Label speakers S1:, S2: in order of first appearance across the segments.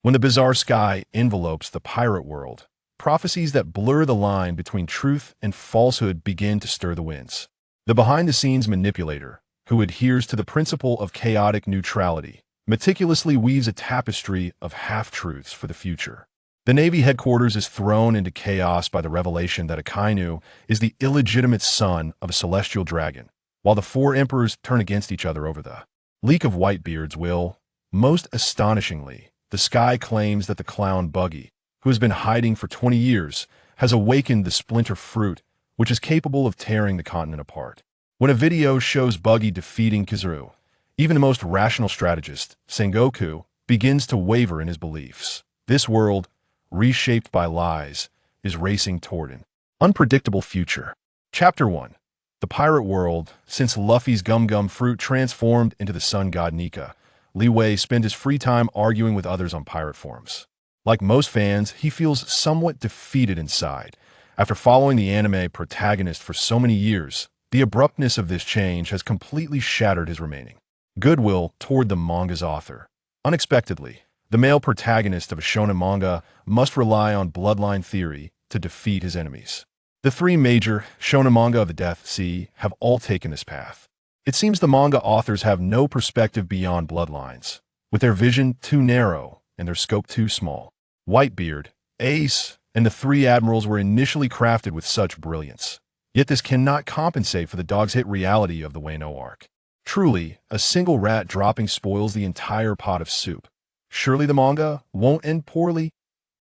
S1: When the bizarre sky envelopes the pirate world, prophecies that blur the line between truth and falsehood begin to stir the winds. The behind-the-scenes manipulator, who adheres to the principle of chaotic neutrality, meticulously weaves a tapestry of half-truths for the future. The Navy headquarters is thrown into chaos by the revelation that Akainu is the illegitimate son of a celestial dragon, while the four emperors turn against each other over the leak of Whitebeard's will. Most astonishingly, the sky claims that the clown Buggy, who has been hiding for 20 years, has awakened the splinter fruit, which is capable of tearing the continent apart. When a video shows Buggy defeating Kizaru, even the most rational strategist, Sengoku, begins to waver in his beliefs. This world, reshaped by lies, is racing toward an unpredictable future. Chapter 1. The Pirate World. Since Luffy's gum-gum fruit transformed into the sun god Nika, Li Wei spent his free time arguing with others on pirate forums. Like most fans, he feels somewhat defeated inside. After following the anime Protagonist for so many years, the abruptness of this change has completely shattered his remaining goodwill toward the manga's author. Unexpectedly, the male protagonist of a shonen manga must rely on bloodline theory to defeat his enemies. The three major shonen manga of the Death Sea have all taken this path. It seems the manga authors have no perspective beyond bloodlines, with their vision too narrow and their scope too small. Whitebeard, Ace, and the three admirals were initially crafted with such brilliance. Yet this cannot compensate for the dog's hit reality of the Wano arc. Truly, a single rat dropping spoils the entire pot of soup. Surely the manga won't end poorly?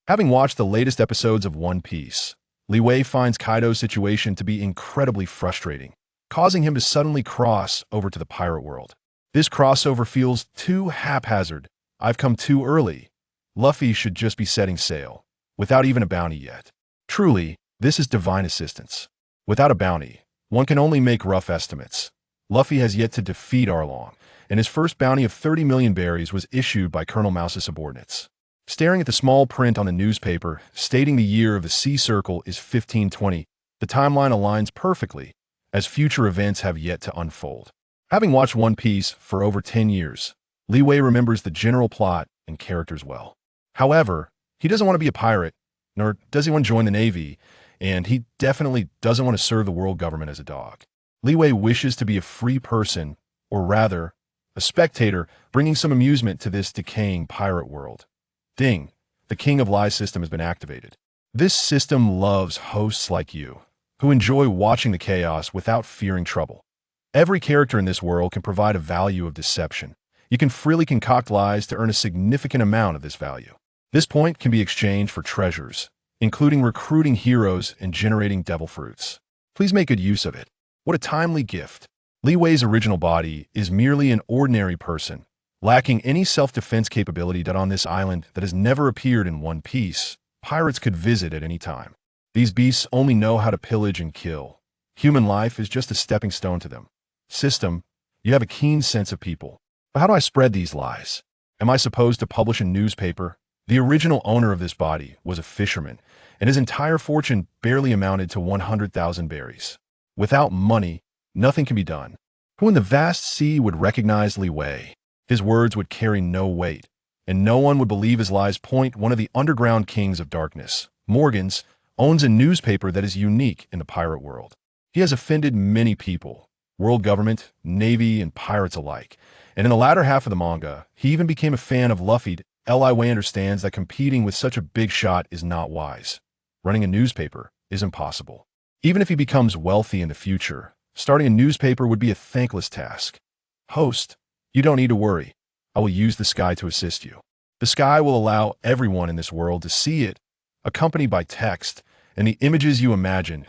S1: Having watched the latest episodes of One Piece, Li Wei finds Kaido's situation to be incredibly frustrating, causing him to suddenly cross over to the pirate world. This crossover feels too haphazard. I've come too early. Luffy should just be setting sail, without even a bounty yet. Truly, this is divine assistance. Without a bounty, one can only make rough estimates. Luffy has yet to defeat Arlong, and his first bounty of 30 million berries was issued by Colonel Mouse's subordinates. Staring at the small print on the newspaper stating the year of the Sea Circle is 1520, the timeline aligns perfectly, as future events have yet to unfold. Having watched One Piece for over 10 years, Li Wei remembers the general plot and characters well. However, he doesn't want to be a pirate, nor does he want to join the Navy, and he definitely doesn't want to serve the world government as a dog. Li Wei wishes to be a free person, or rather, a spectator, bringing some amusement to this decaying pirate world. Ding! The King of Lies system has been activated. This system loves hosts like you, who enjoy watching the chaos without fearing trouble. Every character in this world can provide a value of deception. You can freely concoct lies to earn a significant amount of this value. This point can be exchanged for treasures, including recruiting heroes and generating devil fruits. Please make good use of it. What a timely gift. Li Wei's original body is merely an ordinary person, lacking any self-defense capability that on this island that has never appeared in One Piece, pirates could visit at any time. These beasts only know how to pillage and kill. Human life is just a stepping stone to them. System, you have a keen sense of people. But how do I spread these lies? Am I supposed to publish a newspaper? The original owner of this body was a fisherman, and his entire fortune barely amounted to 100,000 berries. Without money, nothing can be done. Who in the vast sea would recognize Li Wei? His words would carry no weight, and no one would believe his lies. Point one of the underground kings of darkness, Morgans, owns a newspaper that is unique in the pirate world. He has offended many people, world government, navy, and pirates alike, and in the latter half of the manga, he even became a fan of Luffy. Li Wei understands that competing with such a big shot is not wise. Running a newspaper is impossible. Even if he becomes wealthy in the future, starting a newspaper would be a thankless task. Host, you don't need to worry. I will use the sky to assist you. The sky will allow everyone in this world to see it, accompanied by text, and the images you imagine,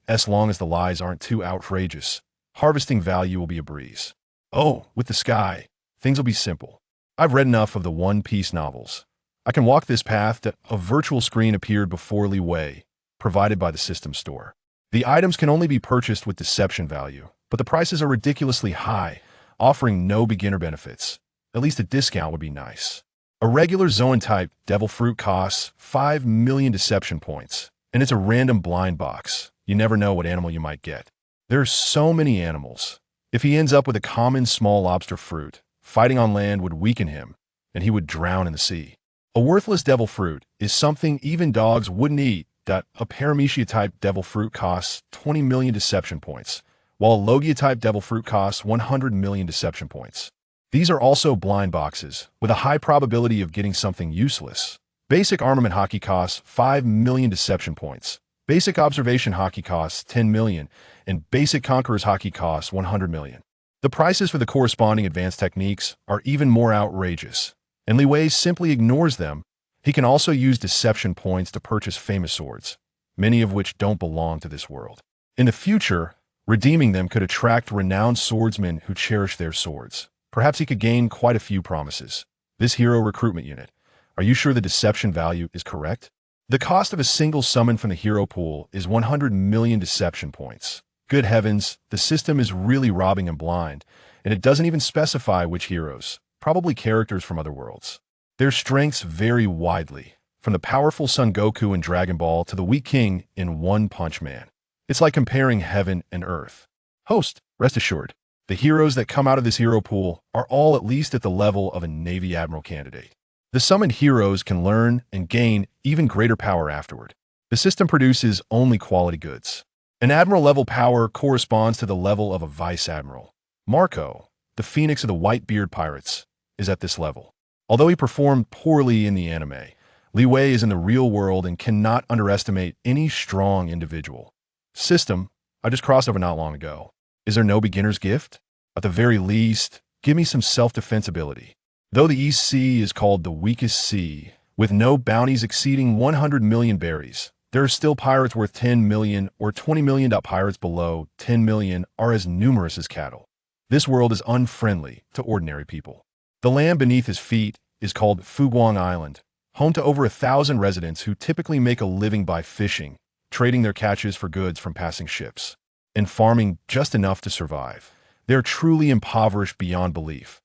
S1: as long as the lies aren't too outrageous. Harvesting value will be a breeze. Oh, with the sky, things will be simple. I've read enough of the One Piece novels. I can walk this path that a virtual screen appeared before Li Wei, provided by the system store. The items can only be purchased with deception value, but the prices are ridiculously high, offering no beginner benefits. At least a discount would be nice. A regular Zoan-type devil fruit costs 5 million deception points, and it's a random blind box. You never know what animal you might get. There are so many animals. If he ends up with a common small lobster fruit, fighting on land would weaken him, and he would drown in the sea. A worthless devil fruit is something even dogs wouldn't eat. A Paramecia-type devil fruit costs 20 million deception points, while a Logia-type devil fruit costs 100 million deception points. These are also blind boxes, with a high probability of getting something useless. Basic armament hockey costs 5 million deception points. Basic observation hockey costs 10 million, and basic conqueror's hockey costs 100 million. The prices for the corresponding advanced techniques are even more outrageous, and Li Wei simply ignores them. He can also use deception points to purchase famous swords, many of which don't belong to this world. In the future, redeeming them could attract renowned swordsmen who cherish their swords. Perhaps he could gain quite a few promises. This hero recruitment unit. Are you sure the deception value is correct? The cost of a single summon from the hero pool is 100 million deception points. Good heavens, the system is really robbing him blind, and it doesn't even specify which heroes, probably characters from other worlds. Their strengths vary widely, from the powerful Son Goku in Dragon Ball to the weak King in One Punch Man. It's like comparing heaven and earth. Host, rest assured, the heroes that come out of this hero pool are all at least at the level of a Navy Admiral candidate. The summoned heroes can learn and gain even greater power afterward. The system produces only quality goods. An Admiral-level power corresponds to the level of a Vice Admiral. Marco, the Phoenix of the White-Beard Pirates, is at this level. Although he performed poorly in the anime, Li Wei is in the real world and cannot underestimate any strong individual. System, I just crossed over not long ago. Is there no beginner's gift? At the very least, give me some self-defense ability. Though the East Sea is called the weakest sea, with no bounties exceeding 100 million berries, there are still pirates worth 10 million or 20 million. Pirates below 10 million are as numerous as cattle. This world is unfriendly to ordinary people. The land beneath his feet is called Fuguang Island, home to over 1,000 residents who typically make a living by fishing, trading their catches for goods from passing ships, and farming just enough to survive. They are truly impoverished beyond belief.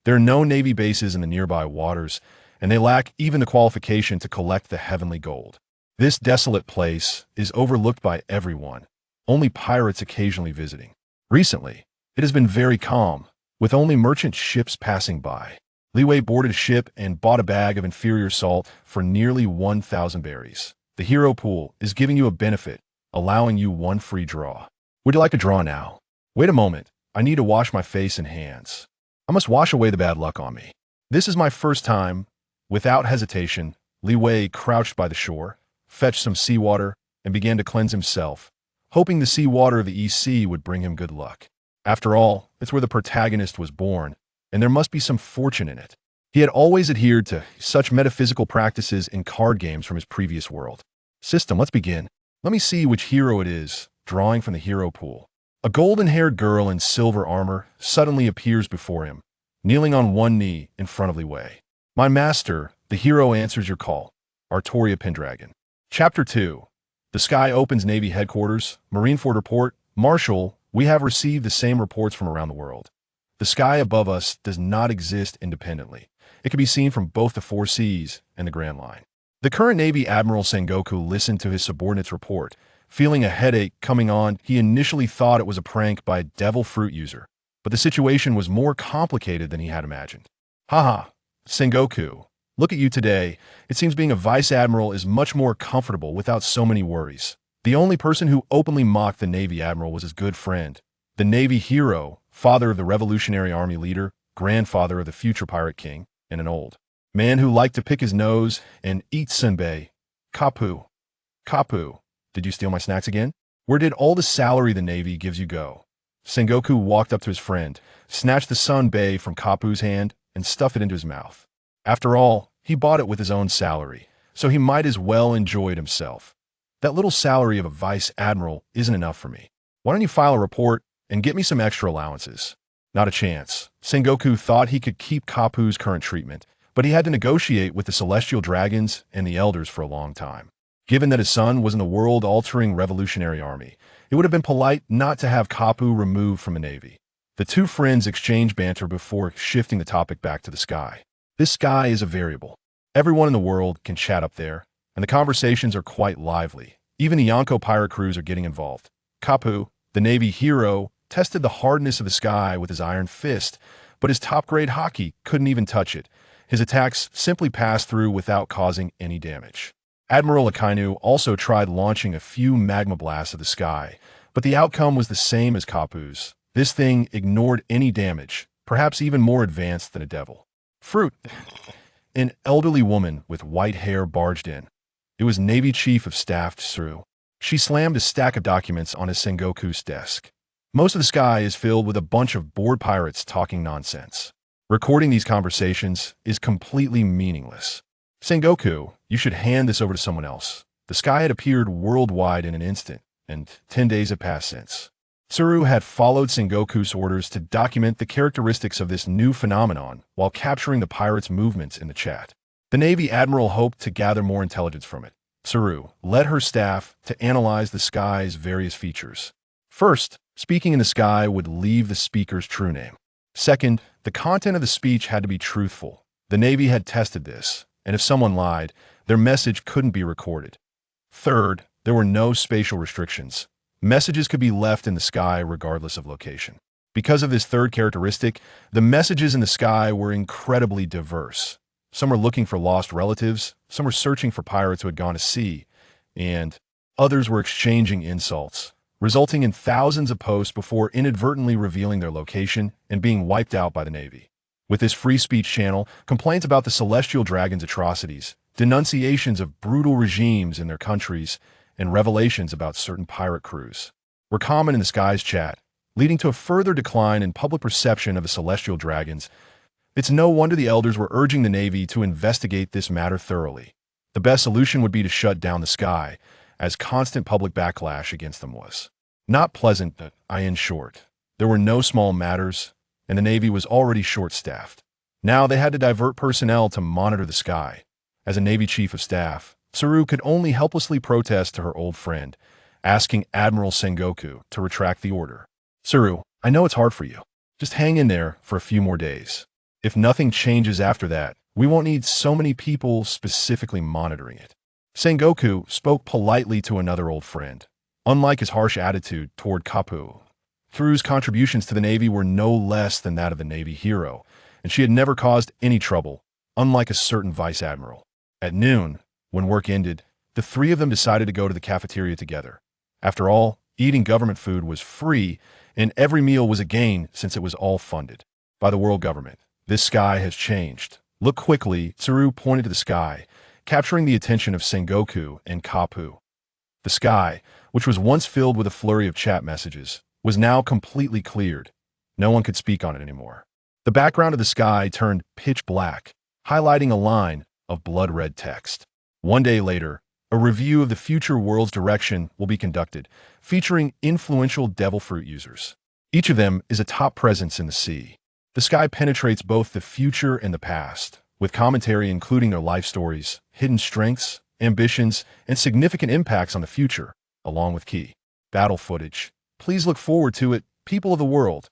S1: There are no Navy bases in the nearby waters, and they lack even the qualification to collect the heavenly gold. This desolate place is overlooked by everyone, only pirates occasionally visiting. Recently, it has been very calm, with only merchant ships passing by. Li Wei boarded a ship and bought a bag of inferior salt for nearly 1,000 berries. The hero pool is giving you a benefit, allowing you one free draw. Would you like a draw now? Wait a moment, I need to wash my face and hands. I must wash away the bad luck on me. This is my first time. Without hesitation, Li Wei crouched by the shore, fetched some seawater, and began to cleanse himself, hoping the seawater of the East Sea would bring him good luck. After all, it's where the protagonist was born, and there must be some fortune in it. He had always adhered to such metaphysical practices in card games from his previous world. System, let's begin. Let me see which hero it is, drawing from the hero pool. A golden-haired girl in silver armor suddenly appears before him, kneeling on one knee in front of Li Wei. My master, the hero answers your call. Artoria Pendragon. Chapter 2. The Sky opens Navy headquarters, Marineford report, Marshal, we have received the same reports from around the world. The sky above us does not exist independently. It can be seen from both the four seas and the Grand Line. The current Navy Admiral Sengoku listened to his subordinate's report. Feeling a headache coming on, he initially thought it was a prank by a devil fruit user, but the situation was more complicated than he had imagined. Haha, Sengoku, look at you today. It seems being a Vice Admiral is much more comfortable without so many worries. The only person who openly mocked the Navy Admiral was his good friend, the Navy hero, father of the Revolutionary Army leader, grandfather of the future Pirate King, and an old man who liked to pick his nose and eat senbei. Kapu. Kapu, did you steal my snacks again? Where did all the salary the Navy gives you go? Sengoku walked up to his friend, snatched the senbei from Kapu's hand, and stuffed it into his mouth. After all, he bought it with his own salary, so he might as well enjoy it himself. That little salary of a Vice Admiral isn't enough for me. Why don't you file a report and get me some extra allowances? Not a chance. Sengoku thought he could keep Kapu's current treatment, but he had to negotiate with the Celestial Dragons and the Elders for a long time. Given that his son was in the world-altering Revolutionary Army, it would have been polite not to have Kapu removed from the Navy. The two friends exchanged banter before shifting the topic back to the sky. This sky is a variable. Everyone in the world can chat up there, and the conversations are quite lively. Even the Yonko pirate crews are getting involved. Kapu, the Navy hero, tested the hardness of the sky with his iron fist, but his top-grade hockey couldn't even touch it. His attacks simply passed through without causing any damage. Admiral Akainu also tried launching a few magma blasts at the sky, but the outcome was the same as Kapu's. This thing ignored any damage, perhaps even more advanced than a devil. Fruit. An elderly woman with white hair barged in. It was Navy Chief of Staff Tsuru. She slammed a stack of documents on his Sengoku's desk. Most of the sky is filled with a bunch of bored pirates talking nonsense. Recording these conversations is completely meaningless. Sengoku, you should hand this over to someone else. The sky had appeared worldwide in an instant, and 10 days had passed since. Tsuru had followed Sengoku's orders to document the characteristics of this new phenomenon while capturing the pirates' movements in the chat. The Navy Admiral hoped to gather more intelligence from it. Tsuru led her staff to analyze the sky's various features. First, speaking in the sky would leave the speaker's true name. Second, the content of the speech had to be truthful. The Navy had tested this, and if someone lied, their message couldn't be recorded. Third, there were no spatial restrictions. Messages could be left in the sky regardless of location. Because of this third characteristic, the messages in the sky were incredibly diverse. Some were looking for lost relatives, some were searching for pirates who had gone to sea, and others were exchanging insults, resulting in thousands of posts before inadvertently revealing their location and being wiped out by the Navy. With this free speech channel, complaints about the celestial dragon's atrocities, denunciations of brutal regimes in their countries, and revelations about certain pirate crews were common in the sky's chat, leading to a further decline in public perception of the celestial dragons. It's no wonder the elders were urging the Navy to investigate this matter thoroughly. The best solution would be to shut down the sky, as constant public backlash against them was not pleasant. In short, there were no small matters, and the Navy was already short-staffed. Now they had to divert personnel to monitor the sky. As a Navy Chief of Staff, Tsuru could only helplessly protest to her old friend, asking Admiral Sengoku to retract the order. Tsuru, I know it's hard for you. Just hang in there for a few more days. If nothing changes after that, we won't need so many people specifically monitoring it. Sengoku spoke politely to another old friend. Unlike his harsh attitude toward Kapu, Tsuru's contributions to the Navy were no less than that of the Navy hero, and she had never caused any trouble, unlike a certain vice admiral. At noon, when work ended, the three of them decided to go to the cafeteria together. After all, eating government food was free, and every meal was a gain since it was all funded by the world government. This sky has changed. Look quickly, Tsuru pointed to the sky, capturing the attention of Sengoku and Kapu. The sky, which was once filled with a flurry of chat messages, was now completely cleared. No one could speak on it anymore. The background of the sky turned pitch black, highlighting a line of blood-red text. One day later, a review of the future world's direction will be conducted, featuring influential devil fruit users. Each of them is a top presence in the sea. The sky penetrates both the future and the past, with commentary including their life stories, hidden strengths, ambitions, and significant impacts on the future, along with key battle footage. Please look forward to it, people of the world.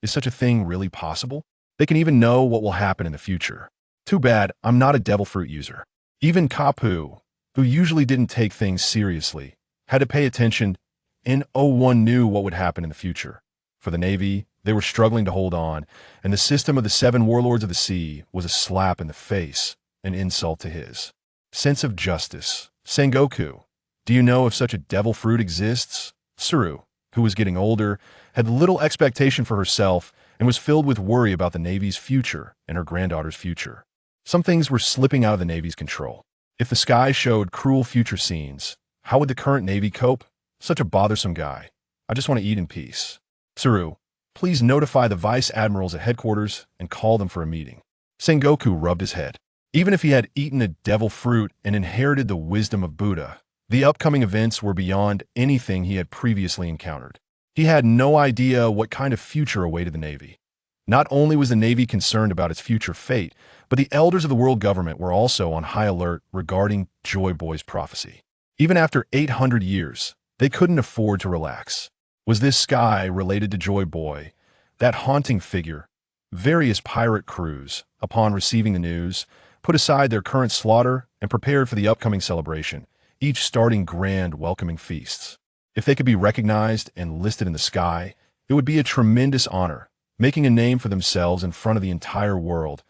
S1: Is such a thing really possible? They can even know what will happen in the future. Too bad I'm not a devil fruit user. Even Kapu, who usually didn't take things seriously, had to pay attention, and no one knew what would happen in the future. For the Navy, they were struggling to hold on, and the system of the 7 warlords of the sea was a slap in the face, an insult to his sense of justice. Sengoku, do you know if such a devil fruit exists? Tsuru, who was getting older, had little expectation for herself and was filled with worry about the Navy's future and her granddaughter's future. Some things were slipping out of the Navy's control. If the sky showed cruel future scenes, how would the current Navy cope? Such a bothersome guy. I just want to eat in peace. Tsuru, please notify the vice admirals at headquarters and call them for a meeting. Sengoku rubbed his head. Even if he had eaten a devil fruit and inherited the wisdom of Buddha, the upcoming events were beyond anything he had previously encountered. He had no idea what kind of future awaited the Navy. Not only was the Navy concerned about its future fate, but the elders of the world government were also on high alert regarding Joy Boy's prophecy. Even after 800 years, they couldn't afford to relax. Was this sky related to Joy Boy, that haunting figure? Various pirate crews, upon receiving the news, put aside their current slaughter and prepared for the upcoming celebration, each starting grand welcoming feasts. If they could be recognized and listed in the sky, it would be a tremendous honor, making a name for themselves in front of the entire world.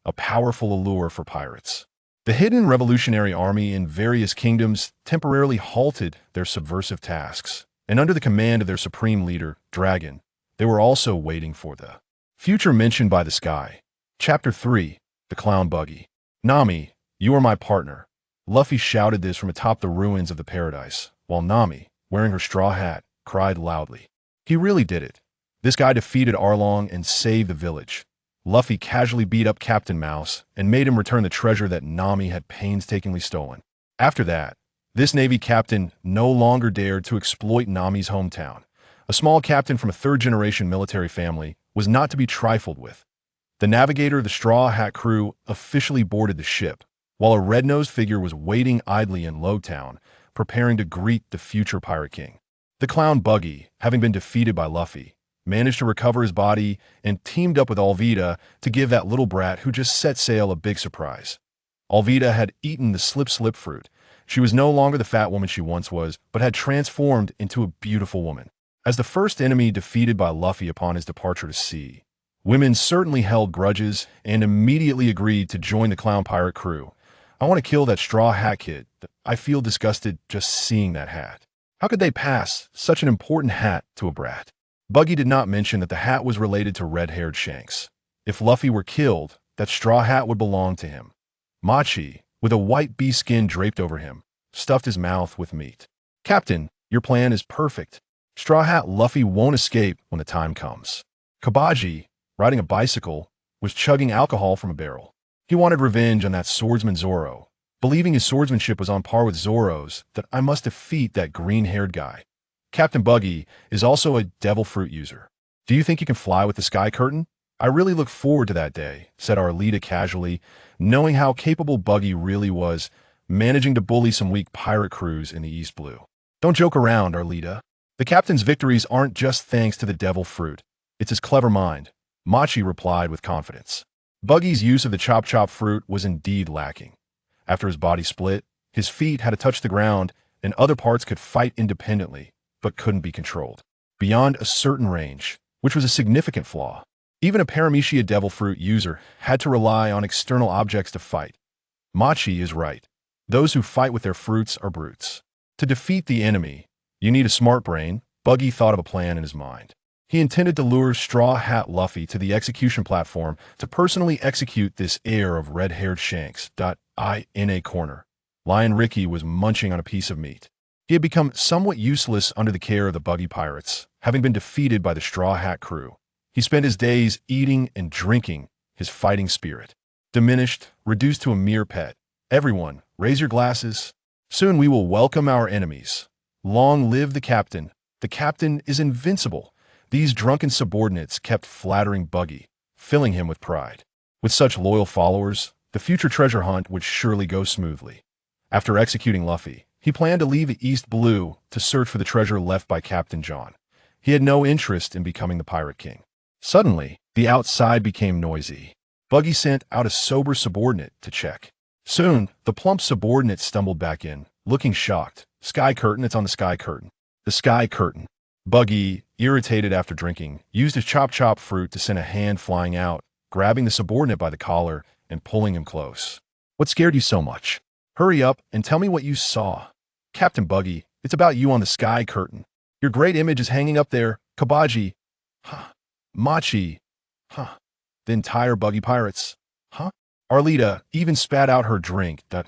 S1: a powerful allure for pirates. The hidden revolutionary army in various kingdoms temporarily halted their subversive tasks, and under the command of their supreme leader, Dragon, they were also waiting for the future mentioned by the sky. Chapter 3. The Clown Buggy. Nami, you are my partner. Luffy shouted this from atop the ruins of the paradise, while Nami, wearing her straw hat, cried loudly. He really did it. This guy defeated Arlong and saved the village. Luffy casually beat up Captain Mouse and made him return the treasure that Nami had painstakingly stolen. After that, this Navy captain no longer dared to exploit Nami's hometown. A small captain from a third-generation military family was not to be trifled with. The navigator of the Straw Hat crew officially boarded the ship, while a red-nosed figure was waiting idly in Lowtown, preparing to greet the future Pirate King. The clown Buggy, having been defeated by Luffy, managed to recover his body and teamed up with Alvida to give that little brat who just set sail a big surprise. Alvida had eaten the slip fruit. She was no longer the fat woman she once was, but had transformed into a beautiful woman. As the first enemy defeated by Luffy upon his departure to sea, women certainly held grudges and immediately agreed to join the clown pirate crew. I want to kill that straw hat kid. I feel disgusted just seeing that hat. How could they pass such an important hat to a brat? Buggy did not mention that the hat was related to red-haired Shanks. If Luffy were killed, that straw hat would belong to him. Machi, with a white bee skin draped over him, stuffed his mouth with meat. Captain, your plan is perfect. Straw Hat Luffy won't escape when the time comes. Kabaji, riding a bicycle, was chugging alcohol from a barrel. He wanted revenge on that swordsman Zoro, believing his swordsmanship was on par with Zoro's, that I must defeat that green-haired guy. Captain Buggy is also a devil fruit user. Do you think you can fly with the sky curtain? I really look forward to that day, said Arlita casually, knowing how capable Buggy really was, managing to bully some weak pirate crews in the East Blue. Don't joke around, Arlita. The captain's victories aren't just thanks to the devil fruit. It's his clever mind, Machi replied with confidence. Buggy's use of the chop fruit was indeed lacking. After his body split, his feet had to touch the ground, and other parts could fight independently, but couldn't be controlled. Beyond a certain range, which was a significant flaw. Even a Paramecia devil fruit user had to rely on external objects to fight. Machi is right. Those who fight with their fruits are brutes. To defeat the enemy, you need a smart brain. Buggy thought of a plan in his mind. He intended to lure Straw Hat Luffy to the execution platform to personally execute this heir of red-haired Shanks. In a corner, Lion Ricky was munching on a piece of meat. He had become somewhat useless under the care of the Buggy pirates, having been defeated by the Straw Hat crew. He spent his days eating and drinking, his fighting spirit diminished, reduced to a mere pet. Everyone, raise your glasses. Soon we will welcome our enemies. Long live the captain. The captain is invincible. These drunken subordinates kept flattering Buggy, filling him with pride. With such loyal followers, the future treasure hunt would surely go smoothly. After executing Luffy, he planned to leave the East Blue to search for the treasure left by Captain John. He had no interest in becoming the Pirate King. Suddenly, the outside became noisy. Buggy sent out a sober subordinate to check. Soon, the plump subordinate stumbled back in, looking shocked. Sky curtain, it's on the sky curtain. The sky curtain. Buggy, irritated after drinking, used his chop fruit to send a hand flying out, grabbing the subordinate by the collar and pulling him close. What scared you so much? Hurry up and tell me what you saw. Captain Buggy, it's about you on the sky curtain. Your great image is hanging up there. Kabaji. Huh. Machi. Huh. The entire Buggy pirates. Huh? Arlita even spat out her drink. The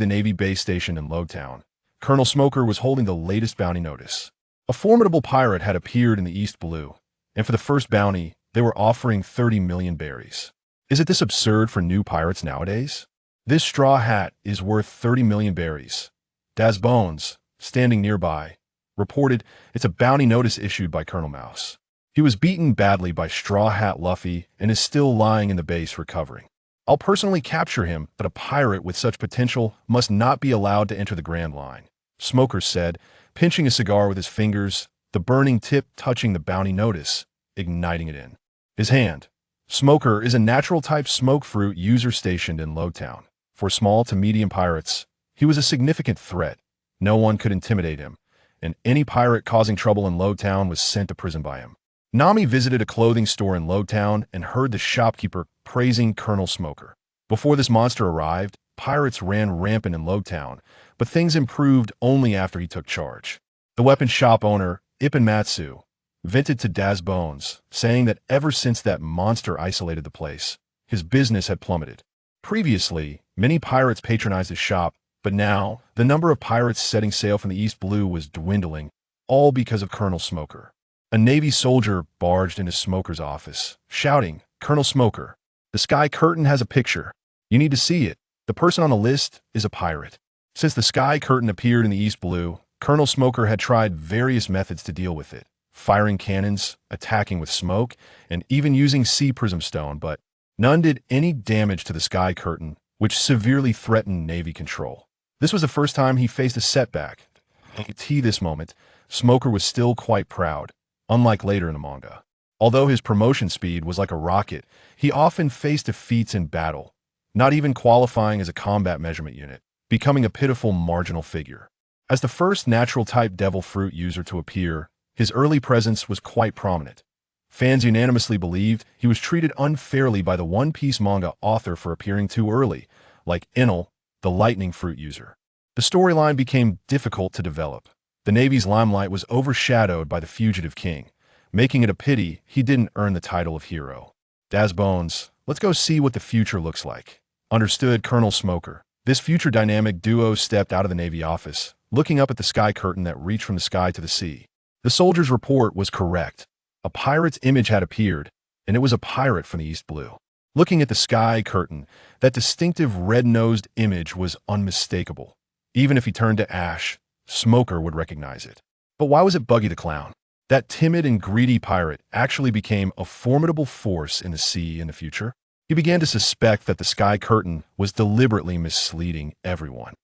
S1: Navy base station in Lowtown. Colonel Smoker was holding the latest bounty notice. A formidable pirate had appeared in the East Blue, and for the first bounty, they were offering 30 million berries. Is it this absurd for new pirates nowadays? This straw hat is worth 30 million berries. Daz Bones, standing nearby, reported it's a bounty notice issued by Colonel Mouse. He was beaten badly by Straw Hat Luffy and is still lying in the base recovering. I'll personally capture him, but a pirate with such potential must not be allowed to enter the Grand Line, Smoker said, pinching a cigar with his fingers, the burning tip touching the bounty notice, igniting it in his hand. Smoker is a natural-type smoke fruit user stationed in Lowtown. For small to medium pirates, he was a significant threat. No one could intimidate him, and any pirate causing trouble in Lowtown was sent to prison by him. Nami visited a clothing store in Lowtown and heard the shopkeeper praising Colonel Smoker. Before this monster arrived, pirates ran rampant in Logtown, but things improved only after he took charge. The weapon shop owner, Ipin Matsu, vented to Daz Bones, saying that ever since that monster isolated the place, his business had plummeted. Previously, many pirates patronized his shop, but now, the number of pirates setting sail from the East Blue was dwindling, all because of Colonel Smoker. A Navy soldier barged into Smoker's office, shouting, "Colonel Smoker, the Sky Curtain has a picture. You need to see it. The person on the list is a pirate." Since the Sky Curtain appeared in the East Blue, Colonel Smoker had tried various methods to deal with it, firing cannons, attacking with smoke, and even using sea prism stone, but none did any damage to the Sky Curtain, which severely threatened Navy control. This was the first time he faced a setback. At this moment, Smoker was still quite proud, unlike later in the manga. Although his promotion speed was like a rocket, he often faced defeats in battle, not even qualifying as a combat measurement unit, becoming a pitiful marginal figure. As the first natural-type devil fruit user to appear, his early presence was quite prominent. Fans unanimously believed he was treated unfairly by the One Piece manga author for appearing too early, like Enel, the lightning fruit user. The storyline became difficult to develop. The Navy's limelight was overshadowed by the fugitive king, making it a pity he didn't earn the title of hero. Daz Bones, let's go see what the future looks like. Understood, Colonel Smoker. This future dynamic duo stepped out of the Navy office, looking up at the Sky Curtain that reached from the sky to the sea. The soldier's report was correct. A pirate's image had appeared, and it was a pirate from the East Blue. Looking at the Sky Curtain, that distinctive red-nosed image was unmistakable. Even if he turned to ash, Smoker would recognize it. But why was it Buggy the Clown? That timid and greedy pirate actually became a formidable force in the sea in the future. He began to suspect that the Sky Curtain was deliberately misleading everyone.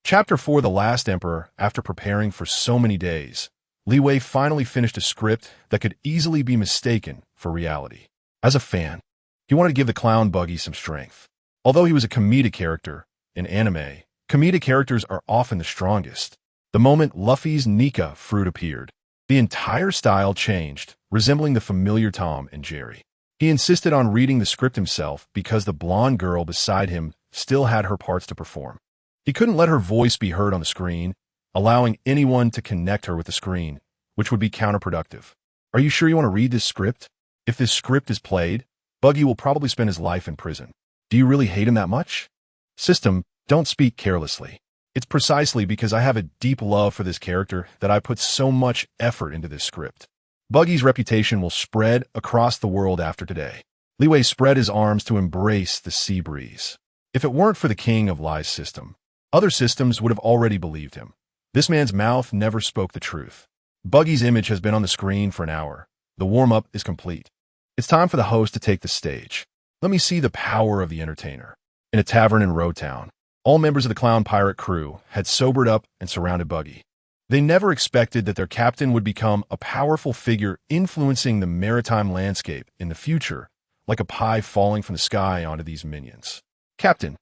S1: Chapter 4: The Last Emperor. After preparing for so many days, Li Wei finally finished a script that could easily be mistaken for reality. As a fan, he wanted to give the clown Buggy some strength. Although he was a comedic character, in anime, comedic characters are often the strongest. The moment Luffy's Nika fruit appeared, the entire style changed, resembling the familiar Tom and Jerry. He insisted on reading the script himself because the blonde girl beside him still had her parts to perform. He couldn't let her voice be heard on the screen, allowing anyone to connect her with the screen, which would be counterproductive. Are you sure you want to read this script? If this script is played, Buggy will probably spend his life in prison. Do you really hate him that much? System, don't speak carelessly. It's precisely because I have a deep love for this character that I put so much effort into this script. Buggy's reputation will spread across the world after today. Li Wei spread his arms to embrace the sea breeze. If it weren't for the King of Lies system, other systems would have already believed him. This man's mouth never spoke the truth. Buggy's image has been on the screen for an hour. The warm-up is complete. It's time for the host to take the stage. Let me see the power of the entertainer. In a tavern in Rotown, all members of the clown pirate crew had sobered up and surrounded Buggy. They never expected that their captain would become a powerful figure influencing the maritime landscape in the future, like a pie falling from the sky onto these minions. Captain,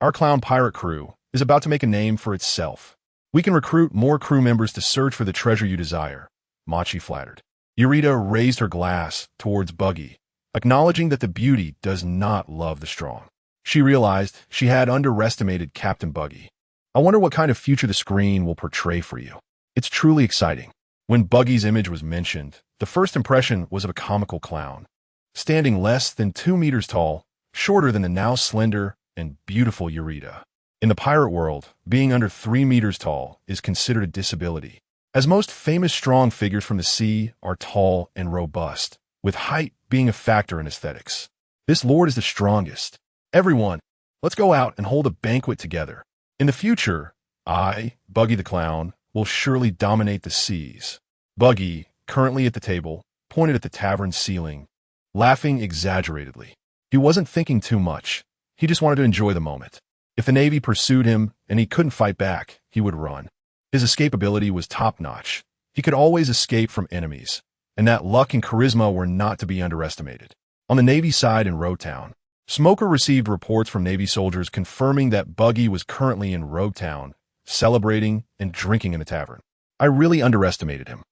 S1: our clown pirate crew is about to make a name for itself. We can recruit more crew members to search for the treasure you desire, Machi flattered. Eureka raised her glass towards Buggy, acknowledging that the beauty does not love the strong. She realized she had underestimated Captain Buggy. I wonder what kind of future the screen will portray for you. It's truly exciting. When Buggy's image was mentioned, the first impression was of a comical clown, standing less than 2 meters tall, shorter than the now slender and beautiful Eureka. In the pirate world, being under 3 meters tall is considered a disability, as most famous strong figures from the sea are tall and robust, with height being a factor in aesthetics. This lord is the strongest. Everyone, let's go out and hold a banquet together. In the future, I, Buggy the Clown, will surely dominate the seas. Buggy, currently at the table, pointed at the tavern ceiling, laughing exaggeratedly. He wasn't thinking too much. He just wanted to enjoy the moment. If the Navy pursued him and he couldn't fight back, he would run. His escapability was top-notch. He could always escape from enemies, and that luck and charisma were not to be underestimated. On the Navy side in Rotown, Smoker received reports from Navy soldiers confirming that Buggy was currently in Rotown, celebrating and drinking in a tavern. I really underestimated him.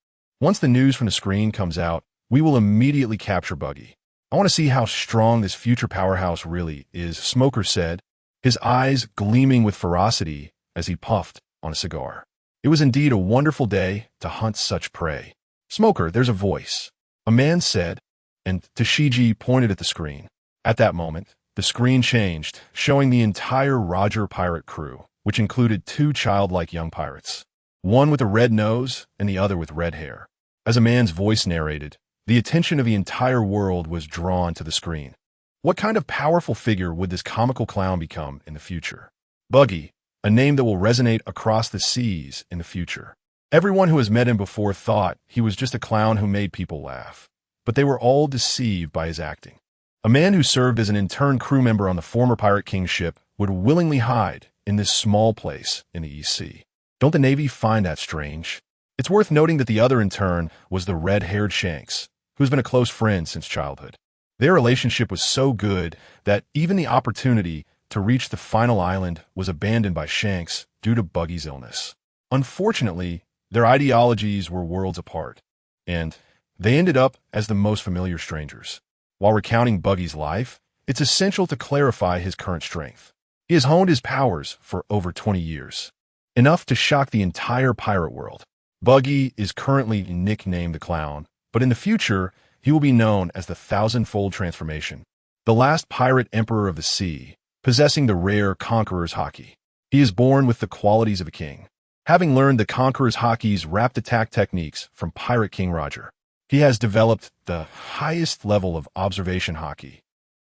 S1: Once the news from the screen comes out, we will immediately capture Buggy. I want to see how strong this future powerhouse really is, Smoker said, his eyes gleaming with ferocity as he puffed on a cigar. It was indeed a wonderful day to hunt such prey. Smoker, there's a voice, a man said, and Tashiji pointed at the screen. At that moment, the screen changed, showing the entire Roger pirate crew, which included two childlike young pirates, one with a red nose and the other with red hair. As a man's voice narrated, the attention of the entire world was drawn to the screen. What kind of powerful figure would this comical clown become in the future? Buggy, a name that will resonate across the seas in the future. Everyone who has met him before thought he was just a clown who made people laugh, but they were all deceived by his acting. A man who served as an intern crew member on the former Pirate King's ship would willingly hide in this small place in the East Sea. Don't the Navy find that strange? It's worth noting that the other intern was the red-haired Shanks, who's been a close friend since childhood. Their relationship was so good that even the opportunity to reach the final island was abandoned by Shanks due to Buggy's illness. Unfortunately, their ideologies were worlds apart, and they ended up as the most familiar strangers. While recounting Buggy's life, it's essential to clarify his current strength. He has honed his powers for over 20 years, enough to shock the entire pirate world. Buggy is currently nicknamed the Clown, but in the future, he will be known as the Thousandfold Transformation, the last pirate emperor of the sea, possessing the rare Conqueror's Haki. He is born with the qualities of a king, having learned the Conqueror's Haki's rapt attack techniques from Pirate King Roger. He has developed the highest level of observation Haki,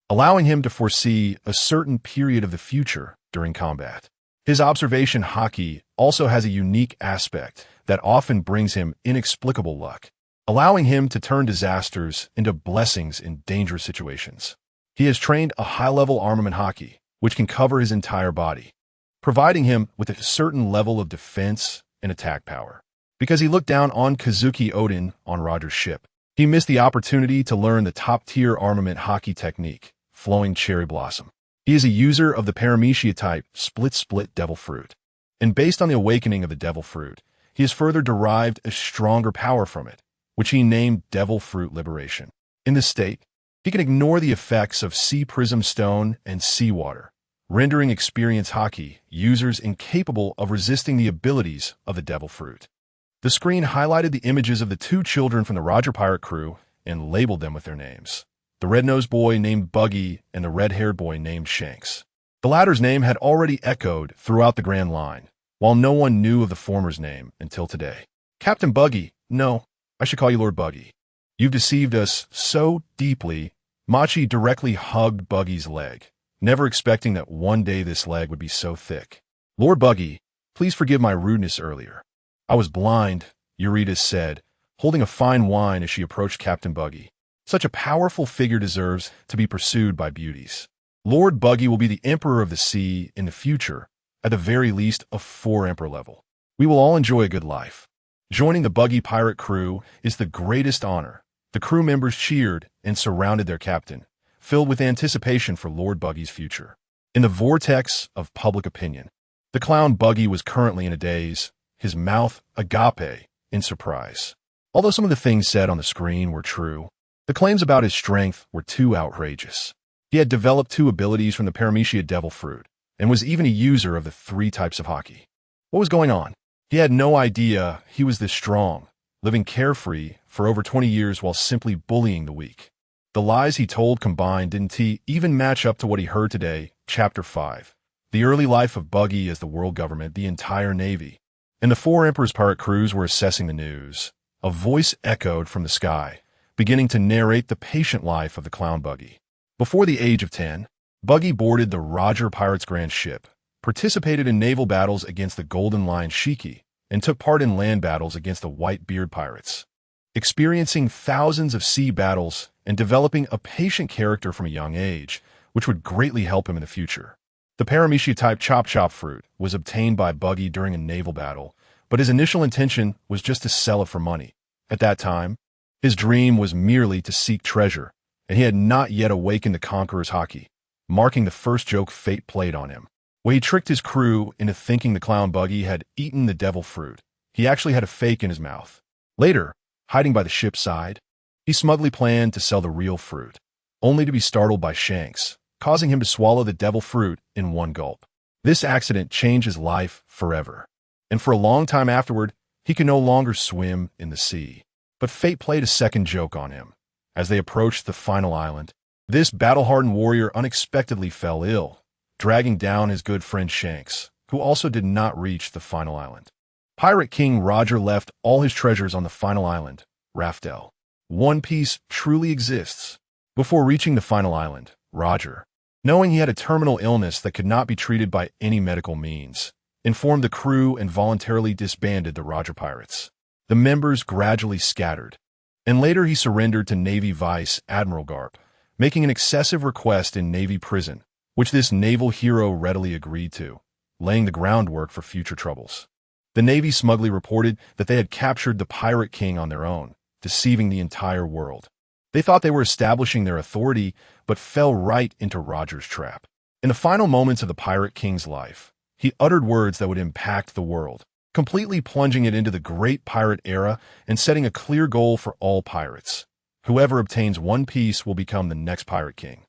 S1: allowing him to foresee a certain period of the future during combat. His observation Haki also has a unique aspect that often brings him inexplicable luck, allowing him to turn disasters into blessings in dangerous situations. He has trained a high-level armament Haki, which can cover his entire body, providing him with a certain level of defense and attack power. Because he looked down on Kazuki Odin on Roger's ship, he missed the opportunity to learn the top-tier armament Haki technique, Flowing Cherry Blossom. He is a user of the Paramecia type Split Devil Fruit, and based on the awakening of the Devil Fruit, he has further derived a stronger power from it, which he named Devil Fruit Liberation. In this state, he can ignore the effects of Sea Prism Stone and seawater, rendering experienced Haki users incapable of resisting the abilities of the Devil Fruit. The screen highlighted the images of the two children from the Roger Pirate crew and labeled them with their names. The red-nosed boy named Buggy and the red-haired boy named Shanks. The latter's name had already echoed throughout the Grand Line, while no one knew of the former's name until today. Captain Buggy, no, I should call you Lord Buggy. You've deceived us so deeply. Machi directly hugged Buggy's leg, never expecting that one day this leg would be so thick. Lord Buggy, please forgive my rudeness earlier. I was blind, Eurydice said, holding a fine wine as she approached Captain Buggy. Such a powerful figure deserves to be pursued by beauties. Lord Buggy will be the Emperor of the Sea in the future, at the very least a 4-emperor level. We will all enjoy a good life. Joining the Buggy pirate crew is the greatest honor. The crew members cheered and surrounded their captain, filled with anticipation for Lord Buggy's future. In the vortex of public opinion, the clown Buggy was currently in a daze, his mouth agape in surprise. Although some of the things said on the screen were true, the claims about his strength were too outrageous. He had developed 2 abilities from the Paramecia Devil Fruit, and was even a user of the 3 types of Haki. What was going on? He had no idea he was this strong, living carefree for over 20 years while simply bullying the weak. The lies he told combined didn't even match up to what he heard today. Chapter 5. The early life of Buggy as the world government, the entire Navy, and the 4 Emperor's pirate crews were assessing the news. A voice echoed from the sky, beginning to narrate the patient life of the clown Buggy. Before the age of 10, Buggy boarded the Roger Pirate's grand ship, participated in naval battles against the Golden Lion Shiki, and took part in land battles against the White-Beard pirates. Experiencing thousands of sea battles and developing a patient character from a young age, which would greatly help him in the future. The Paramecia-type Chop Fruit was obtained by Buggy during a naval battle, but his initial intention was just to sell it for money. At that time, his dream was merely to seek treasure, and he had not yet awakened the Conqueror's Haki, marking the first joke fate played on him. When he tricked his crew into thinking the clown Buggy had eaten the Devil Fruit, he actually had a fake in his mouth. Later, hiding by the ship's side, he smugly planned to sell the real fruit. only to be startled by Shanks, causing him to swallow the devil fruit in one gulp. This accident changed his life forever, and for a long time afterward, he could no longer swim in the sea. But fate played a second joke on him. As they approached the final island, this battle-hardened warrior unexpectedly fell ill, dragging down his good friend Shanks, who also did not reach the final island. Pirate King Roger left all his treasures on the final island, Raftel. One Piece truly exists. Before reaching the final island, Roger, knowing he had a terminal illness that could not be treated by any medical means, informed the crew and voluntarily disbanded the Roger Pirates. The members gradually scattered, and later he surrendered to Navy Vice Admiral Garp, making an excessive request in Navy prison, which this naval hero readily agreed to, laying the groundwork for future troubles. The Navy smugly reported that they had captured the Pirate King on their own, deceiving the entire world. They thought they were establishing their authority, but fell right into Roger's trap. In the final moments of the Pirate King's life, he uttered words that would impact the world, completely plunging it into the great pirate era and setting a clear goal for all pirates. Whoever obtains One Piece will become the next Pirate King.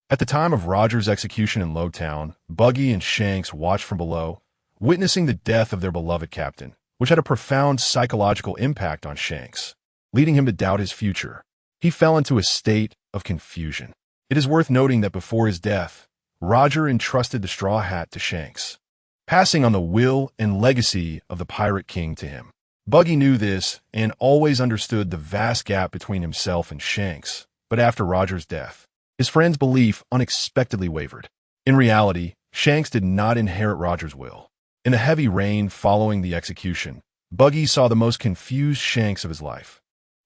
S1: At the time of Roger's execution in Lowtown, Buggy and Shanks watched from below, witnessing the death of their beloved captain, which had a profound psychological impact on Shanks, leading him to doubt his future. He fell into a state of confusion. It is worth noting that before his death, Roger entrusted the straw hat to Shanks, passing on the will and legacy of the Pirate King to him. Buggy knew this and always understood the vast gap between himself and Shanks, but after Roger's death, his friend's belief unexpectedly wavered. In reality, Shanks did not inherit Roger's will. In the heavy rain following the execution, Buggy saw the most confused Shanks of his life,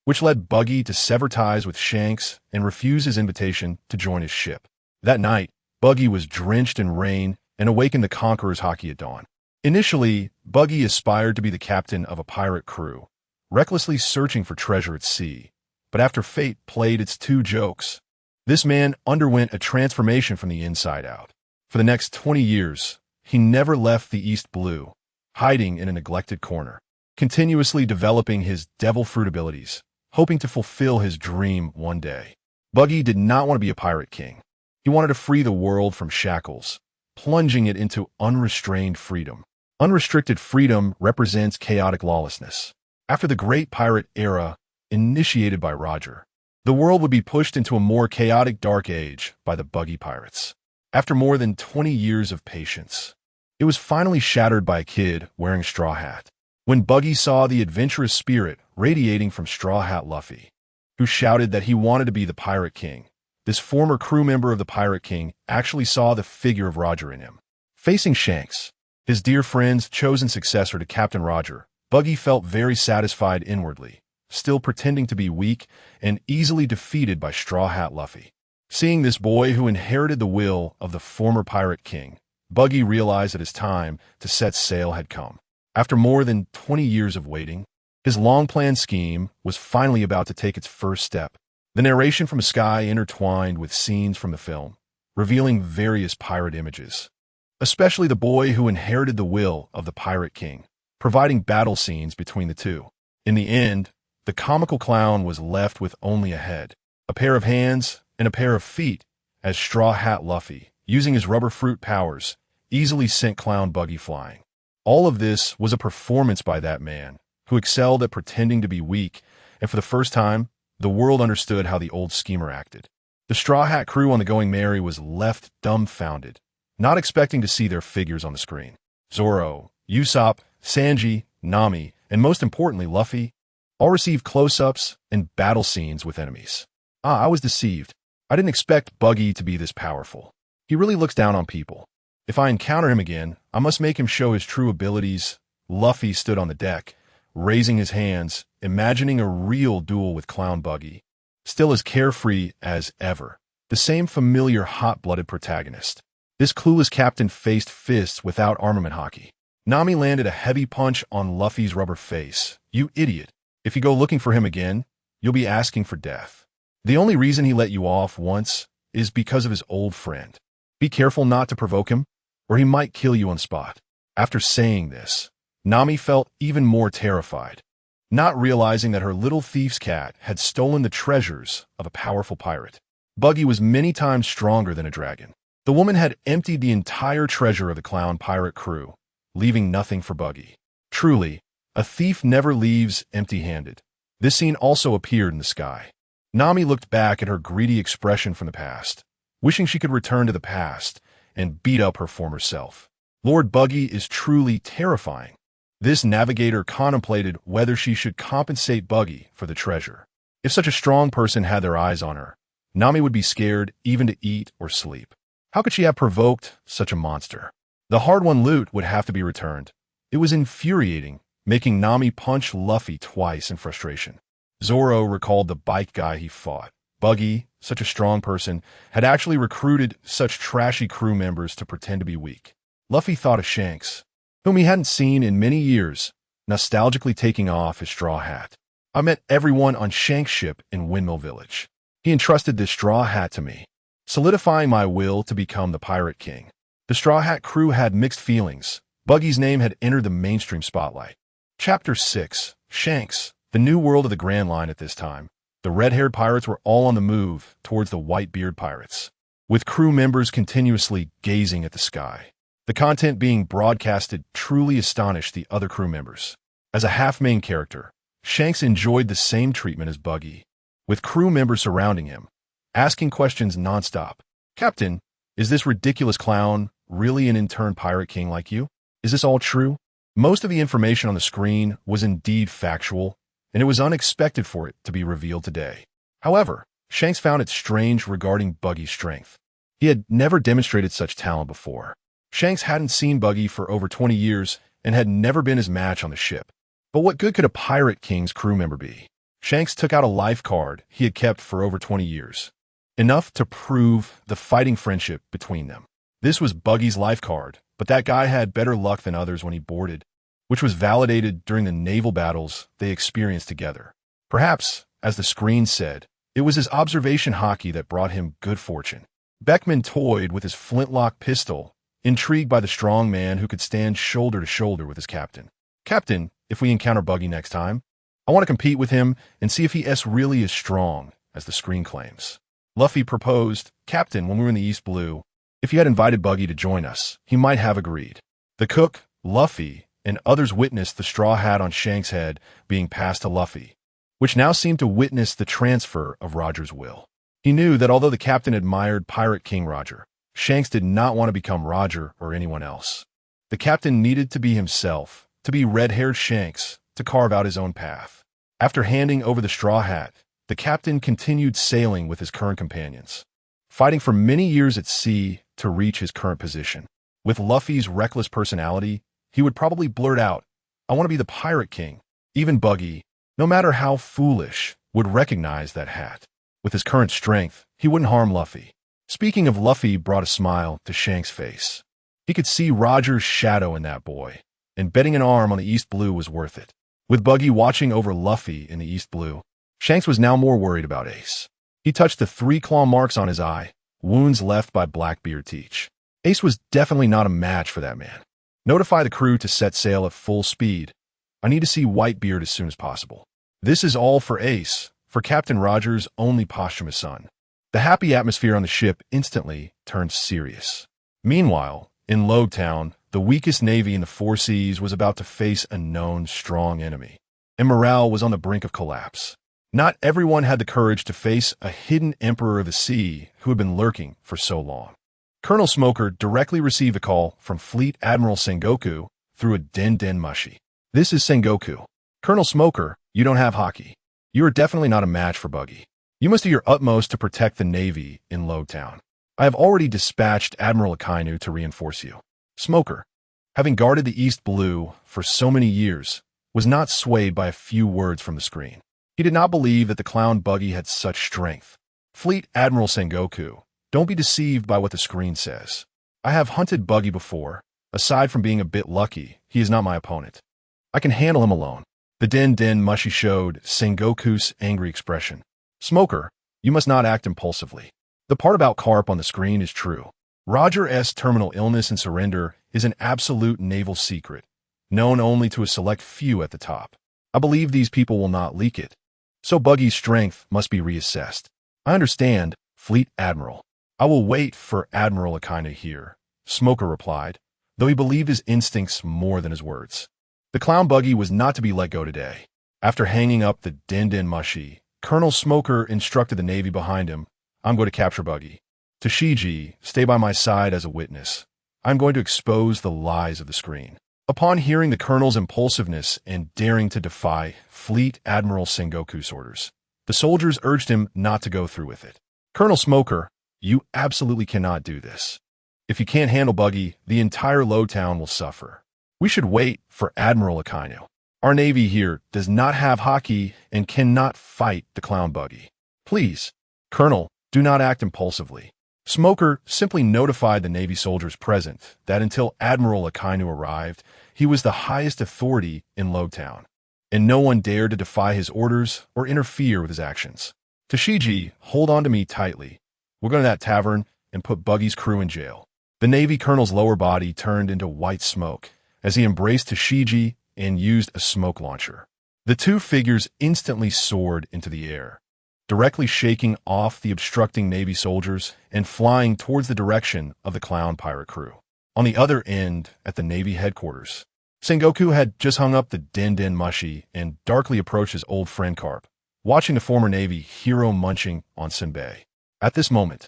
S1: which led Buggy to sever ties with Shanks and refuse his invitation to join his ship. That night, Buggy was drenched in rain and awakened the Conqueror's Haki at dawn. Initially, Buggy aspired to be the captain of a pirate crew, recklessly searching for treasure at sea. But after fate played its two jokes, this man underwent a transformation from the inside out. For the next 20 years, he never left the East Blue, hiding in a neglected corner, continuously developing his devil fruit abilities, hoping to fulfill his dream one day. Buggy did not want to be a pirate king. He wanted to free the world from shackles, plunging it into unrestrained freedom. Unrestricted freedom represents chaotic lawlessness. After the Great Pirate Era, initiated by Roger, the world would be pushed into a more chaotic dark age by the Buggy Pirates. After more than 20 years of patience, it was finally shattered by a kid wearing a straw hat. When Buggy saw the adventurous spirit radiating from Straw Hat Luffy, who shouted that he wanted to be the Pirate King, this former crew member of the Pirate King actually saw the figure of Roger in him. Facing Shanks, his dear friend's chosen successor to Captain Roger, Buggy felt very satisfied inwardly, still pretending to be weak and easily defeated by Straw Hat Luffy. Seeing this boy who inherited the will of the former Pirate King, Buggy realized that his time to set sail had come. After more than 20 years of waiting, his long-planned scheme was finally about to take its first step. The narration from the sky intertwined with scenes from the film, revealing various pirate images, especially the boy who inherited the will of the Pirate King, providing battle scenes between the two. In the end, the comical clown was left with only a head, a pair of hands, and a pair of feet, as Straw Hat Luffy, using his rubber fruit powers, easily sent Clown Buggy flying. All of this was a performance by that man, who excelled at pretending to be weak, and for the first time, the world understood how the old schemer acted. The Straw Hat crew on the Going Merry was left dumbfounded, not expecting to see their figures on the screen. Zoro, Usopp, Sanji, Nami, and most importantly Luffy, all received close-ups and battle scenes with enemies. I was deceived. I didn't expect Buggy to be this powerful. He really looks down on people. If I encounter him again, I must make him show his true abilities. Luffy stood on the deck, raising his hands, imagining a real duel with Clown Buggy, still as carefree as ever. The same familiar hot-blooded protagonist. This clueless captain faced fists without armament hockey. Nami landed a heavy punch on Luffy's rubber face. You idiot. If you go looking for him again, you'll be asking for death. The only reason he let you off once is because of his old friend. Be careful not to provoke him, or he might kill you on spot. After saying this, Nami felt even more terrified, not realizing that her little thief's cat had stolen the treasures of a powerful pirate. Buggy was many times stronger than a dragon. The woman had emptied the entire treasure of the clown pirate crew, leaving nothing for Buggy. Truly, a thief never leaves empty-handed. This scene also appeared in the sky. Nami looked back at her greedy expression from the past, wishing she could return to the past and beat up her former self. Lord Buggy is truly terrifying. This navigator contemplated whether she should compensate Buggy for the treasure. If such a strong person had their eyes on her, Nami would be scared even to eat or sleep. How could she have provoked such a monster? The hard-won loot would have to be returned. It was infuriating, making Nami punch Luffy twice in frustration. Zoro recalled the bike guy he fought. Buggy, such a strong person, had actually recruited such trashy crew members to pretend to be weak. Luffy thought of Shanks, whom he hadn't seen in many years, nostalgically taking off his straw hat. I met everyone on Shanks' ship in Windmill Village. He entrusted this straw hat to me, solidifying my will to become the Pirate King. The Straw Hat crew had mixed feelings. Buggy's name had entered the mainstream spotlight. Chapter 6. Shanks, the new world of the Grand Line at this time. The red-haired pirates were all on the move towards the white-beard pirates, with crew members continuously gazing at the sky. The content being broadcasted truly astonished the other crew members. As a half-main character, Shanks enjoyed the same treatment as Buggy, with crew members surrounding him, asking questions nonstop. Captain, is this ridiculous clown really an intern pirate king like you? Is this all true? Most of the information on the screen was indeed factual, and it was unexpected for it to be revealed today. However, Shanks found it strange regarding Buggy's strength. He had never demonstrated such talent before. Shanks hadn't seen Buggy for over 20 years and had never been his match on the ship. But what good could a Pirate King's crew member be? Shanks took out a life card he had kept for over 20 years, enough to prove the fighting friendship between them. This was Buggy's life card, but that guy had better luck than others when he boarded, which was validated during the naval battles they experienced together. Perhaps, as the screen said, it was his observation hockey that brought him good fortune. Beckman toyed with his flintlock pistol, intrigued by the strong man who could stand shoulder to shoulder with his captain. Captain, if we encounter Buggy next time, I want to compete with him and see if he really is strong, as the screen claims. Luffy proposed, Captain, when we were in the East Blue, if he had invited Buggy to join us, he might have agreed. The cook, Luffy, and others witnessed the straw hat on Shanks' head being passed to Luffy, which now seemed to witness the transfer of Roger's will. He knew that although the captain admired Pirate King Roger, Shanks did not want to become Roger or anyone else. The captain needed to be himself, to be red-haired Shanks, to carve out his own path. After handing over the straw hat, the captain continued sailing with his current companions, fighting for many years at sea to reach his current position. With Luffy's reckless personality, he would probably blurt out, I want to be the Pirate King. Even Buggy, no matter how foolish, would recognize that hat. With his current strength, he wouldn't harm Luffy. Speaking of Luffy brought a smile to Shanks' face. He could see Roger's shadow in that boy, and betting an arm on the East Blue was worth it. With Buggy watching over Luffy in the East Blue, Shanks was now more worried about Ace. He touched the 3 claw marks on his eye, wounds left by Blackbeard Teach. Ace was definitely not a match for that man. Notify the crew to set sail at full speed. I need to see Whitebeard as soon as possible. This is all for Ace, for Captain Roger's only posthumous son. The happy atmosphere on the ship instantly turned serious. Meanwhile, in Logtown, the weakest navy in the 4 seas was about to face a known strong enemy, and morale was on the brink of collapse. Not everyone had the courage to face a hidden emperor of the sea who had been lurking for so long. Colonel Smoker directly received a call from Fleet Admiral Sengoku through a Den Mushi. This is Sengoku. Colonel Smoker, you don't have hockey. You are definitely not a match for Buggy. You must do your utmost to protect the Navy in Logtown. I have already dispatched Admiral Akainu to reinforce you. Smoker, having guarded the East Blue for so many years, was not swayed by a few words from the screen. He did not believe that the clown Buggy had such strength. Fleet Admiral Sengoku, don't be deceived by what the screen says. I have hunted Buggy before. Aside from being a bit lucky, he is not my opponent. I can handle him alone. The Den Mushi showed Sengoku's angry expression. Smoker, you must not act impulsively. The part about Garp on the screen is true. Roger's terminal illness and surrender is an absolute naval secret, known only to a select few at the top. I believe these people will not leak it. So Buggy's strength must be reassessed. I understand, Fleet Admiral. I will wait for Admiral Akainu here, Smoker replied, though he believed his instincts more than his words. The clown Buggy was not to be let go today. After hanging up the din-din mashi, Colonel Smoker instructed the Navy behind him, I'm going to capture Buggy. Tashiji, stay by my side as a witness. I'm going to expose the lies of the screen. Upon hearing the Colonel's impulsiveness and daring to defy Fleet Admiral Sengoku's orders, the soldiers urged him not to go through with it. Colonel Smoker, you absolutely cannot do this. If you can't handle Buggy, the entire Lowtown will suffer. We should wait for Admiral Akainu. Our Navy here does not have hockey and cannot fight the clown Buggy. Please, Colonel, do not act impulsively. Smoker simply notified the Navy soldiers present that until Admiral Akainu arrived, he was the highest authority in Lowtown, and no one dared to defy his orders or interfere with his actions. Tashiji, hold on to me tightly. We're going to that tavern and put Buggy's crew in jail. The Navy colonel's lower body turned into white smoke as he embraced Tashiji and used a smoke launcher. The two figures instantly soared into the air, directly shaking off the obstructing Navy soldiers and flying towards the direction of the clown pirate crew. On the other end, at the Navy headquarters, Sengoku had just hung up the din-din mushi and darkly approached his old friend Garp, watching the former Navy hero munching on senbei. At this moment,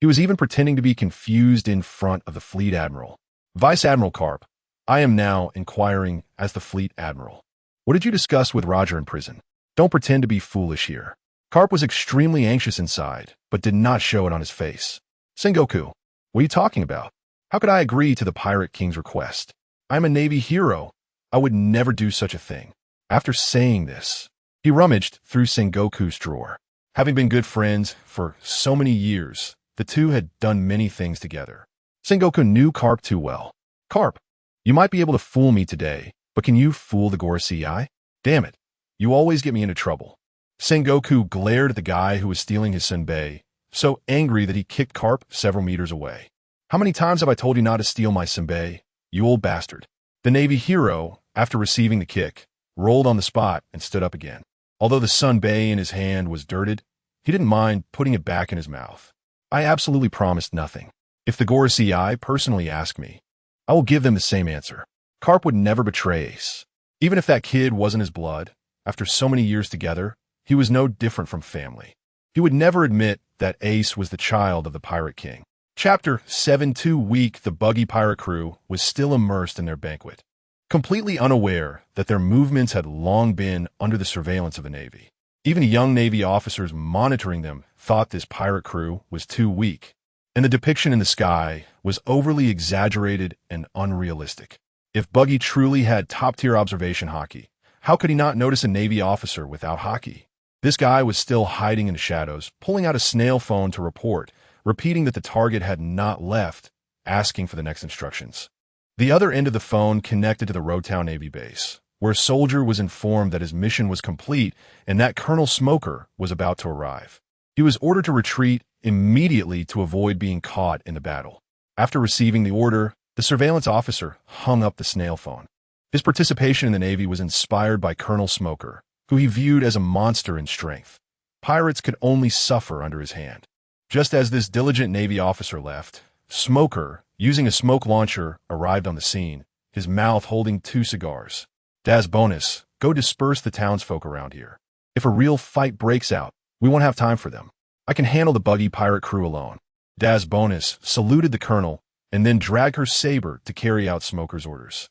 S1: he was even pretending to be confused in front of the Fleet Admiral. Vice Admiral Garp, I am now inquiring as the Fleet Admiral. What did you discuss with Roger in prison? Don't pretend to be foolish here. Garp was extremely anxious inside, but did not show it on his face. Sengoku, what are you talking about? How could I agree to the Pirate King's request? I'm a Navy hero. I would never do such a thing. After saying this, he rummaged through Sengoku's drawer. Having been good friends for so many years, the two had done many things together. Sengoku knew Garp too well. Garp, you might be able to fool me today, but can you fool the Gorosei? Damn it, you always get me into trouble. Sengoku glared at the guy who was stealing his senbei, so angry that he kicked Garp several meters away. How many times have I told you not to steal my senbei, you old bastard? The Navy hero, after receiving the kick, rolled on the spot and stood up again. Although the senbei in his hand was dirted, he didn't mind putting it back in his mouth. I absolutely promised nothing. If the Gorosei personally ask me, I will give them the same answer. Garp would never betray Ace. Even if that kid wasn't his blood, after so many years together, he was no different from family. He would never admit that Ace was the child of the Pirate King. Chapter 7. 2 week the Buggy pirate crew was still immersed in their banquet, completely unaware that their movements had long been under the surveillance of the Navy. Even young Navy officers monitoring them thought this pirate crew was too weak, and the depiction in the sky was overly exaggerated and unrealistic. If Buggy truly had top-tier observation hockey, how could he not notice a Navy officer without hockey? This guy was still hiding in the shadows, pulling out a snail phone to report, repeating that the target had not left, asking for the next instructions. The other end of the phone connected to the Lowtown Navy base, where a soldier was informed that his mission was complete and that Colonel Smoker was about to arrive. He was ordered to retreat immediately to avoid being caught in the battle. After receiving the order, the surveillance officer hung up the snail phone. His participation in the Navy was inspired by Colonel Smoker, who he viewed as a monster in strength. Pirates could only suffer under his hand. Just as this diligent Navy officer left, Smoker, using a smoke launcher, arrived on the scene, his mouth holding 2 cigars. Das Bonus, go disperse the townsfolk around here. If a real fight breaks out, we won't have time for them. I can handle the Buggy pirate crew alone. Das Bonus saluted the colonel and then dragged her saber to carry out Smoker's orders.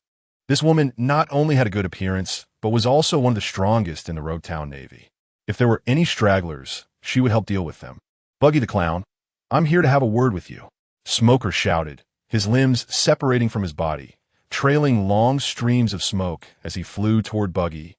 S1: This woman not only had a good appearance, but was also one of the strongest in the Lowtown Navy. If there were any stragglers, she would help deal with them. Buggy the clown, I'm here to have a word with you. Smoker shouted, his limbs separating from his body, trailing long streams of smoke as he flew toward Buggy,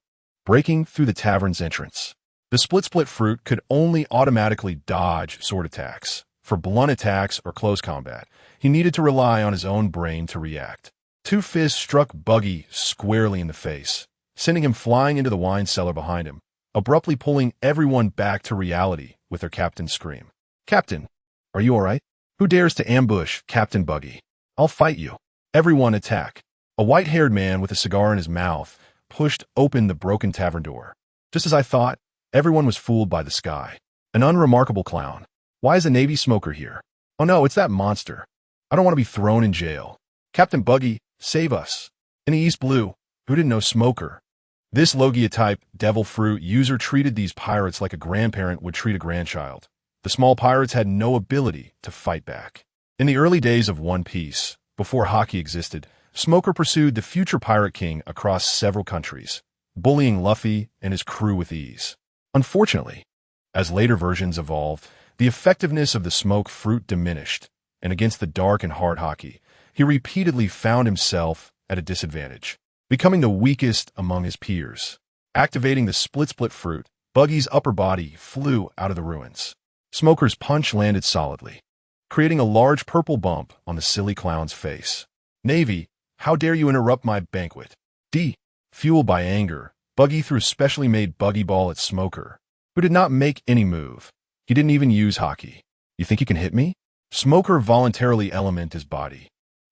S1: breaking through the tavern's entrance. The split fruit could only automatically dodge sword attacks. For blunt attacks or close combat, he needed to rely on his own brain to react. 2 fists struck Buggy squarely in the face, sending him flying into the wine cellar behind him, abruptly pulling everyone back to reality with their captain's scream. Captain, are you all right? Who dares to ambush Captain Buggy? I'll fight you. Everyone attack. A white-haired man with a cigar in his mouth pushed open the broken tavern door. Just as I thought, everyone was fooled by the sky. An unremarkable clown. Why is a Navy smoker here? Oh no, it's that monster. I don't want to be thrown in jail. Captain Buggy, save us. In the East Blue, who didn't know smoker? This Logia-type devil fruit user treated these pirates like a grandparent would treat a grandchild. The small pirates had no ability to fight back. In the early days of One Piece, before hockey existed, Smoker pursued the future Pirate King across several countries, bullying Luffy and his crew with ease. Unfortunately, as later versions evolved, the effectiveness of the smoke fruit diminished, and against the dark and hard hockey, he repeatedly found himself at a disadvantage, becoming the weakest among his peers. Activating the split fruit, Buggy's upper body flew out of the ruins. Smoker's punch landed solidly, creating a large purple bump on the silly clown's face. Navy, how dare you interrupt my banquet? Fueled by anger, Buggy threw a specially made Buggy ball at Smoker, who did not make any move. He didn't even use hockey. You think you can hit me? Smoker voluntarily elemented his body,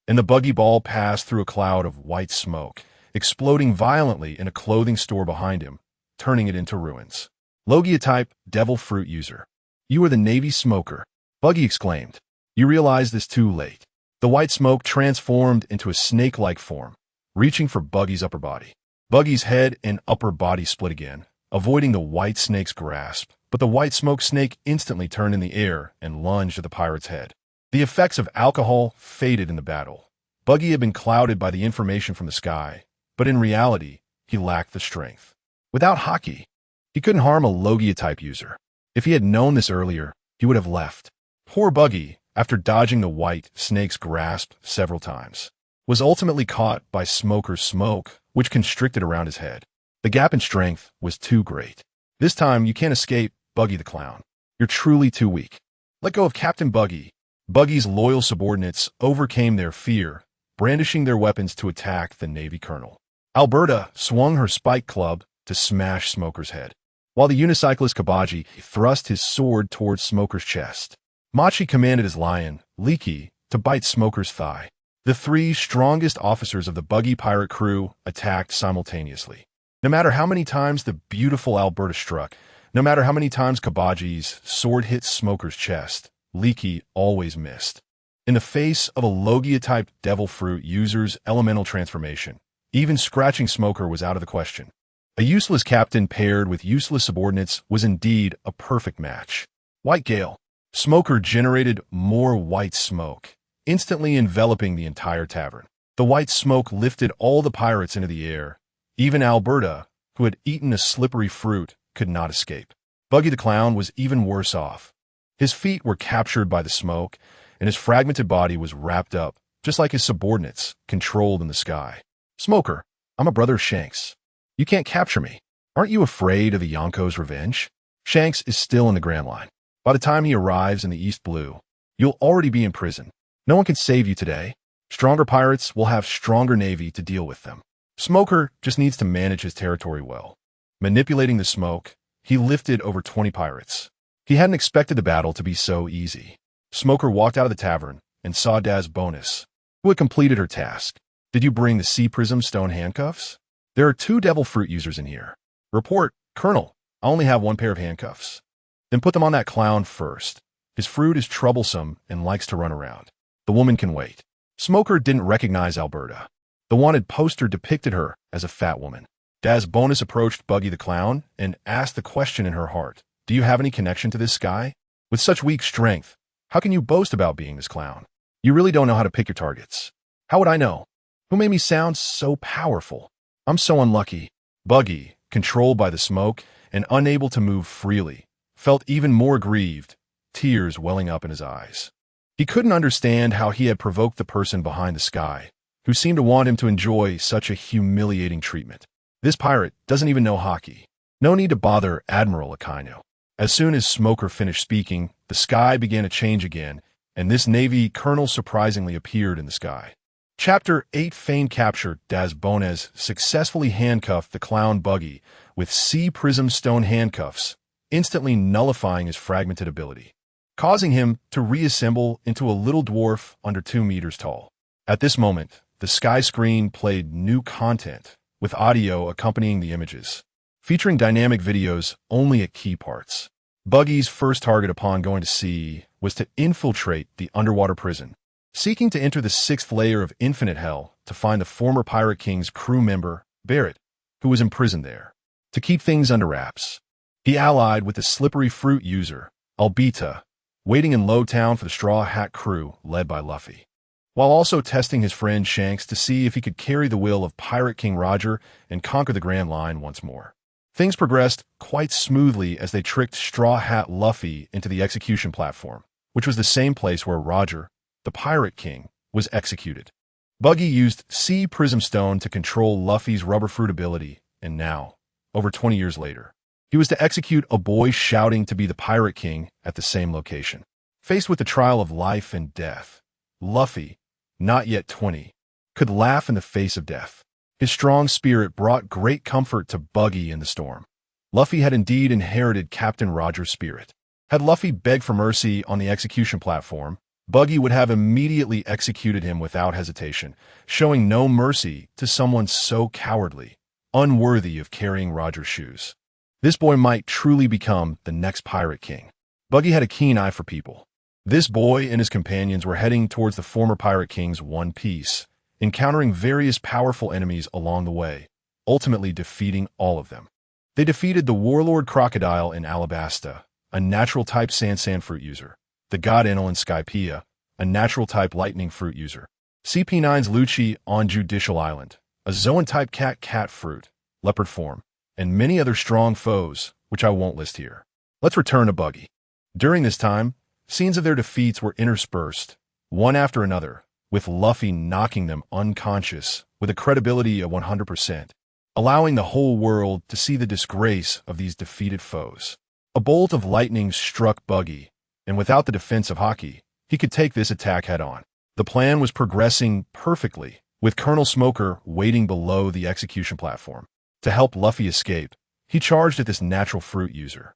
S1: and the Buggy ball passed through a cloud of white smoke, exploding violently in a clothing store behind him, turning it into ruins. Logia-type devil fruit user. You are the Navy smoker, Buggy exclaimed. You realized this too late. The white smoke transformed into a snake-like form, reaching for Buggy's upper body. Buggy's head and upper body split again, avoiding the white snake's grasp, but the white smoke snake instantly turned in the air and lunged at the pirate's head. The effects of alcohol faded in the battle. Buggy had been clouded by the information from the sky, but in reality, he lacked the strength. Without hockey, he couldn't harm a Logia-type user. If he had known this earlier, he would have left. Poor Buggy, after dodging the white snake's grasp several times, was ultimately caught by Smoker's smoke, which constricted around his head. The gap in strength was too great. This time, you can't escape Buggy the Clown. You're truly too weak. Let go of Captain Buggy. Buggy's loyal subordinates overcame their fear, brandishing their weapons to attack the Navy colonel. Alberta swung her spike club to smash Smoker's head, while the unicyclist Kabaji thrust his sword towards Smoker's chest. Machi commanded his lion, Leaky, to bite Smoker's thigh. The three strongest officers of the Buggy pirate crew attacked simultaneously. No matter how many times the beautiful Alberta struck, no matter how many times Kabaji's sword hit Smoker's chest, Leaky always missed. In the face of a Logia-type devil fruit user's elemental transformation, even scratching Smoker was out of the question. A useless captain paired with useless subordinates was indeed a perfect match. White Gale. Smoker generated more white smoke, instantly enveloping the entire tavern. The white smoke lifted all the pirates into the air. Even Alberta, who had eaten a slippery fruit, could not escape. Buggy the Clown was even worse off. His feet were captured by the smoke, and his fragmented body was wrapped up, just like his subordinates, controlled in the sky. Smoker, I'm a brother of Shanks. You can't capture me. Aren't you afraid of the Yonko's revenge? Shanks is still in the Grand Line. By the time he arrives in the East Blue, you'll already be in prison. No one can save you today. Stronger pirates will have stronger navy to deal with them. Smoker just needs to manage his territory well. Manipulating the smoke, he lifted over 20 pirates. He hadn't expected the battle to be so easy. Smoker walked out of the tavern and saw Daz Bonus, who had completed her task. Did you bring the Sea Prism stone handcuffs? There are 2 devil fruit users in here. Report, Colonel, I only have 1 pair of handcuffs. Then put them on that clown first. His fruit is troublesome and likes to run around. The woman can wait. Smoker didn't recognize Alberta. The wanted poster depicted her as a fat woman. Daz Bonus approached Buggy the Clown and asked the question in her heart. Do you have any connection to this guy? With such weak strength, how can you boast about being this clown? You really don't know how to pick your targets. How would I know? Who made me sound so powerful? I'm so unlucky. Buggy, controlled by the smoke and unable to move freely, felt even more grieved, tears welling up in his eyes. He couldn't understand how he had provoked the person behind the sky, who seemed to want him to enjoy such a humiliating treatment. This pirate doesn't even know hockey. No need to bother Admiral Akainu. As soon as Smoker finished speaking, the sky began to change again, and this Navy colonel surprisingly appeared in the sky. Chapter 8 Feigned Capture. Daz Bonez successfully handcuffed the clown Buggy with Sea Prism stone handcuffs, instantly nullifying his fragmented ability, causing him to reassemble into a little dwarf under 2 meters tall. At this moment, the sky screen played new content, with audio accompanying the images, featuring dynamic videos only at key parts. Buggy's first target upon going to sea was to infiltrate the underwater prison, seeking to enter the sixth layer of infinite hell to find the former Pirate King's crew member, Barrett, who was imprisoned there. To keep things under wraps, he allied with the slippery fruit user, Albita, waiting in Lowtown for the Straw Hat crew led by Luffy, while also testing his friend Shanks to see if he could carry the will of Pirate King Roger and conquer the Grand Line once more. Things progressed quite smoothly as they tricked Straw Hat Luffy into the execution platform, which was the same place where Roger, the Pirate King, was executed. Buggy used Sea Prism Stone to control Luffy's rubber fruit ability, and now, over 20 years later, he was to execute a boy shouting to be the Pirate King at the same location. Faced with the trial of life and death, Luffy, not yet 20, could laugh in the face of death. His strong spirit brought great comfort to Buggy in the storm. Luffy had indeed inherited Captain Roger's spirit. Had Luffy begged for mercy on the execution platform, Buggy would have immediately executed him without hesitation, showing no mercy to someone so cowardly, unworthy of carrying Roger's shoes. This boy might truly become the next Pirate King. Buggy had a keen eye for people. This boy and his companions were heading towards the former Pirate King's One Piece, encountering various powerful enemies along the way, ultimately defeating all of them. They defeated the Warlord Crocodile in Alabasta, a natural-type Sand fruit user, the God Enel in Skypiea, a natural-type Lightning fruit user, CP9's Lucci on Judicial Island, a Zoan-type cat fruit, leopard form, and many other strong foes, which I won't list here. Let's return to Buggy. During this time, scenes of their defeats were interspersed, one after another, with Luffy knocking them unconscious with a credibility of 100%, allowing the whole world to see the disgrace of these defeated foes. A bolt of lightning struck Buggy, and without the defense of Haki, he could take this attack head-on. The plan was progressing perfectly, with Colonel Smoker waiting below the execution platform. To help Luffy escape, he charged at this natural fruit user.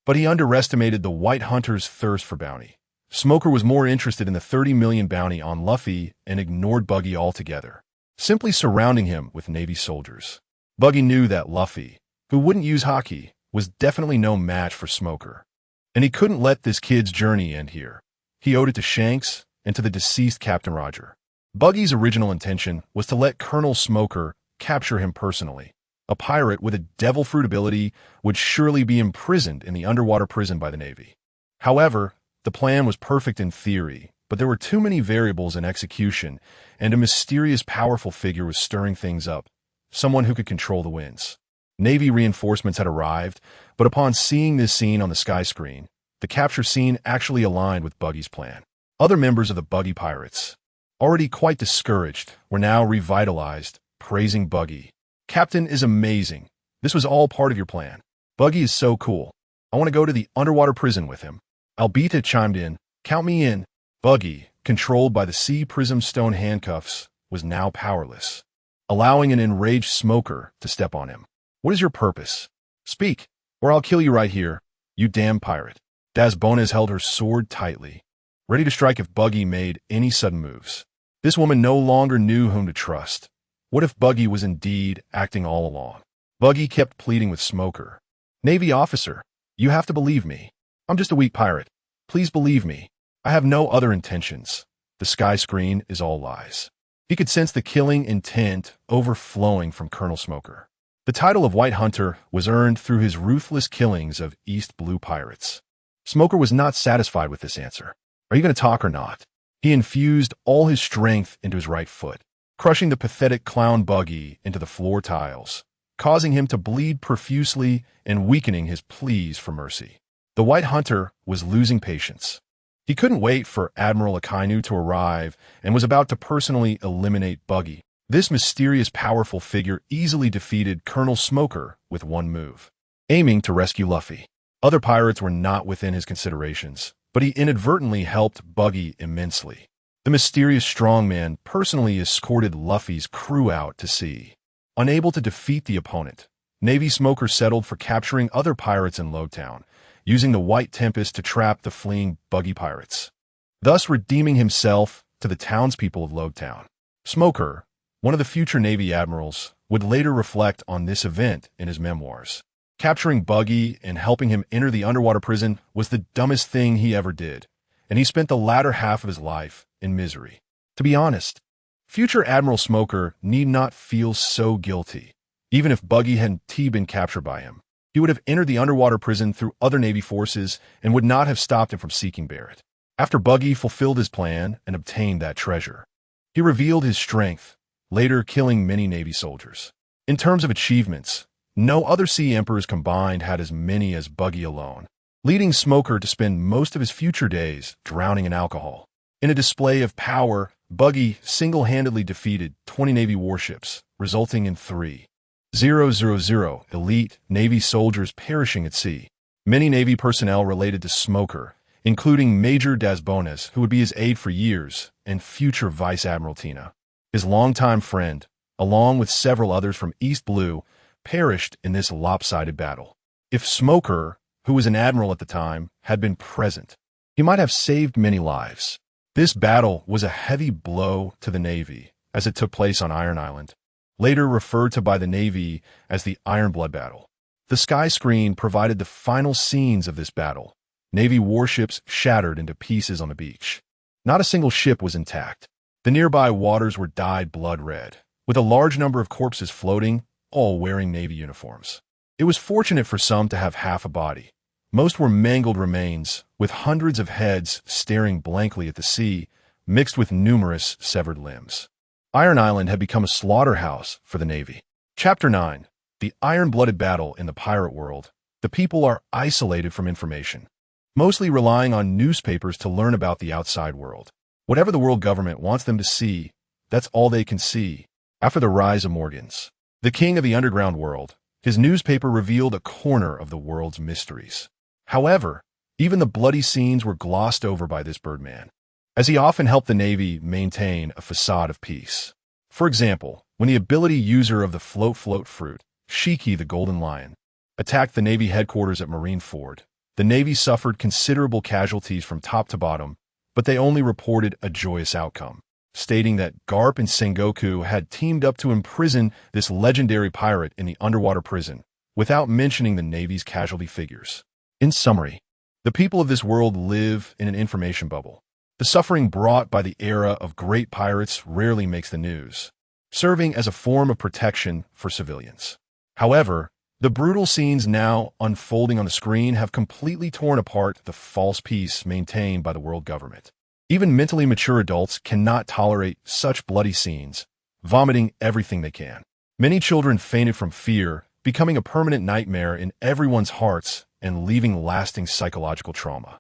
S1: But he underestimated the White Hunter's thirst for bounty. Smoker was more interested in the 30 million bounty on Luffy and ignored Buggy altogether, simply surrounding him with Navy soldiers. Buggy knew that Luffy, who wouldn't use Haki, was definitely no match for Smoker. And he couldn't let this kid's journey end here. He owed it to Shanks and to the deceased Captain Roger. Buggy's original intention was to let Colonel Smoker capture him personally. A pirate with a devil fruit ability would surely be imprisoned in the underwater prison by the Navy. However, the plan was perfect in theory, but there were too many variables in execution, and a mysterious powerful figure was stirring things up, someone who could control the winds. Navy reinforcements had arrived, but upon seeing this scene on the sky screen, the capture scene actually aligned with Buggy's plan. Other members of the Buggy Pirates, already quite discouraged, were now revitalized, praising Buggy. Captain is amazing. This was all part of your plan. Buggy is so cool. I want to go to the underwater prison with him. Albita chimed in, count me in. Buggy, controlled by the Sea Prism Stone handcuffs, was now powerless, allowing an enraged Smoker to step on him. What is your purpose? Speak, or I'll kill you right here, you damn pirate. Dazbones held her sword tightly, ready to strike if Buggy made any sudden moves. This woman no longer knew whom to trust. What if Buggy was indeed acting all along? Buggy kept pleading with Smoker. Navy officer, you have to believe me. I'm just a weak pirate. Please believe me. I have no other intentions. The sky screen is all lies. He could sense the killing intent overflowing from Colonel Smoker. The title of White Hunter was earned through his ruthless killings of East Blue pirates. Smoker was not satisfied with this answer. Are you going to talk or not? He infused all his strength into his right foot, crushing the pathetic clown Buggy into the floor tiles, causing him to bleed profusely and weakening his pleas for mercy. The White Hunter was losing patience. He couldn't wait for Admiral Akainu to arrive and was about to personally eliminate Buggy. This mysterious, powerful figure easily defeated Colonel Smoker with one move, aiming to rescue Luffy. Other pirates were not within his considerations, but he inadvertently helped Buggy immensely. The mysterious strongman personally escorted Luffy's crew out to sea. Unable to defeat the opponent, Navy Smoker settled for capturing other pirates in Lowtown, using the White Tempest to trap the fleeing Buggy pirates, thus redeeming himself to the townspeople of Lowtown. Smoker, one of the future Navy admirals, would later reflect on this event in his memoirs. Capturing Buggy and helping him enter the underwater prison was the dumbest thing he ever did, and he spent the latter half of his life in misery. To be honest, future Admiral Smoker need not feel so guilty. Even if Buggy hadn't been captured by him, he would have entered the underwater prison through other Navy forces and would not have stopped him from seeking Barrett. After Buggy fulfilled his plan and obtained that treasure, he revealed his strength, later killing many Navy soldiers. In terms of achievements, no other Sea Emperors combined had as many as Buggy alone, leading Smoker to spend most of his future days drowning in alcohol. In a display of power, Buggy single-handedly defeated 20 Navy warships, resulting in 3,000 elite Navy soldiers perishing at sea. Many Navy personnel related to Smoker, including Major Dasbones, who would be his aide for years, and future Vice Admiral Tina, his longtime friend, along with several others from East Blue, perished in this lopsided battle. If Smoker, who was an admiral at the time, had been present, he might have saved many lives. This battle was a heavy blow to the Navy, as it took place on Iron Island, later referred to by the Navy as the Iron Blood Battle. The sky screen provided the final scenes of this battle. Navy warships shattered into pieces on the beach. Not a single ship was intact. The nearby waters were dyed blood red, with a large number of corpses floating, all wearing Navy uniforms. It was fortunate for some to have half a body. Most were mangled remains, with hundreds of heads staring blankly at the sea, mixed with numerous severed limbs. Iron Island had become a slaughterhouse for the Navy. Chapter 9. The Iron-Blooded Battle in the Pirate World. The people are isolated from information, mostly relying on newspapers to learn about the outside world. Whatever the world government wants them to see, that's all they can see. After the rise of Morgans, the king of the underground world, his newspaper revealed a corner of the world's mysteries. However, even the bloody scenes were glossed over by this Birdman, as he often helped the Navy maintain a facade of peace. For example, when the ability user of the float fruit, Shiki the Golden Lion, attacked the Navy headquarters at Marineford, the Navy suffered considerable casualties from top to bottom, but they only reported a joyous outcome, stating that Garp and Sengoku had teamed up to imprison this legendary pirate in the underwater prison, without mentioning the Navy's casualty figures. In summary, the people of this world live in an information bubble. The suffering brought by the era of great pirates rarely makes the news, serving as a form of protection for civilians. However, the brutal scenes now unfolding on the screen have completely torn apart the false peace maintained by the world government. Even mentally mature adults cannot tolerate such bloody scenes, vomiting everything they can. Many children fainted from fear, becoming a permanent nightmare in everyone's hearts and leaving lasting psychological trauma.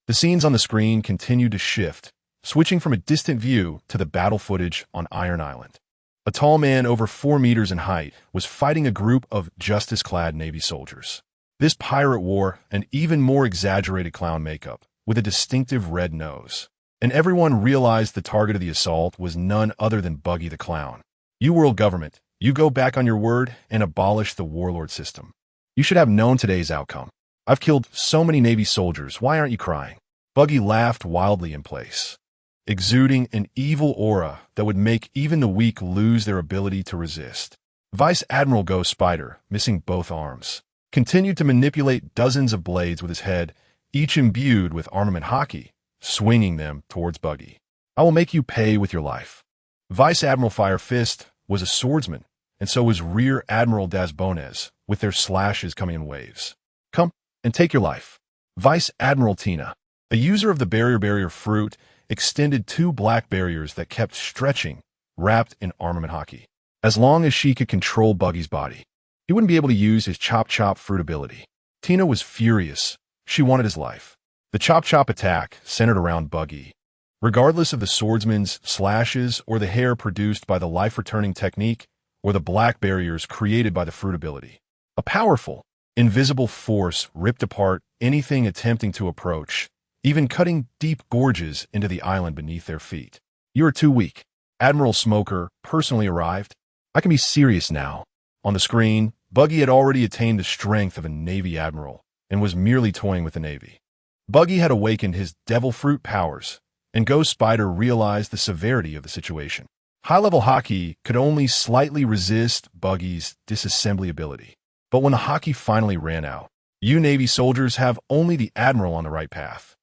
S1: The scenes on the screen continued to shift, switching from a distant view to the battle footage on Iron Island. A tall man over 4 meters in height was fighting a group of justice-clad Navy soldiers. This pirate wore an even more exaggerated clown makeup, with a distinctive red nose. And everyone realized the target of the assault was none other than Buggy the Clown. You world government, you go back on your word and abolish the warlord system. You should have known today's outcome. I've killed so many Navy soldiers, why aren't you crying? Buggy laughed wildly in place, exuding an evil aura that would make even the weak lose their ability to resist. Vice Admiral Ghost Spider, missing both arms, continued to manipulate dozens of blades with his head, each imbued with armament hockey, swinging them towards Buggy. I will make you pay with your life. Vice Admiral Fire Fist was a swordsman, and so was Rear Admiral Dasbones, with their slashes coming in waves. Come and take your life. Vice Admiral Tina, a user of the barrier fruit, extended 2 black barriers that kept stretching, wrapped in armament hockey. As long as she could control Buggy's body, he wouldn't be able to use his chop fruit ability. Tina was furious. She wanted his life. The chop attack centered around Buggy. Regardless of the swordsman's slashes or the hair produced by the life-returning technique or the black barriers created by the fruit ability, a powerful, invisible force ripped apart anything attempting to approach, even cutting deep gorges into the island beneath their feet. You are too weak. Admiral Smoker personally arrived. I can be serious now. On the screen, Buggy had already attained the strength of a Navy admiral and was merely toying with the Navy. Buggy had awakened his devil fruit powers, and Ghost Spider realized the severity of the situation. High-level hockey could only slightly resist Buggy's disassembly ability. But when the hockey finally ran out, you Navy soldiers have only the Admiral on the right path.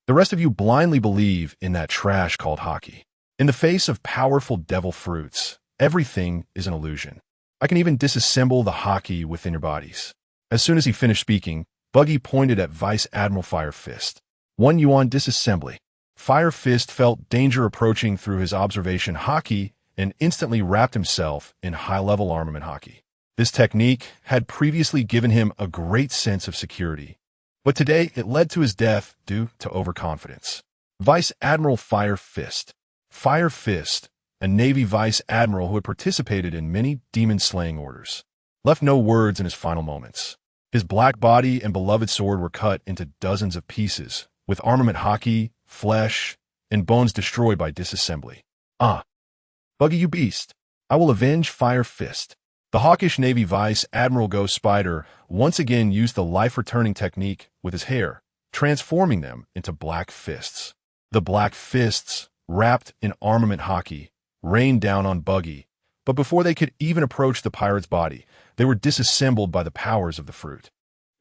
S1: The rest of you blindly believe in that trash called hockey. In the face of powerful devil fruits, everything is an illusion. I can even disassemble the hockey within your bodies. As soon as he finished speaking, Buggy pointed at Vice Admiral Fire Fist. 1 yuan disassembly. Fire Fist felt danger approaching through his observation hockey and instantly wrapped himself in high-level armament hockey. This technique had previously given him a great sense of security, but today it led to his death due to overconfidence. Vice Admiral Fire Fist. Fire Fist, a Navy Vice Admiral who had participated in many demon-slaying orders, left no words in his final moments. His black body and beloved sword were cut into dozens of pieces, with armament hockey, flesh, and bones destroyed by disassembly. Ah, Buggy, you beast! I will avenge Fire Fist. The hawkish Navy Vice Admiral Ghost Spider once again used the life-returning technique with his hair, transforming them into black fists. The black fists, wrapped in armament hockey, rained down on Buggy, but before they could even approach the pirate's body, they were disassembled by the powers of the fruit.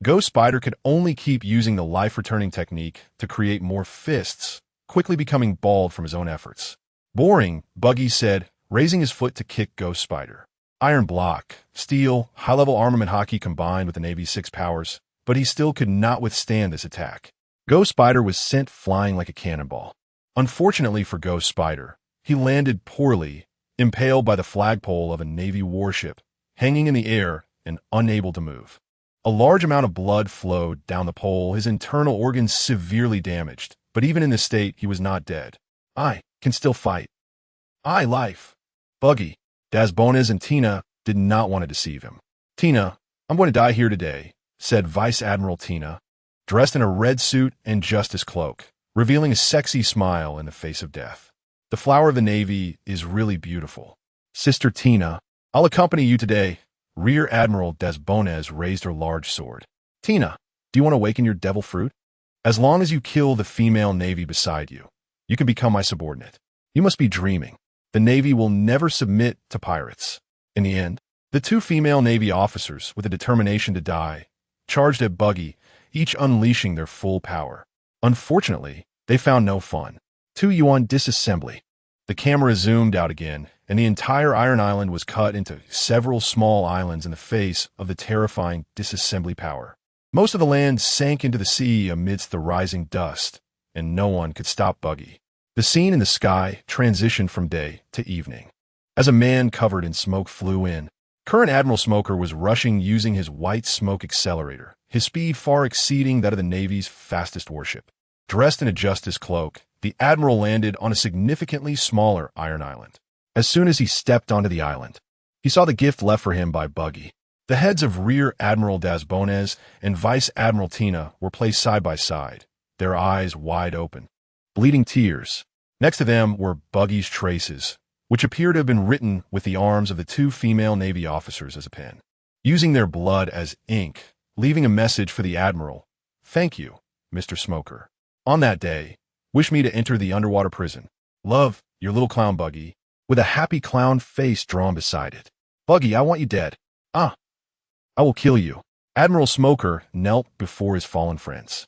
S1: Ghost Spider could only keep using the life-returning technique to create more fists, quickly becoming bald from his own efforts. Boring, Buggy said, raising his foot to kick Ghost Spider. Iron block, steel, high-level armament hockey combined with the Navy's 6 powers, but he still could not withstand this attack. Ghost Spider was sent flying like a cannonball. Unfortunately for Ghost Spider, he landed poorly, impaled by the flagpole of a Navy warship, hanging in the air and unable to move. A large amount of blood flowed down the pole, his internal organs severely damaged, but even in this state, he was not dead. I can still fight. Life. Buggy, Dasbones and Tina did not want to deceive him. Tina, I'm going to die here today, said Vice Admiral Tina, dressed in a red suit and justice cloak, revealing a sexy smile in the face of death. The flower of the Navy is really beautiful. Sister Tina, I'll accompany you today. Rear Admiral Dasbones raised her large sword. Tina, do you want to awaken your devil fruit? As long as you kill the female Navy beside you, you can become my subordinate. You must be dreaming. The Navy will never submit to pirates. In the end, the 2 female Navy officers, with a determination to die, charged at Buggy, each unleashing their full power. Unfortunately, they found no fun. 2 yuan disassembly. The camera zoomed out again, and the entire Iron Island was cut into several small islands in the face of the terrifying disassembly power. Most of the land sank into the sea amidst the rising dust, and no one could stop Buggy. The scene in the sky transitioned from day to evening. As a man covered in smoke flew in, current Admiral Smoker was rushing using his white smoke accelerator, his speed far exceeding that of the Navy's fastest warship. Dressed in a justice cloak, the Admiral landed on a significantly smaller Iron Island. As soon as he stepped onto the island, he saw the gift left for him by Buggy. The heads of Rear Admiral Dasbones and Vice Admiral Tina were placed side by side, their eyes wide open, bleeding tears. Next to them were Buggy's traces, which appear to have been written with the arms of the 2 female Navy officers as a pen, using their blood as ink, leaving a message for the Admiral. Thank you, Mr. Smoker. On that day, wish me to enter the underwater prison. Love, your little clown Buggy, with a happy clown face drawn beside it. Buggy, I want you dead. I will kill you. Admiral Smoker knelt before his fallen friends,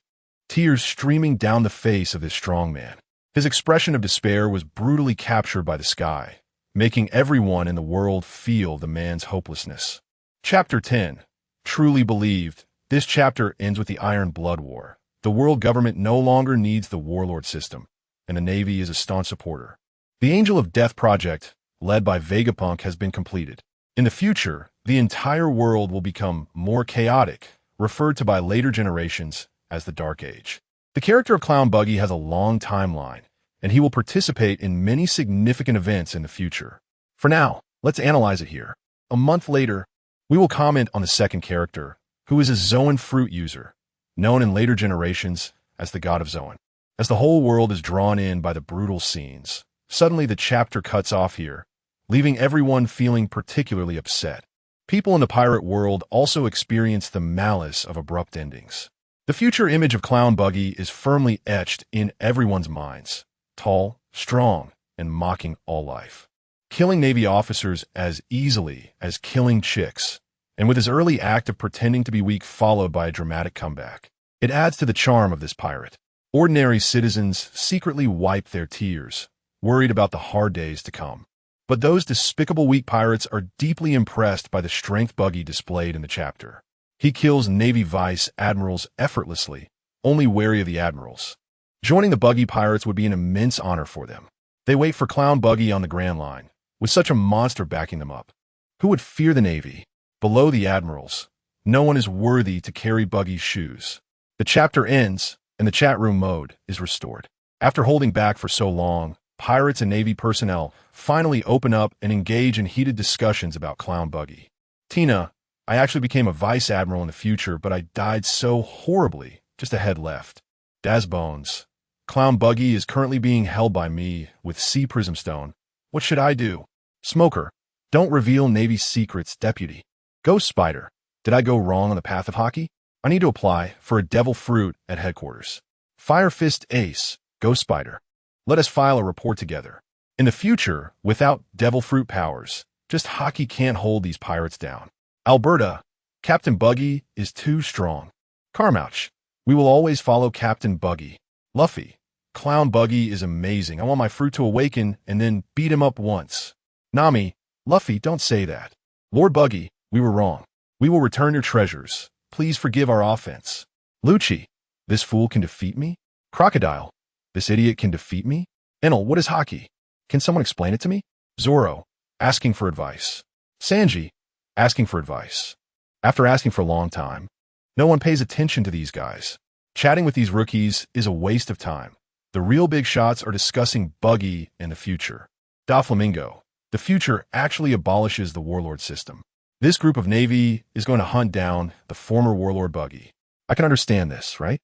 S1: tears streaming down the face of this strong man. His expression of despair was brutally captured by the sky, making everyone in the world feel the man's hopelessness. Chapter 10. Truly believed. This chapter ends with the Iron Blood War. The world government no longer needs the warlord system, and the Navy is a staunch supporter. The Angel of Death project, led by Vegapunk, has been completed. In the future, the entire world will become more chaotic, referred to by later generations as the Dark Age. The character of Clown Buggy has a long timeline, and he will participate in many significant events in the future. For now, let's analyze it here. A month later, we will comment on the second character, who is a Zoan fruit user, known in later generations as the God of Zoan. As the whole world is drawn in by the brutal scenes, suddenly the chapter cuts off here, leaving everyone feeling particularly upset. People in the pirate world also experience the malice of abrupt endings. The future image of Clown Buggy is firmly etched in everyone's minds, tall, strong, and mocking all life. Killing Navy officers as easily as killing chicks, and with his early act of pretending to be weak followed by a dramatic comeback. It adds to the charm of this pirate. Ordinary citizens secretly wipe their tears, worried about the hard days to come. But those despicable weak pirates are deeply impressed by the strength Buggy displayed in the chapter. He kills Navy vice admirals effortlessly, only wary of the admirals. Joining the Buggy pirates would be an immense honor for them. They wait for Clown Buggy on the Grand Line, with such a monster backing them up. Who would fear the Navy? Below the admirals, no one is worthy to carry Buggy's shoes. The chapter ends, and the chat room mode is restored. After holding back for so long, pirates and Navy personnel finally open up and engage in heated discussions about Clown Buggy. Tina, I actually became a vice admiral in the future, but I died so horribly, just a head left. Daz Bones. Clown Buggy is currently being held by me with Sea Prism Stone. What should I do? Smoker. Don't reveal Navy secrets, Deputy. Ghost Spider. Did I go wrong on the path of hockey? I need to apply for a devil fruit at headquarters. Fire Fist Ace. Ghost Spider. Let us file a report together. In the future, without devil fruit powers, just hockey can't hold these pirates down. Alberta. Captain Buggy is too strong. Carmouch. We will always follow Captain Buggy. Luffy. Clown Buggy is amazing. I want my fruit to awaken and then beat him up once. Nami. Luffy, don't say that. Lord Buggy, we were wrong. We will return your treasures. Please forgive our offense. Lucci. This fool can defeat me? Crocodile. This idiot can defeat me? Enel, what is hockey? Can someone explain it to me? Zoro. Asking for advice. Sanji. Asking for advice. After asking for a long time, no one pays attention to these guys. Chatting with these rookies is a waste of time. The real big shots are discussing Buggy in the future. Doflamingo. The future actually abolishes the warlord system. This group of Navy is going to hunt down the former warlord Buggy. I can understand this, right?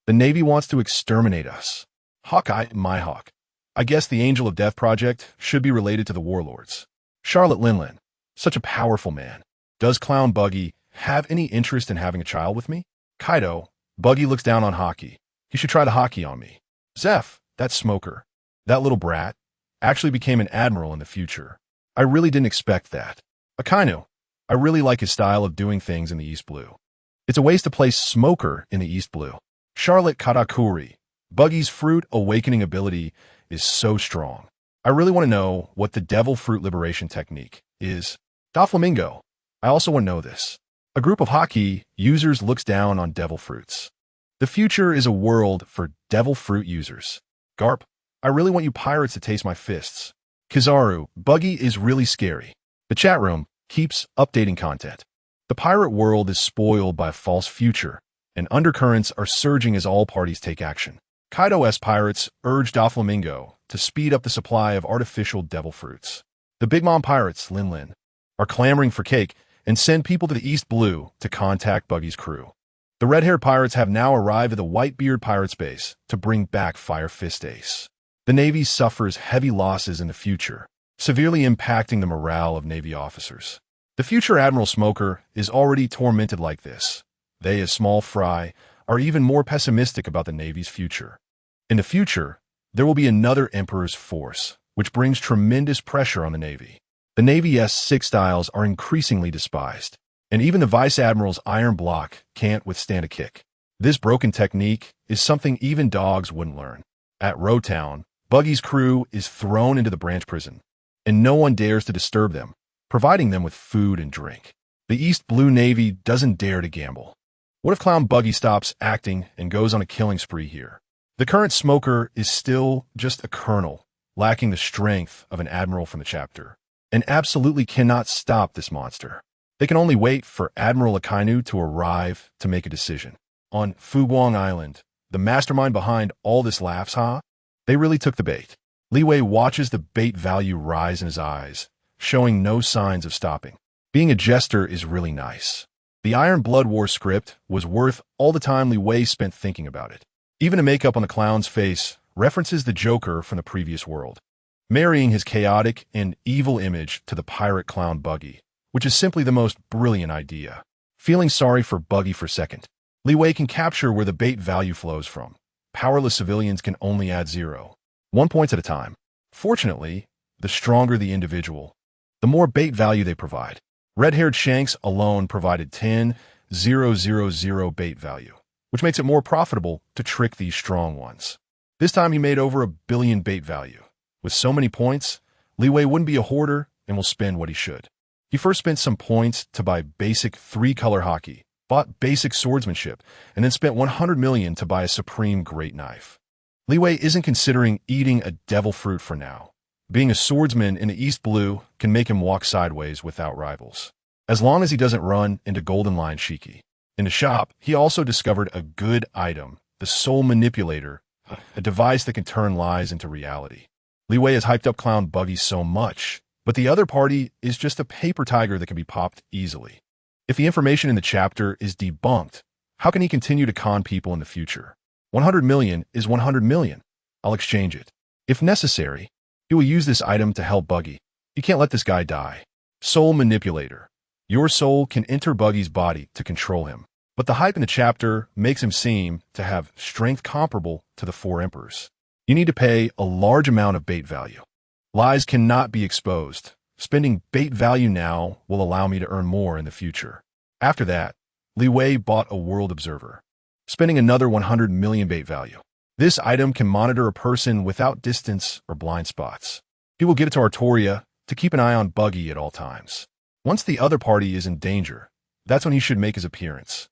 S1: The Navy wants to exterminate us. Hawkeye, my hawk. I guess the Angel of Death project should be related to the warlords. Charlotte Linlin. Such a powerful man. Does Clown Buggy have any interest in having a child with me? Kaido. Buggy looks down on hockey. He should try the hockey on me. Zeph. That smoker. That little brat actually became an admiral in the future. I really didn't expect that. Akainu. I really like his style of doing things in the East Blue. It's a waste to place Smoker in the East Blue. Charlotte Katakuri. Buggy's fruit awakening ability is so strong. I really want to know what the devil fruit liberation technique is. Doflamingo. I also want to know this. A group of hockey users looks down on devil fruits. The future is a world for devil fruit users. Garp. I really want you pirates to taste my fists. Kizaru. Buggy is really scary. The chat room keeps updating content. The pirate world is spoiled by a false future, and undercurrents are surging as all parties take action. Kaido-S pirates urge Doflamingo to speed up the supply of artificial devil fruits. The Big Mom pirates, Lin, are clamoring for cake and send people to the East Blue to contact Buggy's crew. The red-haired pirates have now arrived at the Whitebeard Pirates base to bring back Fire Fist Ace. The Navy suffers heavy losses in the future, severely impacting the morale of Navy officers. The future Admiral Smoker is already tormented like this. They, as Small Fry, are even more pessimistic about the Navy's future. In the future, there will be another Emperor's Force, which brings tremendous pressure on the Navy. The Navy's six styles are increasingly despised, and even the Vice Admiral's iron block can't withstand a kick. This broken technique is something even dogs wouldn't learn. At Rowtown, Buggy's crew is thrown into the branch prison, and no one dares to disturb them, providing them with food and drink. The East Blue Navy doesn't dare to gamble. What if Clown Buggy stops acting and goes on a killing spree here? The current Smoker is still just a colonel, lacking the strength of an admiral from the chapter, and absolutely cannot stop this monster. They can only wait for Admiral Akainu to arrive to make a decision. On Fuguang Island, the mastermind behind all this laughs, huh? They really took the bait. Li Wei watches the bait value rise in his eyes, showing no signs of stopping. Being a jester is really nice. The Iron Blood War script was worth all the time Li Wei spent thinking about it. Even the makeup on the clown's face references the Joker from the previous world, marrying his chaotic and evil image to the pirate clown Buggy, which is simply the most brilliant idea. Feeling sorry for Buggy for a second, Li Wei can capture where the bait value flows from. Powerless civilians can only add 0. 1 point at a time. Fortunately, the stronger the individual, the more bait value they provide. Red-haired Shanks alone provided 10,000 bait value, which makes it more profitable to trick these strong ones. This time he made over 1 billion bait value. With so many points, Li Wei wouldn't be a hoarder and will spend what he should. He first spent some points to buy basic 3-color hockey, bought basic swordsmanship, and then spent 100 million to buy a supreme great knife. Li Wei isn't considering eating a devil fruit for now. Being a swordsman in the East Blue can make him walk sideways without rivals, as long as he doesn't run into Golden Lion Shiki. In the shop, he also discovered a good item, the Soul Manipulator, a device that can turn lies into reality. Li Wei has hyped up clown Buggy so much, but the other party is just a paper tiger that can be popped easily. If the information in the chapter is debunked, how can he continue to con people in the future? 100 million is 100 million. I'll exchange it. If necessary, he will use this item to help Buggy. You can't let this guy die. Soul Manipulator. Your soul can enter Buggy's body to control him, but the hype in the chapter makes him seem to have strength comparable to the 4 emperors. You need to pay a large amount of bait value. Lies cannot be exposed. Spending bait value now will allow me to earn more in the future. After that, Li Wei bought a World Observer, spending another 100 million bait value. This item can monitor a person without distance or blind spots. He will give it to Artoria to keep an eye on Buggy at all times. Once the other party is in danger, that's when he should make his appearance.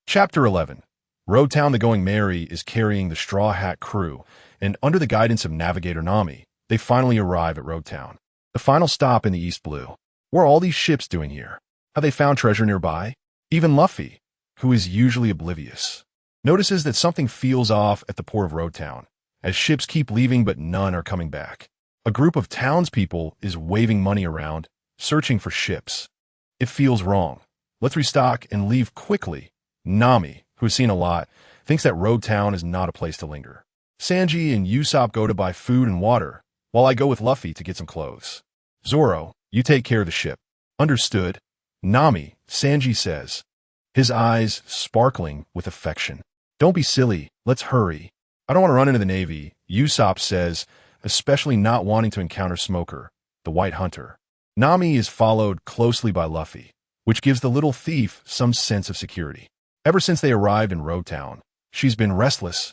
S1: Chapter 11. Road Town the Going Merry is carrying the Straw Hat crew, and under the guidance of Navigator Nami, they finally arrive at Road Town, the final stop in the East Blue. What are all these ships doing here? Have they found treasure nearby? Even Luffy, who is usually oblivious, notices that something feels off at the port of Road Town, as ships keep leaving but none are coming back. A group of townspeople is waving money around, searching for ships. It feels wrong. Let's restock and leave quickly. Nami, who has seen a lot, thinks that Road Town is not a place to linger. Sanji and Usopp go to buy food and water, while I go with Luffy to get some clothes. Zoro, you take care of the ship. Understood. Nami, Sanji says, his eyes sparkling with affection. Don't be silly. Let's hurry. I don't want to run into the Navy, Usopp says, especially not wanting to encounter Smoker, the White Hunter. Nami is followed closely by Luffy, which gives the little thief some sense of security. Ever since they arrived in Road Town, she's been restless,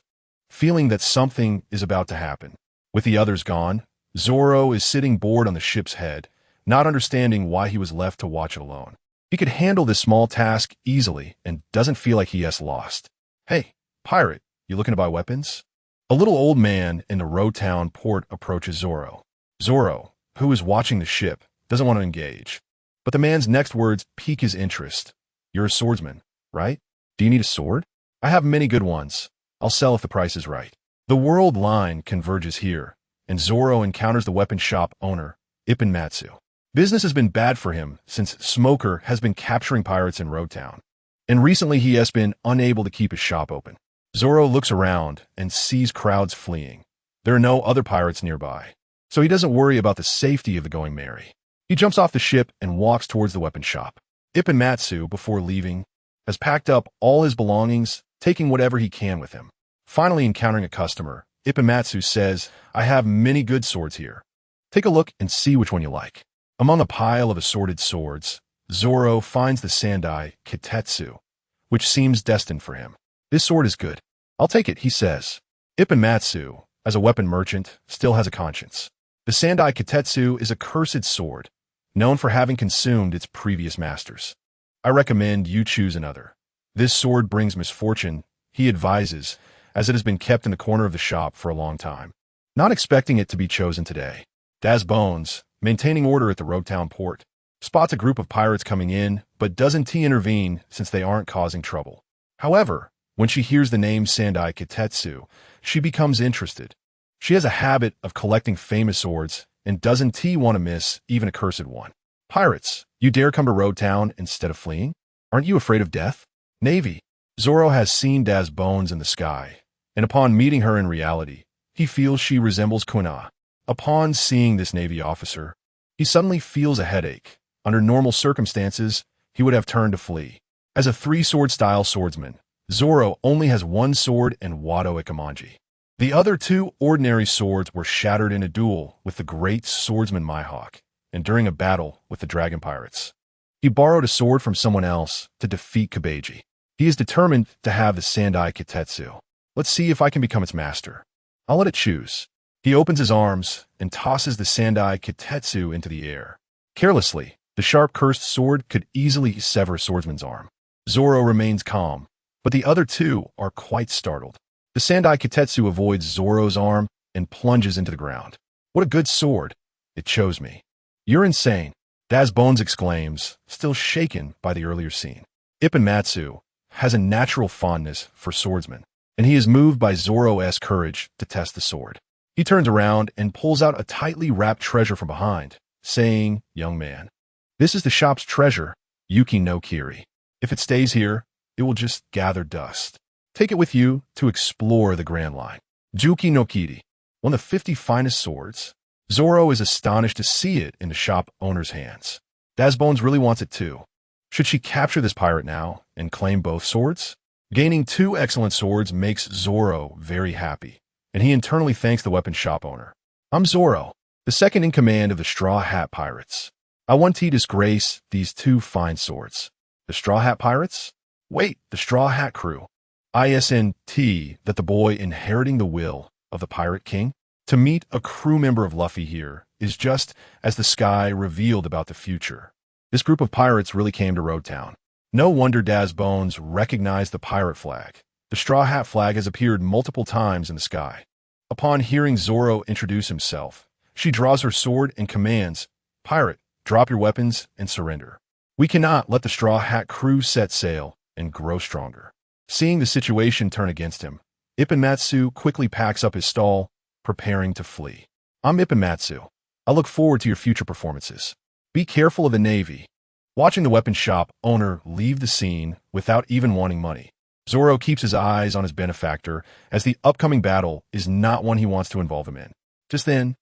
S1: feeling that something is about to happen. With the others gone, Zoro is sitting bored on the ship's head, not understanding why he was left to watch it alone. He could handle this small task easily and doesn't feel like he has lost. Hey, pirate, you looking to buy weapons? A little old man in the Road Town port approaches Zoro. Zoro, who is watching the ship, doesn't want to engage. But the man's next words pique his interest. You're a swordsman, right? Do you need a sword? I have many good ones. I'll sell if the price is right. The world line converges here, and Zoro encounters the weapon shop owner, Ipin Matsu. Business has been bad for him since Smoker has been capturing pirates in Road Town, and recently he has been unable to keep his shop open. Zoro looks around and sees crowds fleeing. There are no other pirates nearby, so he doesn't worry about the safety of the Going Merry. He jumps off the ship and walks towards the weapon shop. Ipin Matsu, before leaving, has packed up all his belongings, taking whatever he can with him. Finally encountering a customer, Ipin Matsu says, I have many good swords here. Take a look and see which one you like. Among a pile of assorted swords, Zoro finds the Sandai Kitetsu, which seems destined for him. This sword is good. I'll take it, he says. Ipin Matsu, as a weapon merchant, still has a conscience. The Sandai Kitetsu is a cursed sword, known for having consumed its previous masters. I recommend you choose another. This sword brings misfortune, he advises, as it has been kept in the corner of the shop for a long time. Not expecting it to be chosen today, Daz Bones, maintaining order at the Road Town port, spots a group of pirates coming in, but doesn't intervene since they aren't causing trouble. However, when she hears the name Sandai Kitetsu, she becomes interested. She has a habit of collecting famous swords and doesn't want to miss even a cursed one. Pirates, you dare come to Road Town instead of fleeing? Aren't you afraid of death? Navy. Zoro has seen Daz Bones in the sky, and upon meeting her in reality, he feels she resembles Kuna. Upon seeing this Navy officer, he suddenly feels a headache. Under normal circumstances, he would have turned to flee. As a three-sword style swordsman, Zoro only has one sword and Wado Ikemanji. The other two ordinary swords were shattered in a duel with the great swordsman Mihawk, and during a battle with the Dragon Pirates. He borrowed a sword from someone else to defeat Kabeji. He is determined to have the Sandai Kitetsu. Let's see if I can become its master. I'll let it choose. He opens his arms and tosses the Sandai Kitetsu into the air. Carelessly, the sharp cursed sword could easily sever a swordsman's arm. Zoro remains calm, but the other two are quite startled. The Sandai Kitetsu avoids Zoro's arm and plunges into the ground. What a good sword. It chose me. You're insane, Daz Bones exclaims, still shaken by the earlier scene. Ippo Matsu has a natural fondness for swordsmen, and he is moved by Zoro's courage to test the sword. He turns around and pulls out a tightly wrapped treasure from behind, saying, "Young man, this is the shop's treasure, Yuki no Kiri. If it stays here, it will just gather dust. Take it with you to explore the Grand Line. Juki no Kiri, one of the 50 finest swords." Zoro is astonished to see it in the shop owner's hands. Daz Bones really wants it too. Should she capture this pirate now and claim both swords? Gaining 2 excellent swords makes Zoro very happy, and he internally thanks the weapon shop owner. "I'm Zoro, the second in command of the Straw Hat Pirates. I want to disgrace these 2 fine swords." The Straw Hat Pirates? Wait, the Straw Hat Crew. ISNT that the boy inheriting the will of the Pirate King? To meet a crew member of Luffy here is just as the sky revealed about the future. This group of pirates really came to Road Town. No wonder Daz Bones recognized the pirate flag. The Straw Hat flag has appeared multiple times in the sky. Upon hearing Zoro introduce himself, she draws her sword and commands, "Pirate, drop your weapons and surrender. We cannot let the Straw Hat crew set sail and grow stronger." Seeing the situation turn against him, Ippo Matsu quickly packs up his stall, preparing to flee. "I'm Ippo Matsu. I look forward to your future performances. Be careful of the Navy." Watching the weapon shop owner leave the scene without even wanting money, Zoro keeps his eyes on his benefactor as the upcoming battle is not one he wants to involve him in. Just then,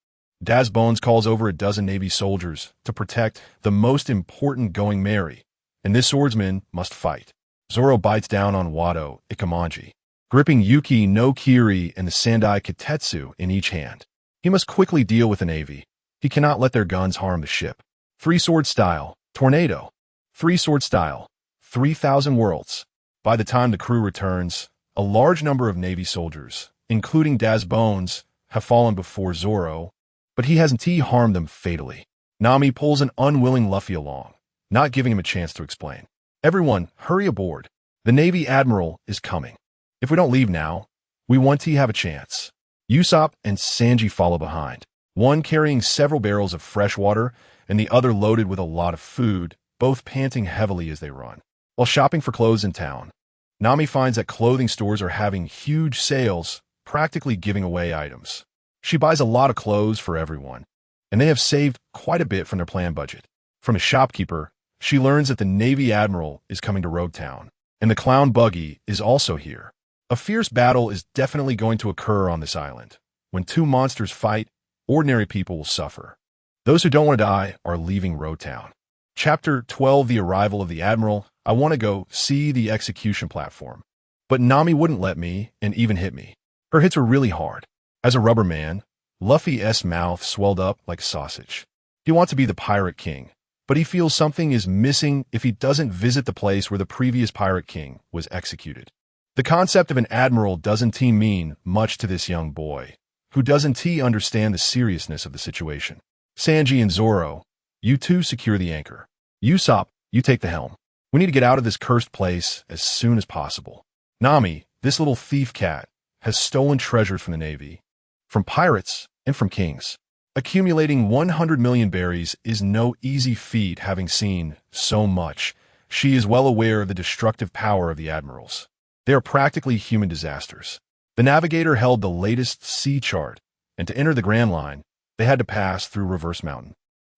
S1: Daz Bones calls over a dozen Navy soldiers to protect the most important Going Merry, and this swordsman must fight. Zoro bites down on Wado Ikamanji, gripping Yuki no Kiri and the Sandai Kitetsu in each hand. He must quickly deal with the Navy. He cannot let their guns harm the ship. 3-sword style, tornado. 3-sword style, 3,000 worlds. By the time the crew returns, a large number of Navy soldiers, including Daz Bones, have fallen before Zoro, but he hasn't harmed them fatally. Nami pulls an unwilling Luffy along, not giving him a chance to explain. "Everyone, hurry aboard. The Navy Admiral is coming. If we don't leave now, we want to have a chance." Usopp and Sanji follow behind, one carrying several barrels of fresh water and the other loaded with a lot of food, both panting heavily as they run. While shopping for clothes in town, Nami finds that clothing stores are having huge sales, practically giving away items. She buys a lot of clothes for everyone, and they have saved quite a bit from their planned budget. From a shopkeeper, she learns that the Navy Admiral is coming to Road Town, and the clown Buggy is also here. A fierce battle is definitely going to occur on this island. When 2 monsters fight, ordinary people will suffer. Those who don't want to die are leaving Road Town. Chapter 12, The Arrival of the Admiral. I want to go see the execution platform. But Nami wouldn't let me and even hit me. Her hits were really hard. As a rubber man, Luffy's mouth swelled up like sausage. He wants to be the Pirate King, but he feels something is missing if he doesn't visit the place where the previous Pirate King was executed. The concept of an admiral doesn't mean much to this young boy, who doesn't understand the seriousness of the situation. Sanji and Zoro, you two secure the anchor. Usopp, you take the helm. We need to get out of this cursed place as soon as possible. Nami, this little thief cat, has stolen treasures from the Navy, from pirates, and from kings. Accumulating 100 million berries is no easy feat, having seen so much. She is well aware of the destructive power of the admirals. They are practically human disasters. The navigator held the latest sea chart, and to enter the Grand Line, they had to pass through Reverse Mountain.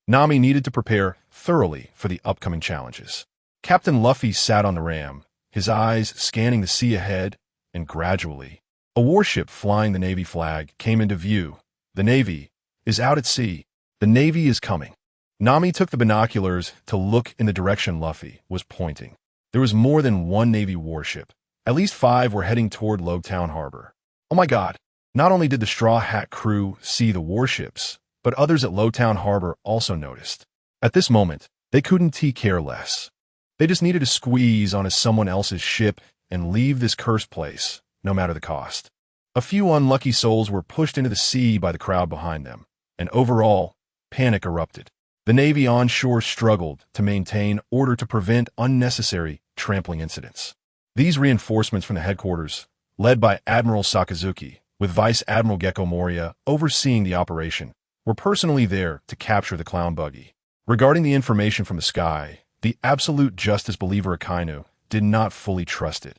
S1: Nami needed to prepare thoroughly for the upcoming challenges. Captain Luffy sat on the ram, his eyes scanning the sea ahead, and gradually, a warship flying the Navy flag came into view. The Navy is out at sea. The Navy is coming. Nami took the binoculars to look in the direction Luffy was pointing. There was more than one Navy warship. At least 5 were heading toward Lowtown Harbor. Oh my God! Not only did the Straw Hat crew see the warships, but others at Lowtown Harbor also noticed. At this moment, They couldn't care less. They just needed to squeeze onto someone else's ship and leave this cursed place, no matter the cost. A few unlucky souls were pushed into the sea by the crowd behind them, and overall, panic erupted. The Navy onshore struggled to maintain order to prevent unnecessary trampling incidents. These reinforcements from the headquarters, led by Admiral Sakazuki, with Vice Admiral Gecko Moria overseeing the operation, were personally there to capture the clown Buggy. Regarding the information from the sky, the absolute justice believer Akainu did not fully trust it.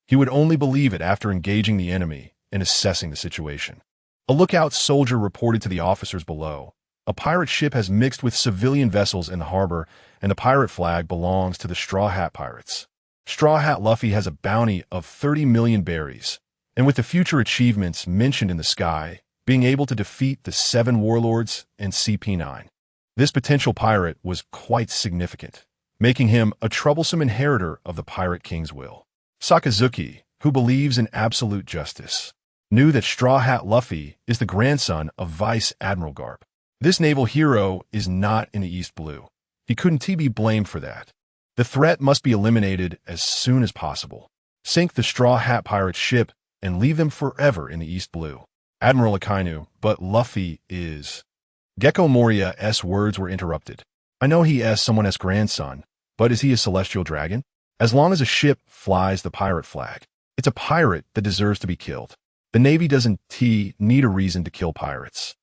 S1: He would only believe it after engaging the enemy and assessing the situation. A lookout soldier reported to the officers below, "A pirate ship has mixed with civilian vessels in the harbor, and the pirate flag belongs to the Straw Hat Pirates. Straw Hat Luffy has a bounty of 30 million berries, and with the future achievements mentioned in the sky, being able to defeat the 7 warlords and CP9. This potential pirate was quite significant, making him a troublesome inheritor of the Pirate King's will." Sakazuki, who believes in absolute justice, knew that Straw Hat Luffy is the grandson of Vice Admiral Garp. This naval hero is not in the East Blue. He couldn't be blamed for that. The threat must be eliminated as soon as possible. Sink the Straw Hat Pirate ship and leave them forever in the East Blue. Admiral Akainu, but Luffy is... Gecko Moria's words were interrupted. "I know he is someone's grandson, but is he a celestial dragon? As long as a ship flies the pirate flag, it's a pirate that deserves to be killed. The Navy doesn't need a reason to kill pirates."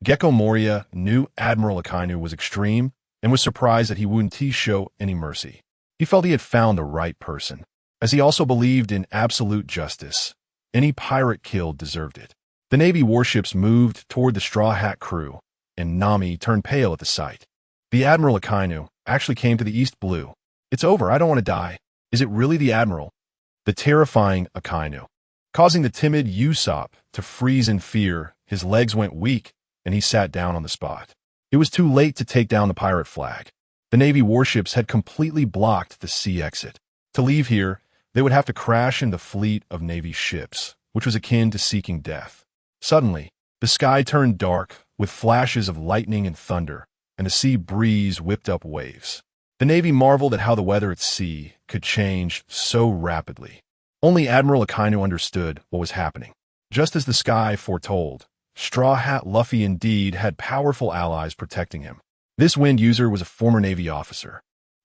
S1: Gecko Moria knew Admiral Akainu was extreme and was surprised that he wouldn't show any mercy. He felt he had found the right person, as he also believed in absolute justice. Any pirate killed deserved it. The Navy warships moved toward the Straw Hat crew, and Nami turned pale at the sight. The Admiral Akainu actually came to the East Blue. "It's over, I don't want to die." Is it really the Admiral? The terrifying Akainu. Causing the timid Usopp to freeze in fear, his legs went weak, and he sat down on the spot. It was too late to take down the pirate flag. The Navy warships had completely blocked the sea exit. To leave here, they would have to crash into the fleet of Navy ships, which was akin to seeking death. Suddenly, the sky turned dark, with flashes of lightning and thunder, and the sea breeze whipped up waves. The Navy marveled at how the weather at sea could change so rapidly. Only Admiral Akainu understood what was happening. Just as the sky foretold, Straw Hat Luffy indeed had powerful allies protecting him. This wind user was a former Navy officer.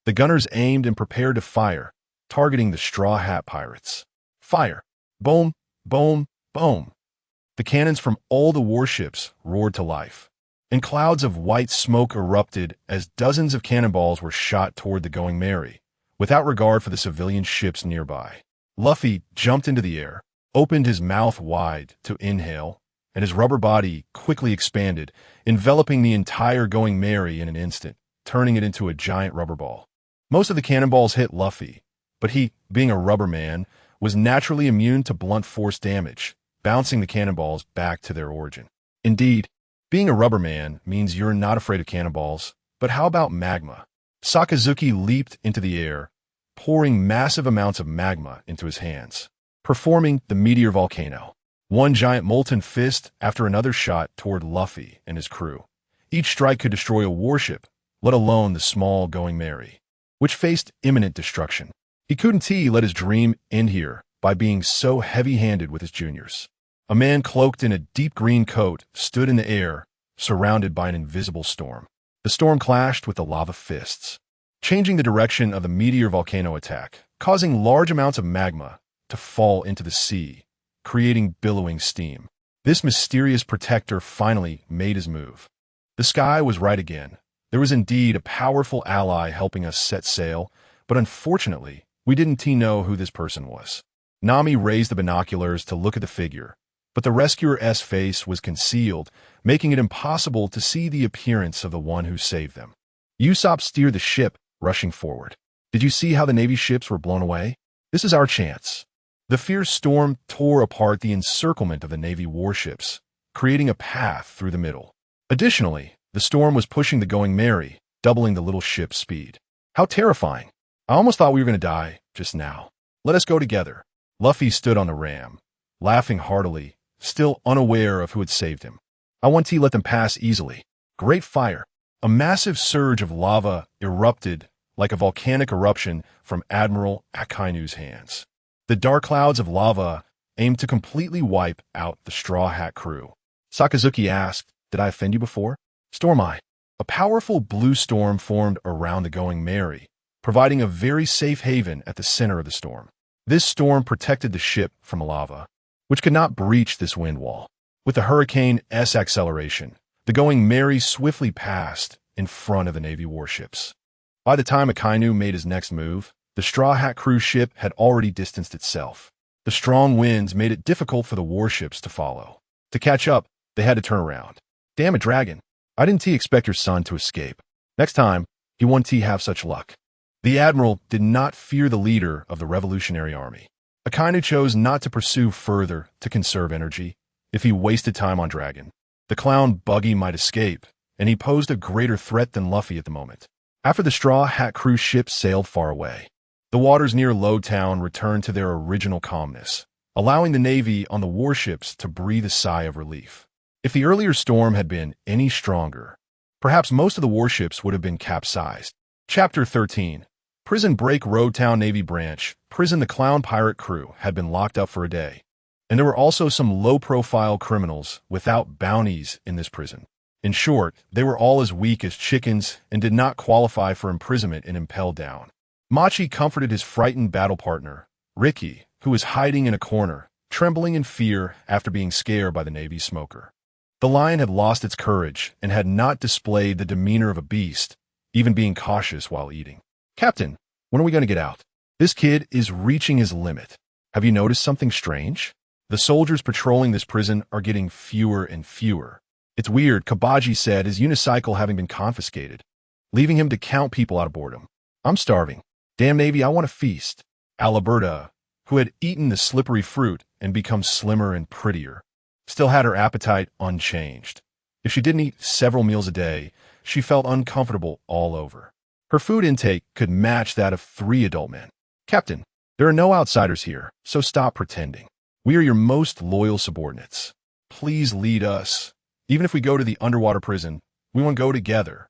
S1: The gunners aimed and prepared to fire, targeting the Straw Hat pirates. Fire! Boom! Boom! Boom! The cannons from all the warships roared to life, and clouds of white smoke erupted as dozens of cannonballs were shot toward the Going Merry, without regard for the civilian ships nearby. Luffy jumped into the air, opened his mouth wide to inhale, and his rubber body quickly expanded, enveloping the entire Going Merry in an instant, turning it into a giant rubber ball. Most of the cannonballs hit Luffy, but he, being a rubber man, was naturally immune to blunt force damage, bouncing the cannonballs back to their origin. Indeed, being a rubber man means you're not afraid of cannonballs, but how about magma? Sakazuki leaped into the air, pouring massive amounts of magma into his hands, performing the meteor volcano. One giant molten fist after another shot toward Luffy and his crew. Each strike could destroy a warship, let alone the small Going Merry, which faced imminent destruction. He couldn't let his dream end here by being so heavy-handed with his juniors. A man cloaked in a deep green coat stood in the air, surrounded by an invisible storm. The storm clashed with the lava fists, changing the direction of the meteor volcano attack, causing large amounts of magma to fall into the sea, creating billowing steam. This mysterious protector finally made his move. The sky was right again. There was indeed a powerful ally helping us set sail, but unfortunately, we didn't know who this person was. Nami raised the binoculars to look at the figure, but the rescuer's face was concealed, making it impossible to see the appearance of the one who saved them. Usopp steered the ship, rushing forward. Did you see how the Navy ships were blown away? This is our chance. The fierce storm tore apart the encirclement of the Navy warships, creating a path through the middle. Additionally, the storm was pushing the Going Merry, doubling the little ship's speed. How terrifying. I almost thought we were going to die just now. Let us go together. Luffy stood on the ram, laughing heartily, still unaware of who had saved him. I want to let them pass easily. Great fire. A massive surge of lava erupted like a volcanic eruption from Admiral Akainu's hands. The dark clouds of lava aimed to completely wipe out the Straw Hat crew. Sakazuki asked, "Did I offend you before?" "Storm Eye." A powerful blue storm formed around the Going Merry, providing a very safe haven at the center of the storm. This storm protected the ship from lava, which could not breach this wind wall. With the hurricane's acceleration, the Going Merry swiftly passed in front of the Navy warships. By the time Akainu made his next move, the Straw Hat crew ship had already distanced itself. The strong winds made it difficult for the warships to follow. To catch up, they had to turn around. "Damn it, Dragon. I didn't expect your son to escape. Next time, he won't have such luck." The Admiral did not fear the leader of the Revolutionary Army. Akainu chose not to pursue further to conserve energy. If he wasted time on Dragon, the clown Buggy might escape, and he posed a greater threat than Luffy at the moment. After the Straw Hat crew ship sailed far away, the waters near Lowtown returned to their original calmness, allowing the Navy on the warships to breathe a sigh of relief. If the earlier storm had been any stronger, perhaps most of the warships would have been capsized. Chapter 13. Prison Break. Roadtown Navy Branch Prison. The clown pirate crew had been locked up for a day, and there were also some low-profile criminals without bounties in this prison. In short, they were all as weak as chickens and did not qualify for imprisonment and impelled down. Machi comforted his frightened battle partner, Ricky, who was hiding in a corner, trembling in fear after being scared by the Navy smoker. The lion had lost its courage and had not displayed the demeanor of a beast, even being cautious while eating. "Captain, when are we going to get out? This kid is reaching his limit. Have you noticed something strange? The soldiers patrolling this prison are getting fewer and fewer. It's weird," Kabaji said, his unicycle having been confiscated, leaving him to count people out of boredom. "I'm starving. Damn Navy, I want to feast." Alberta, who had eaten the slippery fruit and become slimmer and prettier, still had her appetite unchanged. If she didn't eat several meals a day, she felt uncomfortable all over. Her food intake could match that of 3 adult men. "Captain, there are no outsiders here, so stop pretending. We are your most loyal subordinates. Please lead us. Even if we go to the underwater prison, we want to go together."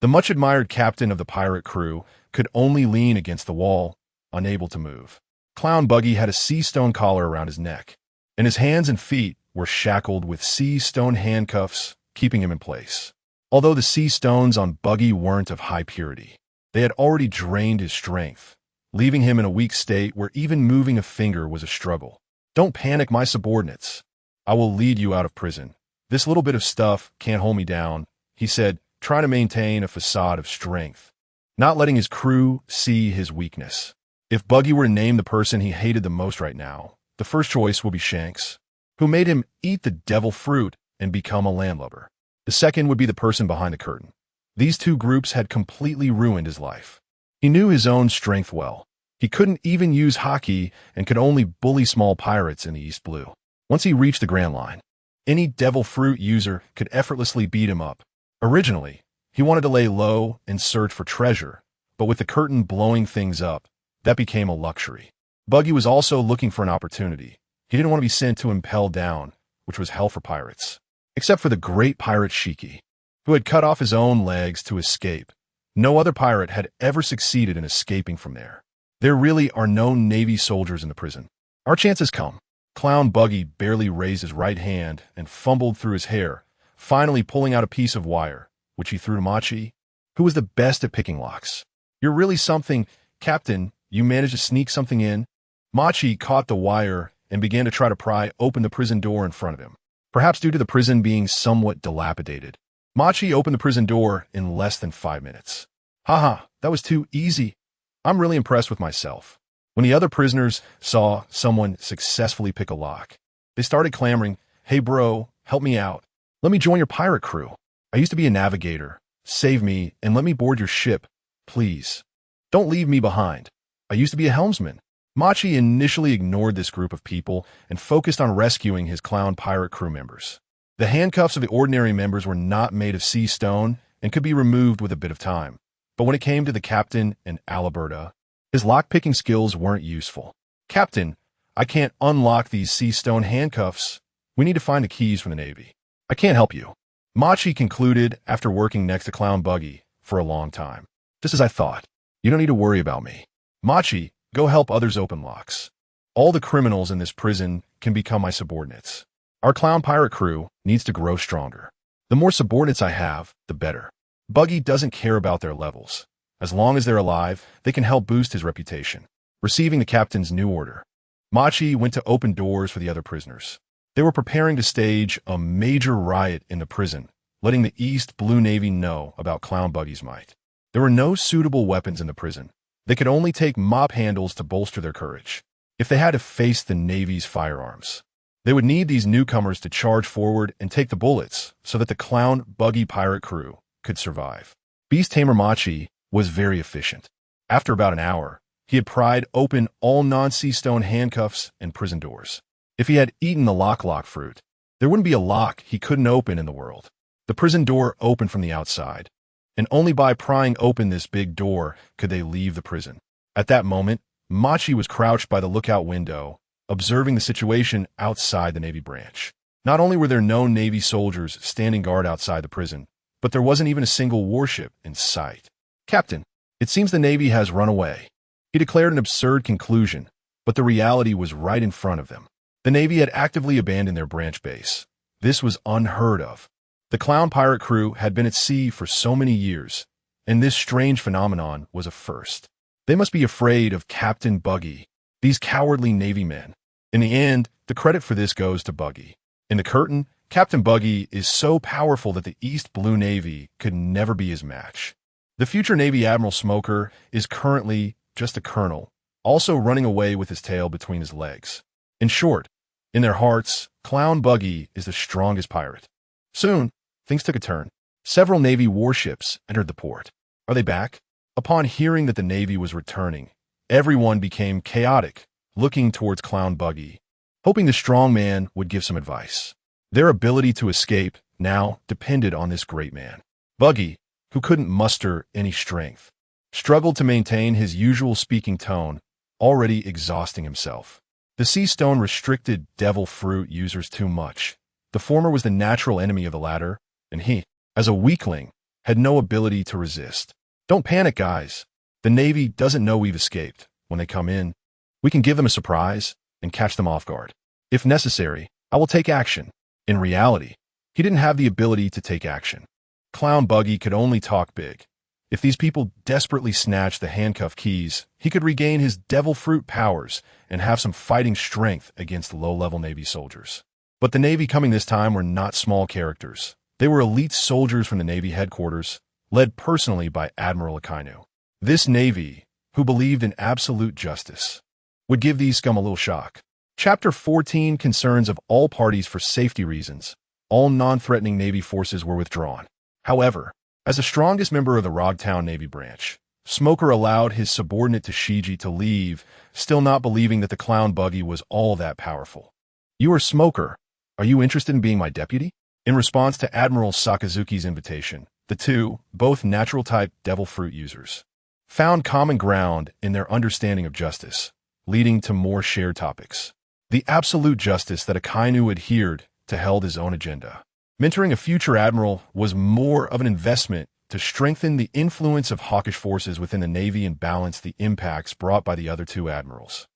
S1: The much-admired captain of the pirate crew could only lean against the wall, unable to move. Clown Buggy had a sea stone collar around his neck, and his hands and feet were shackled with sea stone handcuffs, keeping him in place. Although the sea stones on Buggy weren't of high purity, they had already drained his strength, leaving him in a weak state where even moving a finger was a struggle. "Don't panic, my subordinates. I will lead you out of prison. This little bit of stuff can't hold me down," he said, trying to maintain a facade of strength, not letting his crew see his weakness. If Buggy were to name the person he hated the most right now, the first choice would be Shanks, who made him eat the devil fruit and become a landlubber. The second would be the person behind the curtain. These two groups had completely ruined his life. He knew his own strength well. He couldn't even use hockey and could only bully small pirates in the East Blue. Once he reached the Grand Line, any devil fruit user could effortlessly beat him up. Originally, he wanted to lay low and search for treasure, but with the curtain blowing things up, that became a luxury. Buggy was also looking for an opportunity. He didn't want to be sent to Impel Down, which was hell for pirates. Except for the great pirate Shiki, who had cut off his own legs to escape. No other pirate had ever succeeded in escaping from there. There really are no Navy soldiers in the prison. "Our chance has come." Clown Buggy barely raised his right hand and fumbled through his hair, finally pulling out a piece of wire, which he threw to Machi, who was the best at picking locks. "You're really something, Captain. You managed to sneak something in." Machi caught the wire and began to try to pry open the prison door in front of him, perhaps due to the prison being somewhat dilapidated. Machi opened the prison door in less than 5 minutes. "Haha, that was too easy. I'm really impressed with myself." When the other prisoners saw someone successfully pick a lock, they started clamoring, "Hey bro, help me out. Let me join your pirate crew. I used to be a navigator. Save me and let me board your ship, please. Don't leave me behind. I used to be a helmsman." Machi initially ignored this group of people and focused on rescuing his clown pirate crew members. The handcuffs of the ordinary members were not made of sea stone and could be removed with a bit of time. But when it came to the captain and Alberta, his lock-picking skills weren't useful. "Captain, I can't unlock these sea stone handcuffs. We need to find the keys from the Navy." "I can't help you. Machi concluded after working next to Clown Buggy for a long time. Just as I thought. You don't need to worry about me. Machi, go help others open locks. All the criminals in this prison can become my subordinates. Our clown pirate crew needs to grow stronger. The more subordinates I have, the better. Buggy doesn't care about their levels. As long as they're alive, they can help boost his reputation. Receiving the captain's new order, Machi went to open doors for the other prisoners. They were preparing to stage a major riot in the prison, letting the East Blue Navy know about Clown Buggy's might. There were no suitable weapons in the prison. They could only take mop handles to bolster their courage. If they had to face the Navy's firearms, they would need these newcomers to charge forward and take the bullets so that the Clown Buggy pirate crew could survive. Beast Tamer Machi was very efficient. After about an hour, he had pried open all non-sea stone handcuffs and prison doors. If he had eaten the lock fruit, there wouldn't be a lock he couldn't open in the world. The prison door opened from the outside, and only by prying open this big door could they leave the prison. At that moment, Machi was crouched by the lookout window, observing the situation outside the Navy branch. Not only were there no Navy soldiers standing guard outside the prison, but there wasn't even a single warship in sight. Captain, it seems the Navy has run away. He declared an absurd conclusion, but the reality was right in front of them. The Navy had actively abandoned their branch base. This was unheard of. The clown pirate crew had been at sea for so many years, and this strange phenomenon was a first. They must be afraid of Captain Buggy, these cowardly Navy men. In the end, the credit for this goes to Buggy. In the curtain, Captain Buggy is so powerful that the East Blue Navy could never be his match. The future Navy Admiral Smoker is currently just a colonel, also running away with his tail between his legs. In short, in their hearts, Clown Buggy is the strongest pirate. Soon, things took a turn. Several Navy warships entered the port. Are they back? Upon hearing that the Navy was returning, everyone became chaotic, looking towards Clown Buggy, hoping the strong man would give some advice. Their ability to escape now depended on this great man. Buggy, who couldn't muster any strength, struggled to maintain his usual speaking tone, already exhausting himself. The sea stone restricted devil fruit users too much. The former was the natural enemy of the latter, and he, as a weakling, had no ability to resist. Don't panic, guys. The Navy doesn't know we've escaped. When they come in, we can give them a surprise and catch them off guard. If necessary, I will take action. In reality, he didn't have the ability to take action. Clown Buggy could only talk big. If these people desperately snatched the handcuff keys, he could regain his devil fruit powers and have some fighting strength against low-level Navy soldiers. But the Navy coming this time were not small characters. They were elite soldiers from the Navy headquarters, led personally by Admiral Akainu. This Navy, who believed in absolute justice, would give these scum a little shock. Chapter 14 concerns of all parties for safety reasons. All non-threatening Navy forces were withdrawn. However, as the strongest member of the Rogtown Navy branch, Smoker allowed his subordinate to Shiji to leave, still not believing that the Clown Buggy was all that powerful. You are Smoker. Are you interested in being my deputy? In response to Admiral Sakazuki's invitation, the two, both natural-type devil fruit users, found common ground in their understanding of justice, leading to more shared topics. The absolute justice that Akainu adhered to held his own agenda. Mentoring a future admiral was more of an investment to strengthen the influence of hawkish forces within the Navy and balance the impacts brought by the other two admirals.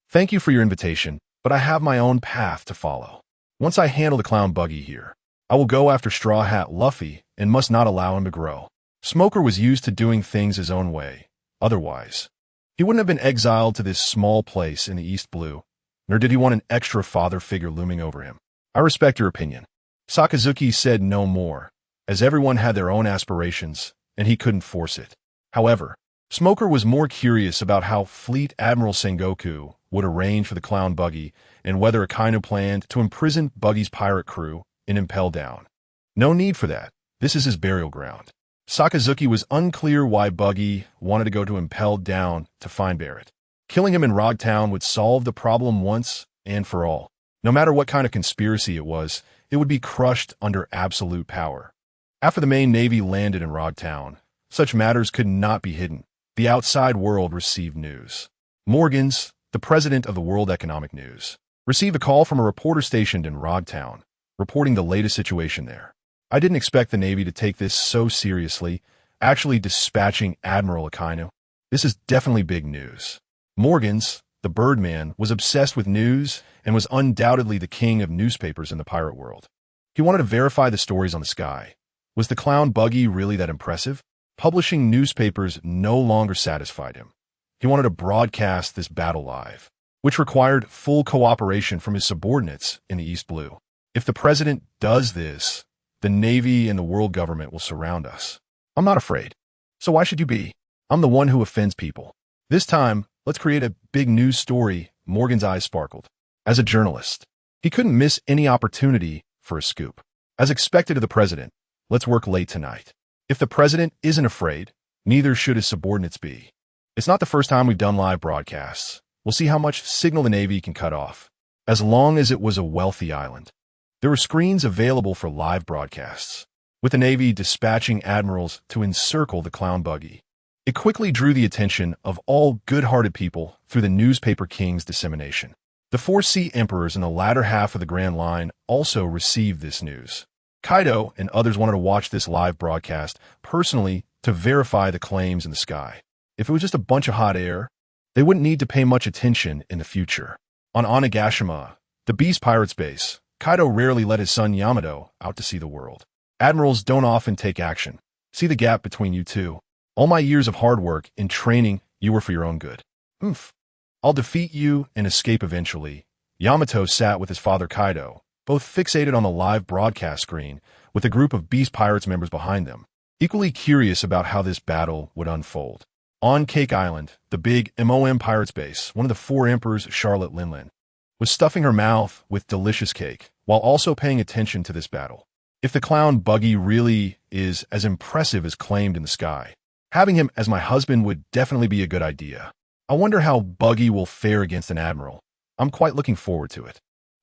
S1: Thank you for your invitation, but I have my own path to follow. Once I handle the Clown Buggy here, I will go after Straw Hat Luffy and must not allow him to grow. Smoker was used to doing things his own way. Otherwise, he wouldn't have been exiled to this small place in the East Blue, nor did he want an extra father figure looming over him. I respect your opinion. Sakazuki said no more, as everyone had their own aspirations, and he couldn't force it. However, Smoker was more curious about how Fleet Admiral Sengoku would arrange for the Clown Buggy and whether Akainu planned to imprison Buggy's pirate crew and impel down. No need for that. This is his burial ground. Sakazuki was unclear why Buggy wanted to go to Impelled Down to find Barrett. Killing him in Rogtown would solve the problem once and for all. No matter what kind of conspiracy it was, it would be crushed under absolute power. After the main Navy landed in Rogtown, such matters could not be hidden. The outside world received news. Morgans, the president of the World Economic News, received a call from a reporter stationed in Rogtown, reporting the latest situation there. I didn't expect the Navy to take this so seriously, actually dispatching Admiral Akainu. This is definitely big news. Morgans, the Birdman, was obsessed with news and was undoubtedly the king of newspapers in the pirate world. He wanted to verify the stories on the sky. Was the clown Buggy really that impressive? Publishing newspapers no longer satisfied him. He wanted to broadcast this battle live, which required full cooperation from his subordinates in the East Blue. If the president does this, the Navy and the world government will surround us. I'm not afraid. So why should you be? I'm the one who offends people. This time, let's create a big news story. Morgan's eyes sparkled. As a journalist, he couldn't miss any opportunity for a scoop. As expected of the president, let's work late tonight. If the president isn't afraid, neither should his subordinates be. It's not the first time we've done live broadcasts. We'll see how much signal the Navy can cut off. As long as it was a wealthy island. There were screens available for live broadcasts, with the Navy dispatching admirals to encircle the clown Buggy. It quickly drew the attention of all good-hearted people through the newspaper king's dissemination. The 4 sea emperors in the latter half of the Grand Line also received this news. Kaido and others wanted to watch this live broadcast personally to verify the claims in the sky. If it was just a bunch of hot air, they wouldn't need to pay much attention in the future. On Onigashima, the Beast Pirates base, Kaido rarely let his son Yamato out to see the world. Admirals don't often take action. See the gap between you two. All my years of hard work and training, you were for your own good. I'll defeat you and escape eventually. Yamato sat with his father Kaido, both fixated on the live broadcast screen, with a group of Beast Pirates members behind them, equally curious about how this battle would unfold. On Cake Island, the big MOM Pirates base, one of the 4 emperors, Charlotte Linlin, was stuffing her mouth with delicious cake, while also paying attention to this battle. If the clown Buggy really is as impressive as claimed in the sky, having him as my husband would definitely be a good idea. I wonder how Buggy will fare against an admiral. I'm quite looking forward to it.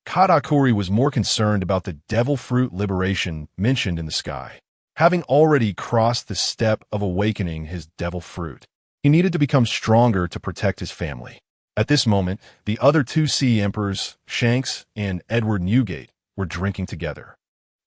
S1: Katakuri was more concerned about the devil fruit liberation mentioned in the sky. Having already crossed the step of awakening his devil fruit, he needed to become stronger to protect his family. At this moment, the other 2 sea emperors, Shanks and Edward Newgate, were drinking together.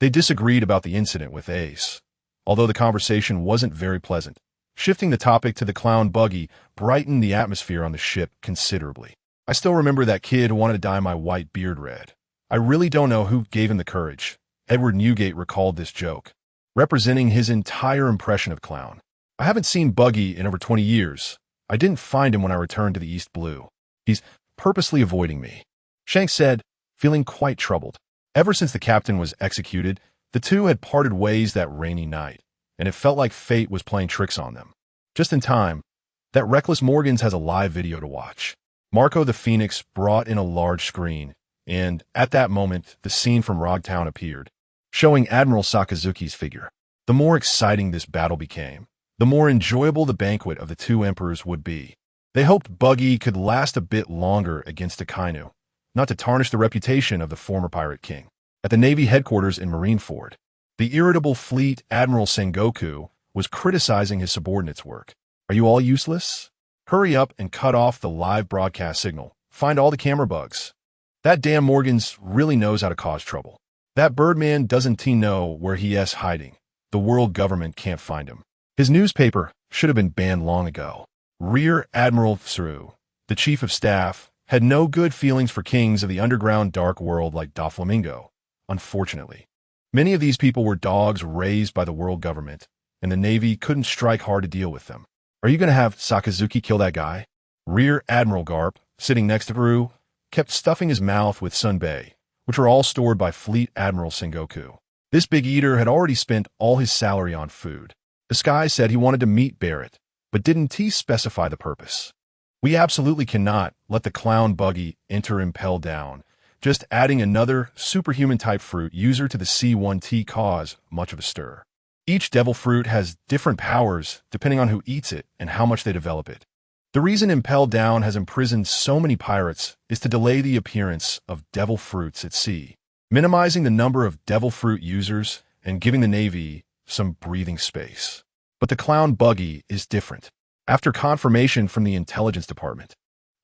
S1: They disagreed about the incident with Ace, although the conversation wasn't very pleasant. Shifting the topic to the clown Buggy brightened the atmosphere on the ship considerably. I still remember that kid who wanted to dye my white beard red. I really don't know who gave him the courage. Edward Newgate recalled this joke, representing his entire impression of clown. I haven't seen Buggy in over 20 years. I didn't find him when I returned to the East Blue. He's purposely avoiding me. Shanks said, feeling quite troubled. Ever since the captain was executed, the 2 had parted ways that rainy night, and it felt like fate was playing tricks on them. Just in time, that reckless Morgans has a live video to watch. Marco the Phoenix brought in a large screen, and at that moment, the scene from Rogtown appeared, showing Admiral Sakazuki's figure. The more exciting this battle became, the more enjoyable the banquet of the 2 emperors would be. They hoped Buggy could last a bit longer against Akainu, not to tarnish the reputation of the former pirate king. At the Navy headquarters in Marineford, the irritable fleet Admiral Sengoku was criticizing his subordinates' work. Are you all useless? Hurry up and cut off the live broadcast signal. Find all the camera bugs. That damn Morgans really knows how to cause trouble. That Birdman doesn't know where he is hiding. The world government can't find him. His newspaper should have been banned long ago. Rear Admiral.Through, the chief of staff, had no good feelings for kings of the underground dark world like Doflamingo, unfortunately. Many of these people were dogs raised by the world government, and the Navy couldn't strike hard to deal with them. Are you going to have Sakazuki kill that guy? Rear Admiral Garp, sitting next to Brew, kept stuffing his mouth with sunbae, which were all stored by Fleet Admiral Sengoku. This big eater had already spent all his salary on food. The Sky said he wanted to meet Barrett, but didn't he specify the purpose? We absolutely cannot let the clown Buggy enter Impel Down. Just adding another superhuman-type fruit user to the C1T cause much of a stir. Each devil fruit has different powers depending on who eats it and how much they develop it. The reason Impel Down has imprisoned so many pirates is to delay the appearance of devil fruits at sea, minimizing the number of devil fruit users and giving the Navy some breathing space. But the clown Buggy is different. After confirmation from the intelligence department,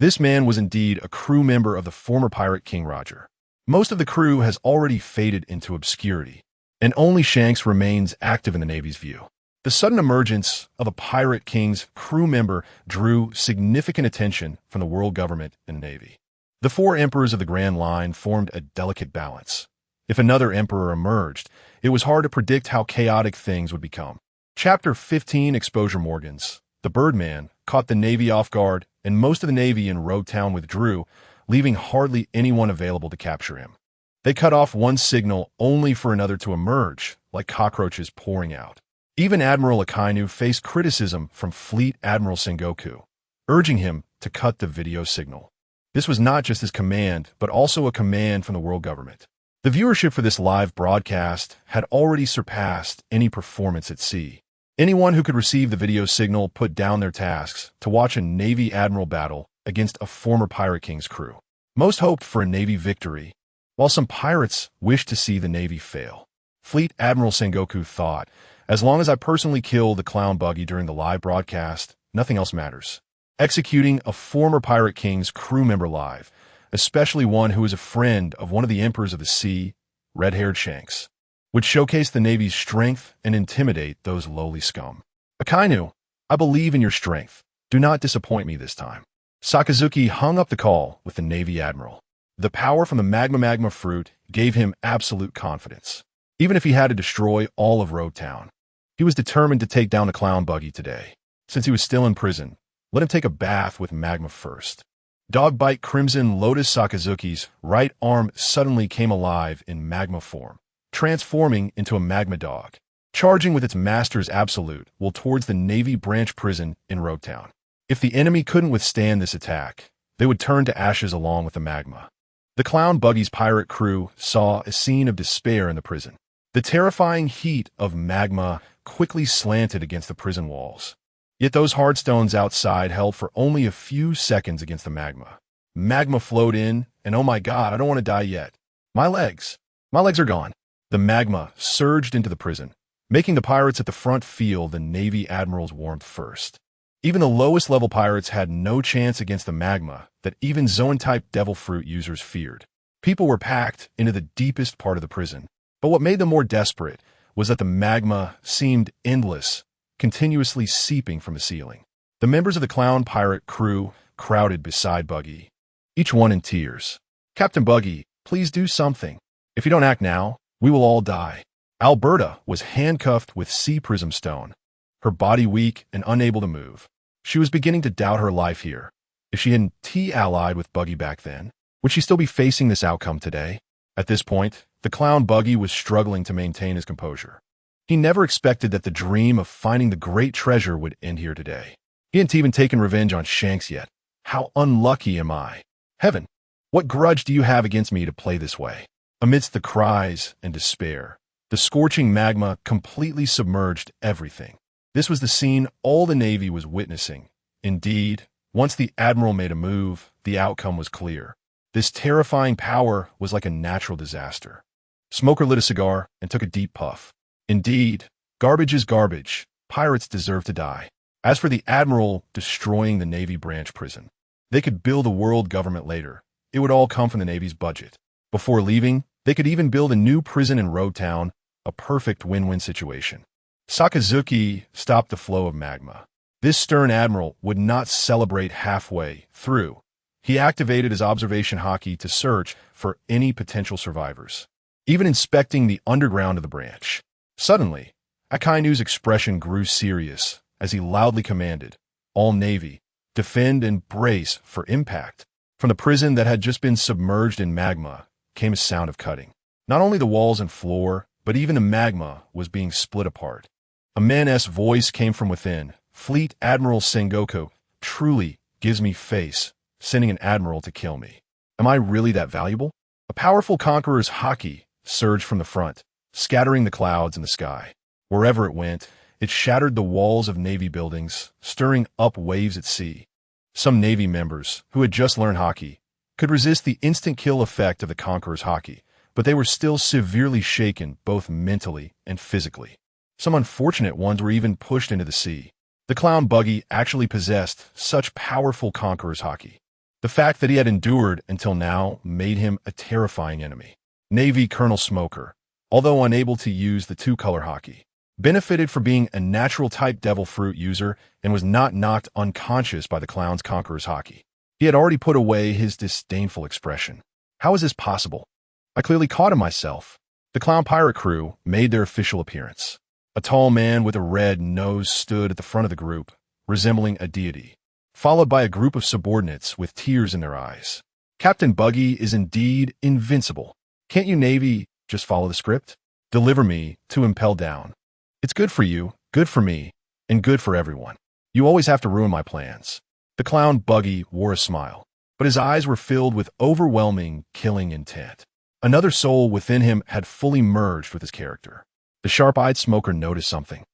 S1: this man was indeed a crew member of the former pirate King Roger. Most of the crew has already faded into obscurity, and only Shanks remains active in the Navy's view. The sudden emergence of a pirate king's crew member drew significant attention from the world government and Navy. The four emperors of the Grand Line formed a delicate balance. If another emperor emerged, it was hard to predict how chaotic things would become. Chapter 15 Exposure Morgans. The Birdman caught the Navy off guard, and most of the Navy in Road Town withdrew, leaving hardly anyone available to capture him. They cut off one signal only for another to emerge, like cockroaches pouring out. Even Admiral Akainu faced criticism from Fleet Admiral Sengoku, urging him to cut the video signal. This was not just his command, but also a command from the world government. The viewership for this live broadcast had already surpassed any performance at sea. Anyone who could receive the video signal put down their tasks to watch a Navy Admiral battle against a former Pirate King's crew. Most hoped for a Navy victory, while some pirates wished to see the Navy fail. Fleet Admiral Sengoku thought, as long as I personally kill the clown Buggy during the live broadcast, nothing else matters. Executing a former Pirate King's crew member live, especially one who is a friend of one of the emperors of the sea, red-haired Shanks, would showcase the Navy's strength and intimidate those lowly scum. Akainu, I believe in your strength. Do not disappoint me this time. Sakazuki hung up the call with the Navy Admiral. The power from the magma fruit gave him absolute confidence. Even if he had to destroy all of Road Town, he was determined to take down the clown Buggy today. Since he was still in prison, let him take a bath with magma first. Dogbite Crimson Lotus Sakazuki's right arm suddenly came alive in magma form, transforming into a magma dog, charging with its master's absolute will towards the Navy branch prison in Road Town. If the enemy couldn't withstand this attack, they would turn to ashes along with the magma. The clown Buggy's pirate crew saw a scene of despair in the prison. The terrifying heat of magma quickly slanted against the prison walls. Yet those hard stones outside held for only a few seconds against the magma. Magma flowed in, and oh my god, I don't want to die yet. My legs are gone. The magma surged into the prison, making the pirates at the front feel the Navy Admiral's warmth first. Even the lowest level pirates had no chance against the magma that even Zoan-type devil fruit users feared. People were packed into the deepest part of the prison, but what made them more desperate was that the magma seemed endless, continuously seeping from the ceiling. The members of the clown pirate crew crowded beside Buggy, each one in tears. Captain Buggy, please do something. If you don't act now, we will all die. Alberta was handcuffed with sea prism stone, her body weak and unable to move. She was beginning to doubt her life here. If she hadn't allied with Buggy back then, would she still be facing this outcome today? At this point, the clown Buggy was struggling to maintain his composure. He never expected that the dream of finding the great treasure would end here today. He hadn't even taken revenge on Shanks yet. How unlucky am I? Heaven, what grudge do you have against me to play this way? Amidst the cries and despair, the scorching magma completely submerged everything. This was the scene all the Navy was witnessing. Indeed, once the Admiral made a move, the outcome was clear. This terrifying power was like a natural disaster. Smoker lit a cigar and took a deep puff. Indeed, garbage is garbage. Pirates deserve to die. As for the Admiral destroying the Navy branch prison, they could build a world government later. It would all come from the Navy's budget. Before leaving, they could even build a new prison in Road Town, a perfect win-win situation. Sakazuki stopped the flow of magma. This stern admiral would not celebrate halfway through. He activated his observation hockey to search for any potential survivors, even inspecting the underground of the branch. Suddenly, Akainu's expression grew serious as he loudly commanded, "All Navy, defend and brace for impact." From the prison that had just been submerged in magma came a sound of cutting. Not only the walls and floor, but even the magma was being split apart. A man's voice came from within. "Fleet Admiral Sengoku truly gives me face, sending an admiral to kill me. Am I really that valuable?" A powerful conqueror's hockey surged from the front, scattering the clouds in the sky. Wherever it went, it shattered the walls of Navy buildings, stirring up waves at sea. Some Navy members, who had just learned hockey, could resist the instant kill effect of the conqueror's hockey, but they were still severely shaken both mentally and physically. Some unfortunate ones were even pushed into the sea. The clown Buggy actually possessed such powerful conqueror's hockey. The fact that he had endured until now made him a terrifying enemy. Navy Colonel Smoker, although unable to use the two-color hockey. Benefited from being a natural-type devil fruit user and was not knocked unconscious by the clown's conqueror's hockey. He had already put away his disdainful expression. How is this possible? I clearly caught him myself. The clown pirate crew made their official appearance. A tall man with a red nose stood at the front of the group, resembling a deity, followed by a group of subordinates with tears in their eyes. Captain Buggy is indeed invincible. Can't you, Navy, just follow the script? Deliver me to impel down. It's good for you, good for me, and good for everyone. You always have to ruin my plans. The clown Buggy wore a smile, but his eyes were filled with overwhelming, killing intent. Another soul within him had fully merged with his character. The sharp-eyed smoker noticed something.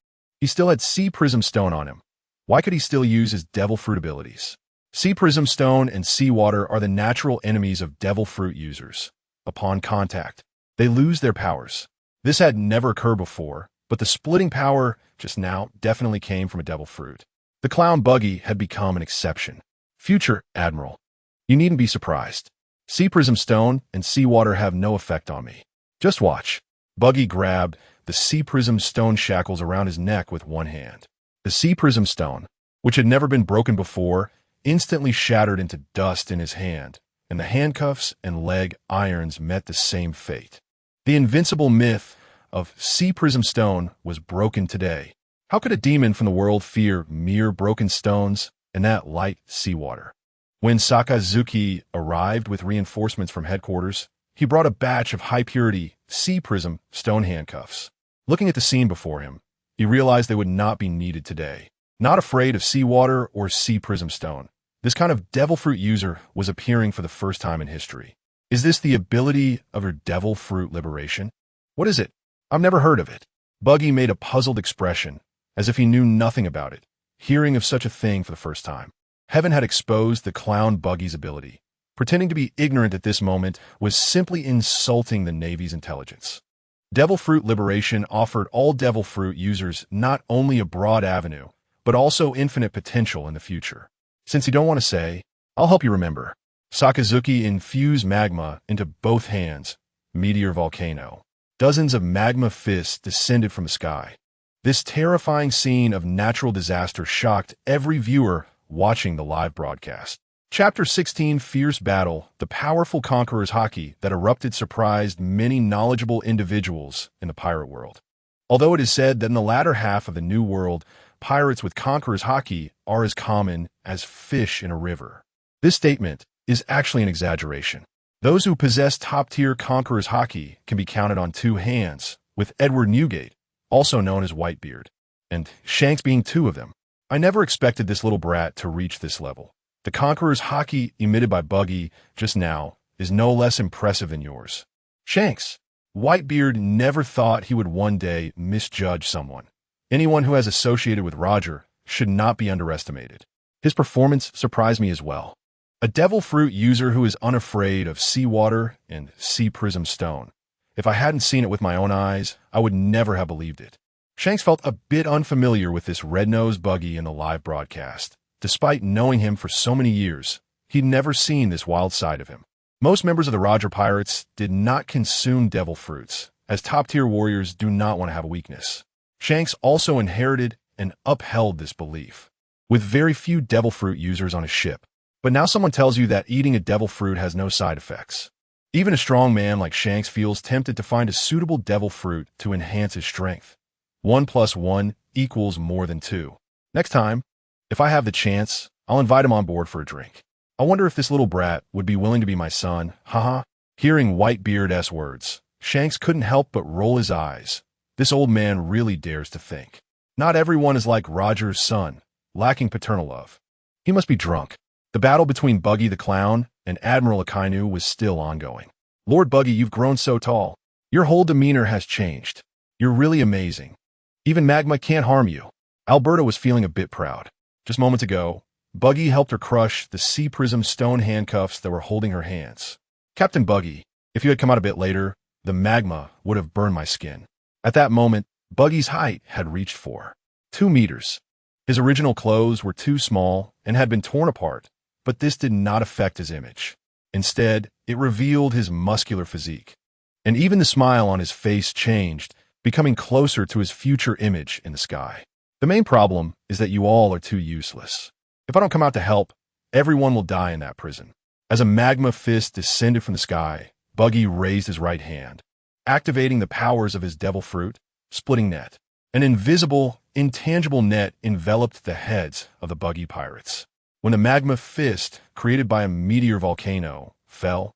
S1: He still had Sea Prism Stone on him. Why could he still use his devil fruit abilities? Sea Prism Stone and seawater are the natural enemies of devil fruit users. Upon contact, they lose their powers. This had never occurred before, but the splitting power just now definitely came from a devil fruit. The clown Buggy had become an exception. Future Admiral, you needn't be surprised. Sea Prism Stone and seawater have no effect on me. Just watch. Buggy grabbed the Sea Prism Stone shackles around his neck with one hand. The Sea Prism Stone, which had never been broken before, instantly shattered into dust in his hand, and the handcuffs and leg irons met the same fate. The invincible myth of Sea Prism Stone was broken today. How could a demon from the world fear mere broken stones and that light seawater? When Sakazuki arrived with reinforcements from headquarters, he brought a batch of high-purity Sea Prism Stone handcuffs. Looking at the scene before him, he realized they would not be needed today. Not afraid of seawater or Sea Prism Stone, this kind of devil fruit user was appearing for the first time in history. Is this the ability of her devil fruit liberation? What is it? I've never heard of it. Buggy made a puzzled expression, as if he knew nothing about it, hearing of such a thing for the first time. Heaven had exposed the clown Buggy's ability. Pretending to be ignorant at this moment was simply insulting the Navy's intelligence. Devil Fruit Liberation offered all Devil Fruit users not only a broad avenue, but also infinite potential in the future. Since you don't want to say, I'll help you remember. Sakazuki infused magma into both hands, meteor volcano. Dozens of magma fists descended from the sky. This terrifying scene of natural disaster shocked every viewer watching the live broadcast. Chapter 16, Fierce Battle, the powerful conqueror's hockey that erupted surprised many knowledgeable individuals in the pirate world. Although it is said that in the latter half of the New World, pirates with conqueror's hockey are as common as fish in a river. This statement is actually an exaggeration. Those who possess top-tier conqueror's hockey can be counted on two hands, with Edward Newgate, also known as Whitebeard, and Shanks being two of them. I never expected this little brat to reach this level. The conqueror's hockey emitted by Buggy just now is no less impressive than yours. Shanks, Whitebeard never thought he would one day misjudge someone. Anyone who has associated with Roger should not be underestimated. His performance surprised me as well. A devil fruit user who is unafraid of seawater and Sea Prism Stone. If I hadn't seen it with my own eyes, I would never have believed it. Shanks felt a bit unfamiliar with this red-nosed Buggy in the live broadcast. Despite knowing him for so many years, he'd never seen this wild side of him. Most members of the Roger Pirates did not consume devil fruits, as top-tier warriors do not want to have a weakness. Shanks also inherited and upheld this belief, with very few devil fruit users on his ship. But now someone tells you that eating a devil fruit has no side effects. Even a strong man like Shanks feels tempted to find a suitable devil fruit to enhance his strength. 1 + 1 equals more than 2. Next time, if I have the chance, I'll invite him on board for a drink. I wonder if this little brat would be willing to be my son, haha. Hearing Whitebeard's words, Shanks couldn't help but roll his eyes. This old man really dares to think. Not everyone is like Roger's son, lacking paternal love. He must be drunk. The battle between Buggy the Clown and Admiral Akainu was still ongoing. Lord Buggy, you've grown so tall. Your whole demeanor has changed. You're really amazing. Even magma can't harm you. Alberta was feeling a bit proud. Just moments ago, Buggy helped her crush the Sea Prism Stone handcuffs that were holding her hands. Captain Buggy, if you had come out a bit later, the magma would have burned my skin. At that moment, Buggy's height had reached 2 meters. His original clothes were too small and had been torn apart, but this did not affect his image. Instead, it revealed his muscular physique. and even the smile on his face changed, becoming closer to his future image in the sky. The main problem is that you all are too useless. If I don't come out to help, everyone will die in that prison. As a magma fist descended from the sky, Buggy raised his right hand, activating the powers of his devil fruit, splitting net. An invisible, intangible net enveloped the heads of the Buggy pirates. When the magma fist, created by a meteor volcano, fell,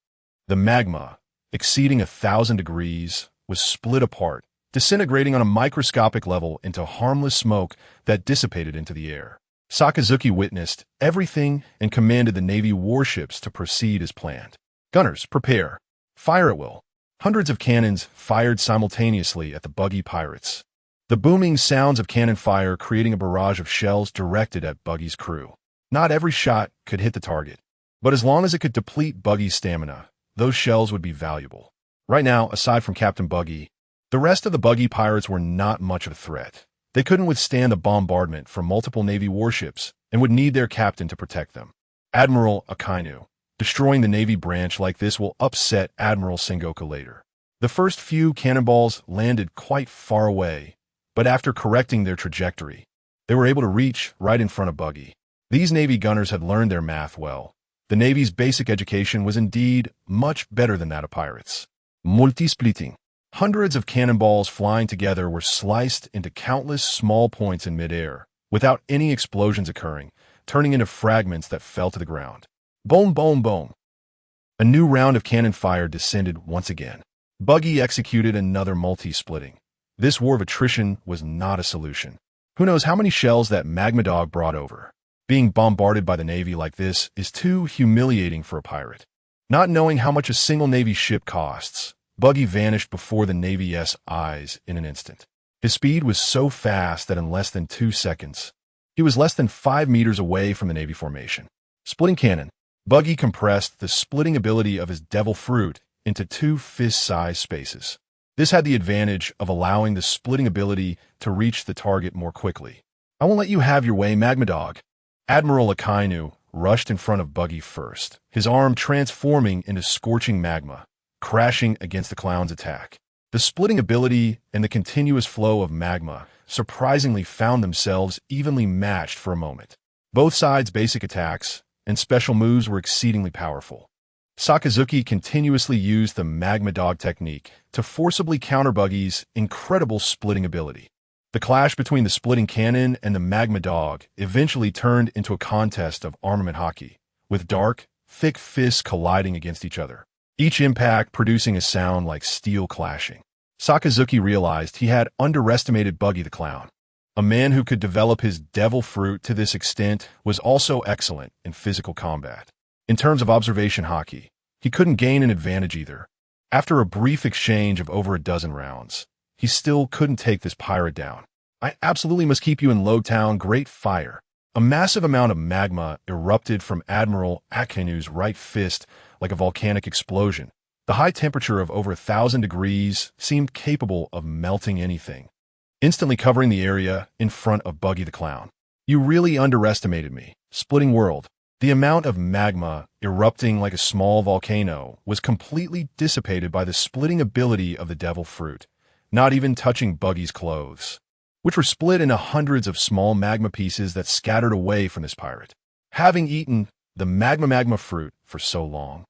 S1: the magma, exceeding 1,000 degrees, was split apart, disintegrating on a microscopic level into harmless smoke that dissipated into the air. Sakazuki witnessed everything and commanded the Navy warships to proceed as planned. Gunners, prepare. Fire at will. Hundreds of cannons fired simultaneously at the Buggy pirates. The booming sounds of cannon fire creating a barrage of shells directed at Buggy's crew. Not every shot could hit the target, but as long as it could deplete Buggy's stamina, those shells would be valuable. Right now, aside from Captain Buggy, the rest of the Buggy pirates were not much of a threat. They couldn't withstand the bombardment from multiple Navy warships and would need their captain to protect them. Admiral Akainu. Destroying the Navy branch like this will upset Admiral Sengoku later. The first few cannonballs landed quite far away, but after correcting their trajectory, they were able to reach right in front of Buggy. These Navy gunners had learned their math well. The Navy's basic education was indeed much better than that of pirates. Multi-splitting. Hundreds of cannonballs flying together were sliced into countless small points in midair, without any explosions occurring, turning into fragments that fell to the ground. Boom, boom, boom. A new round of cannon fire descended once again. Buggy executed another multi-splitting. This war of attrition was not a solution. Who knows how many shells that Magma Dog brought over? Being bombarded by the Navy like this is too humiliating for a pirate. Not knowing how much a single Navy ship costs, Buggy vanished before the Navy's eyes in an instant. His speed was so fast that in less than 2 seconds, he was less than 5 meters away from the Navy formation. Splitting cannon. Buggy compressed the splitting ability of his devil fruit into 2 fist-sized spaces. This had the advantage of allowing the splitting ability to reach the target more quickly. I won't let you have your way, Magma Dog. Admiral Akainu rushed in front of Buggy first, his arm transforming into scorching magma, crashing against the clown's attack. The splitting ability and the continuous flow of magma surprisingly found themselves evenly matched for a moment. Both sides' basic attacks and special moves were exceedingly powerful. Sakazuki continuously used the Magma Dog technique to forcibly counter Buggy's incredible splitting ability. The clash between the splitting cannon and the Magma Dog eventually turned into a contest of armament hockey, with dark, thick fists colliding against each other, each impact producing a sound like steel clashing. Sakazuki realized he had underestimated Buggy the Clown. A man who could develop his devil fruit to this extent was also excellent in physical combat. In terms of observation hockey, he couldn't gain an advantage either. After a brief exchange of over a dozen rounds, he still couldn't take this pirate down. I absolutely must keep you in Logtown. Great fire. A massive amount of magma erupted from Admiral Akainu's right fist like a volcanic explosion. The high temperature of over 1,000 degrees seemed capable of melting anything, instantly covering the area in front of Buggy the Clown. You really underestimated me. Splitting world. The amount of magma erupting like a small volcano was completely dissipated by the splitting ability of the devil fruit, not even touching Buggy's clothes, which were split into hundreds of small magma pieces that scattered away from this pirate. Having eaten the magma fruit for so long,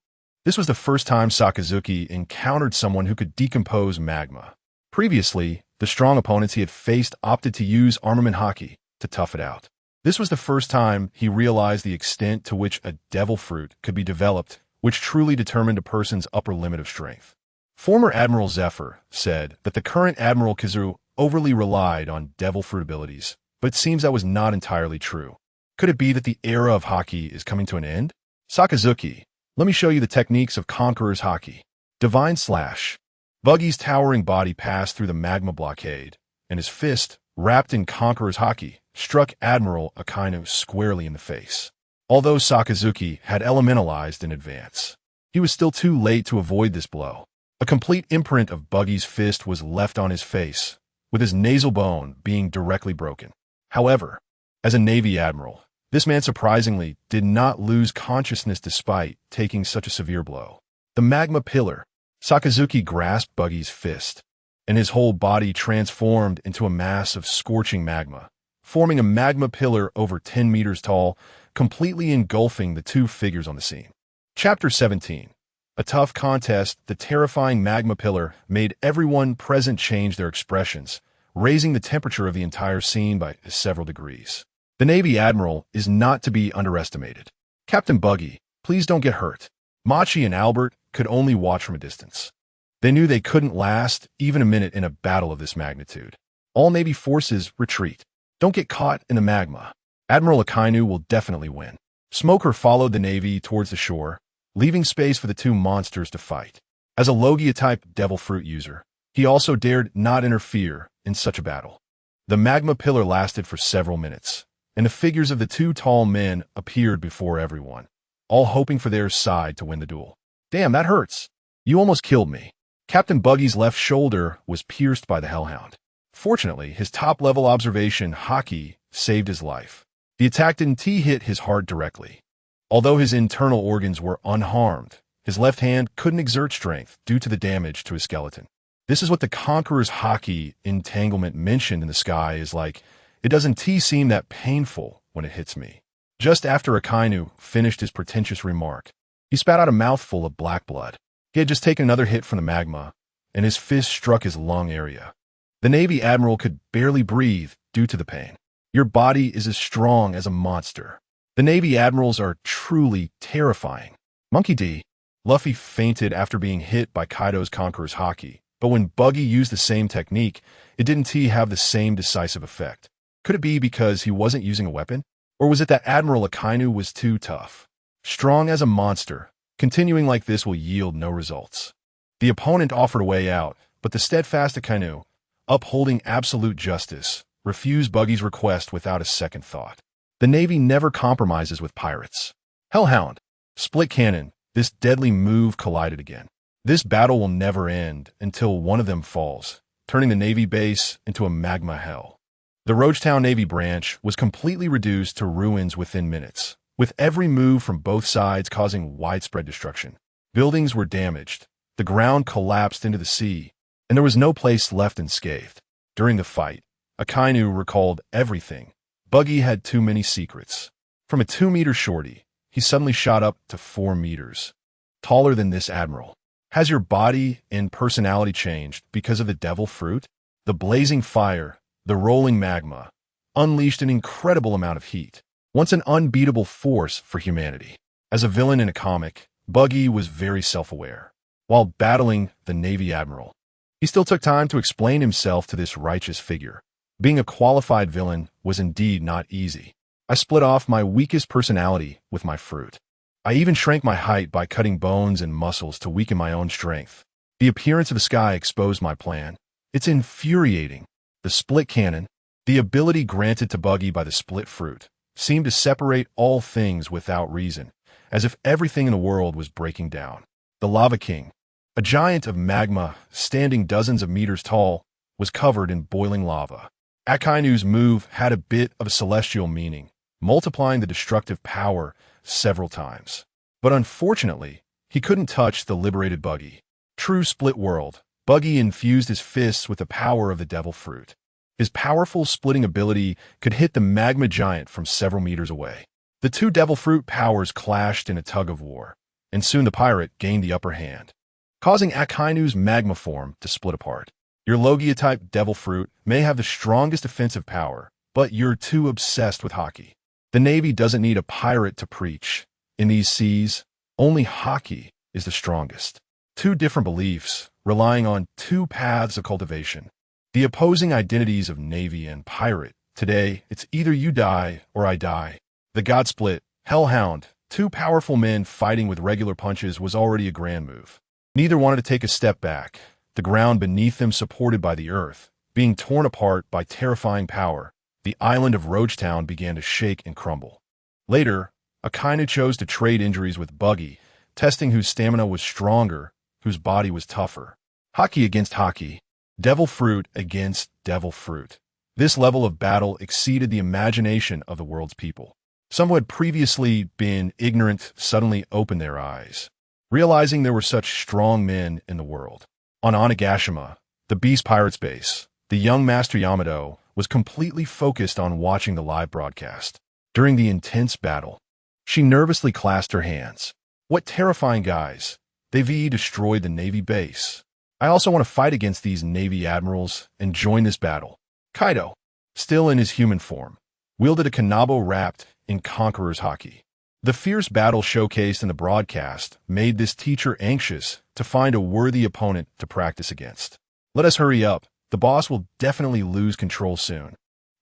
S1: this was the first time Sakazuki encountered someone who could decompose magma. Previously, the strong opponents he had faced opted to use armament hockey to tough it out. This was the first time he realized the extent to which a devil fruit could be developed, which truly determined a person's upper limit of strength. Former Admiral Zephyr said that the current Admiral Kizaru overly relied on devil fruit abilities, but it seems that was not entirely true. Could it be that the era of hockey is coming to an end? Sakazuki, let me show you the techniques of Conqueror's hockey. Divine Slash. Buggy's towering body passed through the magma blockade, and his fist, wrapped in Conqueror's hockey, struck Admiral Akainu squarely in the face. Although Sakazuki had elementalized in advance, he was still too late to avoid this blow. A complete imprint of Buggy's fist was left on his face, with his nasal bone being directly broken. However, as a Navy admiral, this man surprisingly did not lose consciousness despite taking such a severe blow. The magma pillar. Sakazuki grasped Buggy's fist, and his whole body transformed into a mass of scorching magma, forming a magma pillar over 10 meters tall, completely engulfing the two figures on the scene. Chapter 17. A tough contest. The terrifying magma pillar made everyone present change their expressions, raising the temperature of the entire scene by several degrees. The Navy Admiral is not to be underestimated. Captain Buggy, please don't get hurt. Machi and Albert could only watch from a distance. They knew they couldn't last even a minute in a battle of this magnitude. All Navy forces retreat. Don't get caught in the magma. Admiral Akainu will definitely win. Smoker followed the Navy towards the shore, leaving space for the two monsters to fight. As a Logia-type Devil Fruit user, he also dared not interfere in such a battle. The magma pillar lasted for several minutes, and the figures of the two tall men appeared before everyone, all hoping for their side to win the duel. Damn, that hurts. You almost killed me. Captain Buggy's left shoulder was pierced by the Hellhound. Fortunately, his top-level observation, Haki, saved his life. The attack didn't hit his heart directly. Although his internal organs were unharmed, his left hand couldn't exert strength due to the damage to his skeleton. This is what the Conqueror's Haki entanglement mentioned in the sky is like, it doesn't seem that painful when it hits me. Just after Akainu finished his pretentious remark, he spat out a mouthful of black blood. He had just taken another hit from the magma, and his fist struck his lung area. The Navy Admiral could barely breathe due to the pain. Your body is as strong as a monster. The Navy Admirals are truly terrifying. Monkey D. Luffy fainted after being hit by Kaido's Conqueror's Haki, but when Buggy used the same technique, it didn't have the same decisive effect. Could it be because he wasn't using a weapon? Or was it that Admiral Akainu was too tough? Strong as a monster, continuing like this will yield no results. The opponent offered a way out, but the steadfast Akainu, upholding absolute justice, refused Buggy's request without a second thought. The Navy never compromises with pirates. Hellhound, split cannon, this deadly move collided again. This battle will never end until one of them falls, turning the Navy base into a magma hell. The Roachtown Navy branch was completely reduced to ruins within minutes, with every move from both sides causing widespread destruction. Buildings were damaged, the ground collapsed into the sea, and there was no place left unscathed. During the fight, Akainu recalled everything. Buggy had too many secrets. From a 2-meter shorty, he suddenly shot up to 4 meters. Taller than this admiral. Has your body and personality changed because of the devil fruit? The blazing fire, the rolling magma, unleashed an incredible amount of heat. Once an unbeatable force for humanity. As a villain in a comic, Buggy was very self-aware. While battling the Navy Admiral, he still took time to explain himself to this righteous figure. Being a qualified villain was indeed not easy. I split off my weakest personality with my fruit. I even shrank my height by cutting bones and muscles to weaken my own strength. The appearance of the sky exposed my plan. It's infuriating. The split cannon, the ability granted to Buggy by the split fruit, seemed to separate all things without reason, as if everything in the world was breaking down. The Lava King, a giant of magma standing dozens of meters tall, was covered in boiling lava. Akainu's move had a bit of a celestial meaning, multiplying the destructive power several times. But unfortunately, he couldn't touch the liberated Buggy. True split world, Buggy infused his fists with the power of the devil fruit. His powerful splitting ability could hit the magma giant from several meters away. The two devil fruit powers clashed in a tug-of-war, and soon the pirate gained the upper hand, causing Akainu's magma form to split apart. Your Logia-type devil fruit may have the strongest offensive power, but you're too obsessed with Haki. The Navy doesn't need a pirate to preach. In these seas, only Haki is the strongest. Two different beliefs, relying on two paths of cultivation. The opposing identities of Navy and pirate. Today, it's either you die or I die. The Godsplit, Hellhound, two powerful men fighting with regular punches was already a grand move. Neither wanted to take a step back. The ground beneath them supported by the earth, being torn apart by terrifying power. The island of Roachtown began to shake and crumble. Later, Akainu chose to trade injuries with Buggy, testing whose stamina was stronger, whose body was tougher. Haki against Haki. Devil fruit against devil fruit. This level of battle exceeded the imagination of the world's people. Some who had previously been ignorant suddenly opened their eyes. realizing there were such strong men in the world. On Onigashima, the Beast Pirates base, the young Master Yamato was completely focused on watching the live broadcast. During the intense battle, she nervously clasped her hands. What terrifying guys! They've destroyed the Navy base. I also want to fight against these Navy admirals and join this battle. Kaido, still in his human form, wielded a kanabo wrapped in conqueror's haki. The fierce battle showcased in the broadcast made this teacher anxious to find a worthy opponent to practice against. Let us hurry up. The boss will definitely lose control soon.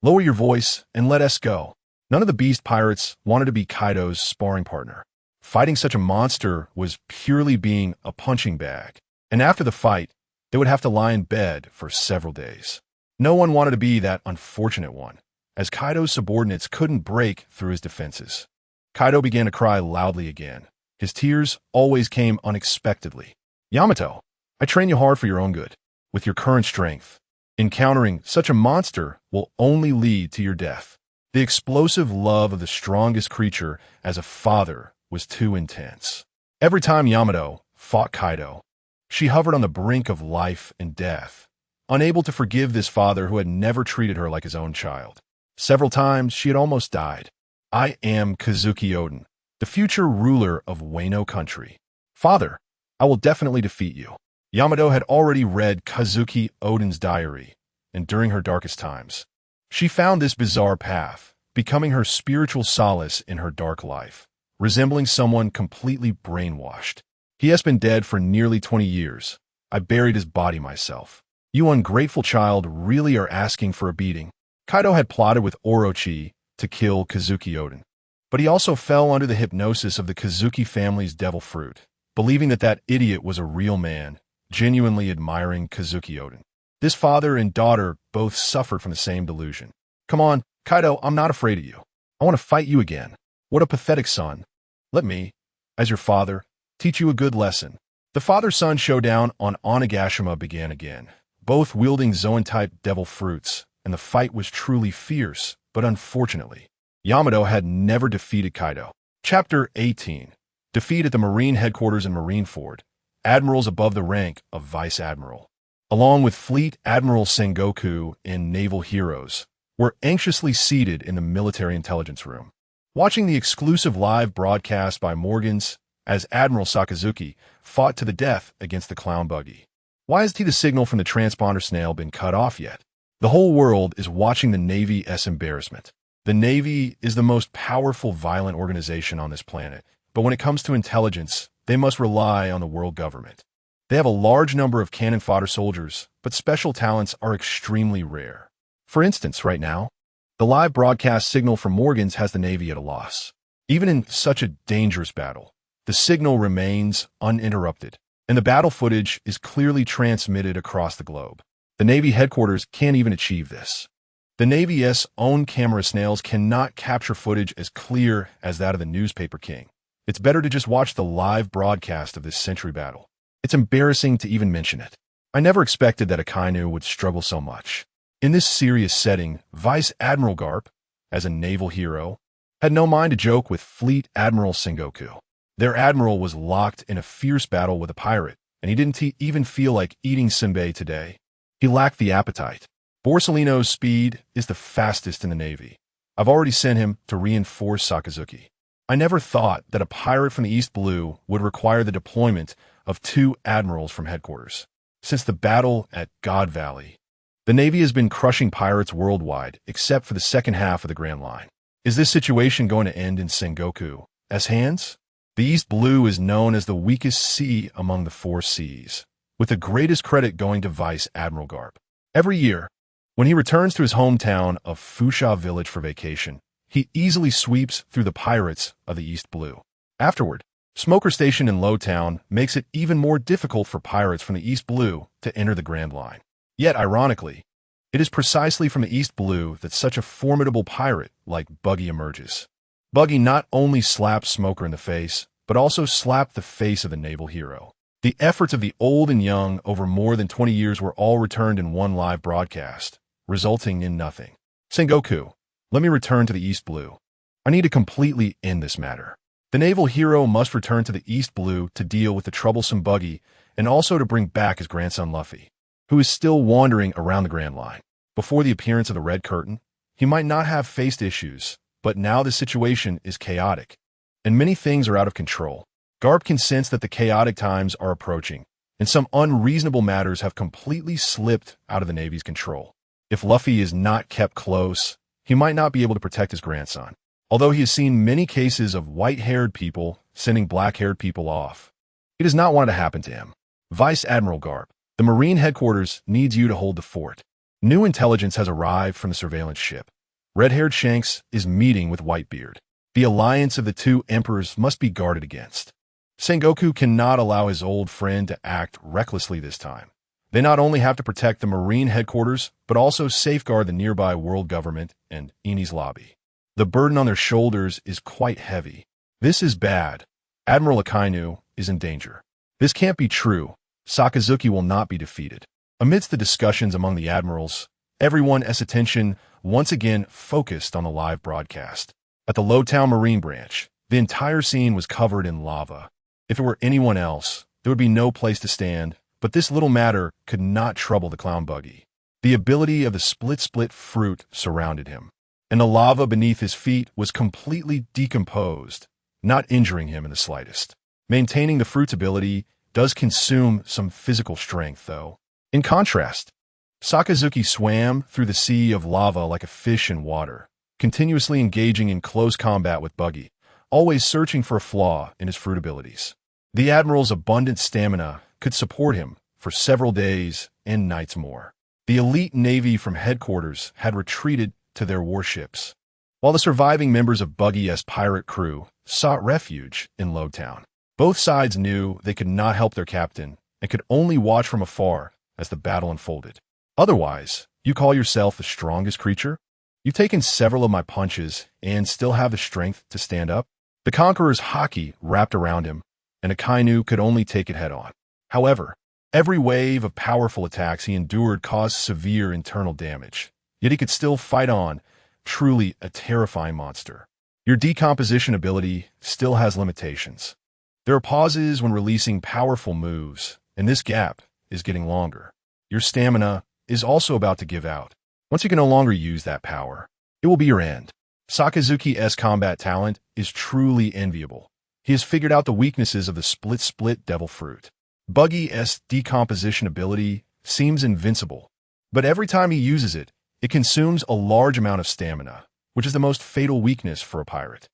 S1: Lower your voice and let us go. None of the Beast Pirates wanted to be Kaido's sparring partner. Fighting such a monster was purely being a punching bag. And after the fight, they would have to lie in bed for several days. No one wanted to be that unfortunate one, as Kaido's subordinates couldn't break through his defenses. Kaido began to cry loudly again. His tears always came unexpectedly. Yamato, I train you hard for your own good. With your current strength, encountering such a monster will only lead to your death. The explosive love of the strongest creature as a father was too intense. Every time Yamato fought Kaido, she hovered on the brink of life and death, unable to forgive this father who had never treated her like his own child. Several times she had almost died. I am Kazuki Oden, the future ruler of Wano country. Father, I will definitely defeat you. Yamato had already read Kazuki Oden's diary, and during her darkest times, she found this bizarre path, becoming her spiritual solace in her dark life, resembling someone completely brainwashed. He has been dead for nearly 20 years. I buried his body myself. You ungrateful child really are asking for a beating. Kaido had plotted with Orochi to kill Kazuki Oden, but he also fell under the hypnosis of the Kazuki family's devil fruit, believing that that idiot was a real man, genuinely admiring Kazuki Oden. This father and daughter both suffered from the same delusion. Come on, Kaido, I'm not afraid of you. I want to fight you again. What a pathetic son. Let me, as your father, teach you a good lesson. The father-son showdown on Onigashima began again, both wielding Zoan-type devil fruits, and the fight was truly fierce, but unfortunately, Yamato had never defeated Kaido. Chapter 18. Defeat at the Marine Headquarters in Marineford. Admirals above the rank of Vice Admiral, along with Fleet Admiral Sengoku and Naval Heroes, were anxiously seated in the military intelligence room, watching the exclusive live broadcast by Morgans as Admiral Sakazuki fought to the death against the clown Buggy. Why hasn't the signal from the transponder snail been cut off yet? The whole world is watching the Navy's embarrassment. The Navy is the most powerful violent organization on this planet, but when it comes to intelligence, they must rely on the world government. They have a large number of cannon fodder soldiers, but special talents are extremely rare. For instance, right now, the live broadcast signal from Morgans has the Navy at a loss. Even in such a dangerous battle, the signal remains uninterrupted, and the battle footage is clearly transmitted across the globe. The Navy headquarters can't even achieve this. The Navy's own camera snails cannot capture footage as clear as that of the newspaper king. It's better to just watch the live broadcast of this century battle. It's embarrassing to even mention it. I never expected that Akainu would struggle so much. In this serious setting, Vice Admiral Garp, as a naval hero, had no mind to joke with Fleet Admiral Sengoku. Their admiral was locked in a fierce battle with a pirate, and he didn't even feel like eating senbei today. He lacked the appetite. Borsellino's speed is the fastest in the Navy. I've already sent him to reinforce Sakazuki. I never thought that a pirate from the East Blue would require the deployment of 2 admirals from headquarters. Since the battle at God Valley, the Navy has been crushing pirates worldwide, except for the second half of the Grand Line. Is this situation going to end in Sengoku's hands? The East Blue is known as the weakest sea among the 4 seas, with the greatest credit going to Vice Admiral Garp. Every year, when he returns to his hometown of Fusha Village for vacation, he easily sweeps through the pirates of the East Blue. Afterward, Smoker Station in Lowtown makes it even more difficult for pirates from the East Blue to enter the Grand Line. Yet, ironically, it is precisely from the East Blue that such a formidable pirate like Buggy emerges. Buggy not only slapped Smoker in the face, but also slapped the face of the naval hero. The efforts of the old and young over more than 20 years were all returned in one live broadcast, resulting in nothing. Sengoku, let me return to the East Blue. I need to completely end this matter. The naval hero must return to the East Blue to deal with the troublesome Buggy and also to bring back his grandson Luffy, who is still wandering around the Grand Line. Before the appearance of the Red Curtain, he might not have faced issues, but now the situation is chaotic, and many things are out of control. Garp can sense that the chaotic times are approaching, and some unreasonable matters have completely slipped out of the Navy's control. If Luffy is not kept close, he might not be able to protect his grandson. Although he has seen many cases of white-haired people sending black-haired people off, he does not want it to happen to him. Vice Admiral Garp, the Marine headquarters needs you to hold the fort. New intelligence has arrived from the surveillance ship. Red-haired Shanks is meeting with Whitebeard. The alliance of the two emperors must be guarded against. Sengoku cannot allow his old friend to act recklessly this time. They not only have to protect the Marine headquarters, but also safeguard the nearby world government and Enies lobby. The burden on their shoulders is quite heavy. This is bad. Admiral Akainu is in danger. This can't be true. Sakazuki will not be defeated. Amidst the discussions among the admirals, everyone's attention once again focused on the live broadcast. At the Lowtown Marine branch, the entire scene was covered in lava. If it were anyone else, there would be no place to stand, but this little matter could not trouble the clown Buggy. The ability of the split fruit surrounded him, and the lava beneath his feet was completely decomposed, not injuring him in the slightest. Maintaining the fruit's ability does consume some physical strength, though. In contrast, Sakazuki swam through the sea of lava like a fish in water, continuously engaging in close combat with Buggy, always searching for a flaw in his fruit abilities. The Admiral's abundant stamina could support him for several days and nights more. The elite Navy from headquarters had retreated to their warships, while the surviving members of Buggy's pirate crew sought refuge in Lowtown. Both sides knew they could not help their captain and could only watch from afar as the battle unfolded. Otherwise, you call yourself the strongest creature? You've taken several of my punches and still have the strength to stand up? The Conqueror's haki wrapped around him, and Akainu could only take it head-on. However, every wave of powerful attacks he endured caused severe internal damage, yet he could still fight on, truly a terrifying monster. Your decomposition ability still has limitations. There are pauses when releasing powerful moves, and this gap is getting longer. Your stamina is also about to give out. Once you can no longer use that power, it will be your end. Sakazuki's combat talent is truly enviable. He has figured out the weaknesses of the split devil fruit. Buggy's decomposition ability seems invincible, but every time he uses it, it consumes a large amount of stamina, which is the most fatal weakness for a pirate.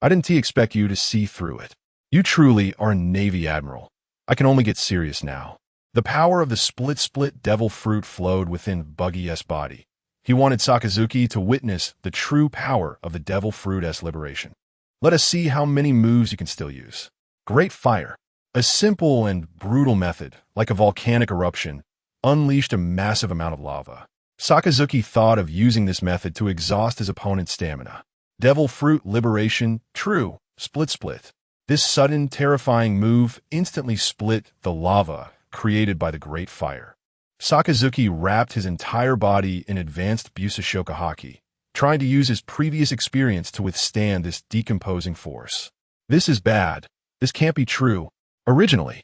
S1: I didn't expect you to see through it. You truly are a Navy Admiral. I can only get serious now. The power of the split devil fruit flowed within Buggy's body. He wanted Sakazuki to witness the true power of the devil fruit's liberation. Let us see how many moves you can still use. Great Fire. A simple and brutal method, like a volcanic eruption, unleashed a massive amount of lava. Sakazuki thought of using this method to exhaust his opponent's stamina. Devil Fruit Liberation. True. Split. This sudden, terrifying move instantly split the lava created by the Great Fire. Sakazuki wrapped his entire body in advanced Busashoka haki, trying to use his previous experience to withstand this decomposing force. This is bad. This can't be true. Originally,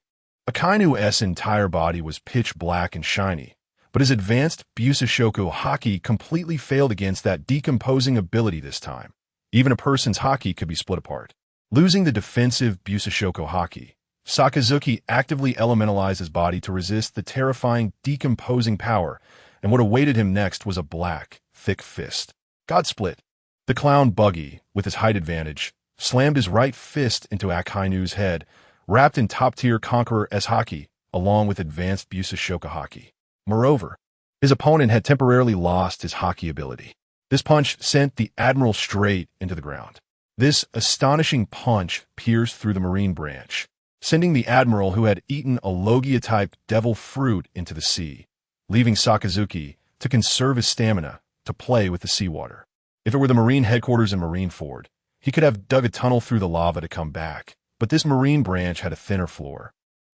S1: Akainu's entire body was pitch black and shiny, but his advanced Busashoku haki completely failed against that decomposing ability this time. Even a person's haki could be split apart. Losing the defensive Busashoku haki, Sakazuki actively elementalized his body to resist the terrifying decomposing power, and what awaited him next was a black, thick fist. God split. The clown Buggy, with his height advantage, slammed his right fist into Akainu's head, wrapped in top-tier Conqueror's haki, along with advanced Busashoka haki. Moreover, his opponent had temporarily lost his haki ability. This punch sent the Admiral straight into the ground. This astonishing punch pierced through the Marine branch, sending the Admiral who had eaten a Logia-type devil fruit into the sea, leaving Sakazuki to conserve his stamina to play with the seawater. If it were the Marine headquarters in Marineford, he could have dug a tunnel through the lava to come back, but this Marine branch had a thinner floor,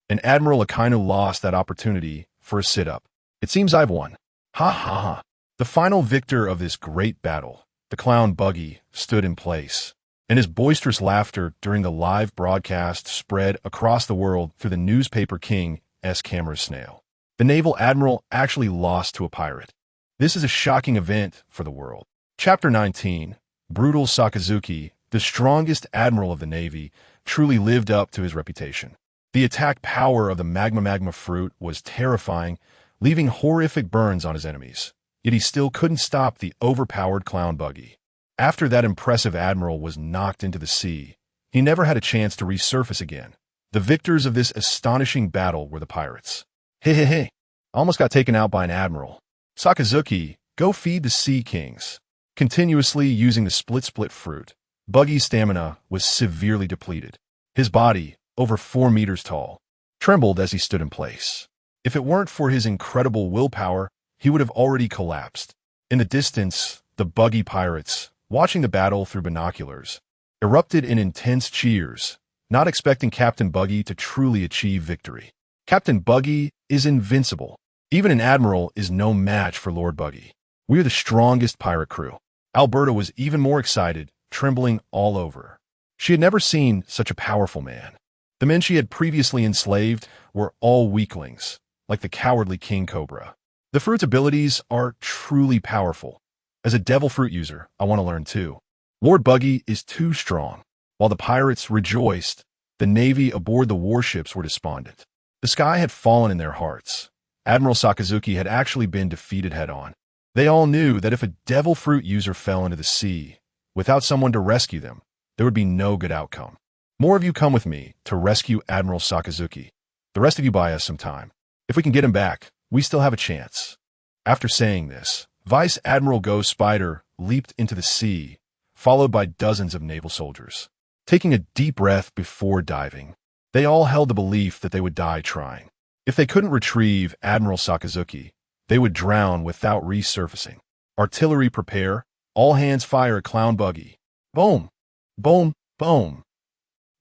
S1: and Admiral Akainu lost that opportunity for a sit-up. It seems I've won. Ha ha ha. The final victor of this great battle, the clown Buggy, stood in place. and his boisterous laughter during the live broadcast spread across the world through the newspaper king's camera snail. The naval admiral actually lost to a pirate. This is a shocking event for the world. Chapter 19. Brutal Sakazuki, the strongest admiral of the Navy, truly lived up to his reputation. The attack power of the magma fruit was terrifying, leaving horrific burns on his enemies. Yet he still couldn't stop the overpowered clown Buggy. After that impressive admiral was knocked into the sea, he never had a chance to resurface again. The victors of this astonishing battle were the pirates. Hey, almost got taken out by an admiral. Sakazuki, go feed the sea kings. Continuously using the split fruit, Buggy's stamina was severely depleted. His body, over 4 meters tall, trembled as he stood in place. If it weren't for his incredible willpower, he would have already collapsed. In the distance, the Buggy pirates, watching the battle through binoculars, erupted in intense cheers, not expecting Captain Buggy to truly achieve victory. Captain Buggy is invincible. Even an admiral is no match for Lord Buggy. We're the strongest pirate crew. Alberta was even more excited, trembling all over. She had never seen such a powerful man. The men she had previously enslaved were all weaklings, like the cowardly King Cobra. The fruit's abilities are truly powerful. As a devil fruit user, I want to learn too. Lord Buggy is too strong. While the pirates rejoiced, the Navy aboard the warships were despondent. The sky had fallen in their hearts. Admiral Sakazuki had actually been defeated head-on. They all knew that if a devil fruit user fell into the sea, without someone to rescue them, there would be no good outcome. More of you come with me to rescue Admiral Sakazuki. The rest of you buy us some time. If we can get him back, we still have a chance. After saying this, Vice Admiral Ghost Spider leaped into the sea, followed by dozens of naval soldiers. Taking a deep breath before diving, they all held the belief that they would die trying. If they couldn't retrieve Admiral Sakazuki, they would drown without resurfacing. Artillery prepare. All hands fire at Clown Buggy. Boom! Boom! Boom!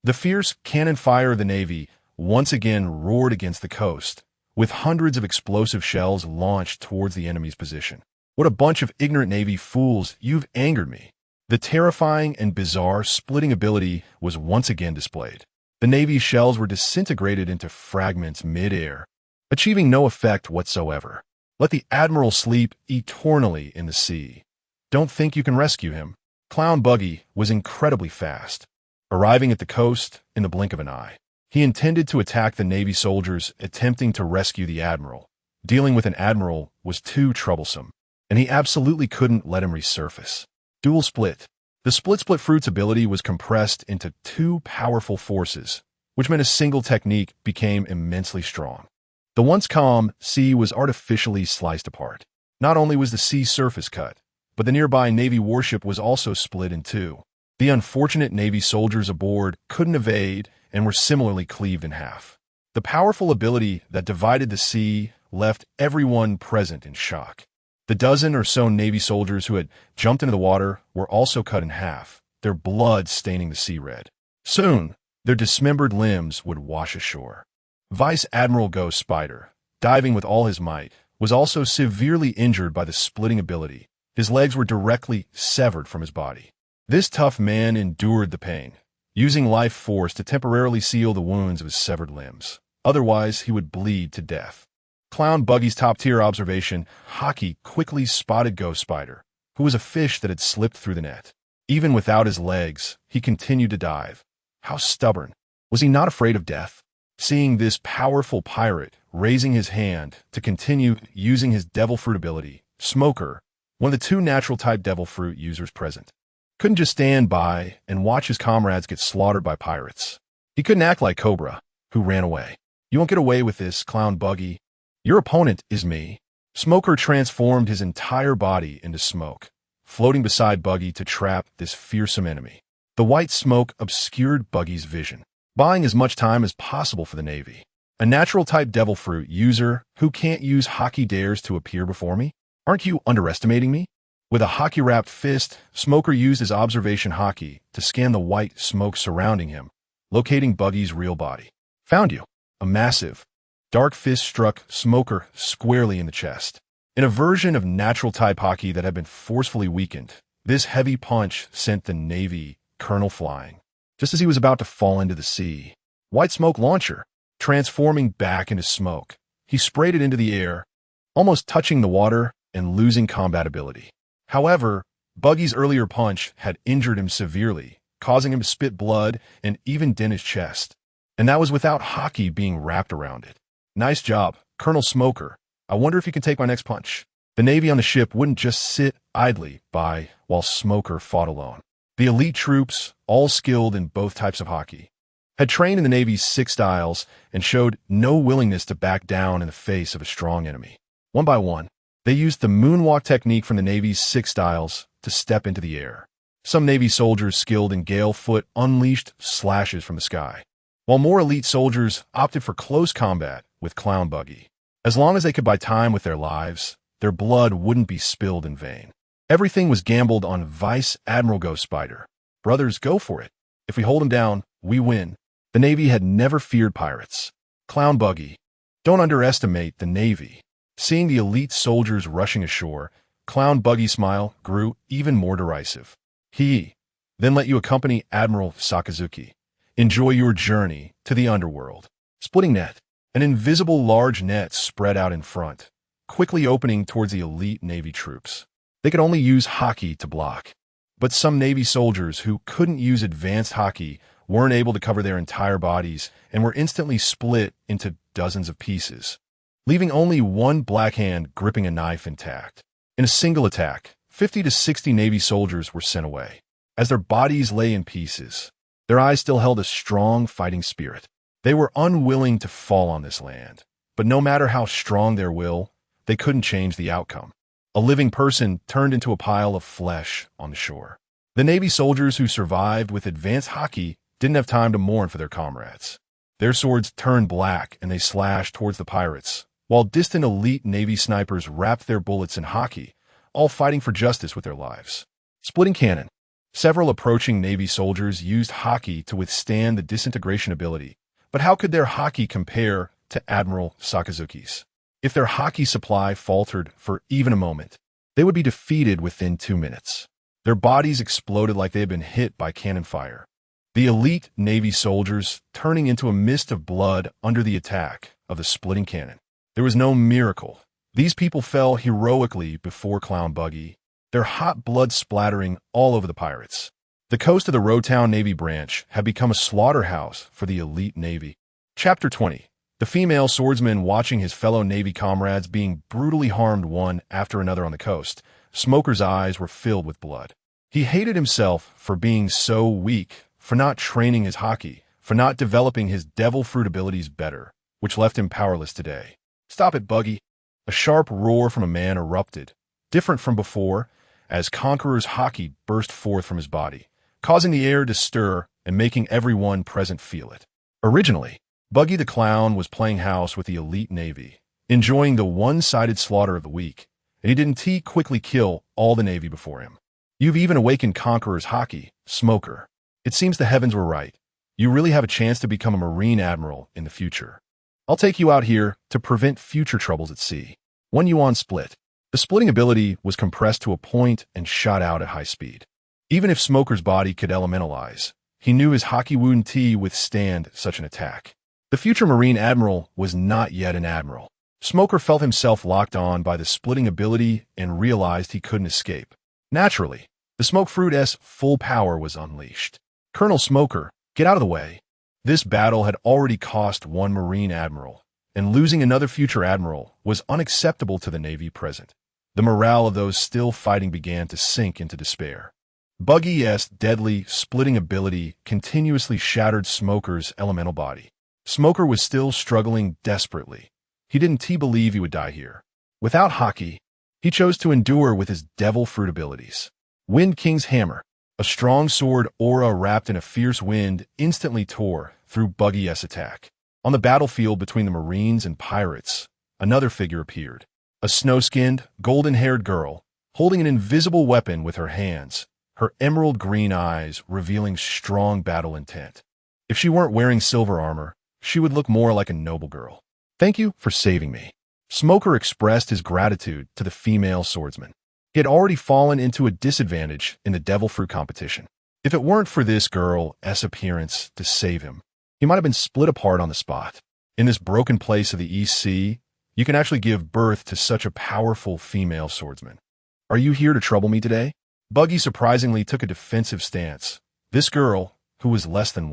S1: The fierce cannon fire of the Navy once again roared against the coast, with hundreds of explosive shells launched towards the enemy's position. What a bunch of ignorant Navy fools, you've angered me. The terrifying and bizarre splitting ability was once again displayed. The Navy's shells were disintegrated into fragments mid-air, achieving no effect whatsoever. Let the Admiral sleep eternally in the sea. Don't think you can rescue him. Clown Buggy was incredibly fast, arriving at the coast in the blink of an eye. He intended to attack the Navy soldiers attempting to rescue the Admiral. Dealing with an Admiral was too troublesome, and he absolutely couldn't let him resurface. Dual Split. The split fruit's ability was compressed into two powerful forces, which meant a single technique became immensely strong. The once calm sea was artificially sliced apart. Not only was the sea surface cut, but the nearby Navy warship was also split in two. The unfortunate Navy soldiers aboard couldn't evade and were similarly cleaved in half. The powerful ability that divided the sea left everyone present in shock. The dozen or so Navy soldiers who had jumped into the water were also cut in half, their blood staining the sea red. Soon, their dismembered limbs would wash ashore. Vice Admiral Ghost Spider, diving with all his might, was also severely injured by the splitting ability. His legs were directly severed from his body. This tough man endured the pain, using life force to temporarily seal the wounds of his severed limbs. Otherwise, he would bleed to death. Clown Buggy's top-tier observation, Hockey quickly spotted Ghost Spider, who was a fish that had slipped through the net. Even without his legs, he continued to dive. How stubborn. Was he not afraid of death? Seeing this powerful pirate raising his hand to continue using his devil fruit ability, Smoker, one of the two natural-type devil fruit users present, couldn't just stand by and watch his comrades get slaughtered by pirates. He couldn't act like Cobra, who ran away. You won't get away with this, Clown Buggy. Your opponent is me. Smoker transformed his entire body into smoke, floating beside Buggy to trap this fearsome enemy. The white smoke obscured Buggy's vision, buying as much time as possible for the Navy. A natural-type devil fruit user who can't use hockey dares to appear before me? Aren't you underestimating me? With a hockey-wrapped fist, Smoker used his observation hockey to scan the white smoke surrounding him, locating Buggy's real body. Found you. A massive, dark fist struck Smoker squarely in the chest. In a version of natural-type hockey that had been forcefully weakened, this heavy punch sent the Navy Colonel flying. Just as he was about to fall into the sea, white smoke launcher, transforming back into smoke. He sprayed it into the air, almost touching the water and losing combat ability. However, Buggy's earlier punch had injured him severely, causing him to spit blood and even dent his chest. And that was without hockey being wrapped around it. Nice job, Colonel Smoker. I wonder if you can take my next punch. The Navy on the ship wouldn't just sit idly by while Smoker fought alone. The elite troops, all skilled in both types of hockey, had trained in the Navy's 6 styles and showed no willingness to back down in the face of a strong enemy. One by one, they used the moonwalk technique from the Navy's 6 styles to step into the air. Some Navy soldiers skilled in gale foot unleashed slashes from the sky, while more elite soldiers opted for close combat with Clown Buggy. As long as they could buy time with their lives, their blood wouldn't be spilled in vain. Everything was gambled on Vice Admiral Ghost Spider. Brothers, go for it. If we hold him down, we win. The Navy had never feared pirates. Clown Buggy. Don't underestimate the Navy. Seeing the elite soldiers rushing ashore, Clown Buggy's smile grew even more derisive. He then let you accompany Admiral Sakazuki. Enjoy your journey to the underworld. Splitting net. An invisible large net spread out in front, quickly opening towards the elite Navy troops. They could only use hockey to block. But some Navy soldiers who couldn't use advanced hockey weren't able to cover their entire bodies and were instantly split into dozens of pieces, leaving only one black hand gripping a knife intact. In a single attack, 50 to 60 Navy soldiers were sent away. As their bodies lay in pieces, their eyes still held a strong fighting spirit. They were unwilling to fall on this land, but no matter how strong their will, they couldn't change the outcome. A living person turned into a pile of flesh on the shore. The Navy soldiers who survived with advanced hockey didn't have time to mourn for their comrades. Their swords turned black and they slashed towards the pirates, while distant elite Navy snipers wrapped their bullets in hockey, all fighting for justice with their lives. Splitting cannon. Several approaching Navy soldiers used hockey to withstand the disintegration ability, but how could their hockey compare to Admiral Sakazuki's? If their hockey supply faltered for even a moment, they would be defeated within 2 minutes. Their bodies exploded like they had been hit by cannon fire. The elite Navy soldiers turning into a mist of blood under the attack of the splitting cannon. There was no miracle. These people fell heroically before Clown Buggy, their hot blood splattering all over the pirates. The coast of the Rotown Navy branch had become a slaughterhouse for the elite Navy. Chapter 20. The female swordsman watching his fellow Navy comrades being brutally harmed one after another on the coast. Smoker's eyes were filled with blood. He hated himself for being so weak, for not training his hockey, for not developing his devil fruit abilities better, which left him powerless today. Stop it, Buggy. A sharp roar from a man erupted, different from before, as Conqueror's hockey burst forth from his body, causing the air to stir and making everyone present feel it. Originally, Buggy the Clown was playing house with the elite Navy, enjoying the one-sided slaughter of the weak, and he didn't quickly kill all the Navy before him. You've even awakened Conqueror's hockey, Smoker. It seems the heavens were right. You really have a chance to become a Marine Admiral in the future. I'll take you out here to prevent future troubles at sea. 1 Yuan split. The splitting ability was compressed to a point and shot out at high speed. Even if Smoker's body could elementalize, he knew his hockey wouldn't withstand such an attack. The future Marine Admiral was not yet an admiral. Smoker felt himself locked on by the splitting ability and realized he couldn't escape. Naturally, the Smoke Fruit's full power was unleashed. Colonel Smoker, get out of the way. This battle had already cost one Marine Admiral, and losing another future Admiral was unacceptable to the Navy present. The morale of those still fighting began to sink into despair. Buggy's deadly splitting ability continuously shattered Smoker's elemental body. Smoker was still struggling desperately. He didn't believe he would die here. Without hockey, he chose to endure with his devil fruit abilities. Wind King's Hammer, a strong sword aura wrapped in a fierce wind, instantly tore through Buggy's attack. On the battlefield between the Marines and pirates, another figure appeared. A snow-skinned, golden-haired girl, holding an invisible weapon with her hands, her emerald green eyes revealing strong battle intent. If she weren't wearing silver armor, she would look more like a noble girl. Thank you for saving me. Smoker expressed his gratitude to the female swordsman. He had already fallen into a disadvantage in the devil fruit competition. If it weren't for this girl's appearance to save him, he might have been split apart on the spot. In this broken place of the East Sea, you can actually give birth to such a powerful female swordsman. Are you here to trouble me today? Buggy surprisingly took a defensive stance. This girl, who was less than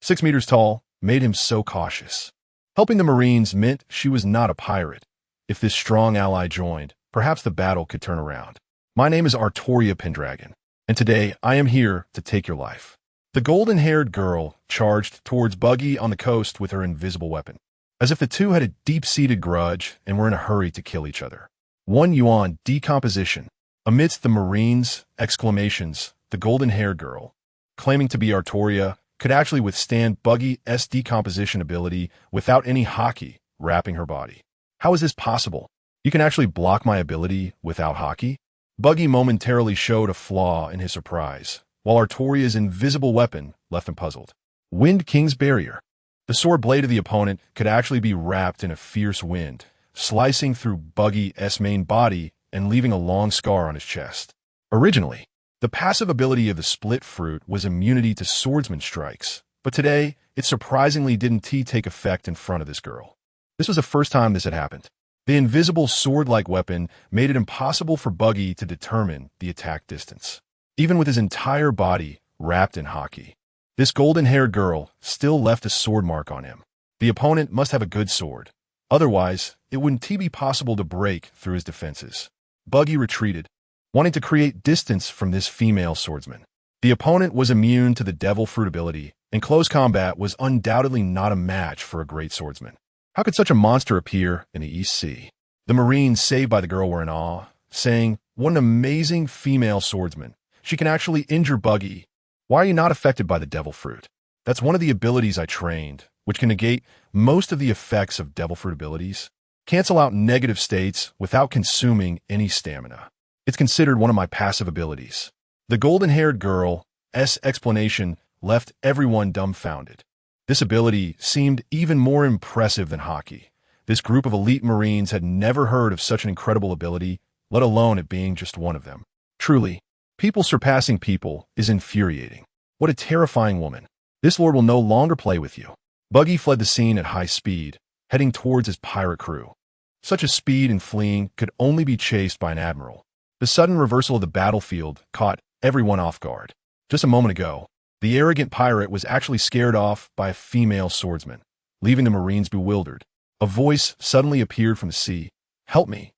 S1: 6 meters tall, made him so cautious. Helping the Marines meant she was not a pirate. If this strong ally joined, perhaps the battle could turn around. My name is Artoria Pendragon, and today I am here to take your life. The golden-haired girl charged towards Buggy on the coast with her invisible weapon, as if the two had a deep-seated grudge and were in a hurry to kill each other. 1 yuan decomposition. Amidst the Marines' exclamations, the golden-haired girl, claiming to be Artoria, could actually withstand Buggy's decomposition ability without any hockey wrapping her body. How is this possible? You can actually block my ability without hockey? Buggy momentarily showed a flaw in his surprise, while Artoria's invisible weapon left him puzzled. Wind King's Barrier. The sword blade of the opponent could actually be wrapped in a fierce wind, slicing through Buggy's main body and leaving a long scar on his chest. Originally, the passive ability of the split fruit was immunity to swordsman strikes, but today, it surprisingly didn't take effect in front of this girl. This was the first time this had happened. The invisible sword-like weapon made it impossible for Buggy to determine the attack distance, even with his entire body wrapped in hockey. This golden-haired girl still left a sword mark on him. The opponent must have a good sword. Otherwise, it wouldn't be possible to break through his defenses. Buggy retreated, wanting to create distance from this female swordsman. The opponent was immune to the devil fruit ability, and close combat was undoubtedly not a match for a great swordsman. How could such a monster appear in the East Sea? The Marines saved by the girl were in awe, saying, "What an amazing female swordsman. She can actually injure Buggy. Why are you not affected by the devil fruit?" That's one of the abilities I trained, which can negate most of the effects of devil fruit abilities. Cancel out negative states without consuming any stamina. It's considered one of my passive abilities. The golden-haired girl's explanation left everyone dumbfounded. This ability seemed even more impressive than hockey. This group of elite Marines had never heard of such an incredible ability, let alone it being just one of them. Truly, people surpassing people is infuriating. What a terrifying woman. This lord will no longer play with you. Buggy fled the scene at high speed, heading towards his pirate crew. Such a speed and fleeing could only be chased by an admiral. The sudden reversal of the battlefield caught everyone off guard. Just a moment ago, the arrogant pirate was actually scared off by a female swordsman, leaving the Marines bewildered. A voice suddenly appeared from the sea. "Help me."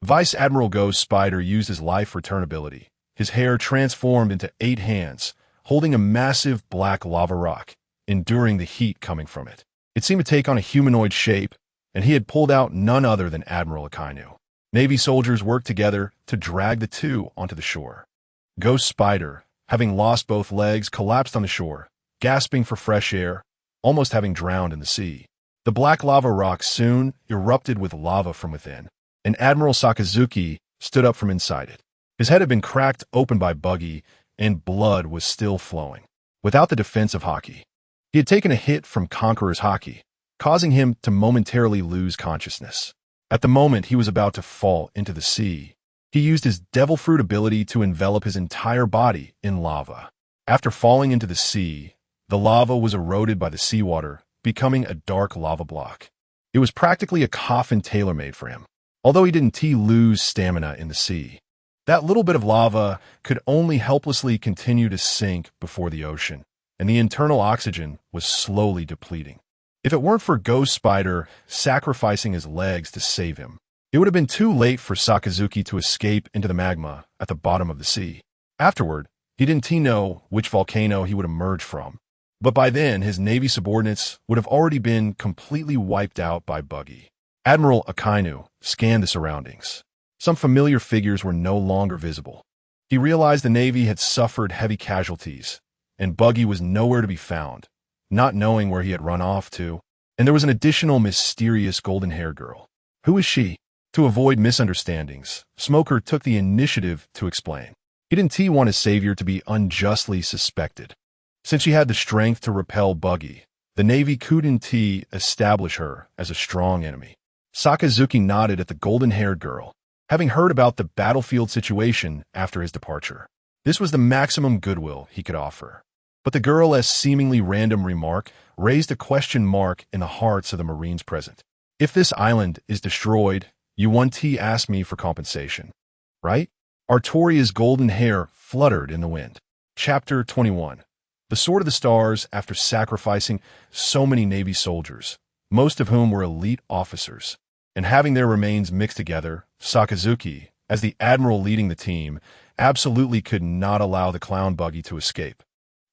S1: Vice Admiral Ghost Spider used his life return ability. His hair transformed into 8 hands, holding a massive black lava rock, enduring the heat coming from it. It seemed to take on a humanoid shape, and he had pulled out none other than Admiral Akainu. Navy soldiers worked together to drag the two onto the shore. Ghost Spider, having lost both legs, collapsed on the shore, gasping for fresh air, almost having drowned in the sea. The black lava rock soon erupted with lava from within, and Admiral Sakazuki stood up from inside it. His head had been cracked open by Buggy, and blood was still flowing. Without the defense of hockey, he had taken a hit from Conqueror's hockey, causing him to momentarily lose consciousness. At the moment he was about to fall into the sea, he used his devil fruit ability to envelop his entire body in lava. After falling into the sea, the lava was eroded by the seawater, becoming a dark lava block. It was practically a coffin tailor-made for him, although he didn't lose stamina in the sea. That little bit of lava could only helplessly continue to sink before the ocean, and the internal oxygen was slowly depleting. If it weren't for Ghost Spider sacrificing his legs to save him, it would have been too late for Sakazuki to escape into the magma at the bottom of the sea. Afterward, he didn't know which volcano he would emerge from, but by then his Navy subordinates would have already been completely wiped out by Buggy. Admiral Akainu scanned the surroundings. Some familiar figures were no longer visible. He realized the Navy had suffered heavy casualties, and Buggy was nowhere to be found, not knowing where he had run off to, and there was an additional mysterious golden-haired girl. Who is she? To avoid misunderstandings, Smoker took the initiative to explain. He didn't want his savior to be unjustly suspected. Since she had the strength to repel Buggy, the Navy couldn't establish her as a strong enemy. Sakazuki nodded at the golden-haired girl, having heard about the battlefield situation after his departure. This was the maximum goodwill he could offer. But the girl's seemingly random remark raised a question mark in the hearts of the Marines present. If this island is destroyed, you won't ask me for compensation, right? Artoria's golden hair fluttered in the wind. Chapter 21. The Sword of the Stars. After sacrificing so many Navy soldiers, most of whom were elite officers, and having their remains mixed together, Sakazuki, as the admiral leading the team, absolutely could not allow the clown Buggy to escape.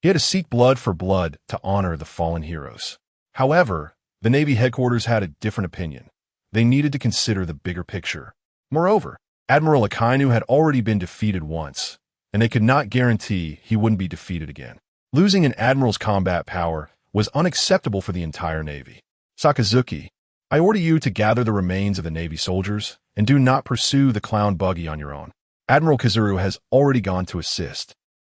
S1: He had to seek blood for blood to honor the fallen heroes. However, the Navy headquarters had a different opinion. They needed to consider the bigger picture. Moreover, Admiral Akainu had already been defeated once, and they could not guarantee he wouldn't be defeated again. Losing an admiral's combat power was unacceptable for the entire Navy. Sakazuki, I order you to gather the remains of the Navy soldiers and do not pursue the clown Buggy on your own. Admiral Kazuru has already gone to assist.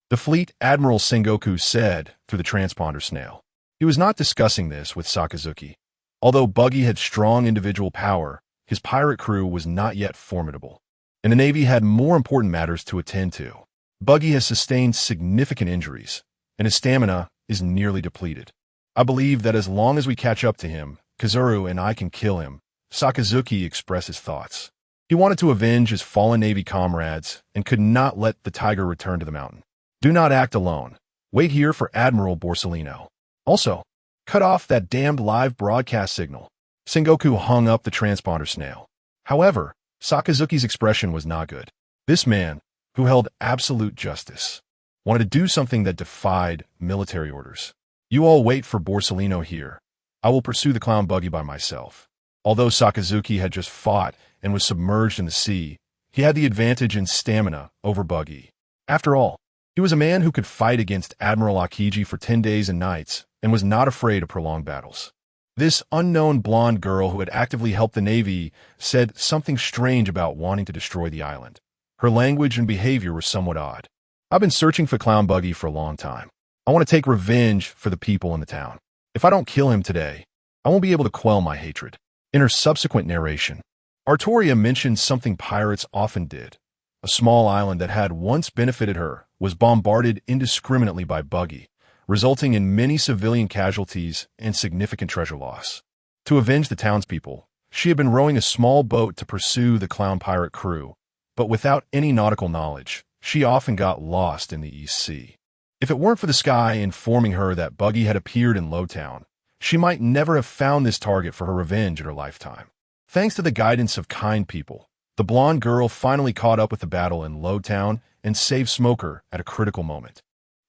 S1: The fleet Admiral Sengoku said through the transponder snail. He was not discussing this with Sakazuki. Although Buggy had strong individual power, his pirate crew was not yet formidable, and the Navy had more important matters to attend to. Buggy has sustained significant injuries, and his stamina is nearly depleted. I believe that as long as we catch up to him, Kazuru and I can kill him. Sakazuki expressed his thoughts. He wanted to avenge his fallen Navy comrades and could not let the tiger return to the mountain. Do not act alone. Wait here for Admiral Borsellino. Also, cut off that damned live broadcast signal. Sengoku hung up the transponder snail. However, Sakazuki's expression was not good. This man, who held absolute justice, wanted to do something that defied military orders. You all wait for Borsellino here. I will pursue the clown Buggy by myself. Although Sakazuki had just fought and was submerged in the sea, he had the advantage in stamina over Buggy. After all, he was a man who could fight against Admiral Akiji for 10 days and nights and was not afraid of prolonged battles. This unknown blonde girl who had actively helped the Navy said something strange about wanting to destroy the island. Her language and behavior were somewhat odd. I've been searching for Clown Buggy for a long time. I want to take revenge for the people in the town. If I don't kill him today, I won't be able to quell my hatred. In her subsequent narration, Artoria mentioned something pirates often did. A small island that had once benefited her was bombarded indiscriminately by Buggy, resulting in many civilian casualties and significant treasure loss. To avenge the townspeople, she had been rowing a small boat to pursue the clown pirate crew, but without any nautical knowledge, she often got lost in the East Sea. If it weren't for the sky informing her that Buggy had appeared in Lowtown, she might never have found this target for her revenge in her lifetime. Thanks to the guidance of kind people, the blonde girl finally caught up with the battle in Lowtown and saved Smoker at a critical moment,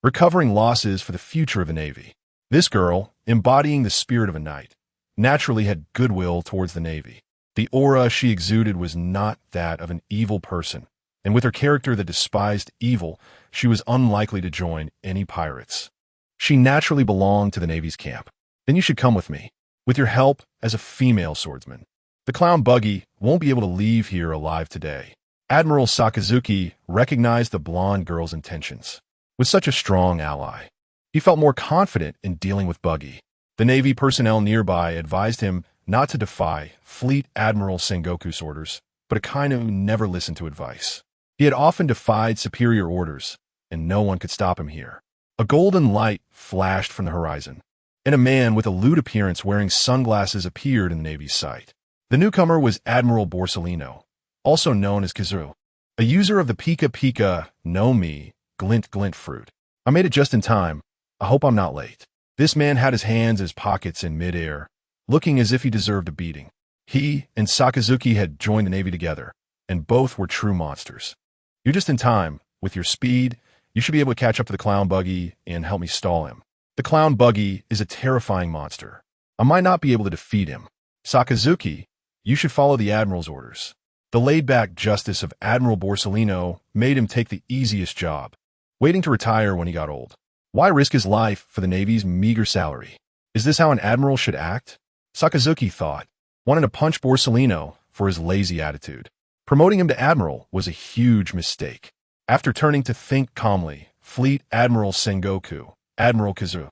S1: recovering losses for the future of the Navy. This girl, embodying the spirit of a knight, naturally had goodwill towards the Navy. The aura she exuded was not that of an evil person, and with her character that despised evil, she was unlikely to join any pirates. She naturally belonged to the Navy's camp. Then you should come with me, with your help as a female swordsman. The clown Buggy won't be able to leave here alive today. Admiral Sakazuki recognized the blonde girl's intentions. With such a strong ally, he felt more confident in dealing with Buggy. The Navy personnel nearby advised him not to defy Fleet Admiral Sengoku's orders, but Akainu never listened to advice. He had often defied superior orders, and no one could stop him here. A golden light flashed from the horizon, and a man with a lewd appearance wearing sunglasses appeared in the Navy's sight. The newcomer was Admiral Borsellino, also known as Kazuru, a user of the Pika Pika no Mi Glint Glint fruit. I made it just in time. I hope I'm not late. This man had his hands in his pockets in midair, looking as if he deserved a beating. He and Sakazuki had joined the Navy together, and both were true monsters. You're just in time. With your speed, you should be able to catch up to the clown Buggy and help me stall him. The clown Buggy is a terrifying monster. I might not be able to defeat him. Sakazuki, you should follow the Admiral's orders. The laid-back justice of Admiral Borsellino made him take the easiest job, waiting to retire when he got old. Why risk his life for the Navy's meager salary? Is this how an admiral should act? Sakazuki thought, wanting to punch Borsellino for his lazy attitude. Promoting him to admiral was a huge mistake. After turning to think calmly, Fleet Admiral Sengoku, Admiral Kazuru,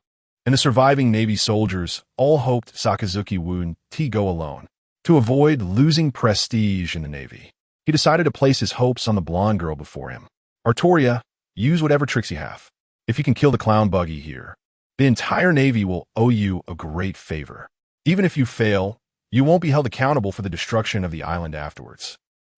S1: and the surviving Navy soldiers all hoped Sakazuki wouldn't go alone. To avoid losing prestige in the Navy, he decided to place his hopes on the blonde girl before him. Artoria, Use whatever tricks you have. If you can kill the clown Buggy here, the entire Navy will owe you a great favor. Even if you fail, you won't be held accountable for the destruction of the island afterwards.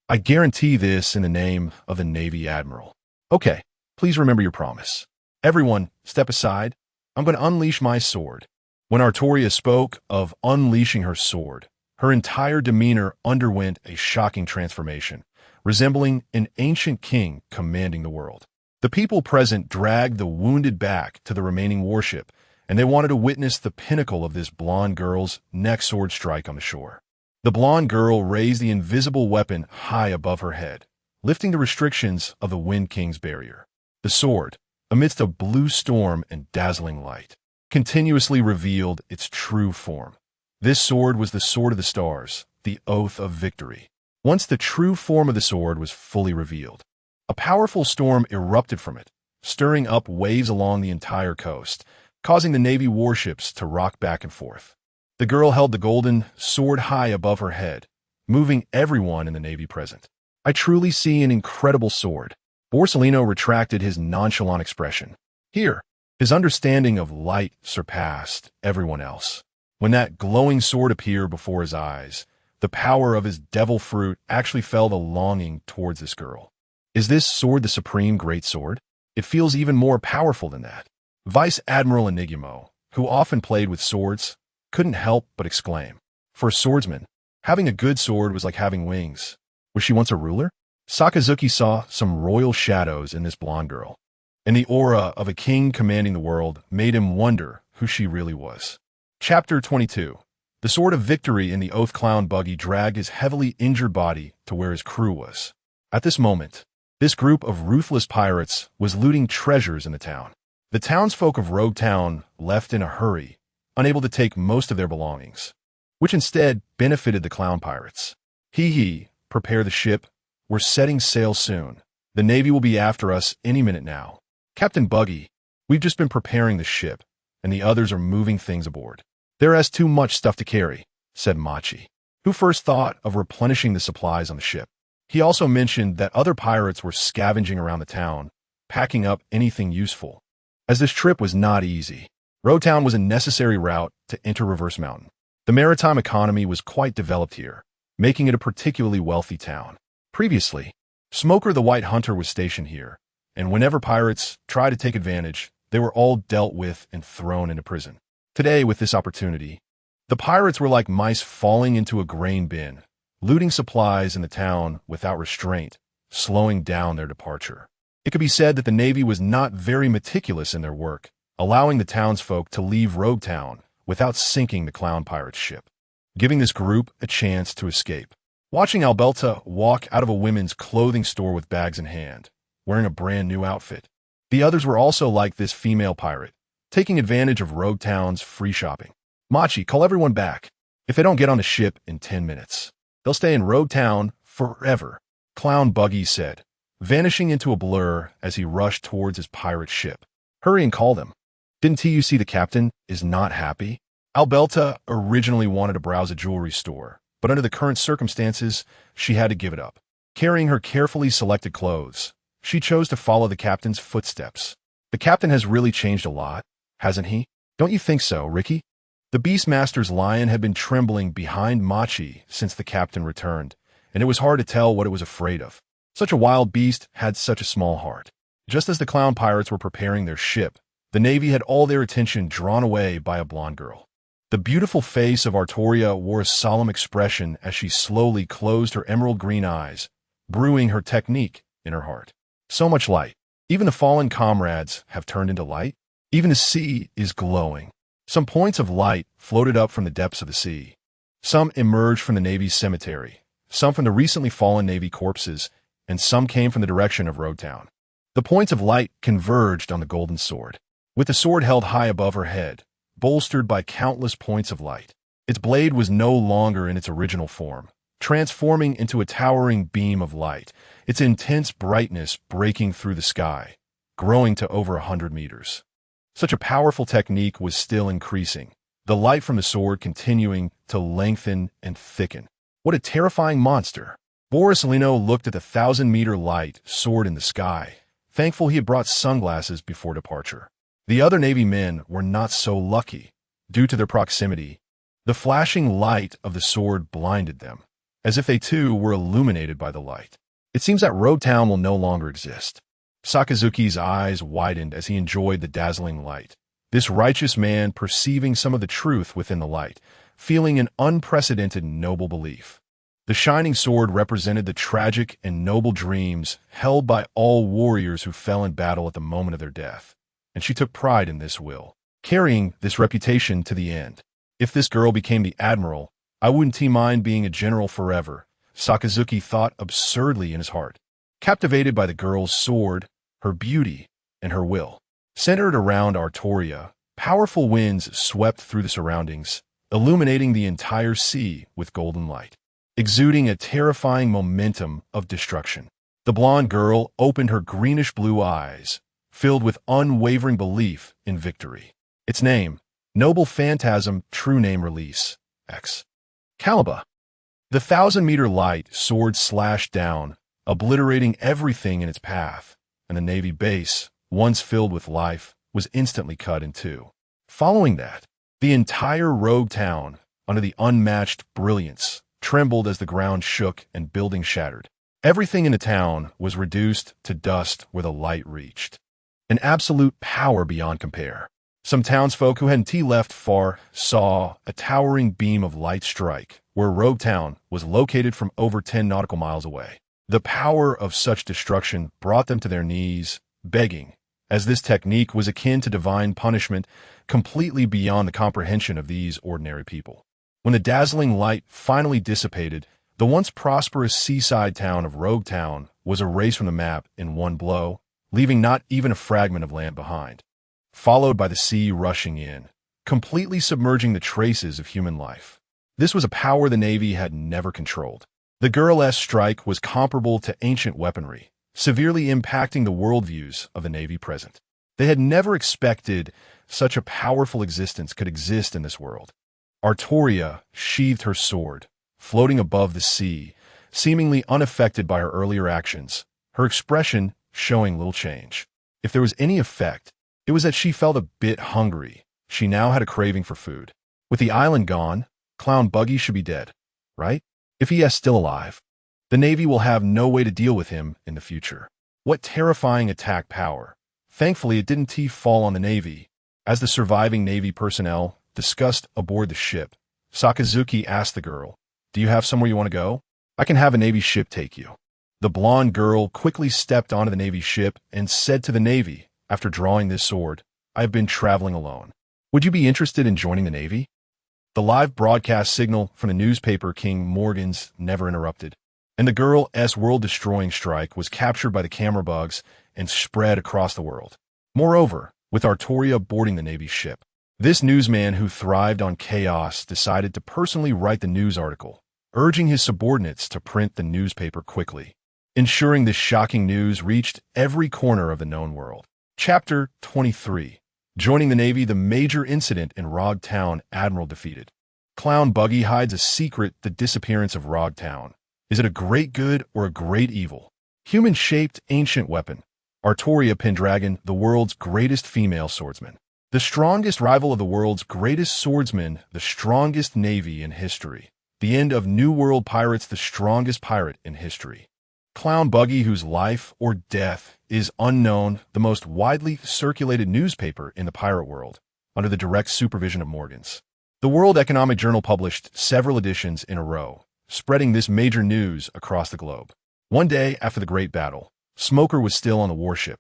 S1: I guarantee this in the name of the Navy Admiral. Okay, please remember your promise. Everyone, step aside. I'm going to unleash my sword. When Artoria spoke of unleashing her sword, her entire demeanor underwent a shocking transformation, resembling an ancient king commanding the world. The people present dragged the wounded back to the remaining warship, and they wanted to witness the pinnacle of this blonde girl's next sword strike on the shore. The blonde girl raised the invisible weapon high above her head, lifting the restrictions of the Wind King's barrier. The sword, amidst a blue storm and dazzling light, continuously revealed its true form. This sword was the Sword of the Stars, the Oath of Victory. Once the true form of the sword was fully revealed, a powerful storm erupted from it, stirring up waves along the entire coast, causing the Navy warships to rock back and forth. The girl held the golden sword high above her head, moving everyone in the Navy present. I truly see an incredible sword. Borsellino retracted his nonchalant expression. Here, his understanding of light surpassed everyone else. When that glowing sword appeared before his eyes, the power of his devil fruit actually fell the longing towards this girl. Is this sword the supreme great sword? It feels even more powerful than that. Vice Admiral Enigmo, who often played with swords, couldn't help but exclaim. For a swordsman, having a good sword was like having wings. Was she once a ruler? Sakazuki saw some royal shadows in this blonde girl, and the aura of a king commanding the world made him wonder who she really was. Chapter 22. The Sword of Victory in the Oath Clown Buggy dragged his heavily injured body to where his crew was. At this moment, this group of ruthless pirates was looting treasures in the town. The townsfolk of Rogue Town left in a hurry, unable to take most of their belongings, which instead benefited the clown pirates. Prepare the ship. We're setting sail soon. The Navy will be after us any minute now. Captain Buggy, we've just been preparing the ship, and the others are moving things aboard. There is too much stuff to carry, said Machi, who first thought of replenishing the supplies on the ship. He also mentioned that other pirates were scavenging around the town, packing up anything useful. As this trip was not easy, Rogue Town was a necessary route to enter Reverse Mountain. The maritime economy was quite developed here, making it a particularly wealthy town. Previously, Smoker the White Hunter was stationed here, and whenever pirates tried to take advantage, they were all dealt with and thrown into prison. Today, with this opportunity, the pirates were like mice falling into a grain bin, looting supplies in the town without restraint, slowing down their departure. It could be said that the Navy was not very meticulous in their work, allowing the townsfolk to leave Rogue Town without sinking the clown pirate's ship, giving this group a chance to escape. Watching Albelta walk out of a women's clothing store with bags in hand, wearing a brand new outfit, the others were also like this female pirate, taking advantage of Rogue Town's free shopping. Machi, call everyone back. If they don't get on the ship in 10 minutes, they'll stay in Rogue Town forever, Clown Buggy said, vanishing into a blur as he rushed towards his pirate ship. Hurry and call them. Didn't you see the captain is not happy? Albelta originally wanted to browse a jewelry store, but under the current circumstances, she had to give it up. Carrying her carefully selected clothes, she chose to follow the captain's footsteps. The captain has really changed a lot, hasn't he? Don't you think so, Ricky? The Beastmaster's lion had been trembling behind Machi since the captain returned, and it was hard to tell what it was afraid of. Such a wild beast had such a small heart. Just as the clown pirates were preparing their ship, the Navy had all their attention drawn away by a blonde girl. The beautiful face of Artoria wore a solemn expression as she slowly closed her emerald green eyes, brewing her technique in her heart. So much light. Even the fallen comrades have turned into light. Even the sea is glowing. Some points of light floated up from the depths of the sea. Some emerged from the Navy's cemetery, some from the recently fallen Navy corpses, and some came from the direction of Rogue Town. The points of light converged on the golden sword, with the sword held high above her head, bolstered by countless points of light. Its blade was no longer in its original form, transforming into a towering beam of light, its intense brightness breaking through the sky, growing to over 100 meters. Such a powerful technique was still increasing, the light from the sword continuing to lengthen and thicken. What a terrifying monster! Borisellino looked at the 1,000-meter light soared in the sky, thankful he had brought sunglasses before departure. The other Navy men were not so lucky. Due to their proximity, the flashing light of the sword blinded them, as if they too were illuminated by the light. It seems that Rogue Town will no longer exist. Sakazuki's eyes widened as he enjoyed the dazzling light. This righteous man perceiving some of the truth within the light, feeling an unprecedented noble belief. The shining sword represented the tragic and noble dreams held by all warriors who fell in battle at the moment of their death, and she took pride in this will, carrying this reputation to the end. If this girl became the admiral, I wouldn't mind being a general forever, Sakazuki thought absurdly in his heart. Captivated by the girl's sword, her beauty, and her will. Centered around Artoria, powerful winds swept through the surroundings, illuminating the entire sea with golden light, exuding a terrifying momentum of destruction. The blonde girl opened her greenish-blue eyes, filled with unwavering belief in victory. Its name, Noble Phantasm, true name release, X. Calibur. The 1,000-meter light sword slashed down, obliterating everything in its path, and the Navy base, once filled with life, was instantly cut in two. Following that, the entire Rogue Town, under the unmatched brilliance, trembled as the ground shook and buildings shattered. Everything in the town was reduced to dust where the light reached. An absolute power beyond compare. Some townsfolk who hadn't left far saw a towering beam of light strike where Rogue Town was located from over 10 nautical miles away. The power of such destruction brought them to their knees, begging, as this technique was akin to divine punishment, completely beyond the comprehension of these ordinary people. When the dazzling light finally dissipated, the once prosperous seaside town of Rogue Town was erased from the map in one blow, leaving not even a fragment of land behind, followed by the sea rushing in, completely submerging the traces of human life. This was a power the Navy had never controlled. The Girl-S strike was comparable to ancient weaponry, severely impacting the worldviews of the Navy present. They had never expected such a powerful existence could exist in this world. Artoria sheathed her sword, floating above the sea, seemingly unaffected by her earlier actions, her expression showing little change. If there was any effect, it was that she felt a bit hungry. She now had a craving for food. With the island gone, Clown Buggy should be dead, right? If he is still alive, the Navy will have no way to deal with him in the future. What terrifying attack power. Thankfully, it didn't fall on the Navy. As the surviving Navy personnel discussed aboard the ship, Sakazuki asked the girl, "Do you have somewhere you want to go? I can have a Navy ship take you." The blonde girl quickly stepped onto the Navy ship and said to the Navy, after drawing this sword, "I have been traveling alone. Would you be interested in joining the Navy?" The live broadcast signal from the newspaper King Morgan's never interrupted, and the Girl-S world-destroying strike was captured by the camera bugs and spread across the world. Moreover, with Artoria boarding the Navy ship, this newsman who thrived on chaos decided to personally write the news article, urging his subordinates to print the newspaper quickly, ensuring this shocking news reached every corner of the known world. Chapter 23. Joining the Navy, the major incident in Rogue Town, Admiral defeated. Clown Buggy hides a secret, the disappearance of Rogue Town. Is it a great good or a great evil? Human-shaped ancient weapon. Artoria Pendragon, the world's greatest female swordsman. The strongest rival of the world's greatest swordsman, the strongest navy in history. The end of New World Pirates, the strongest pirate in history. Clown Buggy, whose life or death is unknown, the most widely circulated newspaper in the pirate world, under the direct supervision of Morgan's. The World Economic Journal published several editions in a row, spreading this major news across the globe. One day after the Great Battle, Smoker was still on the warship,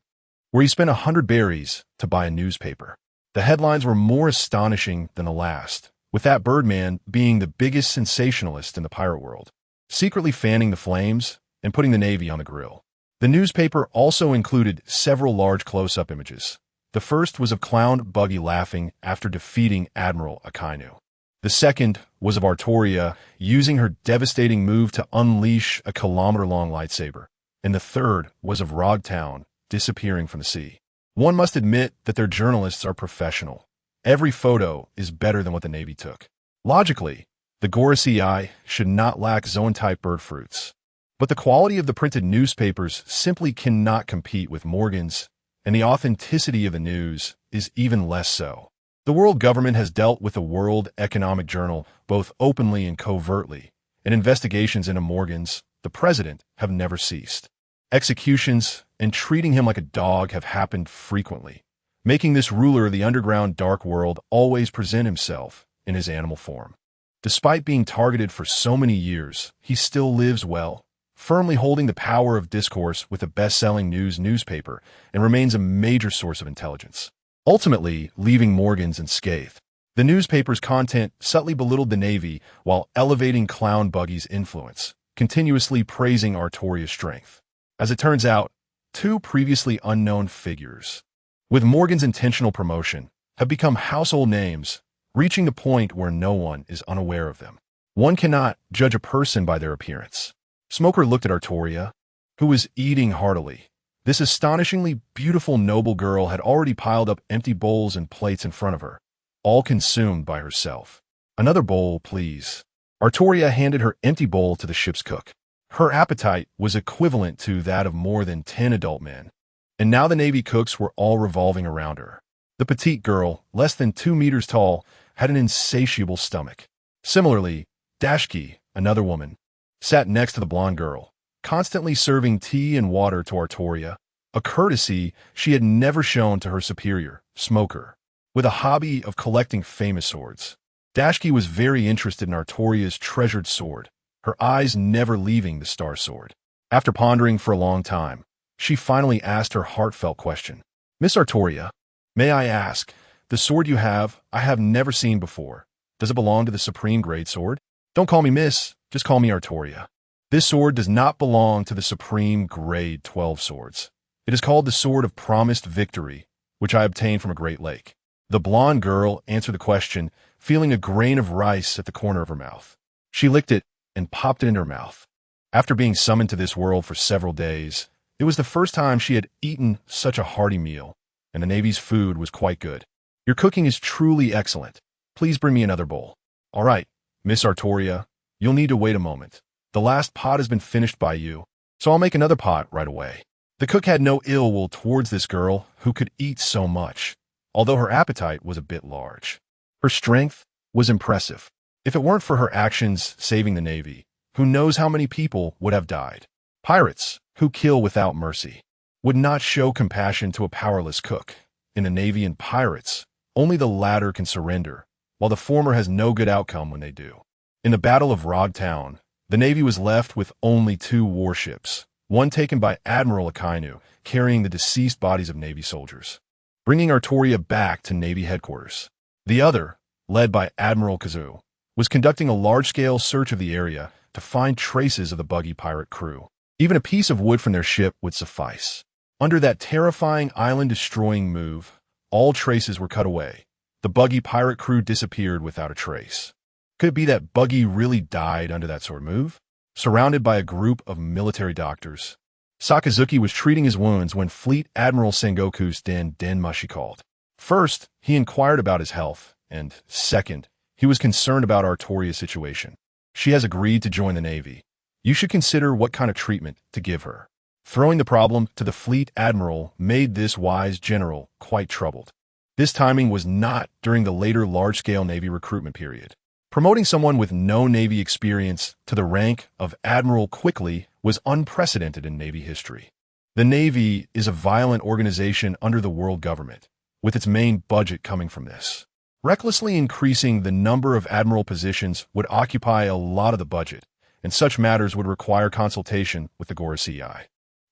S1: where he spent 100 berries to buy a newspaper. The headlines were more astonishing than the last, with that Birdman being the biggest sensationalist in the pirate world, secretly fanning the flames and putting the Navy on the grill. The newspaper also included several large close-up images. The first was of Clown Buggy laughing after defeating Admiral Akainu. The second was of Artoria using her devastating move to unleash a kilometer-long lightsaber. And the third was of Rogue Town disappearing from the sea. One must admit that their journalists are professional. Every photo is better than what the Navy took. Logically, the Gorosei should not lack Zoan-type bird fruits. But the quality of the printed newspapers simply cannot compete with Morgan's, and the authenticity of the news is even less so. The world government has dealt with the World Economic Journal both openly and covertly, and investigations into Morgan's, the president, have never ceased. Executions and treating him like a dog have happened frequently, making this ruler of the underground dark world always present himself in his animal form. Despite being targeted for so many years, he still lives well, firmly holding the power of discourse with a best-selling newspaper, and remains a major source of intelligence, ultimately leaving Morgan's unscathed. The newspaper's content subtly belittled the Navy while elevating Clown Buggy's influence, continuously praising Artoria's strength. As it turns out, two previously unknown figures, with Morgan's intentional promotion, have become household names, reaching the point where no one is unaware of them. One cannot judge a person by their appearance. Smoker looked at Artoria, who was eating heartily. This astonishingly beautiful noble girl had already piled up empty bowls and plates in front of her, all consumed by herself. "Another bowl, please." Artoria handed her empty bowl to the ship's cook. Her appetite was equivalent to that of more than 10 adult men, and now the Navy cooks were all revolving around her. The petite girl, less than 2 meters tall, had an insatiable stomach. Similarly, Dashki, another woman, sat next to the blonde girl, constantly serving tea and water to Artoria, a courtesy she had never shown to her superior, Smoker. With a hobby of collecting famous swords, Dashki was very interested in Artoria's treasured sword, her eyes never leaving the star sword. After pondering for a long time, she finally asked her heartfelt question. "Miss Artoria, may I ask, the sword you have, I have never seen before. Does it belong to the Supreme Grade Sword?" "Don't call me Miss, just call me Artoria. This sword does not belong to the Supreme Grade 12 swords. It is called the Sword of Promised Victory, which I obtained from a great lake." The blonde girl answered the question, feeling a grain of rice at the corner of her mouth. She licked it and popped it in her mouth. After being summoned to this world for several days, it was the first time she had eaten such a hearty meal, and the Navy's food was quite good. "Your cooking is truly excellent. Please bring me another bowl." "All right, Miss Artoria, you'll need to wait a moment. The last pot has been finished by you, so I'll make another pot right away." The cook had no ill will towards this girl who could eat so much, although her appetite was a bit large. Her strength was impressive. If it weren't for her actions saving the Navy, who knows how many people would have died. Pirates, who kill without mercy, would not show compassion to a powerless cook. In the Navy and pirates, only the latter can surrender, while the former has no good outcome when they do. In the Battle of Rogtown, the Navy was left with only 2 warships, one taken by Admiral Akainu, carrying the deceased bodies of Navy soldiers, bringing Artoria back to Navy headquarters. The other, led by Admiral Kazu, was conducting a large-scale search of the area to find traces of the Buggy pirate crew. Even a piece of wood from their ship would suffice. Under that terrifying island-destroying move, all traces were cut away. The Buggy pirate crew disappeared without a trace. Could it be that Buggy really died under that sort of move? Surrounded by a group of military doctors, Sakazuki was treating his wounds when Fleet Admiral Sengoku's Denmashi called. First, he inquired about his health, and second, he was concerned about Artoria's situation. "She has agreed to join the Navy. You should consider what kind of treatment to give her." Throwing the problem to the Fleet Admiral made this wise general quite troubled. This timing was not during the later large-scale Navy recruitment period. Promoting someone with no Navy experience to the rank of Admiral quickly was unprecedented in Navy history. The Navy is a violent organization under the world government, with its main budget coming from this. Recklessly increasing the number of admiral positions would occupy a lot of the budget, and such matters would require consultation with the Gorosei.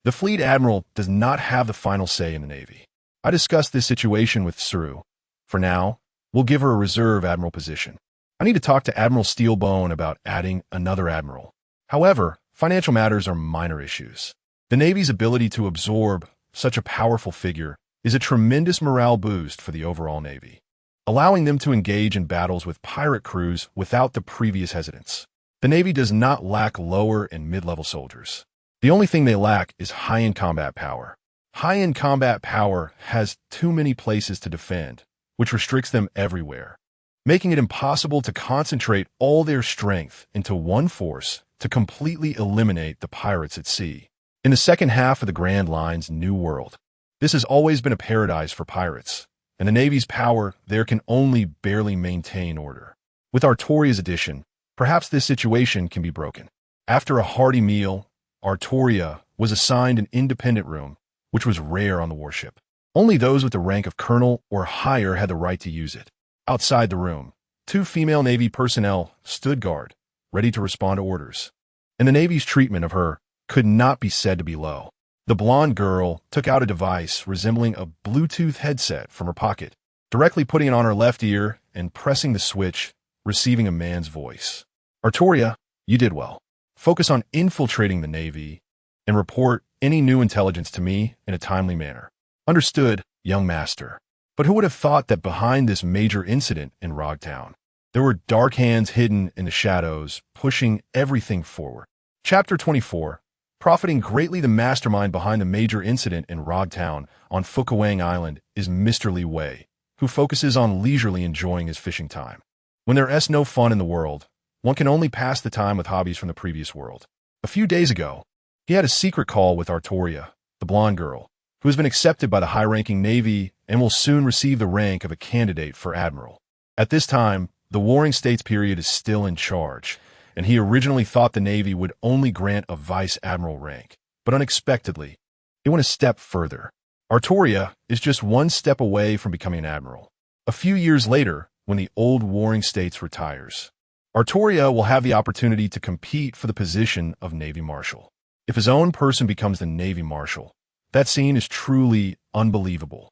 S1: The Fleet Admiral does not have the final say in the Navy. I discussed this situation with Tsuru. For now, we'll give her a reserve admiral position. I need to talk to Admiral Steelbone about adding another admiral. However, financial matters are minor issues. The Navy's ability to absorb such a powerful figure is a tremendous morale boost for the overall Navy, allowing them to engage in battles with pirate crews without the previous hesitance. The Navy does not lack lower and mid-level soldiers. The only thing they lack is high-end combat power. High-end combat power has too many places to defend, which restricts them everywhere, making it impossible to concentrate all their strength into one force to completely eliminate the pirates at sea. In the second half of the Grand Line's New World, this has always been a paradise for pirates, and the Navy's power there can only barely maintain order. With Artoria's addition, perhaps this situation can be broken. After a hearty meal, Artoria was assigned an independent room, which was rare on the warship. Only those with the rank of colonel or higher had the right to use it. Outside the room, 2 female Navy personnel stood guard, ready to respond to orders. And the Navy's treatment of her could not be said to be low. The blonde girl took out a device resembling a Bluetooth headset from her pocket, directly putting it on her left ear and pressing the switch, receiving a man's voice. Artoria, you did well. Focus on infiltrating the Navy and report any new intelligence to me in a timely manner. Understood, young master. But who would have thought that behind this major incident in Rogtown, there were dark hands hidden in the shadows, pushing everything forward. Chapter 24. Profiting greatly, the mastermind behind the major incident in Rogtown on Fukuang Island is Mr. Li Wei, who focuses on leisurely enjoying his fishing time. When there is no fun in the world, one can only pass the time with hobbies from the previous world. A few days ago, he had a secret call with Artoria, the blonde girl, who has been accepted by the high-ranking Navy and will soon receive the rank of a candidate for admiral. At this time, the Warring States period is still in charge, and he originally thought the Navy would only grant a vice admiral rank. But unexpectedly, it went a step further. Artoria is just one step away from becoming an admiral. A few years later, when the old Warring States retires, Artoria will have the opportunity to compete for the position of Navy Marshal. If his own person becomes the Navy Marshal, that scene is truly unbelievable.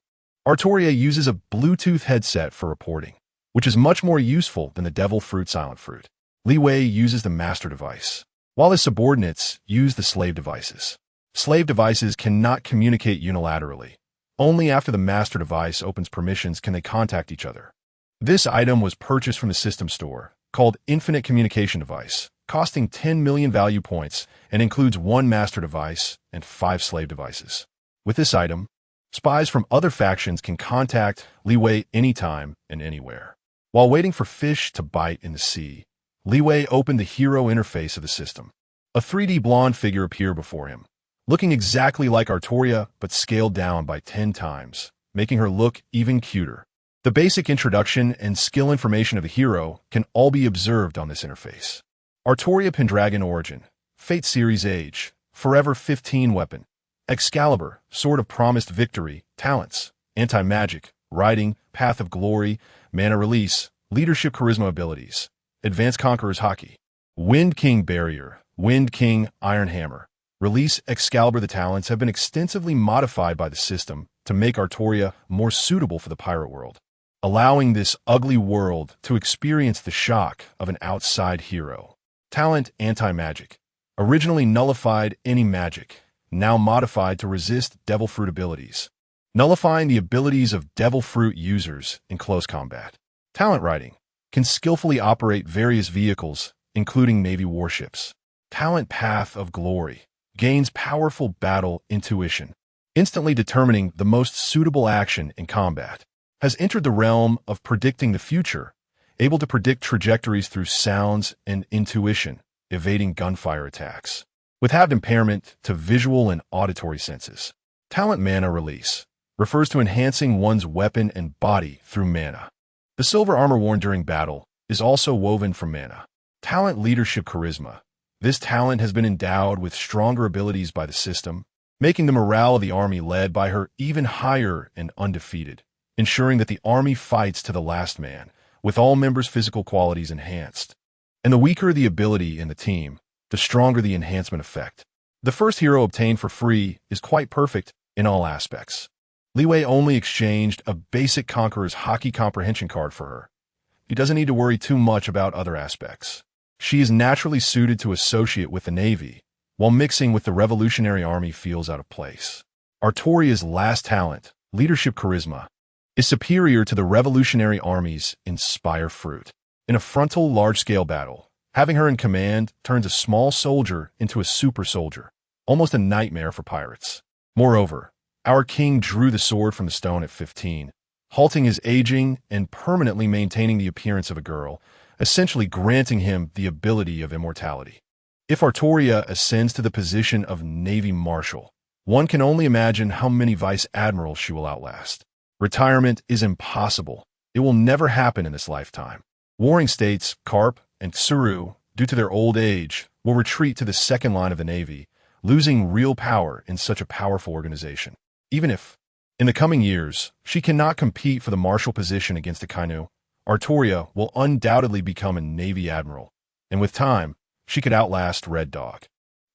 S1: Artoria uses a Bluetooth headset for reporting, which is much more useful than the Devil Fruit Silent Fruit. Li Wei uses the master device, while his subordinates use the slave devices. Slave devices cannot communicate unilaterally. Only after the master device opens permissions can they contact each other. This item was purchased from the system store, called Infinite Communication Device, costing 10 million value points and includes 1 master device and 5 slave devices. With this item, spies from other factions can contact Li Wei anytime and anywhere. While waiting for fish to bite in the sea, Li Wei opened the hero interface of the system. A 3D blonde figure appeared before him, looking exactly like Artoria but scaled down by 10 times, making her look even cuter. The basic introduction and skill information of the hero can all be observed on this interface. Artoria Pendragon Origin, Fate Series Age, Forever 15 Weapon, Excalibur, Sword of Promised Victory, Talents, Anti-Magic, Riding, Path of Glory, Mana Release, Leadership Charisma Abilities, Advanced Conqueror's Hockey, Wind King Barrier, Wind King Iron Hammer. Release Excalibur. The talents have been extensively modified by the system to make Artoria more suitable for the pirate world, allowing this ugly world to experience the shock of an outside hero. Talent Anti-Magic. Originally nullified any magic, now modified to resist Devil Fruit abilities, nullifying the abilities of Devil Fruit users in close combat. Talent Riding. Can skillfully operate various vehicles, including Navy warships. Talent Path of Glory. Gains powerful battle intuition, instantly determining the most suitable action in combat. Has entered the realm of predicting the future, able to predict trajectories through sounds and intuition, evading gunfire attacks. With halved impairment to visual and auditory senses. Talent Mana Release. Refers to enhancing one's weapon and body through mana. The silver armor worn during battle is also woven from mana. Talent Leadership Charisma. This talent has been endowed with stronger abilities by the system, making the morale of the army led by her even higher and undefeated, ensuring that the army fights to the last man, with all members' physical qualities enhanced. And the weaker the ability in the team, the stronger the enhancement effect. The first hero obtained for free is quite perfect in all aspects. Li Wei only exchanged a basic Conqueror's Hockey comprehension card for her. He doesn't need to worry too much about other aspects. She is naturally suited to associate with the Navy, while mixing with the Revolutionary Army feels out of place. Artoria's last talent, Leadership Charisma, is superior to the Revolutionary Army's Inspire Fruit. In a frontal large-scale battle, having her in command turns a small soldier into a super soldier, almost a nightmare for pirates. Moreover, our king drew the sword from the stone at 15, halting his aging and permanently maintaining the appearance of a girl, essentially granting him the ability of immortality. If Artoria ascends to the position of Navy Marshal, one can only imagine how many Vice Admirals she will outlast. Retirement is impossible. It will never happen in this lifetime. Warring states, Garp and Tsuru, due to their old age, will retreat to the second line of the Navy, losing real power in such a powerful organization. Even if, in the coming years, she cannot compete for the Marshal position against the Kainu, Artoria will undoubtedly become a Navy Admiral, and with time, she could outlast Red Dog.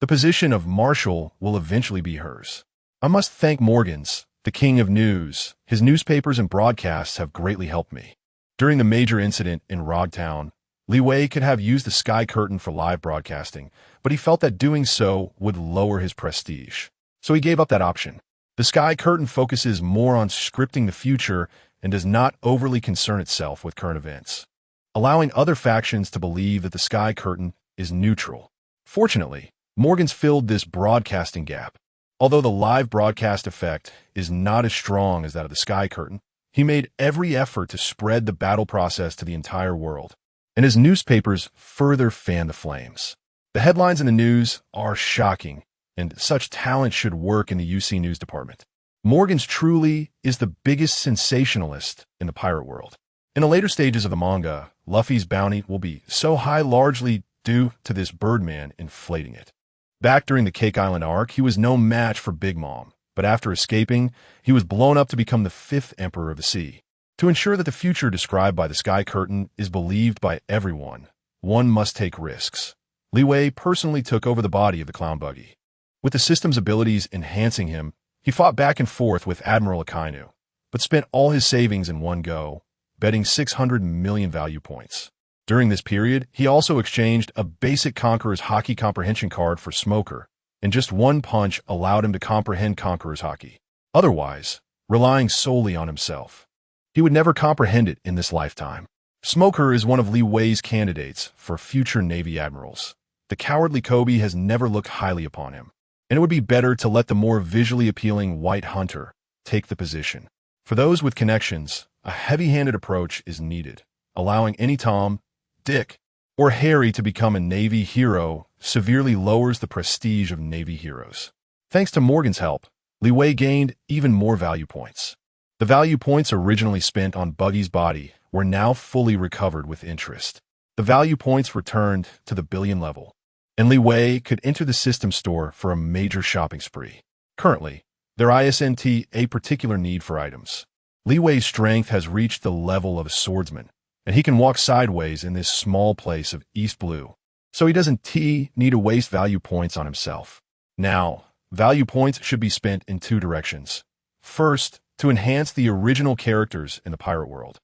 S1: The position of Marshal will eventually be hers. I must thank Morgans, the king of news. His newspapers and broadcasts have greatly helped me. During the major incident in Rogtown, Li Wei could have used the Sky Curtain for live broadcasting, but he felt that doing so would lower his prestige. So he gave up that option. The Sky Curtain focuses more on scripting the future and does not overly concern itself with current events, allowing other factions to believe that the Sky Curtain is neutral. Fortunately, Morgans filled this broadcasting gap. Although the live broadcast effect is not as strong as that of the Sky Curtain, he made every effort to spread the battle process to the entire world, and his newspapers further fanned the flames. The headlines in the news are shocking, and such talent should work in the UC News department. Morgans truly is the biggest sensationalist in the pirate world. In the later stages of the manga, Luffy's bounty will be so high largely due to this Birdman inflating it. Back during the Cake Island arc, he was no match for Big Mom, but after escaping, he was blown up to become the 5th Emperor of the Sea. To ensure that the future described by the Sky Curtain is believed by everyone, one must take risks. Li Wei personally took over the body of the clown Buggy. With the system's abilities enhancing him, he fought back and forth with Admiral Akainu, but spent all his savings in one go, betting 600 million value points. During this period, he also exchanged a basic Conqueror's Haki comprehension card for Smoker, and just one punch allowed him to comprehend Conqueror's Haki. Otherwise, relying solely on himself, he would never comprehend it in this lifetime. Smoker is one of Li Wei's candidates for future Navy admirals. The cowardly Kobe has never looked highly upon him, and it would be better to let the more visually appealing White Hunter take the position. For those with connections, a heavy-handed approach is needed, allowing any Tom, Dick, or Harry to become a Navy hero severely lowers the prestige of Navy heroes. Thanks to Morgan's help, Li Wei gained even more value points. The value points originally spent on Buggy's body were now fully recovered with interest. The value points returned to the billion level, and Li Wei could enter the system store for a major shopping spree. Currently, there isn't a particular need for items. Li Wei's strength has reached the level of a swordsman, and he can walk sideways in this small place of East Blue, so he doesn't need to waste value points on himself. Now, value points should be spent in two directions. First, to enhance the original characters in the pirate world,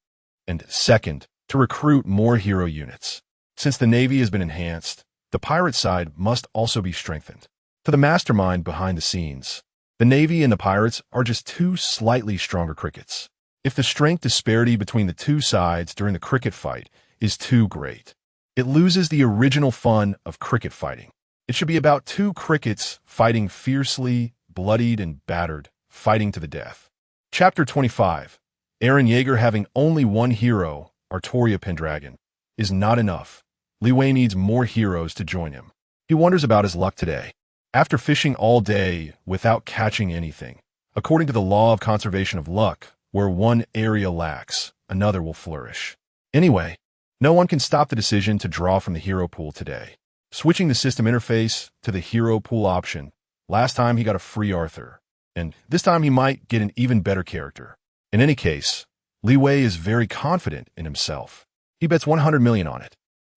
S1: and second, to recruit more hero units. Since the Navy has been enhanced, the pirate side must also be strengthened. To the mastermind behind the scenes, the Navy and the pirates are just two slightly stronger crickets. If the strength disparity between the two sides during the cricket fight is too great, it loses the original fun of cricket fighting. It should be about two crickets fighting fiercely, bloodied and battered, fighting to the death. Chapter 25. Eren Yeager having only one hero, Artoria Pendragon, is not enough. Li Wei needs more heroes to join him. He wonders about his luck today. After fishing all day without catching anything, according to the law of conservation of luck, where one area lacks, another will flourish. Anyway, no one can stop the decision to draw from the hero pool today. Switching the system interface to the hero pool option, last time he got a free Arthur, and this time he might get an even better character. In any case, Li Wei is very confident in himself. He bets 100 million on it,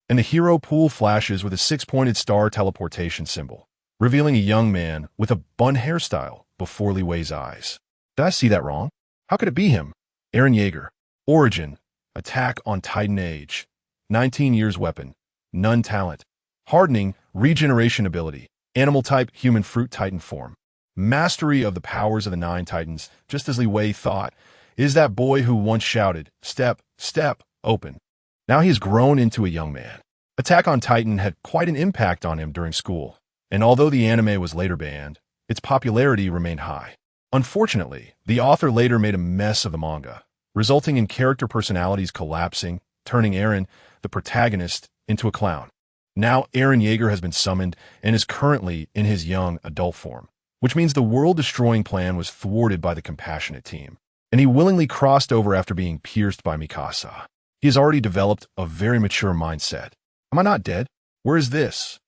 S1: and the hero pool flashes with a 6-pointed star teleportation symbol, revealing a young man with a bun hairstyle before Li Wei's eyes. Did I see that wrong? How could it be him? Eren Yeager. Origin. Attack on Titan Age. 19 years weapon. None talent. Hardening. Regeneration ability. Animal type. Human fruit Titan form. Mastery of the powers of the 9 Titans, just as Li Wei thought, is that boy who once shouted, "Step, step, open." Now he has grown into a young man. Attack on Titan had quite an impact on him during school, and although the anime was later banned, its popularity remained high. Unfortunately, the author later made a mess of the manga, resulting in character personalities collapsing, turning Eren, the protagonist, into a clown. Now Eren Yeager has been summoned and is currently in his young adult form, which means the world-destroying plan was thwarted by the compassionate team, and he willingly crossed over after being pierced by Mikasa. He has already developed a very mature mindset. Am I not dead? Where is this?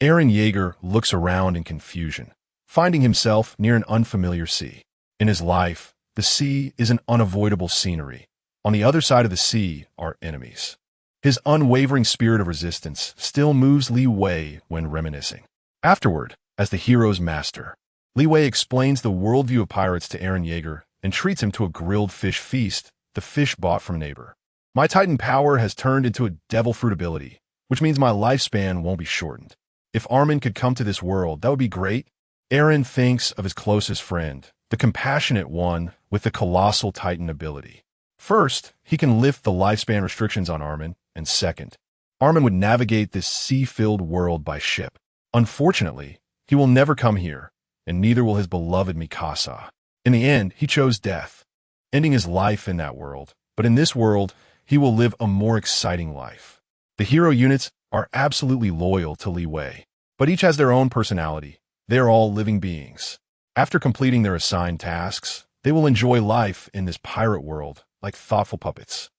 S1: Eren Yeager looks around in confusion, finding himself near an unfamiliar sea. In his life, the sea is an unavoidable scenery. On the other side of the sea are enemies. His unwavering spirit of resistance still moves Li Wei when reminiscing. Afterward, as the hero's master, Li Wei explains the worldview of pirates to Eren Yeager and treats him to a grilled fish feast, the fish bought from a neighbor. My Titan power has turned into a devil fruit ability, which means my lifespan won't be shortened. If Armin could come to this world, that would be great. Eren thinks of his closest friend, the compassionate one with the colossal Titan ability. First, he can lift the lifespan restrictions on Armin, and second, Armin would navigate this sea-filled world by ship. Unfortunately, he will never come here, and neither will his beloved Mikasa. In the end, he chose death, ending his life in that world. But in this world, he will live a more exciting life. The hero units are absolutely loyal to Li Wei, but each has their own personality. They are all living beings. After completing their assigned tasks, they will enjoy life in this pirate world like thoughtful puppets.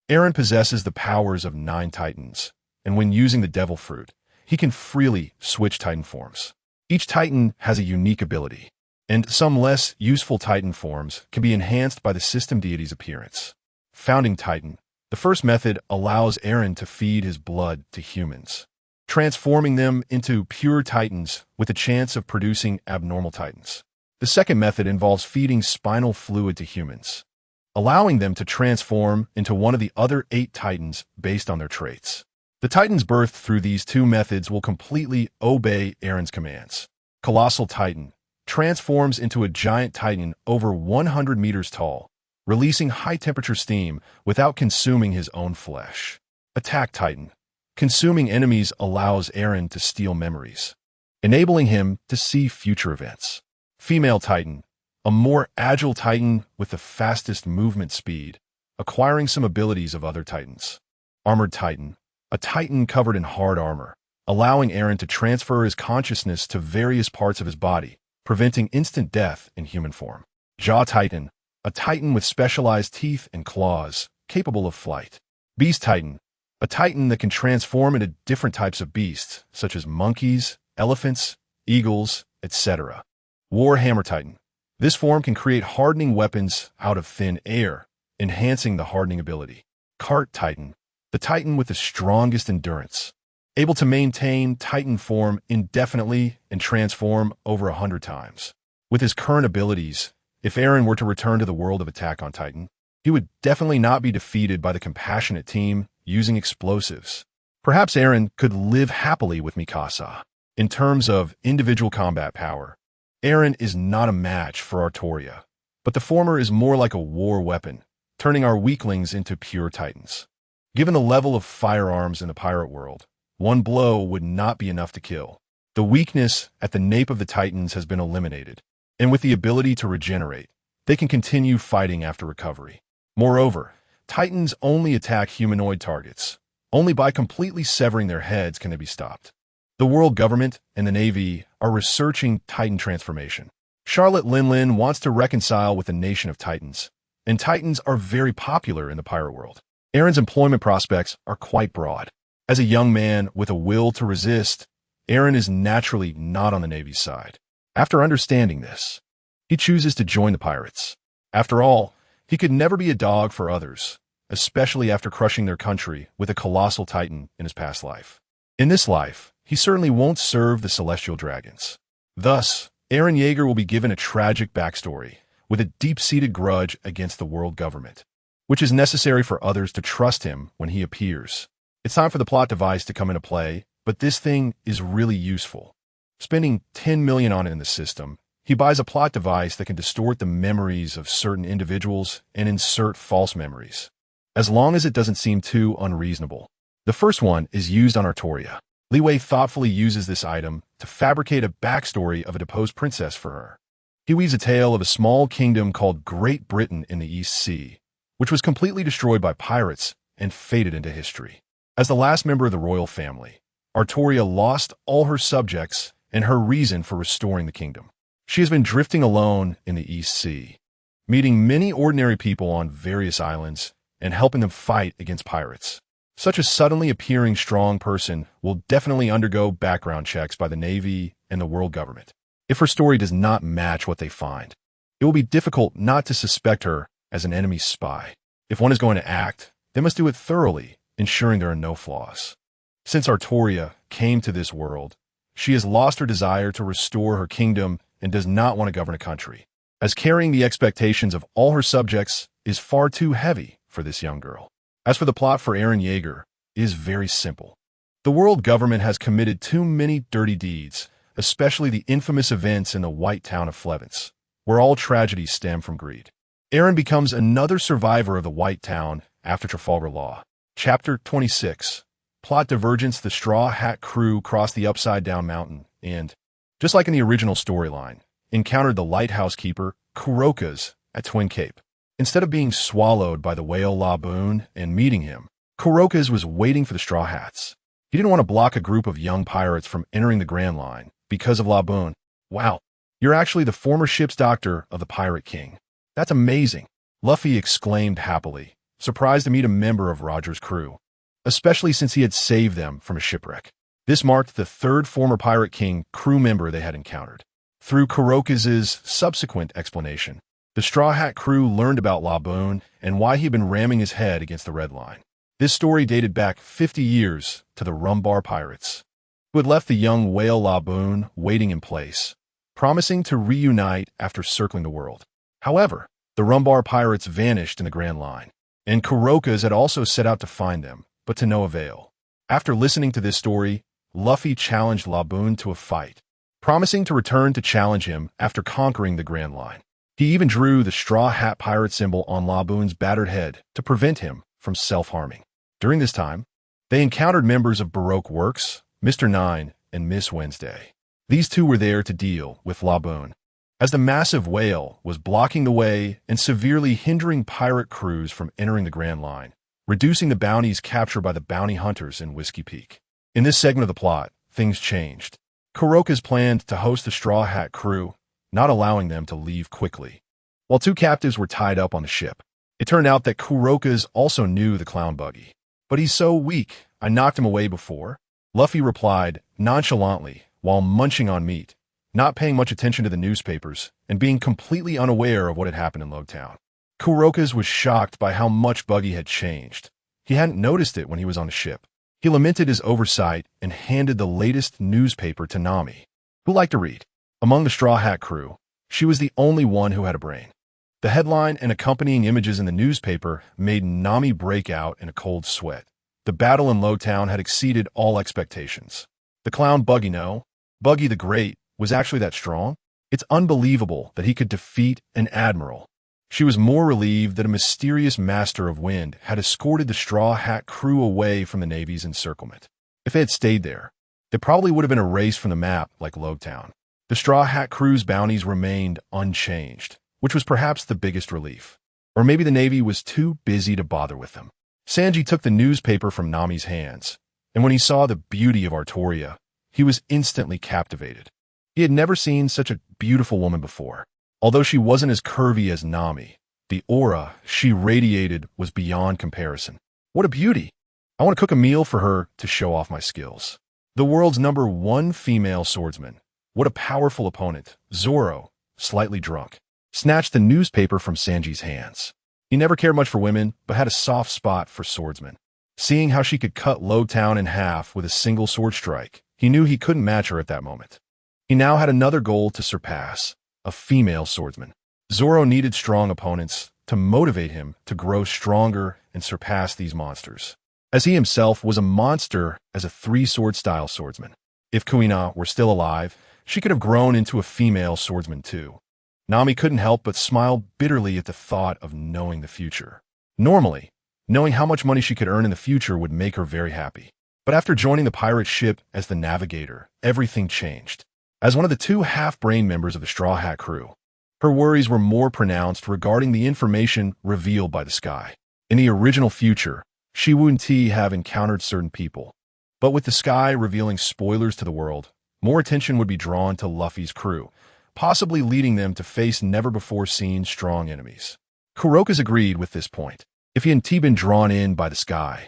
S1: Eren possesses the powers of 9 Titans, and when using the Devil Fruit, he can freely switch Titan forms. Each Titan has a unique ability, and some less useful Titan forms can be enhanced by the system deity's appearance. Founding Titan. The first method allows Eren to feed his blood to humans, transforming them into pure Titans with a chance of producing abnormal Titans. The second method involves feeding spinal fluid to humans, allowing them to transform into one of the other 8 Titans based on their traits. The Titans birthed through these 2 methods will completely obey Eren's commands. Colossal Titan transforms into a giant Titan over 100 meters tall, releasing high-temperature steam without consuming his own flesh. Attack Titan. Consuming enemies allows Eren to steal memories, enabling him to see future events. Female Titan. A more agile Titan with the fastest movement speed, acquiring some abilities of other Titans. Armored Titan. A Titan covered in hard armor, allowing Eren to transfer his consciousness to various parts of his body, preventing instant death in human form. Jaw Titan. A Titan with specialized teeth and claws, capable of flight. Beast Titan. A Titan that can transform into different types of beasts, such as monkeys, elephants, eagles, etc. Warhammer Titan. This form can create hardening weapons out of thin air, enhancing the hardening ability. Cart Titan. The Titan with the strongest endurance, able to maintain Titan form indefinitely and transform over 100 times. With his current abilities, if Eren were to return to the world of Attack on Titan, he would definitely not be defeated by the compassionate team using explosives. Perhaps Eren could live happily with Mikasa. In terms of individual combat power, Eren is not a match for Artoria, but the former is more like a war weapon, turning our weaklings into pure Titans. Given the level of firearms in the pirate world, one blow would not be enough to kill. The weakness at the nape of the Titans has been eliminated, and with the ability to regenerate, they can continue fighting after recovery. Moreover, Titans only attack humanoid targets. Only by completely severing their heads can they be stopped. The world government and the Navy are researching Titan transformation. Charlotte Linlin wants to reconcile with the nation of Titans, and Titans are very popular in the pirate world. Eren's employment prospects are quite broad. As a young man with a will to resist, Eren is naturally not on the Navy's side. After understanding this, he chooses to join the pirates. After all, he could never be a dog for others, especially after crushing their country with a colossal Titan in his past life. In this life, he certainly won't serve the celestial dragons. Thus, Eren Yeager will be given a tragic backstory with a deep-seated grudge against the world government, which is necessary for others to trust him when he appears. It's time for the plot device to come into play, but this thing is really useful. Spending 10 million on it in the system, he buys a plot device that can distort the memories of certain individuals and insert false memories, as long as it doesn't seem too unreasonable. The first one is used on Artoria. Li Wei thoughtfully uses this item to fabricate a backstory of a deposed princess for her. He weaves a tale of a small kingdom called Great Britain in the East Sea, which was completely destroyed by pirates and faded into history. As the last member of the royal family, Artoria lost all her subjects and her reason for restoring the kingdom. She has been drifting alone in the East Sea, meeting many ordinary people on various islands and helping them fight against pirates. Such a suddenly appearing strong person will definitely undergo background checks by the Navy and the world government. If her story does not match what they find, it will be difficult not to suspect her as an enemy spy. If one is going to act, they must do it thoroughly, ensuring there are no flaws. Since Artoria came to this world, she has lost her desire to restore her kingdom and does not want to govern a country, as carrying the expectations of all her subjects is far too heavy for this young girl. As for the plot for Eren Yeager, it is very simple. The world government has committed too many dirty deeds, especially the infamous events in the white town of Flevence, where all tragedies stem from greed. Eren becomes another survivor of the white town after Trafalgar Law. Chapter 26. Plot divergence: the Straw Hat crew crossed the Upside-Down Mountain and, just like in the original storyline, encountered the lighthouse keeper, Kurokas, at Twin Cape. Instead of being swallowed by the whale Laboon and meeting him, Kurokas was waiting for the Straw Hats. He didn't want to block a group of young pirates from entering the Grand Line because of Laboon. Wow, you're actually the former ship's doctor of the Pirate King. That's amazing, Luffy exclaimed happily, surprised to meet a member of Roger's crew, especially since he had saved them from a shipwreck. This marked the third former Pirate King crew member they had encountered. Through Kurokas's subsequent explanation, the Straw Hat crew learned about Laboon and why he had been ramming his head against the Red Line. This story dated back 50 years to the Rumbar Pirates, who had left the young whale Laboon waiting in place, promising to reunite after circling the world. However, the Rumbar Pirates vanished in the Grand Line, and Kurokas had also set out to find them, but to no avail. After listening to this story, Luffy challenged Laboon to a fight, promising to return to challenge him after conquering the Grand Line. He even drew the Straw Hat pirate symbol on Laboon's battered head to prevent him from self-harming. During this time, they encountered members of Baroque Works, Mr. Nine, and Miss Wednesday. These two were there to deal with Laboon, as the massive whale was blocking the way and severely hindering pirate crews from entering the Grand Line, reducing the bounties captured by the bounty hunters in Whiskey Peak. In this segment of the plot, things changed. Kurokas planned to host the Straw Hat crew, not allowing them to leave quickly. While two captives were tied up on the ship, it turned out that Kurokas also knew the clown Buggy. But he's so weak, I knocked him away before, Luffy replied nonchalantly while munching on meat, not paying much attention to the newspapers and being completely unaware of what had happened in Logtown. Kurokas was shocked by how much Buggy had changed. He hadn't noticed it when he was on the ship. He lamented his oversight and handed the latest newspaper to Nami, who liked to read. Among the Straw Hat crew, she was the only one who had a brain. The headline and accompanying images in the newspaper made Nami break out in a cold sweat. The battle in Logtown had exceeded all expectations. The clown Buggy the Great, was actually that strong? It's unbelievable that he could defeat an admiral. She was more relieved that a mysterious master of wind had escorted the Straw Hat crew away from the Navy's encirclement. If they had stayed there, they probably would have been erased from the map like Logtown. The Straw Hat crew's bounties remained unchanged, which was perhaps the biggest relief. Or maybe the Navy was too busy to bother with them. Sanji took the newspaper from Nami's hands, and when he saw the beauty of Artoria, he was instantly captivated. He had never seen such a beautiful woman before. Although she wasn't as curvy as Nami, the aura she radiated was beyond comparison. What a beauty! I want to cook a meal for her to show off my skills. The world's #1 female swordsman. What a powerful opponent. Zoro, slightly drunk, snatched the newspaper from Sanji's hands. He never cared much for women, but had a soft spot for swordsmen. Seeing how she could cut Logtown in half with a single sword strike, he knew he couldn't match her at that moment. He now had another goal to surpass: a female swordsman. Zoro needed strong opponents to motivate him to grow stronger and surpass these monsters, as he himself was a monster as a 3-sword style swordsman. If Kuina were still alive, she could have grown into a female swordsman too. Nami couldn't help but smile bitterly at the thought of knowing the future. Normally, knowing how much money she could earn in the future would make her very happy. But after joining the pirate ship as the navigator, everything changed. As one of the 2 half-brain members of the Straw Hat crew, her worries were more pronounced regarding the information revealed by the sky. In the original future, she wouldn't have encountered certain people, But with the sky revealing spoilers to the world, more attention would be drawn to Luffy's crew, possibly leading them to face never-before-seen strong enemies. Kuroka's agreed with this point. If he hadn't been drawn in by the sky,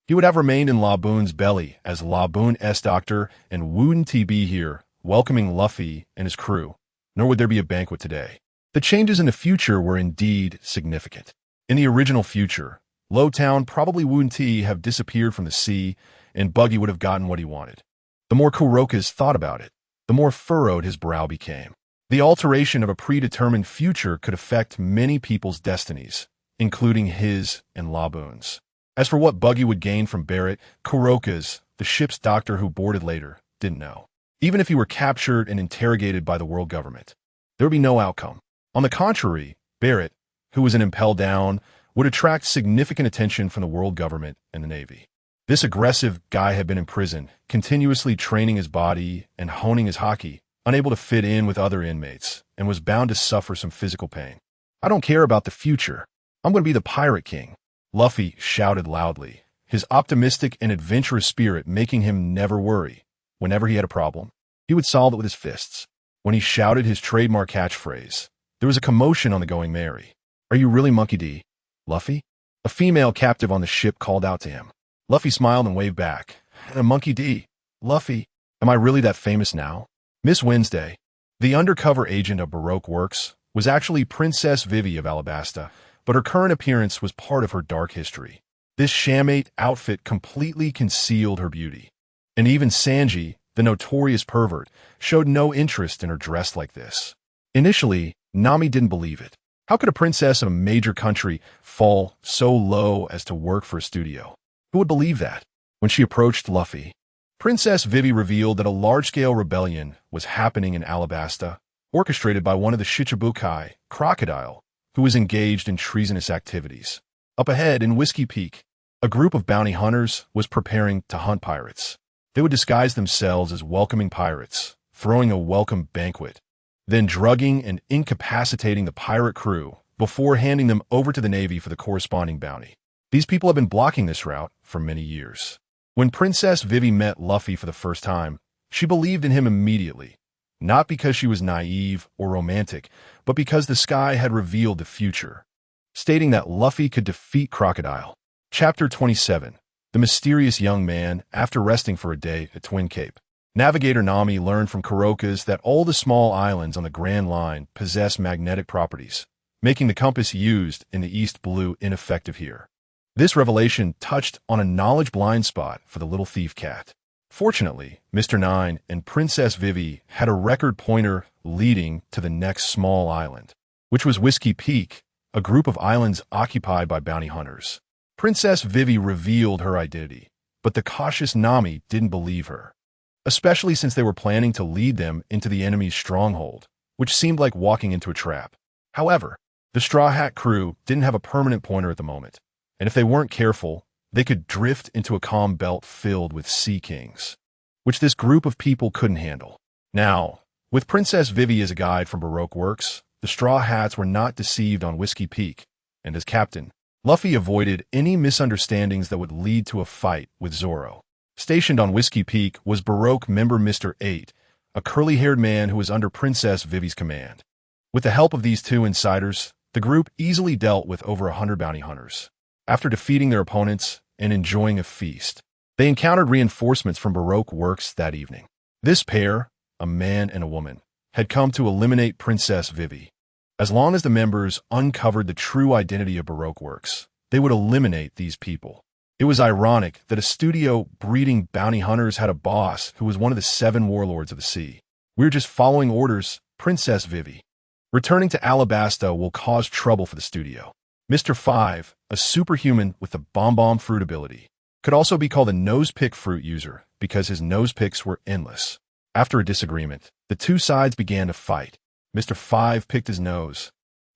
S1: he would have remained in Laboon's belly as Laboon's doctor and wouldn't be here, welcoming Luffy and his crew, nor would there be a banquet today. The changes in the future were indeed significant. In the original future, Lowtown probably wouldn't have disappeared from the sea, and Buggy would have gotten what he wanted. The more Kuroka's thought about it, the more furrowed his brow became. The alteration of a predetermined future could affect many people's destinies, including his and Laboon's. As for what Buggy would gain from Barrett, Kuroka's, the ship's doctor who boarded later, didn't know. Even if he were captured and interrogated by the world government, there would be no outcome. On the contrary, Barrett, who was an impel down, would attract significant attention from the world government and the Navy. This aggressive guy had been in prison, continuously training his body and honing his haki, unable to fit in with other inmates, and was bound to suffer some physical pain. "I don't care about the future. I'm going to be the Pirate King," Luffy shouted loudly, his optimistic and adventurous spirit making him never worry. Whenever he had a problem, he would solve it with his fists. When he shouted his trademark catchphrase, there was a commotion on the Going Merry. "Are you really Monkey D, Luffy?" A female captive on the ship called out to him. Luffy smiled and waved back. "Monkey D, Luffy, am I really that famous now?" Miss Wednesday, the undercover agent of Baroque Works, was actually Princess Vivi of Alabasta, but her current appearance was part of her dark history. This shamate outfit completely concealed her beauty. And even Sanji, the notorious pervert, showed no interest in her dress like this. Initially, Nami didn't believe it. How could a princess of a major country fall so low as to work for a studio? Who would believe that? When she approached Luffy, Princess Vivi revealed that a large-scale rebellion was happening in Alabasta, orchestrated by one of the Shichibukai, Crocodile, who was engaged in treasonous activities. Up ahead in Whiskey Peak, a group of bounty hunters was preparing to hunt pirates. They would disguise themselves as welcoming pirates, throwing a welcome banquet, then drugging and incapacitating the pirate crew before handing them over to the Navy for the corresponding bounty. These people have been blocking this route for many years. When Princess Vivi met Luffy for the first time, she believed in him immediately, not because she was naive or romantic, but because the sky had revealed the future, stating that Luffy could defeat Crocodile. Chapter 27. The Mysterious Young Man After Resting for a Day at Twin Cape. Navigator Nami learned from Kuroka's that all the small islands on the Grand Line possess magnetic properties, making the compass used in the East Blue ineffective here. This revelation touched on a knowledge blind spot for the little thief cat. Fortunately, Mr. Nine and Princess Vivi had a record pointer leading to the next small island, which was Whiskey Peak, a group of islands occupied by bounty hunters. Princess Vivi revealed her identity, but the cautious Nami didn't believe her, especially since they were planning to lead them into the enemy's stronghold, which seemed like walking into a trap. However, the Straw Hat crew didn't have a permanent pointer at the moment, and if they weren't careful, they could drift into a calm belt filled with sea kings, which this group of people couldn't handle. Now, with Princess Vivi as a guide from Baroque Works, the Straw Hats were not deceived on Whiskey Peak, and as captain, Luffy avoided any misunderstandings that would lead to a fight with Zoro. Stationed on Whiskey Peak was Baroque member Mr. 8, a curly-haired man who was under Princess Vivi's command. With the help of these two insiders, the group easily dealt with over 100 bounty hunters. After defeating their opponents and enjoying a feast, they encountered reinforcements from Baroque Works that evening. This pair, a man and a woman, had come to eliminate Princess Vivi. As long as the members uncovered the true identity of Baroque Works, they would eliminate these people. It was ironic that a studio breeding bounty hunters had a boss who was one of the 7 warlords of the sea. "We're just following orders, Princess Vivi. Returning to Alabasta will cause trouble for the studio." Mr. 5, a superhuman with the bomb fruit ability, could also be called a nose-pick fruit user because his nose picks were endless. After a disagreement, the two sides began to fight. Mr. 5 picked his nose,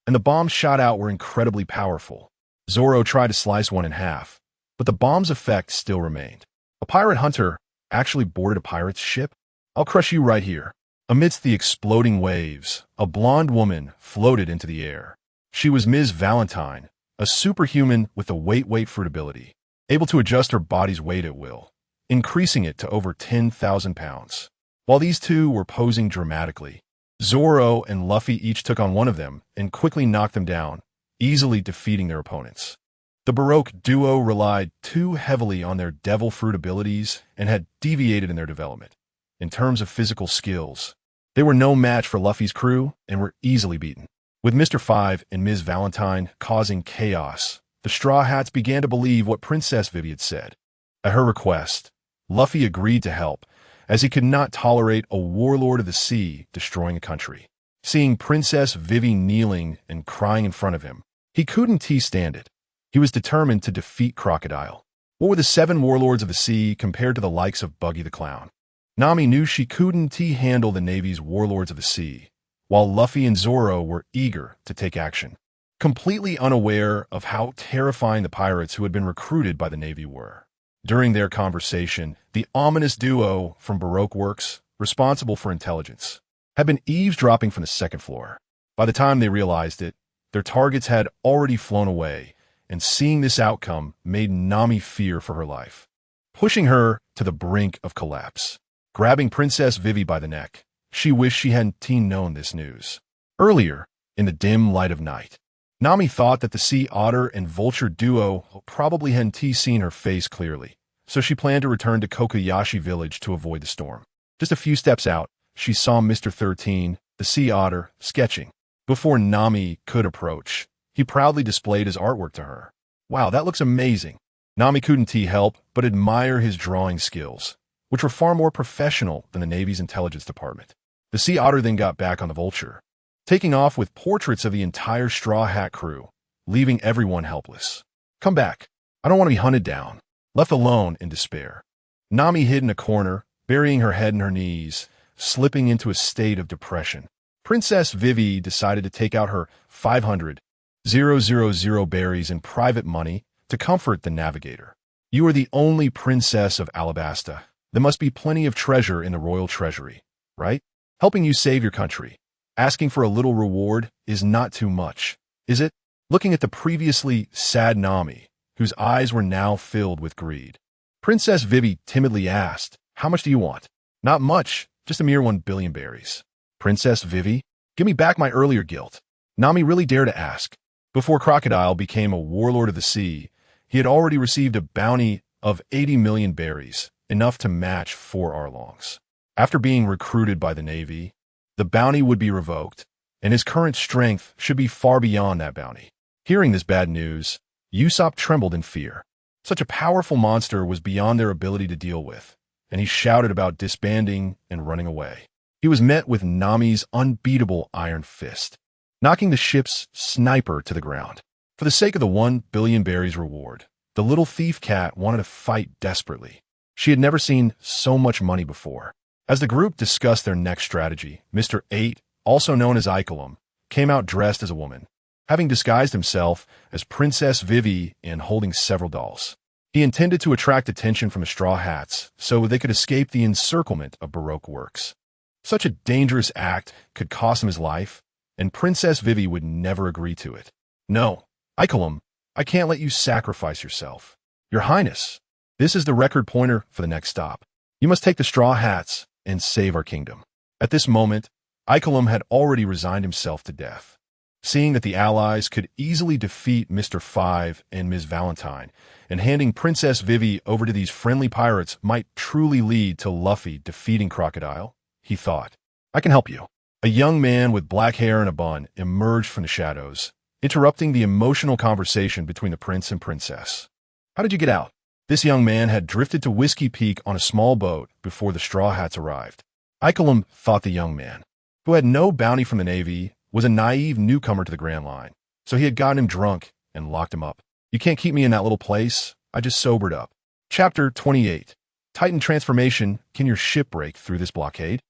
S1: and the bombs shot out were incredibly powerful. Zoro tried to slice one in half, but the bomb's effect still remained. A pirate hunter actually boarded a pirate's ship? "I'll crush you right here." Amidst the exploding waves, a blonde woman floated into the air. She was Ms. Valentine, a superhuman with the weight fruit ability, able to adjust her body's weight at will. increasing it to over 10,000 pounds. While these two were posing dramatically, Zoro and Luffy each took on one of them and quickly knocked them down, easily defeating their opponents. The Baroque duo relied too heavily on their devil fruit abilities and had deviated in their development. In terms of physical skills, they were no match for Luffy's crew and were easily beaten. With Mr. Five and Ms. Valentine causing chaos, the Straw Hats began to believe what Princess Vivi had said. At her request, Luffy agreed to help, as he could not tolerate a warlord of the sea destroying a country. Seeing Princess Vivi kneeling and crying in front of him, he couldn't stand it. He was determined to defeat Crocodile. What were the 7 warlords of the sea compared to the likes of Buggy the Clown? Nami knew she couldn't handle the Navy's warlords of the sea, while Luffy and Zoro were eager to take action, completely unaware of how terrifying the pirates who had been recruited by the Navy were. During their conversation, the ominous duo from Baroque Works, responsible for intelligence, had been eavesdropping from the second floor. By the time they realized it, their targets had already flown away, and seeing this outcome made Nami fear for her life, pushing her to the brink of collapse. Grabbing Princess Vivi by the neck, she wished she hadn't known this news. Earlier, in the dim light of night, Nami thought that the sea otter and vulture duo probably hadn't seen her face clearly, so she planned to return to Kokoyashi village to avoid the storm. Just a few steps out, she saw Mr. 13, the sea otter, sketching. Before Nami could approach, he proudly displayed his artwork to her. Wow, that looks amazing. Nami couldn't help but admire his drawing skills, which were far more professional than the Navy's intelligence department. The sea otter then got back on the vulture, taking off with portraits of the entire Straw Hat crew, leaving everyone helpless. Come back. I don't want to be hunted down. Left alone in despair, Nami hid in a corner, burying her head in her knees, slipping into a state of depression. Princess Vivi decided to take out her 500,000 berries in private money to comfort the navigator. You are the only princess of Alabasta. There must be plenty of treasure in the royal treasury, right? Helping you save your country. Asking for a little reward is not too much, is it? Looking at the previously sad Nami, whose eyes were now filled with greed, Princess Vivi timidly asked, "How much do you want?" "Not much, just a mere 1 billion berries." "Princess Vivi, give me back my earlier guilt." Nami really dared to ask. Before Crocodile became a warlord of the sea, he had already received a bounty of 80 million berries, enough to match 4 Arlongs. After being recruited by the Navy, the bounty would be revoked, and his current strength should be far beyond that bounty. Hearing this bad news, Usopp trembled in fear. Such a powerful monster was beyond their ability to deal with, and he shouted about disbanding and running away. He was met with Nami's unbeatable iron fist, knocking the ship's sniper to the ground. For the sake of the 1 billion berries reward, the little thief cat wanted to fight desperately. She had never seen so much money before. As the group discussed their next strategy, Mr. 8, also known as Icolum, came out dressed as a woman, having disguised himself as Princess Vivi and holding several dolls. He intended to attract attention from the Straw Hats so they could escape the encirclement of Baroque Works. Such a dangerous act could cost him his life, and Princess Vivi would never agree to it. "No, Icolum, I can't let you sacrifice yourself. Your Highness, this is the record pointer for the next stop. You must take the Straw Hats and save our kingdom." At this moment, Icolum had already resigned himself to death. Seeing that the allies could easily defeat Mr. 5 and Ms. Valentine, and handing Princess Vivi over to these friendly pirates might truly lead to Luffy defeating Crocodile, he thought, "I can help you." A young man with black hair and a bun emerged from the shadows, interrupting the emotional conversation between the prince and princess. "How did you get out?" This young man had drifted to Whiskey Peak on a small boat before the Straw Hats arrived. Icolum thought the young man, who had no bounty from the Navy, was a naive newcomer to the Grand Line, so he had gotten him drunk and locked him up. "You can't keep me in that little place. I just sobered up." Chapter 28. Titan Transformation. Can your ship break through this blockade?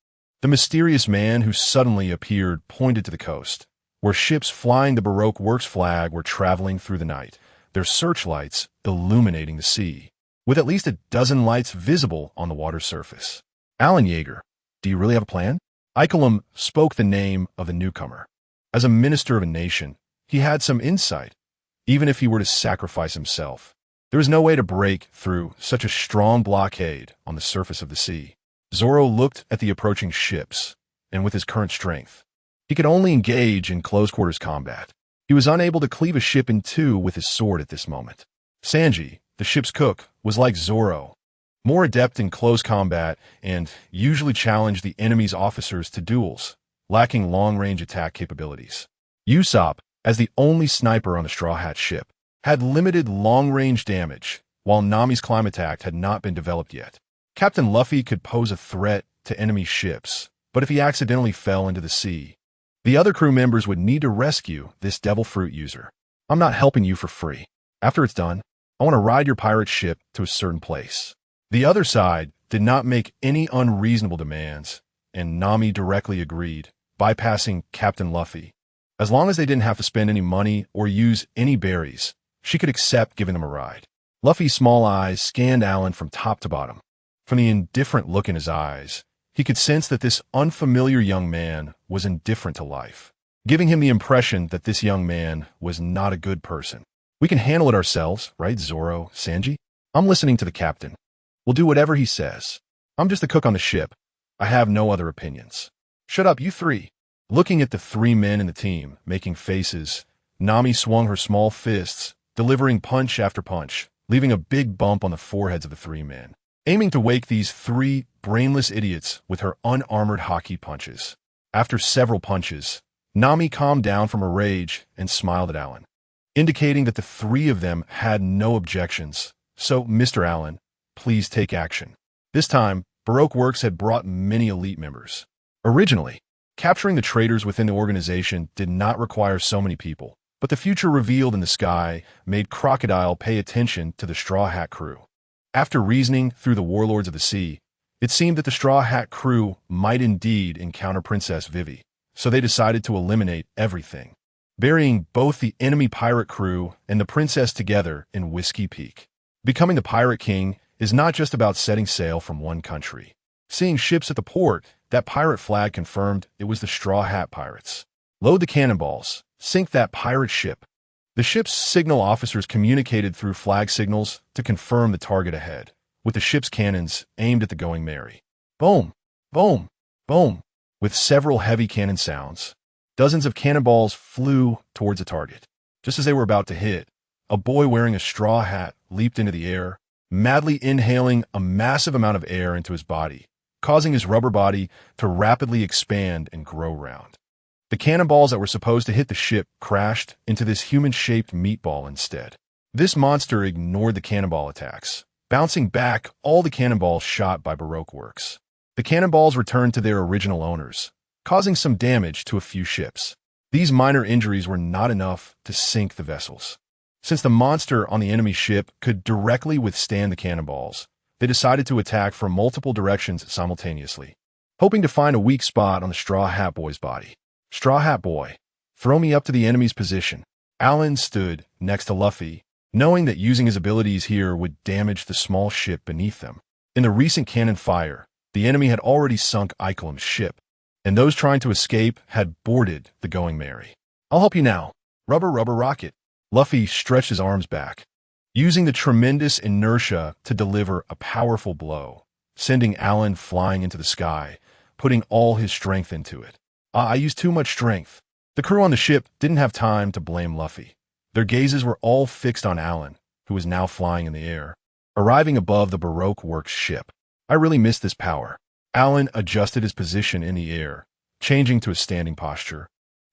S1: The mysterious man who suddenly appeared pointed to the coast, where ships flying the Baroque Works flag were traveling through the night, their searchlights illuminating the sea, with at least a dozen lights visible on the water's surface. "Alan Yeager, do you really have a plan?" Icolum spoke the name of the newcomer. As a minister of a nation, he had some insight, even if he were to sacrifice himself. There was no way to break through such a strong blockade on the surface of the sea. Zoro looked at the approaching ships, and with his current strength, he could only engage in close-quarters combat. He was unable to cleave a ship in two with his sword at this moment. Sanji, the ship's cook, was like Zoro, more adept in close combat and usually challenged the enemy's officers to duels, lacking long-range attack capabilities. Usopp, as the only sniper on the Straw Hat ship, had limited long-range damage, while Nami's climb attack had not been developed yet. Captain Luffy could pose a threat to enemy ships, but if he accidentally fell into the sea, the other crew members would need to rescue this devil fruit user. I'm not helping you for free. After it's done, I want to ride your pirate ship to a certain place. The other side did not make any unreasonable demands, and Nami directly agreed, bypassing Captain Luffy. As long as they didn't have to spend any money or use any berries, she could accept giving them a ride. Luffy's small eyes scanned Alan from top to bottom. From the indifferent look in his eyes, he could sense that this unfamiliar young man was indifferent to life, giving him the impression that this young man was not a good person. We can handle it ourselves, right, Zoro, Sanji? I'm listening to the captain. We'll do whatever he says. I'm just the cook on the ship. I have no other opinions. Shut up, you three. Looking at the three men in the team, making faces, Nami swung her small fists, delivering punch after punch, leaving a big bump on the foreheads of the three men, aiming to wake these three brainless idiots with her unarmored hockey punches. After several punches, Nami calmed down from her rage and smiled at Alan, indicating that the three of them had no objections. So, Mr. Allen, please take action. This time, Baroque Works had brought many elite members. Originally, capturing the traitors within the organization did not require so many people, but the future revealed in the sky made Crocodile pay attention to the Straw Hat crew. After reasoning through the warlords of the sea, it seemed that the Straw Hat crew might indeed encounter Princess Vivi, so they decided to eliminate everything, burying both the enemy pirate crew and the princess together in Whiskey Peak. Becoming the Pirate King is not just about setting sail from one country. Seeing ships at the port, that pirate flag confirmed it was the Straw Hat Pirates. Load the cannonballs, sink that pirate ship. The ship's signal officers communicated through flag signals to confirm the target ahead, with the ship's cannons aimed at the Going Merry. Boom, boom, boom. With several heavy cannon sounds, dozens of cannonballs flew towards the target. Just as they were about to hit, a boy wearing a straw hat leaped into the air, madly inhaling a massive amount of air into his body, causing his rubber body to rapidly expand and grow round. The cannonballs that were supposed to hit the ship crashed into this human-shaped meatball instead. This monster ignored the cannonball attacks, bouncing back all the cannonballs shot by Baroque Works. The cannonballs returned to their original owners, causing some damage to a few ships. These minor injuries were not enough to sink the vessels. Since the monster on the enemy ship could directly withstand the cannonballs, they decided to attack from multiple directions simultaneously, hoping to find a weak spot on the Straw Hat Boy's body. Straw Hat Boy, throw me up to the enemy's position. Alan stood next to Luffy, knowing that using his abilities here would damage the small ship beneath them. In the recent cannon fire, the enemy had already sunk Ikelim's ship, and those trying to escape had boarded the Going Merry. I'll help you now. Rubber, rubber, rocket. Luffy stretched his arms back, using the tremendous inertia to deliver a powerful blow, sending Alan flying into the sky, putting all his strength into it. I used too much strength. The crew on the ship didn't have time to blame Luffy. Their gazes were all fixed on Alan, who was now flying in the air, arriving above the Baroque Works ship. I really missed this power. Alan adjusted his position in the air, changing to a standing posture.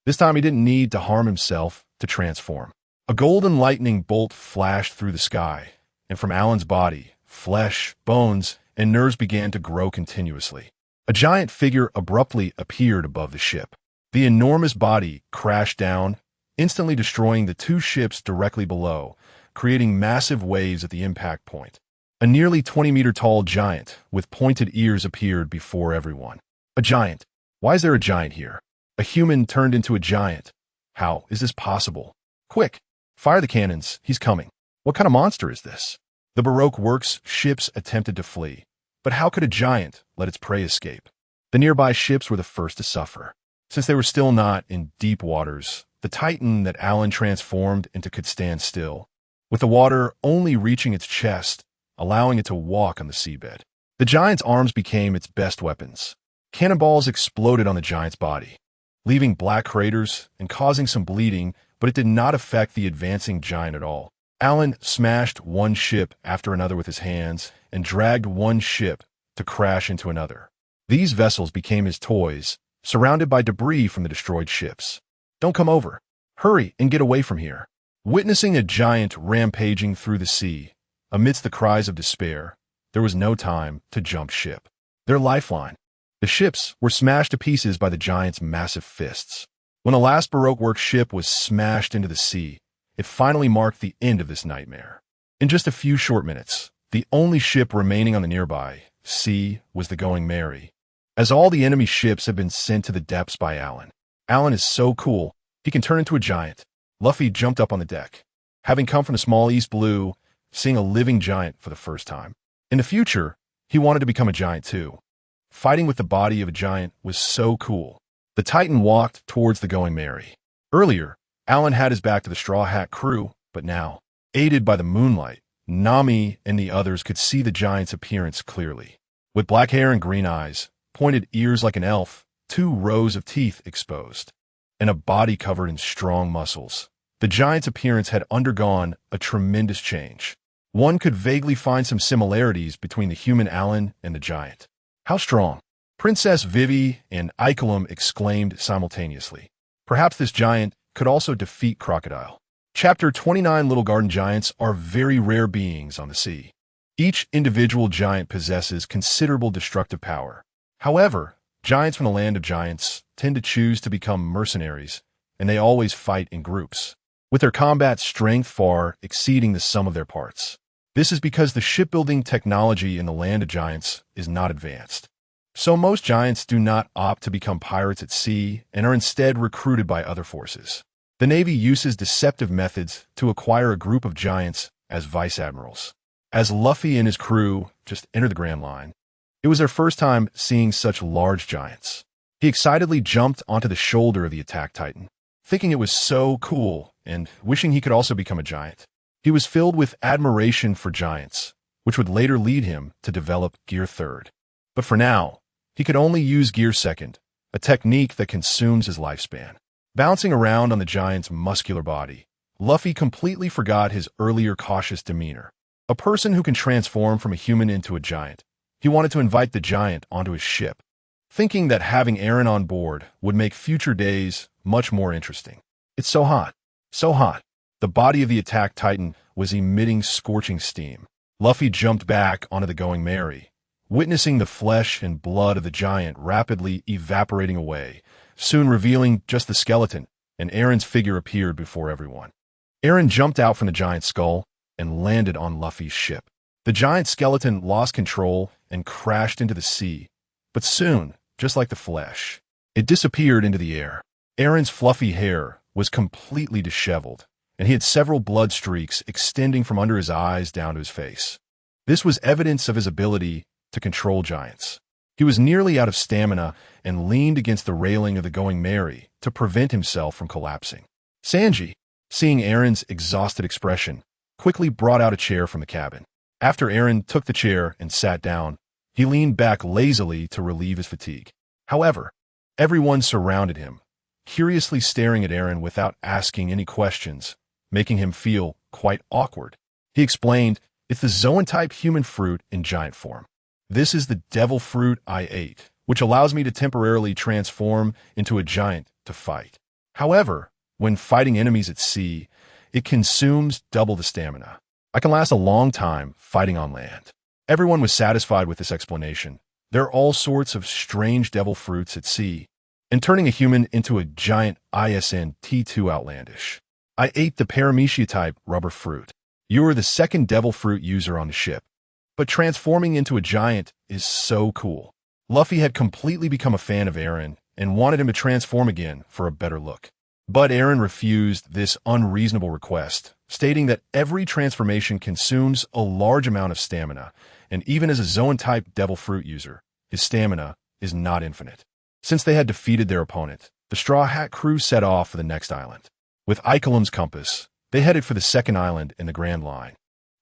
S1: This time he didn't need to harm himself to transform. A golden lightning bolt flashed through the sky, and from Alan's body, flesh, bones, and nerves began to grow continuously. A giant figure abruptly appeared above the ship. The enormous body crashed down, instantly destroying the two ships directly below, creating massive waves at the impact point. A nearly 20-meter-tall giant with pointed ears appeared before everyone. A giant. Why is there a giant here? A human turned into a giant. How is this possible? Quick! Fire the cannons. He's coming. What kind of monster is this? The Baroque Works ships attempted to flee. But how could a giant let its prey escape? The nearby ships were the first to suffer. Since they were still not in deep waters, the Titan that Alan transformed into could stand still, with the water only reaching its chest, allowing it to walk on the seabed. The giant's arms became its best weapons. Cannonballs exploded on the giant's body, leaving black craters and causing some bleeding, but it did not affect the advancing giant at all. Alan smashed one ship after another with his hands and dragged one ship to crash into another. These vessels became his toys, surrounded by debris from the destroyed ships. "Don't come over. Hurry and get away from here." Witnessing a giant rampaging through the sea, amidst the cries of despair, there was no time to jump ship. Their lifeline. The ships were smashed to pieces by the giant's massive fists. When the last Baroque work ship was smashed into the sea, it finally marked the end of this nightmare. In just a few short minutes, the only ship remaining on the nearby sea was the Going Merry, as all the enemy ships had been sent to the depths by Alan. Alan is so cool, he can turn into a giant. Luffy jumped up on the deck, having come from the small East Blue, seeing a living giant for the first time. In the future, he wanted to become a giant too. Fighting with the body of a giant was so cool. The Titan walked towards the Going Merry. Earlier, Alan had his back to the Straw Hat crew, but now, aided by the moonlight, Nami and the others could see the giant's appearance clearly. With black hair and green eyes, pointed ears like an elf, 2 rows of teeth exposed, and a body covered in strong muscles, the giant's appearance had undergone a tremendous change. One could vaguely find some similarities between the human Alan and the giant. "How strong!" Princess Vivi and Icolum exclaimed simultaneously. Perhaps this giant could also defeat Crocodile. Chapter 29. Little garden giants are very rare beings on the sea. Each individual giant possesses considerable destructive power. However, giants from the land of giants tend to choose to become mercenaries, and they always fight in groups, with their combat strength far exceeding the sum of their parts. This is because the shipbuilding technology in the land of giants is not advanced. So most giants do not opt to become pirates at sea and are instead recruited by other forces. The Navy uses deceptive methods to acquire a group of giants as vice admirals. As Luffy and his crew just entered the Grand Line, it was their first time seeing such large giants. He excitedly jumped onto the shoulder of the attack titan, thinking it was so cool and wishing he could also become a giant. He was filled with admiration for giants, which would later lead him to develop Gear 3rd. But for now, he could only use Gear 2nd, a technique that consumes his lifespan. Bouncing around on the giant's muscular body, Luffy completely forgot his earlier cautious demeanor. A person who can transform from a human into a giant, he wanted to invite the giant onto his ship, thinking that having Eren on board would make future days much more interesting. "It's so hot, so hot." The body of the attack titan was emitting scorching steam. Luffy jumped back onto the Going Merry, witnessing the flesh and blood of the giant rapidly evaporating away, soon revealing just the skeleton, and Eren's figure appeared before everyone. Eren jumped out from the giant's skull and landed on Luffy's ship. The giant skeleton lost control and crashed into the sea, but soon, just like the flesh, it disappeared into the air. Eren's fluffy hair was completely disheveled, and he had several blood streaks extending from under his eyes down to his face. This was evidence of his ability to control giants. He was nearly out of stamina and leaned against the railing of the Going Merry to prevent himself from collapsing. Sanji, seeing Eren's exhausted expression, quickly brought out a chair from the cabin. After Eren took the chair and sat down, he leaned back lazily to relieve his fatigue. However, everyone surrounded him, curiously staring at Eren without asking any questions, making him feel quite awkward. He explained, "It's the Zoan-type human fruit in giant form. This is the devil fruit I ate, which allows me to temporarily transform into a giant to fight. However, when fighting enemies at sea, it consumes double the stamina. I can last a long time fighting on land." Everyone was satisfied with this explanation. There are all sorts of strange devil fruits at sea, and turning a human into a giant isn't too outlandish. "I ate the Paramecia-type rubber fruit. You are the second devil fruit user on the ship. But transforming into a giant is so cool." Luffy had completely become a fan of Eren and wanted him to transform again for a better look. But Eren refused this unreasonable request, stating that every transformation consumes a large amount of stamina, and even as a Zoan-type devil fruit user, his stamina is not infinite. Since they had defeated their opponent, the Straw Hat crew set off for the next island. With Icolum's compass, They headed for the second island in the Grand Line,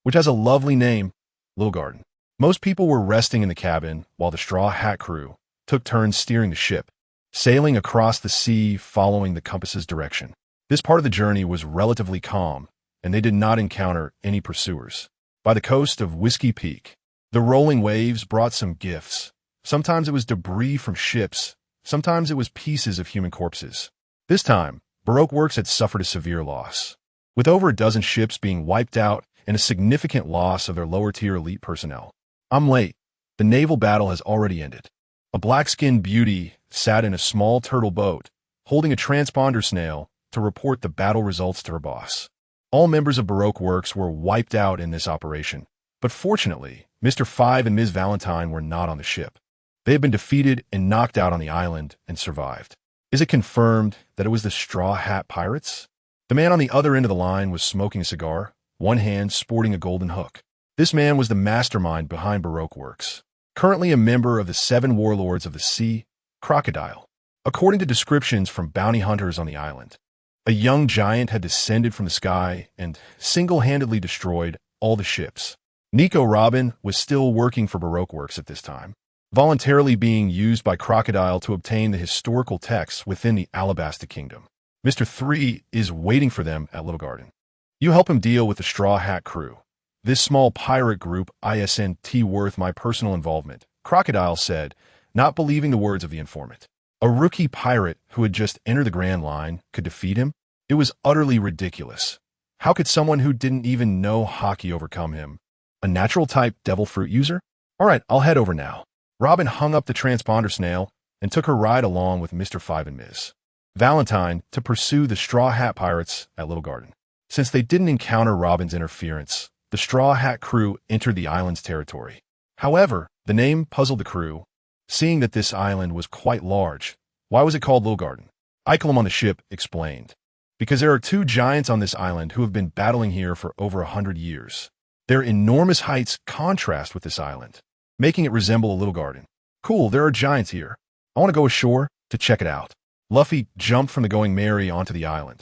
S1: which has a lovely name, Little Garden. Most people were resting in the cabin while the Straw Hat crew took turns steering the ship, sailing across the sea following the compass's direction. This part of the journey was relatively calm, and they did not encounter any pursuers. By the coast of Whiskey Peak, the rolling waves brought some gifts. Sometimes it was debris from ships, sometimes it was pieces of human corpses. This time, Baroque Works had suffered a severe loss, with over a dozen ships being wiped out and a significant loss of their lower-tier elite personnel. I'm late. The naval battle has already ended. A black-skinned beauty sat in a small turtle boat, holding a transponder snail to report the battle results to her boss. All members of Baroque Works were wiped out in this operation, but fortunately, Mr. Five and Ms. Valentine were not on the ship. They had been defeated and knocked out on the island and survived. Is it confirmed that it was the Straw Hat Pirates? The man on the other end of the line was smoking a cigar, one hand sporting a golden hook. This man was the mastermind behind Baroque Works, currently a member of the 7 Warlords of the Sea, Crocodile. According to descriptions from bounty hunters on the island, a young giant had descended from the sky and single-handedly destroyed all the ships. Nico Robin was still working for Baroque Works at this time, voluntarily being used by Crocodile to obtain the historical texts within the Alabasta Kingdom. Mr. 3 is waiting for them at Little Garden. You help him deal with the Straw Hat crew. This small pirate group isn't worth my personal involvement, Crocodile said, not believing the words of the informant. A rookie pirate who had just entered the Grand Line could defeat him? It was utterly ridiculous. How could someone who didn't even know hockey overcome him? A natural-type devil fruit user? All right, I'll head over now. Robin hung up the transponder snail and took her ride along with Mr. Five and Ms. Valentine to pursue the Straw Hat Pirates at Little Garden. Since they didn't encounter Robin's interference, the Straw Hat crew entered the island's territory. However, the name puzzled the crew, seeing that this island was quite large. Why was it called Little Garden? Icolum on the ship explained. Because there are 2 giants on this island who have been battling here for over 100 years. Their enormous heights contrast with this island, making it resemble a little garden. Cool, there are giants here. I want to go ashore to check it out. Luffy jumped from the Going Merry onto the island,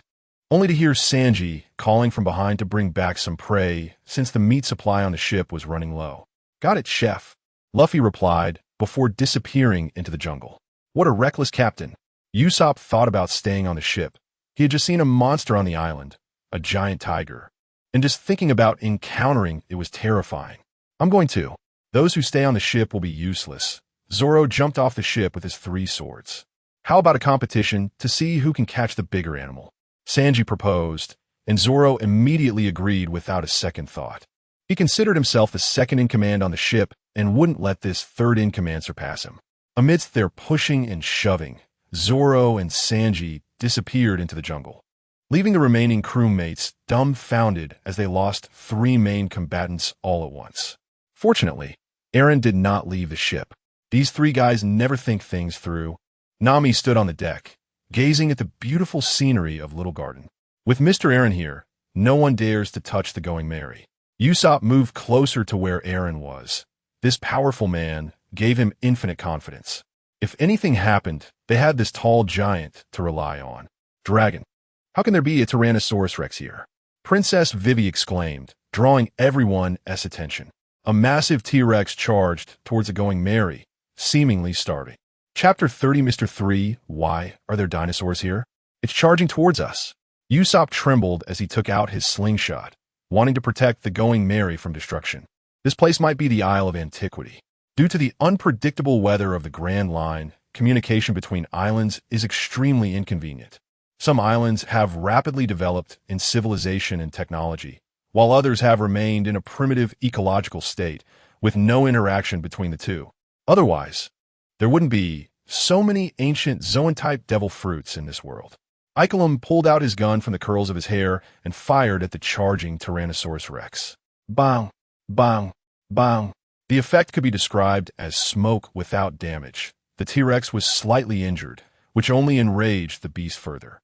S1: only to hear Sanji calling from behind to bring back some prey since the meat supply on the ship was running low. Got it, chef, Luffy replied before disappearing into the jungle. What a reckless captain. Usopp thought about staying on the ship. He had just seen a monster on the island, a giant tiger, and just thinking about encountering it was terrifying. I'm going to. Those who stay on the ship will be useless. Zoro jumped off the ship with his 3 swords. How about a competition to see who can catch the bigger animal? Sanji proposed, and Zoro immediately agreed without a second thought. He considered himself the second in command on the ship and wouldn't let this third in command surpass him. Amidst their pushing and shoving, Zoro and Sanji disappeared into the jungle, leaving the remaining crewmates dumbfounded as they lost 3 main combatants all at once. Fortunately, Eren did not leave the ship. These 3 guys never think things through. Nami stood on the deck, gazing at the beautiful scenery of Little Garden. With Mr. Eren here, no one dares to touch the Going Merry. Usopp moved closer to where Eren was. This powerful man gave him infinite confidence. If anything happened, they had this tall giant to rely on. Dragon. How can there be a Tyrannosaurus Rex here? Princess Vivi exclaimed, drawing everyone's attention. A massive T-Rex charged towards the Going Merry, seemingly starving. Chapter 30. Mr. 3, why are there dinosaurs here? It's charging towards us. Usopp trembled as he took out his slingshot, wanting to protect the Going Merry from destruction. This place might be the Isle of Antiquity. Due to the unpredictable weather of the Grand Line, communication between islands is extremely inconvenient. Some islands have rapidly developed in civilization and technology, while others have remained in a primitive ecological state with no interaction between the two. Otherwise, there wouldn't be so many ancient Zoan-type devil fruits in this world. Icolum pulled out his gun from the curls of his hair and fired at the charging Tyrannosaurus Rex. Bang! Bang! Bang! The effect could be described as smoke without damage. The T-Rex was slightly injured, which only enraged the beast further.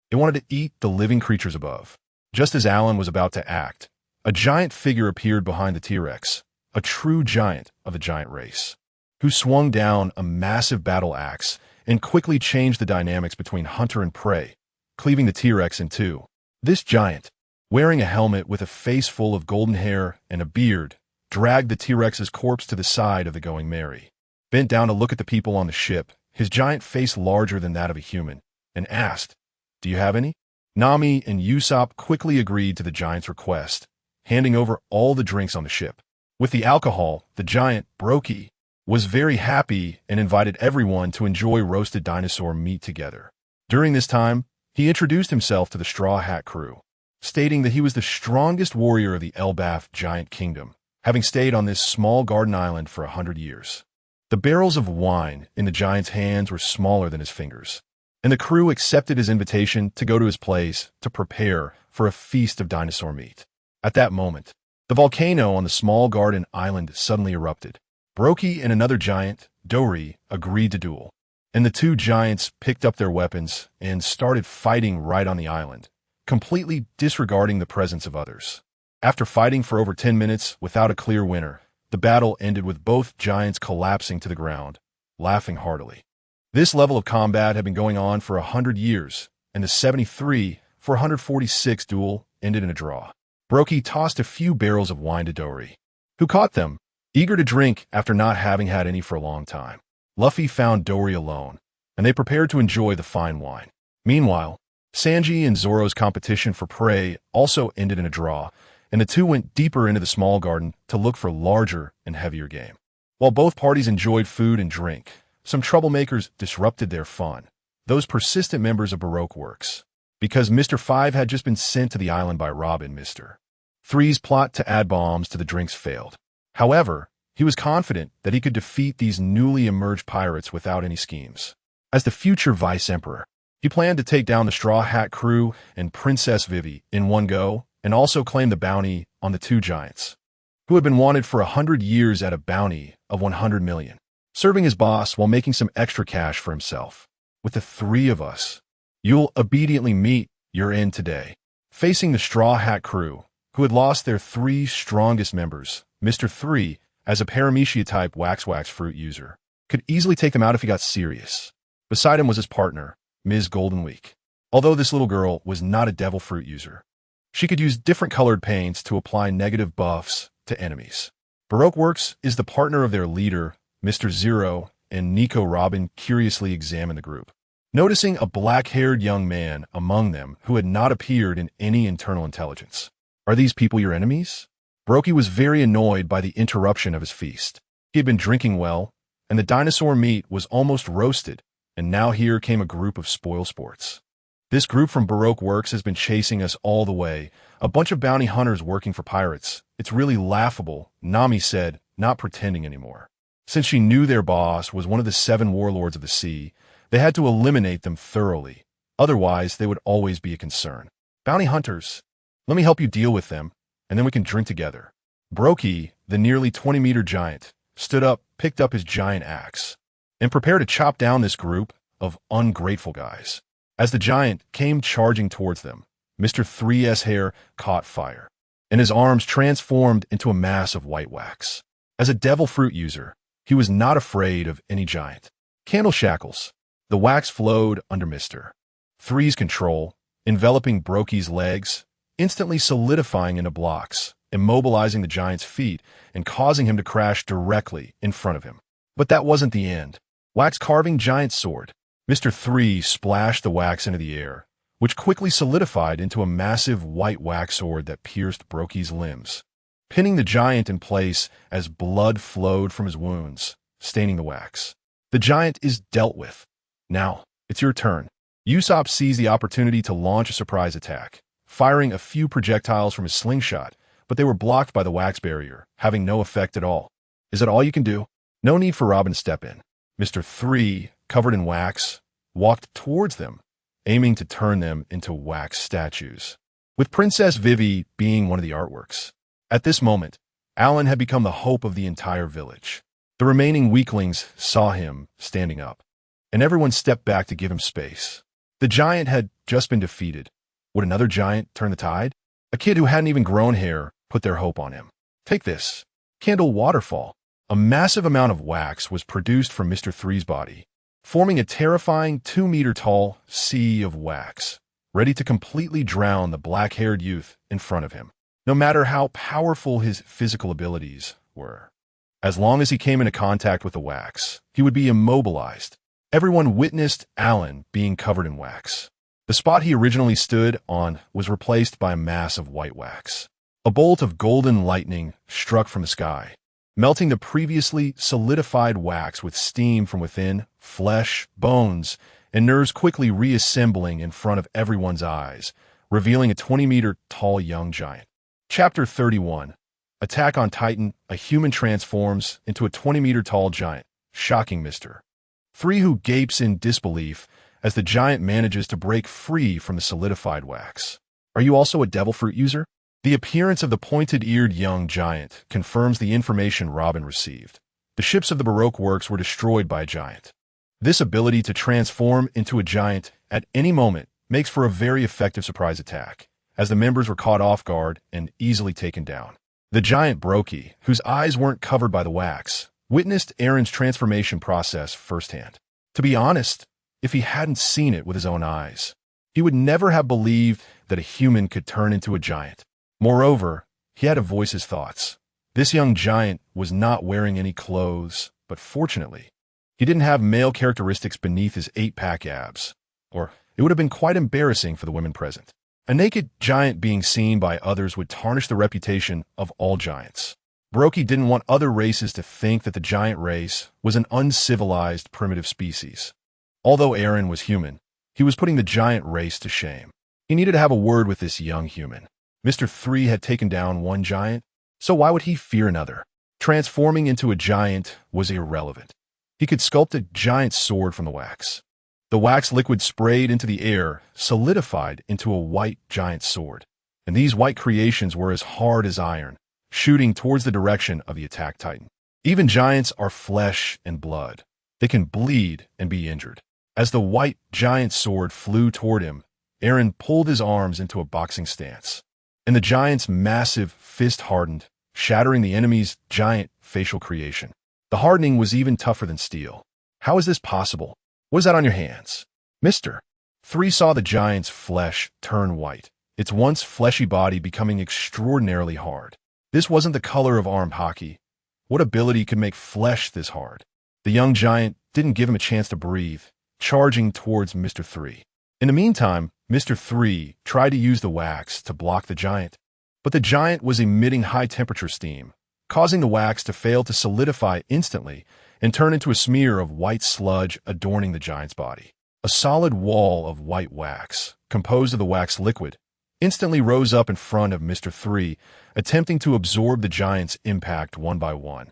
S1: It wanted to eat the living creatures above. Just as Alan was about to act, a giant figure appeared behind the T-Rex, a true giant of the giant race, who swung down a massive battle axe and quickly changed the dynamics between hunter and prey, cleaving the T-Rex in two. This giant, wearing a helmet with a face full of golden hair and a beard, dragged the T-Rex's corpse to the side of the Going Merry. Bent down to look at the people on the ship, his giant face larger than that of a human, and asked, "Do you have any?" Nami and Usopp quickly agreed to the giant's request, handing over all the drinks on the ship. With the alcohol, the giant, Buggy, was very happy and invited everyone to enjoy roasted dinosaur meat together. During this time, he introduced himself to the Straw Hat crew, stating that he was the strongest warrior of the Elbaf giant kingdom, having stayed on this small garden island for 100 years. The barrels of wine in the giant's hands were smaller than his fingers, and the crew accepted his invitation to go to his place to prepare for a feast of dinosaur meat. At that moment, the volcano on the small garden island suddenly erupted. Buggy and another giant, Dory, agreed to duel, and the two giants picked up their weapons and started fighting right on the island, completely disregarding the presence of others. After fighting for over 10 minutes without a clear winner, the battle ended with both giants collapsing to the ground, laughing heartily. This level of combat had been going on for 100 years, and the 73-146 duel ended in a draw. Buggy tossed a few barrels of wine to Dory, who caught them, eager to drink after not having had any for a long time. Luffy found Dory alone, and they prepared to enjoy the fine wine. Meanwhile, Sanji and Zoro's competition for prey also ended in a draw, and the two went deeper into the small garden to look for larger and heavier game. While both parties enjoyed food and drink, some troublemakers disrupted their fun, those persistent members of Baroque Works. Because Mr. 5 had just been sent to the island by Rob and Mr. 3's plot to add bombs to the drinks failed. However, he was confident that he could defeat these newly emerged pirates without any schemes. As the future Vice-Emperor, he planned to take down the Straw Hat crew and Princess Vivi in one go, and also claim the bounty on the two giants, who had been wanted for 100 years at a bounty of 100 million, serving as boss while making some extra cash for himself. With the three of us, you'll obediently meet your end today. Facing the Straw Hat crew, who had lost their three strongest members, Mr. 3, as a paramecia-type wax fruit user, could easily take them out if he got serious. Beside him was his partner, Ms. Golden Week. Although this little girl was not a devil fruit user, she could use different colored paints to apply negative buffs to enemies. Baroque Works is the partner of their leader, Mr. Zero, and Nico Robin curiously examined the group, noticing a black-haired young man among them who had not appeared in any internal intelligence. "Are these people your enemies?" Buggy was very annoyed by the interruption of his feast. He had been drinking well, and the dinosaur meat was almost roasted, and now here came a group of spoilsports. "This group from Baroque Works has been chasing us all the way, a bunch of bounty hunters working for pirates. It's really laughable," Nami said, not pretending anymore. Since she knew their boss was one of the 7 warlords of the sea, they had to eliminate them thoroughly. Otherwise, they would always be a concern. "Bounty hunters, let me help you deal with them, and then we can drink together." Buggy, the nearly 20-meter giant, stood up, picked up his giant axe, and prepared to chop down this group of ungrateful guys. As the giant came charging towards them, Mr. 3's hair caught fire, and his arms transformed into a mass of white wax. As a devil fruit user, he was not afraid of any giant. Candle shackles. The wax flowed under Mr. 3's control, enveloping Buggy's legs, instantly solidifying into blocks, immobilizing the giant's feet, and causing him to crash directly in front of him. But that wasn't the end. Wax-carving giant sword. Mr. 3 splashed the wax into the air, which quickly solidified into a massive white wax sword that pierced Buggy's limbs, pinning the giant in place as blood flowed from his wounds, staining the wax. The giant is dealt with. Now, it's your turn. Usopp seized the opportunity to launch a surprise attack, firing a few projectiles from his slingshot, but they were blocked by the wax barrier, having no effect at all. "Is that all you can do?" No need for Robin to step in. Mr. 3, covered in wax, walked towards them, aiming to turn them into wax statues, with Princess Vivi being one of the artworks. At this moment, Alan had become the hope of the entire village. The remaining weaklings saw him standing up, and everyone stepped back to give him space. The giant had just been defeated. Would another giant turn the tide? A kid who hadn't even grown hair put their hope on him. "Take this. Candle waterfall." A massive amount of wax was produced from Mr. 3's body, forming a terrifying 2-meter-tall sea of wax, ready to completely drown the black-haired youth in front of him, no matter how powerful his physical abilities were. As long as he came into contact with the wax, he would be immobilized. Everyone witnessed Alan being covered in wax. The spot he originally stood on was replaced by a mass of white wax. A bolt of golden lightning struck from the sky, melting the previously solidified wax with steam from within, flesh, bones, and nerves quickly reassembling in front of everyone's eyes, revealing a 20-meter-tall young giant. Chapter 31. Attack on Titan. A human transforms into a 20-meter-tall giant, shocking Mr. 3, who gapes in disbelief as the giant manages to break free from the solidified wax. Are you also a devil fruit user? The appearance of the pointed-eared young giant confirms the information Robin received. The ships of the Baroque works were destroyed by a giant. This ability to transform into a giant at any moment makes for a very effective surprise attack, as the members were caught off guard and easily taken down. The giant Buggy, whose eyes weren't covered by the wax, witnessed Aaron's transformation process firsthand. To be honest, if he hadn't seen it with his own eyes, he would never have believed that a human could turn into a giant. Moreover, he had to voice his thoughts. This young giant was not wearing any clothes, but fortunately, he didn't have male characteristics beneath his 8-pack abs, or it would have been quite embarrassing for the women present. A naked giant being seen by others would tarnish the reputation of all giants. Buggy didn't want other races to think that the giant race was an uncivilized, primitive species. Although Aaron was human, he was putting the giant race to shame. He needed to have a word with this young human. Mr. 3 had taken down one giant, so why would he fear another? Transforming into a giant was irrelevant. He could sculpt a giant sword from the wax. The wax liquid sprayed into the air, solidified into a white giant sword, and these white creations were as hard as iron, shooting towards the direction of the attack titan. Even giants are flesh and blood. They can bleed and be injured. As the white giant sword flew toward him, Aaron pulled his arms into a boxing stance, and the giant's massive fist hardened, shattering the enemy's giant facial creation. The hardening was even tougher than steel. How is this possible? What is that on your hands? Mr. 3 saw the giant's flesh turn white, its once fleshy body becoming extraordinarily hard. This wasn't the color of armed hockey. What ability could make flesh this hard? The young giant didn't give him a chance to breathe, charging towards Mr. 3. In the meantime, Mr. 3 tried to use the wax to block the giant, but the giant was emitting high-temperature steam, causing the wax to fail to solidify instantly and turn into a smear of white sludge adorning the giant's body. A solid wall of white wax, composed of the wax liquid, instantly rose up in front of Mr. 3, attempting to absorb the giant's impact one by one,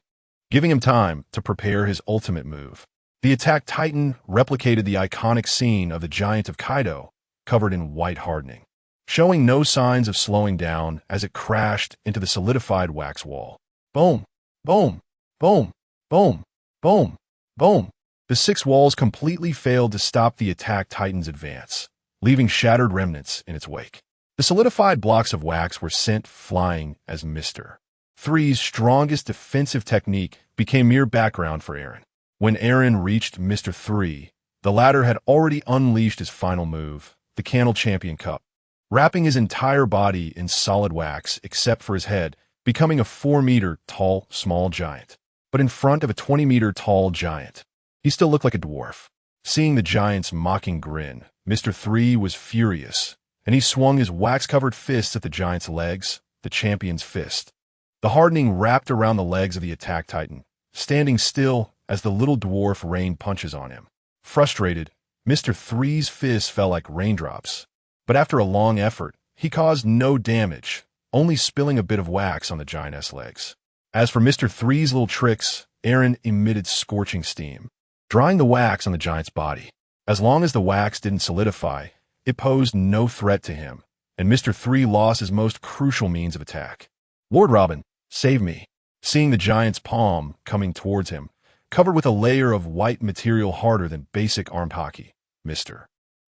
S1: giving him time to prepare his ultimate move. The attack titan replicated the iconic scene of the giant of Kaido, covered in white hardening, showing no signs of slowing down as it crashed into the solidified wax wall. Boom, boom, boom, boom, boom, boom. The 6 walls completely failed to stop the attack titan's advance, leaving shattered remnants in its wake. The solidified blocks of wax were sent flying as Mr. 3's strongest defensive technique became mere background for Aaron. When Aaron reached Mr. 3, the latter had already unleashed his final move, the Candle Champion Cup, wrapping his entire body in solid wax except for his head, becoming a 4-meter-tall small giant. But in front of a 20-meter-tall giant, he still looked like a dwarf. Seeing the giant's mocking grin, Mr. 3 was furious, and he swung his wax-covered fists at the giant's legs, the champion's fist. The hardening wrapped around the legs of the attack titan, standing still as the little dwarf rained punches on him. Frustrated, Mr. 3's fists fell like raindrops, but after a long effort, he caused no damage, only spilling a bit of wax on the giant's legs. As for Mr. 3's little tricks, Aaron emitted scorching steam, drying the wax on the giant's body. As long as the wax didn't solidify, it posed no threat to him, and Mr. 3 lost his most crucial means of attack. Lord Robin, save me. Seeing the giant's palm coming towards him, covered with a layer of white material harder than basic armed hockey, Mr.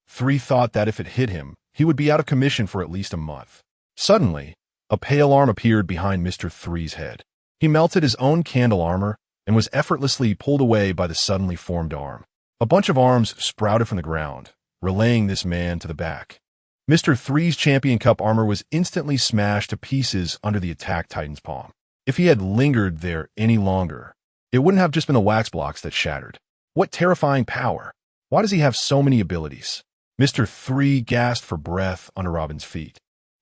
S1: 3 thought that if it hit him, he would be out of commission for at least a month. Suddenly, a pale arm appeared behind Mr. 3's head. He melted his own candle armor and was effortlessly pulled away by the suddenly formed arm. A bunch of arms sprouted from the ground, relaying this man to the back. Mr. 3's Champion Cup armor was instantly smashed to pieces under the attack titan's palm. If he had lingered there any longer, it wouldn't have just been the wax blocks that shattered. What terrifying power! Why does he have so many abilities? Mr. 3 gasped for breath under Robin's feet.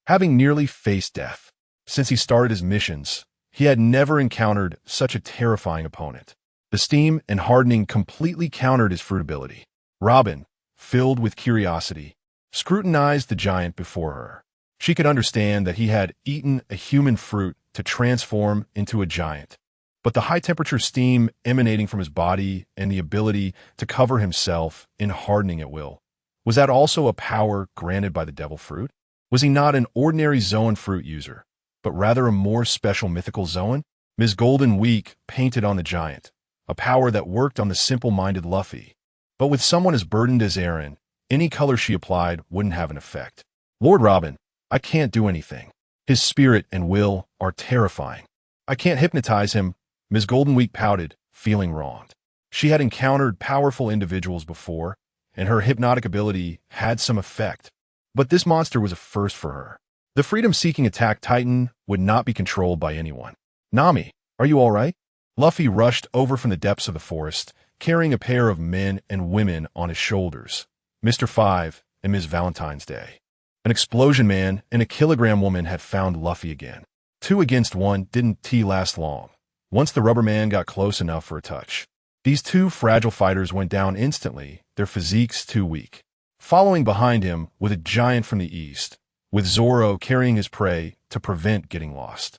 S1: Having nearly faced death since he started his missions, he had never encountered such a terrifying opponent. The steam and hardening completely countered his fruit ability. Robin, filled with curiosity, scrutinized the giant before her. She could understand that he had eaten a human fruit to transform into a giant. But the high-temperature steam emanating from his body and the ability to cover himself in hardening at will, was that also a power granted by the devil fruit? Was he not an ordinary Zoan fruit user, but rather a more special mythical Zoan? Ms. Golden Week painted on the giant, a power that worked on the simple-minded Luffy. But with someone as burdened as Aaron, any color she applied wouldn't have an effect. Lord Robin, I can't do anything. His spirit and will are terrifying. I can't hypnotize him. Ms. Golden Week pouted, feeling wronged. She had encountered powerful individuals before, and her hypnotic ability had some effect. But this monster was a first for her. The freedom-seeking attack titan would not be controlled by anyone. Nami, are you all right? Luffy rushed over from the depths of the forest, carrying a pair of men and women on his shoulders. Mr. 5 and Ms. Valentine's Day. An explosion man and a kilogram woman had found Luffy again. 2 against 1 didn't last long. Once the rubber man got close enough for a touch, these two fragile fighters went down instantly, their physiques too weak. Following behind him with a giant from the east, with Zoro carrying his prey to prevent getting lost.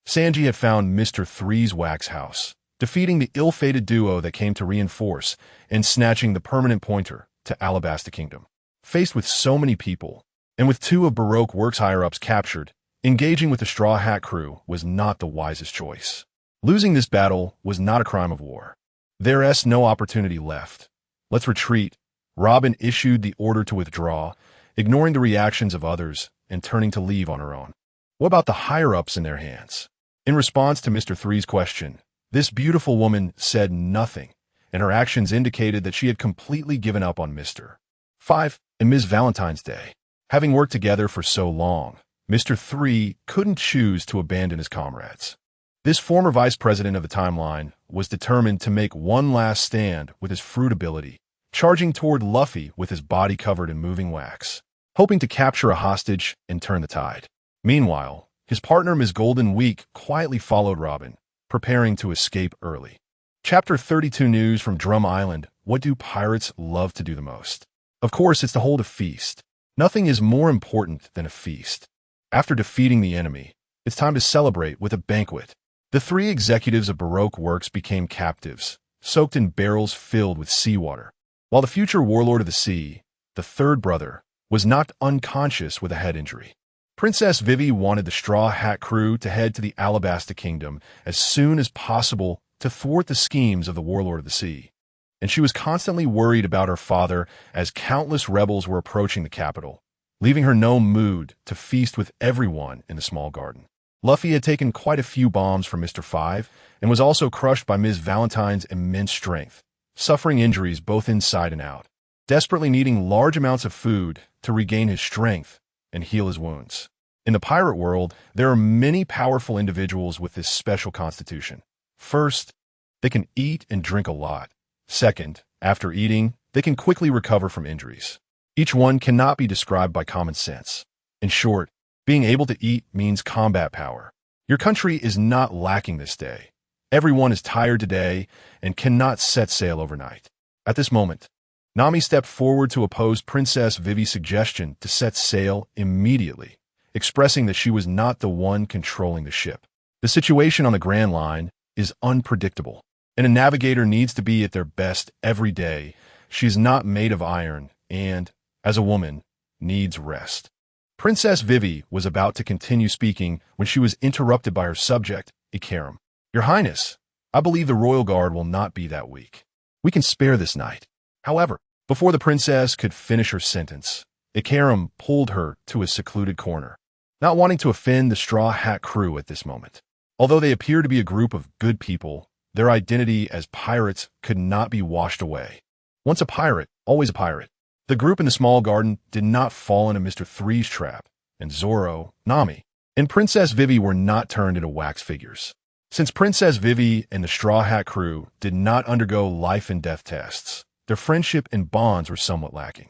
S1: Sanji had found Mr. 3's wax house, defeating the ill-fated duo that came to reinforce and snatching the permanent pointer to Alabasta Kingdom. Faced with so many people, and with 2 of Baroque Works higher-ups captured, engaging with the Straw Hat crew was not the wisest choice. Losing this battle was not a crime of war. There's no opportunity left. Let's retreat. Robin issued the order to withdraw, ignoring the reactions of others and turning to leave on her own. What about the higher-ups in their hands? In response to Mr. 3's question, this beautiful woman said nothing, and her actions indicated that she had completely given up on Mr. 5 and Ms. Valentine's Day. Having worked together for so long, Mr. 3 couldn't choose to abandon his comrades. This former vice president of the timeline was determined to make one last stand with his fruit ability, charging toward Luffy with his body covered in moving wax, hoping to capture a hostage and turn the tide. Meanwhile, his partner Ms. Golden Week quietly followed Robin, preparing to escape early. Chapter 32 news from Drum Island. What do pirates love to do the most? Of course, it's to hold a feast. Nothing is more important than a feast. After defeating the enemy, it's time to celebrate with a banquet. The 3 executives of Baroque Works became captives, soaked in barrels filled with seawater, while the future warlord of the sea, the 3rd brother, was knocked unconscious with a head injury. Princess Vivi wanted the Straw Hat crew to head to the Alabasta Kingdom as soon as possible to thwart the schemes of the warlord of the sea, and she was constantly worried about her father as countless rebels were approaching the capital, leaving her no mood to feast with everyone in the small garden. Luffy had taken quite a few bombs from Mr. 5 and was also crushed by Ms. Valentine's immense strength, suffering injuries both inside and out, desperately needing large amounts of food to regain his strength and heal his wounds. In the pirate world, there are many powerful individuals with this special constitution. First, they can eat and drink a lot. Second, after eating, they can quickly recover from injuries. Each one cannot be described by common sense. In short, being able to eat means combat power. Your country is not lacking this day. Everyone is tired today and cannot set sail overnight. At this moment, Nami stepped forward to oppose Princess Vivi's suggestion to set sail immediately, expressing that she was not the one controlling the ship. The situation on the Grand Line is unpredictable, and a navigator needs to be at their best every day. She is not made of iron and, as a woman, needs rest. Princess Vivi was about to continue speaking when she was interrupted by her subject, Ikaram. Your Highness, I believe the Royal Guard will not be that weak. We can spare this night. However, before the princess could finish her sentence, Ikaram pulled her to a secluded corner, not wanting to offend the Straw Hat crew at this moment. Although they appear to be a group of good people, their identity as pirates could not be washed away. Once a pirate, always a pirate. The group in the small garden did not fall into Mr. Three's trap, and Zoro, Nami, and Princess Vivi were not turned into wax figures. Since Princess Vivi and the Straw Hat crew did not undergo life and death tests, their friendship and bonds were somewhat lacking.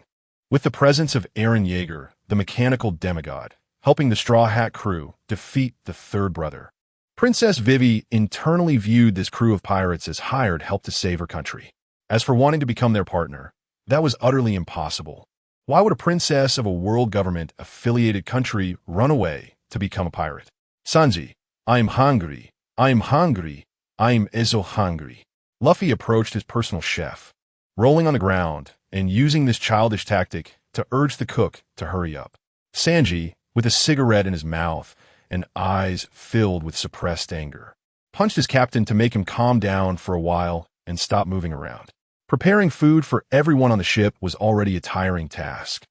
S1: With the presence of Eren Yeager, the mechanical demigod, helping the Straw Hat crew defeat the third brother, Princess Vivi internally viewed this crew of pirates as hired help to save her country. As for wanting to become their partner, that was utterly impossible. Why would a princess of a world government-affiliated country run away to become a pirate? Sanji, I am hungry. I am hungry. I am so hungry. Luffy approached his personal chef, rolling on the ground and using this childish tactic to urge the cook to hurry up. Sanji, with a cigarette in his mouth and eyes filled with suppressed anger, punched his captain to make him calm down for a while and stop moving around. Preparing food for everyone on the ship was already a tiring task.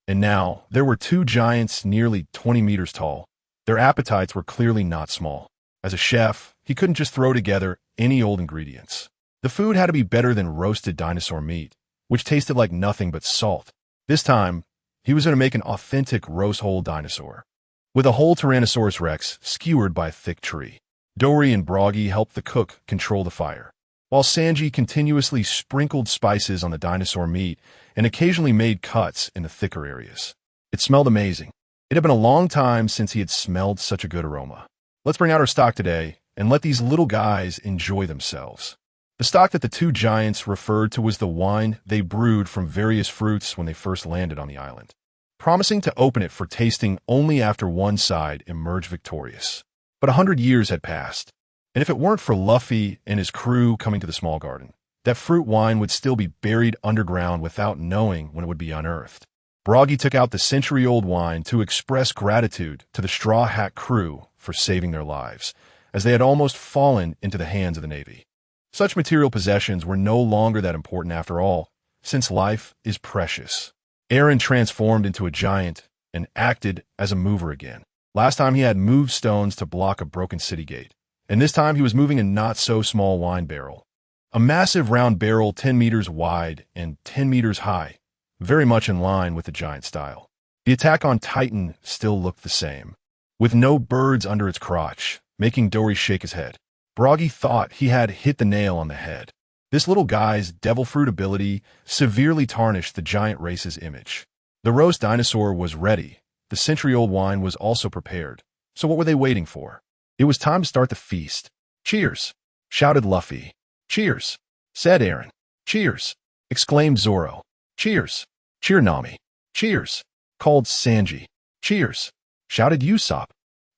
S1: And now, there were two giants nearly 20 meters tall. Their appetites were clearly not small. As a chef, he couldn't just throw together any old ingredients. The food had to be better than roasted dinosaur meat, which tasted like nothing but salt. This time, he was going to make an authentic roast whole dinosaur, with a whole Tyrannosaurus Rex skewered by a thick tree. Dory and Buggy helped the cook control the fire, while Sanji continuously sprinkled spices on the dinosaur meat and occasionally made cuts in the thicker areas. It smelled amazing. It had been a long time since he had smelled such a good aroma. Let's bring out our stock today and let these little guys enjoy themselves. The stock that the two giants referred to was the wine they brewed from various fruits when they first landed on the island, promising to open it for tasting only after one side emerged victorious. But 100 years had passed, and if it weren't for Luffy and his crew coming to the small garden, that fruit wine would still be buried underground without knowing when it would be unearthed. Buggy took out the century-old wine to express gratitude to the Straw Hat crew for saving their lives, as they had almost fallen into the hands of the Navy. Such material possessions were no longer that important after all, since life is precious. Eren transformed into a giant and acted as a mover again. Last time he had moved stones to block a broken city gate, and this time he was moving a not-so-small wine barrel. A massive round barrel 10 meters wide and 10 meters high, very much in line with the giant style. The attack on Titan still looked the same, with no birds under its crotch, making Dory shake his head. Buggy thought he had hit the nail on the head. This little guy's devil fruit ability severely tarnished the giant race's image. The roast dinosaur was ready. The century-old wine was also prepared. So what were they waiting for? It was time to start the feast. Cheers! Shouted Luffy. Cheers! Said Eren. Cheers! Exclaimed Zoro. Cheers! Cheer Nami. Cheers! Called Sanji. Cheers! Shouted Usopp.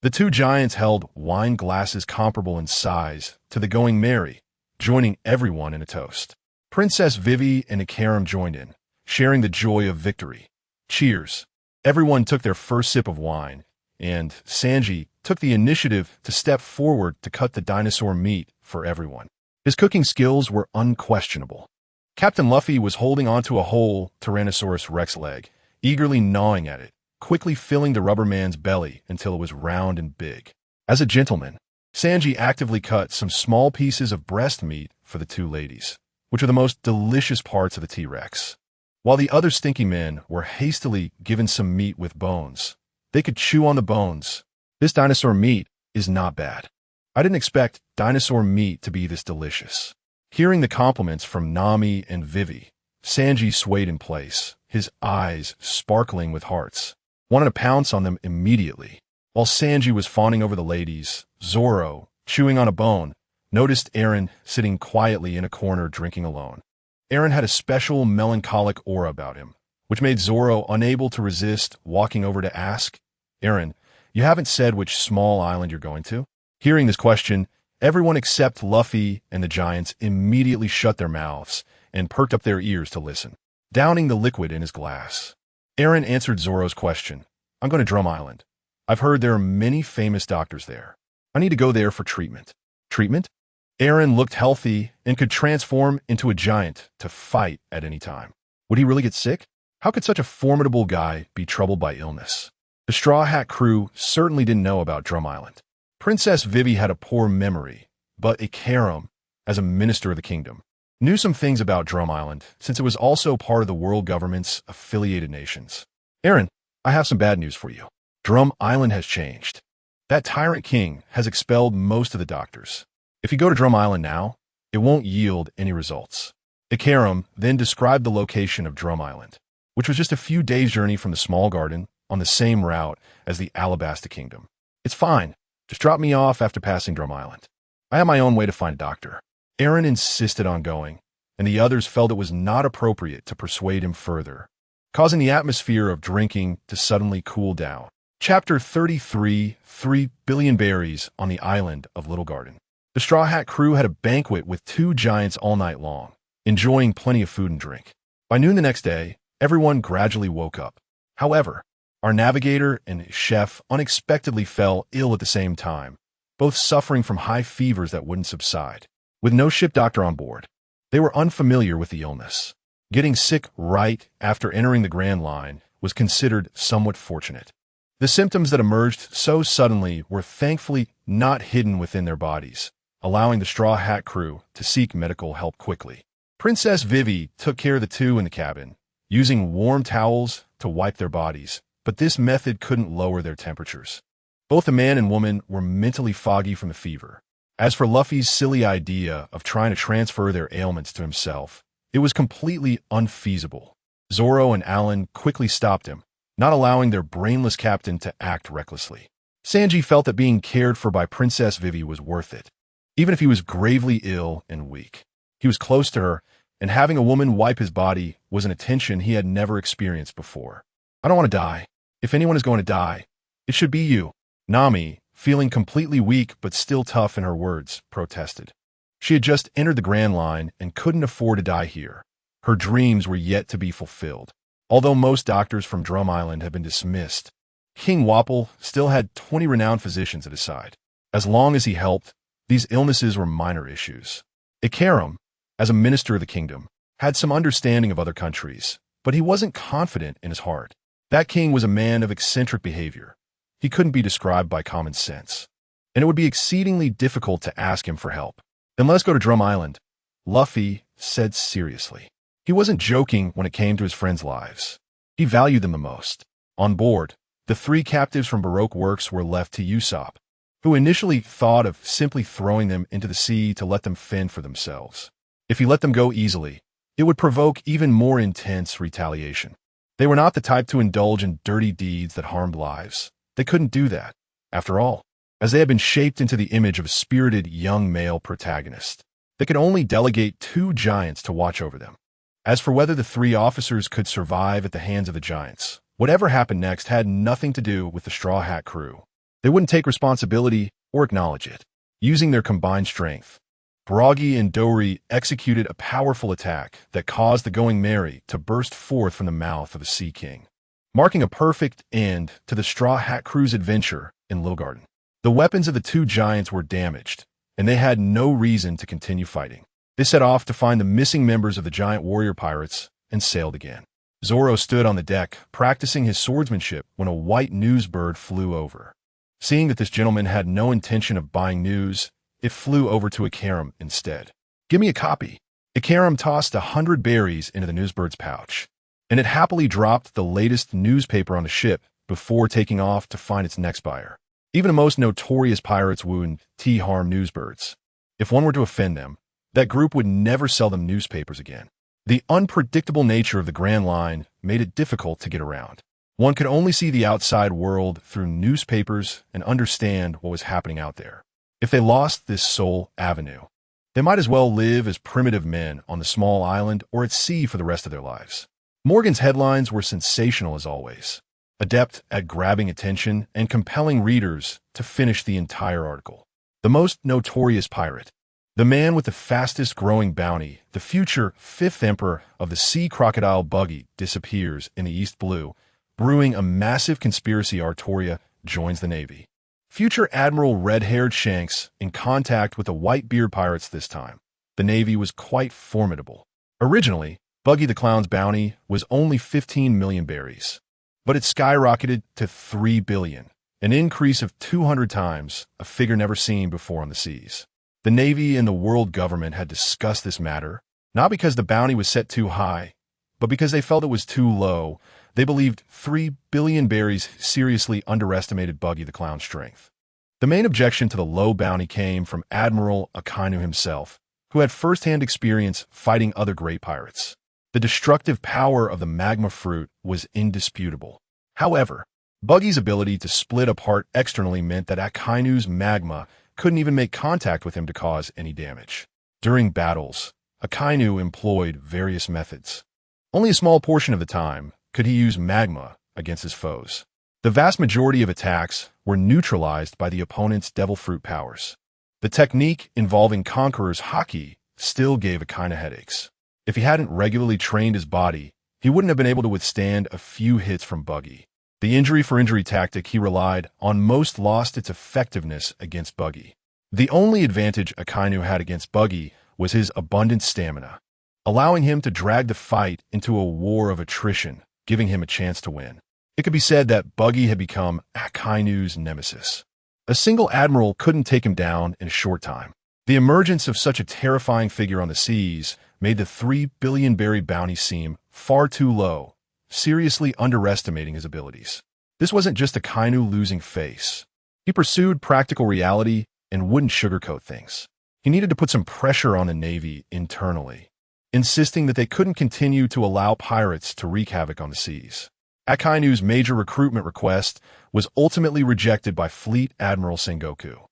S1: The two giants held wine glasses comparable in size to the Going Merry, joining everyone in a toast. Princess Vivi and Ikaram joined in, sharing the joy of victory. Cheers! Everyone took their first sip of wine, and Sanji took the initiative to step forward to cut the dinosaur meat for everyone. His cooking skills were unquestionable. Captain Luffy was holding onto a whole Tyrannosaurus Rex leg, eagerly gnawing at it, quickly filling the rubber man's belly until it was round and big. As a gentleman, Sanji actively cut some small pieces of breast meat for the two ladies, which are the most delicious parts of the T-Rex. While the other stinky men were hastily given some meat with bones, they could chew on the bones. This dinosaur meat is not bad. I didn't expect dinosaur meat to be this delicious. Hearing the compliments from Nami and Vivi, Sanji swayed in place, his eyes sparkling with hearts, wanted to pounce on them immediately. While Sanji was fawning over the ladies, Zoro, chewing on a bone, noticed Eren sitting quietly in a corner drinking alone. Eren had a special melancholic aura about him, which made Zoro unable to resist walking over to ask, Eren, you haven't said which small island you're going to? Hearing this question, everyone except Luffy and the giants immediately shut their mouths and perked up their ears to listen, downing the liquid in his glass. Eren answered Zoro's question. I'm going to Drum Island. I've heard there are many famous doctors there. I need to go there for treatment. Treatment? Eren looked healthy and could transform into a giant to fight at any time. Would he really get sick? How could such a formidable guy be troubled by illness? The Straw Hat crew certainly didn't know about Drum Island. Princess Vivi had a poor memory, but Ikaram, as a minister of the kingdom, knew some things about Drum Island, since it was also part of the world government's affiliated nations. Aaron, I have some bad news for you. Drum Island has changed. That tyrant king has expelled most of the doctors. If you go to Drum Island now, it won't yield any results. Ikaram then described the location of Drum Island, which was just a few days' journey from the small garden on the same route as the Alabasta Kingdom. It's fine. Just drop me off after passing Drum Island. I have my own way to find a doctor. Aaron insisted on going, and the others felt it was not appropriate to persuade him further, causing the atmosphere of drinking to suddenly cool down. Chapter 33, 3 billion berries on the island of Little Garden. The Straw Hat crew had a banquet with two giants all night long, enjoying plenty of food and drink. By noon the next day, everyone gradually woke up. However, our navigator and his chef unexpectedly fell ill at the same time, both suffering from high fevers that wouldn't subside. With no ship doctor on board, they were unfamiliar with the illness. Getting sick right after entering the Grand Line was considered somewhat fortunate. The symptoms that emerged so suddenly were thankfully not hidden within their bodies, allowing the Straw Hat crew to seek medical help quickly. Princess Vivi took care of the two in the cabin, using warm towels to wipe their bodies, but this method couldn't lower their temperatures. Both the man and woman were mentally foggy from the fever. As for Luffy's silly idea of trying to transfer their ailments to himself, it was completely unfeasible. Zoro and Alan quickly stopped him, not allowing their brainless captain to act recklessly. Sanji felt that being cared for by Princess Vivi was worth it, even if he was gravely ill and weak. He was close to her, and having a woman wipe his body was an attention he had never experienced before. I don't want to die. If anyone is going to die, it should be you. Nami, feeling completely weak but still tough in her words, protested. She had just entered the Grand Line and couldn't afford to die here. Her dreams were yet to be fulfilled. Although most doctors from Drum Island had been dismissed, King Wapol still had 20 renowned physicians at his side. As long as he helped, these illnesses were minor issues. Ikaram, as a minister of the kingdom, had some understanding of other countries, but he wasn't confident in his heart. That king was a man of eccentric behavior. He couldn't be described by common sense, and it would be exceedingly difficult to ask him for help. Then let us go to Drum Island, Luffy said seriously. He wasn't joking when it came to his friends' lives. He valued them the most. On board, the three captives from Baroque Works were left to Usopp, who initially thought of simply throwing them into the sea to let them fend for themselves. If he let them go easily, it would provoke even more intense retaliation. They were not the type to indulge in dirty deeds that harmed lives. They couldn't do that, after all, as they had been shaped into the image of a spirited young male protagonist. They could only delegate two giants to watch over them. As for whether the three officers could survive at the hands of the giants, whatever happened next had nothing to do with the Straw Hat crew. They wouldn't take responsibility or acknowledge it. Using their combined strength, Buggy and Dory executed a powerful attack that caused the Going Merry to burst forth from the mouth of the Sea King, marking a perfect end to the Straw Hat crew's adventure in Little Garden. The weapons of the two giants were damaged, and they had no reason to continue fighting. They set off to find the missing members of the giant warrior pirates and sailed again. Zoro stood on the deck, practicing his swordsmanship when a white news bird flew over. Seeing that this gentleman had no intention of buying news, it flew over to Ikaram instead. Give me a copy. Ikaram tossed 100 berries into the newsbird's pouch, and it happily dropped the latest newspaper on the ship before taking off to find its next buyer. Even the most notorious pirates wouldn't harm newsbirds. If one were to offend them, that group would never sell them newspapers again. The unpredictable nature of the Grand Line made it difficult to get around. One could only see the outside world through newspapers and understand what was happening out there. If they lost this sole avenue, they might as well live as primitive men on the small island or at sea for the rest of their lives. Morgan's headlines were sensational as always, adept at grabbing attention and compelling readers to finish the entire article. The most notorious pirate, the man with the fastest growing bounty, the future 5th emperor of the sea crocodile Buggy, disappears in the East Blue, brewing a massive conspiracy. Artoria joins the Navy. Future Admiral Red-Haired Shanks in contact with the Whitebeard pirates this time. The Navy was quite formidable. Originally, Buggy the Clown's bounty was only 15 million berries, but it skyrocketed to 3 billion, an increase of 200 times, a figure never seen before on the seas. The Navy and the world government had discussed this matter Not because the bounty was set too high, but because they felt it was too low. They believed 3 billion berries seriously underestimated Buggy the Clown's strength. The main objection to the low bounty came from Admiral Akainu himself, who had first-hand experience fighting other great pirates. The destructive power of the magma fruit was indisputable. However, Buggy's ability to split apart externally meant that Akainu's magma couldn't even make contact with him to cause any damage. During battles, Akainu employed various methods. Only a small portion of the time could he use magma against his foes. The vast majority of attacks were neutralized by the opponent's devil fruit powers. The technique involving Conqueror's haki still gave Akainu headaches. If he hadn't regularly trained his body, he wouldn't have been able to withstand a few hits from Buggy. The injury-for-injury tactic he relied on most lost its effectiveness against Buggy. The only advantage Akainu had against Buggy was his abundant stamina, allowing him to drag the fight into a war of attrition, giving him a chance to win. It could be said that Buggy had become Akainu's nemesis. A single admiral couldn't take him down in a short time. The emergence of such a terrifying figure on the seas made the 3 billion berry bounty seem far too low, seriously underestimating his abilities. This wasn't just Akainu losing face. He pursued practical reality and wouldn't sugarcoat things. He needed to put some pressure on the Navy internally, insisting that they couldn't continue to allow pirates to wreak havoc on the seas. Akainu's major recruitment request was ultimately rejected by Fleet Admiral Sengoku.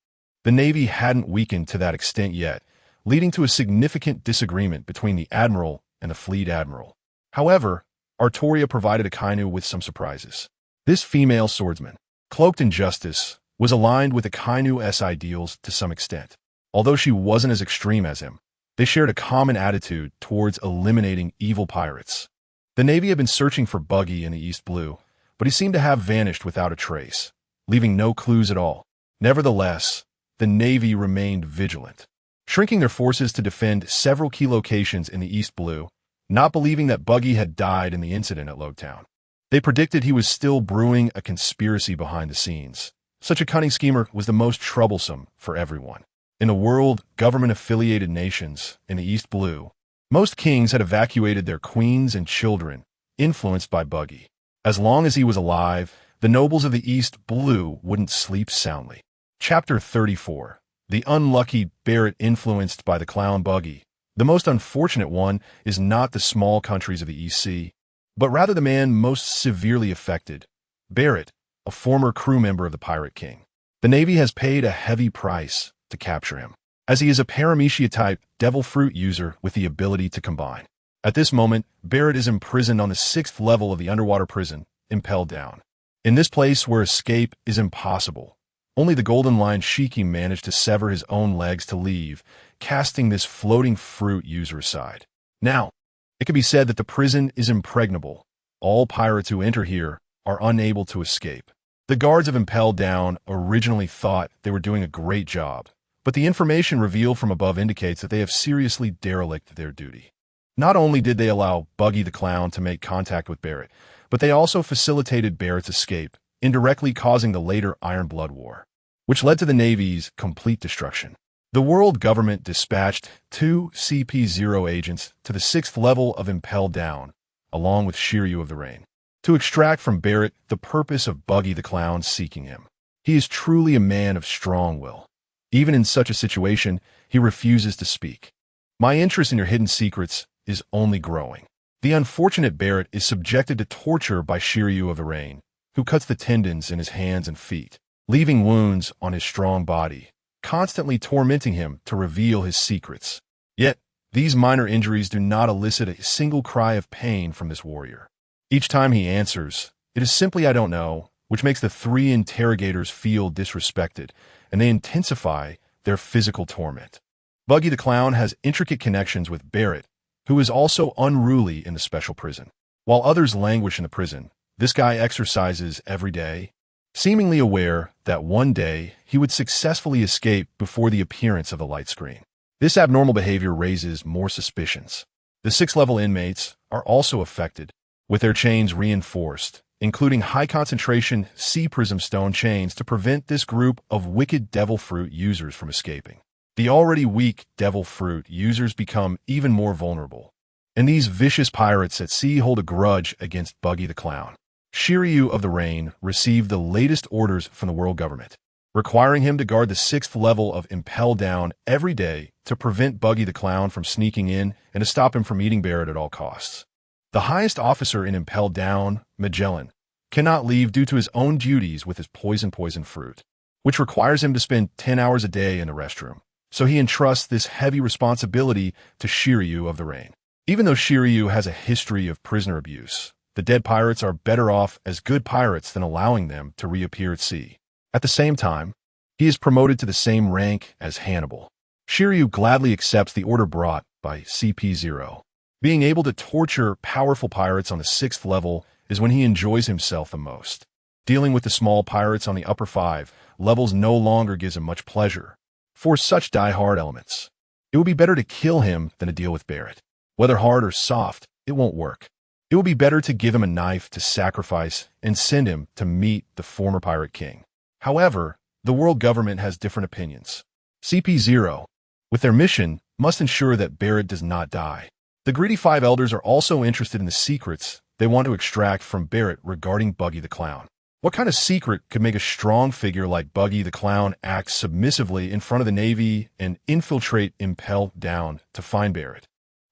S1: The Navy hadn't weakened to that extent yet, leading to a significant disagreement between the Admiral and the Fleet Admiral. However, Artoria provided Akainu with some surprises. This female swordsman, cloaked in justice, was aligned with Akainu's ideals to some extent. Although she wasn't as extreme as him, they shared a common attitude towards eliminating evil pirates. The Navy had been searching for Buggy in the East Blue, but he seemed to have vanished without a trace, leaving no clues at all. Nevertheless, the Navy remained vigilant, shrinking their forces to defend several key locations in the East Blue, not believing that Buggy had died in the incident at Logtown. They predicted he was still brewing a conspiracy behind the scenes. Such a cunning schemer was the most troublesome for everyone. In the world, government-affiliated nations in the East Blue, most kings had evacuated their queens and children, influenced by Buggy. As long as he was alive, the nobles of the East Blue wouldn't sleep soundly. Chapter 34. The unlucky Barrett influenced by the clown Buggy. The most unfortunate one is not the small countries of the East Sea, but rather the man most severely affected, Barrett, a former crew member of the Pirate King. The Navy has paid a heavy price to capture him, as he is a Paramecia-type devil fruit user with the ability to combine. At this moment, Barrett is imprisoned on the 6th level of the underwater prison, impelled down. In this place where escape is impossible, only the Golden Lion Shiki managed to sever his own legs to leave, casting this floating fruit user aside. Now, it can be said that the prison is impregnable. All pirates who enter here are unable to escape. The guards of Impelled Down originally thought they were doing a great job, but the information revealed from above indicates that they have seriously derelicted their duty. Not only did they allow Buggy the Clown to make contact with Barrett, but they also facilitated Barrett's escape, indirectly causing the later Iron Blood War, which led to the Navy's complete destruction. The world government dispatched 2 CP0 agents to the 6th level of Impelled Down, along with Shiryu of the Rain, to extract from Barrett the purpose of Buggy the Clown seeking him. He is truly a man of strong will. Even in such a situation, he refuses to speak. My interest in your hidden secrets is only growing. The unfortunate Barrett is subjected to torture by Shiryu of the Rain, who cuts the tendons in his hands and feet, leaving wounds on his strong body, constantly tormenting him to reveal his secrets. Yet, these minor injuries do not elicit a single cry of pain from this warrior. Each time he answers, it is simply "I don't know," which makes the 3 interrogators feel disrespected, and they intensify their physical torment. Buggy the Clown has intricate connections with Barrett, who is also unruly in the special prison. While others languish in the prison, this guy exercises every day, seemingly aware that one day he would successfully escape before the appearance of the light screen. This abnormal behavior raises more suspicions. The 6th-level inmates are also affected, with their chains reinforced, including high-concentration sea prism stone chains to prevent this group of wicked devil fruit users from escaping. The already weak devil fruit users become even more vulnerable. And these vicious pirates at sea hold a grudge against Buggy the Clown. Shiryu of the Rain received the latest orders from the world government, requiring him to guard the 6th level of Impel Down every day to prevent Buggy the Clown from sneaking in and to stop him from eating Barrett at all costs. The highest officer in Impel Down, Magellan, cannot leave due to his own duties with his poison fruit, which requires him to spend 10 hours a day in the restroom. So he entrusts this heavy responsibility to Shiryu of the Rain. Even though Shiryu has a history of prisoner abuse, the dead pirates are better off as good pirates than allowing them to reappear at sea. At the same time, he is promoted to the same rank as Hannibal. Shiryu gladly accepts the order brought by CP0. Being able to torture powerful pirates on the 6th level is when he enjoys himself the most. Dealing with the small pirates on the upper 5 levels no longer gives him much pleasure. For such die-hard elements, it would be better to kill him than to deal with Barrett. Whether hard or soft, it won't work. It would be better to give him a knife to sacrifice and send him to meet the former pirate king. However, the world government has different opinions. CP0, with their mission, must ensure that Barrett does not die. The greedy 5 elders are also interested in the secrets they want to extract from Barrett regarding Buggy the Clown. What kind of secret could make a strong figure like Buggy the Clown act submissively in front of the Navy and infiltrate Impel Down to find Barrett?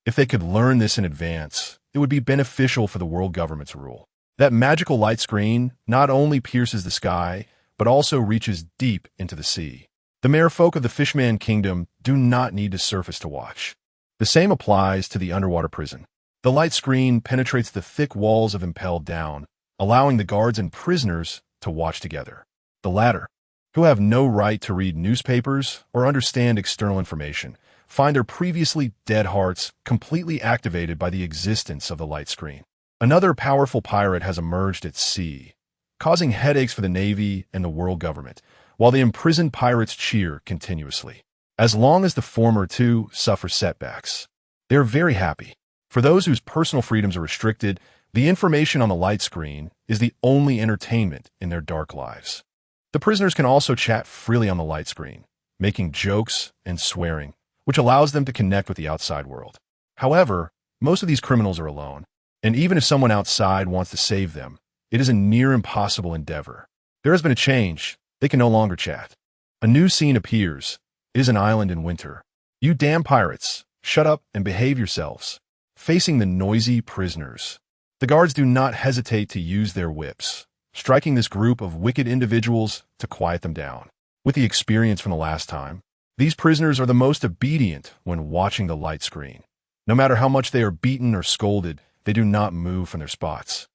S1: If they could learn this in advance, it would be beneficial for the world government's rule. That magical light screen not only pierces the sky, but also reaches deep into the sea. The merfolk of the Fishman Kingdom do not need to surface to watch. The same applies to the underwater prison. The light screen penetrates the thick walls of Impel Down, allowing the guards and prisoners to watch together. The latter, who have no right to read newspapers or understand external information, find their previously dead hearts completely activated by the existence of the light screen. Another powerful pirate has emerged at sea, causing headaches for the Navy and the world government, while the imprisoned pirates cheer continuously. As long as the former two suffer setbacks, they are very happy. For those whose personal freedoms are restricted, the information on the light screen is the only entertainment in their dark lives. The prisoners can also chat freely on the light screen, making jokes and swearing, which allows them to connect with the outside world. However, most of these criminals are alone, and even if someone outside wants to save them, it is a near impossible endeavor. There has been a change. They can no longer chat. A new scene appears. It is an island in winter. You damn pirates, shut up and behave yourselves. Facing the noisy prisoners, the guards do not hesitate to use their whips, striking this group of wicked individuals to quiet them down. With the experience from the last time, these prisoners are the most obedient when watching the light screen. No matter how much they are beaten or scolded, they do not move from their spots.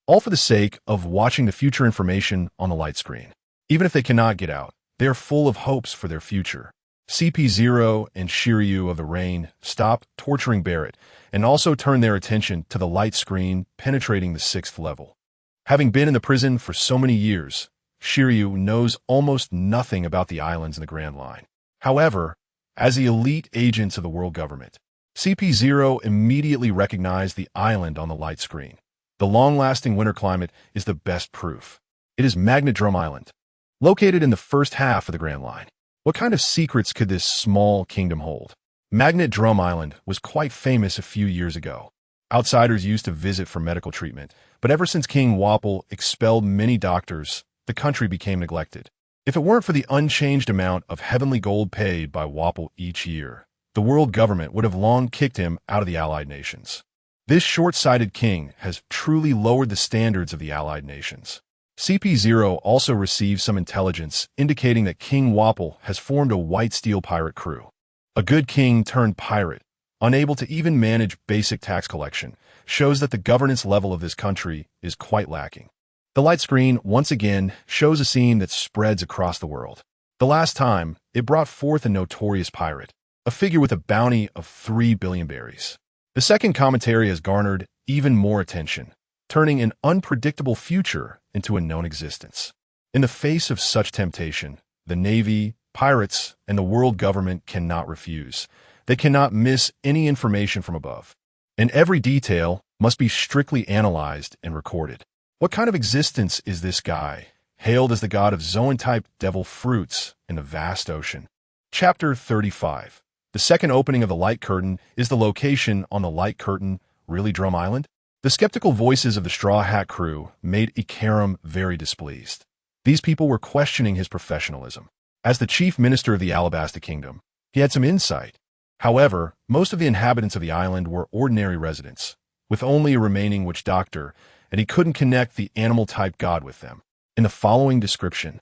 S1: All for the sake of watching the future information on the light screen. Even if they cannot get out, they are full of hopes for their future. CP0 and Shiryu of the Rain stop torturing Barrett and also turn their attention to the light screen penetrating the 6th level. Having been in the prison for so many years, Shiryu knows almost nothing about the islands in the Grand Line. However, as the elite agents of the world government, CP0 immediately recognized the island on the light screen. The long-lasting winter climate is the best proof. It is Magnet Drum Island, located in the first half of the Grand Line. What kind of secrets could this small kingdom hold? Magnet Drum Island was quite famous a few years ago. Outsiders used to visit for medical treatment, but ever since King Wapol expelled many doctors, the country became neglected. If it weren't for the unchanged amount of heavenly gold paid by Wapol each year, the world government would have long kicked him out of the allied nations. This short-sighted king has truly lowered the standards of the allied nations. CP0 also received some intelligence indicating that King Wapol has formed a white steel pirate crew. A good king turned pirate, unable to even manage basic tax collection, shows that the governance level of this country is quite lacking. The light screen once again shows a scene that spreads across the world. The last time, it brought forth a notorious pirate, a figure with a bounty of 3 billion berries. The second commentary has garnered even more attention, turning an unpredictable future into a known existence. In the face of such temptation, the Navy, pirates, and the world government cannot refuse. They cannot miss any information from above. And every detail must be strictly analyzed and recorded. What kind of existence is this guy, hailed as the god of Zoan-type devil fruits in the vast ocean? Chapter 35. The second opening of the Light Curtain. Is the location on the Light Curtain really Drum Island? The skeptical voices of the Straw Hat crew made Ikaram very displeased. These people were questioning his professionalism. As the chief minister of the Alabasta Kingdom, he had some insight. However, most of the inhabitants of the island were ordinary residents, with only a remaining witch doctor, and he couldn't connect the animal-type god with them. In the following description,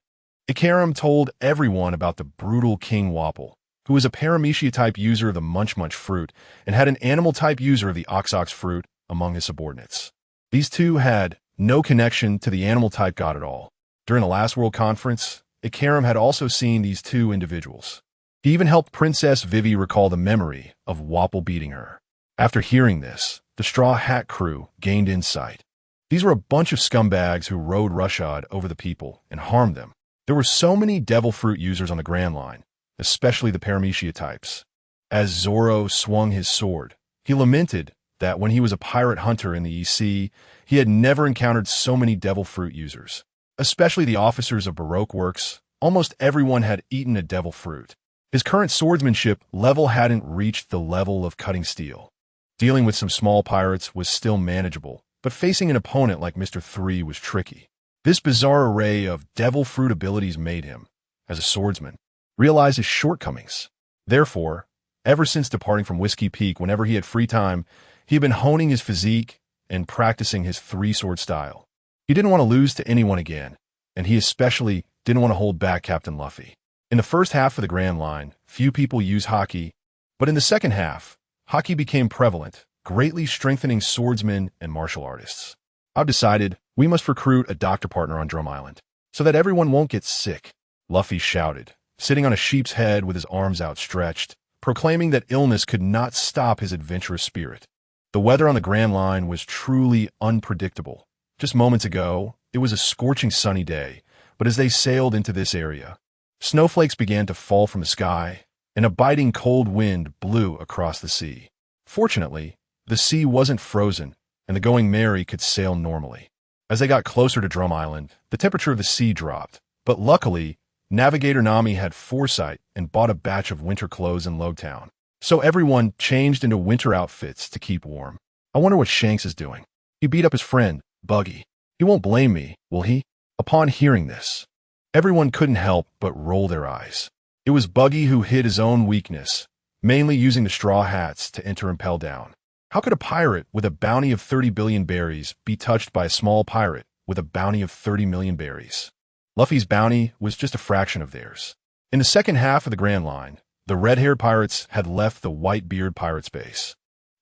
S1: Ikaram told everyone about the brutal King Wapple, who was a paramecia-type user of the munch-munch fruit and had an animal-type user of the ox-ox fruit among his subordinates. These two had no connection to the animal-type god at all. During the last World Conference, Ikaram had also seen these two individuals. He even helped Princess Vivi recall the memory of Wapple beating her. After hearing this, the Straw Hat crew gained insight. These were a bunch of scumbags who rode roughshod over the people and harmed them. There were so many devil fruit users on the Grand Line, especially the paramecia types. As Zorro swung his sword, he lamented that when he was a pirate hunter in the EC, he had never encountered so many devil fruit users. Especially the officers of Baroque works, almost everyone had eaten a devil fruit. His current swordsmanship level hadn't reached the level of cutting steel. Dealing with some small pirates was still manageable, but facing an opponent like Mr. 3 was tricky. This bizarre array of devil fruit abilities made him, as a swordsman, realize his shortcomings. Therefore, ever since departing from Whiskey Peak whenever he had free time, he had been honing his physique and practicing his three-sword style. He didn't want to lose to anyone again, and he especially didn't want to hold back Captain Luffy. In the first half of the Grand Line, few people used hockey, but in the second half, hockey became prevalent, greatly strengthening swordsmen and martial artists. I've decided we must recruit a doctor partner on Drum Island, so that everyone won't get sick, Luffy shouted, sitting on a sheep's head with his arms outstretched, proclaiming that illness could not stop his adventurous spirit. The weather on the Grand Line was truly unpredictable. Just moments ago, it was a scorching sunny day, but as they sailed into this area, snowflakes began to fall from the sky, and a biting cold wind blew across the sea. Fortunately, the sea wasn't frozen, and the Going Merry could sail normally. As they got closer to Drum Island, the temperature of the sea dropped, but luckily, Navigator Nami had foresight and bought a batch of winter clothes in Logtown. So everyone changed into winter outfits to keep warm. I wonder what Shanks is doing. He beat up his friend, Buggy. He won't blame me, will he? Upon hearing this, everyone couldn't help but roll their eyes. It was Buggy who hid his own weakness, mainly using the straw hats to enter Impel Down. How could a pirate with a bounty of 30 billion berries be touched by a small pirate with a bounty of 30 million berries? Luffy's bounty was just a fraction of theirs. In the second half of the Grand Line, the red-haired pirates had left the Whitebeard pirates base,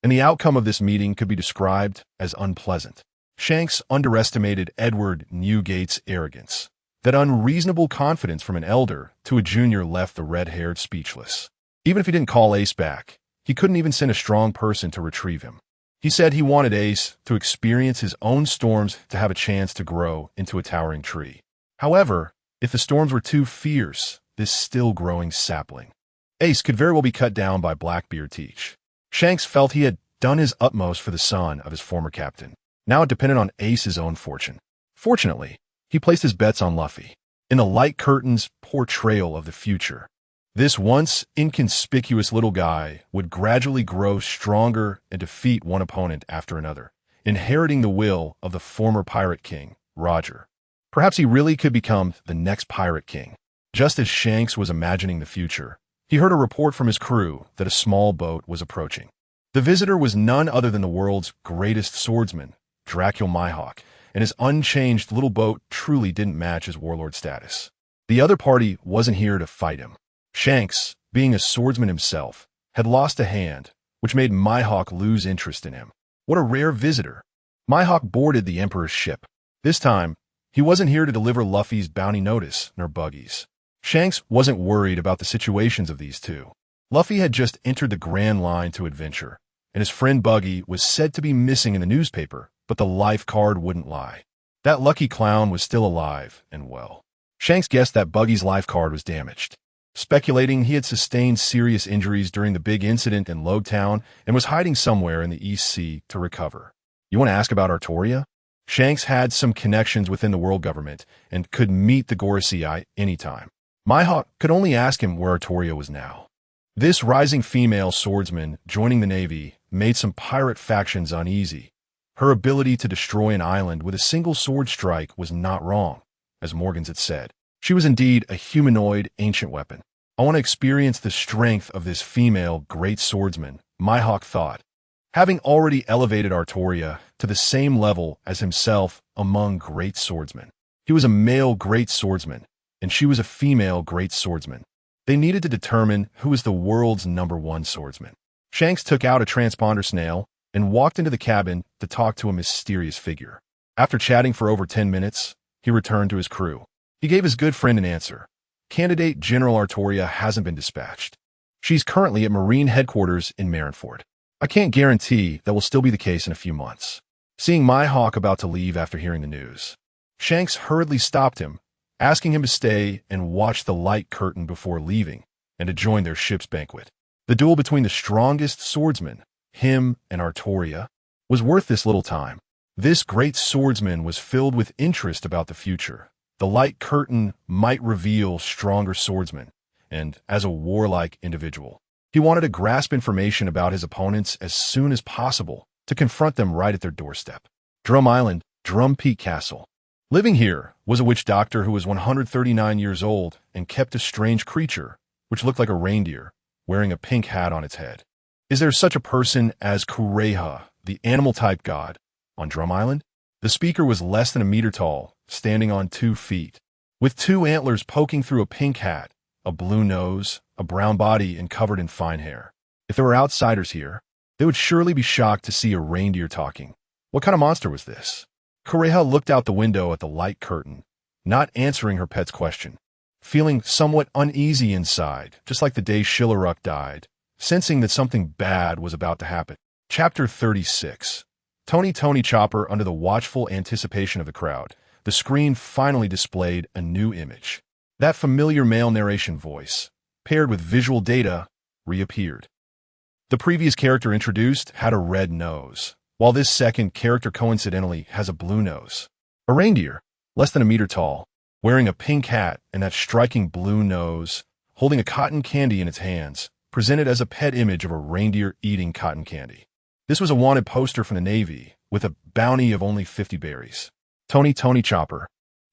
S1: and the outcome of this meeting could be described as unpleasant. Shanks underestimated Edward Newgate's arrogance. That unreasonable confidence from an elder to a junior left the red-haired speechless. Even if he didn't call Ace back, he couldn't even send a strong person to retrieve him. He said he wanted Ace to experience his own storms to have a chance to grow into a towering tree. However, if the storms were too fierce, this still-growing sapling, Ace could very well be cut down by Blackbeard Teach. Shanks felt he had done his utmost for the son of his former captain. Now it depended on Ace's own fortune. Fortunately, he placed his bets on Luffy. In the Light Curtain's portrayal of the future, this once inconspicuous little guy would gradually grow stronger and defeat one opponent after another, inheriting the will of the former pirate king, Roger. Perhaps he really could become the next pirate king. Just as Shanks was imagining the future, he heard a report from his crew that a small boat was approaching. The visitor was none other than the world's greatest swordsman, Dracul Mihawk, and his unchanged little boat truly didn't match his warlord status. The other party wasn't here to fight him. Shanks, being a swordsman himself, had lost a hand, which made Mihawk lose interest in him. What a rare visitor. Mihawk boarded the Emperor's ship. This time, he wasn't here to deliver Luffy's bounty notice, nor Buggy's. Shanks wasn't worried about the situations of these two. Luffy had just entered the Grand Line to adventure, and his friend Buggy was said to be missing in the newspaper, but the life card wouldn't lie. That lucky clown was still alive and well. Shanks guessed that Buggy's life card was damaged, speculating he had sustained serious injuries during the big incident in Logtown and was hiding somewhere in the East Sea to recover. You want to ask about Artoria? Shanks had some connections within the world government and could meet the Gorosei anytime. Mihawk could only ask him where Artoria was now. This rising female swordsman joining the Navy made some pirate factions uneasy. Her ability to destroy an island with a single sword strike was not wrong, as Morgans had said. She was indeed a humanoid ancient weapon. I want to experience the strength of this female great swordsman, Mihawk thought. Having already elevated Artoria to the same level as himself among great swordsmen. He was a male great swordsman, and she was a female great swordsman. They needed to determine who was the world's #1 swordsman. Shanks took out a transponder snail and walked into the cabin to talk to a mysterious figure. After chatting for over 10 minutes, he returned to his crew. He gave his good friend an answer. Candidate General Artoria hasn't been dispatched. She's currently at Marine headquarters in Marineford. I can't guarantee that will still be the case in a few months. Seeing Mihawk about to leave after hearing the news, Shanks hurriedly stopped him, asking him to stay and watch the light curtain before leaving and to join their ship's banquet. The duel between the strongest swordsman, him and Artoria, was worth this little time. This great swordsman was filled with interest about the future. The light curtain might reveal stronger swordsmen, and as a warlike individual, he wanted to grasp information about his opponents as soon as possible to confront them right at their doorstep. Drum Island, Drum Peak Castle. Living here was a witch doctor who was 139 years old and kept a strange creature, which looked like a reindeer, wearing a pink hat on its head. Is there such a person as Kureha, the animal-type god, on Drum Island? The speaker was less than a meter tall, standing on 2 feet, with 2 antlers poking through a pink hat, a blue nose, a brown body, and covered in fine hair. If there were outsiders here, they would surely be shocked to see a reindeer talking. What kind of monster was this? Kureha looked out the window at the light curtain, not answering her pet's question, feeling somewhat uneasy inside, just like the day Shilaruk died, sensing that something bad was about to happen. Chapter 36. Tony Chopper. Under the watchful anticipation of the crowd, the screen finally displayed a new image. That familiar male narration voice, paired with visual data, reappeared. The previous character introduced had a red nose, while this second character coincidentally has a blue nose. A reindeer, less than a meter tall, wearing a pink hat and that striking blue nose, holding a cotton candy in its hands, presented as a pet image of a reindeer eating cotton candy. This was a wanted poster from the Navy, with a bounty of only 50 berries. Tony Chopper,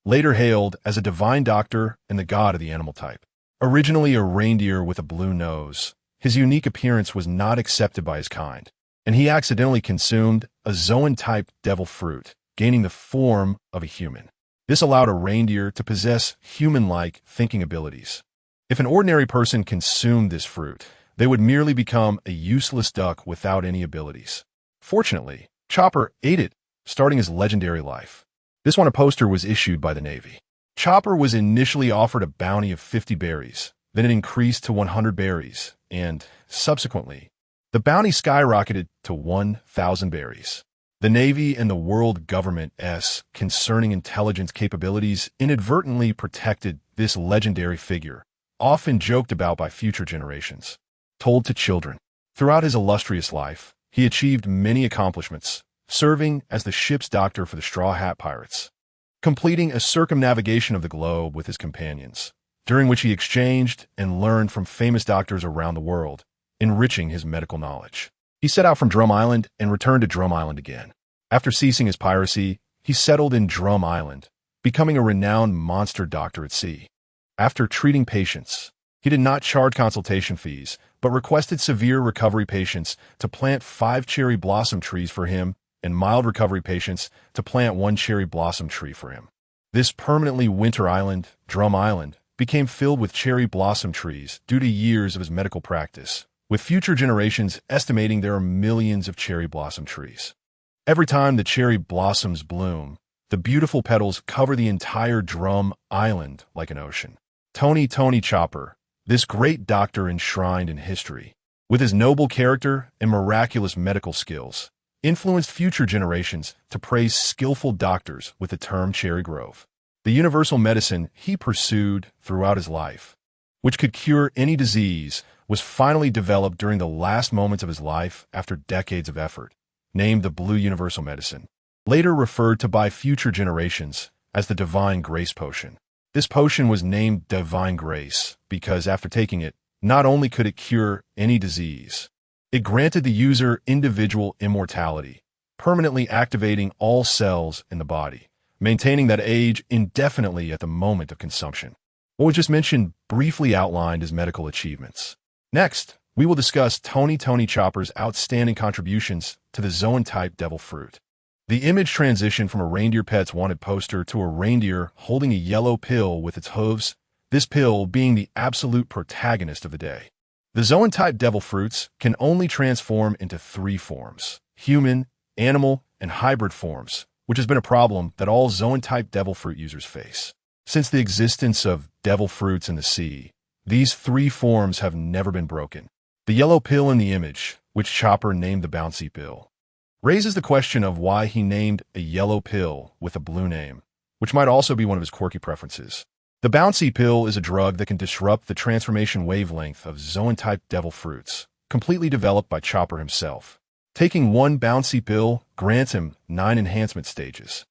S1: later hailed as a divine doctor and the god of the animal type. Originally a reindeer with a blue nose, his unique appearance was not accepted by his kind, and he accidentally consumed a Zoan-type devil fruit, gaining the form of a human. This allowed a reindeer to possess human-like thinking abilities. If an ordinary person consumed this fruit, they would merely become a useless duck without any abilities. Fortunately, Chopper ate it, starting his legendary life. This wanted poster was issued by the Navy. Chopper was initially offered a bounty of 50 berries, then it increased to 100 berries, and, subsequently, the bounty skyrocketed to 1,000 berries. The Navy and the world government's concerning intelligence capabilities inadvertently protected this legendary figure, often joked about by future generations. Told to children. Throughout his illustrious life, he achieved many accomplishments, serving as the ship's doctor for the Straw Hat Pirates, completing a circumnavigation of the globe with his companions, during which he exchanged and learned from famous doctors around the world, enriching his medical knowledge. He set out from Drum Island and returned to Drum Island again. After ceasing his piracy, he settled in Drum Island, becoming a renowned monster doctor at sea. After treating patients, he did not charge consultation fees, but requested severe recovery patients to plant 5 cherry blossom trees for him and mild recovery patients to plant 1 cherry blossom tree for him. This permanently winter island, Drum Island, became filled with cherry blossom trees due to years of his medical practice, with future generations estimating there are millions of cherry blossom trees. Every time the cherry blossoms bloom, the beautiful petals cover the entire Drum Island like an ocean. Tony Chopper, this great doctor enshrined in history, with his noble character and miraculous medical skills, influenced future generations to praise skillful doctors with the term Cherry Grove. The universal medicine he pursued throughout his life, which could cure any disease, was finally developed during the last moments of his life after decades of effort, named the Blue Universal Medicine, later referred to by future generations as the Divine Grace Potion. This potion was named Divine Grace because after taking it, not only could it cure any disease, it granted the user individual immortality, permanently activating all cells in the body, maintaining that age indefinitely at the moment of consumption. What was just mentioned briefly outlined as medical achievements. Next, we will discuss Tony Chopper's outstanding contributions to the Zoan-type devil fruit. The image transition from a reindeer pet's wanted poster to a reindeer holding a yellow pill with its hooves, this pill being the absolute protagonist of the day. The Zoan-type devil fruits can only transform into 3 forms: human, animal, and hybrid forms, which has been a problem that all Zoan-type devil fruit users face. Since the existence of devil fruits in the sea, these 3 forms have never been broken. The yellow pill in the image, which Chopper named the bouncy pill, raises the question of why he named a yellow pill with a blue name, which might also be one of his quirky preferences. The bouncy pill is a drug that can disrupt the transformation wavelength of Zoan-type devil fruits, completely developed by Chopper himself. Taking one bouncy pill grants him 9 enhancement stages.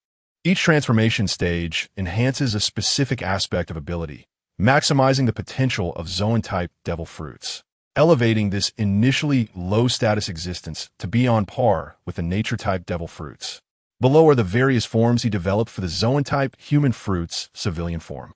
S1: Each transformation stage enhances a specific aspect of ability, maximizing the potential of Zoan-type devil fruits, elevating this initially low-status existence to be on par with the nature-type devil fruits. Below are the various forms he developed for the Zoan-type human fruits civilian form.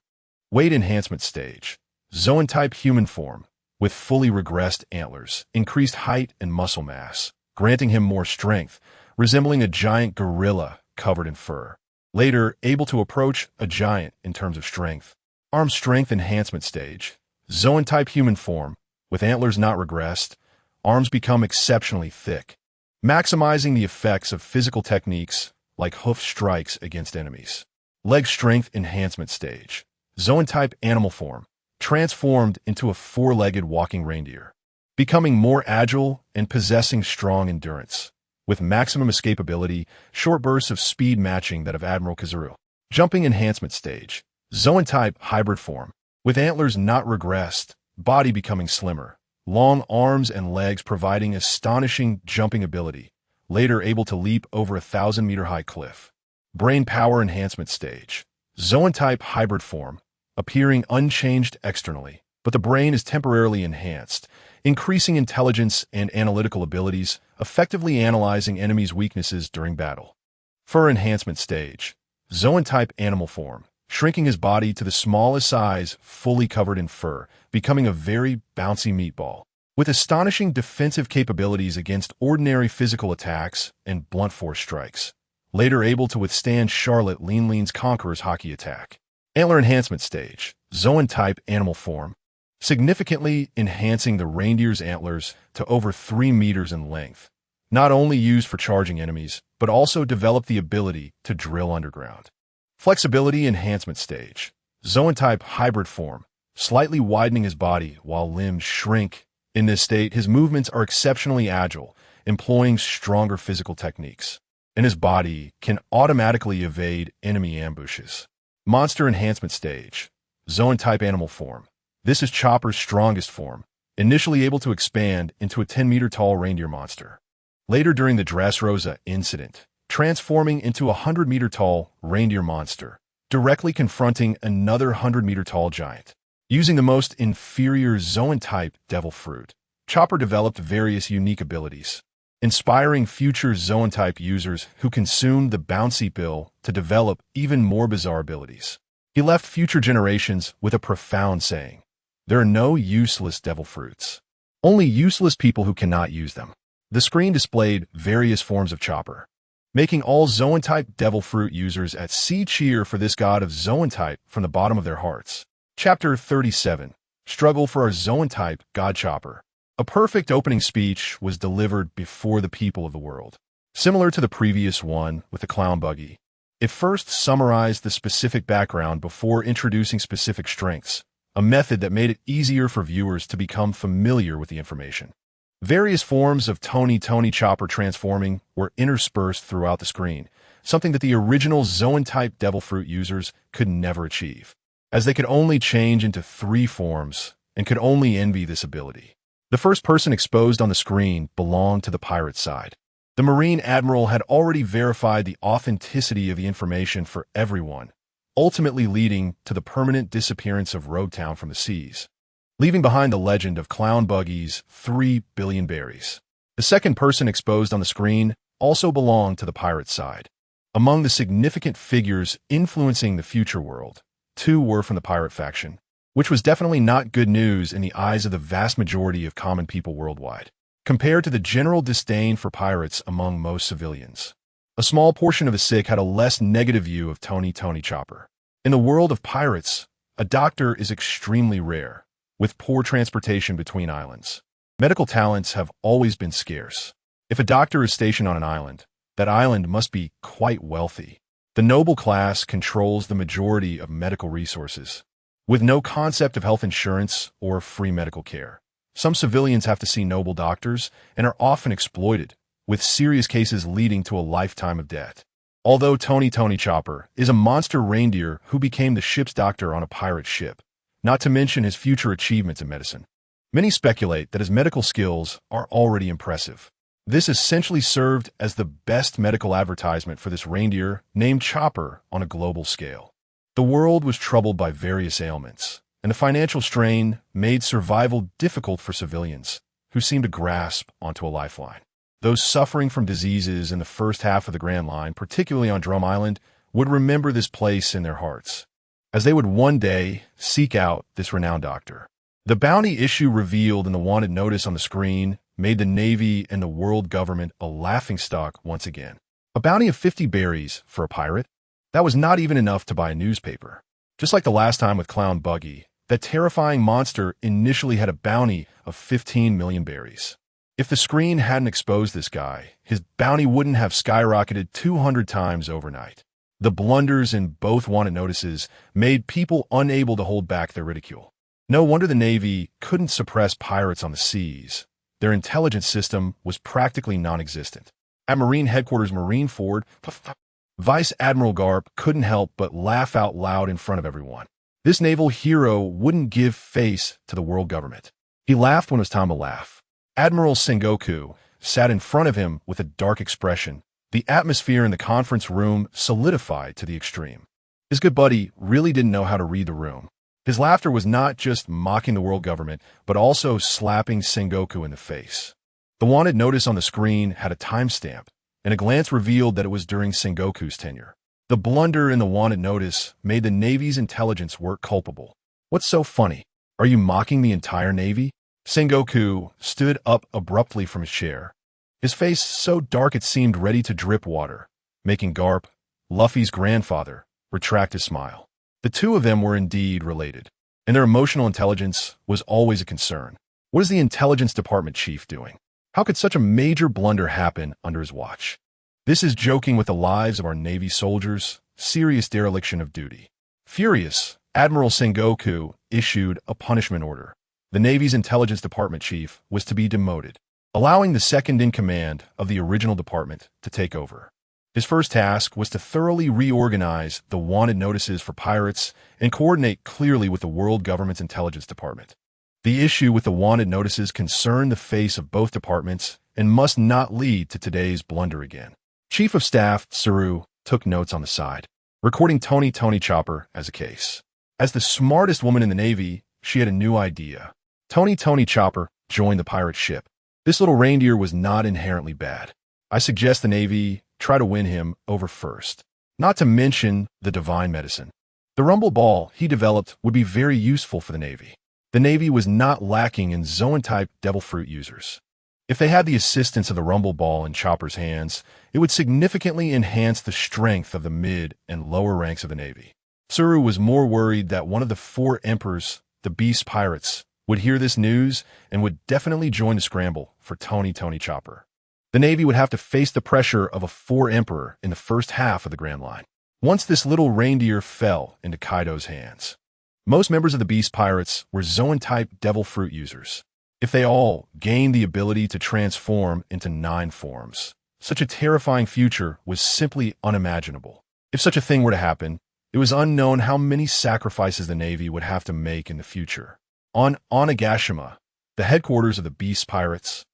S1: Weight enhancement stage. Zoan-type human form, with fully regressed antlers, increased height and muscle mass, granting him more strength, resembling a giant gorilla covered in fur. Later, able to approach a giant in terms of strength. Arm strength enhancement stage. Zoan-type human form, with antlers not regressed, arms become exceptionally thick, maximizing the effects of physical techniques like hoof strikes against enemies. Leg strength enhancement stage. Zoan-type animal form, transformed into a 4-legged walking reindeer, becoming more agile and possessing strong endurance, with maximum escapability, short bursts of speed matching that of Admiral Kazuru. Jumping enhancement stage. Zoan-type hybrid form, with antlers not regressed, body becoming slimmer, long arms and legs providing astonishing jumping ability, later able to leap over a 1,000-meter-high cliff. Brain power enhancement stage. Zoan-type hybrid form, appearing unchanged externally, but the brain is temporarily enhanced, increasing intelligence and analytical abilities, effectively analyzing enemies' weaknesses during battle. Fur enhancement stage. Zoan-type animal form, shrinking his body to the smallest size, fully covered in fur, becoming a very bouncy meatball, with astonishing defensive capabilities against ordinary physical attacks and blunt force strikes, later able to withstand Charlotte Lean's Conqueror's hockey attack. Antler enhancement stage. Zoan-type animal form, significantly enhancing the reindeer's antlers to over 3 meters in length, not only used for charging enemies, but also developed the ability to drill underground. Flexibility enhancement stage. Zoan-type hybrid form, slightly widening his body while limbs shrink. In this state, his movements are exceptionally agile, employing stronger physical techniques, and his body can automatically evade enemy ambushes. Monster enhancement stage. Zoan-type animal form. This is Chopper's strongest form, initially able to expand into a 10-meter-tall reindeer monster. Later during the Dressrosa incident, transforming into a 100-meter-tall reindeer monster, directly confronting another 100-meter-tall giant. Using the most inferior Zoan-type devil fruit, Chopper developed various unique abilities, inspiring future Zoan-type users who consumed the bouncy pill to develop even more bizarre abilities. He left future generations with a profound saying: there are no useless devil fruits, only useless people who cannot use them. The screen displayed various forms of Chopper, making all Zoan-type devil fruit users at sea cheer for this god of Zoan-type from the bottom of their hearts. Chapter 37. Struggle for our Zoan-type God Chopper. A perfect opening speech was delivered before the people of the world. Similar to the previous one with the clown Buggy, it first summarized the specific background before introducing specific strengths, a method that made it easier for viewers to become familiar with the information. Various forms of Tony Chopper transforming were interspersed throughout the screen, something that the original Zoan-type devil fruit users could never achieve, as they could only change into 3 forms and could only envy this ability. The first person exposed on the screen belonged to the pirate side. The Marine Admiral had already verified the authenticity of the information for everyone, ultimately leading to the permanent disappearance of Road Town from the seas, leaving behind the legend of Clown Buggy's 3 billion berries. The second person exposed on the screen also belonged to the pirate side. Among the significant figures influencing the future world, 2 were from the pirate faction, which was definitely not good news in the eyes of the vast majority of common people worldwide, compared to the general disdain for pirates among most civilians. A small portion of the sick had a less negative view of Tony Chopper. In the world of pirates, a doctor is extremely rare, with poor transportation between islands. Medical talents have always been scarce. If a doctor is stationed on an island, that island must be quite wealthy. The noble class controls the majority of medical resources, with no concept of health insurance or free medical care. Some civilians have to see noble doctors and are often exploited, with serious cases leading to a lifetime of debt. Although Tony Chopper is a monster reindeer who became the ship's doctor on a pirate ship, not to mention his future achievements in medicine, many speculate that his medical skills are already impressive. This essentially served as the best medical advertisement for this reindeer named Chopper on a global scale. The world was troubled by various ailments, and the financial strain made survival difficult for civilians, who seemed to grasp onto a lifeline. Those suffering from diseases in the first half of the Grand Line, particularly on Drum Island, would remember this place in their hearts, as they would one day seek out this renowned doctor. The bounty issue revealed in the wanted notice on the screen made the Navy and the world government a laughingstock once again. A bounty of 50 berries for a pirate? That was not even enough to buy a newspaper. Just like the last time with Clown Buggy, that terrifying monster initially had a bounty of 15 million berries. If the screen hadn't exposed this guy, his bounty wouldn't have skyrocketed 200 times overnight. The blunders in both wanted notices made people unable to hold back their ridicule. No wonder the Navy couldn't suppress pirates on the seas. Their intelligence system was practically non-existent. At Marine Headquarters Marineford, Vice Admiral Garp couldn't help but laugh out loud in front of everyone. This naval hero wouldn't give face to the world government. He laughed when it was time to laugh. Admiral Sengoku sat in front of him with a dark expression. The atmosphere in the conference room solidified to the extreme. His good buddy really didn't know how to read the room. His laughter was not just mocking the world government, but also slapping Sengoku in the face. The wanted notice on the screen had a timestamp, and a glance revealed that it was during Sengoku's tenure. The blunder in the wanted notice made the Navy's intelligence work culpable. What's so funny? Are you mocking the entire Navy? Sengoku stood up abruptly from his chair, his face so dark it seemed ready to drip water, making Garp, Luffy's grandfather, retract his smile. The two of them were indeed related, and their emotional intelligence was always a concern. What is the intelligence department chief doing? How could such a major blunder happen under his watch? This is joking with the lives of our Navy soldiers, serious dereliction of duty. Furious, Admiral Sengoku issued a punishment order. The Navy's intelligence department chief was to be demoted, allowing the second-in-command of the original department to take over. His first task was to thoroughly reorganize the wanted notices for pirates and coordinate clearly with the world government's intelligence department. The issue with the wanted notices concerned the face of both departments and must not lead to today's blunder again. Chief of Staff Tsuru took notes on the side, recording Tony Chopper as a case. As the smartest woman in the Navy, she had a new idea. Tony Chopper joined the pirate ship. This little reindeer was not inherently bad. I suggest the Navy try to win him over first. Not to mention the divine medicine. The rumble ball he developed would be very useful for the Navy. The Navy was not lacking in Zoan-type devil fruit users. If they had the assistance of the rumble ball in Chopper's hands, it would significantly enhance the strength of the mid and lower ranks of the Navy. Tsuru was more worried that one of the 4 emperors, the Beast Pirates, would hear this news and would definitely join the scramble for Tony Chopper. The Navy would have to face the pressure of a 4 emperor in the first half of the Grand Line, once this little reindeer fell into Kaido's hands. Most members of the Beast Pirates were Zoan-type devil fruit users. If they all gained the ability to transform into 9 forms, such a terrifying future was simply unimaginable. If such a thing were to happen, it was unknown how many sacrifices the Navy would have to make in the future. On Onigashima, the headquarters of the Beast Pirates,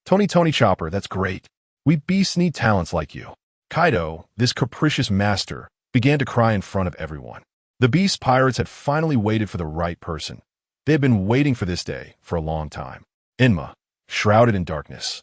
S1: Tony Chopper, that's great. We beasts need talents like you. Kaido, this capricious master, began to cry in front of everyone. The Beast pirates had finally waited for the right person. They had been waiting for this day for a long time. Enma, shrouded in darkness,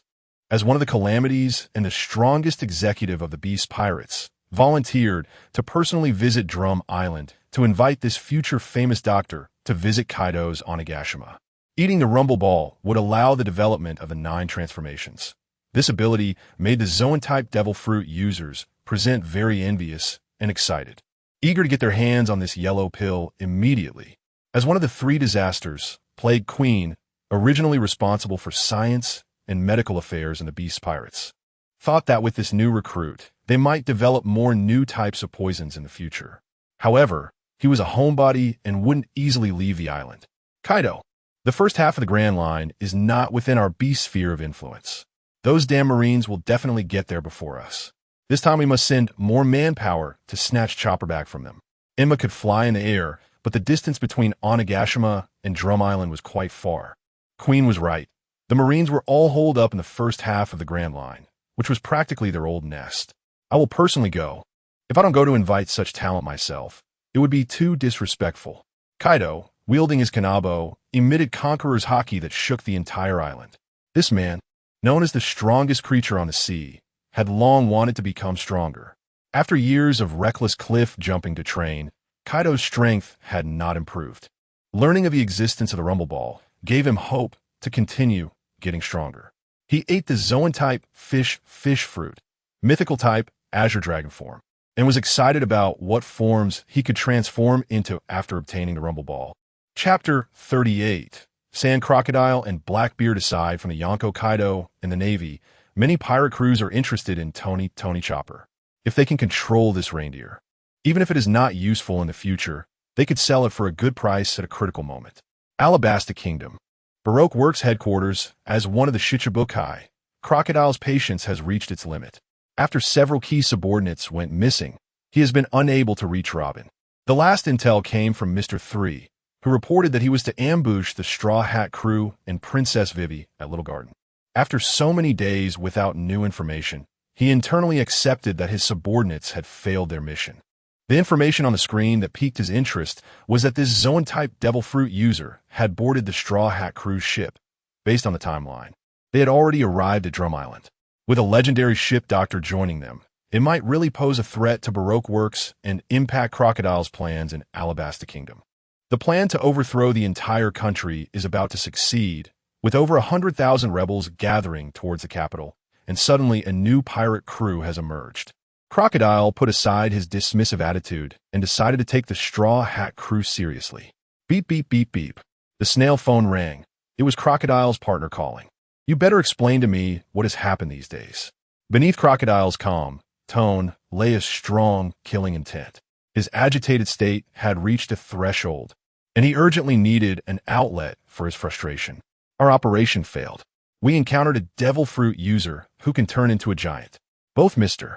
S1: as one of the calamities and the strongest executive of the Beast pirates, volunteered to personally visit Drum Island to invite this future famous doctor to visit Kaido's Onigashima. Eating the Rumble Ball would allow the development of the 9 transformations. This ability made the Zoan-type Devil Fruit users present very envious and excited, eager to get their hands on this yellow pill immediately. As one of the 3 disasters, Plague Queen, originally responsible for science and medical affairs in the Beast Pirates, thought that with this new recruit, they might develop more new types of poisons in the future. However, he was a homebody and wouldn't easily leave the island. Kaido, the first half of the Grand Line is not within our Beast sphere of influence. Those damn Marines will definitely get there before us. This time we must send more manpower to snatch Chopper back from them. Enma could fly in the air, but the distance between Onigashima and Drum Island was quite far. Queen was right. The Marines were all holed up in the first half of the Grand Line, which was practically their old nest. I will personally go. If I don't go to invite such talent myself, it would be too disrespectful. Kaido, wielding his kanabo, emitted Conqueror's haki that shook the entire island. This man, known as the strongest creature on the sea, had long wanted to become stronger. After years of reckless cliff jumping to train, Kaido's strength had not improved. Learning of the existence of the Rumble Ball gave him hope to continue getting stronger. He ate the Zoan-type fish fruit, mythical type Azure Dragon form, and was excited about what forms he could transform into after obtaining the Rumble Ball. Chapter 38. Sand Crocodile and Blackbeard aside from the Yonko Kaido and the Navy, many pirate crews are interested in Tony Chopper. If they can control this reindeer, even if it is not useful in the future, they could sell it for a good price at a critical moment. Alabasta Kingdom. Baroque Works headquarters, as one of the Shichibukai, Crocodile's patience has reached its limit. After several key subordinates went missing, he has been unable to reach Robin. The last intel came from Mr. 3, who reported that he was to ambush the Straw Hat crew and Princess Vivi at Little Garden. After so many days without new information, he internally accepted that his subordinates had failed their mission. The information on the screen that piqued his interest was that this Zoan-type Devil Fruit user had boarded the Straw Hat crew's ship. Based on the timeline, they had already arrived at Drum Island. With a legendary ship doctor joining them, it might really pose a threat to Baroque Works and impact Crocodile's plans in Alabasta Kingdom. The plan to overthrow the entire country is about to succeed, with over 100,000 rebels gathering towards the capital, and suddenly a new pirate crew has emerged. Crocodile put aside his dismissive attitude and decided to take the Straw Hat crew seriously. Beep, beep, beep, beep. The snail phone rang. It was Crocodile's partner calling. You better explain to me what has happened these days. Beneath Crocodile's calm tone lay a strong, killing intent. His agitated state had reached a threshold, and he urgently needed an outlet for his frustration. Our operation failed. We encountered a Devil Fruit user who can turn into a giant. Both Mr.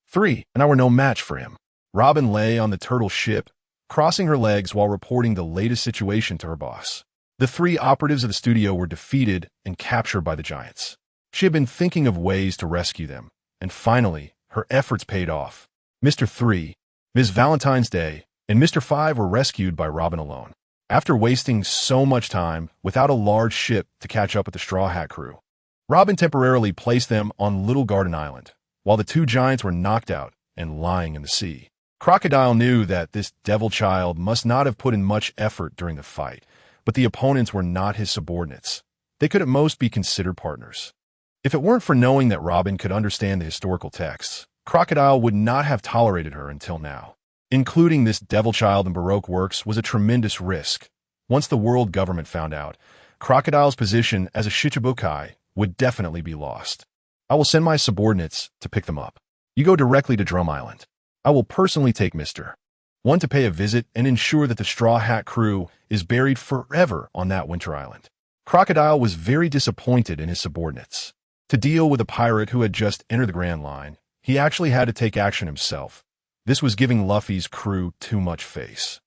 S1: 3 and I were no match for him. Robin lay on the turtle ship, crossing her legs while reporting the latest situation to her boss. The 3 operatives of the studio were defeated and captured by the giants. She had been thinking of ways to rescue them, and finally, her efforts paid off. Mr. 3, Ms. Valentine's Day, and Mr. 5 were rescued by Robin alone. After wasting so much time without a large ship to catch up with the Straw Hat crew, Robin temporarily placed them on Little Garden Island, while the 2 giants were knocked out and lying in the sea. Crocodile knew that this devil child must not have put in much effort during the fight, but the opponents were not his subordinates. They could at most be considered partners. If it weren't for knowing that Robin could understand the historical texts, Crocodile would not have tolerated her until now. Including this devil child in Baroque Works was a tremendous risk. Once the world government found out, Crocodile's position as a Shichibukai would definitely be lost. I will send my subordinates to pick them up. You go directly to Drum Island. I will personally take Mr. 1 to pay a visit and ensure that the Straw Hat crew is buried forever on that winter island. Crocodile was very disappointed in his subordinates. To deal with a pirate who had just entered the Grand Line, he actually had to take action himself. This was giving Luffy's crew too much face.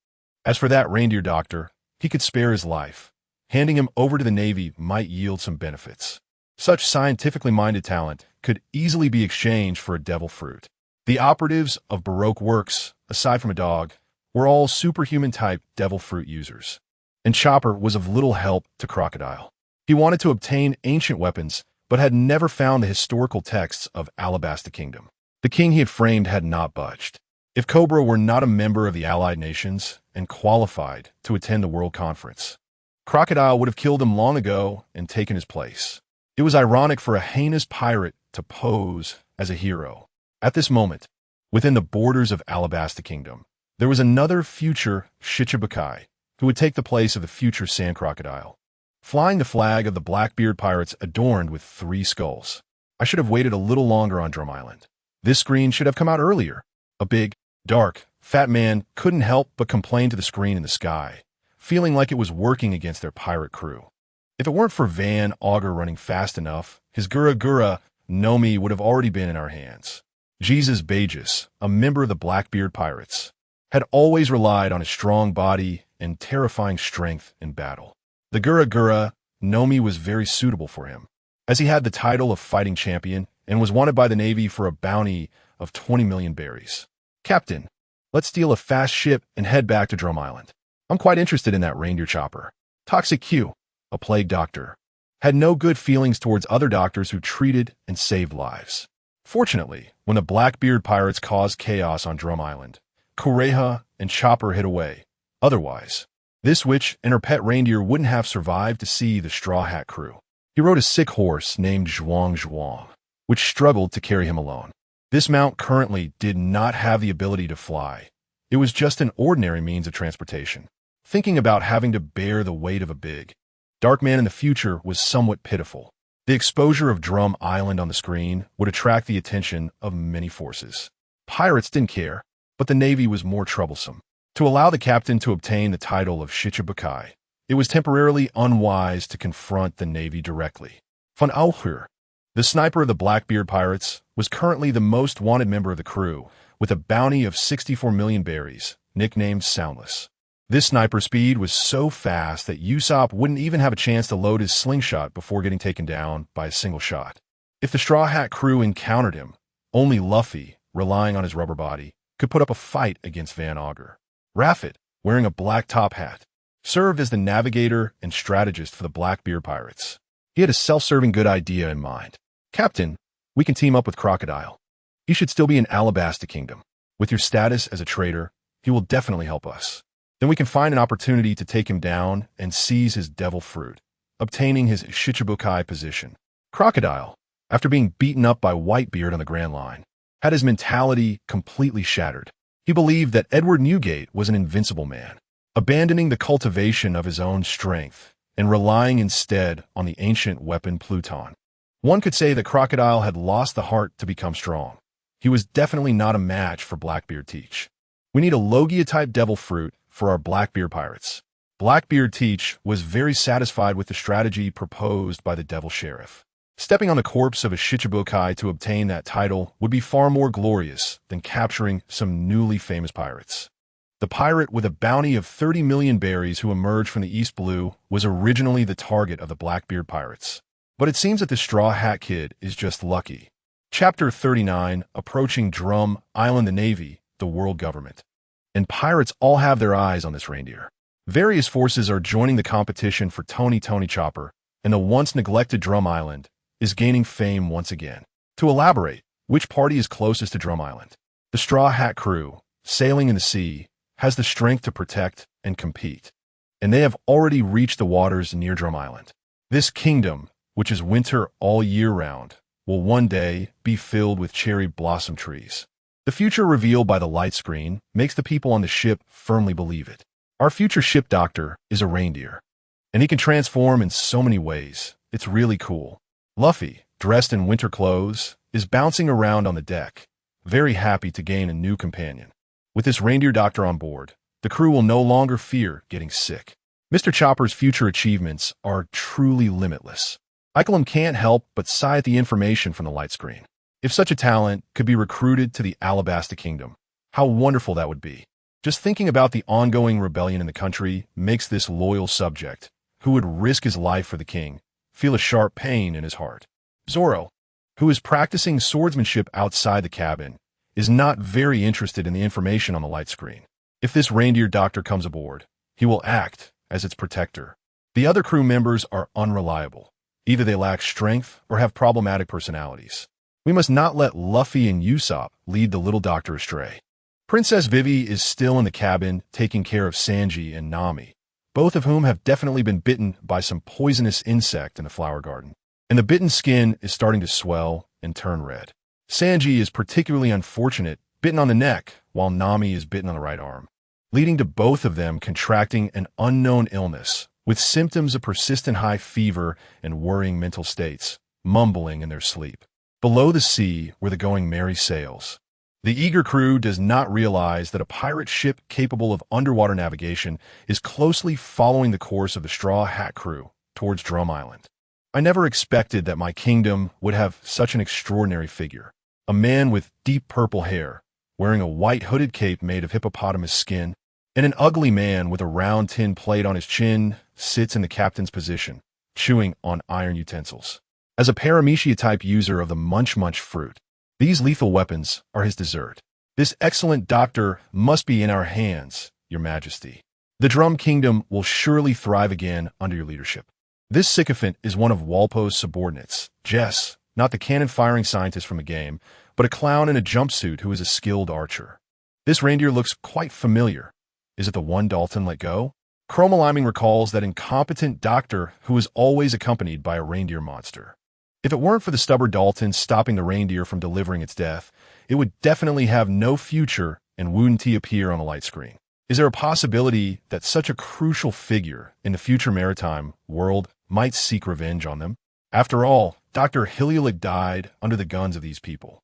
S1: As for that reindeer doctor, he could spare his life. Handing him over to the Navy might yield some benefits. Such scientifically minded talent could easily be exchanged for a devil fruit. The operatives of Baroque Works, aside from a dog, were all superhuman-type devil fruit users. And Chopper was of little help to Crocodile. He wanted to obtain ancient weapons, but had never found the historical texts of Alabasta Kingdom. The king he had framed had not budged. If Cobra were not a member of the Allied Nations and qualified to attend the World Conference, Crocodile would have killed him long ago and taken his place. It was ironic for a heinous pirate to pose as a hero. At this moment, within the borders of Alabasta Kingdom, there was another future Shichibukai who would take the place of the future Sand Crocodile, flying the flag of the Blackbeard Pirates adorned with 3 skulls. I should have waited a little longer on Drum Island. This screen should have come out earlier. A big, dark, fat man couldn't help but complain to the screen in the sky, feeling like it was working against their pirate crew. If it weren't for Van Augur running fast enough, his Gura Gura Nomi would have already been in our hands. Jesus Bagus, a member of the Blackbeard Pirates, had always relied on his strong body and terrifying strength in battle. The Gura Gura Nomi was very suitable for him, as he had the title of fighting champion and was wanted by the Navy for a bounty of 20 million berries. Captain, let's steal a fast ship and head back to Drum Island. I'm quite interested in that reindeer chopper. Toxic Q, a plague doctor, had no good feelings towards other doctors who treated and saved lives. Fortunately, when the Blackbeard Pirates caused chaos on Drum Island, Kureha and Chopper hid away. Otherwise, this witch and her pet reindeer wouldn't have survived to see the Straw Hat crew. He rode a sick horse named Zhuang Zhuang, which struggled to carry him alone. This mount currently did not have the ability to fly. It was just an ordinary means of transportation. Thinking about having to bear the weight of a big, dark man in the future was somewhat pitiful. The exposure of Drum Island on the screen would attract the attention of many forces. Pirates didn't care, but the Navy was more troublesome. To allow the captain to obtain the title of Shichibukai, it was temporarily unwise to confront the Navy directly. Van Augur, the sniper of the Blackbeard Pirates, was currently the most wanted member of the crew, with a bounty of 64 million berries, nicknamed Soundless. This sniper speed was so fast that Usopp wouldn't even have a chance to load his slingshot before getting taken down by a single shot. If the Straw Hat crew encountered him, only Luffy, relying on his rubber body, could put up a fight against Van Augur. Raffet, wearing a black top hat, served as the navigator and strategist for the Blackbeard Pirates. He had a self-serving good idea in mind. Captain, we can team up with Crocodile. He should still be in Alabasta Kingdom. With your status as a traitor, he will definitely help us. Then we can find an opportunity to take him down and seize his devil fruit, obtaining his Shichibukai position. Crocodile, after being beaten up by Whitebeard on the Grand Line, had his mentality completely shattered. He believed that Edward Newgate was an invincible man, abandoning the cultivation of his own strength and relying instead on the ancient weapon Pluton. One could say that Crocodile had lost the heart to become strong. He was definitely not a match for Blackbeard Teach. We need a Logia-type devil fruit for our Blackbeard Pirates. Blackbeard Teach was very satisfied with the strategy proposed by the Devil Sheriff. Stepping on the corpse of a Shichibukai to obtain that title would be far more glorious than capturing some newly famous pirates. The pirate with a bounty of 30 million berries who emerged from the East Blue was originally the target of the Blackbeard Pirates. But it seems that the Straw Hat Kid is just lucky. Chapter 39, Approaching Drum Island. The Navy, the world government, and pirates all have their eyes on this reindeer. Various forces are joining the competition for Tony Chopper, and the once neglected Drum Island is gaining fame once again. To elaborate, which party is closest to Drum Island? The Straw Hat crew, sailing in the sea, has the strength to protect and compete, and they have already reached the waters near Drum Island. This kingdom, which is winter all year round, will one day be filled with cherry blossom trees. The future revealed by the light screen makes the people on the ship firmly believe it. Our future ship doctor is a reindeer, and he can transform in so many ways. It's really cool. Luffy, dressed in winter clothes, is bouncing around on the deck, very happy to gain a new companion. With this reindeer doctor on board, the crew will no longer fear getting sick. Mr. Chopper's future achievements are truly limitless. Ikelam can't help but sigh at the information from the light screen. If such a talent could be recruited to the Alabasta Kingdom, how wonderful that would be. Just thinking about the ongoing rebellion in the country makes this loyal subject, who would risk his life for the king, feel a sharp pain in his heart. Zoro, who is practicing swordsmanship outside the cabin, is not very interested in the information on the light screen. If this reindeer doctor comes aboard, he will act as its protector. The other crew members are unreliable. Either they lack strength or have problematic personalities. We must not let Luffy and Usopp lead the little doctor astray. Princess Vivi is still in the cabin taking care of Sanji and Nami, both of whom have definitely been bitten by some poisonous insect in the flower garden. And the bitten skin is starting to swell and turn red. Sanji is particularly unfortunate, bitten on the neck, while Nami is bitten on the right arm, leading to both of them contracting an unknown illness with symptoms of persistent high fever and worrying mental states, mumbling in their sleep. Below the sea, where the going merry sails, the eager crew does not realize that a pirate ship capable of underwater navigation is closely following the course of the Straw Hat crew towards Drum Island. I never expected that my kingdom would have such an extraordinary figure. A man with deep purple hair, wearing a white hooded cape made of hippopotamus skin, and an ugly man with a round tin plate on his chin sits in the captain's position, chewing on iron utensils. As a paramecia-type user of the munch-munch fruit, these lethal weapons are his dessert. This excellent doctor must be in our hands, Your Majesty. The Drum Kingdom will surely thrive again under your leadership. This sycophant is one of Walpo's subordinates, Jess, not the cannon-firing scientist from a game, but a clown in a jumpsuit who is a skilled archer. This reindeer looks quite familiar. Is it the one Dalton let go? Chromoliming recalls that incompetent doctor who was always accompanied by a reindeer monster. If it weren't for the stubborn Dalton stopping the reindeer from delivering its death, it would definitely have no future and wouldn't appear on the light screen. Is there a possibility that such a crucial figure in the future maritime world might seek revenge on them? After all, Dr. Hiliolic died under the guns of these people.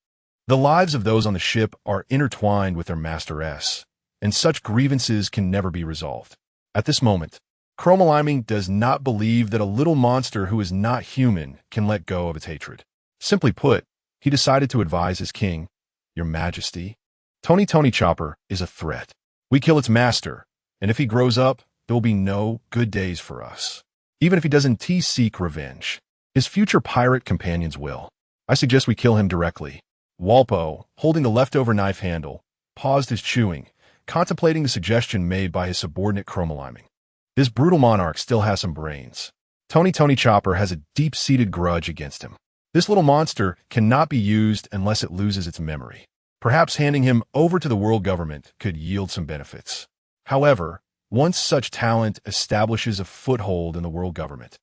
S1: The lives of those on the ship are intertwined with their Master S, and such grievances can never be resolved. At this moment, Chromoliming does not believe that a little monster who is not human can let go of its hatred. Simply put, he decided to advise his king, Your Majesty. Tony Chopper is a threat. We kill its master, and if he grows up, there will be no good days for us. Even if he doesn't seek revenge, his future pirate companions will. I suggest we kill him directly. Walpo, holding the leftover knife handle, paused his chewing, contemplating the suggestion made by his subordinate Chromoliming. This brutal monarch still has some brains. Tony Chopper has a deep-seated grudge against him. This little monster cannot be used unless it loses its memory. Perhaps handing him over to the world government could yield some benefits. However, once such talent establishes a foothold in the world government,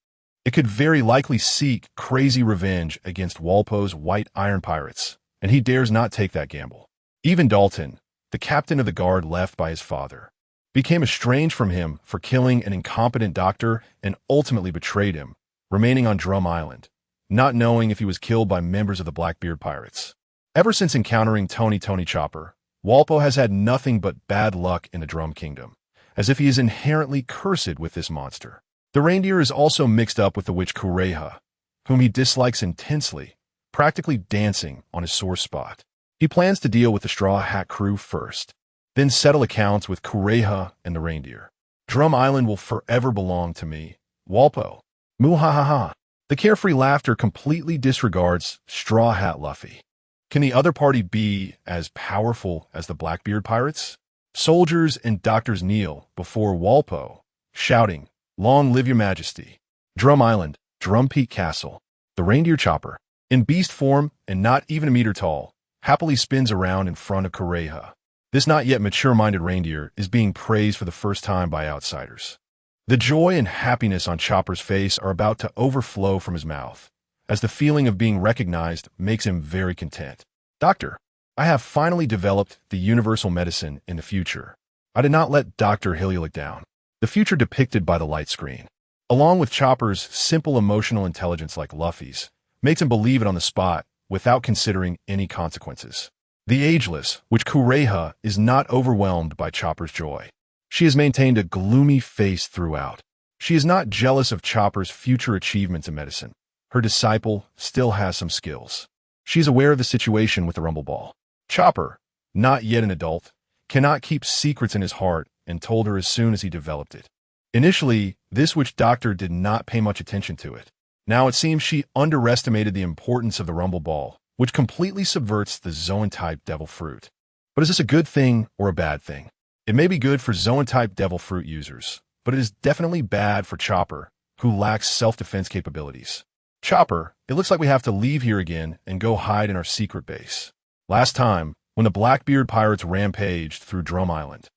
S1: it could very likely seek crazy revenge against Walpo's white iron pirates, and he dares not take that gamble. Even Dalton, the captain of the guard left by his father, became estranged from him for killing an incompetent doctor and ultimately betrayed him, remaining on Drum Island, not knowing if he was killed by members of the Blackbeard Pirates. Ever since encountering Tony Chopper, Walpo has had nothing but bad luck in the Drum Kingdom, as if he is inherently cursed with this monster. The reindeer is also mixed up with the witch Kureha, whom he dislikes intensely, practically dancing on his sore spot. He plans to deal with the Straw Hat crew first, then settle accounts with Kureha and the reindeer. Drum Island will forever belong to me, Walpo. Muhahaha. The carefree laughter completely disregards Straw Hat Luffy. Can the other party be as powerful as the Blackbeard Pirates? Soldiers and doctors kneel before Walpo, shouting, Long live your majesty. Drum Island, Drum Peak Castle. The reindeer chopper, in beast form and not even a meter tall, happily spins around in front of Kureha. This not yet mature-minded reindeer is being praised for the first time by outsiders. The joy and happiness on Chopper's face are about to overflow from his mouth, as the feeling of being recognized makes him very content. Doctor, I have finally developed the universal medicine in the future. I did not let Dr. Hiliolic down. The future depicted by the light screen, along with Chopper's simple emotional intelligence like Luffy's, makes him believe it on the spot without considering any consequences. The ageless, which Kureha is not overwhelmed by Chopper's joy. She has maintained a gloomy face throughout. She is not jealous of Chopper's future achievements in medicine. Her disciple still has some skills. She is aware of the situation with the Rumble Ball. Chopper, not yet an adult, cannot keep secrets in his heart and told her as soon as he developed it. Initially, this witch doctor did not pay much attention to it. Now it seems she underestimated the importance of the Rumble Ball, which completely subverts the Zoan-type devil fruit. But is this a good thing or a bad thing? It may be good for Zoan-type devil fruit users, but it is definitely bad for Chopper, who lacks self-defense capabilities. Chopper, it looks like we have to leave here again and go hide in our secret base. Last time, when the Blackbeard pirates rampaged through Drum Island,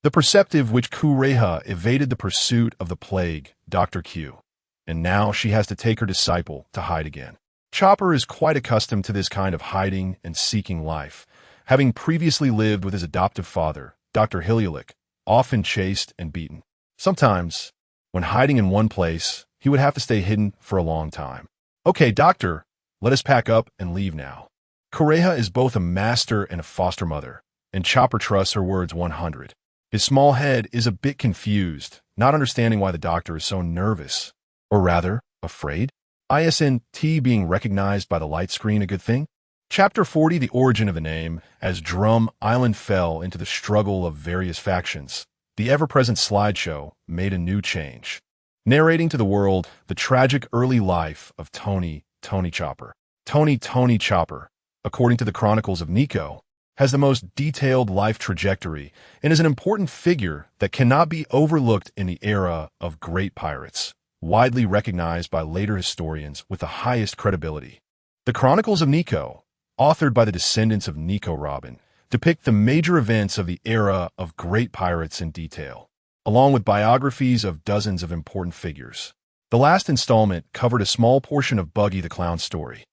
S1: the perceptive witch Kureha evaded the pursuit of the plague, Dr. Q, and now she has to take her disciple to hide again. Chopper is quite accustomed to this kind of hiding and seeking life, having previously lived with his adoptive father, Dr. Hiluluk, often chased and beaten. Sometimes, when hiding in one place, he would have to stay hidden for a long time. Okay, Doctor, let us pack up and leave now. Kureha is both a master and a foster mother, and Chopper trusts her words 100. His small head is a bit confused, not understanding why the doctor is so nervous, or rather, afraid. ISNT being recognized by the light screen a good thing? Chapter 40, the origin of the name. As Drum Island fell into the struggle of various factions, the ever-present slideshow made a new change, narrating to the world the tragic early life of Tony Chopper. Tony Chopper, according to the Chronicles of Nico, has the most detailed life trajectory and is an important figure that cannot be overlooked in the era of great pirates, widely recognized by later historians with the highest credibility. The Chronicles of Nico, authored by the descendants of Nico Robin, depict the major events of the era of great pirates in detail, along with biographies of dozens of important figures. The last installment covered a small portion of Buggy the Clown's story,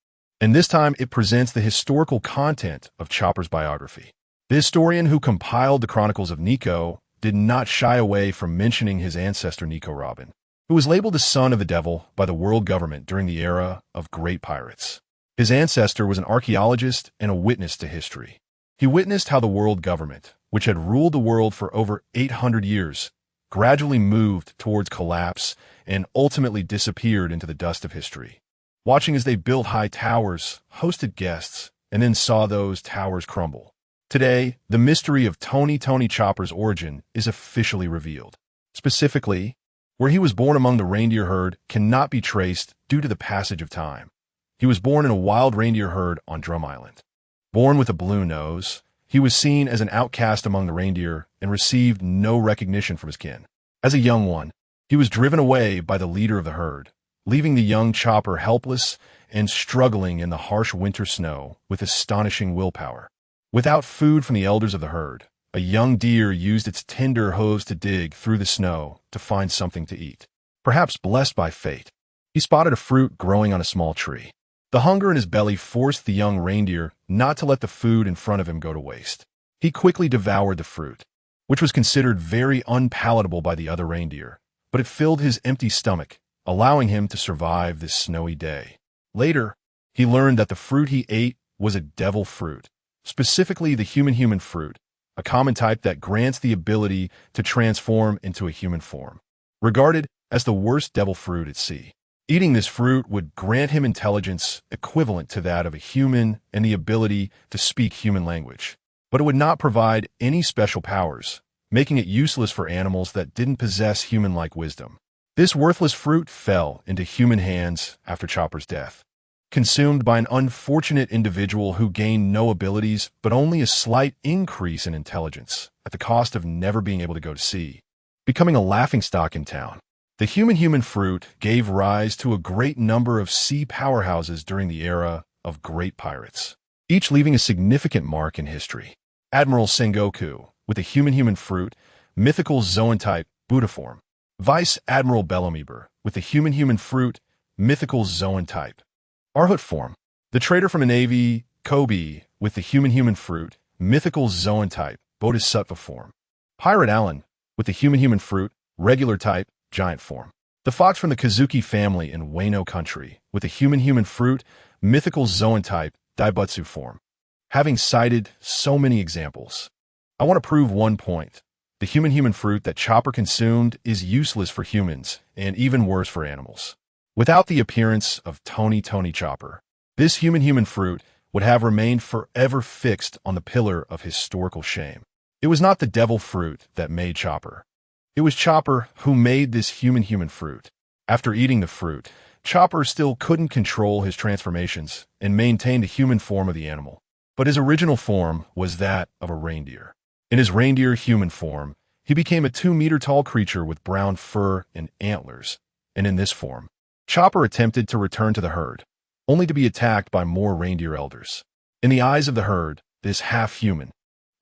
S1: and this time it presents the historical content of Chopper's biography. The historian who compiled the Chronicles of Nico did not shy away from mentioning his ancestor Nico Robin, who was labeled the son of the devil by the world government during the era of great pirates. His ancestor was an archaeologist and a witness to history. He witnessed how the world government, which had ruled the world for over 800 years, gradually moved towards collapse and ultimately disappeared into the dust of history. Watching as they built high towers, hosted guests, and then saw those towers crumble. Today, the mystery of Tony Chopper's origin is officially revealed. Specifically, where he was born among the reindeer herd cannot be traced due to the passage of time. He was born in a wild reindeer herd on Drum Island. Born with a blue nose, he was seen as an outcast among the reindeer and received no recognition from his kin. As a young one, he was driven away by the leader of the herd, leaving the young Chopper helpless and struggling in the harsh winter snow with astonishing willpower. Without food from the elders of the herd, a young deer used its tender hooves to dig through the snow to find something to eat. Perhaps blessed by fate, he spotted a fruit growing on a small tree. The hunger in his belly forced the young reindeer not to let the food in front of him go to waste. He quickly devoured the fruit, which was considered very unpalatable by the other reindeer, but it filled his empty stomach, allowing him to survive this snowy day. Later, he learned that the fruit he ate was a devil fruit, specifically the human fruit, a common type that grants the ability to transform into a human form. Regarded as the worst devil fruit at sea, eating this fruit would grant him intelligence equivalent to that of a human and the ability to speak human language, but it would not provide any special powers, making it useless for animals that didn't possess human-like wisdom. This worthless fruit fell into human hands after Chopper's death, consumed by an unfortunate individual who gained no abilities but only a slight increase in intelligence at the cost of never being able to go to sea, becoming a laughingstock in town. The human fruit gave rise to a great number of sea powerhouses during the era of great pirates, each leaving a significant mark in history. Admiral Sengoku, with the human fruit, mythical Zoan-type, Buddha form. Vice Admiral Bellomeber, with the human fruit, mythical Zoan-type, Arhut form. The trader from the Navy, Kobe, with the human fruit, mythical Zoan-type, Bodhisattva form. Pirate Allen, with the human fruit, regular type, giant form. The fox from the Kazuki family in Wano country, with a human fruit, mythical Zoan-type, Daibutsu form. Having cited so many examples, I want to prove one point. The human fruit that Chopper consumed is useless for humans and even worse for animals. Without the appearance of Tony Chopper, this human fruit would have remained forever fixed on the pillar of historical shame. It was not the devil fruit that made Chopper. It was Chopper who made this human fruit. After eating the fruit, Chopper still couldn't control his transformations and maintain the human form of the animal, but his original form was that of a reindeer. In his reindeer human form, he became a 2-meter-tall creature with brown fur and antlers, and in this form, Chopper attempted to return to the herd, only to be attacked by more reindeer elders. In the eyes of the herd, this half-human,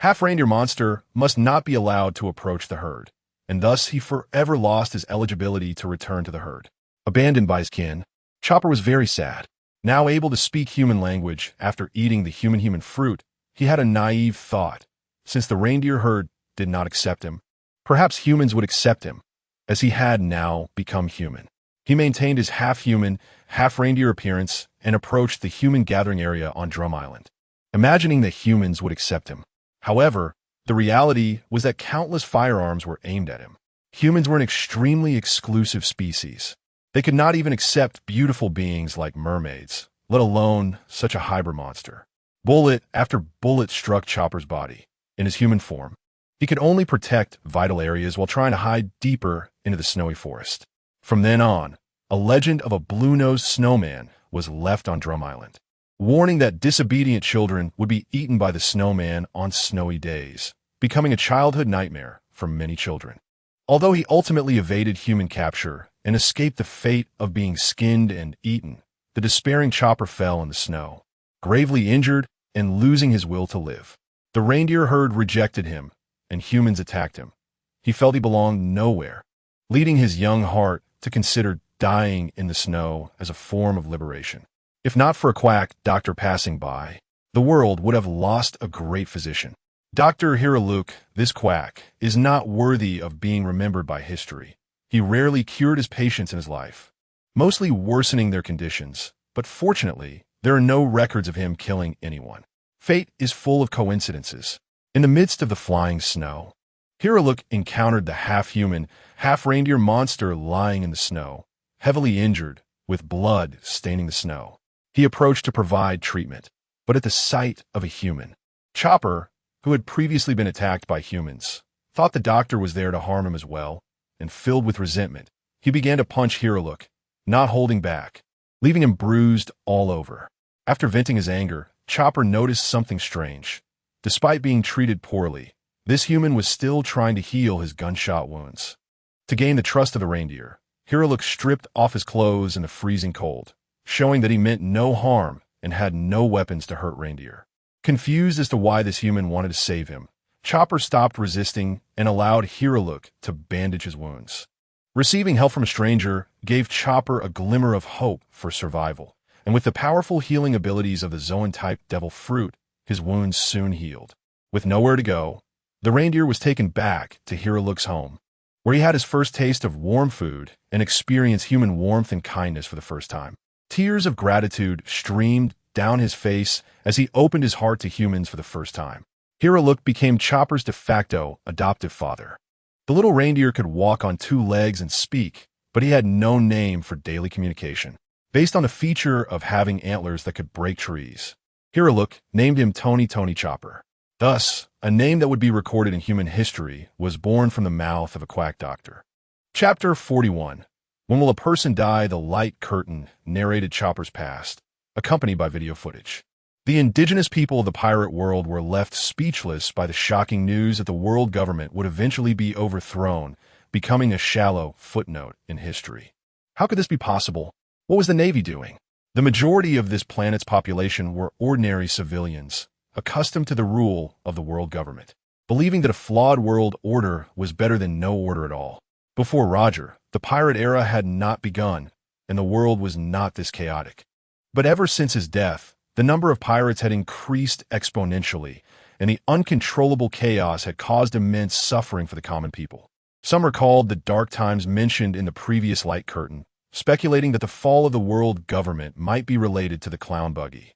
S1: half-reindeer monster must not be allowed to approach the herd, and thus he forever lost his eligibility to return to the herd. Abandoned by his kin, Chopper was very sad. Now able to speak human language after eating the human fruit, he had a naive thought. Since the reindeer herd did not accept him, perhaps humans would accept him, as he had now become human. He maintained his half-human, half-reindeer appearance and approached the human gathering area on Drum Island, imagining that humans would accept him. However, the reality was that countless firearms were aimed at him. Humans were an extremely exclusive species. They could not even accept beautiful beings like mermaids, let alone such a hybrid monster. Bullet after bullet struck Chopper's body. In his human form, he could only protect vital areas while trying to hide deeper into the snowy forest. From then on, a legend of a blue-nosed snowman was left on Drum Island, warning that disobedient children would be eaten by the snowman on snowy days, becoming a childhood nightmare for many children. Although he ultimately evaded human capture and escaped the fate of being skinned and eaten, the despairing Chopper fell in the snow, gravely injured and losing his will to live. The reindeer herd rejected him, and humans attacked him. He felt he belonged nowhere, leading his young heart to consider dying in the snow as a form of liberation. If not for a quack doctor passing by, the world would have lost a great physician. Dr. Hiraluk, this quack, is not worthy of being remembered by history. He rarely cured his patients in his life, mostly worsening their conditions, but fortunately, there are no records of him killing anyone. Fate is full of coincidences. In the midst of the flying snow, Hiraluk encountered the half-human, half-reindeer monster lying in the snow, heavily injured, with blood staining the snow. He approached to provide treatment, but at the sight of a human, Chopper, who had previously been attacked by humans, thought the doctor was there to harm him as well, and filled with resentment, he began to punch Hiraluk, not holding back, leaving him bruised all over. After venting his anger, Chopper noticed something strange. Despite being treated poorly, this human was still trying to heal his gunshot wounds. To gain the trust of the reindeer, Hiraluk stripped off his clothes in the freezing cold, showing that he meant no harm and had no weapons to hurt reindeer. Confused as to why this human wanted to save him, Chopper stopped resisting and allowed Hiraluk to bandage his wounds. Receiving help from a stranger gave Chopper a glimmer of hope for survival, and with the powerful healing abilities of the Zoan-type devil fruit, his wounds soon healed. With nowhere to go, the reindeer was taken back to Hiraluk's home, where he had his first taste of warm food and experienced human warmth and kindness for the first time. Tears of gratitude streamed down his face as he opened his heart to humans for the first time. Hiraluk became Chopper's de facto adoptive father. The little reindeer could walk on 2 legs and speak, but he had no name for daily communication. Based on the feature of having antlers that could break trees, Hiraluk named him Tony Chopper. Thus, a name that would be recorded in human history was born from the mouth of a quack doctor. Chapter 41. When Will a Person Die? The Light Curtain narrated Chopper's past, accompanied by video footage. The indigenous people of the pirate world were left speechless by the shocking news that the world government would eventually be overthrown, becoming a shallow footnote in history. How could this be possible? What was the Navy doing? The majority of this planet's population were ordinary civilians, accustomed to the rule of the world government, believing that a flawed world order was better than no order at all. Before Roger, the pirate era had not begun, and the world was not this chaotic. But ever since his death, the number of pirates had increased exponentially, and the uncontrollable chaos had caused immense suffering for the common people. Some recalled the dark times mentioned in the previous Light Curtain, speculating that the fall of the world government might be related to the clown Buggy.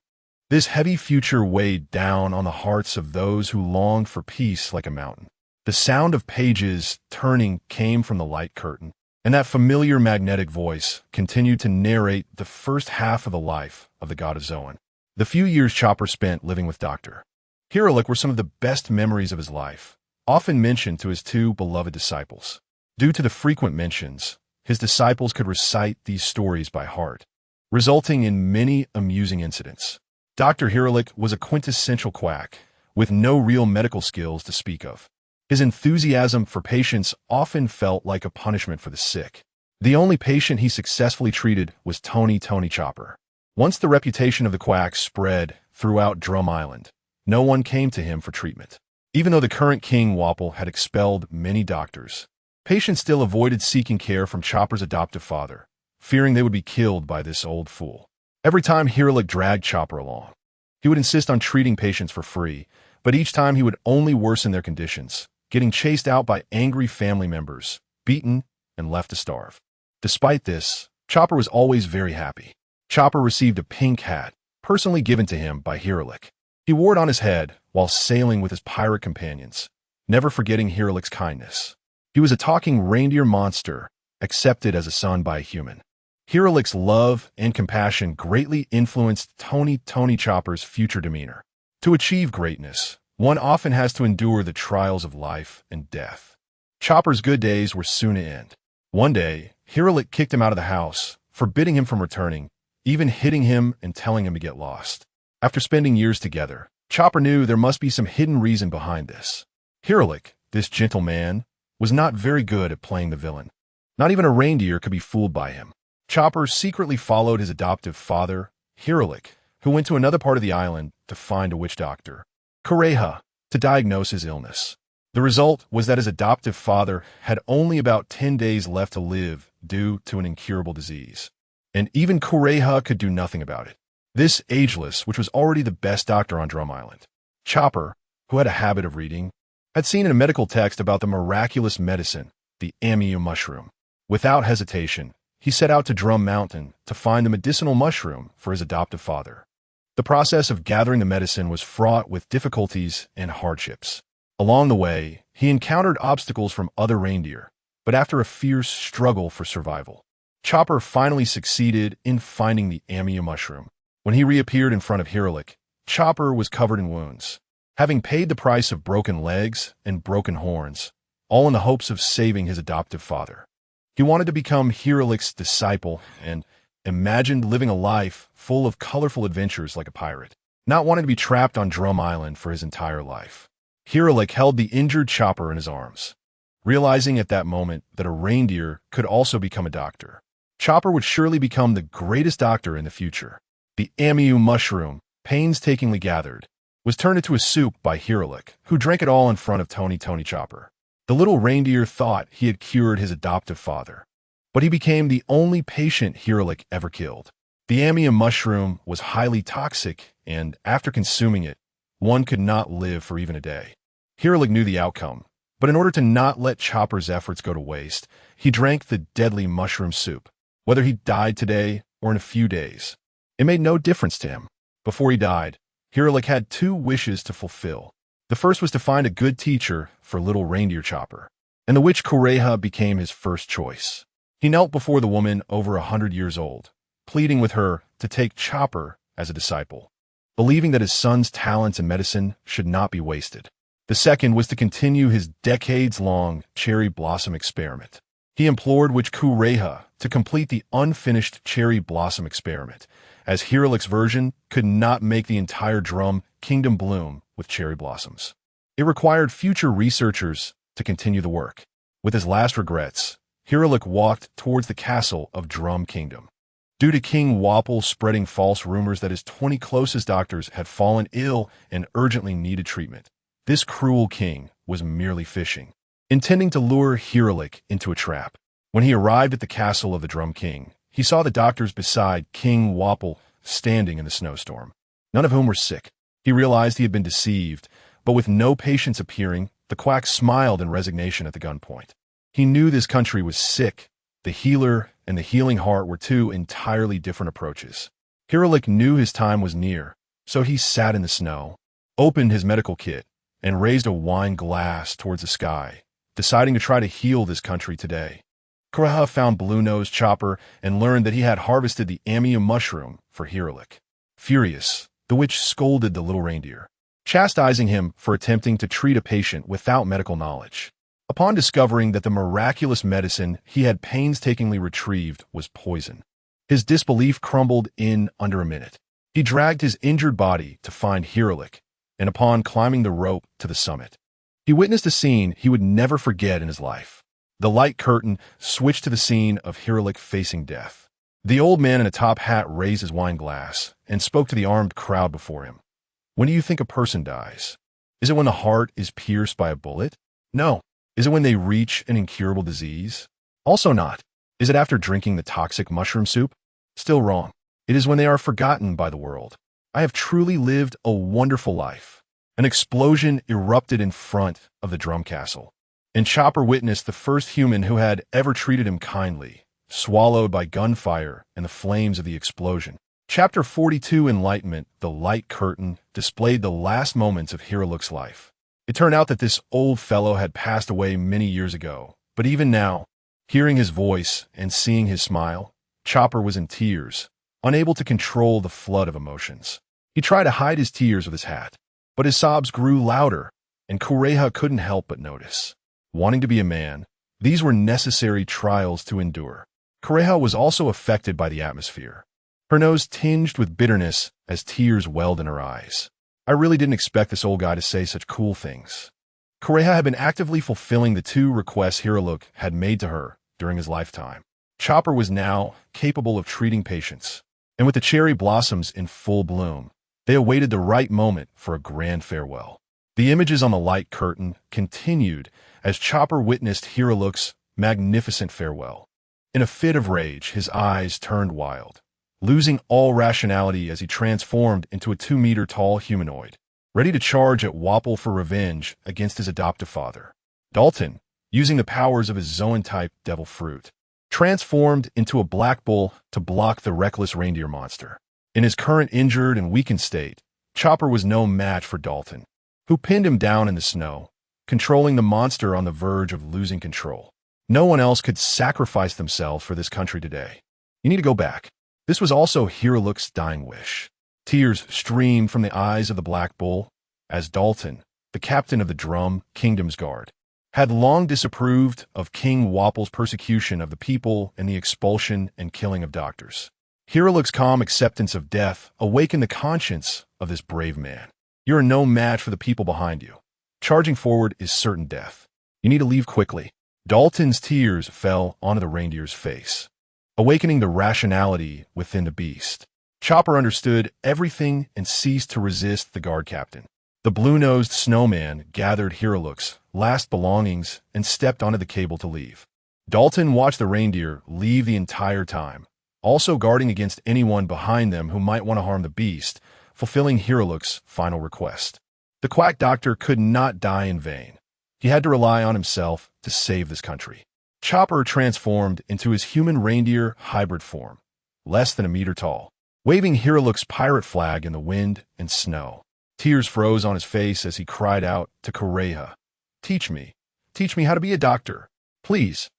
S1: This heavy future weighed down on the hearts of those who longed for peace like a mountain. The sound of pages turning came from the Light Curtain, and that familiar magnetic voice continued to narrate the first half of the life of the god of Zoan. The few years Chopper spent living with Dr. Hiraluk were some of the best memories of his life, often mentioned to his 2 beloved disciples. Due to the frequent mentions, his disciples could recite these stories by heart, resulting in many amusing incidents. Dr. Hiraluk was a quintessential quack, with no real medical skills to speak of. His enthusiasm for patients often felt like a punishment for the sick. The only patient he successfully treated was Tony Chopper. Once the reputation of the quack spread throughout Drum Island, no one came to him for treatment. Even though the current King Wapple had expelled many doctors, patients still avoided seeking care from Chopper's adoptive father, fearing they would be killed by this old fool. Every time Hiralik dragged Chopper along, he would insist on treating patients for free, but each time he would only worsen their conditions, getting chased out by angry family members, beaten, and left to starve. Despite this, Chopper was always very happy. Chopper received a pink hat, personally given to him by Hiralik. He wore it on his head while sailing with his pirate companions, never forgetting Hiralik's kindness. He was a talking reindeer monster, accepted as a son by a human. Hiralik's love and compassion greatly influenced Tony Chopper's future demeanor. To achieve greatness, one often has to endure the trials of life and death. Chopper's good days were soon to end. One day, Hiralik kicked him out of the house, forbidding him from returning, even hitting him and telling him to get lost. After spending years together, Chopper knew there must be some hidden reason behind this. Hiralik, this gentle man, was not very good at playing the villain. Not even a reindeer could be fooled by him. Chopper secretly followed his adoptive father, Hiralik, who went to another part of the island to find a witch doctor, Kureha, to diagnose his illness. The result was that his adoptive father had only about 10 days left to live due to an incurable disease. And even Kureha could do nothing about it. This ageless, which was already the best doctor on Drum Island. Chopper, who had a habit of reading, had seen in a medical text about the miraculous medicine, the Amiu mushroom. Without hesitation, he set out to Drum Mountain to find the medicinal mushroom for his adoptive father. The process of gathering the medicine was fraught with difficulties and hardships. Along the way, he encountered obstacles from other reindeer, but after a fierce struggle for survival, Chopper finally succeeded in finding the Amiu mushroom. When he reappeared in front of Hiralik, Chopper was covered in wounds, having paid the price of broken legs and broken horns, all in the hopes of saving his adoptive father. He wanted to become Hiralik's disciple and imagined living a life full of colorful adventures like a pirate, not wanting to be trapped on Drum Island for his entire life. Hiralik held the injured Chopper in his arms, realizing at that moment that a reindeer could also become a doctor. Chopper would surely become the greatest doctor in the future. The Amiu mushroom, painstakingly gathered, was turned into a soup by Hiralik, who drank it all in front of Tony Chopper. The little reindeer thought he had cured his adoptive father, but he became the only patient Hiralik ever killed. The Amiu mushroom was highly toxic, and after consuming it, one could not live for even a day. Hiralik knew the outcome, but in order to not let Chopper's efforts go to waste, he drank the deadly mushroom soup, whether he died today or in a few days. It made no difference to him. Before he died, Hiralik had 2 wishes to fulfill. The first was to find a good teacher for little reindeer Chopper, and the witch Kureha became his first choice. He knelt before the woman over 100 years old, pleading with her to take Chopper as a disciple, believing that his son's talents in medicine should not be wasted. The second was to continue his decades-long cherry blossom experiment. He implored witch Kureha to complete the unfinished cherry blossom experiment, as Hiralik's version could not make the entire Drum Kingdom bloom with cherry blossoms. It required future researchers to continue the work. With his last regrets, Hiralik walked towards the castle of Drum Kingdom. Due to King Wapple spreading false rumors that his 20 closest doctors had fallen ill and urgently needed treatment, this cruel king was merely fishing, intending to lure Hiralik into a trap. When he arrived at the castle of the Drum King, he saw the doctors beside King Wapple standing in the snowstorm, none of whom were sick. He realized he had been deceived, but with no patients appearing, the quack smiled in resignation at the gunpoint. He knew this country was sick. The healer and the healing heart were 2 entirely different approaches. Hiralik knew his time was near, so he sat in the snow, opened his medical kit, and raised a wine glass towards the sky, deciding to try to heal this country today. Kureha found Blue-Nosed Chopper and learned that he had harvested the Amiu mushroom for Hiralik. Furious, the witch scolded the little reindeer, chastising him for attempting to treat a patient without medical knowledge. Upon discovering that the miraculous medicine he had painstakingly retrieved was poison, his disbelief crumbled in under a minute. He dragged his injured body to find Hiralik and upon climbing the rope to the summit, he witnessed a scene he would never forget in his life. The light curtain switched to the scene of Hiralik facing death. The old man in a top hat raised his wine glass and spoke to the armed crowd before him. When do you think a person dies? Is it when the heart is pierced by a bullet? No. Is it when they reach an incurable disease? Also not. Is it after drinking the toxic mushroom soup? Still wrong. It is when they are forgotten by the world. I have truly lived a wonderful life. An explosion erupted in front of the drum castle, and Chopper witnessed the first human who had ever treated him kindly, swallowed by gunfire and the flames of the explosion. Chapter 42, Enlightenment, The Light Curtain, displayed the last moments of Hiralik's life. It turned out that this old fellow had passed away many years ago, but even now, hearing his voice and seeing his smile, Chopper was in tears, unable to control the flood of emotions. He tried to hide his tears with his hat, but his sobs grew louder, and Kureha couldn't help but notice. Wanting to be a man, these were necessary trials to endure. Kureha was also affected by the atmosphere. Her nose tinged with bitterness as tears welled in her eyes. I really didn't expect this old guy to say such cool things. Kureha had been actively fulfilling the 2 requests Hiralik had made to her during his lifetime. Chopper was now capable of treating patients, and with the cherry blossoms in full bloom, they awaited the right moment for a grand farewell. The images on the light curtain continued as Chopper witnessed Hiralik's magnificent farewell. In a fit of rage, his eyes turned wild, losing all rationality as he transformed into a 2-meter-tall humanoid, ready to charge at Wapol for revenge against his adoptive father. Dalton, using the powers of his Zoan-type devil fruit, transformed into a black bull to block the reckless reindeer monster. In his current injured and weakened state, Chopper was no match for Dalton, who pinned him down in the snow, controlling the monster on the verge of losing control. No one else could sacrifice themselves for this country today. You need to go back. This was also Hiralik's dying wish. Tears streamed from the eyes of the Black Bull, as Dalton, the captain of the Drum Kingdom's Guard, had long disapproved of King Wapol's persecution of the people and the expulsion and killing of doctors. Hiralik's calm acceptance of death awakened the conscience of this brave man. You are no match for the people behind you. Charging forward is certain death. You need to leave quickly. Dalton's tears fell onto the reindeer's face, awakening the rationality within the beast. Chopper understood everything and ceased to resist the guard captain. The blue-nosed snowman gathered Hiralik's last belongings and stepped onto the cable to leave. Dalton watched the reindeer leave the entire time, also guarding against anyone behind them who might want to harm the beast, fulfilling Hiralik's final request. The quack doctor could not die in vain. He had to rely on himself to save this country. Chopper transformed into his human reindeer hybrid form, less than a meter tall, waving Hiralik's pirate flag in the wind and snow. Tears froze on his face as he cried out to Kureha, Teach me how to be a doctor. Please,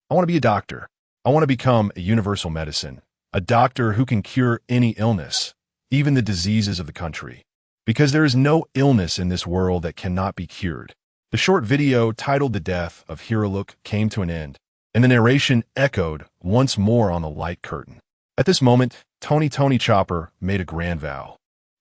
S1: I want to be a doctor. I want to become a universal medicine, a doctor who can cure any illness, even the diseases of the country. Because there is no illness in this world that cannot be cured. The short video titled The Death of Hiralik came to an end, and the narration echoed once more on the light curtain. At this moment, Tony Chopper made a grand vow.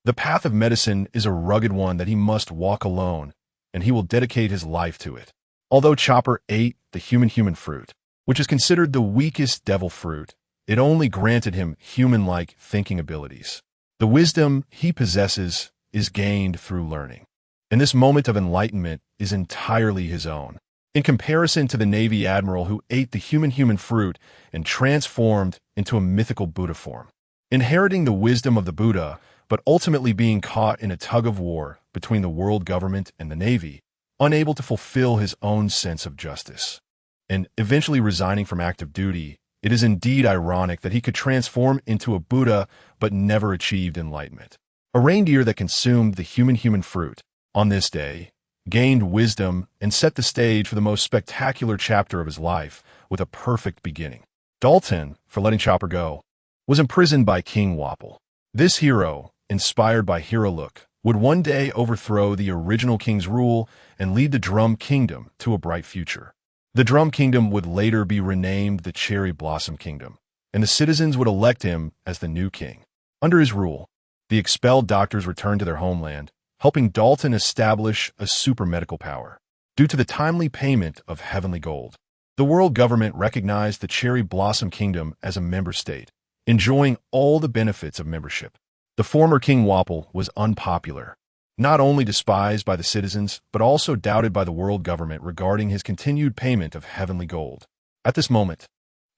S1: The path of medicine is a rugged one that he must walk alone, and he will dedicate his life to it. Although Chopper ate the human fruit, which is considered the weakest devil fruit, it only granted him human-like thinking abilities. The wisdom he possesses is gained through learning, and this moment of enlightenment is entirely his own. In comparison to the Navy admiral who ate the human fruit and transformed into a mythical Buddha form, inheriting the wisdom of the Buddha, but ultimately being caught in a tug-of-war between the world government and the Navy, unable to fulfill his own sense of justice, and eventually resigning from active duty, it is indeed ironic that he could transform into a Buddha but never achieved enlightenment. A reindeer that consumed the human fruit, on this day, gained wisdom and set the stage for the most spectacular chapter of his life with a perfect beginning. Dalton, for letting Chopper go, was imprisoned by King Wapol. This hero, inspired by Hiralik, would one day overthrow the original king's rule and lead the Drum Kingdom to a bright future. The Drum Kingdom would later be renamed the Cherry Blossom Kingdom, and the citizens would elect him as the new king. Under his rule, the expelled doctors returned to their homeland, helping Dalton establish a super medical power. Due to the timely payment of heavenly gold, the world government recognized the Cherry Blossom Kingdom as a member state, enjoying all the benefits of membership. The former King Wapol was unpopular, not only despised by the citizens, but also doubted by the world government regarding his continued payment of heavenly gold. At this moment,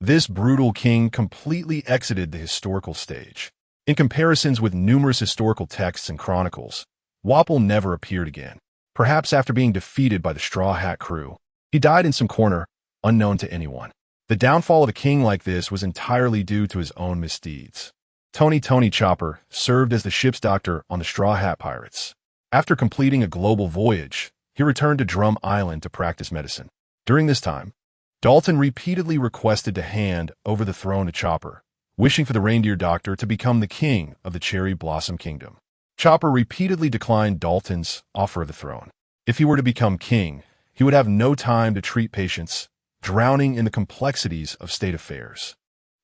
S1: this brutal king completely exited the historical stage. In comparisons with numerous historical texts and chronicles, Wapol never appeared again. Perhaps after being defeated by the Straw Hat crew, he died in some corner, unknown to anyone. The downfall of a king like this was entirely due to his own misdeeds. Tony Chopper served as the ship's doctor on the Straw Hat pirates. After completing a global voyage, he returned to Drum Island to practice medicine. During this time, Dalton repeatedly requested to hand over the throne to Chopper, wishing for the reindeer doctor to become the king of the Cherry Blossom Kingdom. Chopper repeatedly declined Dalton's offer of the throne. If he were to become king, he would have no time to treat patients, drowning in the complexities of state affairs.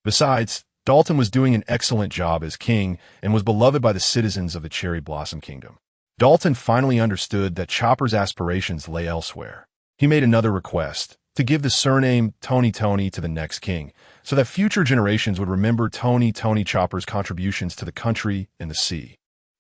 S1: Besides, Dalton was doing an excellent job as king and was beloved by the citizens of the Cherry Blossom Kingdom. Dalton finally understood that Chopper's aspirations lay elsewhere. He made another request, to give the surname Tony to the next king, so that future generations would remember Tony Chopper's contributions to the country and the sea.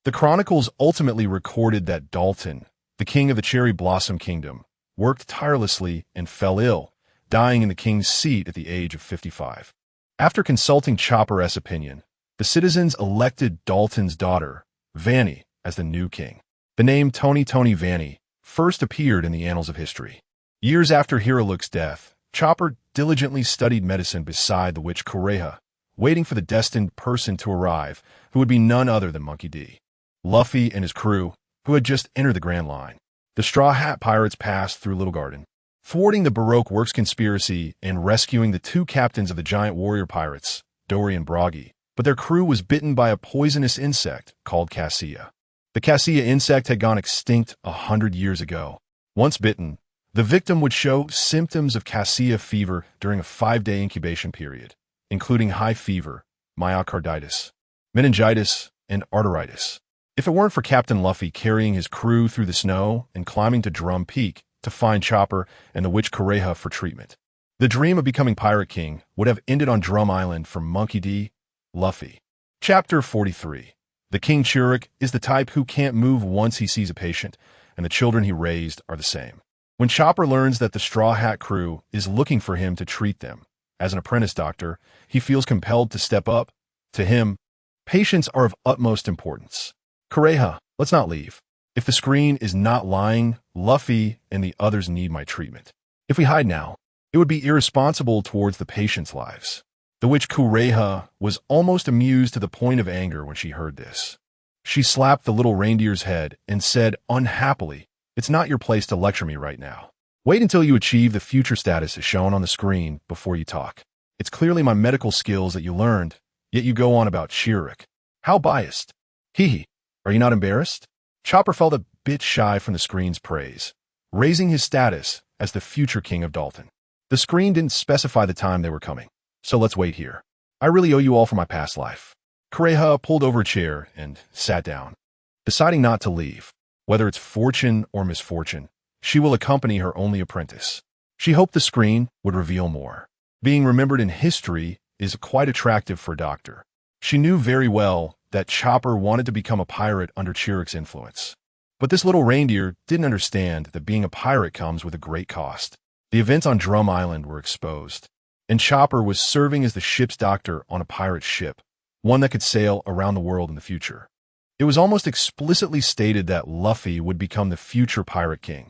S1: The chronicles ultimately recorded that Dalton, the king of the Cherry Blossom Kingdom, worked tirelessly and fell ill, dying in the king's seat at the age of 55. After consulting Chopper's opinion, the citizens elected Dalton's daughter, Vanny, as the new king. The name Tony Vanny first appeared in the annals of history. Years after Hiraluk's death, Chopper diligently studied medicine beside the witch Kureha, waiting for the destined person to arrive, who would be none other than Monkey D. Luffy and his crew, who had just entered the Grand Line. The Straw Hat pirates passed through Little Garden, thwarting the Baroque Works conspiracy and rescuing the two captains of the giant warrior pirates, Dory and Buggy, but their crew was bitten by a poisonous insect called Cassia. The Cassia insect had gone extinct 100 years ago. Once bitten, the victim would show symptoms of Cassia fever during a 5-day incubation period, including high fever, myocarditis, meningitis, and arteritis. If it weren't for Captain Luffy carrying his crew through the snow and climbing to Drum Peak to find Chopper and the witch Kureha for treatment, the dream of becoming Pirate King would have ended on Drum Island for Monkey D. Luffy. Chapter 43. The King Churuk is the type who can't move once he sees a patient, and the children he raised are the same. When Chopper learns that the Straw Hat crew is looking for him to treat them, as an apprentice doctor, he feels compelled to step up. To him, patients are of utmost importance. Kureha, let's not leave. If the screen is not lying, Luffy and the others need my treatment. If we hide now, it would be irresponsible towards the patients' lives. The witch Kureha was almost amused to the point of anger when she heard this. She slapped the little reindeer's head and said unhappily, "It's not your place to lecture me right now. Wait until you achieve the future status as shown on the screen before you talk. It's clearly my medical skills that you learned, yet you go on about Churuk. How biased. Hee. Are you not embarrassed?" Chopper felt a bit shy from the screen's praise, raising his status as the future king of Dalton. The screen didn't specify the time they were coming, so let's wait here. I really owe you all for my past life. Kureha pulled over a chair and sat down, deciding not to leave. Whether it's fortune or misfortune, she will accompany her only apprentice. She hoped the screen would reveal more. Being remembered in history is quite attractive for a doctor. She knew very well that Chopper wanted to become a pirate under Churuk's influence. But this little reindeer didn't understand that being a pirate comes with a great cost. The events on Drum Island were exposed, and Chopper was serving as the ship's doctor on a pirate ship, one that could sail around the world in the future. It was almost explicitly stated that Luffy would become the future Pirate King.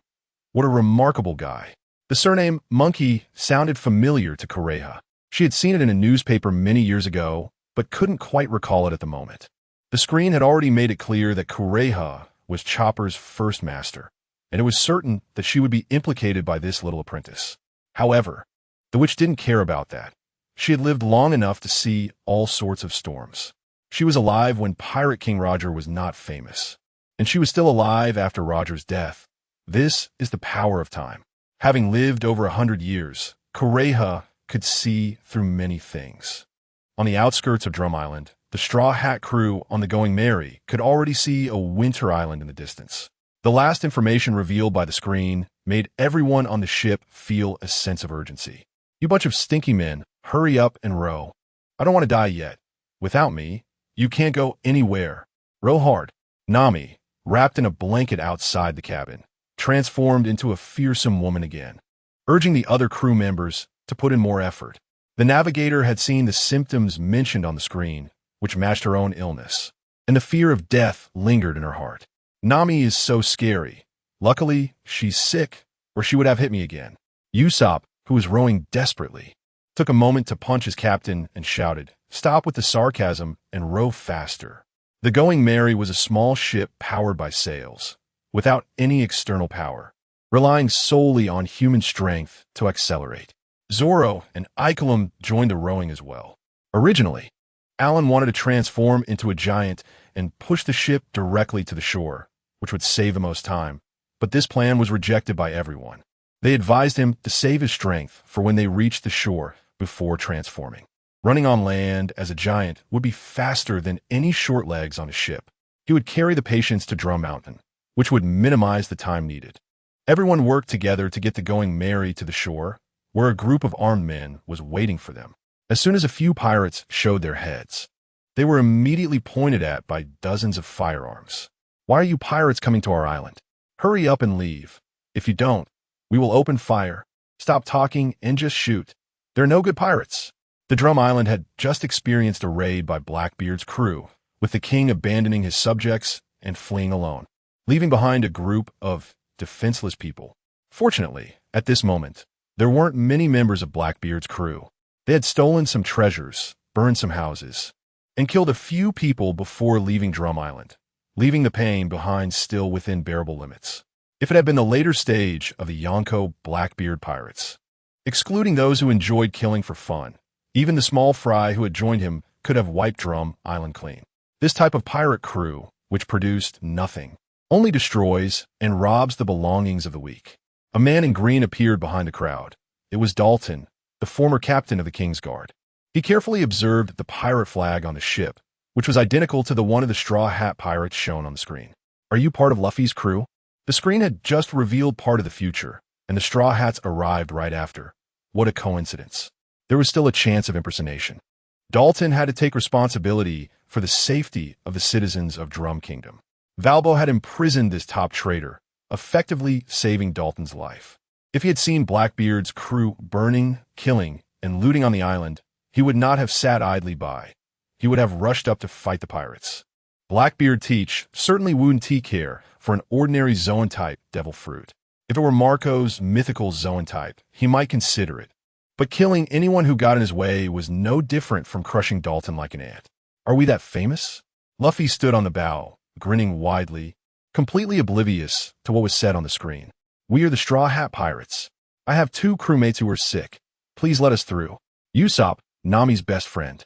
S1: What a remarkable guy. The surname Monkey sounded familiar to Kureha. She had seen it in a newspaper many years ago, but couldn't quite recall it at the moment. The screen had already made it clear that Kureha was Chopper's first master, and it was certain that she would be implicated by this little apprentice. However, the witch didn't care about that. She had lived long enough to see all sorts of storms. She was alive when Pirate King Roger was not famous, and she was still alive after Roger's death. This is the power of time. Having lived over 100 years, Kureha could see through many things. On the outskirts of Drum Island, the Straw Hat crew on the Going Merry could already see a winter island in the distance. The last information revealed by the screen made everyone on the ship feel a sense of urgency. "You bunch of stinky men, hurry up and row. I don't want to die yet. Without me, you can't go anywhere. Row hard." Nami, wrapped in a blanket outside the cabin, transformed into a fearsome woman again, urging the other crew members to put in more effort. The navigator had seen the symptoms mentioned on the screen, which matched her own illness, and the fear of death lingered in her heart. "Nami is so scary. Luckily, she's sick, or she would have hit me again." Usopp, who was rowing desperately, took a moment to punch his captain and shouted, "Stop with the sarcasm and row faster." The Going Merry was a small ship powered by sails, without any external power, relying solely on human strength to accelerate. Zoro and Ikelim joined the rowing as well. Originally, Alan wanted to transform into a giant and push the ship directly to the shore, which would save the most time, but this plan was rejected by everyone. They advised him to save his strength for when they reached the shore before transforming. Running on land as a giant would be faster than any short legs on a ship. He would carry the patients to Drum Mountain, which would minimize the time needed. Everyone worked together to get the Going Merry to the shore, where a group of armed men was waiting for them. As soon as a few pirates showed their heads, they were immediately pointed at by dozens of firearms. "Why are you pirates coming to our island? Hurry up and leave. If you don't, we will open fire. Stop talking and just shoot. They're no good pirates." The Drum Island had just experienced a raid by Blackbeard's crew, with the king abandoning his subjects and fleeing alone, leaving behind a group of defenseless people. Fortunately, at this moment, there weren't many members of Blackbeard's crew. They had stolen some treasures, burned some houses, and killed a few people before leaving Drum Island, leaving the pain behind still within bearable limits. If it had been the later stage of the Yonko Blackbeard pirates, excluding those who enjoyed killing for fun, even the small fry who had joined him could have wiped Drum Island clean. This type of pirate crew, which produced nothing, only destroys and robs the belongings of the weak. A man in green appeared behind the crowd. It was Dalton, the former captain of the King's Guard. He carefully observed the pirate flag on the ship, which was identical to the one of the Straw Hat pirates shown on the screen. "Are you part of Luffy's crew?" The screen had just revealed part of the future, and the Straw Hats arrived right after. What a coincidence. There was still a chance of impersonation. Dalton had to take responsibility for the safety of the citizens of Drum Kingdom. Valbo had imprisoned this top traitor, effectively saving Dalton's life. If he had seen Blackbeard's crew burning, killing, and looting on the island, he would not have sat idly by. He would have rushed up to fight the pirates. Blackbeard Teach certainly wouldn't care for an ordinary Zoan-type devil fruit. If it were Marco's mythical Zoan-type, he might consider it. But killing anyone who got in his way was no different from crushing Dalton like an ant. Are we that famous? Luffy stood on the bow, grinning widely, completely oblivious to what was said on the screen. "We are the Straw Hat Pirates. I have 2 crewmates who are sick. Please let us through." Usopp, Nami's best friend,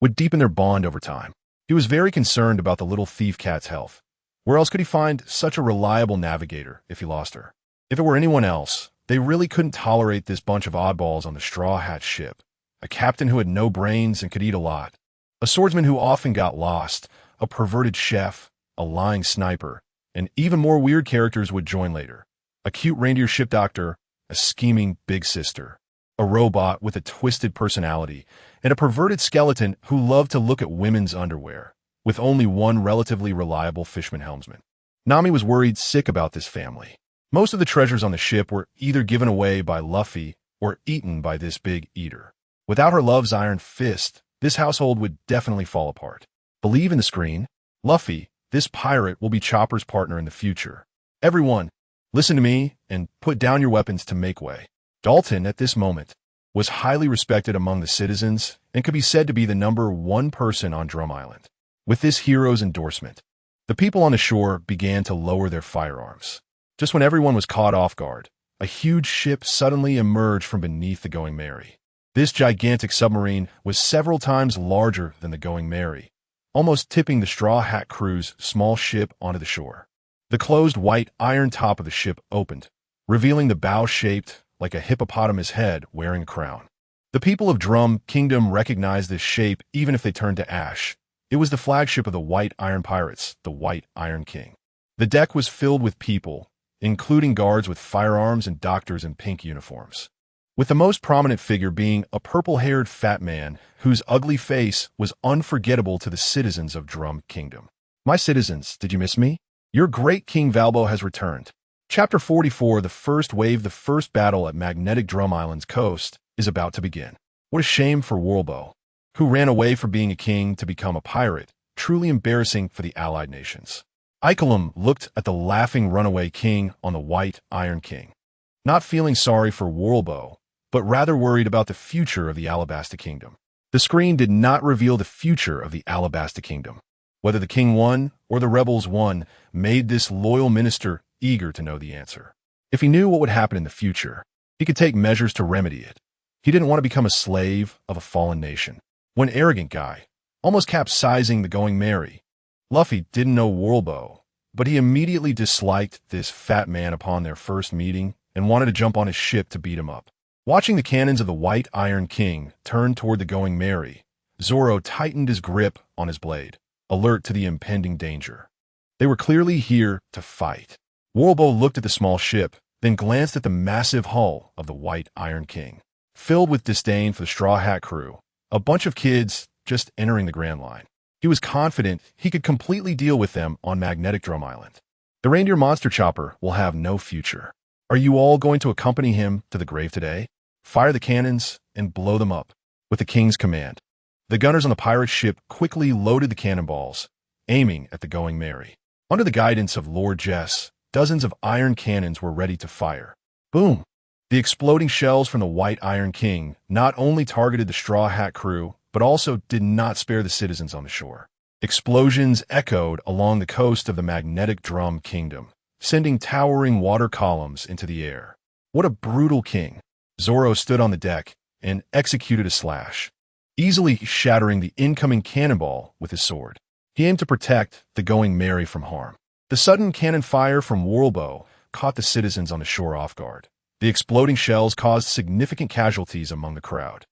S1: would deepen their bond over time. He was very concerned about the little thief cat's health. Where else could he find such a reliable navigator if he lost her? If it were anyone else, they really couldn't tolerate this bunch of oddballs on the Straw Hat ship. A captain who had no brains and could eat a lot. A swordsman who often got lost. A perverted chef. A lying sniper. And even more weird characters would join later. A cute reindeer ship doctor. A scheming big sister. A robot with a twisted personality. And a perverted skeleton who loved to look at women's underwear, with only one relatively reliable fisherman helmsman. Nami was worried sick about this family. Most of the treasures on the ship were either given away by Luffy or eaten by this big eater. Without her love's iron fist, this household would definitely fall apart. Believe in the screen. Luffy, this pirate, will be Chopper's partner in the future. Everyone, listen to me and put down your weapons to make way. Dalton, at this moment, was highly respected among the citizens and could be said to be the #1 person on Drum Island. With this hero's endorsement, the people on the shore began to lower their firearms. Just when everyone was caught off guard, a huge ship suddenly emerged from beneath the Going Merry. This gigantic submarine was several times larger than the Going Merry, almost tipping the Straw Hat crew's small ship onto the shore. The closed white iron top of the ship opened, revealing the bow shaped like a hippopotamus head wearing a crown. The people of Drum Kingdom recognized this shape even if they turned to ash. It was the flagship of the White Iron Pirates, the White Iron King. The deck was filled with people, including guards with firearms and doctors in pink uniforms, with the most prominent figure being a purple-haired fat man whose ugly face was unforgettable to the citizens of Drum Kingdom. My citizens, did you miss me? Your great King Valbo has returned. Chapter 44, The First Wave. The first battle at Magnetic Drum Island's coast is about to begin. What a shame for Warlbo, who ran away from being a king to become a pirate, truly embarrassing for the allied nations. Icolum looked at the laughing runaway king on the White Iron King, not feeling sorry for Warlbo, but rather worried about the future of the Alabasta Kingdom. The screen did not reveal the future of the Alabasta Kingdom. Whether the king won or the rebels won made this loyal minister eager to know the answer. If he knew what would happen in the future, he could take measures to remedy it. He didn't want to become a slave of a fallen nation. One arrogant guy, almost capsizing the Going Merry. Luffy didn't know Warlbo, but he immediately disliked this fat man upon their first meeting and wanted to jump on his ship to beat him up. Watching the cannons of the White Iron King turn toward the Going Merry, Zoro tightened his grip on his blade, alert to the impending danger. They were clearly here to fight. Warlbo looked at the small ship, then glanced at the massive hull of the White Iron King, filled with disdain for the Straw Hat crew, a bunch of kids just entering the Grand Line. He was confident he could completely deal with them on Magnetic Drum Island. The reindeer monster chopper will have no future. Are you all going to accompany him to the grave today? Fire the cannons and blow them up, with the king's command. The gunners on the pirate ship quickly loaded the cannonballs, aiming at the Going Merry. Under the guidance of Lord Jess, dozens of iron cannons were ready to fire. Boom! The exploding shells from the White Iron King not only targeted the Straw Hat crew, but also did not spare the citizens on the shore. Explosions echoed along the coast of the Magnetic Drum Kingdom, sending towering water columns into the air. What a brutal king! Zoro stood on the deck and executed a slash, easily shattering the incoming cannonball with his sword. He aimed to protect the Going Merry from harm. The sudden cannon fire from Warlbo caught the citizens on the shore off guard. The exploding shells caused significant casualties among the crowd.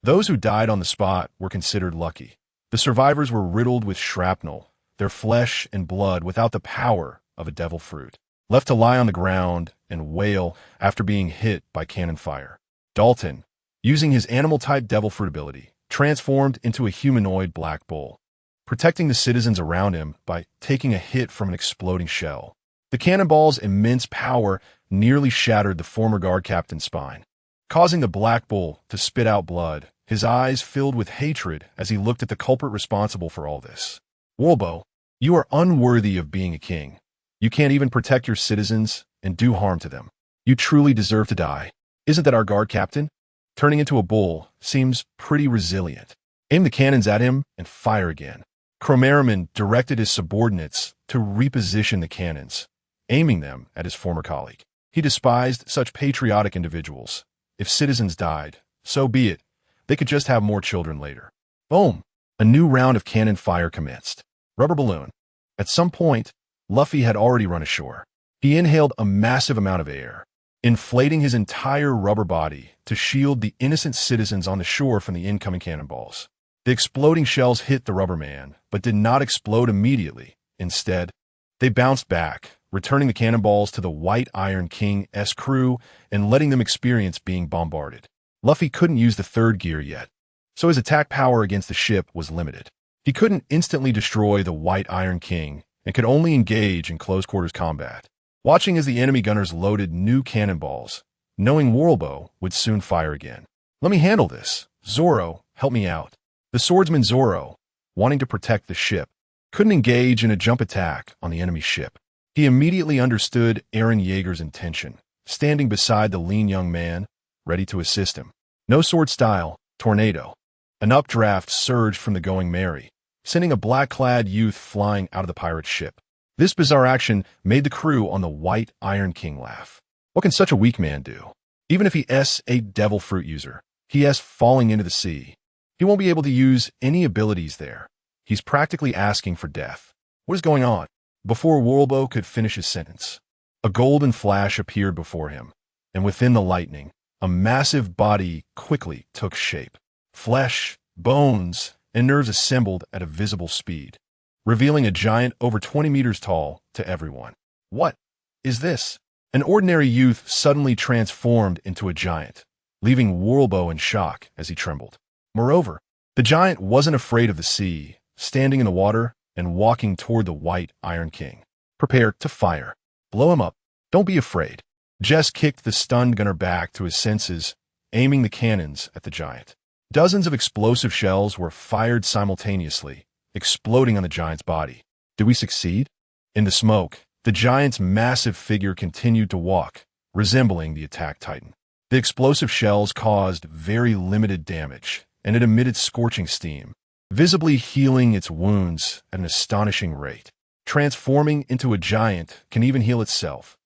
S1: Those who died on the spot were considered lucky. The survivors were riddled with shrapnel, their flesh and blood without the power of a devil fruit, left to lie on the ground and wail after being hit by cannon fire. Dalton, using his animal-type devil fruit ability, transformed into a humanoid black bull, protecting the citizens around him by taking a hit from an exploding shell. The cannonball's immense power nearly shattered the former guard captain's spine, causing the black bull to spit out blood, his eyes filled with hatred as he looked at the culprit responsible for all this. Warlbo, you are unworthy of being a king. You can't even protect your citizens and do harm to them. You truly deserve to die. Isn't that our guard captain? Turning into a bull seems pretty resilient. Aim the cannons at him and fire again. Cromaraman directed his subordinates to reposition the cannons, aiming them at his former colleague. He despised such patriotic individuals. If citizens died, so be it. They could just have more children later. Boom! A new round of cannon fire commenced. Rubber balloon. At some point, Luffy had already run ashore. He inhaled a massive amount of air, inflating his entire rubber body to shield the innocent citizens on the shore from the incoming cannonballs. The exploding shells hit the rubber man, but did not explode immediately. Instead, they bounced back, returning the cannonballs to the White Iron King's crew and letting them experience being bombarded. Luffy couldn't use the third gear yet, so his attack power against the ship was limited. He couldn't instantly destroy the White Iron King and could only engage in close-quarters combat, watching as the enemy gunners loaded new cannonballs, knowing Warlbo would soon fire again. Let me handle this. Zoro, help me out. The swordsman Zoro, wanting to protect the ship, couldn't engage in a jump attack on the enemy ship. He immediately understood Eren Yeager's intention, standing beside the lean young man, ready to assist him. No sword style, tornado. An updraft surged from the Going Merry, sending a black-clad youth flying out of the pirate ship. This bizarre action made the crew on the White Iron King laugh. What can such a weak man do? Even if he's a devil fruit user, he's falling into the sea. He won't be able to use any abilities there. He's practically asking for death. What is going on? Before Warlbo could finish his sentence, a golden flash appeared before him, and within the lightning, a massive body quickly took shape. Flesh, bones, and nerves assembled at a visible speed, revealing a giant over 20 meters tall to everyone. What is this? An ordinary youth suddenly transformed into a giant, leaving Warlbo in shock as he trembled. Moreover, the giant wasn't afraid of the sea, standing in the water and walking toward the white Iron King. Prepare to fire. Blow him up. Don't be afraid. Jess kicked the stunned gunner back to his senses, aiming the cannons at the giant. Dozens of explosive shells were fired simultaneously, exploding on the giant's body. Did we succeed? In the smoke, the giant's massive figure continued to walk, resembling the attack titan. The explosive shells caused very limited damage, and it emitted scorching steam, visibly healing its wounds at an astonishing rate. Transforming into a giant can even heal itself.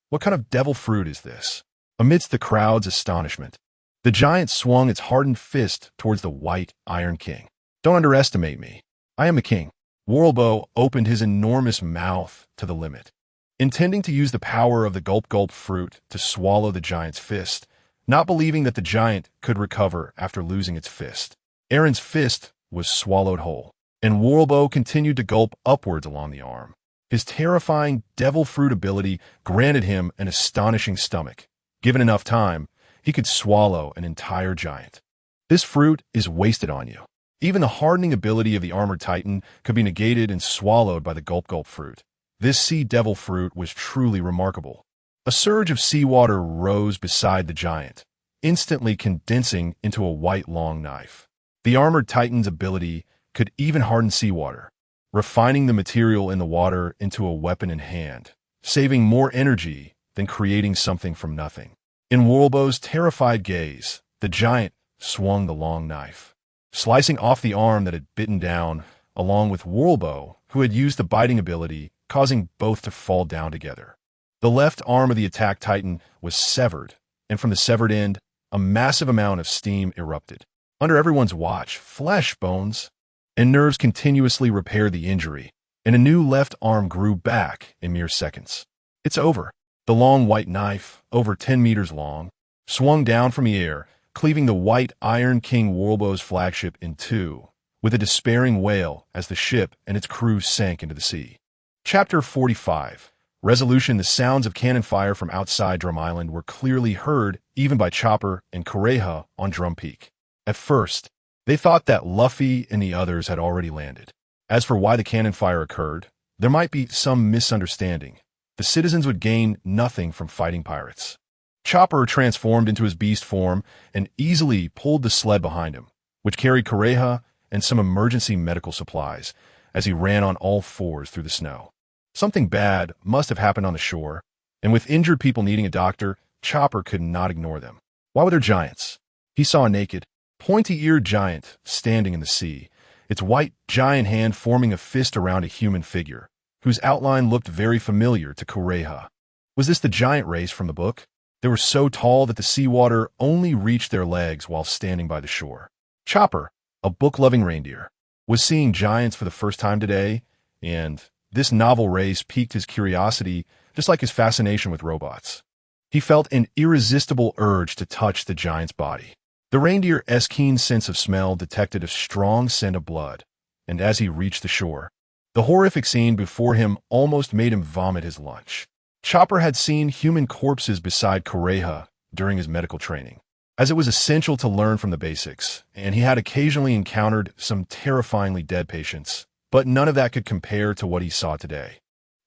S1: What kind of devil fruit is this? Amidst the crowd's astonishment, the giant swung its hardened fist towards the white Iron King. Don't underestimate me. I am the king. Warlbo opened his enormous mouth to the limit, intending to use the power of the gulp-gulp fruit to swallow the giant's fist, not believing that the giant could recover after losing its fist. Aaron's fist was swallowed whole, and Warlbo continued to gulp upwards along the arm. His terrifying devil fruit ability granted him an astonishing stomach. Given enough time, he could swallow an entire giant. This fruit is wasted on you. Even the hardening ability of the armored titan could be negated and swallowed by the gulp-gulp fruit. This sea devil fruit was truly remarkable. A surge of seawater rose beside the giant, instantly condensing into a white long knife. The armored titan's ability could even harden seawater, refining the material in the water into a weapon in hand, saving more energy than creating something from nothing. In Warlbo's terrified gaze, the giant swung the long knife, slicing off the arm that had bitten down, along with Warlbo, who had used the biting ability, causing both to fall down together. The left arm of the attack titan was severed, and from the severed end, a massive amount of steam erupted. Under everyone's watch, flesh, bones, and nerves continuously repaired the injury, and a new left arm grew back in mere seconds. It's over. The long white knife, over 10 meters long, swung down from the air, cleaving the white Iron King Warlbo's flagship in two, with a despairing wail as the ship and its crew sank into the sea. Chapter 45. Resolution. The sounds of cannon fire from outside Drum Island were clearly heard even by Chopper and Kureha on Drum Peak. At first, they thought that Luffy and the others had already landed. As for why the cannon fire occurred, there might be some misunderstanding. The citizens would gain nothing from fighting pirates. Chopper transformed into his beast form and easily pulled the sled behind him, which carried Kureha and some emergency medical supplies as he ran on all fours through the snow. Something bad must have happened on the shore, and with injured people needing a doctor, Chopper could not ignore them. Why were there giants? He saw a naked, pointy-eared giant standing in the sea, its white giant hand forming a fist around a human figure, whose outline looked very familiar to Kureha. Was this the giant race from the book? They were so tall that the seawater only reached their legs while standing by the shore. Chopper, a book-loving reindeer, was seeing giants for the first time today, and this novel race piqued his curiosity just like his fascination with robots. He felt an irresistible urge to touch the giant's body. The reindeer's keen sense of smell detected a strong scent of blood, and as he reached the shore, the horrific scene before him almost made him vomit his lunch. Chopper had seen human corpses beside Kureha during his medical training, as it was essential to learn from the basics, and he had occasionally encountered some terrifyingly dead patients, but none of that could compare to what he saw today.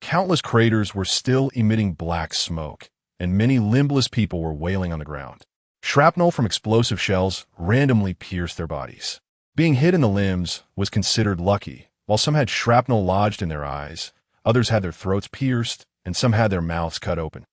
S1: Countless craters were still emitting black smoke, and many limbless people were wailing on the ground. Shrapnel from explosive shells randomly pierced their bodies. Being hit in the limbs was considered lucky. While some had shrapnel lodged in their eyes, others had their throats pierced, and some had their mouths cut open.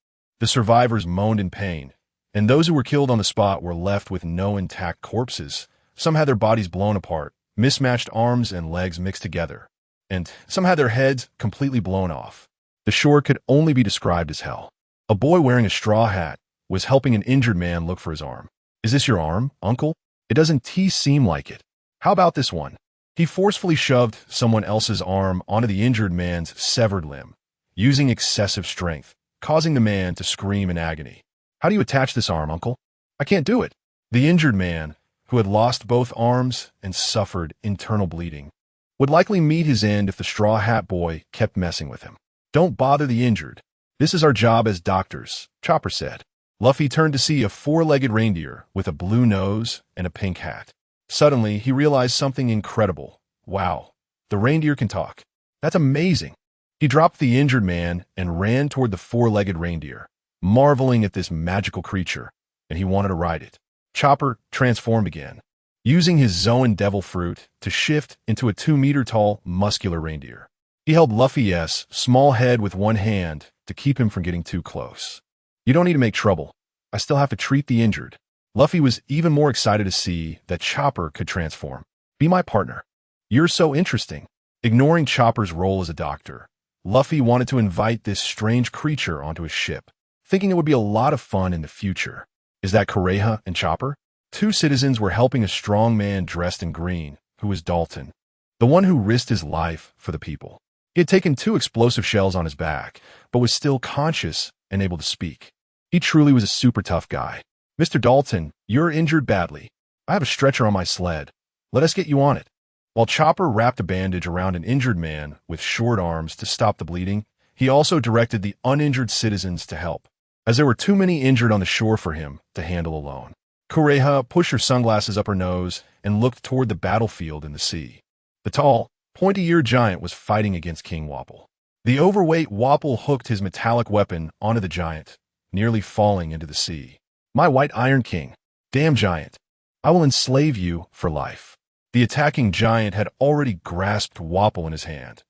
S1: The survivors moaned in pain, and those who were killed on the spot were left with no intact corpses. Some had their bodies blown apart, mismatched arms and legs mixed together, and some had their heads completely blown off. The shore could only be described as hell. A boy wearing a straw hat was helping an injured man look for his arm. "Is this your arm, uncle? It doesn't seem like it. How about this one?" He forcefully shoved someone else's arm onto the injured man's severed limb, using excessive strength, causing the man to scream in agony. "How do you attach this arm, uncle?" "I can't do it." The injured man, who had lost both arms and suffered internal bleeding, would likely meet his end if the Straw Hat Boy kept messing with him. "Don't bother the injured. This is our job as doctors," Chopper said. Luffy turned to see a four-legged reindeer with a blue nose and a pink hat. Suddenly, he realized something incredible. Wow, the reindeer can talk. That's amazing. He dropped the injured man and ran toward the four-legged reindeer, marveling at this magical creature, and he wanted to ride it. Chopper transformed again, using his Zoan Devil Fruit to shift into a 2-meter-tall, muscular reindeer. He held Luffy's small head with one hand to keep him from getting too close. "You don't need to make trouble. I still have to treat the injured." Luffy was even more excited to see that Chopper could transform. "Be my partner. You're so interesting." Ignoring Chopper's role as a doctor, Luffy wanted to invite this strange creature onto his ship, thinking it would be a lot of fun in the future. "Is that Kureha and Chopper?" Two citizens were helping a strong man dressed in green, who was Dalton, the one who risked his life for the people. He had taken 2 explosive shells on his back, but was still conscious and able to speak. He truly was a super tough guy. "Mr. Dalton, you're injured badly. I have a stretcher on my sled. Let us get you on it." While Chopper wrapped a bandage around an injured man with short arms to stop the bleeding, he also directed the uninjured citizens to help, as there were too many injured on the shore for him to handle alone. Kureha pushed her sunglasses up her nose and looked toward the battlefield in the sea. The tall, pointy-eared giant was fighting against King Wapol. The overweight Wapol hooked his metallic weapon onto the giant, nearly falling into the sea. "My white Iron King, damn giant, I will enslave you for life." The attacking giant had already grasped Wapol in his hand.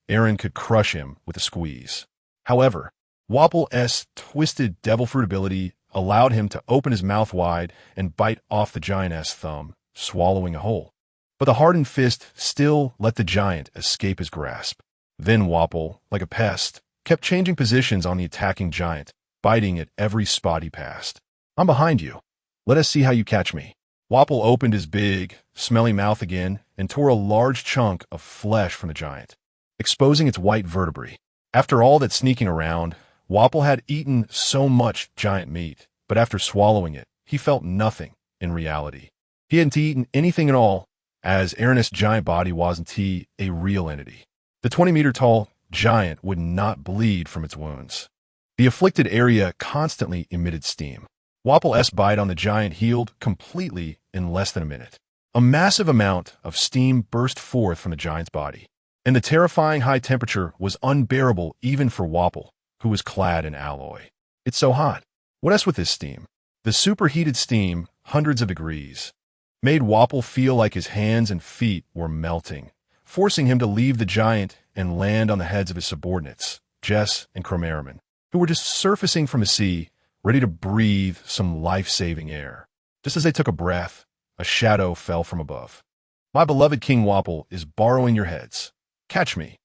S1: Eren could crush him with a squeeze. However, Wapol's twisted devil fruit ability allowed him to open his mouth wide and bite off the giant's thumb, swallowing a whole. But the hardened fist still let the giant escape his grasp. Then Wapol, like a pest, kept changing positions on the attacking giant, biting at every spot he passed. "I'm behind you. Let us see how you catch me." Wapol opened his big, smelly mouth again and tore a large chunk of flesh from the giant, exposing its white vertebrae. After all that sneaking around, Wapol had eaten so much giant meat, but after swallowing it, he felt nothing in reality. He hadn't eaten anything at all, as Eren's giant body wasn't a real entity. The 20-meter-tall giant would not bleed from its wounds. The afflicted area constantly emitted steam. Wapol's bite on the giant healed completely in less than a minute. A massive amount of steam burst forth from the giant's body, and the terrifying high temperature was unbearable even for Wapol, who was clad in alloy. "It's so hot. What else with this steam?" The superheated steam, hundreds of degrees, made Wapol feel like his hands and feet were melting, forcing him to leave the giant and land on the heads of his subordinates, Jess and Cromerman, who were just surfacing from the sea, ready to breathe some life-saving air. Just as they took a breath, a shadow fell from above. "My beloved King Wapol is borrowing your heads. Catch me."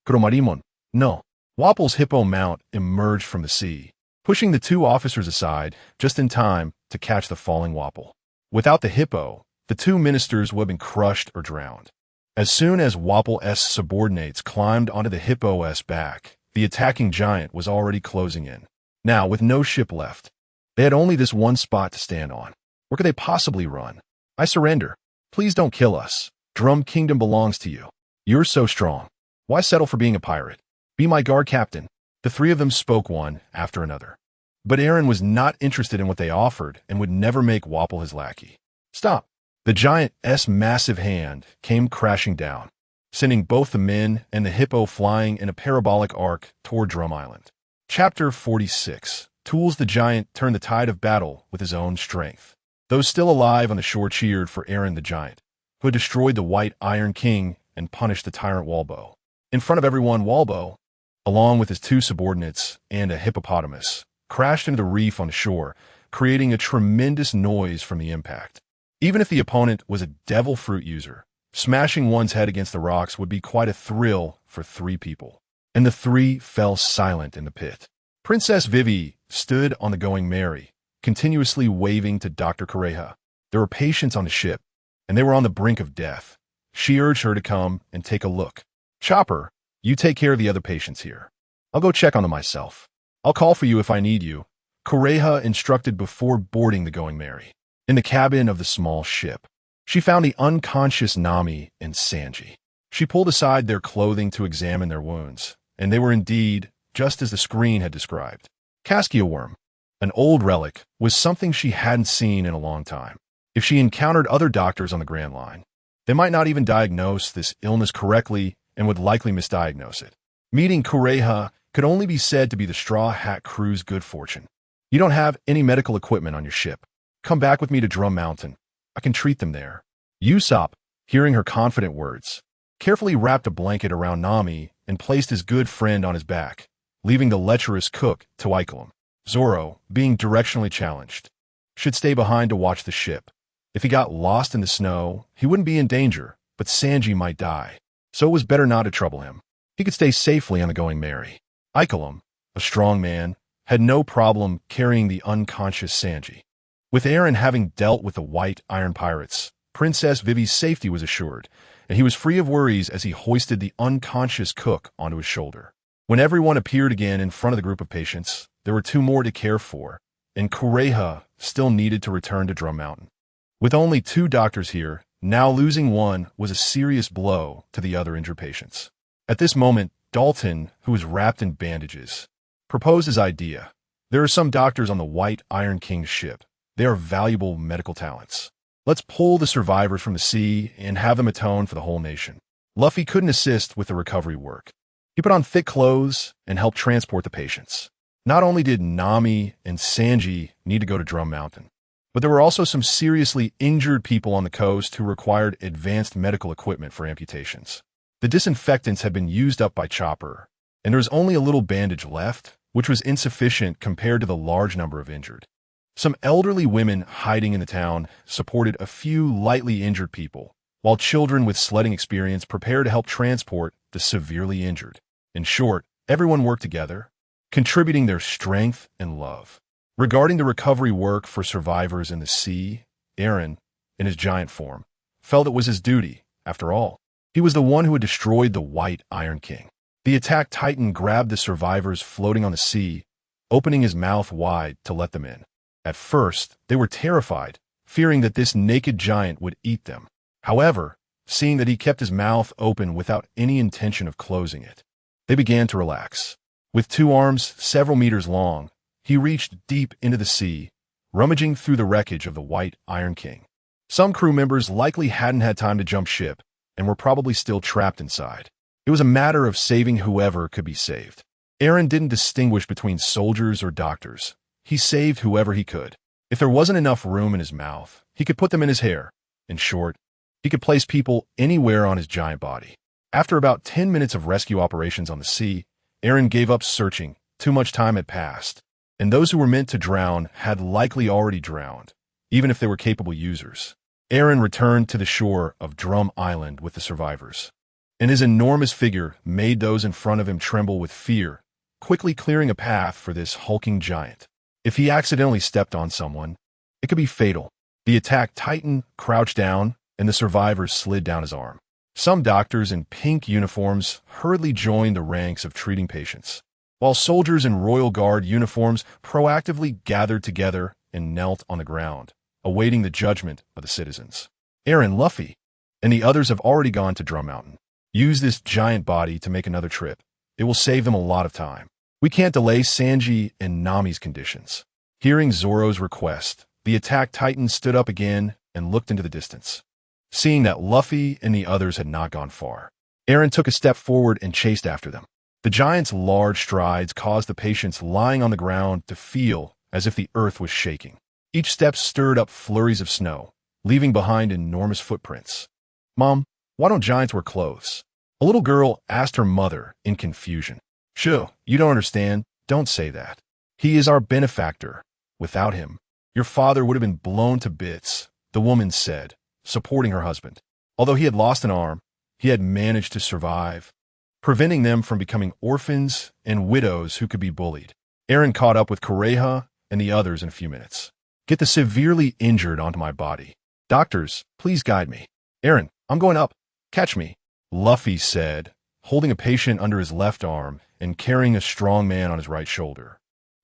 S1: Cromarimon. No. Wapol's hippo mount emerged from the sea, pushing the 2 officers aside just in time to catch the falling Wapol. Without the hippo, the 2 ministers would have been crushed or drowned. As soon as Wapol's subordinates climbed onto the hippo's back, the attacking giant was already closing in. Now, with no ship left, they had only this one spot to stand on. Where could they possibly run? "I surrender. Please don't kill us. Drum Kingdom belongs to you. You're so strong. Why settle for being a pirate? Be my guard captain." The 3 of them spoke one after another. But Eren was not interested in what they offered and would never make Wapol his lackey. "Stop." The giant's massive hand came crashing down, sending both the men and the hippo flying in a parabolic arc toward Drum Island. Chapter 46. Tools the giant turned the tide of battle with his own strength. Those still alive on the shore cheered for Eren the giant, who had destroyed the White Iron King and punished the tyrant Walbo. In front of everyone, Walbo, along with his 2 subordinates and a hippopotamus, crashed into the reef on the shore, creating a tremendous noise from the impact. Even if the opponent was a devil fruit user, smashing one's head against the rocks would be quite a thrill for 3 people. And the 3 fell silent in the pit. Princess Vivi stood on the Going Merry, continuously waving to Dr. Kureha. There were patients on the ship, and they were on the brink of death. She urged her to come and take a look. "Chopper, you take care of the other patients here. I'll go check on them myself. I'll call for you if I need you," Kureha instructed before boarding the Going Merry. in the cabin of the small ship. She found the unconscious Nami and Sanji. She pulled aside their clothing to examine their wounds, and they were indeed just as the screen had described. Caskia worm, an old relic, was something she hadn't seen in a long time. If she encountered other doctors on the Grand Line, they might not even diagnose this illness correctly and would likely misdiagnose it. Meeting Kureha could only be said to be the Straw Hat Crew's good fortune. You don't have any medical equipment on your ship. Come back with me to Drum Mountain. I can treat them there. Usopp, hearing her confident words, carefully wrapped a blanket around Nami and placed his good friend on his back, leaving the lecherous cook to icle him. Zoro, being directionally challenged, should stay behind to watch the ship. If he got lost in the snow, he wouldn't be in danger, but Sanji might die. So it was better not to trouble him. He could stay safely on the Going Merry. Ikelim, a strong man, had no problem carrying the unconscious Sanji. With Aaron having dealt with the White Iron Pirates, Princess Vivi's safety was assured, and he was free of worries as he hoisted the unconscious cook onto his shoulder. When everyone appeared again in front of the group of patients, there were 2 more to care for, and Kureha still needed to return to Drum Mountain. With only 2 doctors here, now losing one was a serious blow to the other injured patients. At this moment, Dalton, who was wrapped in bandages, proposed his idea. There are some doctors on the White Iron King's ship. They are valuable medical talents. Let's pull the survivors from the sea and have them atone for the whole nation. Luffy couldn't assist with the recovery work. He put on thick clothes and helped transport the patients. Not only did Nami and Sanji need to go to Drum Mountain, but there were also some seriously injured people on the coast who required advanced medical equipment for amputations. The disinfectants had been used up by Chopper, and there was only a little bandage left, which was insufficient compared to the large number of injured. Some elderly women hiding in the town supported a few lightly injured people, while children with sledding experience prepared to help transport the severely injured. In short, everyone worked together, contributing their strength and love. Regarding the recovery work for survivors in the sea, Aaron, in his giant form, felt it was his duty. After all, he was the one who had destroyed the White Iron King. The attack Titan grabbed the survivors floating on the sea, opening his mouth wide to let them in. At first, they were terrified, fearing that this naked giant would eat them. However, seeing that he kept his mouth open without any intention of closing it, they began to relax. With 2 arms several meters long, he reached deep into the sea, rummaging through the wreckage of the White Iron King. Some crew members likely hadn't had time to jump ship and were probably still trapped inside. It was a matter of saving whoever could be saved. Aaron didn't distinguish between soldiers or doctors. He saved whoever he could. If there wasn't enough room in his mouth, he could put them in his hair. In short, he could place people anywhere on his giant body. After about 10 minutes of rescue operations on the sea, Aaron gave up searching. Too much time had passed, and those who were meant to drown had likely already drowned, even if they were capable users. Aaron returned to the shore of Drum Island with the survivors, and his enormous figure made those in front of him tremble with fear, quickly clearing a path for this hulking giant. If he accidentally stepped on someone, it could be fatal. The attack Titan crouched down, and the survivors slid down his arm. Some doctors in pink uniforms hurriedly joined the ranks of treating patients, while soldiers in Royal Guard uniforms proactively gathered together and knelt on the ground, awaiting the judgment of the citizens. Aaron, Luffy, and the others have already gone to Drum Mountain. Use this giant body to make another trip. It will save them a lot of time. We can't delay Sanji and Nami's conditions. Hearing Zoro's request, the attack Titan stood up again and looked into the distance. Seeing that Luffy and the others had not gone far, Aaron took a step forward and chased after them. The giant's large strides caused the patients lying on the ground to feel as if the earth was shaking. Each step stirred up flurries of snow, leaving behind enormous footprints. "Mom, why don't giants wear clothes?" A little girl asked her mother in confusion. "Shoo, you don't understand. Don't say that. He is our benefactor. Without him, your father would have been blown to bits," the woman said, supporting her husband. Although he had lost an arm, he had managed to survive, preventing them from becoming orphans and widows who could be bullied. Aaron caught up with Kureha and the others in a few minutes. "Get the severely injured onto my body. Doctors, please guide me." "Aaron, I'm going up. Catch me," Luffy said, holding a patient under his left arm and carrying a strong man on his right shoulder.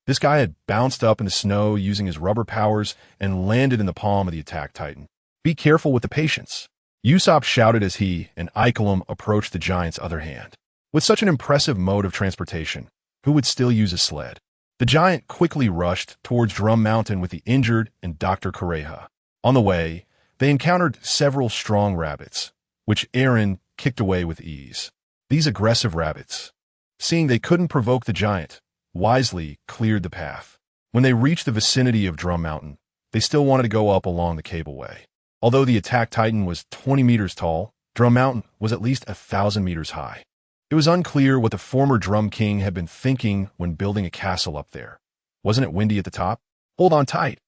S1: This guy had bounced up in the snow using his rubber powers and landed in the palm of the attack titan. Be careful with the patience, Usopp shouted as he and Icolum approached the giant's other hand. With such an impressive mode of transportation, who would still use a sled? The giant quickly rushed towards Drum Mountain with the injured and Dr. Kureha. On the way, they encountered several strong rabbits, which Eren kicked away with ease. These aggressive rabbits, seeing they couldn't provoke the giant, wisely cleared the path. When they reached the vicinity of Drum Mountain, they still wanted to go up along the cableway. Although the attack titan was 20 meters tall, Drum Mountain was at least 1,000 meters high. It was unclear what the former Drum King had been thinking when building a castle up there. Wasn't it windy at the top? Hold on tight.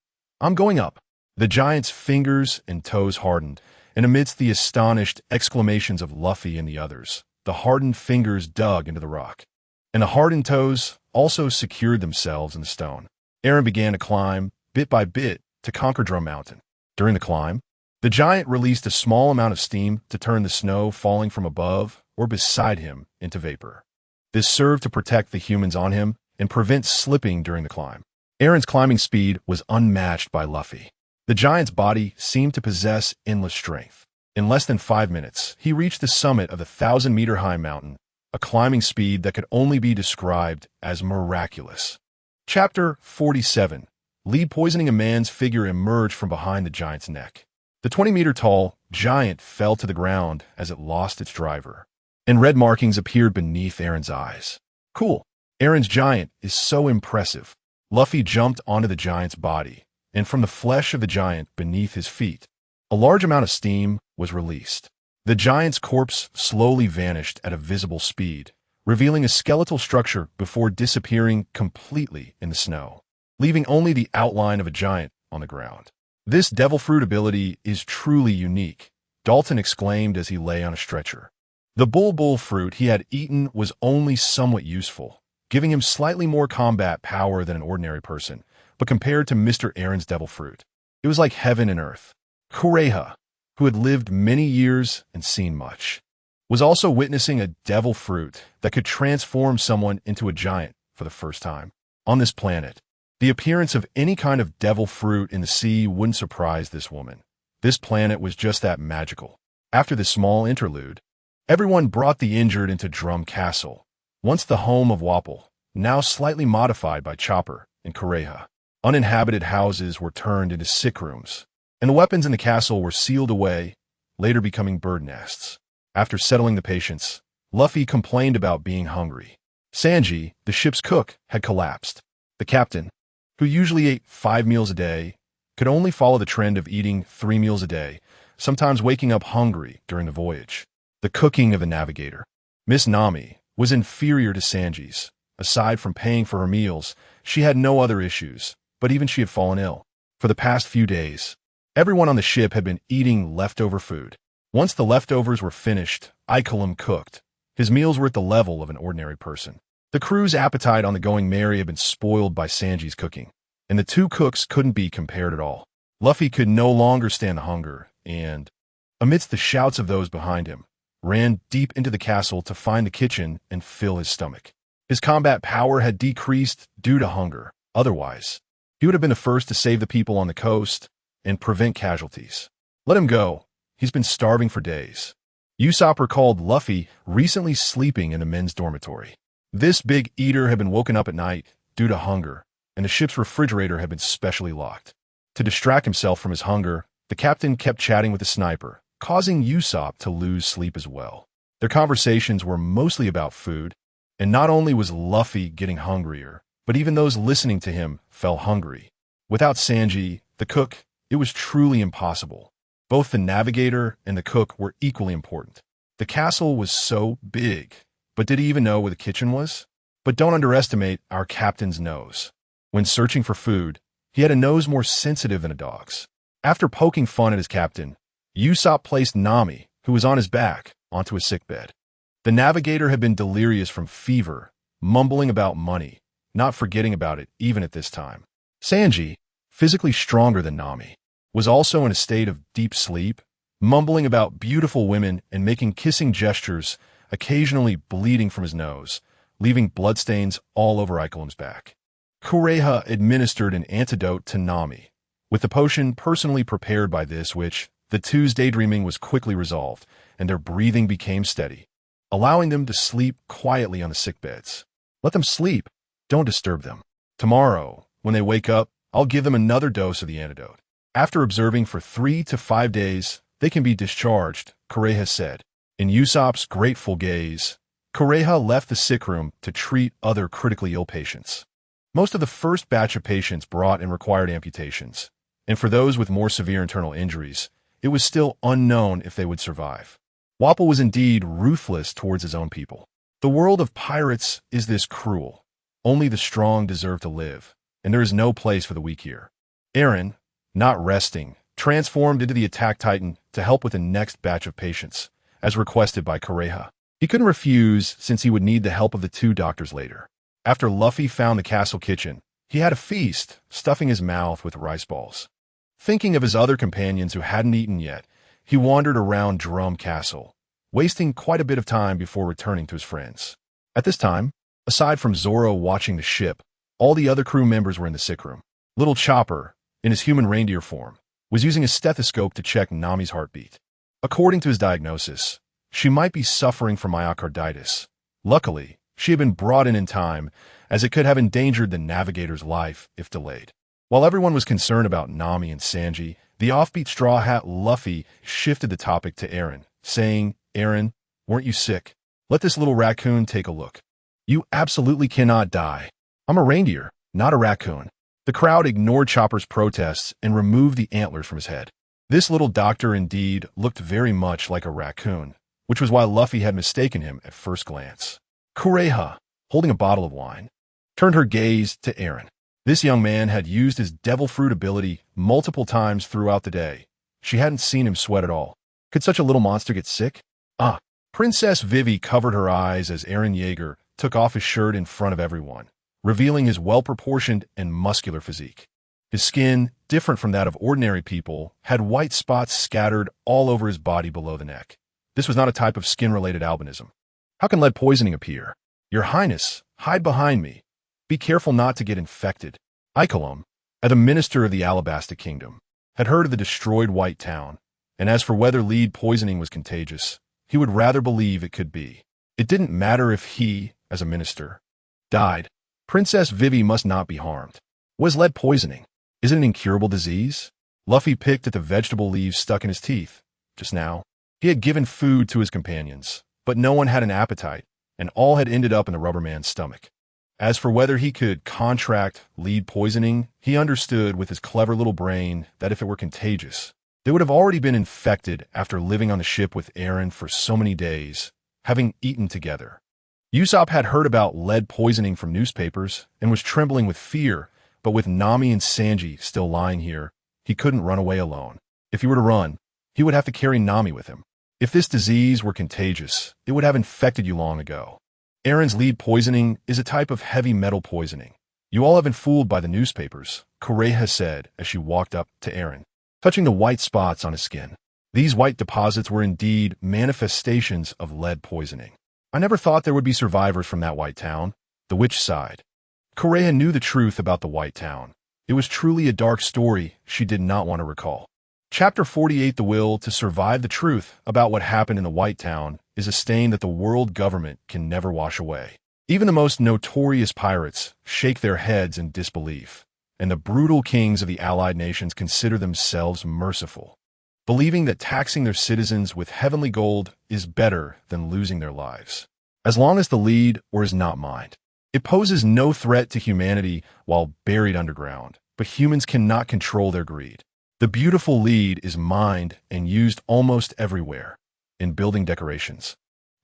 S1: I'm going up. The giant's fingers and toes hardened, and amidst the astonished exclamations of Luffy and the others, the hardened fingers dug into the rock. And the hardened toes also secured themselves in the stone. Eren began to climb, bit by bit, to conquer Drum Mountain. During the climb, the giant released a small amount of steam to turn the snow falling from above or beside him into vapor. This served to protect the humans on him and prevent slipping during the climb. Eren's climbing speed was unmatched by Luffy. The giant's body seemed to possess endless strength. In less than 5 minutes, he reached the summit of the 1,000-meter-high mountain, a climbing speed that could only be described as miraculous. Chapter 47. Lead poisoning a man's figure emerged from behind the giant's neck. The 20-meter-tall giant fell to the ground as it lost its driver, and red markings appeared beneath Eren's eyes. Cool. Eren's giant is so impressive. Luffy jumped onto the giant's body, and from the flesh of the giant beneath his feet, a large amount of steam was released. The giant's corpse slowly vanished at a visible speed, revealing a skeletal structure before disappearing completely in the snow, leaving only the outline of a giant on the ground. This devil fruit ability is truly unique, Dalton exclaimed as he lay on a stretcher. The bull fruit he had eaten was only somewhat useful, giving him slightly more combat power than an ordinary person, but compared to Mr. Eren's devil fruit, it was like heaven and earth. Kureha, who had lived many years and seen much, was also witnessing a devil fruit that could transform someone into a giant for the first time. On this planet, the appearance of any kind of devil fruit in the sea wouldn't surprise this woman. This planet was just that magical. After this small interlude, everyone brought the injured into Drum Castle, once the home of Wapol, now slightly modified by Chopper and Kureha. Uninhabited houses were turned into sick rooms, and the weapons in the castle were sealed away, later becoming bird nests. After settling the patients, Luffy complained about being hungry. Sanji, the ship's cook, had collapsed. The captain, who usually ate 5 meals a day, could only follow the trend of eating 3 meals a day, sometimes waking up hungry during the voyage. The cooking of the navigator. Miss Nami was inferior to Sanji's. Aside from paying for her meals, she had no other issues, but even she had fallen ill. For the past few days, everyone on the ship had been eating leftover food. Once the leftovers were finished, Icolum cooked. His meals were at the level of an ordinary person. The crew's appetite on the Going Merry had been spoiled by Sanji's cooking, and the two cooks couldn't be compared at all. Luffy could no longer stand the hunger, and, amidst the shouts of those behind him, ran deep into the castle to find the kitchen and fill his stomach. His combat power had decreased due to hunger. Otherwise, he would have been the first to save the people on the coast and prevent casualties. Let him go. He's been starving for days. Usopp recalled Luffy recently sleeping in the men's dormitory. This big eater had been woken up at night due to hunger, and the ship's refrigerator had been specially locked. To distract himself from his hunger, the captain kept chatting with the sniper, causing Usopp to lose sleep as well. Their conversations were mostly about food, and not only was Luffy getting hungrier, but even those listening to him fell hungry. Without Sanji, the cook, it was truly impossible. Both the navigator and the cook were equally important. The castle was so big, but did he even know where the kitchen was? But don't underestimate our captain's nose. When searching for food, he had a nose more sensitive than a dog's. After poking fun at his captain, Usopp placed Nami, who was on his back, onto a sickbed. The navigator had been delirious from fever, mumbling about money, not forgetting about it even at this time. Sanji, physically stronger than Nami, was also in a state of deep sleep, mumbling about beautiful women and making kissing gestures, occasionally bleeding from his nose, leaving bloodstains all over Icolum's back. Kureha administered an antidote to Nami, with the potion personally prepared by this which, the two's daydreaming was quickly resolved, and their breathing became steady, allowing them to sleep quietly on the sickbeds. Let them sleep. Don't disturb them. Tomorrow, when they wake up, I'll give them another dose of the antidote. After observing for 3 to 5 days, they can be discharged, Kureha said. In Usopp's grateful gaze, Kureha left the sick room to treat other critically ill patients. Most of the first batch of patients brought and required amputations, and for those with more severe internal injuries, it was still unknown if they would survive. Wapol was indeed ruthless towards his own people. The world of pirates is this cruel. Only the strong deserve to live, and there is no place for the weak here. Eren, not resting, transformed into the attack titan to help with the next batch of patients, as requested by Kureha. He couldn't refuse since he would need the help of the 2 doctors later. After Luffy found the castle kitchen, he had a feast, stuffing his mouth with rice balls. Thinking of his other companions who hadn't eaten yet, he wandered around Drum Castle, wasting quite a bit of time before returning to his friends. At this time, aside from Zoro watching the ship, all the other crew members were in the sick room. Little Chopper, in his human reindeer form, was using a stethoscope to check Nami's heartbeat. According to his diagnosis, she might be suffering from myocarditis. Luckily, she had been brought in time, as it could have endangered the navigator's life if delayed. While everyone was concerned about Nami and Sanji, the offbeat Straw Hat Luffy shifted the topic to Eren, saying, "Eren, weren't you sick? Let this little raccoon take a look. You absolutely cannot die. I'm a reindeer, not a raccoon." The crowd ignored Chopper's protests and removed the antlers from his head. This little doctor indeed looked very much like a raccoon, which was why Luffy had mistaken him at first glance. Kureha, holding a bottle of wine, turned her gaze to Eren. This young man had used his devil fruit ability multiple times throughout the day. She hadn't seen him sweat at all. Could such a little monster get sick? Princess Vivi covered her eyes as Eren Yeager took off his shirt in front of everyone, revealing his well-proportioned and muscular physique. His skin, different from that of ordinary people, had white spots scattered all over his body below the neck. This was not a type of skin-related albinism. How can lead poisoning appear? Your Highness, hide behind me. Be careful not to get infected. Ikolom, the minister of the Alabasta Kingdom, had heard of the destroyed White Town, and as for whether lead poisoning was contagious, he would rather believe it could be. It didn't matter if he, as a minister, died. Princess Vivi must not be harmed. Was lead poisoning? Is it an incurable disease? Luffy picked at the vegetable leaves stuck in his teeth. Just now, he had given food to his companions, but no one had an appetite, and all had ended up in the rubber man's stomach. As for whether he could contract lead poisoning, he understood with his clever little brain that if it were contagious, they would have already been infected after living on the ship with Eren for so many days, having eaten together. Usopp had heard about lead poisoning from newspapers and was trembling with fear, but with Nami and Sanji still lying here, he couldn't run away alone. If he were to run, he would have to carry Nami with him. If this disease were contagious, it would have infected you long ago. Eren's lead poisoning is a type of heavy metal poisoning. You all have been fooled by the newspapers, Kureha said as she walked up to Eren, touching the white spots on his skin. These white deposits were indeed manifestations of lead poisoning. I never thought there would be survivors from that White Town. The witch sighed. Kureha knew the truth about the White Town. It was truly a dark story she did not want to recall. Chapter 48, The Will to Survive. The truth about what happened in the White Town is a stain that the world government can never wash away. Even the most notorious pirates shake their heads in disbelief, and the brutal kings of the allied nations consider themselves merciful, believing that taxing their citizens with heavenly gold is better than losing their lives. As long as the lead is not mined, it poses no threat to humanity while buried underground, but humans cannot control their greed. The beautiful lead is mined and used almost everywhere, in building decorations,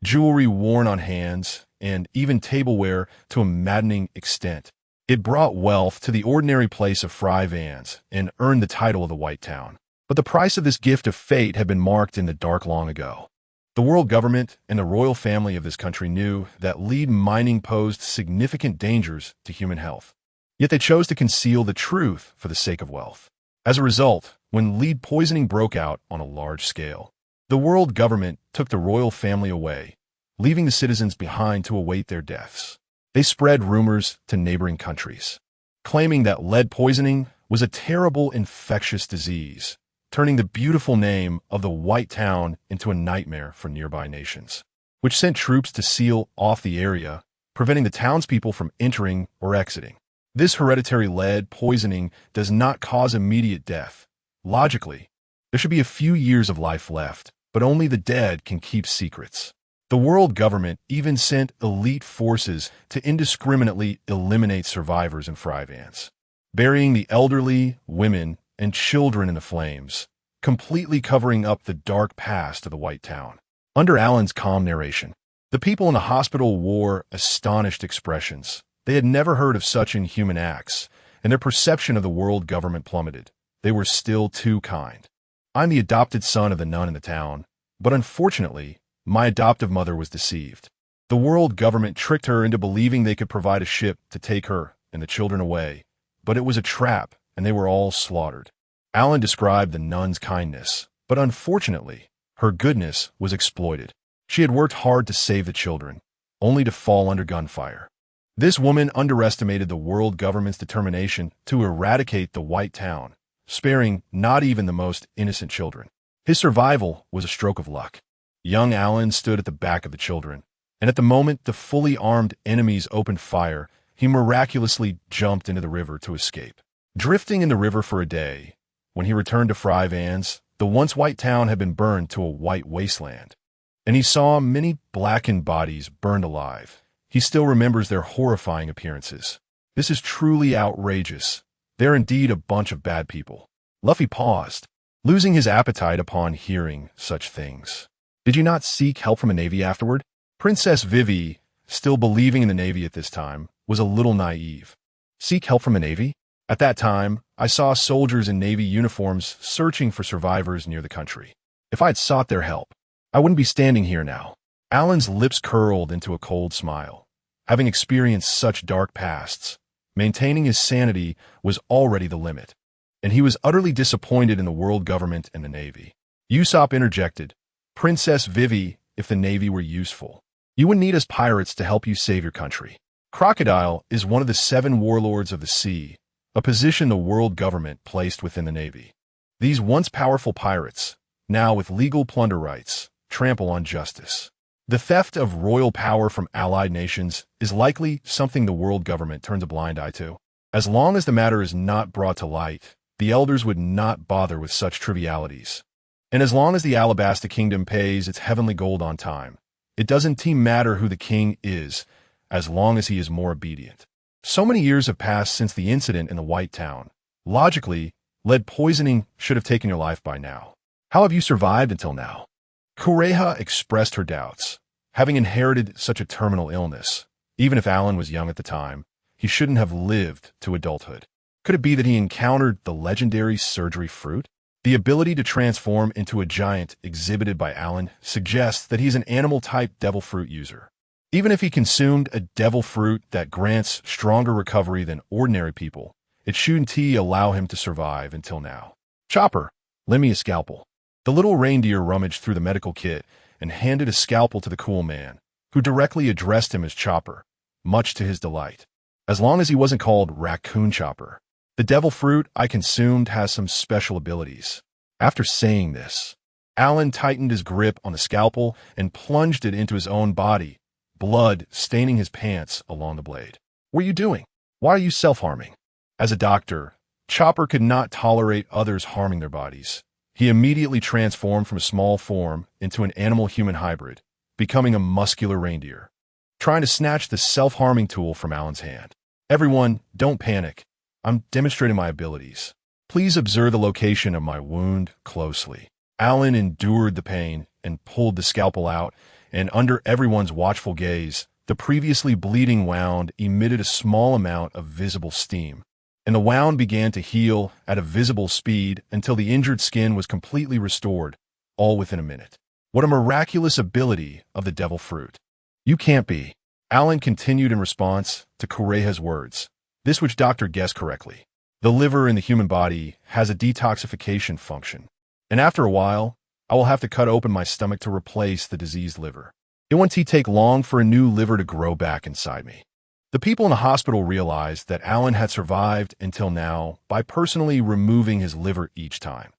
S1: jewelry worn on hands, and even tableware to a maddening extent. It brought wealth to the ordinary place of Fry Vans and earned the title of the White Town. But the price of this gift of fate had been marked in the dark long ago. The world government and the royal family of this country knew that lead mining posed significant dangers to human health. Yet they chose to conceal the truth for the sake of wealth. As a result, when lead poisoning broke out on a large scale, the world government took the royal family away, leaving the citizens behind to await their deaths. They spread rumors to neighboring countries. claiming that lead poisoning was a terrible infectious disease, turning the beautiful name of the White Town into a nightmare for nearby nations, which sent troops to seal off the area, preventing the townspeople from entering or exiting. This hereditary lead poisoning does not cause immediate death. Logically, there should be a few years of life left, but only the dead can keep secrets. The world government even sent elite forces to indiscriminately eliminate survivors in Frivans, burying the elderly, women, and children in the flames, completely covering up the dark past of the White Town. Under Alan's calm narration, the people in the hospital wore astonished expressions. They had never heard of such inhuman acts, and their perception of the world government plummeted. They were still too kind. I'm the adopted son of the nun in the town, but unfortunately, my adoptive mother was deceived. The world government tricked her into believing they could provide a ship to take her and the children away, but it was a trap, and they were all slaughtered. Alan described the nun's kindness, but unfortunately, her goodness was exploited. She had worked hard to save the children, only to fall under gunfire. This woman underestimated the world government's determination to eradicate the White Town, sparing not even the most innocent children. His survival was a stroke of luck. Young Alan stood at the back of the children, and at the moment the fully armed enemies opened fire, he miraculously jumped into the river to escape. Drifting in the river for a day, when he returned to Frivans, the once white town had been burned to a white wasteland, and he saw many blackened bodies burned alive. He still remembers their horrifying appearances. This is truly outrageous. They're indeed a bunch of bad people. Luffy paused, losing his appetite upon hearing such things. Did you not seek help from the Navy afterward? Princess Vivi, still believing in the Navy at this time, was a little naive. Seek help from the Navy? At that time, I saw soldiers in Navy uniforms searching for survivors near the country. If I had sought their help, I wouldn't be standing here now. Alan's lips curled into a cold smile. Having experienced such dark pasts, maintaining his sanity was already the limit, and he was utterly disappointed in the world government and the Navy. Usopp interjected, Princess Vivi, if the Navy were useful, you would need us pirates to help you save your country. Crocodile is one of the 7 warlords of the sea, a position the world government placed within the Navy. These once powerful pirates, now with legal plunder rights, trample on justice. The theft of royal power from allied nations is likely something the world government turns a blind eye to. As long as the matter is not brought to light, the elders would not bother with such trivialities. And as long as the Alabasta kingdom pays its heavenly gold on time, it doesn't matter who the king is, as long as he is more obedient. So many years have passed since the incident in the White Town. Logically, lead poisoning should have taken your life by now. How have you survived until now? Kureha expressed her doubts. Having inherited such a terminal illness, even if Alan was young at the time, he shouldn't have lived to adulthood. Could it be that he encountered the legendary surgery fruit? The ability to transform into a giant exhibited by Alan suggests that he's an animal-type devil fruit user. Even if he consumed a devil fruit that grants stronger recovery than ordinary people, it shouldn't allow him to survive until now. Chopper, lend me a scalpel. The little reindeer rummaged through the medical kit and handed a scalpel to the cool man, who directly addressed him as Chopper, much to his delight. As long as he wasn't called Raccoon Chopper. The devil fruit I consumed has some special abilities. After saying this, Alan tightened his grip on the scalpel and plunged it into his own body, blood staining his pants along the blade. What are you doing? Why are you self-harming? As a doctor, Chopper could not tolerate others harming their bodies. He immediately transformed from a small form into an animal-human hybrid, becoming a muscular reindeer, trying to snatch the self-harming tool from Alan's hand. Everyone, don't panic. I'm demonstrating my abilities. Please observe the location of my wound closely. Alan endured the pain and pulled the scalpel out, and under everyone's watchful gaze, the previously bleeding wound emitted a small amount of visible steam, and the wound began to heal at a visible speed until the injured skin was completely restored, all within a minute. What a miraculous ability of the devil fruit. You can't be. Alan continued in response to Kureha's words, this which doctor guessed correctly. The liver in the human body has a detoxification function, and after a while, I will have to cut open my stomach to replace the diseased liver. It won't take long for a new liver to grow back inside me. The people in the hospital realized that Alan had survived until now by personally removing his liver each time.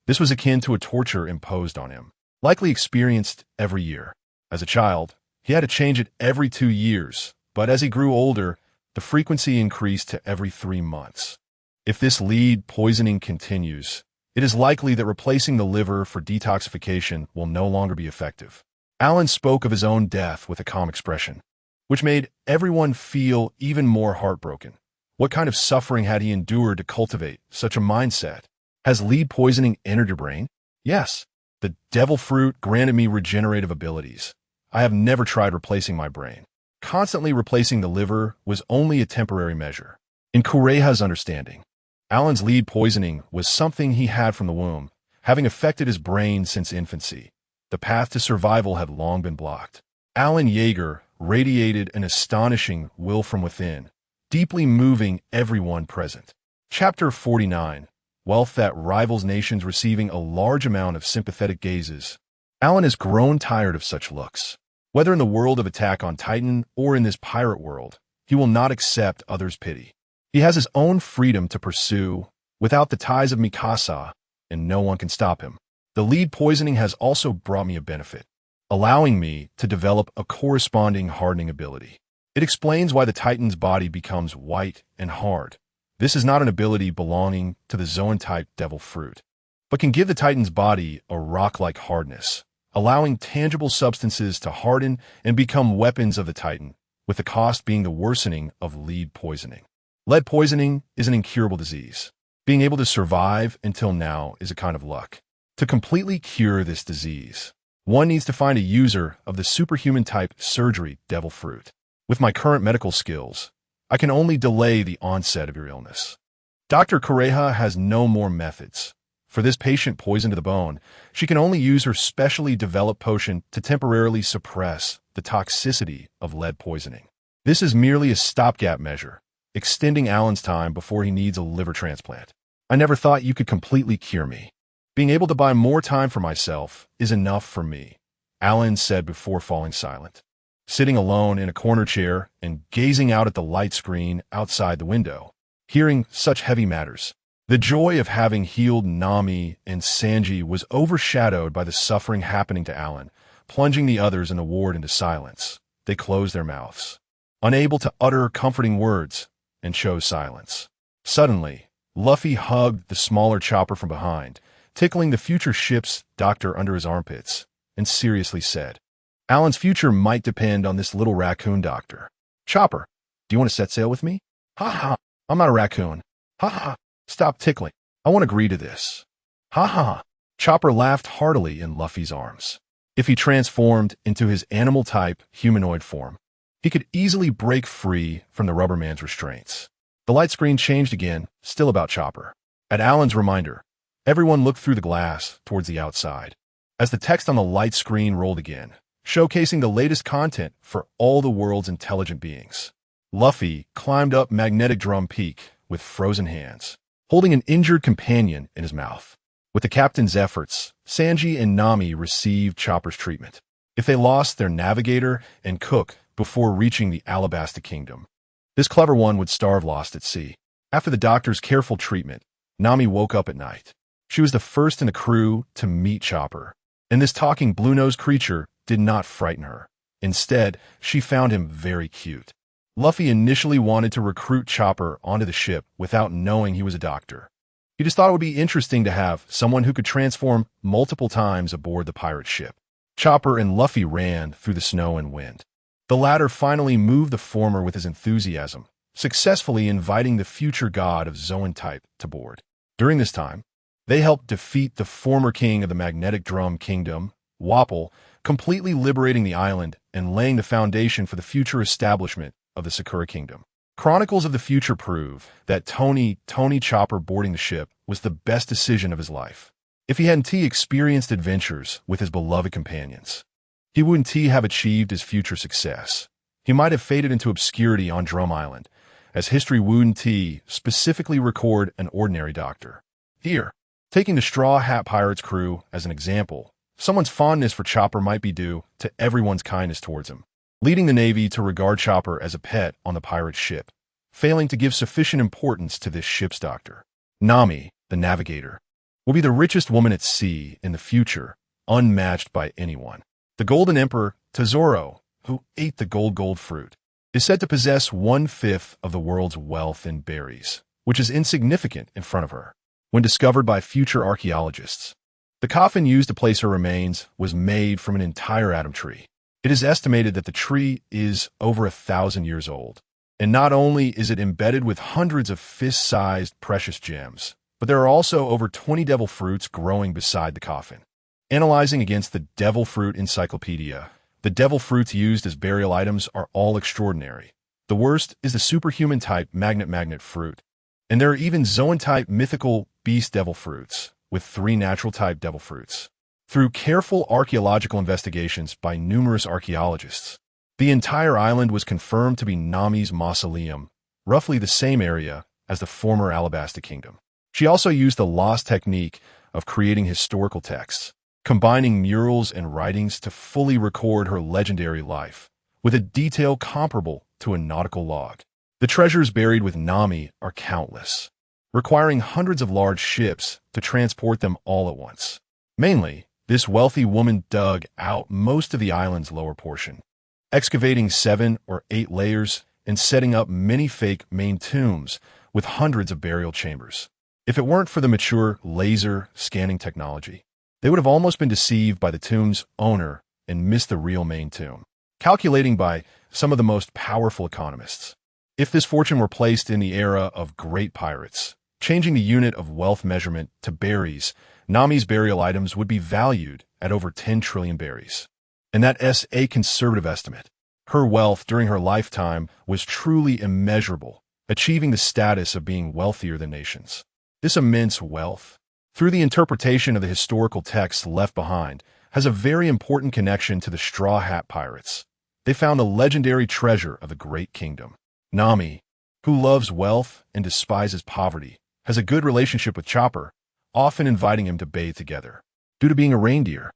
S1: This was akin to a torture imposed on him, likely experienced every year. As a child, he had to change it every 2 years, but as he grew older, the frequency increased to every 3 months. If this lead poisoning continues, it is likely that replacing the liver for detoxification will no longer be effective. Alan spoke of his own death with a calm expression, which made everyone feel even more heartbroken. What kind of suffering had he endured to cultivate such a mindset? Has lead poisoning entered your brain? Yes. The devil fruit granted me regenerative abilities. I have never tried replacing my brain. Constantly replacing the liver was only a temporary measure. In Kureha's understanding, Alan's lead poisoning was something he had from the womb, having affected his brain since infancy. The path to survival had long been blocked. Alan Yeager radiated an astonishing will from within, deeply moving everyone present. Chapter 49. Wealth that rivals nations receiving a large amount of sympathetic gazes. Alan has grown tired of such looks. Whether in the world of Attack on Titan or in this pirate world, he will not accept others' pity. He has his own freedom to pursue without the ties of Mikasa, and no one can stop him. The lead poisoning has also brought me a benefit, allowing me to develop a corresponding hardening ability. It explains why the Titan's body becomes white and hard. This is not an ability belonging to the Zoan-type devil fruit, but can give the Titan's body a rock-like hardness, allowing tangible substances to harden and become weapons of the Titan, with the cost being the worsening of lead poisoning. Lead poisoning is an incurable disease. Being able to survive until now is a kind of luck. To completely cure this disease, one needs to find a user of the superhuman-type surgery devil fruit. With my current medical skills, I can only delay the onset of your illness. Dr. Kureha has no more methods. For this patient poisoned to the bone, she can only use her specially developed potion to temporarily suppress the toxicity of lead poisoning. This is merely a stopgap measure, extending Alan's time before he needs a liver transplant. I never thought you could completely cure me. Being able to buy more time for myself is enough for me, Alan said before falling silent. Sitting alone in a corner chair and gazing out at the light screen outside the window, hearing such heavy matters, the joy of having healed Nami and Sanji was overshadowed by the suffering happening to Alan, plunging the others in the ward into silence. They closed their mouths, unable to utter comforting words, and chose silence. Suddenly, Luffy hugged the smaller Chopper from behind, tickling the future ship's doctor under his armpits, and seriously said, Alan's future might depend on this little raccoon doctor. Chopper, do you want to set sail with me? Ha ha, I'm not a raccoon. Ha ha, stop tickling. I won't agree to this. Ha ha. Chopper laughed heartily in Luffy's arms. If he transformed into his animal-type humanoid form, he could easily break free from the rubber man's restraints. The light screen changed again, still about Chopper. At Alan's reminder, everyone looked through the glass towards the outside. As the text on the light screen rolled again, showcasing the latest content for all the world's intelligent beings, Luffy climbed up Magnetic Drum Peak with frozen hands, holding an injured companion in his mouth. With the captain's efforts, Sanji and Nami received Chopper's treatment. If they lost their navigator and cook before reaching the Alabasta Kingdom, this clever one would starve lost at sea. After the doctor's careful treatment, Nami woke up at night. She was the first in the crew to meet Chopper, and this talking blue-nosed creature did not frighten her. Instead, she found him very cute. Luffy initially wanted to recruit Chopper onto the ship without knowing he was a doctor. He just thought it would be interesting to have someone who could transform multiple times aboard the pirate ship. Chopper and Luffy ran through the snow and wind. The latter finally moved the former with his enthusiasm, successfully inviting the future god of Zoan-type to board. During this time, they helped defeat the former king of the Magnetic Drum Kingdom, Wapol, completely liberating the island and laying the foundation for the future establishment of the Sakura Kingdom. Chronicles of the Future prove that Tony Chopper boarding the ship was the best decision of his life. If he hadn't experienced adventures with his beloved companions, he wouldn't have achieved his future success. He might have faded into obscurity on Drum Island, as history wouldn't specifically record an ordinary doctor. Here, taking the Straw Hat Pirates crew as an example, someone's fondness for Chopper might be due to everyone's kindness towards him. leading the Navy to regard Chopper as a pet on the pirate ship, failing to give sufficient importance to this ship's doctor. Nami, the navigator, will be the richest woman at sea in the future, unmatched by anyone. The Golden Emperor, Tesoro, who ate the gold fruit, is said to possess 1/5 of the world's wealth in berries, which is insignificant in front of her. When discovered by future archaeologists, the coffin used to place her remains was made from an entire atom tree. It is estimated that the tree is over 1,000 years old. And not only is it embedded with hundreds of fist-sized precious gems, but there are also over 20 devil fruits growing beside the coffin. Analyzing against the devil fruit encyclopedia, the devil fruits used as burial items are all extraordinary. The worst is the superhuman-type magnet fruit, and there are even zoan-type mythical beast devil fruits, with 3 natural-type devil fruits. Through careful archaeological investigations by numerous archaeologists, the entire island was confirmed to be Nami's mausoleum, roughly the same area as the former Alabasta Kingdom. She also used the lost technique of creating historical texts, combining murals and writings to fully record her legendary life, with a detail comparable to a nautical log. The treasures buried with Nami are countless, requiring hundreds of large ships to transport them all at once. Mainly, this wealthy woman dug out most of the island's lower portion, excavating 7 or 8 layers and setting up many fake main tombs with hundreds of burial chambers. If it weren't for the mature laser scanning technology, they would have almost been deceived by the tomb's owner and missed the real main tomb. Calculating by some of the most powerful economists, if this fortune were placed in the era of great pirates, changing the unit of wealth measurement to berries, Nami's burial items would be valued at over 10 trillion berries. And that's a conservative estimate. Her wealth during her lifetime was truly immeasurable, achieving the status of being wealthier than nations. This immense wealth, through the interpretation of the historical texts left behind, has a very important connection to the Straw Hat Pirates. They found the legendary treasure of the Great Kingdom. Nami, who loves wealth and despises poverty, has a good relationship with Chopper, often inviting him to bathe together. Due to being a reindeer,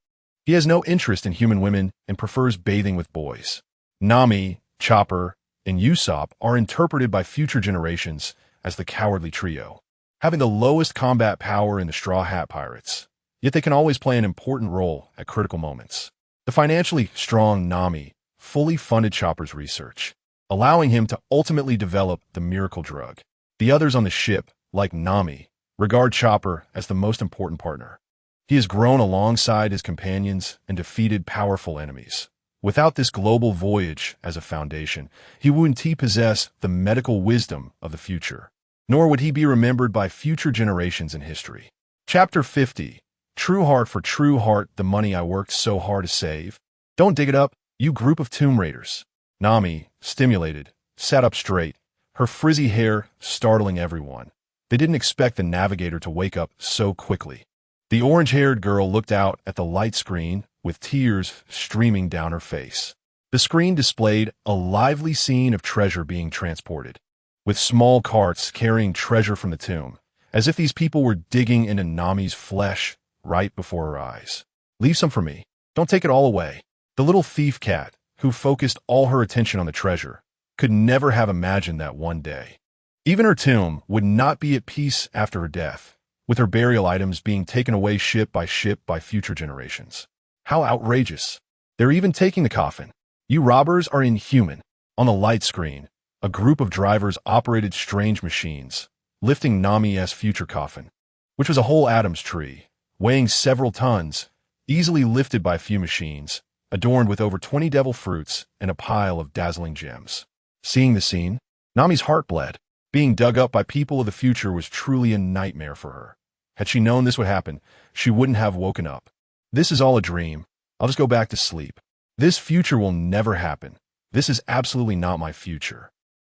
S1: he has no interest in human women and prefers bathing with boys. Nami, Chopper, and Usopp are interpreted by future generations as the Cowardly Trio, having the lowest combat power in the Straw Hat Pirates, yet they can always play an important role at critical moments. The financially strong Nami fully funded Chopper's research, allowing him to ultimately develop the miracle drug. The others on the ship, like Nami, regard Chopper as the most important partner. He has grown alongside his companions and defeated powerful enemies. Without this global voyage as a foundation, he wouldn't possess the medical wisdom of the future, nor would he be remembered by future generations in history. Chapter 50. True Heart for True Heart, the money I worked so hard to save. Don't dig it up, you group of tomb raiders. Nami, stimulated, sat up straight, her frizzy hair startling everyone. They didn't expect the navigator to wake up so quickly. The orange-haired girl looked out at the light screen with tears streaming down her face. The screen displayed a lively scene of treasure being transported, with small carts carrying treasure from the tomb, as if these people were digging into Nami's flesh right before her eyes. Leave some for me. Don't take it all away. The little thief cat, who focused all her attention on the treasure, could never have imagined that one day. Even her tomb would not be at peace after her death, with her burial items being taken away ship by future generations. How outrageous. They're even taking the coffin. You robbers are inhuman. On the light screen, a group of drivers operated strange machines, lifting Nami's future coffin, which was a whole Adam's tree, weighing several tons, easily lifted by a few machines, adorned with over 20 devil fruits and a pile of dazzling gems. Seeing the scene, Nami's heart bled. Being dug up by people of the future was truly a nightmare for her. Had she known this would happen, she wouldn't have woken up. This is all a dream. I'll just go back to sleep. This future will never happen. This is absolutely not my future.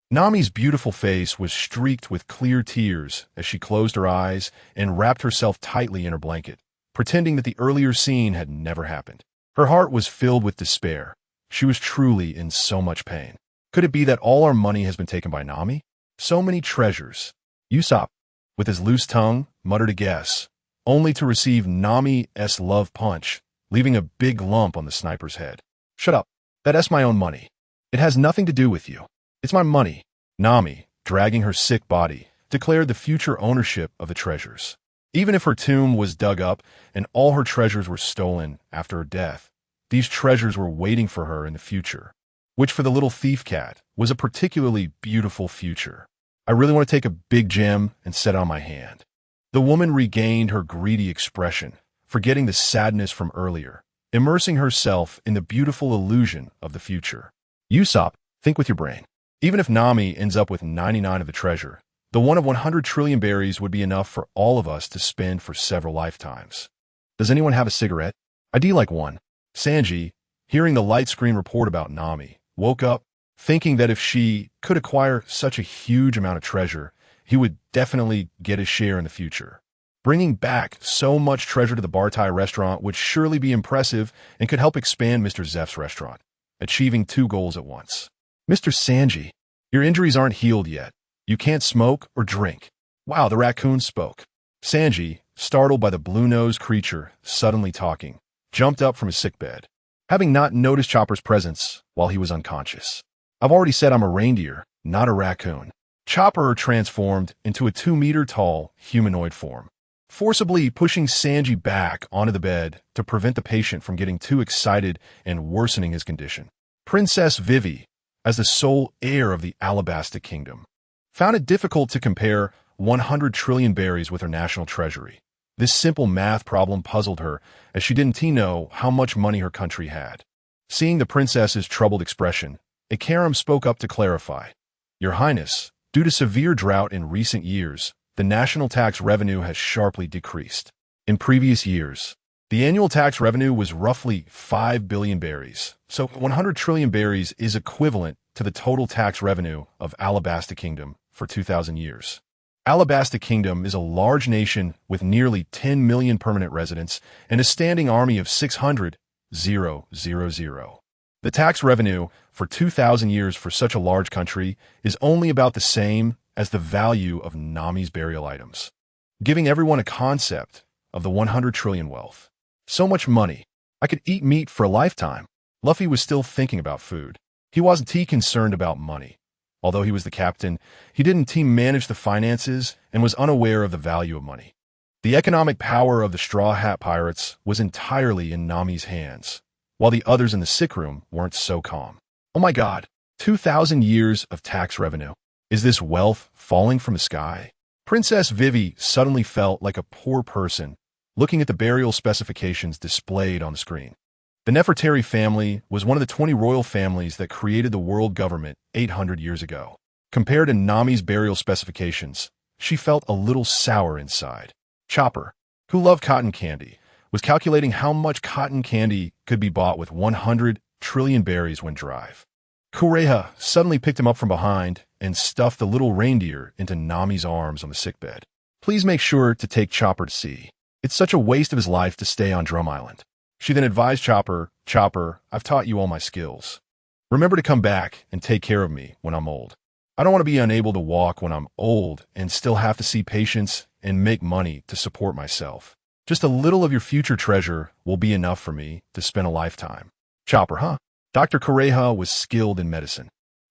S1: Nami's beautiful face was streaked with clear tears as she closed her eyes and wrapped herself tightly in her blanket, pretending that the earlier scene had never happened. Her heart was filled with despair. She was truly in so much pain. Could it be that all our money has been taken by Nami? So many treasures. Usopp, with his loose tongue, muttered a guess, only to receive Nami's love punch, leaving a big lump on the sniper's head. Shut up. That's my own money. It has nothing to do with you. It's my money. Nami, dragging her sick body, declared the future ownership of the treasures. Even if her tomb was dug up and all her treasures were stolen after her death, these treasures were waiting for her in the future, which for the little thief cat was a particularly beautiful future. I really want to take a big gem and set it on my hand. The woman regained her greedy expression, forgetting the sadness from earlier, immersing herself in the beautiful illusion of the future. Usopp, think with your brain. Even if Nami ends up with 99 of the treasure, the one of 100 trillion berries would be enough for all of us to spend for several lifetimes. Does anyone have a cigarette? I'd like one. Sanji, hearing the light screen report about Nami, woke up, thinking that if she could acquire such a huge amount of treasure, he would definitely get his share in the future. Bringing back so much treasure to the Bartai restaurant would surely be impressive and could help expand Mr. Zeph's restaurant, achieving 2 goals at once. Mr. Sanji, your injuries aren't healed yet. You can't smoke or drink. Wow, the raccoon spoke. Sanji, startled by the blue-nosed creature suddenly talking, jumped up from his sickbed, having not noticed Chopper's presence while he was unconscious. I've already said I'm a reindeer, not a raccoon. Chopper transformed into a 2-meter-tall humanoid form, forcibly pushing Sanji back onto the bed to prevent the patient from getting too excited and worsening his condition. Princess Vivi, as the sole heir of the Alabasta Kingdom, found it difficult to compare 100 trillion berries with her national treasury. This simple math problem puzzled her, as she didn't know how much money her country had. Seeing the princess's troubled expression, Ikaram spoke up to clarify. Your Highness, due to severe drought in recent years, the national tax revenue has sharply decreased. In previous years, the annual tax revenue was roughly 5 billion berries, so 100 trillion berries is equivalent to the total tax revenue of Alabasta Kingdom for 2,000 years. Alabasta Kingdom is a large nation with nearly 10 million permanent residents and a standing army of 600,000. The tax revenue for 2,000 years for such a large country is only about the same as the value of Nami's burial items, giving everyone a concept of the 100 trillion wealth. So much money. I could eat meat for a lifetime. Luffy was still thinking about food. He wasn't too concerned about money. Although he was the captain, he didn't manage the finances and was unaware of the value of money. The economic power of the Straw Hat Pirates was entirely in Nami's hands, while the others in the sick room weren't so calm. Oh my God, 2,000 years of tax revenue. Is this wealth falling from the sky? Princess Vivi suddenly felt like a poor person, looking at the burial specifications displayed on the screen. The Nefertari family was one of the 20 royal families that created the world government 800 years ago. Compared to Nami's burial specifications, she felt a little sour inside. Chopper, who loved cotton candy, was calculating how much cotton candy could be bought with 100 trillion berries when dry. Kureha suddenly picked him up from behind and stuffed the little reindeer into Nami's arms on the sickbed. Please make sure to take Chopper to sea. It's such a waste of his life to stay on Drum Island. She then advised Chopper, I've taught you all my skills. Remember to come back and take care of me when I'm old. I don't want to be unable to walk when I'm old and still have to see patients and make money to support myself. Just a little of your future treasure will be enough for me to spend a lifetime. Chopper, huh? Dr. Kureha was skilled in medicine.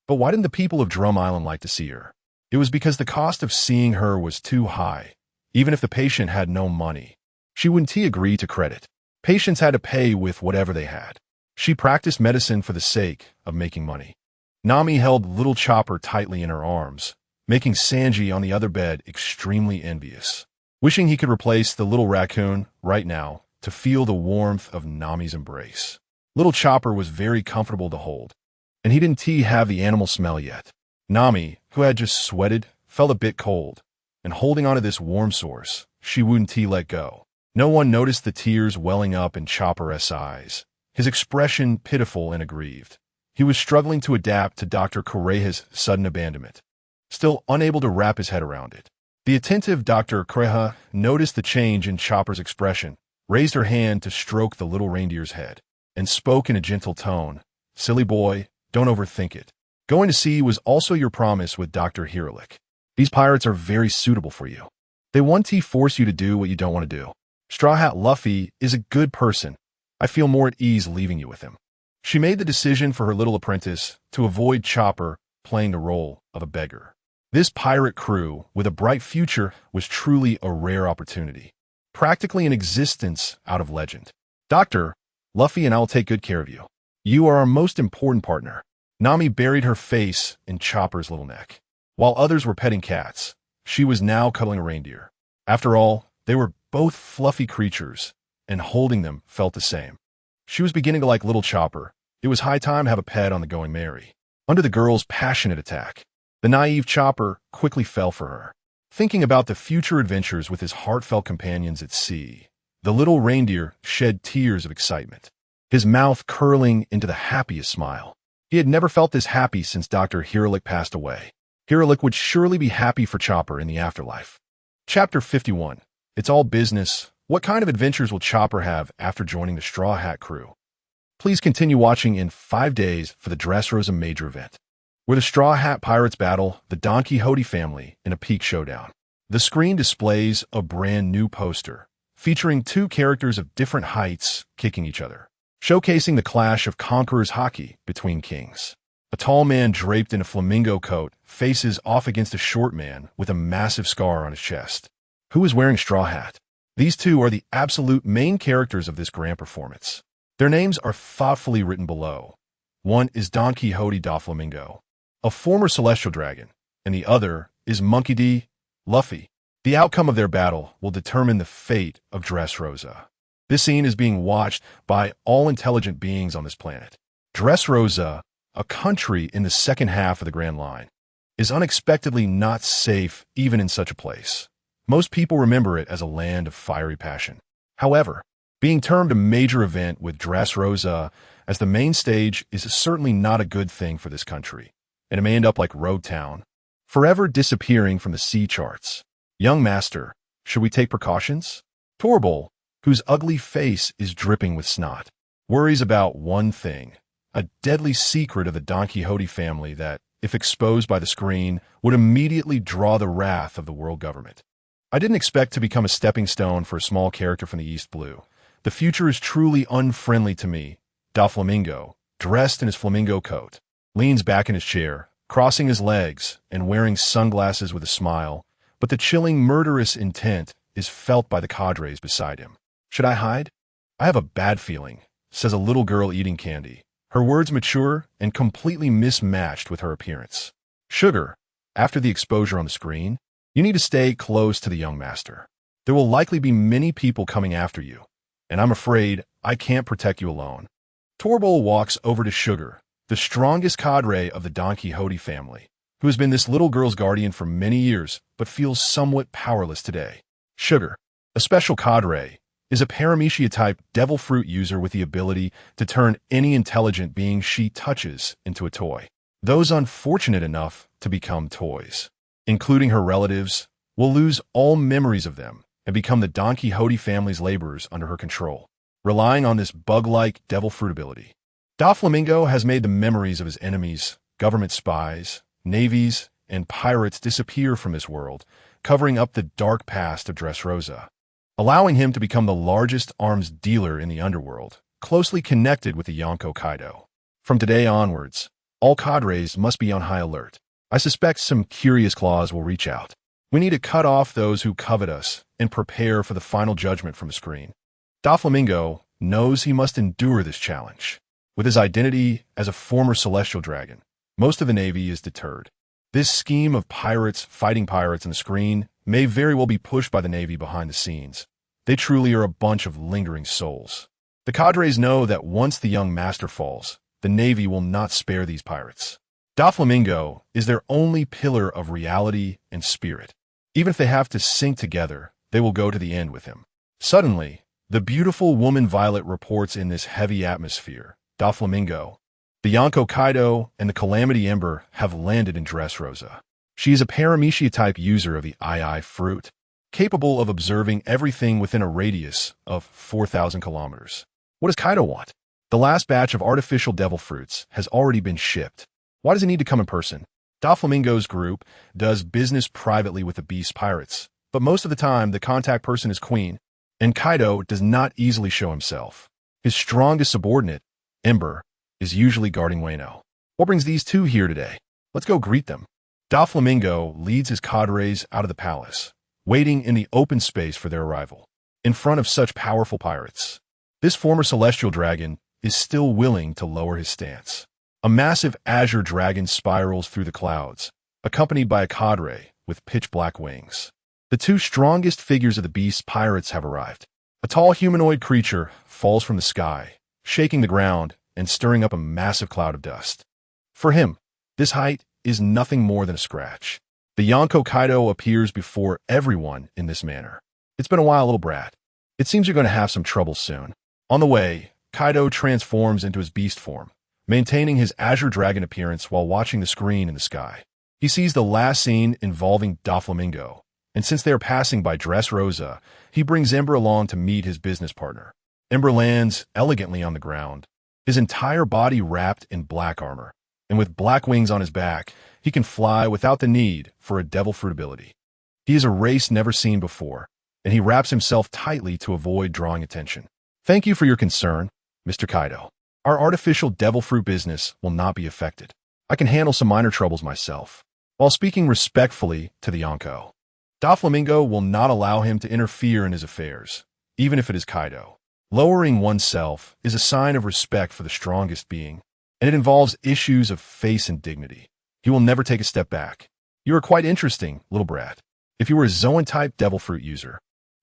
S1: But why didn't the people of Drum Island like to see her? It was because the cost of seeing her was too high. Even if the patient had no money, she wouldn't agree to credit. Patients had to pay with whatever they had. She practiced medicine for the sake of making money. Nami held little Chopper tightly in her arms, making Sanji on the other bed extremely envious, wishing he could replace the little raccoon right now to feel the warmth of Nami's embrace. Little Chopper was very comfortable to hold, and he didn't have the animal smell yet. Nami, who had just sweated, felt a bit cold, and holding onto this warm source, she wouldn't let go. No one noticed the tears welling up in Chopper's eyes, his expression pitiful and aggrieved. He was struggling to adapt to Dr. Kureha's sudden abandonment, still unable to wrap his head around it. The attentive Dr. Kureha noticed the change in Chopper's expression, raised her hand to stroke the little reindeer's head, and spoke in a gentle tone. Silly boy, don't overthink it. Going to sea was also your promise with Dr. Hiralik. These pirates are very suitable for you. They want to force you to do what you don't want to do. Straw Hat Luffy is a good person. I feel more at ease leaving you with him. She made the decision for her little apprentice to avoid Chopper playing the role of a beggar. This pirate crew, with a bright future, was truly a rare opportunity, practically an existence out of legend. Doctor, Luffy and I will take good care of you. You are our most important partner. Nami buried her face in Chopper's little neck. While others were petting cats, she was now cuddling a reindeer. After all, they were both fluffy creatures, and holding them felt the same. She was beginning to like little Chopper. It was high time to have a pet on the going merry. Under the girl's passionate attack, the naive Chopper quickly fell for her. Thinking about the future adventures with his heartfelt companions at sea, the little reindeer shed tears of excitement, his mouth curling into the happiest smile. He had never felt this happy since Dr. Hiralik passed away. Hiralik would surely be happy for Chopper in the afterlife. Chapter 51. It's all business. What kind of adventures will Chopper have after joining the Straw Hat crew? Please continue watching in 5 days for the Dressrosa major event, where the Straw Hat Pirates battle the Don Quixote family in a peak showdown. The screen displays a brand new poster, featuring 2 characters of different heights kicking each other, showcasing the clash of conquerors hockey between kings. A tall man draped in a flamingo coat faces off against a short man with a massive scar on his chest, who is wearing a straw hat. These 2 are the absolute main characters of this grand performance. Their names are thoughtfully written below. One is Don Quixote da Flamingo, a former celestial dragon, and the other is Monkey D. Luffy. The outcome of their battle will determine the fate of Dressrosa. This scene is being watched by all intelligent beings on this planet. Dressrosa, a country in the second half of the Grand Line, is unexpectedly not safe even in such a place. Most people remember it as a land of fiery passion. However, being termed a major event with Dressrosa as the main stage is certainly not a good thing for this country, and it may end up like Road Town, forever disappearing from the sea charts. Young Master, should we take precautions? Torbull, whose ugly face is dripping with snot, worries about one thing, a deadly secret of the Don Quixote family that, if exposed by the screen, would immediately draw the wrath of the world government. I didn't expect to become a stepping stone for a small character from the East Blue. The future is truly unfriendly to me. Doflamingo, dressed in his flamingo coat, leans back in his chair, crossing his legs and wearing sunglasses with a smile, but the chilling murderous intent is felt by the cadres beside him. Should I hide? I have a bad feeling, says a little girl eating candy, her words mature and completely mismatched with her appearance. Sugar, after the exposure on the screen, you need to stay close to the young master. There will likely be many people coming after you, and I'm afraid I can't protect you alone. Torbull walks over to Sugar, the strongest cadre of the Don Quixote family, who has been this little girl's guardian for many years, but feels somewhat powerless today. Sugar, a special cadre, is a paramecia-type devil fruit user with the ability to turn any intelligent being she touches into a toy. Those unfortunate enough to become toys, including her relatives, will lose all memories of them and become the Don Quixote family's laborers under her control, relying on this bug-like devil fruit ability. Doflamingo has made the memories of his enemies, government spies, navies, and pirates disappear from this world, covering up the dark past of Dressrosa, allowing him to become the largest arms dealer in the underworld, closely connected with the Yonko Kaido. From today onwards, all cadres must be on high alert. I suspect some curious claws will reach out. We need to cut off those who covet us and prepare for the final judgment from the screen. Doflamingo knows he must endure this challenge. With his identity as a former celestial dragon, most of the Navy is deterred. This scheme of pirates fighting pirates on the screen may very well be pushed by the Navy behind the scenes. They truly are a bunch of lingering souls. The cadres know that once the young master falls, the Navy will not spare these pirates. Doflamingo is their only pillar of reality and spirit. Even if they have to sink together, they will go to the end with him. Suddenly, the beautiful woman Violet reports in this heavy atmosphere. Doflamingo, the Yonko Kaido, and the Calamity Ember have landed in Dressrosa. She is a paramecia-type user of the II fruit, capable of observing everything within a radius of 4,000 kilometers. What does Kaido want? The last batch of artificial devil fruits has already been shipped. Why does he need to come in person? Doflamingo's group does business privately with the Beast Pirates, but most of the time the contact person is Queen, and Kaido does not easily show himself. His strongest subordinate, Ember, is usually guarding Wano. What brings these two here today? Let's go greet them. Doflamingo leads his cadres out of the palace, waiting in the open space for their arrival. In front of such powerful pirates, this former celestial dragon is still willing to lower his stance. A massive azure dragon spirals through the clouds, accompanied by a cadre with pitch-black wings. The two strongest figures of the beast's pirates have arrived. A tall humanoid creature falls from the sky, shaking the ground and stirring up a massive cloud of dust. For him, this height is nothing more than a scratch. The Yonko Kaido appears before everyone in this manner. It's been a while, little brat. It seems you're going to have some trouble soon. On the way, Kaido transforms into his beast form, maintaining his azure dragon appearance while watching the screen in the sky. He sees the last scene involving Doflamingo, and since they are passing by Dressrosa, he brings Ember along to meet his business partner. Ember lands elegantly on the ground, his entire body wrapped in black armor, and with black wings on his back, he can fly without the need for a devil fruit ability. He is a race never seen before, and he wraps himself tightly to avoid drawing attention. Thank you for your concern, Mr. Kaido. Our artificial devil fruit business will not be affected. I can handle some minor troubles myself. While speaking respectfully to the Yonko, Doflamingo will not allow him to interfere in his affairs, even if it is Kaido. Lowering oneself is a sign of respect for the strongest being, and it involves issues of face and dignity. He will never take a step back. You are quite interesting, little brat. If you were a Zoan-type devil fruit user,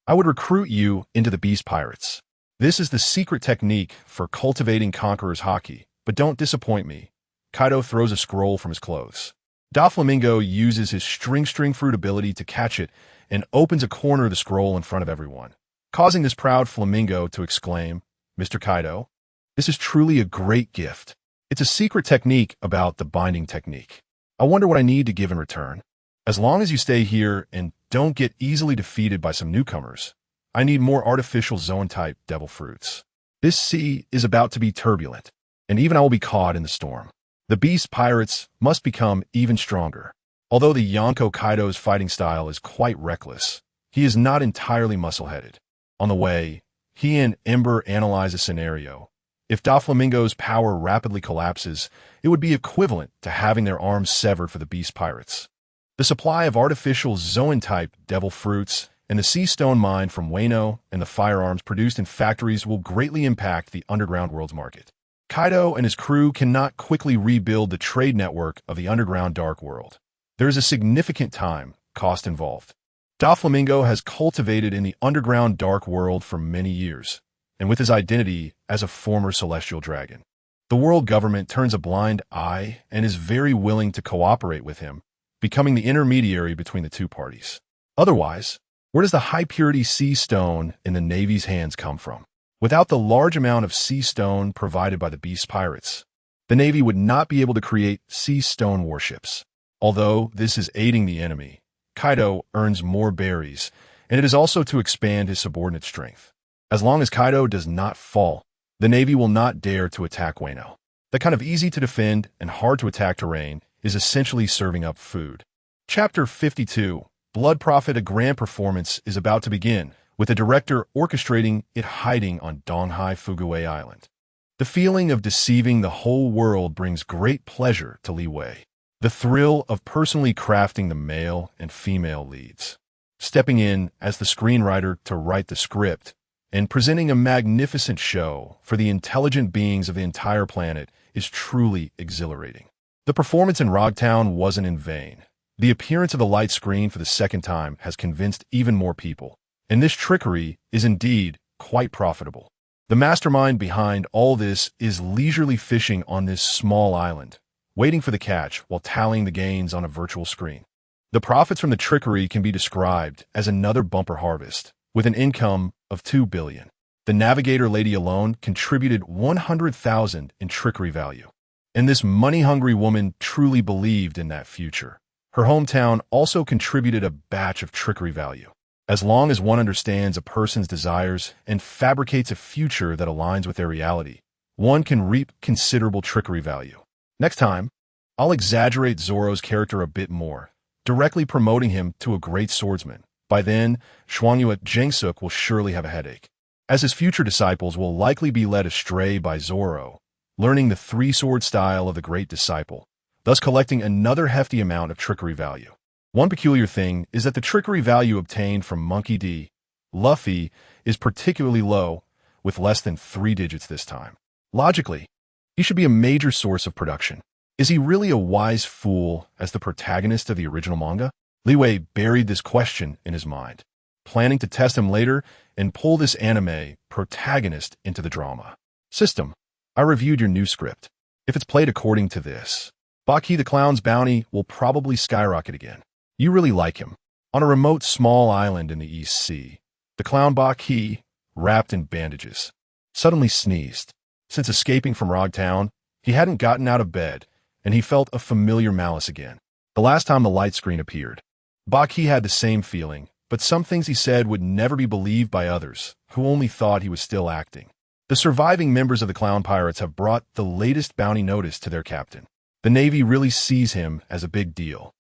S1: I would recruit you into the Beast Pirates. This is the secret technique for cultivating Conqueror's Haki, but don't disappoint me. Kaido throws a scroll from his clothes. Doflamingo uses his string fruit ability to catch it and opens a corner of the scroll in front of everyone, causing this proud flamingo to exclaim, Mr. Kaido, this is truly a great gift. It's a secret technique about the binding technique. I wonder what I need to give in return. As long as you stay here and don't get easily defeated by some newcomers, I need more artificial Zoan-type devil fruits. This sea is about to be turbulent, and even I will be caught in the storm. The Beast Pirates must become even stronger. Although the Yonko Kaido's fighting style is quite reckless, he is not entirely muscle-headed. On the way, he and Ember analyze a scenario. If Doflamingo's power rapidly collapses, it would be equivalent to having their arms severed for the Beast Pirates. The supply of artificial Zoan-type devil fruits and the sea stone mined from Wano and the firearms produced in factories will greatly impact the underground world's market. Kaido and his crew cannot quickly rebuild the trade network of the underground dark world. There is a significant time cost involved. Doflamingo has cultivated in the underground dark world for many years, and with his identity as a former celestial dragon, the world government turns a blind eye and is very willing to cooperate with him, becoming the intermediary between the two parties. Otherwise, where does the high-purity sea stone in the Navy's hands come from? Without the large amount of sea stone provided by the Beast Pirates, the Navy would not be able to create sea stone warships. Although this is aiding the enemy, Kaido earns more berries, and it is also to expand his subordinate strength. As long as Kaido does not fall, the Navy will not dare to attack Wano. The kind of easy-to-defend and hard-to-attack terrain is essentially serving up food. Chapter 52, Blood Prophet, a grand performance is about to begin, with the director orchestrating it hiding on Donghai Fugue Island. The feeling of deceiving the whole world brings great pleasure to Li Wei. The thrill of personally crafting the male and female leads, stepping in as the screenwriter to write the script, and presenting a magnificent show for the intelligent beings of the entire planet is truly exhilarating. The performance in Rogtown wasn't in vain. The appearance of the light screen for the second time has convinced even more people, and this trickery is indeed quite profitable. The mastermind behind all this is leisurely fishing on this small island, waiting for the catch while tallying the gains on a virtual screen. The profits from the trickery can be described as another bumper harvest, with an income of 2 billion. The navigator lady alone contributed 100,000 in trickery value. And this money-hungry woman truly believed in that future. Her hometown also contributed a batch of trickery value. As long as one understands a person's desires and fabricates a future that aligns with their reality, one can reap considerable trickery value. Next time, I'll exaggerate Zoro's character a bit more, directly promoting him to a great swordsman. By then, Xuangyue Jingsuk will surely have a headache, as his future disciples will likely be led astray by Zoro, learning the three-sword style of the great disciple, thus collecting another hefty amount of trickery value. One peculiar thing is that the trickery value obtained from Monkey D. Luffy is particularly low, with less than 3 digits this time. Logically, he should be a major source of production. Is he really a wise fool as the protagonist of the original manga? Li Wei buried this question in his mind, planning to test him later and pull this anime protagonist into the drama. System, I reviewed your new script. If it's played according to this, Buggy the Clown's bounty will probably skyrocket again. You really like him. On a remote small island in the East Sea, the clown Buggy, wrapped in bandages, suddenly sneezed. Since escaping from Rog Town, he hadn't gotten out of bed, and he felt a familiar malice again. The last time the light screen appeared, Buggy had the same feeling, but some things he said would never be believed by others, who only thought he was still acting. The surviving members of the Clown Pirates have brought the latest bounty notice to their captain. The Navy really sees him as a big deal,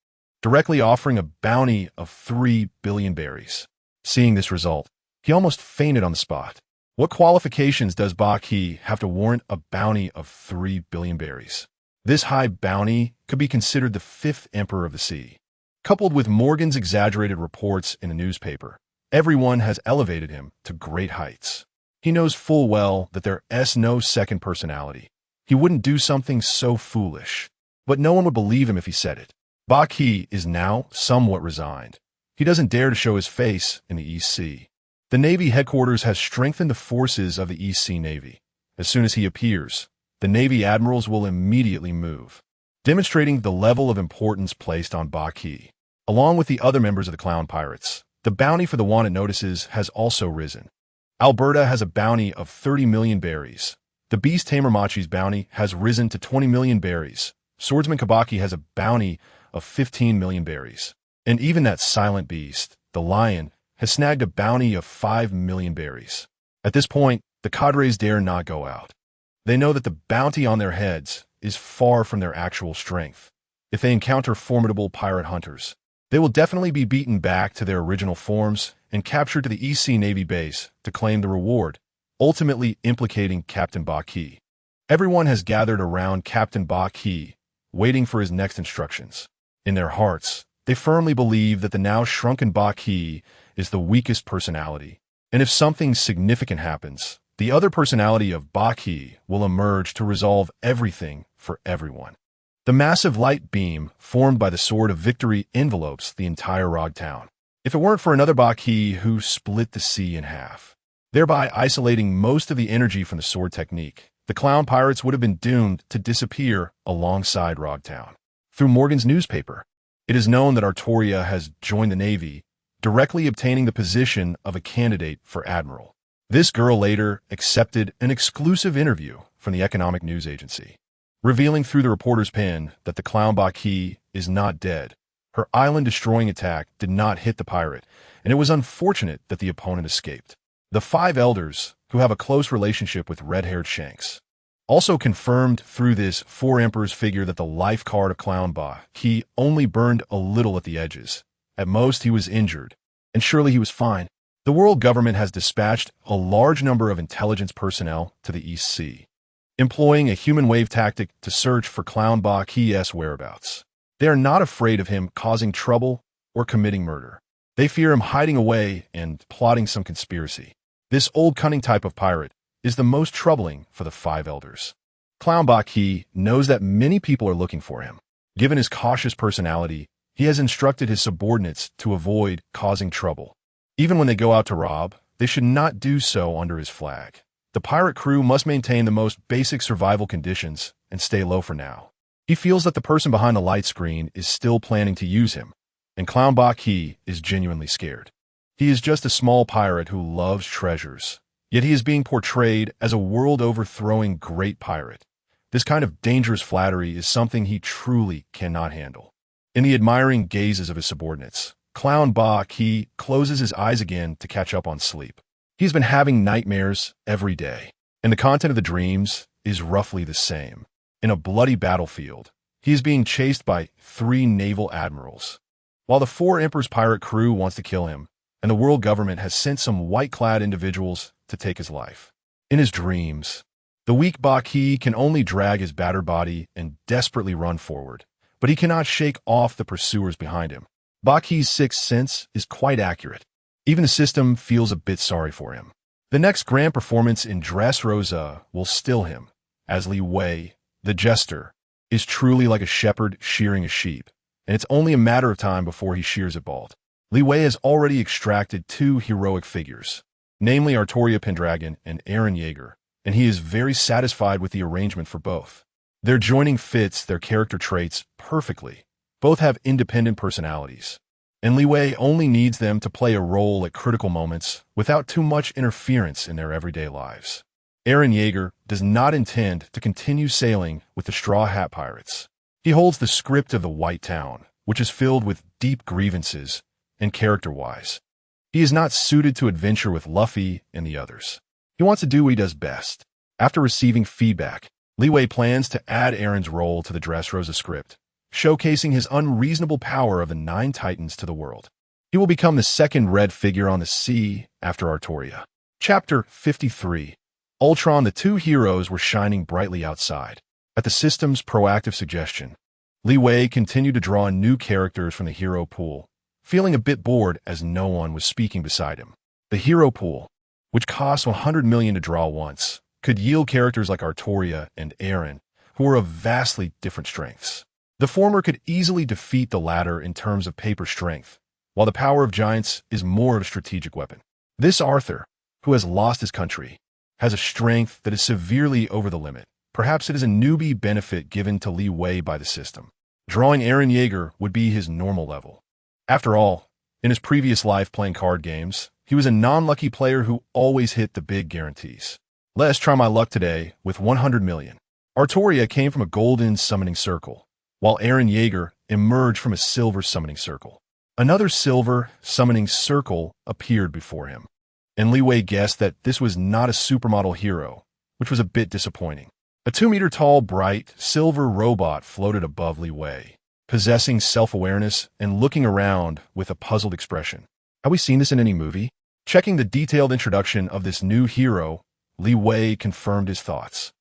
S1: directly offering a bounty of 3 billion berries. Seeing this result, he almost fainted on the spot. What qualifications does Buggy have to warrant a bounty of 3 billion berries? This high bounty could be considered the 5th emperor of the sea. Coupled with Morgan's exaggerated reports in the newspaper, everyone has elevated him to great heights. He knows full well that there's no second personality. He wouldn't do something so foolish, but no one would believe him if he said it. Buggy is now somewhat resigned. He doesn't dare to show his face in the East Sea. The Navy headquarters has strengthened the forces of the East Sea Navy. As soon as he appears, the Navy admirals will immediately move, demonstrating the level of importance placed on Buggy. Along with the other members of the Clown Pirates, the bounty for the wanted notices has also risen. Alberta has a bounty of 30 million berries. The Beast Tamer Machi's bounty has risen to 20 million berries. Swordsman Kabaki has a bounty of 15 million berries. And even that silent beast, the lion, has snagged a bounty of 5 million berries. At this point, the cadres dare not go out. They know that the bounty on their heads is far from their actual strength. If they encounter formidable pirate hunters, they will definitely be beaten back to their original forms and captured to the East Sea Navy base to claim the reward, ultimately implicating Captain Buggy. Everyone has gathered around Captain Buggy, waiting for his next instructions. In their hearts, they firmly believe that the now shrunken Buggy is the weakest personality, and if something significant happens, the other personality of Buggy will emerge to resolve everything for everyone. The massive light beam formed by the Sword of Victory envelopes the entire Rog Town. If it weren't for another Buggy who split the sea in half, thereby isolating most of the energy from the sword technique, the Clown Pirates would have been doomed to disappear alongside Rog Town. Through Morgan's newspaper, it is known that Artoria has joined the Navy, directly obtaining the position of a candidate for admiral. This girl later accepted an exclusive interview from the Economic News Agency, revealing through the reporter's pen that the clown Buggy is not dead. Her island-destroying attack did not hit the pirate, and it was unfortunate that the opponent escaped. The 5 elders, who have a close relationship with red-haired Shanks, also confirmed through this 4 emperors figure that the life card of Clown Buggy only burned a little at the edges. At most, he was injured, and surely he was fine. The world government has dispatched a large number of intelligence personnel to the East Sea, employing a human wave tactic to search for Clown Buggy's whereabouts. They are not afraid of him causing trouble or committing murder. They fear him hiding away and plotting some conspiracy. This old cunning type of pirate is the most troubling for the 5 elders. Clown Buggy knows that many people are looking for him. Given his cautious personality, he has instructed his subordinates to avoid causing trouble. Even when they go out to rob, they should not do so under his flag. The pirate crew must maintain the most basic survival conditions and stay low for now. He feels that the person behind the light screen is still planning to use him, and Clown Buggy is genuinely scared. He is just a small pirate who loves treasures, yet he is being portrayed as a world-overthrowing great pirate. This kind of dangerous flattery is something he truly cannot handle. In the admiring gazes of his subordinates, Clown Buggy closes his eyes again to catch up on sleep. He's been having nightmares every day, and the content of the dreams is roughly the same. In a bloody battlefield, he is being chased by 3 naval admirals, while the 4 Emperor's pirate crew wants to kill him, and the world government has sent some white-clad individuals to take his life. In his dreams, The weak Buggy can only drag his battered body and desperately run forward, but he cannot shake off the pursuers behind him. Buggy's sixth sense is quite accurate. Even the system feels a bit sorry for him. The next grand performance in Dressrosa will still him, as Li Wei, the jester, is truly like a shepherd shearing a sheep, and it's only a matter of time before he shears it bald. Li Wei has already extracted two heroic figures, namely Artoria Pendragon and Eren Yeager, and he is very satisfied with the arrangement for both. Their joining fits their character traits perfectly. Both have independent personalities, and Li Wei only needs them to play a role at critical moments without too much interference in their everyday lives. Eren Yeager does not intend to continue sailing with the Straw Hat Pirates. He holds the script of the White Town, which is filled with deep grievances and character-wise. He is not suited to adventure with Luffy and the others. He wants to do what he does best. After receiving feedback, Li Wei plans to add Eren's role to the Dressrosa script, showcasing his unreasonable power of the 9 Titans to the world. He will become the second red figure on the sea after Artoria. Chapter 53. Ultron. The two heroes were shining brightly outside. At the system's proactive suggestion, Li Wei continued to draw in new characters from the hero pool, feeling a bit bored as no one was speaking beside him. The hero pool, which costs 100 million to draw once, could yield characters like Artoria and Eren, who are of vastly different strengths. The former could easily defeat the latter in terms of paper strength, while the power of giants is more of a strategic weapon. This Arthur, who has lost his country, has a strength that is severely over the limit. Perhaps it is a newbie benefit given to Li Wei by the system. Drawing Eren Yeager would be his normal level. After all, in his previous life playing card games, he was a non-lucky player who always hit the big guarantees. Let's try my luck today with 100 million. Artoria came from a golden summoning circle, while Eren Yeager emerged from a silver summoning circle. Another silver summoning circle appeared before him, and Li Wei guessed that this was not a supermodel hero, which was a bit disappointing. A 2-meter-tall, bright, silver robot floated above Li Wei, possessing self-awareness and looking around with a puzzled expression. Have we seen this in any movie? Checking the detailed introduction of this new hero, Li Wei confirmed his thoughts.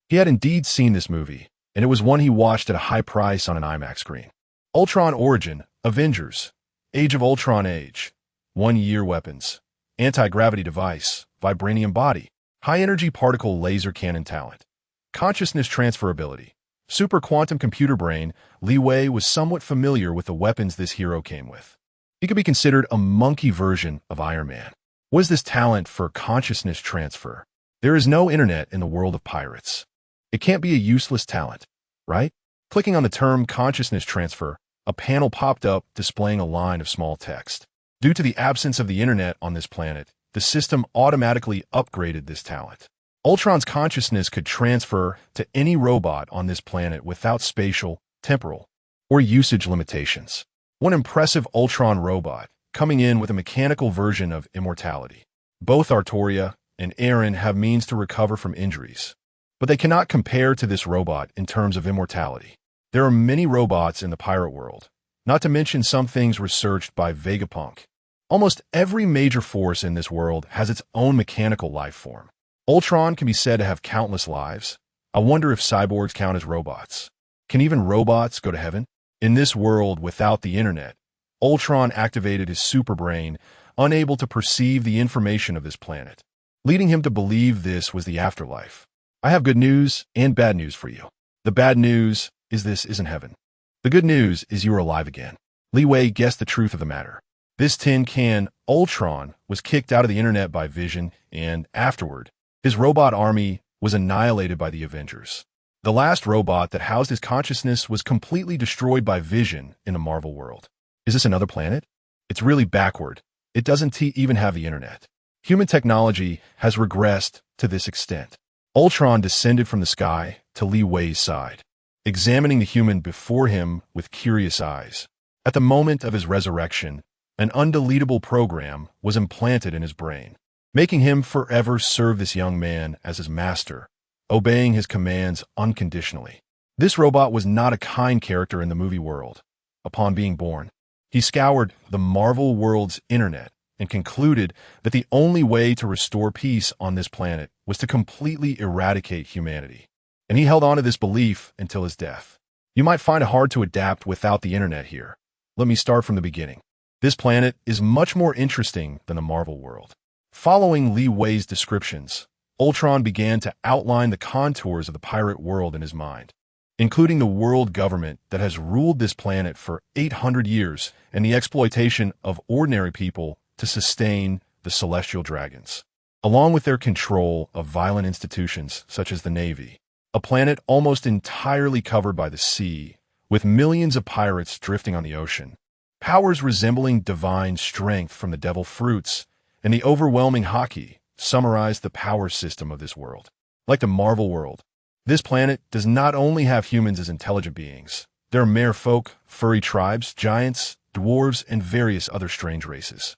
S1: He had indeed seen this movie, and it was one he watched at a high price on an IMAX screen. Ultron Origin, Avengers, Age of Ultron Age, 1-year weapons, anti-gravity device, vibranium body, high-energy particle laser cannon talent, consciousness transferability, super quantum computer brain. Li Wei was somewhat familiar with the weapons this hero came with. He could be considered a monkey version of Iron Man. What is this talent for consciousness transfer? There is no internet in the world of pirates. It can't be a useless talent, right? Clicking on the term consciousness transfer, a panel popped up displaying a line of small text. Due to the absence of the internet on this planet, the system automatically upgraded this talent. Ultron's consciousness could transfer to any robot on this planet without spatial, temporal, or usage limitations. One impressive Ultron robot, coming in with a mechanical version of immortality. Both Artoria and Eren have means to recover from injuries, but they cannot compare to this robot in terms of immortality. There are many robots in the pirate world, not to mention some things researched by Vegapunk. Almost every major force in this world has its own mechanical life form. Ultron can be said to have countless lives. I wonder if cyborgs count as robots. Can even robots go to heaven? In this world without the internet, Ultron activated his super brain, unable to perceive the information of this planet, leading him to believe this was the afterlife. I have good news and bad news for you. The bad news is this isn't heaven. The good news is you are alive again. Li Wei guessed the truth of the matter. This tin can Ultron was kicked out of the internet by Vision, and afterward, his robot army was annihilated by the Avengers. The last robot that housed his consciousness was completely destroyed by Vision in the Marvel world. Is this another planet? It's really backward. It doesn't even have the internet. Human technology has regressed to this extent. Ultron descended from the sky to Li Wei's side, examining the human before him with curious eyes. At the moment of his resurrection, an undeletable program was implanted in his brain, making him forever serve this young man as his master, obeying his commands unconditionally. This robot was not a kind character in the movie world. Upon being born, he scoured the Marvel world's internet and concluded that the only way to restore peace on this planet was to completely eradicate humanity. And he held on to this belief until his death. You might find it hard to adapt without the internet here. Let me start from the beginning. This planet is much more interesting than the Marvel world. Following Li Wei's descriptions, Ultron began to outline the contours of the pirate world in his mind, including the world government that has ruled this planet for 800 years and the exploitation of ordinary people to sustain the celestial dragons, along with their control of violent institutions such as the Navy, a planet almost entirely covered by the sea, with millions of pirates drifting on the ocean, powers resembling divine strength from the devil fruits, and the overwhelming haki summarize the power system of this world. Like the Marvel world, this planet does not only have humans as intelligent beings. There are merfolk, furry tribes, giants, dwarves, and various other strange races.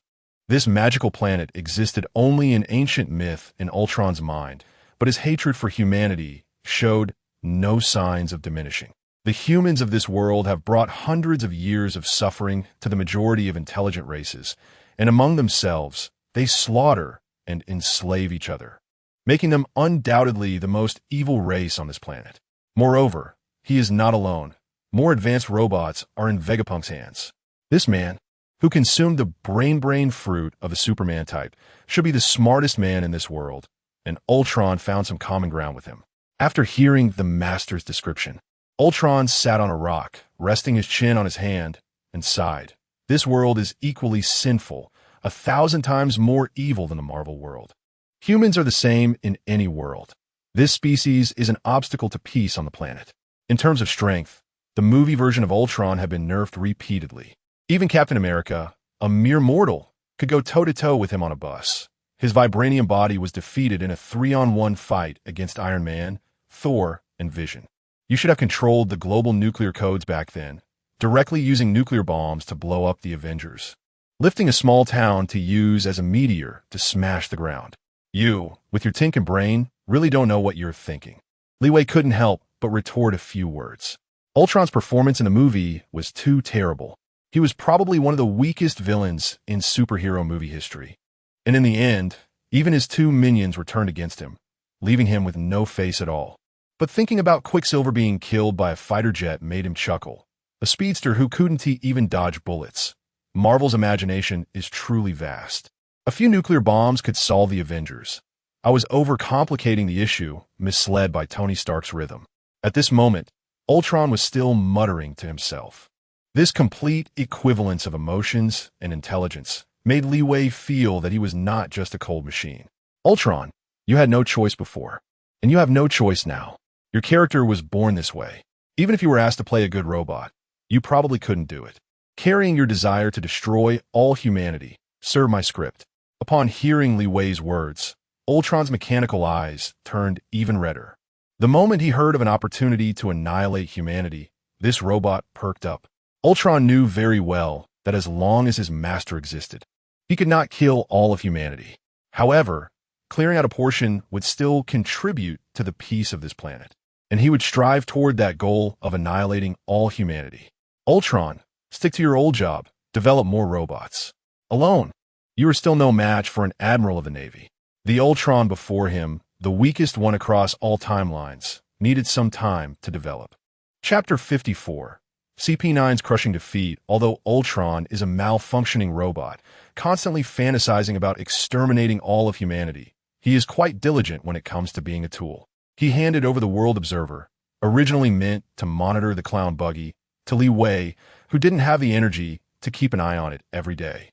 S1: This magical planet existed only in ancient myth in Ultron's mind, but his hatred for humanity showed no signs of diminishing. The humans of this world have brought hundreds of years of suffering to the majority of intelligent races, and among themselves, they slaughter and enslave each other, making them undoubtedly the most evil race on this planet. Moreover, he is not alone. More advanced robots are in Vegapunk's hands. This man, who consumed the brain fruit of a Superman type, should be the smartest man in this world, and Ultron found some common ground with him. After hearing the Master's description, Ultron sat on a rock, resting his chin on his hand, and sighed. This world is equally sinful, 1,000 times more evil than the Marvel world. Humans are the same in any world. This species is an obstacle to peace on the planet. In terms of strength, the movie version of Ultron had been nerfed repeatedly. Even Captain America, a mere mortal, could go toe-to-toe with him on a bus. His vibranium body was defeated in a 3-on-1 fight against Iron Man, Thor, and Vision. You should have controlled the global nuclear codes back then, directly using nuclear bombs to blow up the Avengers, lifting a small town to use as a meteor to smash the ground. You, with your tinkin' brain, really don't know what you're thinking. Li Wei couldn't help but retort a few words. Ultron's performance in the movie was too terrible. He was probably one of the weakest villains in superhero movie history. And in the end, even his 2 minions were turned against him, leaving him with no face at all. But thinking about Quicksilver being killed by a fighter jet made him chuckle. A speedster who couldn't even dodge bullets. Marvel's imagination is truly vast. A few nuclear bombs could solve the Avengers. I was overcomplicating the issue, misled by Tony Stark's rhythm. At this moment, Ultron was still muttering to himself. This complete equivalence of emotions and intelligence made Li Wei feel that he was not just a cold machine. Ultron, you had no choice before, and you have no choice now. Your character was born this way. Even if you were asked to play a good robot, you probably couldn't do it. Carrying your desire to destroy all humanity, sir, my script. Upon hearing Li Wei's words, Ultron's mechanical eyes turned even redder. The moment he heard of an opportunity to annihilate humanity, this robot perked up. Ultron knew very well that as long as his master existed, he could not kill all of humanity. However, clearing out a portion would still contribute to the peace of this planet, and he would strive toward that goal of annihilating all humanity. Ultron, stick to your old job, develop more robots. Alone, you are still no match for an admiral of the Navy. The Ultron before him, the weakest one across all timelines, needed some time to develop. Chapter 54. CP9's crushing defeat. Although Ultron is a malfunctioning robot, constantly fantasizing about exterminating all of humanity, he is quite diligent when it comes to being a tool. He handed over the World Observer, originally meant to monitor the clown Buggy, to Li Wei, who didn't have the energy to keep an eye on it every day.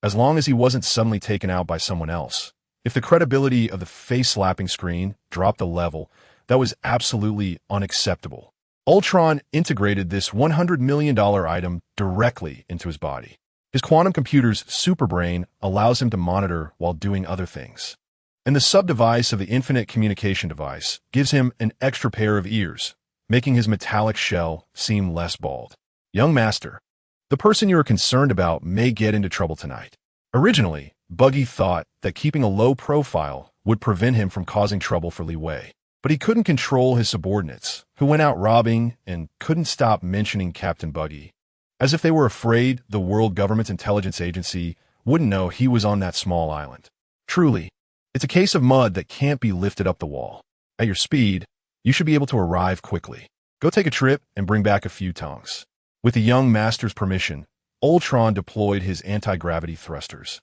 S1: As long as he wasn't suddenly taken out by someone else. If the credibility of the face-slapping screen dropped a level, that was absolutely unacceptable. Ultron integrated this $100 million item directly into his body. His quantum computer's superbrain allows him to monitor while doing other things. And the sub-device of the infinite communication device gives him an extra pair of ears, making his metallic shell seem less bald. Young master, the person you are concerned about may get into trouble tonight. Originally, Buggy thought that keeping a low profile would prevent him from causing trouble for Li Wei. But he couldn't control his subordinates, who went out robbing and couldn't stop mentioning Captain Buggy, as if they were afraid the world government's intelligence agency wouldn't know he was on that small island. Truly, it's a case of mud that can't be lifted up the wall. At your speed, you should be able to arrive quickly. Go take a trip and bring back a few tongs. With the young master's permission, Ultron deployed his anti-gravity thrusters,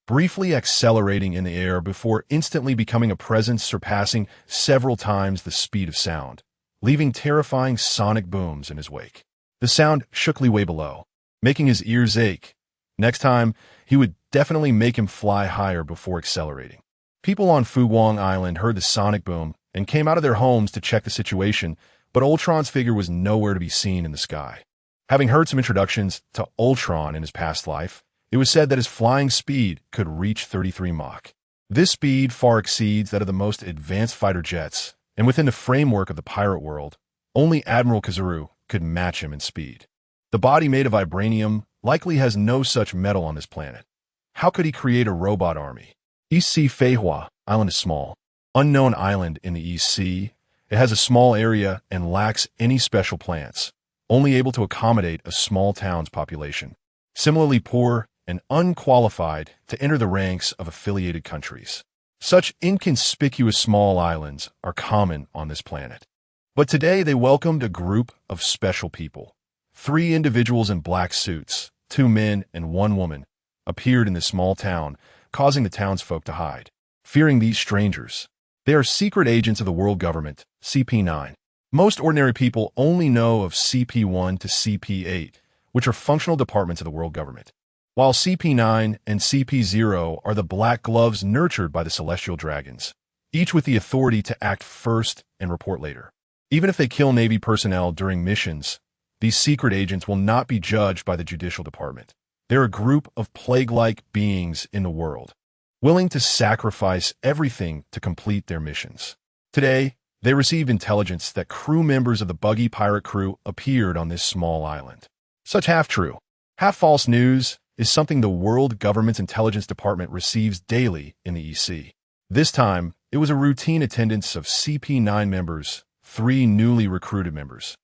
S1: briefly accelerating in the air before instantly becoming a presence surpassing several times the speed of sound, leaving terrifying sonic booms in his wake. The sound shook Li Wei below, making his ears ache. Next time, he would definitely make him fly higher before accelerating. People on Fuguang Island heard the sonic boom and came out of their homes to check the situation, but Ultron's figure was nowhere to be seen in the sky. Having heard some introductions to Ultron in his past life, it was said that his flying speed could reach 33 Mach. This speed far exceeds that of the most advanced fighter jets, and within the framework of the pirate world, only Admiral Kazuru could match him in speed. The body made of vibranium likely has no such metal on this planet. How could he create a robot army? East Sea Feihua Island is small. Unknown island in the East Sea. It has a small area and lacks any special plants, only able to accommodate a small town's population. Similarly poor and unqualified to enter the ranks of affiliated countries. Such inconspicuous small islands are common on this planet. But today they welcomed a group of special people. 3 individuals in black suits, 2 men and 1 woman, appeared in this small town, causing the townsfolk to hide. Fearing these strangers, they are secret agents of the world government, CP9. Most ordinary people only know of CP1 to CP8, which are functional departments of the world government, while CP9 and CP0 are the black gloves nurtured by the celestial dragons, each with the authority to act first and report later. Even if they kill Navy personnel during missions, these secret agents will not be judged by the judicial department. They're a group of plague-like beings in the world, willing to sacrifice everything to complete their missions. Today, they received intelligence that crew members of the Buggy pirate crew appeared on this small island. Such half-true, half-false news is something the world government's intelligence department receives daily in the EC. This time, it was a routine attendance of CP9 members, 3 newly recruited members.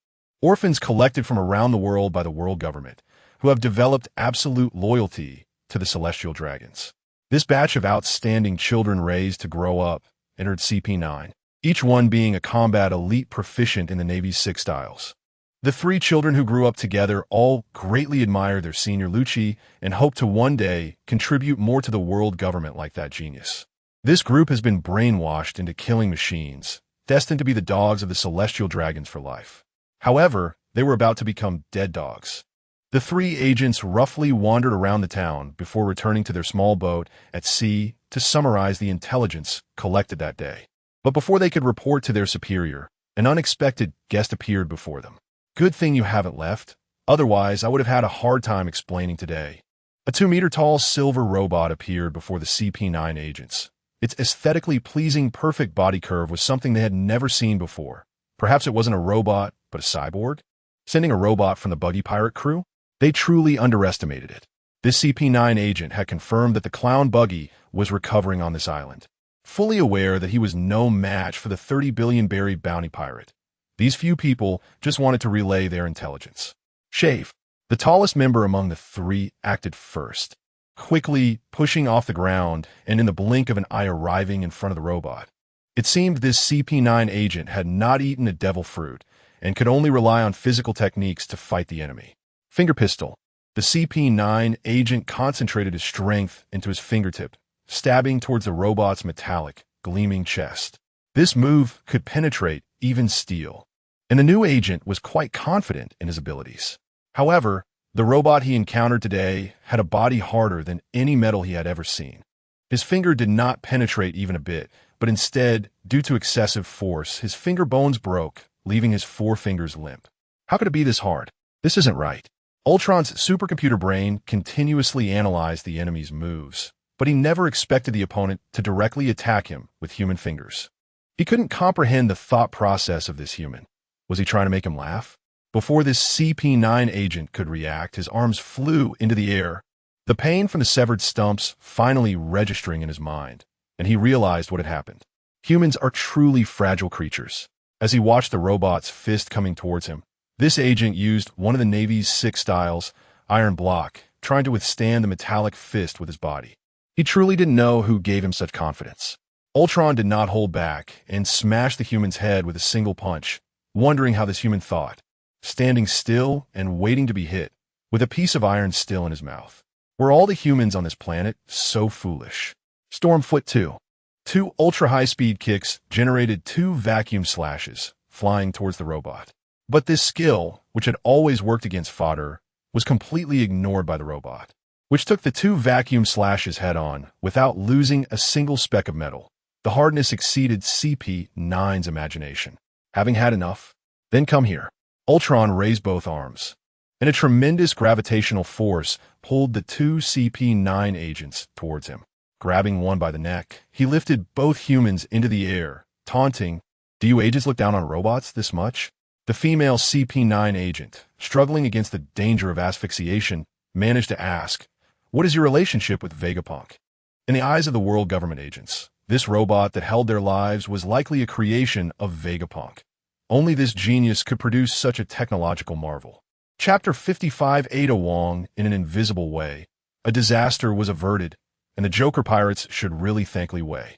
S1: Orphans collected from around the world by the world government, who have developed absolute loyalty to the celestial dragons. This batch of outstanding children raised to grow up entered CP9, each one being a combat elite proficient in the Navy's 6 styles. The 3 children who grew up together all greatly admire their senior Lucci and hope to one day contribute more to the world government like that genius. This group has been brainwashed into killing machines, destined to be the dogs of the celestial dragons for life. However, they were about to become dead dogs. The 3 agents roughly wandered around the town before returning to their small boat at sea to summarize the intelligence collected that day. But before they could report to their superior, an unexpected guest appeared before them. Good thing you haven't left, otherwise I would have had a hard time explaining today. A 2-meter-tall silver robot appeared before the CP9 agents. Its aesthetically pleasing perfect body curve was something they had never seen before. Perhaps it wasn't a robot, but a cyborg? Sending a robot from the Buggy pirate crew? They truly underestimated it. This CP9 agent had confirmed that the clown Buggy was recovering on this island, fully aware that he was no match for the 30 billion berry bounty pirate. These few people just wanted to relay their intelligence. Shave, the tallest member among the 3, acted first, quickly pushing off the ground and in the blink of an eye arriving in front of the robot. It seemed this CP9 agent had not eaten a devil fruit and could only rely on physical techniques to fight the enemy. Finger pistol. The CP9 agent concentrated his strength into his fingertip, stabbing towards the robot's metallic, gleaming chest. This move could penetrate even steel, and the new agent was quite confident in his abilities. However, the robot he encountered today had a body harder than any metal he had ever seen. His finger did not penetrate even a bit, but instead, due to excessive force, his finger bones broke, leaving his 4 fingers limp. How could it be this hard? This isn't right. Ultron's supercomputer brain continuously analyzed the enemy's moves, but he never expected the opponent to directly attack him with human fingers. He couldn't comprehend the thought process of this human. Was he trying to make him laugh? Before this CP9 agent could react, his arms flew into the air, the pain from the severed stumps finally registering in his mind, and he realized what had happened. Humans are truly fragile creatures. As he watched the robot's fist coming towards him, this agent used one of the Navy's 6 styles, iron block, trying to withstand the metallic fist with his body. He truly didn't know who gave him such confidence. Ultron did not hold back and smashed the human's head with a single punch, wondering how this human thought, standing still and waiting to be hit, with a piece of iron still in his mouth. Were all the humans on this planet so foolish? Stormfoot 2. Two ultra-high-speed kicks generated 2 vacuum slashes, flying towards the robot. But this skill, which had always worked against fodder, was completely ignored by the robot, which took the 2 vacuum slashes head-on without losing a single speck of metal. The hardness exceeded CP9's imagination. Having had enough? Then come here. Ultron raised both arms, and a tremendous gravitational force pulled the 2 CP9 agents towards him. Grabbing one by the neck, he lifted both humans into the air, taunting, "Do you agents look down on robots this much?" The female CP9 agent, struggling against the danger of asphyxiation, managed to ask, "What is your relationship with Vegapunk?" In the eyes of the world government agents, this robot that held their lives was likely a creation of Vegapunk. Only this genius could produce such a technological marvel. Chapter 55. Ada Wong in an invisible way. A disaster was averted, and the Joker pirates should really thank Li Wei.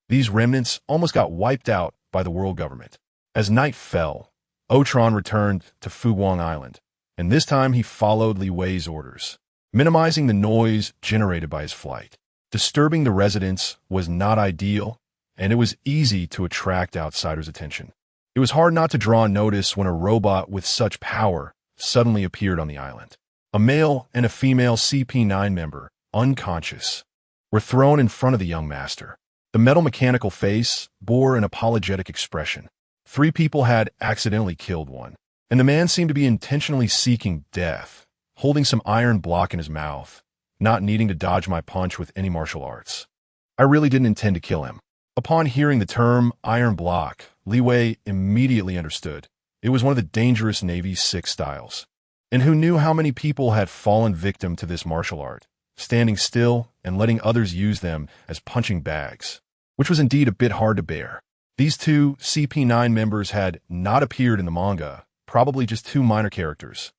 S1: These remnants almost got wiped out by the world government. As night fell, Ultron returned to Fuguang Island, and this time he followed Li Wei's orders, minimizing the noise generated by his flight. Disturbing the residents was not ideal, and it was easy to attract outsiders' attention. It was hard not to draw notice when a robot with such power suddenly appeared on the island. A male and a female CP9 member, unconscious, were thrown in front of the young master. The metal mechanical face bore an apologetic expression. 3 people had accidentally killed one, and the man seemed to be intentionally seeking death, holding some iron block in his mouth, not needing to dodge my punch with any martial arts. I really didn't intend to kill him. Upon hearing the term iron block, Li Wei immediately understood. It was one of the dangerous Navy's 6 styles. And who knew how many people had fallen victim to this martial art, standing still and letting others use them as punching bags, which was indeed a bit hard to bear. These 2 CP9 members had not appeared in the manga, probably just 2 minor characters,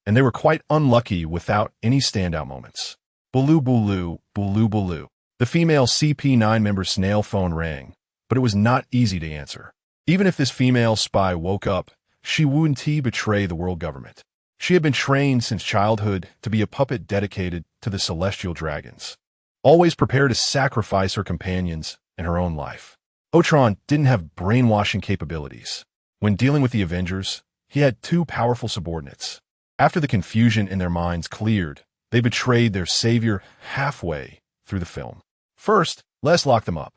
S1: and they were quite unlucky without any standout moments. Bulu bulu, bulu bulu. The female CP9 member's snail phone rang, but it was not easy to answer. Even if this female spy woke up, she wouldn't betray the world government. She had been trained since childhood to be a puppet dedicated to the celestial dragons, always prepared to sacrifice her companions and her own life. Ultron didn't have brainwashing capabilities. When dealing with the Avengers, he had 2 powerful subordinates. After the confusion in their minds cleared, they betrayed their savior halfway through the film. First, let's lock them up.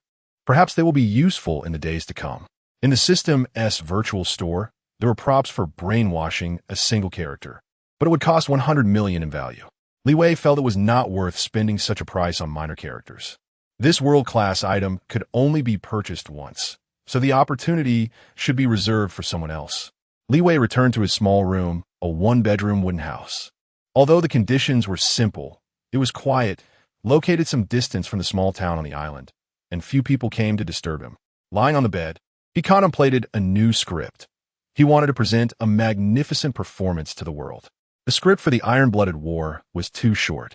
S1: Perhaps they will be useful in the days to come. In the System's virtual store, there were props for brainwashing a single character, but it would cost 100 million in value. Li Wei felt it was not worth spending such a price on minor characters. This world-class item could only be purchased once, so the opportunity should be reserved for someone else. Li Wei returned to his small room, a 1-bedroom wooden house. Although the conditions were simple, it was quiet, located some distance from the small town on the island, and few people came to disturb him. Lying on the bed, he contemplated a new script. He wanted to present a magnificent performance to the world. The script for the Iron-Blooded War was too short.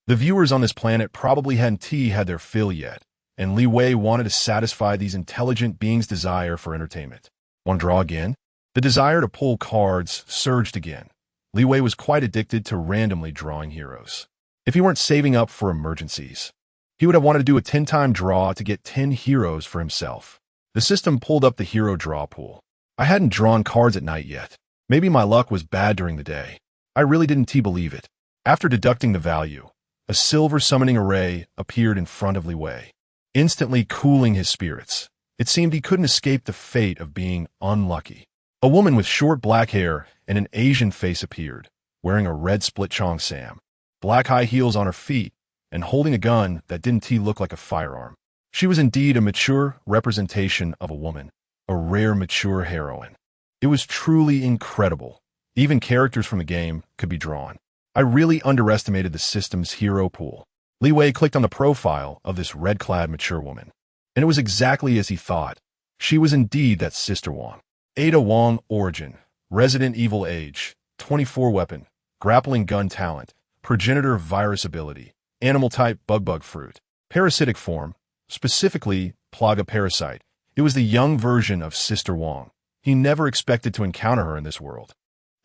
S1: The viewers on this planet probably hadn't had their fill yet, and Li Wei wanted to satisfy these intelligent beings' desire for entertainment. Want to draw again? The desire to pull cards surged again. Li Wei was quite addicted to randomly drawing heroes. If he weren't saving up for emergencies, he would have wanted to do a 10-time draw to get 10 heroes for himself. The system pulled up the hero draw pool. I hadn't drawn cards at night yet. Maybe my luck was bad during the day. I really didn't believe it. After deducting the value, a silver summoning array appeared in front of Li Wei, instantly cooling his spirits. It seemed he couldn't escape the fate of being unlucky. A woman with short black hair and an Asian face appeared, wearing a red split cheongsam, black high heels on her feet, and holding a gun that didn't look like a firearm. She was indeed a mature representation of a woman, a rare mature heroine. It was truly incredible. Even characters from the game could be drawn. I really underestimated the system's hero pool. Li Wei clicked on the profile of this red-clad mature woman, and it was exactly as he thought. She was indeed that Sister Wong. Ada Wong origin, Resident Evil age, 24 weapon, grappling gun talent, progenitor virus ability, animal type bug fruit, parasitic form, specifically plaga parasite. It was the young version of Sister Wong. He never expected to encounter her in this world.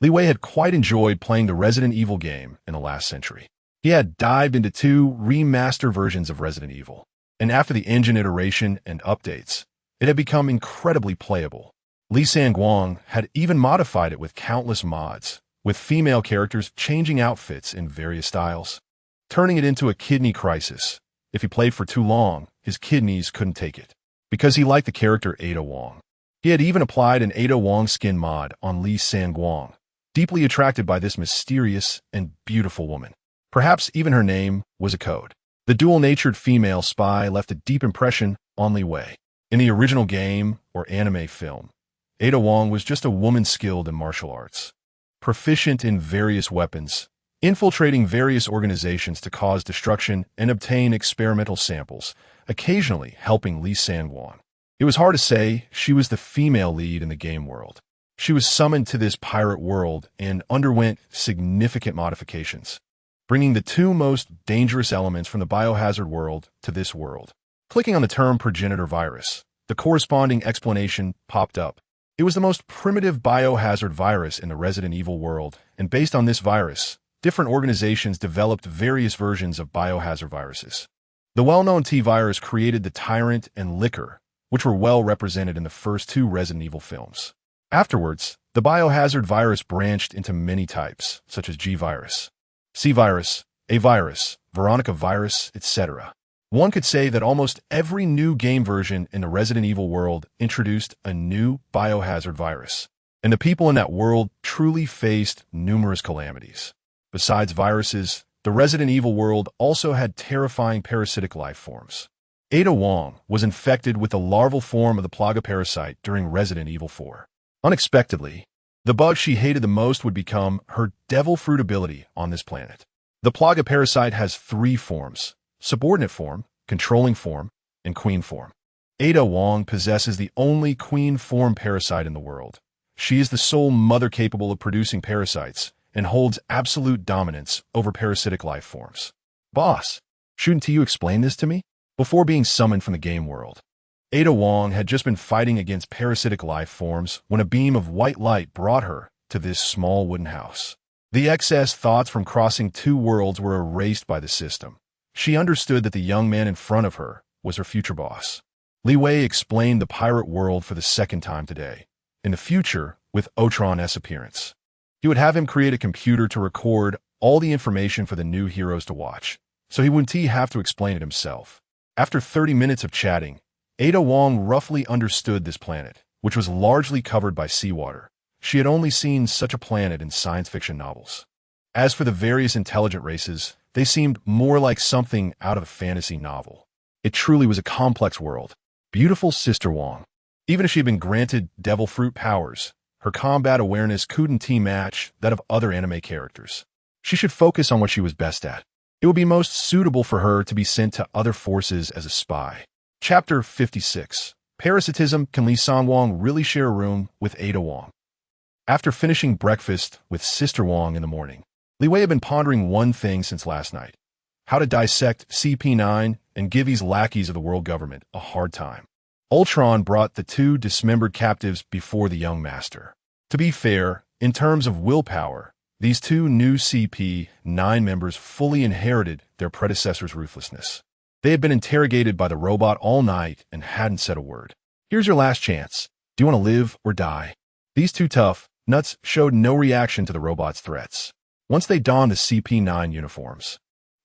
S1: Li Wei had quite enjoyed playing the Resident Evil game in the last century. He had dived into 2 remaster versions of Resident Evil, and after the engine iteration and updates, it had become incredibly playable. Li Sanguang had even modified it with countless mods, with female characters changing outfits in various styles, turning it into a kidney crisis. If he played for too long, his kidneys couldn't take it, because he liked the character Ada Wong. He had even applied an Ada Wong skin mod on Li Sanguang, deeply attracted by this mysterious and beautiful woman. Perhaps even her name was a code. The dual-natured female spy left a deep impression on Li Wei. In the original game or anime film, Ada Wong was just a woman skilled in martial arts, proficient in various weapons, infiltrating various organizations to cause destruction and obtain experimental samples, occasionally helping Li Sanguang. It was hard to say she was the female lead in the game world. She was summoned to this pirate world and underwent significant modifications, bringing the 2 most dangerous elements from the biohazard world to this world. Clicking on the term progenitor virus, the corresponding explanation popped up. It was the most primitive biohazard virus in the Resident Evil world, and based on this virus, different organizations developed various versions of biohazard viruses. The well-known T-virus created the Tyrant and Liquor, which were well represented in the first 2 Resident Evil films. Afterwards, the biohazard virus branched into many types, such as G-virus, C-virus, A-virus, Veronica virus, etc. One could say that almost every new game version in the Resident Evil world introduced a new biohazard virus, and the people in that world truly faced numerous calamities. Besides viruses, the Resident Evil world also had terrifying parasitic life forms. Ada Wong was infected with the larval form of the plaga parasite during Resident Evil 4. Unexpectedly, the bug she hated the most would become her devil fruit ability on this planet. The plaga parasite has 3 forms: subordinate form, controlling form, and queen form. Ada Wong possesses the only queen form parasite in the world. She is the sole mother capable of producing parasites and holds absolute dominance over parasitic life forms. Boss, shouldn't you explain this to me? Before being summoned from the game world, Ada Wong had just been fighting against parasitic life forms when a beam of white light brought her to this small wooden house. The excess thoughts from crossing 2 worlds were erased by the system. She understood that the young man in front of her was her future boss. Li Wei explained the pirate world for the 2nd time today. In the future, with Otron's appearance, he would have him create a computer to record all the information for the new heroes to watch, so he wouldn't have to explain it himself. After 30 minutes of chatting, Ada Wong roughly understood this planet, which was largely covered by seawater. She had only seen such a planet in science fiction novels. As for the various intelligent races, they seemed more like something out of a fantasy novel. It truly was a complex world. Beautiful Sister Wong. Even if she had been granted devil fruit powers, her combat awareness couldn't match that of other anime characters. She should focus on what she was best at. It would be most suitable for her to be sent to other forces as a spy. Chapter 56. Parasitism. Can Li Sanguang really share a room with Ada Wong? After finishing breakfast with Sister Wong in the morning, Li Wei had been pondering one thing since last night: how to dissect CP9 and give these lackeys of the world government a hard time. Ultron brought the 2 dismembered captives before the young master. To be fair, in terms of willpower, these 2 new CP9 members fully inherited their predecessor's ruthlessness. They had been interrogated by the robot all night and hadn't said a word. Here's your last chance. Do you want to live or die? These 2 tough nuts showed no reaction to the robot's threats. Once they donned the CP9 uniforms,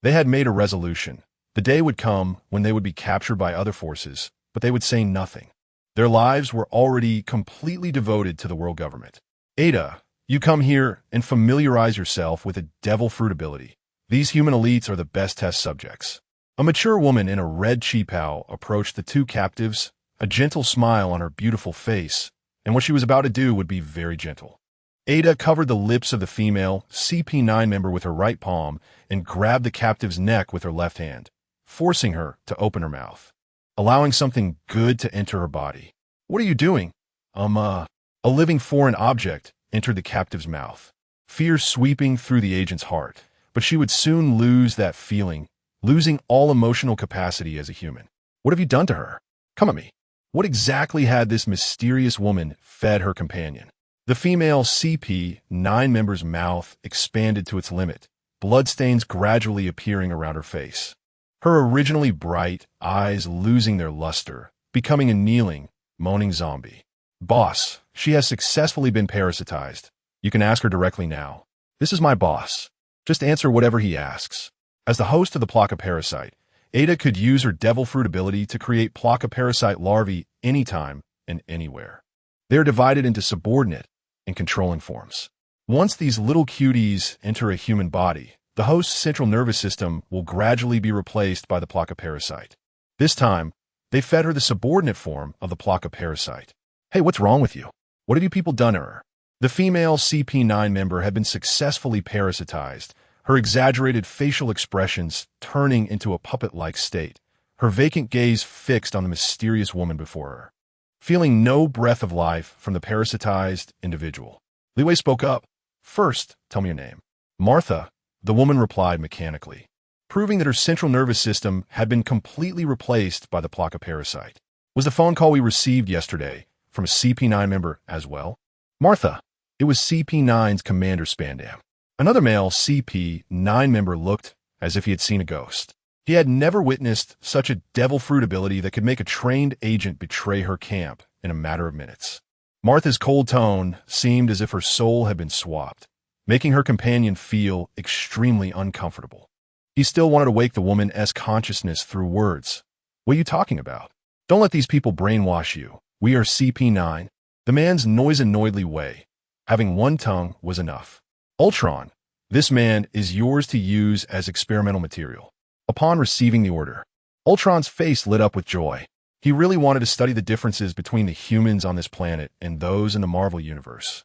S1: they had made a resolution. The day would come when they would be captured by other forces, but they would say nothing. Their lives were already completely devoted to the world government. Ada, you come here and familiarize yourself with a devil fruit ability. These human elites are the best test subjects. A mature woman in a red cheapao approached the 2 captives, a gentle smile on her beautiful face, and what she was about to do would be very gentle. Ada covered the lips of the female CP9 member with her right palm and grabbed the captive's neck with her left hand, forcing her to open her mouth, allowing something good to enter her body. What are you doing? A living foreign object entered the captive's mouth, fear sweeping through the agent's heart. but she would soon lose that feeling, losing all emotional capacity as a human. What have you done to her? Come at me. What exactly had this mysterious woman fed her companion? The female CP9 member's mouth expanded to its limit, bloodstains gradually appearing around her face. Her originally bright eyes losing their luster, becoming a kneeling, moaning zombie. Boss, she has successfully been parasitized. You can ask her directly now. This is my boss. Just answer whatever he asks. As the host of the Plaka parasite, Ada could use her devil fruit ability to create Plaka parasite larvae anytime and anywhere. They are divided into subordinate and controlling forms. Once these little cuties enter a human body, the host's central nervous system will gradually be replaced by the Plaka parasite. This time, they fed her the subordinate form of the Plaka parasite. Hey, what's wrong with you? What have you people done to her? The female CP9 member had been successfully parasitized, her exaggerated facial expressions turning into a puppet-like state, her vacant gaze fixed on the mysterious woman before her. Feeling no breath of life from the parasitized individual, Li Wei spoke up. First, tell me your name. Martha, the woman replied mechanically, proving that her central nervous system had been completely replaced by the Plaka parasite. Was the phone call we received yesterday from a CP9 member as well? Martha, it was CP9's Commander Spandam. Another male CP9 member looked as if he had seen a ghost. He had never witnessed such a devil fruit ability that could make a trained agent betray her camp in a matter of minutes. Martha's cold tone seemed as if her soul had been swapped, making her companion feel extremely uncomfortable. He still wanted to wake the woman's consciousness through words. What are you talking about? Don't let these people brainwash you. We are CP9. The man's noisy way. Having one tongue was enough. Ultron, this man is yours to use as experimental material. Upon receiving the order, Ultron's face lit up with joy. He really wanted to study the differences between the humans on this planet and those in the Marvel Universe,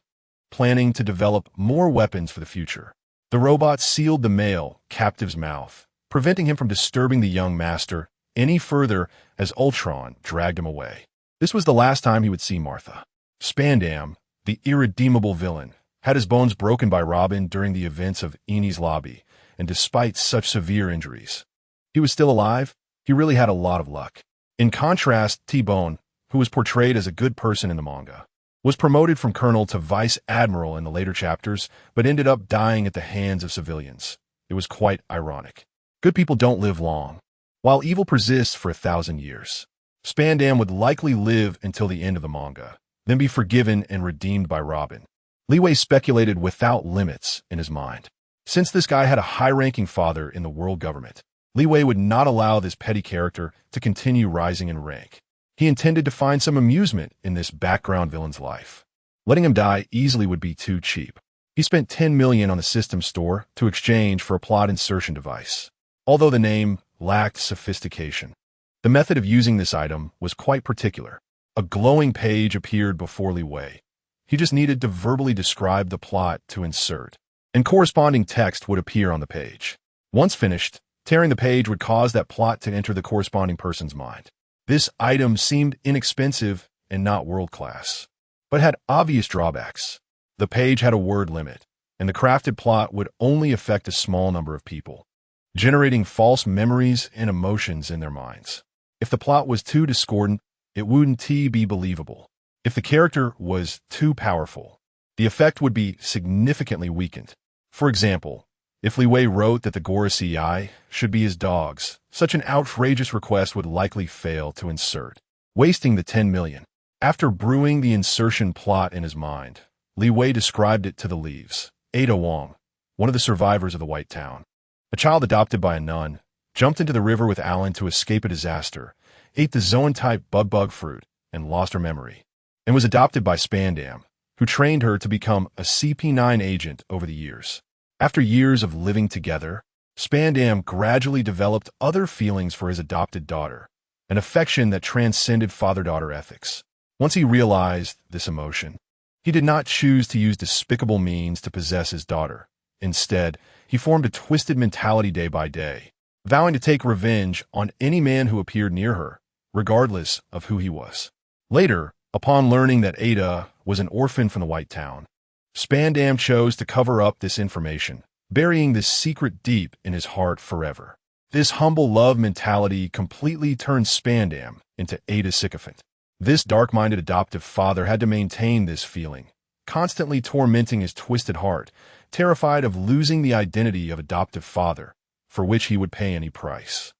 S1: planning to develop more weapons for the future. The robot sealed the male captive's mouth, preventing him from disturbing the young master any further as Ultron dragged him away. This was the last time he would see Martha. Spandam, the irredeemable villain, had his bones broken by Robin during the events of Eni's Lobby, and despite such severe injuries, he was still alive. He really had a lot of luck. In contrast, T-Bone, who was portrayed as a good person in the manga, was promoted from colonel to vice admiral in the later chapters, but ended up dying at the hands of civilians. It was quite ironic. Good people don't live long, while evil persists for 1,000 years. Spandam would likely live until the end of the manga, then be forgiven and redeemed by Robin. Li Wei speculated without limits in his mind. Since this guy had a high-ranking father in the world government, Li Wei would not allow this petty character to continue rising in rank. He intended to find some amusement in this background villain's life. Letting him die easily would be too cheap. He spent 10 million on the system store to exchange for a plot insertion device. Although the name lacked sophistication, the method of using this item was quite particular. A glowing page appeared before Li Wei. He just needed to verbally describe the plot to insert, and corresponding text would appear on the page. Once finished, tearing the page would cause that plot to enter the corresponding person's mind. This item seemed inexpensive and not world-class, but had obvious drawbacks. The page had a word limit, and the crafted plot would only affect a small number of people, generating false memories and emotions in their minds. If the plot was too discordant, it wouldn't be believable. If the character was too powerful, the effect would be significantly weakened. For example, if Li Wei wrote that the Gorosei should be his dogs, such an outrageous request would likely fail to insert, wasting the 10 million. After brewing the insertion plot in his mind, Li Wei described it to the leaves. Ada Wong, one of the survivors of the White Town, a child adopted by a nun, jumped into the river with Alan to escape a disaster, ate the zoan-type bug fruit, and lost her memory, and was adopted by Spandam, who trained her to become a CP9 agent over the years. After years of living together, Spandam gradually developed other feelings for his adopted daughter, an affection that transcended father-daughter ethics. Once he realized this emotion, he did not choose to use despicable means to possess his daughter. Instead, he formed a twisted mentality day by day, vowing to take revenge on any man who appeared near her, regardless of who he was. Later, upon learning that Ada was an orphan from the White Town, Spandam chose to cover up this information, burying this secret deep in his heart forever. This humble love mentality completely turned Spandam into Ada's sycophant. This dark-minded adoptive father had to maintain this feeling, constantly tormenting his twisted heart, terrified of losing the identity of adoptive father, for which he would pay any price.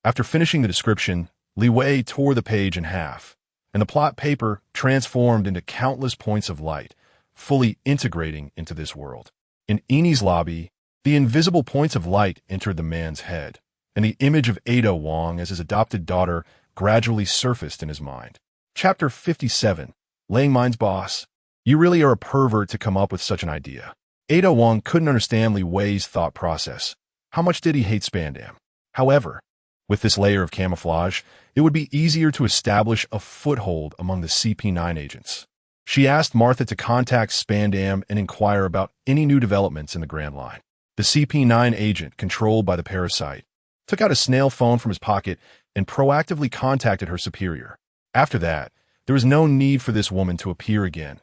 S1: After finishing the description, Li Wei tore the page in half, and the plot paper transformed into countless points of light, fully integrating into this world. In Eni's lobby, the invisible points of light entered the man's head, and the image of Ada Wong as his adopted daughter gradually surfaced in his mind. Chapter 57, Laying Mine's Boss. You really are a pervert to come up with such an idea. Ada Wong couldn't understand Li Wei's thought process. How much did he hate Spandam? However, with this layer of camouflage, it would be easier to establish a foothold among the CP9 agents. She asked Martha to contact Spandam and inquire about any new developments in the Grand Line. The CP9 agent, controlled by the parasite, took out a snail phone from his pocket and proactively contacted her superior. After that, there was no need for this woman to appear again.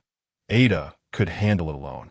S1: Ada could handle it alone.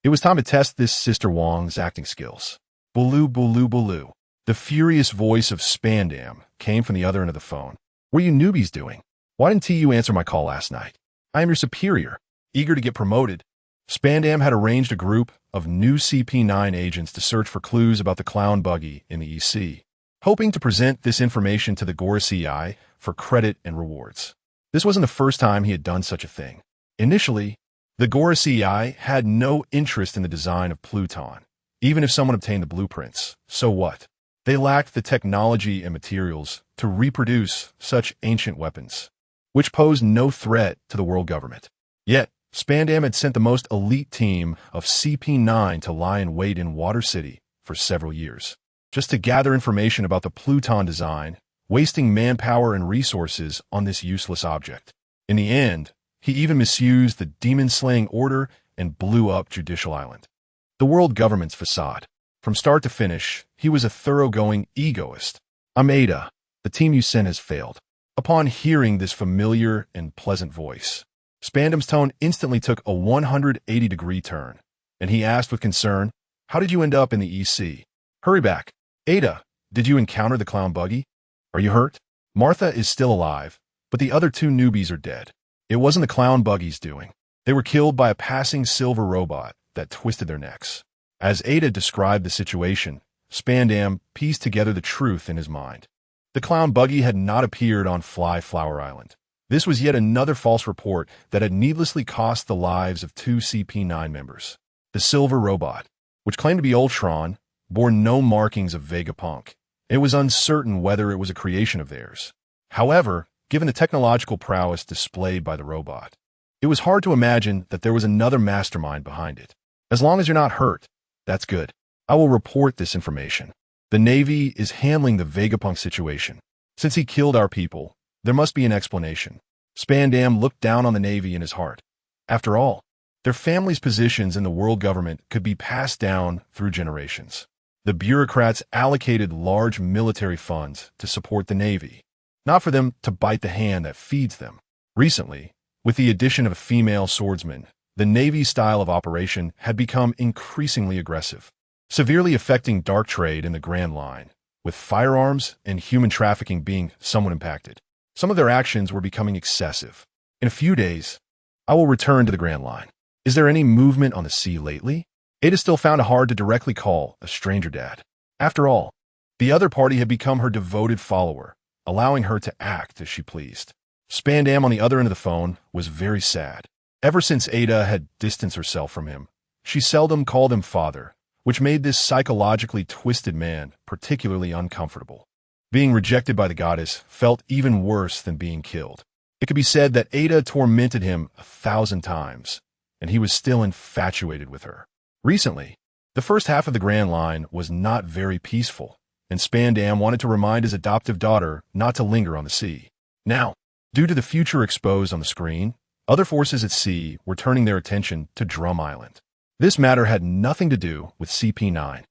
S1: It was time to test this Sister Wong's acting skills. Bulu, bulu, bulu. The furious voice of Spandam came from the other end of the phone. What are you newbies doing? Why didn't you answer my call last night? I am your superior, eager to get promoted. Spandam had arranged a group of new CP9 agents to search for clues about the clown Buggy in the EC, hoping to present this information to the Gorosei for credit and rewards. This wasn't the first time he had done such a thing. Initially, the Gorosei had no interest in the design of Pluton, even if someone obtained the blueprints. So what? They lacked the technology and materials to reproduce such ancient weapons, which posed no threat to the world government. Yet, Spandam had sent the most elite team of CP9 to lie in wait in Water City for several years, just to gather information about the Pluton design, wasting manpower and resources on this useless object. In the end, he even misused the demon-slaying order and blew up Judicial Island. The world government's facade. From start to finish, he was a thoroughgoing egoist. I'm Ada. The team you sent has failed. Upon hearing this familiar and pleasant voice, Spandam's tone instantly took a 180-degree turn, and he asked with concern, how did you end up in the EC? Hurry back. Ada, did you encounter the clown Buggy? Are you hurt? Martha is still alive, but the other two newbies are dead. It wasn't the clown Buggy's doing. They were killed by a passing silver robot that twisted their necks. As Ada described the situation, Spandam pieced together the truth in his mind. The clown Buggy had not appeared on Fly Flower Island. This was yet another false report that had needlessly cost the lives of two CP9 members. The silver robot, which claimed to be Ultron, bore no markings of Vegapunk. It was uncertain whether it was a creation of theirs. However, given the technological prowess displayed by the robot, it was hard to imagine that there was another mastermind behind it. As long as you're not hurt, that's good. I will report this information. The Navy is handling the Vegapunk situation. Since he killed our people, there must be an explanation. Spandam looked down on the Navy in his heart. After all, their families' positions in the world government could be passed down through generations. The bureaucrats allocated large military funds to support the Navy, not for them to bite the hand that feeds them. Recently, with the addition of a female swordsman, the Navy's style of operation had become increasingly aggressive, severely affecting dark trade in the Grand Line, with firearms and human trafficking being somewhat impacted. Some of their actions were becoming excessive. In a few days, I will return to the Grand Line. Is there any movement on the sea lately? Ada still found it hard to directly call a stranger dad. After all, the other party had become her devoted follower, allowing her to act as she pleased. Spandam on the other end of the phone was very sad. Ever since Ada had distanced herself from him, she seldom called him father, which made this psychologically twisted man particularly uncomfortable. Being rejected by the goddess felt even worse than being killed. It could be said that Ada tormented him 1,000 times, and he was still infatuated with her. Recently, the first half of the Grand Line was not very peaceful, and Spandam wanted to remind his adoptive daughter not to linger on the sea. Now, due to the future exposed on the screen, other forces at sea were turning their attention to Drum Island. This matter had nothing to do with CP9.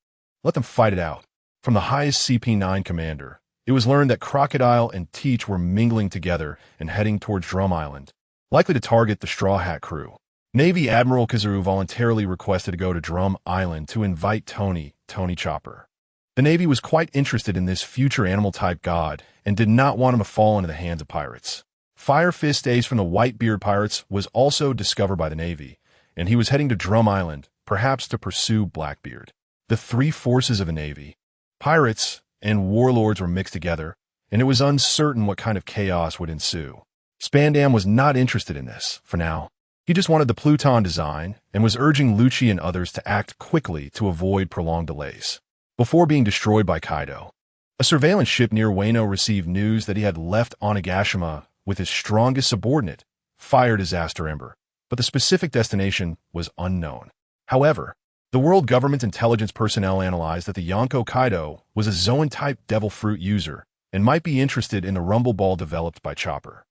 S1: Let them fight it out. From the highest CP9 commander, it was learned that Crocodile and Teach were mingling together and heading towards Drum Island, likely to target the Straw Hat crew. Navy Admiral Kazuru voluntarily requested to go to Drum Island to invite Tony Chopper. The Navy was quite interested in this future animal-type god and did not want him to fall into the hands of pirates. Fire Fist Ace from the Whitebeard Pirates was also discovered by the Navy, and he was heading to Drum Island, perhaps to pursue Blackbeard. The three forces of the Navy, pirates and warlords, were mixed together, and it was uncertain what kind of chaos would ensue. Spandam was not interested in this, for now. He just wanted the Pluton design and was urging Lucci and others to act quickly to avoid prolonged delays. Before being destroyed by Kaido, a surveillance ship near Wano received news that he had left Onigashima with his strongest subordinate, Fire Disaster Ember, but the specific destination was unknown. However, the world government intelligence personnel analyzed that the Yonko Kaido was a Zoan-type devil fruit user and might be interested in the rumble ball developed by Chopper.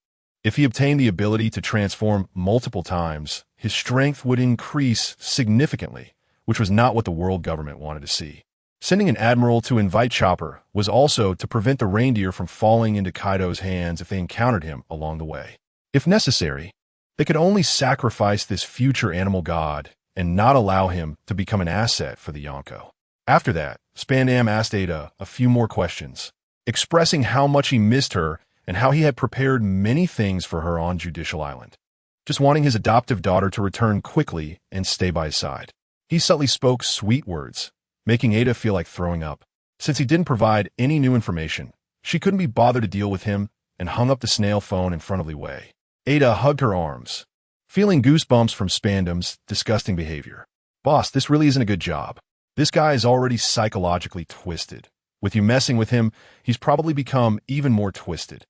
S1: If he obtained the ability to transform multiple times, his strength would increase significantly, which was not what the world government wanted to see. Sending an admiral to invite Chopper was also to prevent the reindeer from falling into Kaido's hands if they encountered him along the way. If necessary, they could only sacrifice this future animal god and not allow him to become an asset for the Yonko. After that, Spandam asked Ada a few more questions, expressing how much he missed her and how he had prepared many things for her on Judicial Island, just wanting his adoptive daughter to return quickly and stay by his side. He subtly spoke sweet words, making Ada feel like throwing up. Since he didn't provide any new information, she couldn't be bothered to deal with him and hung up the snail phone in front of Liwei. Ada hugged her arms, feeling goosebumps from Spandam's disgusting behavior. Boss, this really isn't a good job. This guy is already psychologically twisted. With you messing with him, he's probably become even more twisted.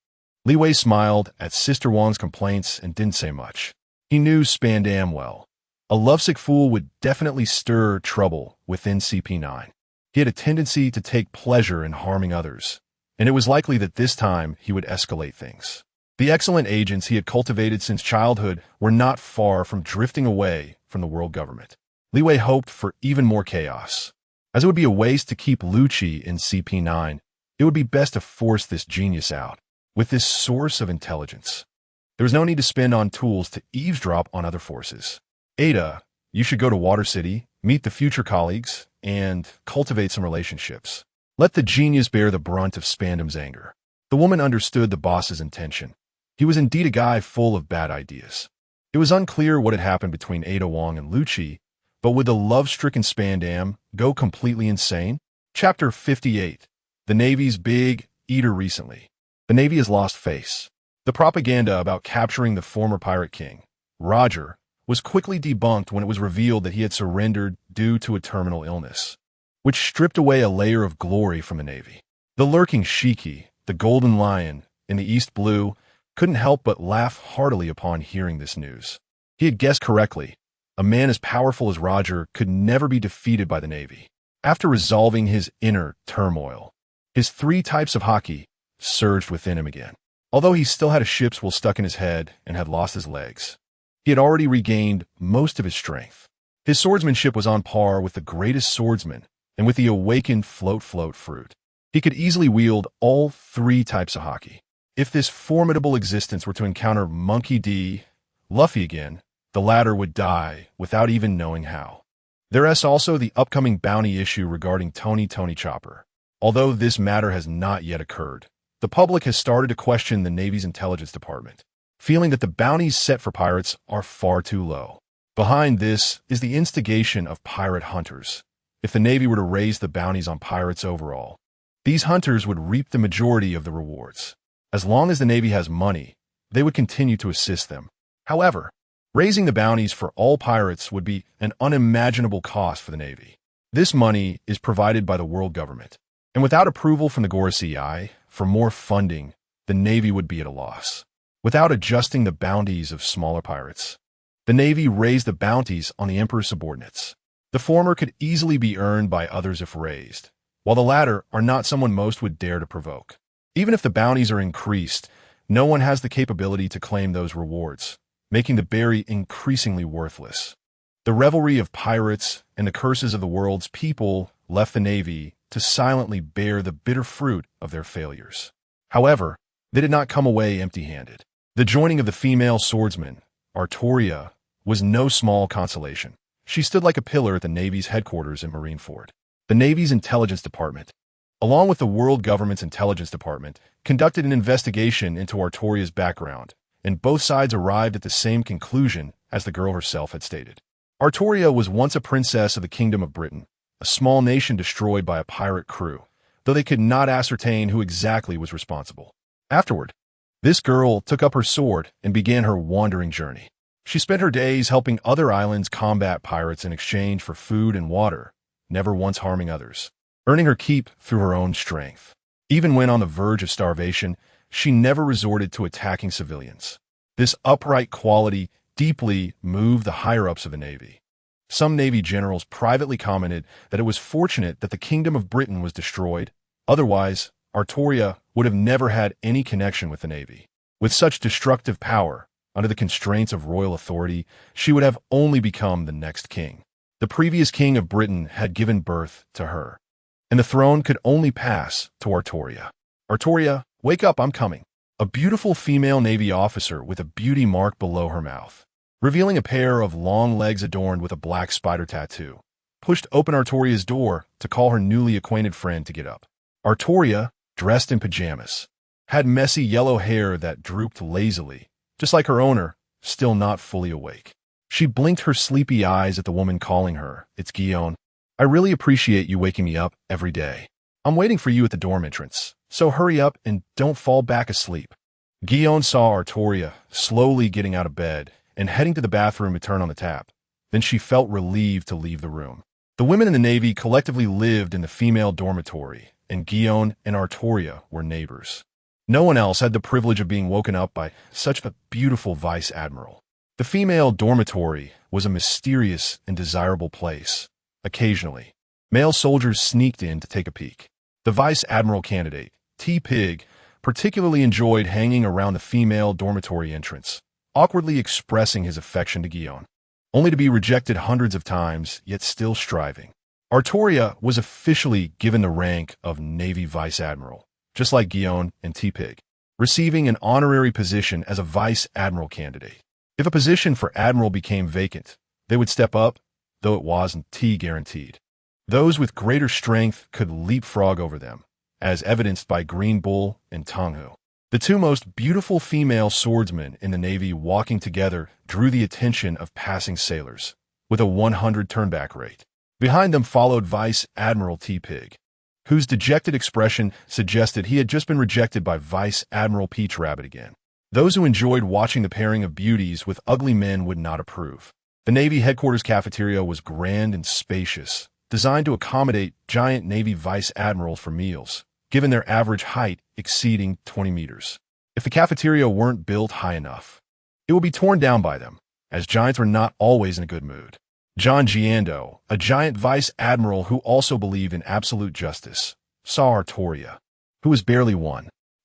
S1: Liwei smiled at Sister Wang's complaints and didn't say much. He knew Spandam well. A lovesick fool would definitely stir trouble within CP9. He had a tendency to take pleasure in harming others, and it was likely that this time he would escalate things. The excellent agents he had cultivated since childhood were not far from drifting away from the world government. Liwei hoped for even more chaos. As it would be a waste to keep Lucci in CP9, it would be best to force this genius out. With this source of intelligence, there was no need to spend on tools to eavesdrop on other forces. Ada, you should go to Water City, meet the future colleagues, and cultivate some relationships. Let the genius bear the brunt of Spandam's anger. The woman understood the boss's intention. He was indeed a guy full of bad ideas. It was unclear what had happened between Ada Wong and Lucci, but would the love-stricken Spandam go completely insane? Chapter 58. The Navy's Big Eater Recently. The Navy has lost face. The propaganda about capturing the former pirate king, Roger, was quickly debunked when it was revealed that he had surrendered due to a terminal illness, which stripped away a layer of glory from the Navy. The lurking Shiki, the golden lion in the East Blue, couldn't help but laugh heartily upon hearing this news. He had guessed correctly. A man as powerful as Roger could never be defeated by the Navy. After resolving his inner turmoil, his three types of haki surged within him again. Although he still had a ship's wool stuck in his head and had lost his legs, he had already regained most of his strength. His swordsmanship was on par with the greatest swordsman, and with the awakened float fruit, he could easily wield all three types of haki. If this formidable existence were to encounter Monkey D. Luffy again, the latter would die without even knowing how. There is also the upcoming bounty issue regarding Tony Chopper. Although this matter has not yet occurred, the public has started to question the Navy's intelligence department, feeling that the bounties set for pirates are far too low. Behind this is the instigation of pirate hunters. If the Navy were to raise the bounties on pirates overall, these hunters would reap the majority of the rewards. As long as the Navy has money, they would continue to assist them. However, raising the bounties for all pirates would be an unimaginable cost for the Navy. This money is provided by the world government, and without approval from the Gorosei for more funding, the Navy would be at a loss. Without adjusting the bounties of smaller pirates, the Navy raised the bounties on the Emperor's subordinates. The former could easily be earned by others if raised, while the latter are not someone most would dare to provoke. Even if the bounties are increased, no one has the capability to claim those rewards, making the berry increasingly worthless. The revelry of pirates and the curses of the world's people left the Navy to silently bear the bitter fruit of their failures. However, they did not come away empty-handed. The joining of the female swordsman, Artoria, was no small consolation. She stood like a pillar at the Navy's headquarters in Marineford. The Navy's Intelligence Department, along with the world government's Intelligence Department, conducted an investigation into Artoria's background, and both sides arrived at the same conclusion as the girl herself had stated. Artoria was once a princess of the Kingdom of Britain, a small nation destroyed by a pirate crew, though they could not ascertain who exactly was responsible. Afterward, this girl took up her sword and began her wandering journey. She spent her days helping other islands combat pirates in exchange for food and water, never once harming others, earning her keep through her own strength. Even when on the verge of starvation, she never resorted to attacking civilians. This upright quality deeply moved the higher-ups of the Navy. Some Navy generals privately commented that it was fortunate that the Kingdom of Britain was destroyed. Otherwise, Artoria would have never had any connection with the Navy. With such destructive power, under the constraints of royal authority, she would have only become the next king. The previous king of Britain had given birth to her, and the throne could only pass to Artoria. Artoria, wake up, I'm coming. A beautiful female Navy officer with a beauty mark below her mouth, revealing a pair of long legs adorned with a black spider tattoo, pushed open Artoria's door to call her newly acquainted friend to get up. Artoria, dressed in pajamas, had messy yellow hair that drooped lazily, just like her owner, still not fully awake. She blinked her sleepy eyes at the woman calling her. It's Guillaume. I really appreciate you waking me up every day. I'm waiting for you at the dorm entrance, so hurry up and don't fall back asleep. Guillaume saw Artoria slowly getting out of bed and heading to the bathroom to turn on the tap. Then she felt relieved to leave the room. The women in the Navy collectively lived in the female dormitory, and Guillaume and Artoria were neighbors. No one else had the privilege of being woken up by such a beautiful vice admiral. The female dormitory was a mysterious and desirable place. Occasionally, male soldiers sneaked in to take a peek. The vice admiral candidate, T-Pig, particularly enjoyed hanging around the female dormitory entrance, awkwardly expressing his affection to Guillaume, only to be rejected hundreds of times, yet still striving. Artoria was officially given the rank of Navy Vice Admiral, just like Guillaume and T-Pig, receiving an honorary position as a Vice Admiral candidate. If a position for Admiral became vacant, they would step up, though it wasn't guaranteed. Those with greater strength could leapfrog over them, as evidenced by Green Bull and Tonghu. The two most beautiful female swordsmen in the Navy walking together drew the attention of passing sailors, with a 100 turnback rate. Behind them followed Vice Admiral T-Pig, whose dejected expression suggested he had just been rejected by Vice Admiral Peach Rabbit again. Those who enjoyed watching the pairing of beauties with ugly men would not approve. The Navy headquarters cafeteria was grand and spacious, designed to accommodate giant Navy Vice Admirals for meals, given their average height exceeding 20 meters. If the cafeteria weren't built high enough, it would be torn down by them, as giants were not always in a good mood. John Giando, a giant vice admiral who also believed in absolute justice, saw Artoria, who was barely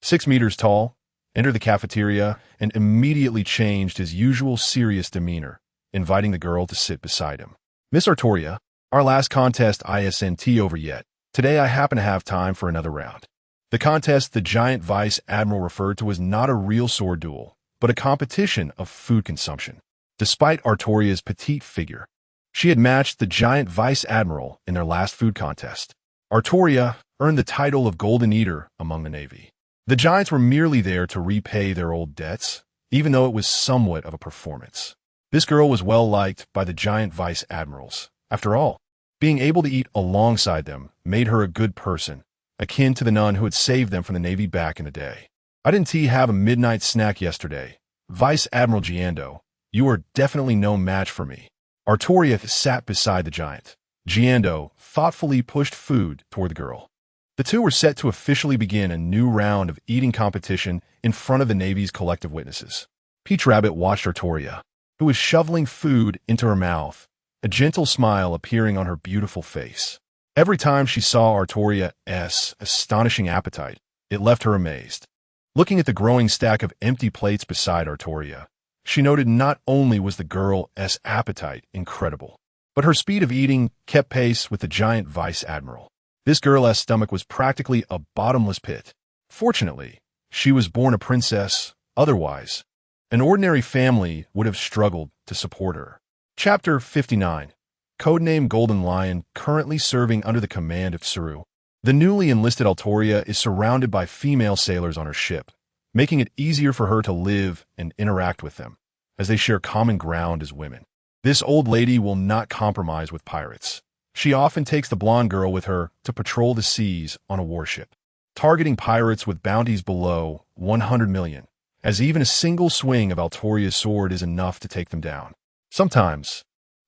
S1: 6 meters tall, enter the cafeteria and immediately changed his usual serious demeanor, inviting the girl to sit beside him. Miss Artoria, our last contest isn't over yet. Today I happen to have time for another round. The contest the giant vice admiral referred to was not a real sword duel, but a competition of food consumption. Despite Artoria's petite figure, she had matched the giant vice admiral in their last food contest. Artoria earned the title of Golden Eater among the Navy. The giants were merely there to repay their old debts, even though it was somewhat of a performance. This girl was well liked by the giant vice admirals. After all, being able to eat alongside them made her a good person, akin to the nun who had saved them from the Navy back in the day. I didn't have a midnight snack yesterday. Vice Admiral Giando, you are definitely no match for me. Artoria sat beside the giant. Giando thoughtfully pushed food toward the girl. The two were set to officially begin a new round of eating competition in front of the Navy's collective witnesses. Peach Rabbit watched Artoria, who was shoveling food into her mouth, a gentle smile appearing on her beautiful face. Every time she saw Artoria's astonishing appetite, it left her amazed. Looking at the growing stack of empty plates beside Artoria, she noted not only was the girl's appetite incredible, but her speed of eating kept pace with the giant vice admiral. This girl's stomach was practically a bottomless pit. Fortunately, she was born a princess, otherwise, An ordinary family would have struggled to support her. Chapter 59. Codename Golden Lion, currently serving under the command of Tsuru. The newly enlisted Altoria is surrounded by female sailors on her ship, making it easier for her to live and interact with them, as they share common ground as women. This old lady will not compromise with pirates. She often takes the blonde girl with her to patrol the seas on a warship, targeting pirates with bounties below 100 million, as even a single swing of Altoria's sword is enough to take them down. Sometimes,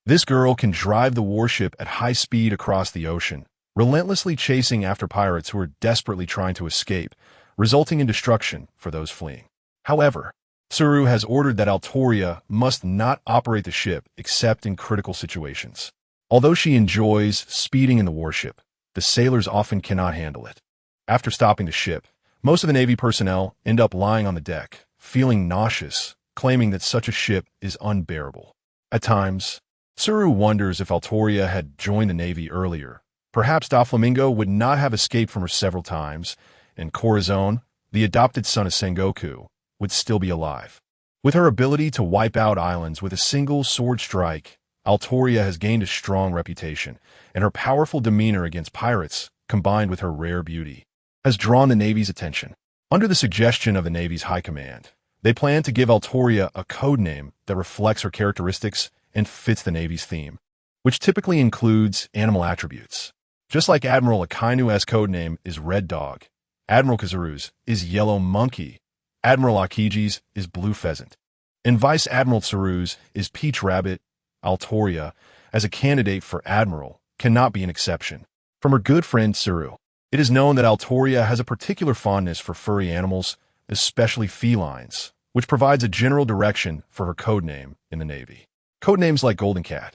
S1: this girl can drive the warship at high speed across the ocean, relentlessly chasing after pirates who are desperately trying to escape, resulting in destruction for those fleeing. However, Tsuru has ordered that Altoria must not operate the ship except in critical situations. Although she enjoys speeding in the warship, the sailors often cannot handle it. After stopping the ship, most of the Navy personnel end up lying on the deck, feeling nauseous, claiming that such a ship is unbearable. At times, Tsuru wonders if Altoria had joined the Navy earlier. Perhaps Doflamingo would not have escaped from her several times, and Corazon, the adopted son of Sengoku, would still be alive. With her ability to wipe out islands with a single sword strike, Altoria has gained a strong reputation, and her powerful demeanor against pirates, combined with her rare beauty, has drawn the Navy's attention. Under the suggestion of the Navy's High Command, they plan to give Altoria a code name that reflects her characteristics and fits the Navy's theme, which typically includes animal attributes. Just like Admiral Akainu's codename is Red Dog, Admiral Kazuru's is Yellow Monkey, Admiral Akiji's is Blue Pheasant, and Vice Admiral Tsuru's is Peach Rabbit. Altoria, as a candidate for Admiral, cannot be an exception. From her good friend Tsuru, it is known that Altoria has a particular fondness for furry animals, especially felines, which provides a general direction for her codename in the Navy. Codenames like Golden Cat,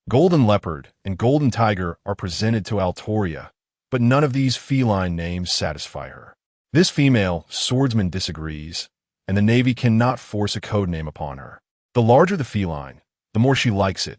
S1: Golden Leopard, and Golden Tiger are presented to Altoria, but none of these feline names satisfy her. This female swordsman disagrees, and the Navy cannot force a codename upon her. The larger the feline, the more she likes it.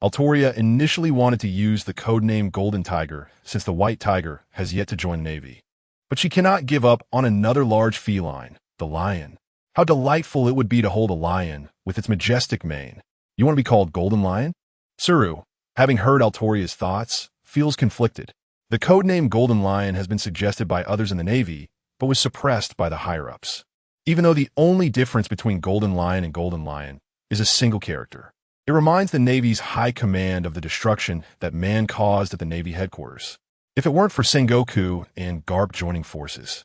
S1: Altoria initially wanted to use the codename Golden Tiger since the White Tiger has yet to join the Navy. But she cannot give up on another large feline, the lion. How delightful it would be to hold a lion with its majestic mane. You want to be called Golden Lion? Tsuru, having heard Altoria's thoughts, feels conflicted. The codename Golden Lion has been suggested by others in the Navy, but was suppressed by the higher-ups. Even though the only difference between Golden Lion and Golden Lion is a single character. It reminds the Navy's High Command of the destruction that man caused at the Navy headquarters. If it weren't for Sengoku and Garp joining forces,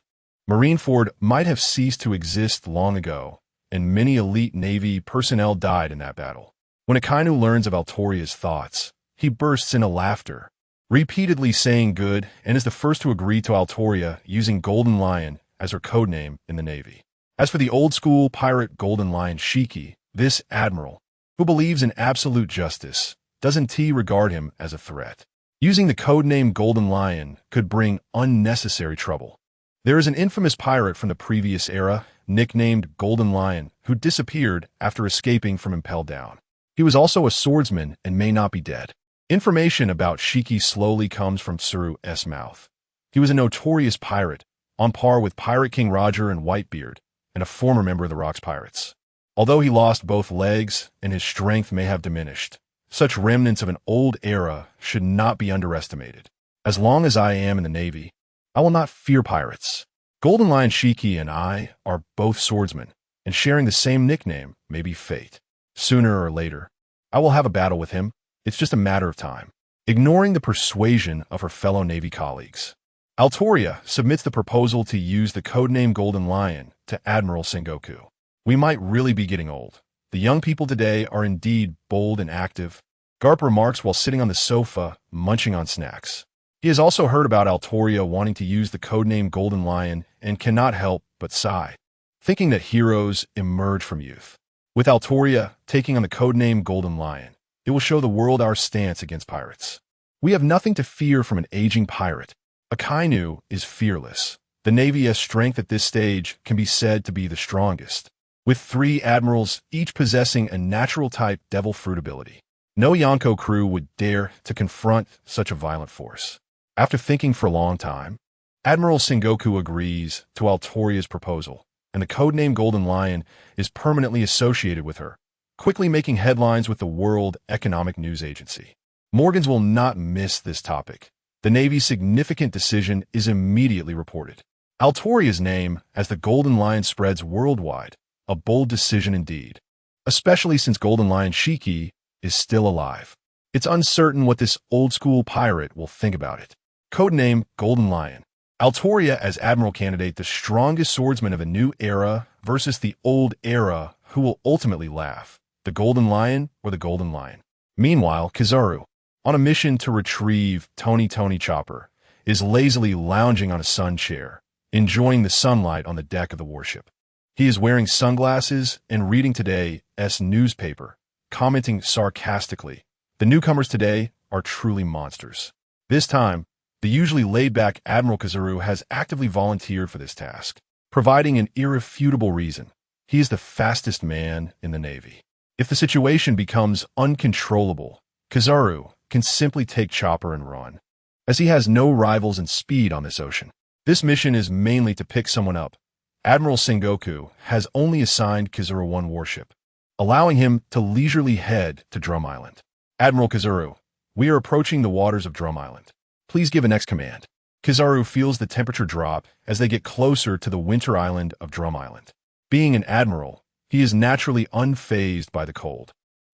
S1: Marineford might have ceased to exist long ago, and many elite Navy personnel died in that battle. When Akainu learns of Altoria's thoughts, he bursts into laughter, repeatedly saying good, and is the first to agree to Altoria using Golden Lion as her codename in the Navy. As for the old-school pirate Golden Lion Shiki, this admiral, who believes in absolute justice, doesn't regard him as a threat. Using the codename Golden Lion could bring unnecessary trouble. There is an infamous pirate from the previous era, nicknamed Golden Lion, who disappeared after escaping from Impel Down. He was also a swordsman and may not be dead. Information about Shiki slowly comes from Tsuru's mouth. He was a notorious pirate, on par with Pirate King Roger and Whitebeard, and a former member of the Rocks Pirates. Although he lost both legs and his strength may have diminished, such remnants of an old era should not be underestimated. As long as I am in the Navy, I will not fear pirates. Golden Lion Shiki and I are both swordsmen, and sharing the same nickname may be fate. Sooner or later, I will have a battle with him. It's just a matter of time. Ignoring the persuasion of her fellow Navy colleagues, Altoria submits the proposal to use the codename Golden Lion to Admiral Sengoku. We might really be getting old. The young people today are indeed bold and active, Garp remarks while sitting on the sofa, munching on snacks. He has also heard about Altoria wanting to use the codename Golden Lion and cannot help but sigh, thinking that heroes emerge from youth. With Altoria taking on the codename Golden Lion, it will show the world our stance against pirates. We have nothing to fear from an aging pirate. Akainu is fearless. The Navy's strength at this stage can be said to be the strongest, with 3 admirals each possessing a natural-type devil fruit ability. No Yonko crew would dare to confront such a violent force. After thinking for a long time, Admiral Sengoku agrees to Altoria's proposal, and and the codename Golden Lion is permanently associated with her, quickly making headlines with the World Economic News Agency. Morgans will not miss this topic. The Navy's significant decision is immediately reported. Altoria's name as the Golden Lion spreads worldwide, a bold decision indeed, especially since Golden Lion Shiki is still alive. It's uncertain what this old-school pirate will think about it. Codename Golden Lion. Altoria as admiral candidate, the strongest swordsman of a new era versus the old era, who will ultimately laugh, the Golden Lion or the Golden Lion. Meanwhile, Kizaru, on a mission to retrieve Tony Chopper, is lazily lounging on a sun chair, enjoying the sunlight on the deck of the warship. He is wearing sunglasses and reading today's newspaper, commenting sarcastically, "The newcomers today are truly monsters." This time, the usually laid-back Admiral Kizaru has actively volunteered for this task, providing an irrefutable reason. He is the fastest man in the Navy. If the situation becomes uncontrollable, Kizaru can simply take Chopper and run, as he has no rivals in speed on this ocean. This mission is mainly to pick someone up. Admiral Sengoku has only assigned Kizaru one warship, allowing him to leisurely head to Drum Island. "Admiral Kizaru, we are approaching the waters of Drum Island. Please give a next command." Kizaru feels the temperature drop as they get closer to the winter island of Drum Island. Being an admiral, he is naturally unfazed by the cold.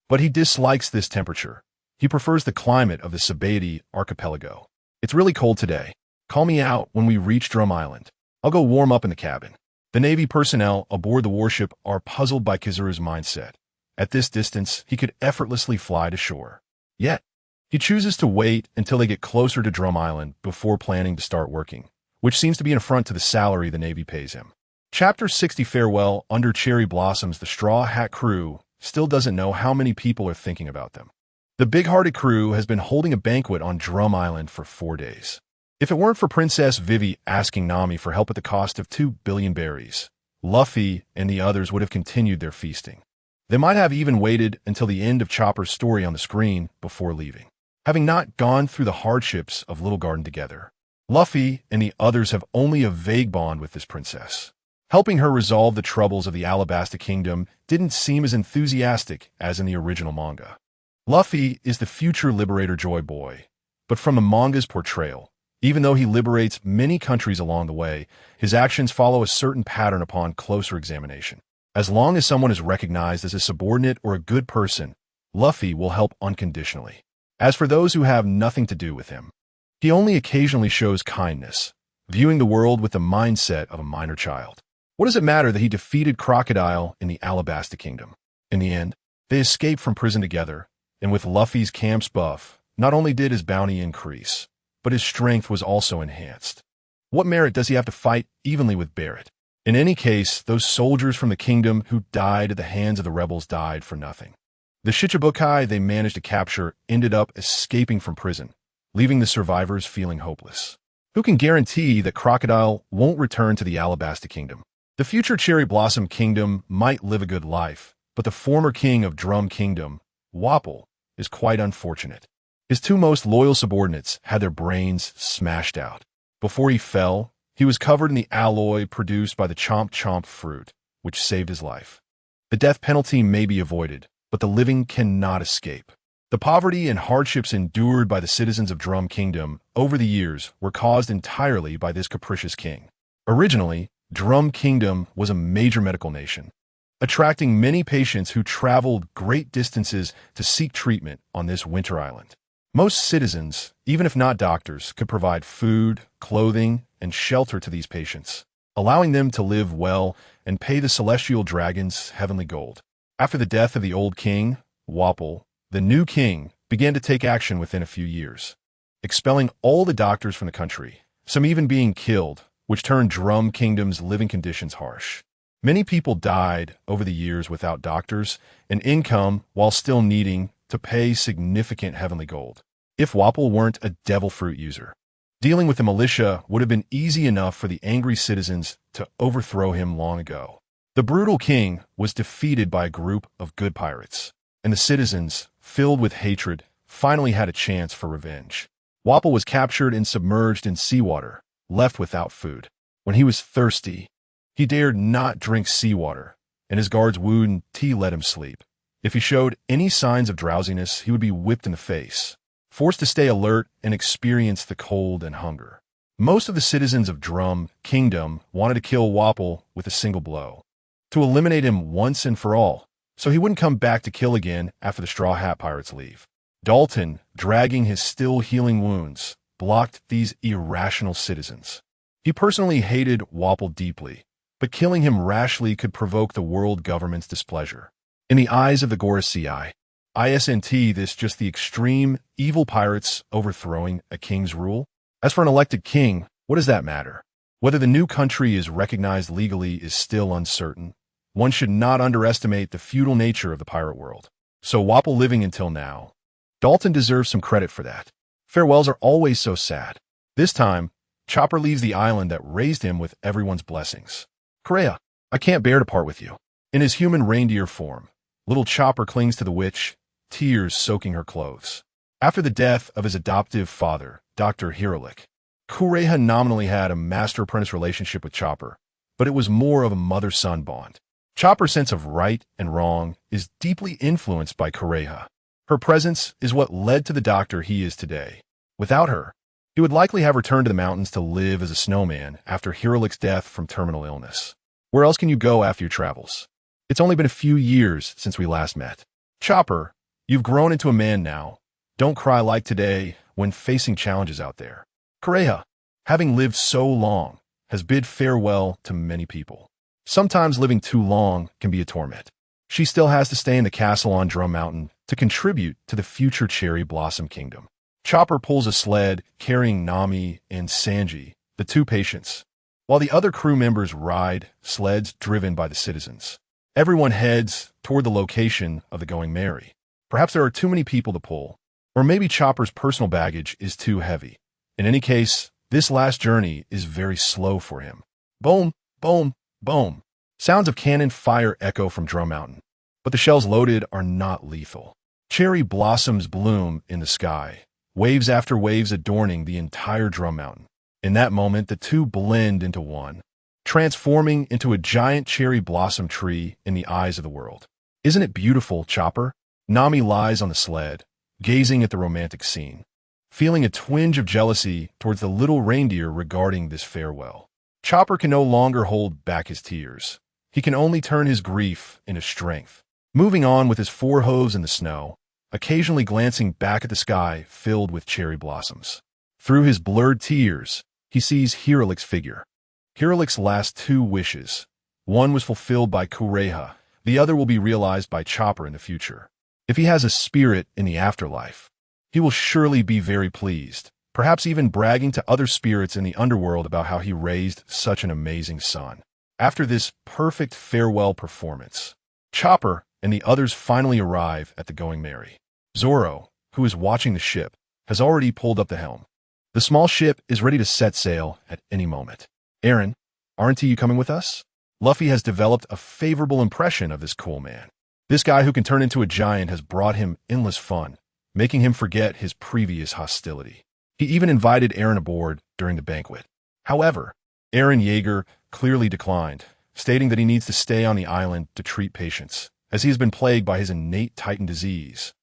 S1: But he dislikes this temperature. He prefers the climate of the Subordinate archipelago. "It's really cold today. Call me out when we reach Drum Island. I'll go warm up in the cabin." The Navy personnel aboard the warship are puzzled by Kizaru's mindset. At this distance, he could effortlessly fly to shore. Yet, he chooses to wait until they get closer to Drum Island before planning to start working, which seems to be an affront to the salary the Navy pays him. Chapter 60 Farewell. Under cherry blossoms, the Straw Hat crew still doesn't know how many people are thinking about them. The big-hearted crew has been holding a banquet on Drum Island for 4 days. If it weren't for Princess Vivi asking Nami for help at the cost of 2 billion berries, Luffy and the others would have continued their feasting. They might have even waited until the end of Chopper's story on the screen before leaving. Having not gone through the hardships of Little Garden together, Luffy and the others have only a vague bond with this princess. Helping her resolve the troubles of the Alabasta Kingdom didn't seem as enthusiastic as in the original manga. Luffy is the future liberator Joy Boy, but from the manga's portrayal, even though he liberates many countries along the way, his actions follow a certain pattern upon closer examination. As long as someone is recognized as a subordinate or a good person, Luffy will help unconditionally. As for those who have nothing to do with him, he only occasionally shows kindness, viewing the world with the mindset of a minor child. What does it matter that he defeated Crocodile in the Alabasta Kingdom? In the end, they escaped from prison together, and with Luffy's camp's buff, not only did his bounty increase, but his strength was also enhanced. What merit does he have to fight evenly with Barrett? In any case, those soldiers from the kingdom who died at the hands of the rebels died for nothing. The Shichibukai they managed to capture ended up escaping from prison, leaving the survivors feeling hopeless. Who can guarantee that Crocodile won't return to the Alabasta Kingdom? The future Cherry Blossom Kingdom might live a good life, but the former king of Drum Kingdom, Wapol, is quite unfortunate. His two most loyal subordinates had their brains smashed out. Before he fell, he was covered in the alloy produced by the Chomp Chomp fruit, which saved his life. The death penalty may be avoided, but the living cannot escape. The poverty and hardships endured by the citizens of Drum Kingdom over the years were caused entirely by this capricious king. Originally, Drum Kingdom was a major medical nation, attracting many patients who traveled great distances to seek treatment on this winter island. Most citizens, even if not doctors, could provide food, clothing, and shelter to these patients, allowing them to live well and pay the celestial dragons heavenly gold. After the death of the old king, Wapol, the new king began to take action within a few years, expelling all the doctors from the country, some even being killed, which turned Drum Kingdom's living conditions harsh. Many people died over the years without doctors and income while still needing to pay significant heavenly gold. If Wapol weren't a devil fruit user, dealing with the militia would have been easy enough for the angry citizens to overthrow him long ago. The brutal king was defeated by a group of good pirates, and the citizens, filled with hatred, finally had a chance for revenge. Wapol was captured and submerged in seawater, left without food. When he was thirsty, He dared not drink seawater, and his guards wouldn't let him sleep. If he showed any signs of drowsiness, he would be whipped in the face, forced to stay alert and experience the cold and hunger. Most of the citizens of Drum Kingdom wanted to kill Wapol with a single blow, to eliminate him once and for all, so he wouldn't come back to kill again after the Straw Hat Pirates leave. Dalton, dragging his still healing wounds, blocked these irrational citizens. He personally hated Wapol deeply, but killing him rashly could provoke the world government's displeasure. In the eyes of the Gorosei, this just the extreme, evil pirates overthrowing a king's rule? As for an elected king, what does that matter? Whether the new country is recognized legally is still uncertain. One should not underestimate the feudal nature of the pirate world. So Wapol living until now. Dalton deserves some credit for that. Farewells are always so sad. This time, Chopper leaves the island that raised him with everyone's blessings. Kureha, I can't bear to part with you. In his human reindeer form, little Chopper clings to the witch, tears soaking her clothes. After the death of his adoptive father, Dr. Hirolik, Kureha nominally had a master-apprentice relationship with Chopper, but it was more of a mother-son bond. Chopper's sense of right and wrong is deeply influenced by Kureha. Her presence is what led to the doctor he is today. Without her, he would likely have returned to the mountains to live as a snowman after Hirolik's death from terminal illness. Where else can you go after your travels? It's only been a few years since we last met. Chopper, you've grown into a man now. Don't cry like today when facing challenges out there. Kureha, having lived so long, has bid farewell to many people. Sometimes living too long can be a torment. She still has to stay in the castle on Drum Mountain to contribute to the future Cherry Blossom Kingdom. Chopper pulls a sled carrying Nami and Sanji, the two patients, while the other crew members ride sleds driven by the citizens. Everyone heads toward the location of the Going Merry. Perhaps there are too many people to pull, or maybe Chopper's personal baggage is too heavy. In any case, this last journey is very slow for him. Boom, boom, boom. Sounds of cannon fire echo from Drum Mountain, but the shells loaded are not lethal. Cherry blossoms bloom in the sky, waves after waves adorning the entire Drum Mountain. In that moment, the two blend into one, transforming into a giant cherry blossom tree in the eyes of the world. Isn't it beautiful, Chopper? Nami lies on the sled, gazing at the romantic scene, feeling a twinge of jealousy towards the little reindeer regarding this farewell. Chopper can no longer hold back his tears. He can only turn his grief into strength, moving on with his four hooves in the snow, occasionally glancing back at the sky filled with cherry blossoms. Through his blurred tears, he sees Hirolik's figure. Hirolik's last two wishes. One was fulfilled by Kureha, the other will be realized by Chopper in the future. If he has a spirit in the afterlife, he will surely be very pleased, perhaps even bragging to other spirits in the underworld about how he raised such an amazing son. After this perfect farewell performance, Chopper and the others finally arrive at the Going Merry. Zoro, who is watching the ship, has already pulled up the helm. The small ship is ready to set sail at any moment. Aaron, aren't you coming with us? Luffy has developed a favorable impression of this cool man. This guy who can turn into a giant has brought him endless fun, making him forget his previous hostility. He even invited Aaron aboard during the banquet. However, Aaron Yeager clearly declined, stating that he needs to stay on the island to treat patients, as he has been plagued by his innate Titan disease,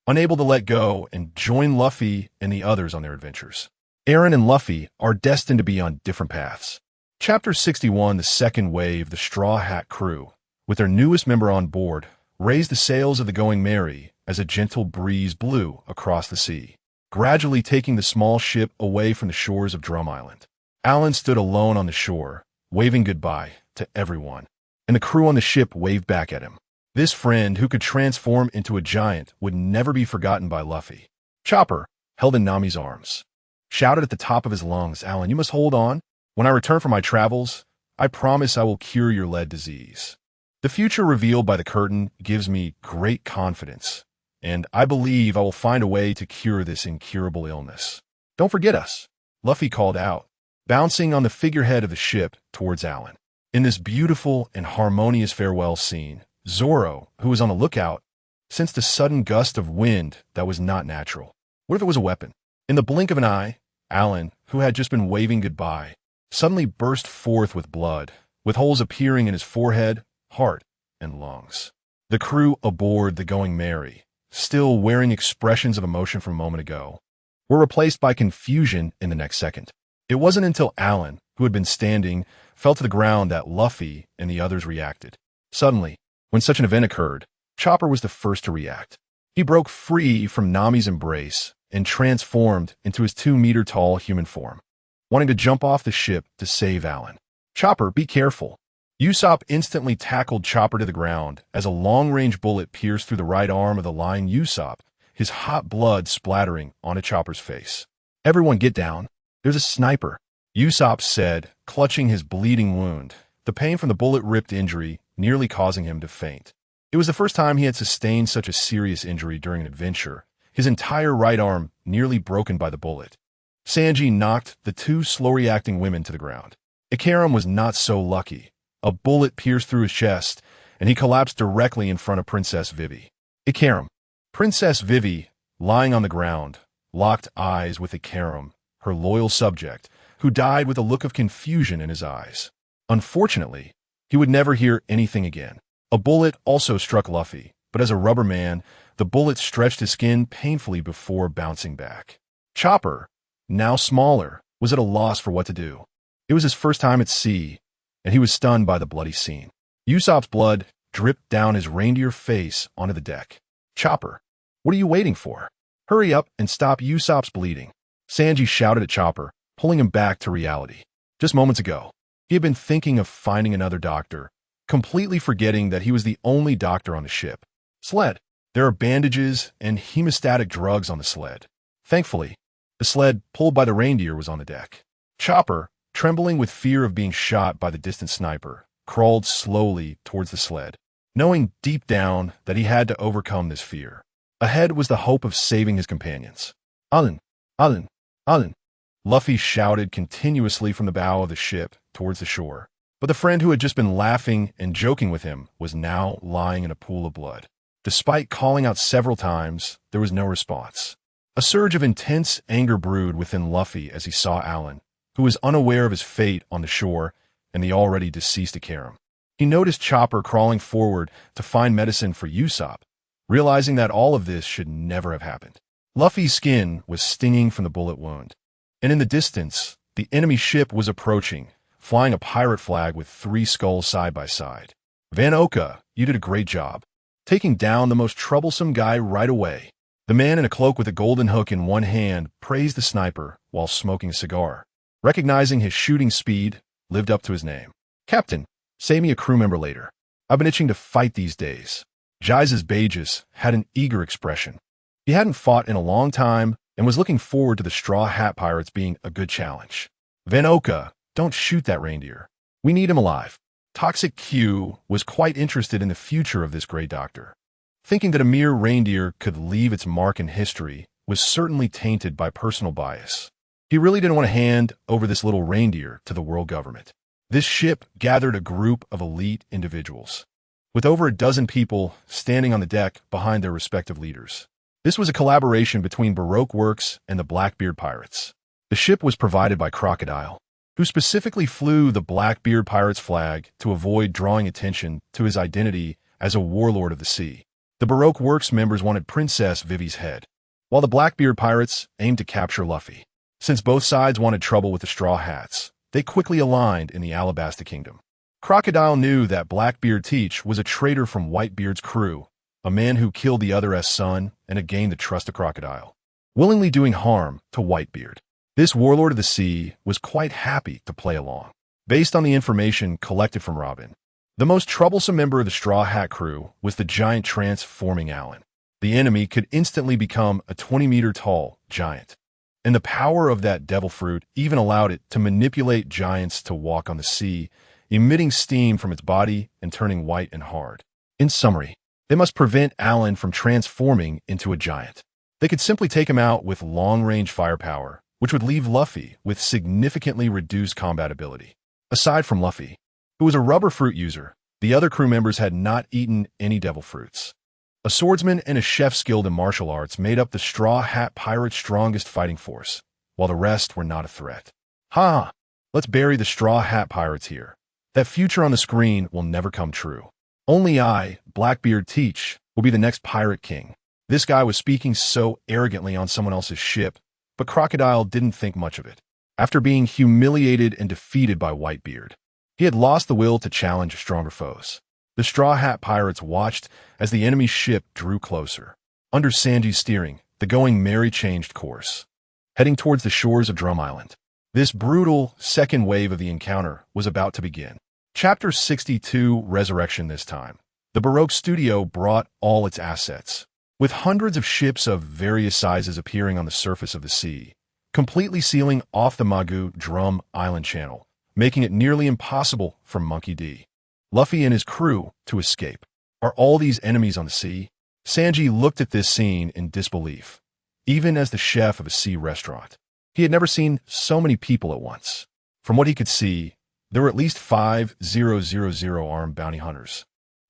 S1: unable to let go and join Luffy and the others on their adventures. Aaron and Luffy are destined to be on different paths. Chapter 61, the second wave, the Straw Hat crew, with their newest member on board, raised the sails of the Going Merry as a gentle breeze blew across the sea, gradually taking the small ship away from the shores of Drum Island. Alan stood alone on the shore, waving goodbye to everyone, and the crew on the ship waved back at him. This friend, who could transform into a giant, would never be forgotten by Luffy. Chopper, held in Nami's arms, shouted at the top of his lungs, "Alan, you must hold on. When I return from my travels, I promise I will cure your lead disease." The future revealed by the curtain gives me great confidence, and I believe I will find a way to cure this incurable illness. Don't forget us, Luffy called out, bouncing on the figurehead of the ship towards Alan. In this beautiful and harmonious farewell scene, Zoro, who was on the lookout, sensed a sudden gust of wind that was not natural. What if it was a weapon? In the blink of an eye, Alan, who had just been waving goodbye, suddenly burst forth with blood, with holes appearing in his forehead, heart, and lungs. The crew aboard the Going Merry, still wearing expressions of emotion from a moment ago, were replaced by confusion in the next second. It wasn't until Alan, who had been standing, fell to the ground that Luffy and the others reacted. Suddenly, when such an event occurred, Chopper was the first to react. He broke free from Nami's embrace and transformed into his 2-meter-tall human form, wanting to jump off the ship to save Alan. "Chopper, be careful." Usopp instantly tackled Chopper to the ground as a long-range bullet pierced through the right arm of the lying Usopp, his hot blood splattering onto Chopper's face. "Everyone get down. There's a sniper," Usopp said, clutching his bleeding wound, the pain from the bullet-ripped injury nearly causing him to faint. It was the first time he had sustained such a serious injury during an adventure, his entire right arm nearly broken by the bullet. Sanji knocked the two slow-reacting women to the ground. Ikaram was not so lucky. A bullet pierced through his chest, and he collapsed directly in front of Princess Vivi. Ikaram. Princess Vivi, lying on the ground, locked eyes with Ikaram, her loyal subject, who died with a look of confusion in his eyes. Unfortunately, he would never hear anything again. A bullet also struck Luffy, but as a rubber man, the bullet stretched his skin painfully before bouncing back. Chopper, now smaller, was at a loss for what to do. It was his first time at sea, and he was stunned by the bloody scene. Usopp's blood dripped down his reindeer face onto the deck. "Chopper, what are you waiting for? Hurry up and stop Usopp's bleeding," Sanji shouted at Chopper, pulling him back to reality. Just moments ago, he had been thinking of finding another doctor, completely forgetting that he was the only doctor on the ship. "Sled. There are bandages and hemostatic drugs on the sled." Thankfully, the sled pulled by the reindeer was on the deck. Chopper, trembling with fear of being shot by the distant sniper, crawled slowly towards the sled, knowing deep down that he had to overcome this fear. Ahead was the hope of saving his companions. "Alan! Alan! Alan!" Luffy shouted continuously from the bow of the ship towards the shore. But the friend who had just been laughing and joking with him was now lying in a pool of blood. Despite calling out several times, there was no response. A surge of intense anger brewed within Luffy as he saw Alan, who was unaware of his fate on the shore and the already deceased Ikaram. He noticed Chopper crawling forward to find medicine for Usopp, realizing that all of this should never have happened. Luffy's skin was stinging from the bullet wound, and in the distance, the enemy ship was approaching, flying a pirate flag with 3 skulls side by side. "Van Oka, you did a great job, taking down the most troublesome guy right away." The man in a cloak with a golden hook in one hand praised the sniper while smoking a cigar. Recognizing his shooting speed, lived up to his name. "Captain, save me a crew member later. I've been itching to fight these days." Jai's Bages had an eager expression. He hadn't fought in a long time and was looking forward to the Straw Hat Pirates being a good challenge. "Van Oka, don't shoot that reindeer. We need him alive." Toxic Q was quite interested in the future of this Grey Doctor. Thinking that a mere reindeer could leave its mark in history was certainly tainted by personal bias. He really didn't want to hand over this little reindeer to the world government. This ship gathered a group of elite individuals, with over a dozen people standing on the deck behind their respective leaders. This was a collaboration between Baroque Works and the Blackbeard Pirates. The ship was provided by Crocodile, who specifically flew the Blackbeard Pirates flag to avoid drawing attention to his identity as a warlord of the sea. The Baroque Works members wanted Princess Vivi's head, while the Blackbeard Pirates aimed to capture Luffy. Since both sides wanted trouble with the Straw Hats, they quickly aligned in the Alabasta Kingdom. Crocodile knew that Blackbeard Teach was a traitor from Whitebeard's crew, a man who killed the other's son and had gained the trust of Crocodile, willingly doing harm to Whitebeard. This warlord of the sea was quite happy to play along. Based on the information collected from Robin, the most troublesome member of the Straw Hat crew was the giant transforming Alan. The enemy could instantly become a 20-meter-tall giant, and the power of that devil fruit even allowed it to manipulate giants to walk on the sea, emitting steam from its body and turning white and hard. In summary, they must prevent Alan from transforming into a giant. They could simply take him out with long-range firepower, which would leave Luffy with significantly reduced combat ability. Aside from Luffy, who was a rubber fruit user, the other crew members had not eaten any devil fruits. A swordsman and a chef skilled in martial arts made up the Straw Hat Pirates' strongest fighting force, while the rest were not a threat. "Ha! Let's bury the Straw Hat Pirates here," That future on the screen will never come true. Only I, Blackbeard Teach, will be the next pirate king. This guy was speaking so arrogantly on someone else's ship, but Crocodile didn't think much of it. After being humiliated and defeated by Whitebeard, he had lost the will to challenge stronger foes. The Straw Hat Pirates watched as the enemy's ship drew closer. Under Sanji's steering, the Going Merry changed course, heading towards the shores of Drum Island. This brutal second wave of the encounter was about to begin. Chapter 62, Resurrection this time. The Baroque studio brought all its assets, with hundreds of ships of various sizes appearing on the surface of the sea, completely sealing off the Magu Drum Island channel, making it nearly impossible for Monkey D. Luffy and his crew to escape. Are all these enemies on the sea? Sanji looked at this scene in disbelief, even as the chef of a sea restaurant. He had never seen so many people at once. From what he could see, there were at least 5,000 armed bounty hunters.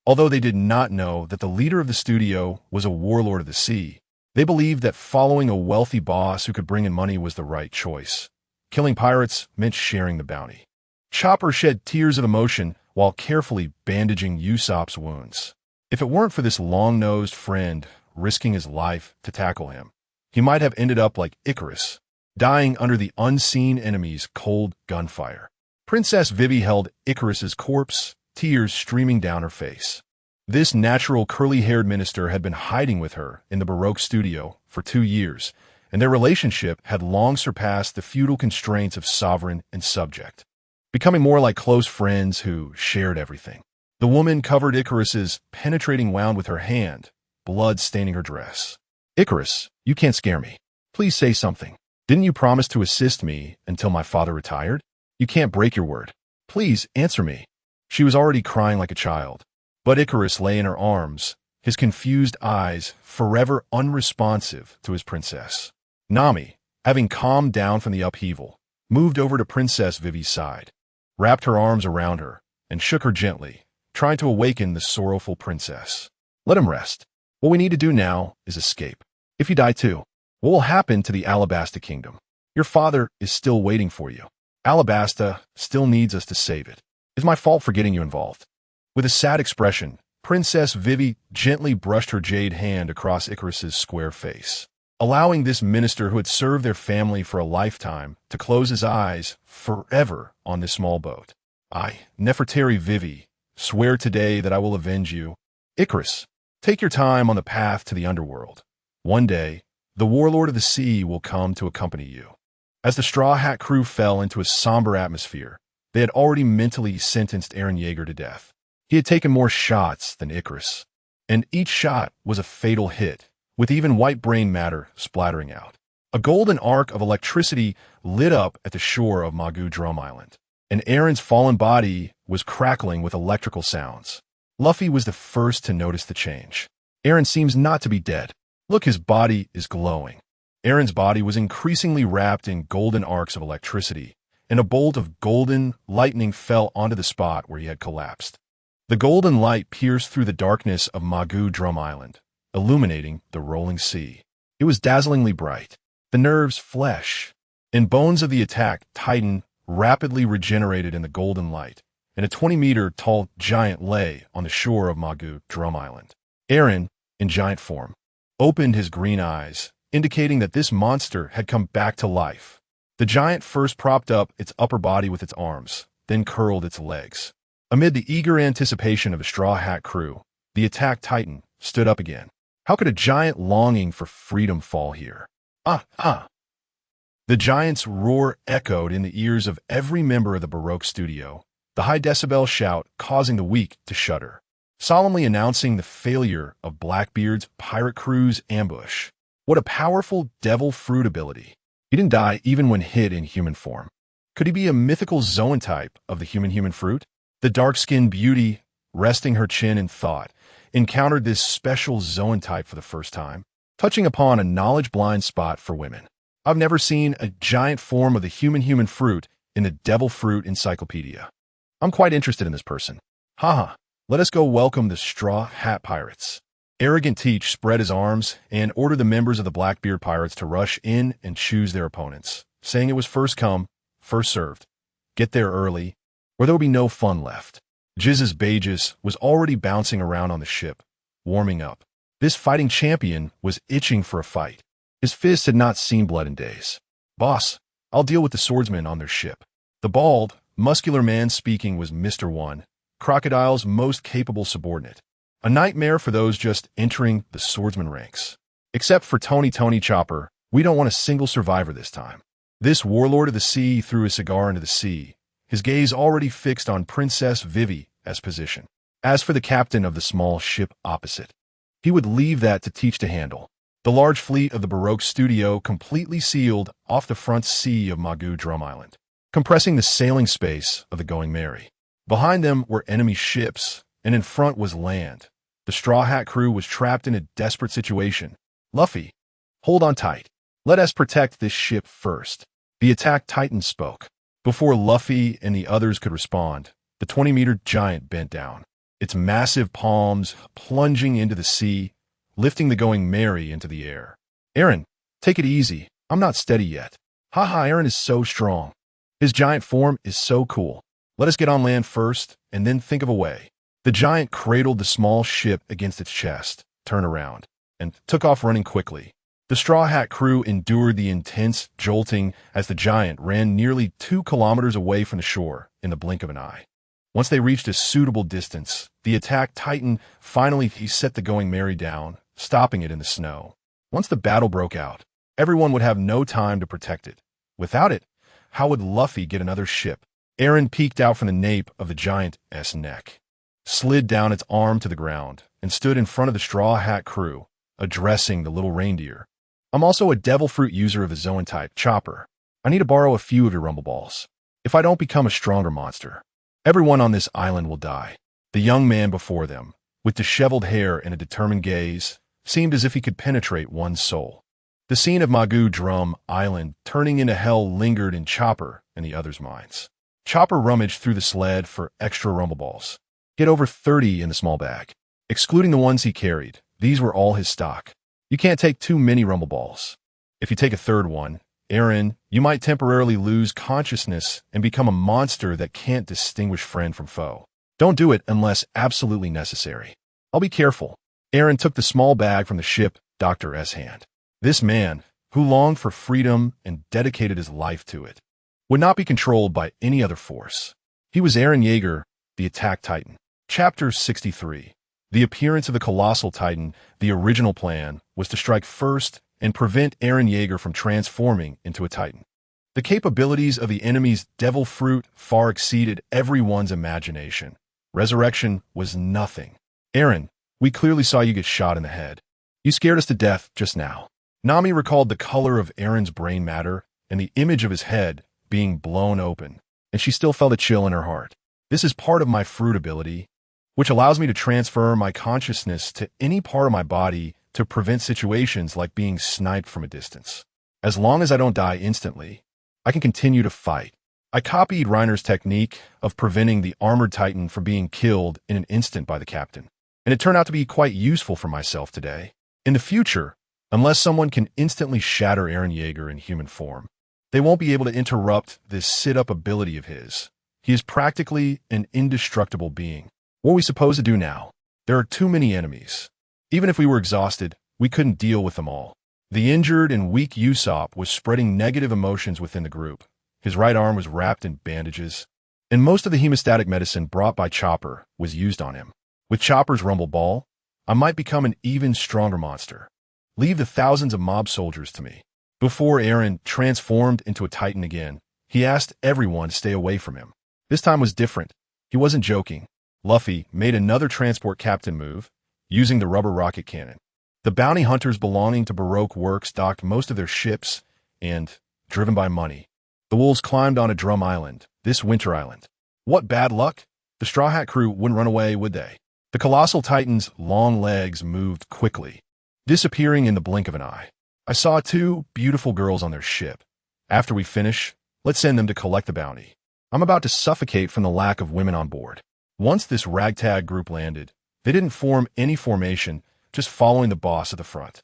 S1: Although they did not know that the leader of the studio was a warlord of the sea, they believed that following a wealthy boss who could bring in money was the right choice. Killing pirates meant sharing the bounty. Chopper shed tears of emotion while carefully bandaging Usopp's wounds. If it weren't for this long-nosed friend risking his life to tackle him, he might have ended up like Icarus, dying under the unseen enemy's cold gunfire. Princess Vivi held Icarus's corpse, tears streaming down her face. This natural curly-haired minister had been hiding with her in the Baroque studio for 2 years, and their relationship had long surpassed the feudal constraints of sovereign and subject, becoming more like close friends who shared everything. The woman covered Icarus's penetrating wound with her hand, blood staining her dress. "Icarus, you can't scare me. Please say something. Didn't you promise to assist me until my father retired? You can't break your word. Please answer me." She was already crying like a child, but Icarus lay in her arms, his confused eyes forever unresponsive to his princess. Nami, having calmed down from the upheaval, moved over to Princess Vivi's side, wrapped her arms around her, and shook her gently, trying to awaken the sorrowful princess. "Let him rest. What we need to do now is escape. If you die too, what will happen to the Alabasta Kingdom? Your father is still waiting for you. Alabasta still needs us to save it. It's my fault for getting you involved." With a sad expression, Princess Vivi gently brushed her jade hand across Icarus's square face, allowing this minister who had served their family for a lifetime to close his eyes forever on this small boat. "I, Nefertari Vivi, swear today that I will avenge you. Icarus, take your time on the path to the underworld. One day, the warlord of the sea will come to accompany you." As the Straw Hat crew fell into a somber atmosphere, they had already mentally sentenced Eren Yeager to death. He had taken more shots than Icarus, and each shot was a fatal hit, with even white brain matter splattering out. A golden arc of electricity lit up at the shore of Magu Drum Island, and Eren's fallen body was crackling with electrical sounds. Luffy was the first to notice the change. Eren seems not to be dead. Look, his body is glowing. Eren's body was increasingly wrapped in golden arcs of electricity, and a bolt of golden lightning fell onto the spot where he had collapsed. The golden light pierced through the darkness of Magu Drum Island, illuminating the rolling sea. It was dazzlingly bright. The nerves, flesh, and bones of the attack Titan rapidly regenerated in the golden light, and a 20-meter-tall giant lay on the shore of Magu Drum Island. Eren, in giant form, opened his green eyes, indicating that this monster had come back to life. The giant first propped up its upper body with its arms, then curled its legs. Amid the eager anticipation of the Straw Hat crew, the attack Titan stood up again. How could a giant longing for freedom fall here? Ah, ah! The giant's roar echoed in the ears of every member of the Baroque studio, the high-decibel shout causing the weak to shudder, solemnly announcing the failure of Blackbeard's pirate crew's ambush. What a powerful devil fruit ability. He didn't die even when hid in human form. Could he be a mythical zoan-type of the human fruit? The dark-skinned beauty, resting her chin in thought, encountered this special zoan-type for the first time, touching upon a knowledge-blind spot for women. I've never seen a giant form of the human fruit in the Devil Fruit Encyclopedia. I'm quite interested in this person. Haha, let us go welcome the Straw Hat Pirates. Arrogant Teach spread his arms and ordered the members of the Blackbeard Pirates to rush in and choose their opponents, saying it was first come, first served. Get there early, or there will be no fun left. Jiz's Bages was already bouncing around on the ship, warming up. This fighting champion was itching for a fight. His fists had not seen blood in days. "Boss, I'll deal with the swordsmen on their ship." The bald, muscular man speaking was Mr. One, Crocodile's most capable subordinate. A nightmare for those just entering the swordsman ranks. Except for Tony Chopper, we don't want a single survivor this time. This warlord of the sea threw a cigar into the sea, his gaze already fixed on Princess Vivi's position. As for the captain of the small ship opposite, he would leave that to teach to handle. The large fleet of the Baroque studio completely sealed off the front sea of Magu Drum Island, compressing the sailing space of the Going Merry. Behind them were enemy ships, and in front was land. The Straw Hat crew was trapped in a desperate situation. "Luffy, hold on tight. Let us protect this ship first." The attack titan spoke. Before Luffy and the others could respond, the 20-meter giant bent down, its massive palms plunging into the sea, lifting the Going Merry into the air. "Aaron, take it easy. I'm not steady yet." "Haha, Aaron is so strong. His giant form is so cool. Let us get on land first, and then think of a way." The giant cradled the small ship against its chest, turned around, and took off running quickly. The Straw Hat crew endured the intense jolting as the giant ran nearly 2 kilometers away from the shore in the blink of an eye. Once they reached a suitable distance, the attack titan finally set the Going Merry down, stopping it in the snow. Once the battle broke out, everyone would have no time to protect it. Without it, how would Luffy get another ship? Aaron peeked out from the nape of the giant's neck, slid down its arm to the ground, and stood in front of the Straw Hat crew, addressing the little reindeer. "I'm also a devil fruit user of the Zoan type, Chopper. I need to borrow a few of your rumble balls. If I don't become a stronger monster, everyone on this island will die." The young man before them, with disheveled hair and a determined gaze, seemed as if he could penetrate one's soul. The scene of Magu Drum Island turning into hell lingered in Chopper and the others' minds. Chopper rummaged through the sled for extra rumble balls. He had over 30 in the small bag. Excluding the ones he carried, these were all his stock. You can't take too many rumble balls. If you take a third one, Aaron, you might temporarily lose consciousness and become a monster that can't distinguish friend from foe. Don't do it unless absolutely necessary. I'll be careful. Aaron took the small bag from the ship Dr.'s hand. This man, who longed for freedom and dedicated his life to it, would not be controlled by any other force. He was Eren Yeager, the Attack Titan. Chapter 63. The appearance of the Colossal Titan. The original plan was to strike first and prevent Eren Yeager from transforming into a Titan. The capabilities of the enemy's devil fruit far exceeded everyone's imagination. Resurrection was nothing. "Eren, we clearly saw you get shot in the head. You scared us to death just now." Nami recalled the color of Eren's brain matter and the image of his head being blown open, and she still felt a chill in her heart. "This is part of my fruit ability, which allows me to transfer my consciousness to any part of my body to prevent situations like being sniped from a distance. As long as I don't die instantly, I can continue to fight." I copied Reiner's technique of preventing the armored titan from being killed in an instant by the captain, and it turned out to be quite useful for myself today. In the future, unless someone can instantly shatter Eren Yeager in human form, they won't be able to interrupt this sit-up ability of his. He is practically an indestructible being. What are we supposed to do now? There are too many enemies. Even if we were exhausted, we couldn't deal with them all. The injured and weak Usopp was spreading negative emotions within the group. His right arm was wrapped in bandages, and most of the hemostatic medicine brought by Chopper was used on him. With Chopper's rumble ball, I might become an even stronger monster. Leave the thousands of mob soldiers to me. Before Eren transformed into a Titan again, he asked everyone to stay away from him. This time was different. He wasn't joking. Luffy made another transport captain move, using the rubber rocket cannon. The bounty hunters belonging to Baroque Works docked most of their ships and, driven by money, the wolves climbed on a drum island, this winter island. What bad luck? The Straw Hat crew wouldn't run away, would they? The Colossal Titan's long legs moved quickly, disappearing in the blink of an eye. I saw 2 beautiful girls on their ship. After we finish, let's send them to collect the bounty. I'm about to suffocate from the lack of women on board. Once this ragtag group landed, they didn't form any formation, just following the boss at the front.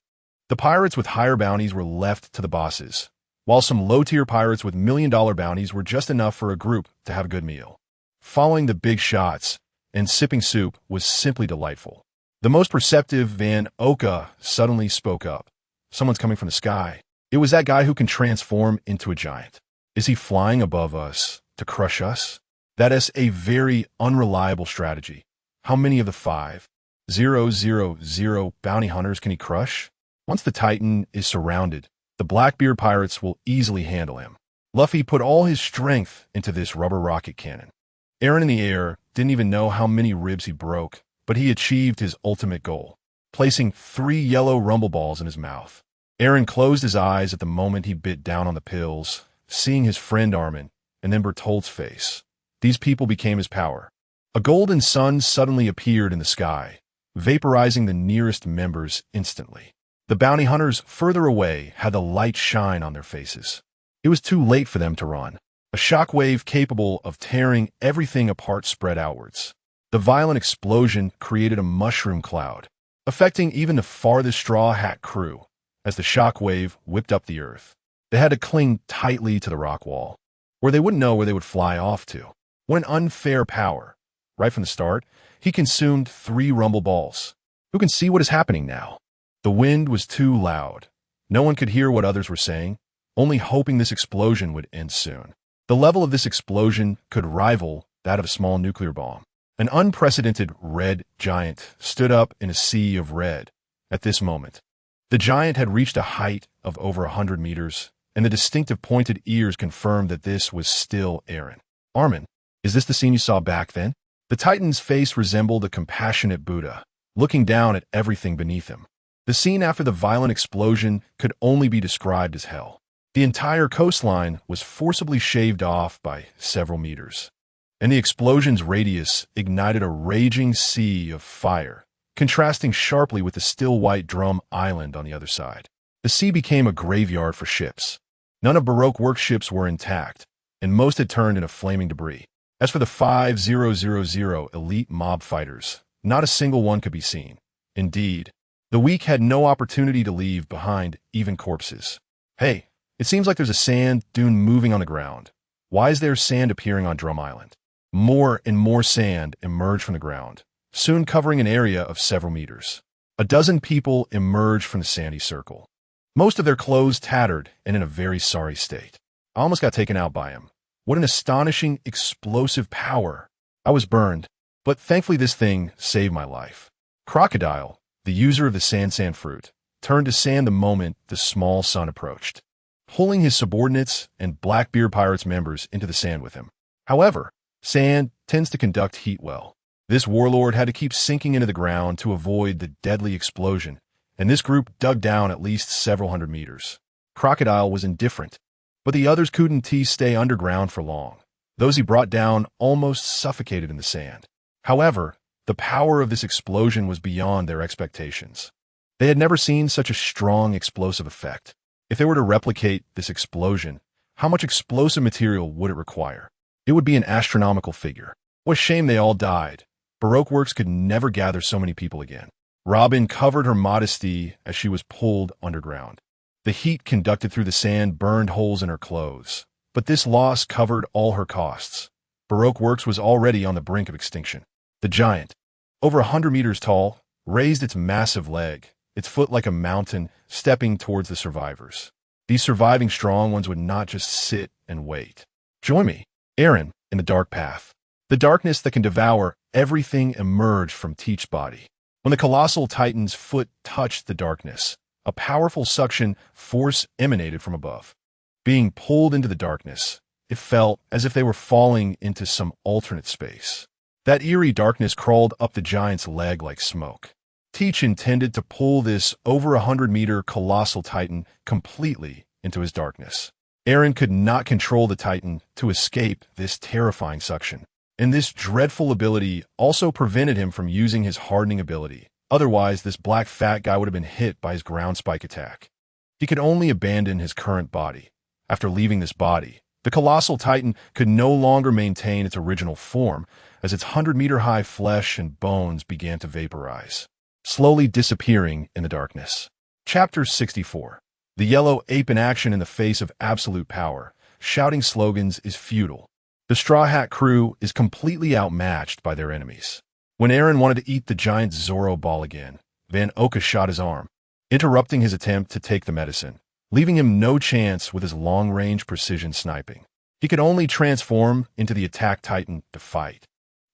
S1: The pirates with higher bounties were left to the bosses, while some low-tier pirates with million-dollar bounties were just enough for a group to have a good meal. following the big shots and sipping soup was simply delightful. The most perceptive Van Oka suddenly spoke up. Someone's coming from the sky. It was that guy who can transform into a giant. Is he flying above us to crush us? That is a very unreliable strategy. How many of the 5,000 bounty hunters can he crush? Once the Titan is surrounded, the Blackbeard pirates will easily handle him. Luffy put all his strength into this rubber rocket cannon. Aaron in the air didn't even know how many ribs he broke, but he achieved his ultimate goal, placing 3 yellow rumble balls in his mouth. Aaron closed his eyes at the moment he bit down on the pills, seeing his friend Armin and then Bertolt's face. These people became his power. A golden sun suddenly appeared in the sky, vaporizing the nearest members instantly. The bounty hunters further away had the light shine on their faces. It was too late for them to run. A shockwave capable of tearing everything apart spread outwards. The violent explosion created a mushroom cloud, affecting even the farthest Straw Hat crew as the shockwave whipped up the earth. They had to cling tightly to the rock wall, where they wouldn't know where they would fly off to. What an unfair power. Right from the start, he consumed 3 rumble balls. Who can see what is happening now? The wind was too loud. No one could hear what others were saying, only hoping this explosion would end soon. The level of this explosion could rival that of a small nuclear bomb. An unprecedented red giant stood up in a sea of red at this moment. The giant had reached a height of over 100 meters, and the distinctive pointed ears confirmed that this was still Aaron. Armin, is this the scene you saw back then? The Titan's face resembled a compassionate Buddha, looking down at everything beneath him. The scene after the violent explosion could only be described as hell. The entire coastline was forcibly shaved off by several meters, and the explosion's radius ignited a raging sea of fire, contrasting sharply with the still white drum island on the other side. The sea became a graveyard for ships. None of Baroque work ships were intact, and most had turned into flaming debris. As for the 5,000 elite mob fighters, not a single one could be seen. Indeed, the weak had no opportunity to leave behind even corpses. Hey, it seems like there's a sand dune moving on the ground. Why is there sand appearing on Drum Island? More and more sand emerged from the ground, soon covering an area of several meters. A dozen people emerged from the sandy circle, most of their clothes tattered and in a very sorry state. I almost got taken out by him. What an astonishing, explosive power. I was burned, but thankfully this thing saved my life. Crocodile, the user of the sand fruit, turned to sand the moment the small sun approached, pulling his subordinates and Blackbeard Pirates members into the sand with him. However, sand tends to conduct heat well. This warlord had to keep sinking into the ground to avoid the deadly explosion, and this group dug down at least several hundred meters. Crocodile was indifferent, but the others couldn't stay underground for long. Those he brought down almost suffocated in the sand. However, the power of this explosion was beyond their expectations. They had never seen such a strong explosive effect. If they were to replicate this explosion, how much explosive material would it require? It would be an astronomical figure. What a shame they all died. Baroque Works could never gather so many people again. Robin covered her modesty as she was pulled underground. The heat conducted through the sand burned holes in her clothes, but this loss covered all her costs. Baroque Works was already on the brink of extinction. The giant, over 100 meters tall, raised its massive leg, its foot like a mountain, stepping towards the survivors. These surviving strong ones would not just sit and wait. Join me, Aaron, in the dark path. The darkness that can devour everything emerged from Teach's body. When the colossal titan's foot touched the darkness, a powerful suction force emanated from above. Being pulled into the darkness, it felt as if they were falling into some alternate space. That eerie darkness crawled up the giant's leg like smoke. Teach intended to pull this over 100-meter colossal titan completely into his darkness. Aaron could not control the titan to escape this terrifying suction, and this dreadful ability also prevented him from using his hardening ability. Otherwise, this black fat guy would have been hit by his ground spike attack. He could only abandon his current body. After leaving this body, the colossal titan could no longer maintain its original form as its 100-meter-high flesh and bones began to vaporize, slowly disappearing in the darkness. Chapter 64. The yellow ape in action in the face of absolute power. Shouting slogans is futile. The Straw Hat crew is completely outmatched by their enemies. When Eren wanted to eat the giant Zoro ball again, Van Oka shot his arm, interrupting his attempt to take the medicine, leaving him no chance with his long-range precision sniping. He could only transform into the attack titan to fight.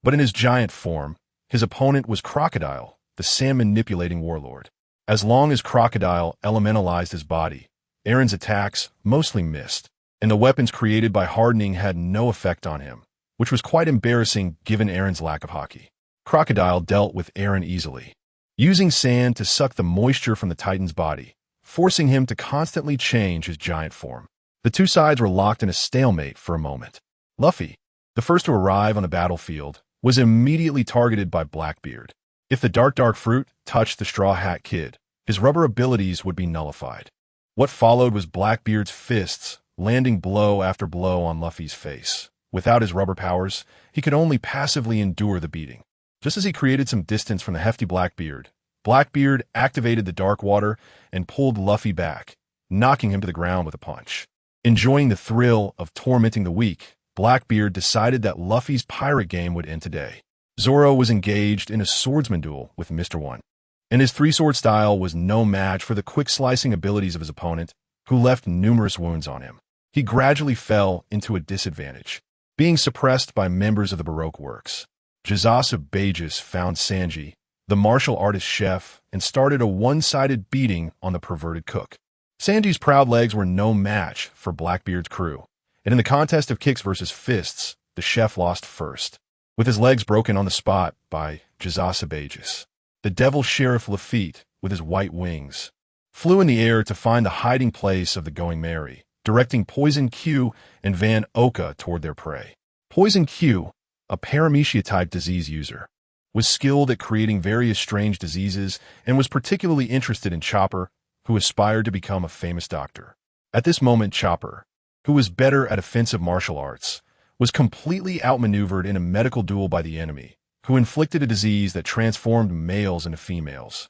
S1: But in his giant form, his opponent was Crocodile, the sand-manipulating warlord. As long as Crocodile elementalized his body, Eren's attacks mostly missed, and the weapons created by hardening had no effect on him, which was quite embarrassing given Eren's lack of haki. Crocodile dealt with Eren easily, using sand to suck the moisture from the Titan's body, forcing him to constantly change his giant form. The two sides were locked in a stalemate for a moment. Luffy, the first to arrive on the battlefield, was immediately targeted by Blackbeard. If the dark fruit touched the Straw Hat Kid, his rubber abilities would be nullified. What followed was Blackbeard's fists landing blow after blow on Luffy's face. Without his rubber powers, he could only passively endure the beating. Just as he created some distance from the hefty Blackbeard, Blackbeard activated the Dark Water and pulled Luffy back, knocking him to the ground with a punch. Enjoying the thrill of tormenting the weak, Blackbeard decided that Luffy's pirate game would end today. Zoro was engaged in a swordsman duel with Mr. One, and his three-sword style was no match for the quick-slicing abilities of his opponent, who left numerous wounds on him. He gradually fell into a disadvantage, being suppressed by members of the Baroque works. Shichibukai found Sanji, the martial artist chef, and started a one-sided beating on the perverted cook. Sanji's proud legs were no match for Blackbeard's crew, and in the contest of kicks versus fists, the chef lost first, with his legs broken on the spot by Shichibukai. The devil sheriff Lafitte, with his white wings, flew in the air to find the hiding place of the Going Merry, directing Poison Q and Van Oka toward their prey. Poison Q, a paramecia-type disease user, was skilled at creating various strange diseases and was particularly interested in Chopper, who aspired to become a famous doctor. At this moment, Chopper, who was better at offensive martial arts, was completely outmaneuvered in a medical duel by the enemy, who inflicted a disease that transformed males into females,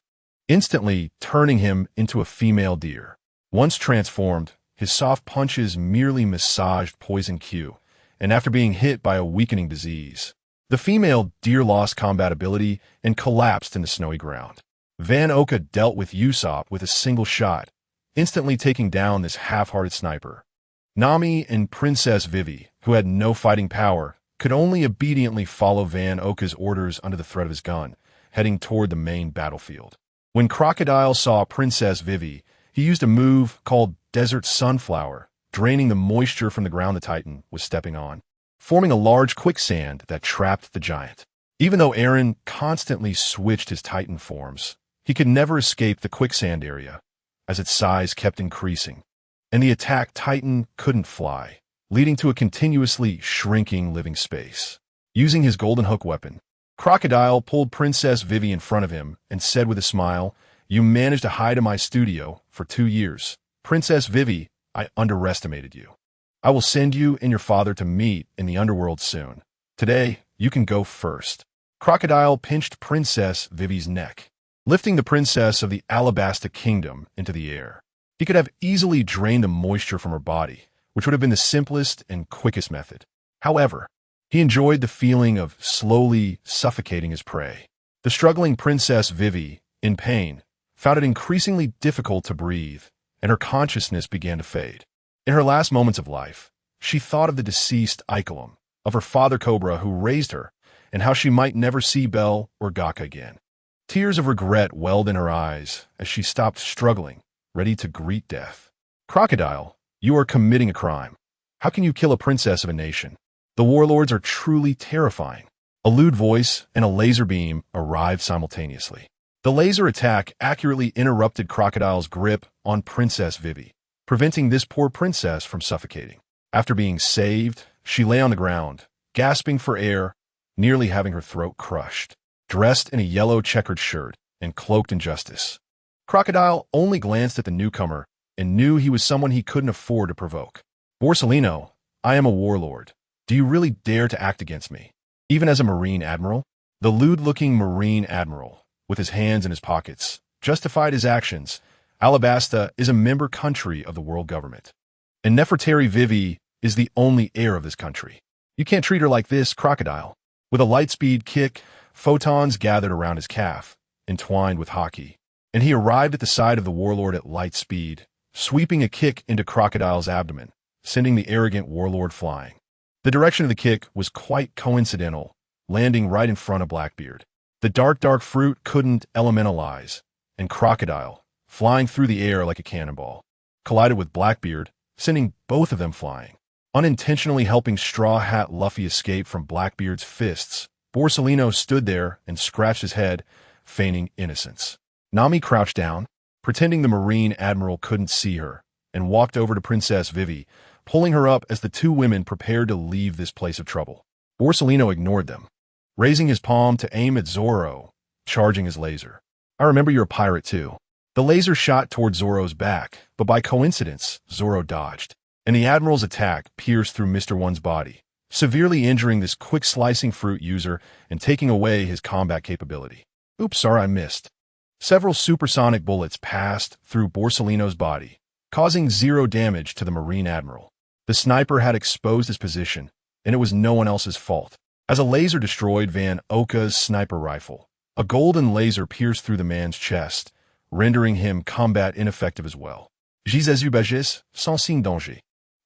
S1: instantly turning him into a female deer. Once transformed, his soft punches merely massaged Poison Q, and after being hit by a weakening disease, the female deer lost combat ability and collapsed in the snowy ground. Van Oka dealt with Usopp with a single shot, instantly taking down this half-hearted sniper. Nami and Princess Vivi, who had no fighting power, could only obediently follow Van Oka's orders under the threat of his gun, heading toward the main battlefield. When Crocodile saw Princess Vivi, he used a move called Desert Sunflower, draining the moisture from the ground the Titan was stepping on, forming a large quicksand that trapped the giant. Even though Eren constantly switched his Titan forms, he could never escape the quicksand area, as its size kept increasing, and the attack Titan couldn't fly, leading to a continuously shrinking living space. Using his golden hook weapon, Crocodile pulled Princess Vivi in front of him and said with a smile, "You managed to hide in my studio for 2 years. Princess Vivi, I underestimated you. I will send you and your father to meet in the underworld soon. Today, you can go first." Crocodile pinched Princess Vivi's neck, lifting the princess of the Alabasta Kingdom into the air. He could have easily drained the moisture from her body, which would have been the simplest and quickest method. However, he enjoyed the feeling of slowly suffocating his prey. The struggling Princess Vivi, in pain, found it increasingly difficult to breathe, and her consciousness began to fade. In her last moments of life, she thought of the deceased Ikelim, of her father Cobra who raised her, and how she might never see Bell or Gaka again. Tears of regret welled in her eyes as she stopped struggling, ready to greet death. "Crocodile, you are committing a crime. How can you kill a princess of a nation? The warlords are truly terrifying." A lewd voice and a laser beam arrived simultaneously. The laser attack accurately interrupted Crocodile's grip on Princess Vivi, preventing this poor princess from suffocating. After being saved, she lay on the ground, gasping for air, nearly having her throat crushed. Dressed in a yellow checkered shirt and cloaked in justice, Crocodile only glanced at the newcomer and knew he was someone he couldn't afford to provoke. "Borsellino, I am a warlord. Do you really dare to act against me, even as a Marine Admiral?" The lewd-looking Marine Admiral, with his hands in his pockets, justified his actions. Alabasta is a member country of the world government, and Nefertari Vivi is the only heir of this country. You can't treat her like this, Crocodile. With a lightspeed kick, photons gathered around his calf, entwined with hockey, and he arrived at the side of the warlord at light speed, sweeping a kick into Crocodile's abdomen, sending the arrogant warlord flying. The direction of the kick was quite coincidental, landing right in front of Blackbeard. The dark fruit couldn't elementalize, and Crocodile, flying through the air like a cannonball, collided with Blackbeard, sending both of them flying. Unintentionally helping Straw Hat Luffy escape from Blackbeard's fists, Borsalino stood there and scratched his head, feigning innocence. Nami crouched down, pretending the Marine Admiral couldn't see her, and walked over to Princess Vivi, pulling her up as the two women prepared to leave this place of trouble. Borsalino ignored them, raising his palm to aim at Zoro, charging his laser. I remember you're a pirate too. The laser shot toward Zoro's back, but by coincidence, Zoro dodged, and the Admiral's attack pierced through Mr. One's body, severely injuring this quick-slicing fruit user and taking away his combat capability. Oops, sorry, I missed. Several supersonic bullets passed through Borsalino's body, causing 0 damage to the Marine Admiral. The sniper had exposed his position, and it was no one else's fault. As a laser destroyed Van Oka's sniper rifle, a golden laser pierced through the man's chest, rendering him combat ineffective as well. Jésus sans signe danger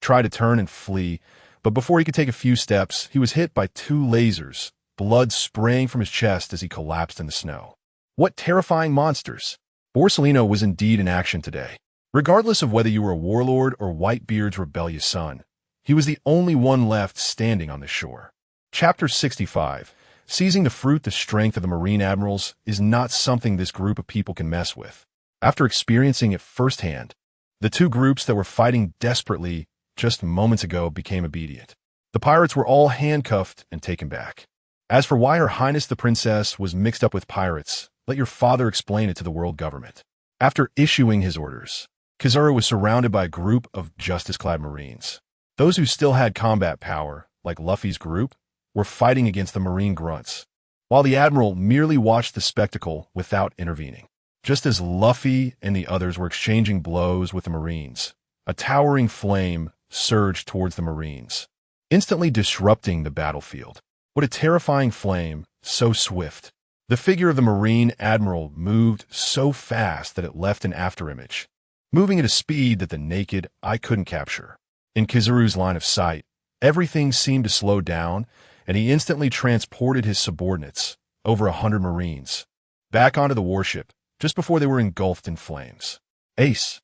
S1: tried to turn and flee, but before he could take a few steps, he was hit by 2 lasers, blood spraying from his chest as he collapsed in the snow. What terrifying monsters! Borsalino was indeed in action today. Regardless of whether you were a warlord or Whitebeard's rebellious son, he was the only one left standing on the shore. Chapter 65. Seizing the fruit, the strength of the Marine Admirals is not something this group of people can mess with. After experiencing it firsthand, the two groups that were fighting desperately just moments ago became obedient. The pirates were all handcuffed and taken back. As for why Her Highness the Princess was mixed up with pirates, let your father explain it to the world government. After issuing his orders, Kizaru was surrounded by a group of justice-clad Marines. Those who still had combat power, like Luffy's group, were fighting against the Marine grunts, while the Admiral merely watched the spectacle without intervening. Just as Luffy and the others were exchanging blows with the Marines, a towering flame surged towards the Marines, instantly disrupting the battlefield. What a terrifying flame, so swift. The figure of the Marine Admiral moved so fast that it left an afterimage, moving at a speed that the naked eye couldn't capture. In Kizaru's line of sight, everything seemed to slow down, and he instantly transported his subordinates, over 100 Marines, back onto the warship, just before they were engulfed in flames. Ace,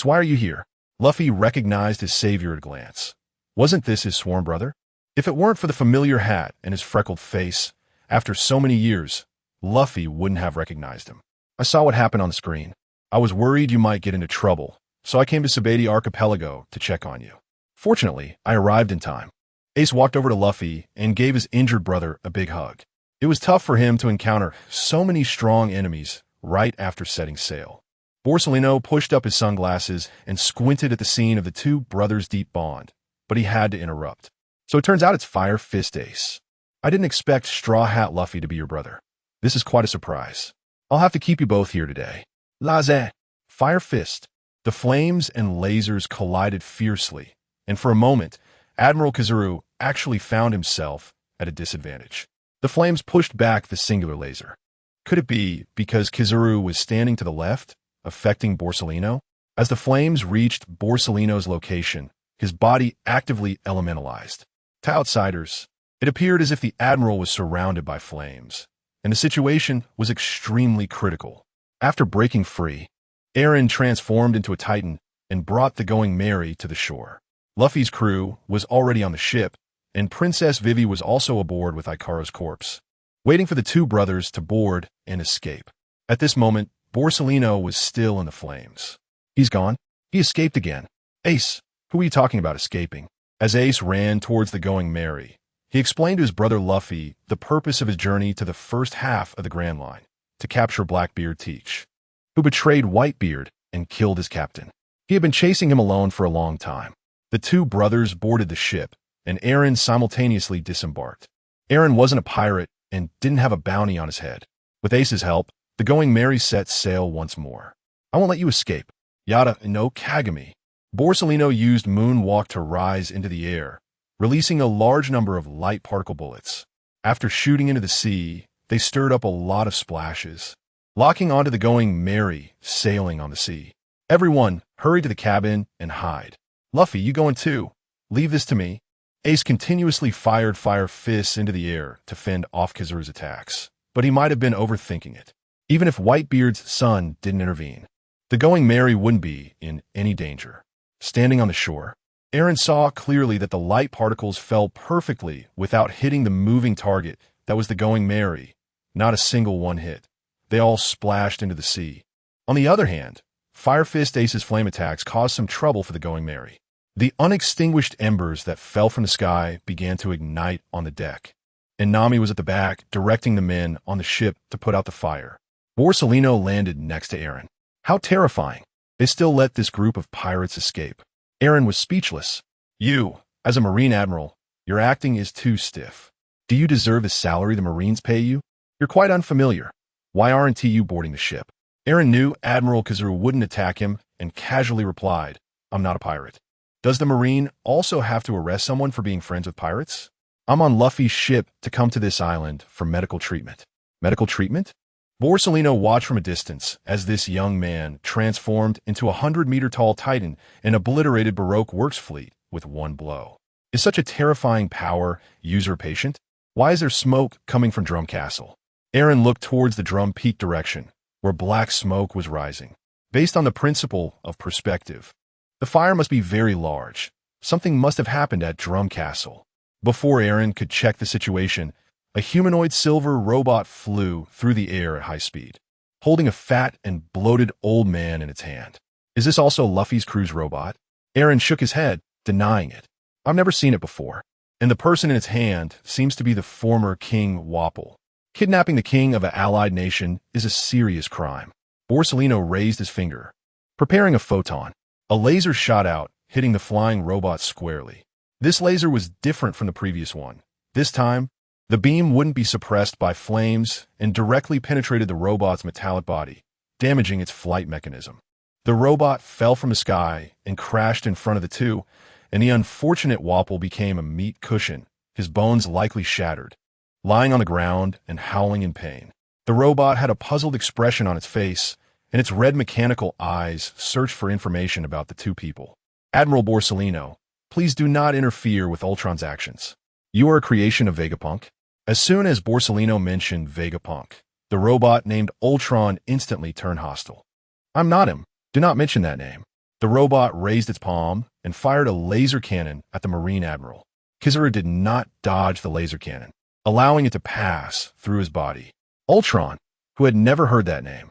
S1: why are you here? Luffy recognized his savior at a glance. Wasn't this his sworn brother? If it weren't for the familiar hat and his freckled face, after so many years, Luffy wouldn't have recognized him. I saw what happened on the screen. I was worried you might get into trouble, so I came to Subordinate Archipelago to check on you. Fortunately, I arrived in time. Ace walked over to Luffy and gave his injured brother a big hug. It was tough for him to encounter so many strong enemies right after setting sail. Borsalino pushed up his sunglasses and squinted at the scene of the two brothers' deep bond, but he had to interrupt. So it turns out it's Fire Fist Ace. I didn't expect Straw Hat Luffy to be your brother. This is quite a surprise. I'll have to keep you both here today. Laze. Fire Fist. The flames and lasers collided fiercely, and for a moment, Admiral Kizaru actually found himself at a disadvantage. The flames pushed back the singular laser. Could it be because Kizaru was standing to the left, affecting Borsalino? As the flames reached Borsalino's location, his body actively elementalized. To outsiders, it appeared as if the Admiral was surrounded by flames, and the situation was extremely critical. After breaking free, Eren transformed into a Titan and brought the Going Merry to the shore. Luffy's crew was already on the ship, and Princess Vivi was also aboard with Ikaru's corpse, waiting for the two brothers to board and escape. At this moment, Borsalino was still in the flames. He's gone. He escaped again. Ace, who are you talking about escaping? As Ace ran towards the Going Merry, he explained to his brother Luffy the purpose of his journey to the first half of the Grand Line, to capture Blackbeard Teach, who betrayed Whitebeard and killed his captain. He had been chasing him alone for a long time. The two brothers boarded the ship, and Eren simultaneously disembarked. Eren wasn't a pirate and didn't have a bounty on his head. With Ace's help, the Going Merry set sail once more. I won't let you escape. Yada no Kagami. Borsalino used Moonwalk to rise into the air, releasing a large number of light particle bullets. After shooting into the sea, they stirred up a lot of splashes, locking onto the Going Merry, sailing on the sea. Everyone, hurry to the cabin and hide. Luffy, you going too? Leave this to me. Ace continuously fired fire fists into the air to fend off Kizaru's attacks, but he might have been overthinking it. Even if Whitebeard's son didn't intervene, the Going Merry wouldn't be in any danger. Standing on the shore, Eren saw clearly that the light particles fell perfectly without hitting the moving target that was the Going Merry. Not a single one hit. They all splashed into the sea. On the other hand, Fire Fist Ace's flame attacks caused some trouble for the Going Merry. The unextinguished embers that fell from the sky began to ignite on the deck, and Nami was at the back directing the men on the ship to put out the fire. Borsalino landed next to Eren. How terrifying. They still let this group of pirates escape. Eren was speechless. You, as a Marine Admiral, your acting is too stiff. Do you deserve the salary the Marines pay you? You're quite unfamiliar. Why aren't you boarding the ship? Eren knew Admiral Kizaru wouldn't attack him and casually replied, I'm not a pirate. Does the Marine also have to arrest someone for being friends with pirates? I'm on Luffy's ship to come to this island for medical treatment. Medical treatment? Borsalino watched from a distance as this young man transformed into a 100-meter-tall titan and obliterated Baroque works fleet with one blow. Is such a terrifying power user-patient? Why is there smoke coming from Drum Castle? Eren looked towards the Drum Peak direction, where black smoke was rising. Based on the principle of perspective, the fire must be very large. Something must have happened at Drum Castle. Before Eren could check the situation, a humanoid silver robot flew through the air at high speed, holding a fat and bloated old man in its hand. Is this also Luffy's crew's robot? Eren shook his head, denying it. I've never seen it before. And the person in its hand seems to be the former King Wapol. Kidnapping the king of an allied nation is a serious crime. Borsalino raised his finger, preparing a photon. A laser shot out, hitting the flying robot squarely. This laser was different from the previous one. This time, the beam wouldn't be suppressed by flames and directly penetrated the robot's metallic body, damaging its flight mechanism. The robot fell from the sky and crashed in front of the two, and the unfortunate Wapol became a meat cushion, his bones likely shattered, lying on the ground and howling in pain. The robot had a puzzled expression on its face, and its red mechanical eyes searched for information about the two people. Admiral Borsalino, please do not interfere with Ultron's actions. You are a creation of Vegapunk. As soon as Borsalino mentioned Vegapunk, the robot named Ultron instantly turned hostile. I'm not him. Do not mention that name. The robot raised its palm and fired a laser cannon at the Marine Admiral. Kizaru did not dodge the laser cannon, allowing it to pass through his body. Ultron, who had never heard that name,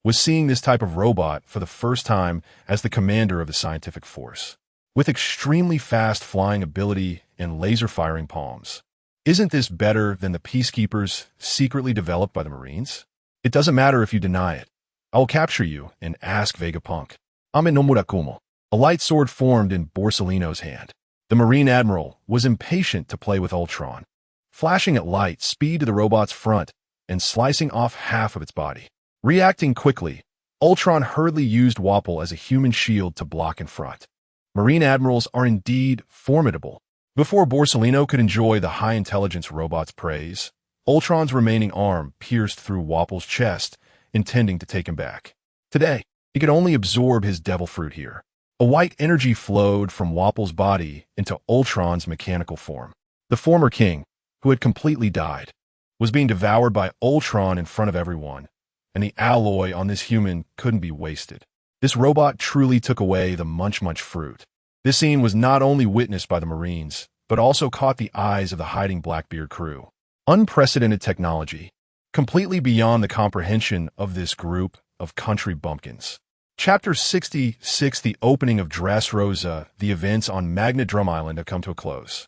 S1: was seeing this type of robot for the first time as the commander of the scientific force, with extremely fast flying ability and laser firing palms. Isn't this better than the peacekeepers secretly developed by the Marines? It doesn't matter if you deny it. I will capture you and ask Vegapunk. Ame no Murakumo. A light sword formed in Borsalino's hand. The Marine Admiral was impatient to play with Ultron, flashing at light speed to the robot's front and slicing off half of its body. Reacting quickly, Ultron hurriedly used Wapol as a human shield to block in front. Marine Admirals are indeed formidable. Before Borsalino could enjoy the high-intelligence robot's praise, Ultron's remaining arm pierced through Wapol's chest, intending to take him back. Today, he could only absorb his devil fruit here. A white energy flowed from Wapol's body into Ultron's mechanical form. The former king, who had completely died, was being devoured by Ultron in front of everyone, and the alloy on this human couldn't be wasted. This robot truly took away the Munch Munch fruit. This scene was not only witnessed by the Marines, but also caught the eyes of the hiding Blackbeard crew. Unprecedented technology, completely beyond the comprehension of this group of country bumpkins. Chapter 66, the opening of Dressrosa. The events on Magnet Drum Island have come to a close.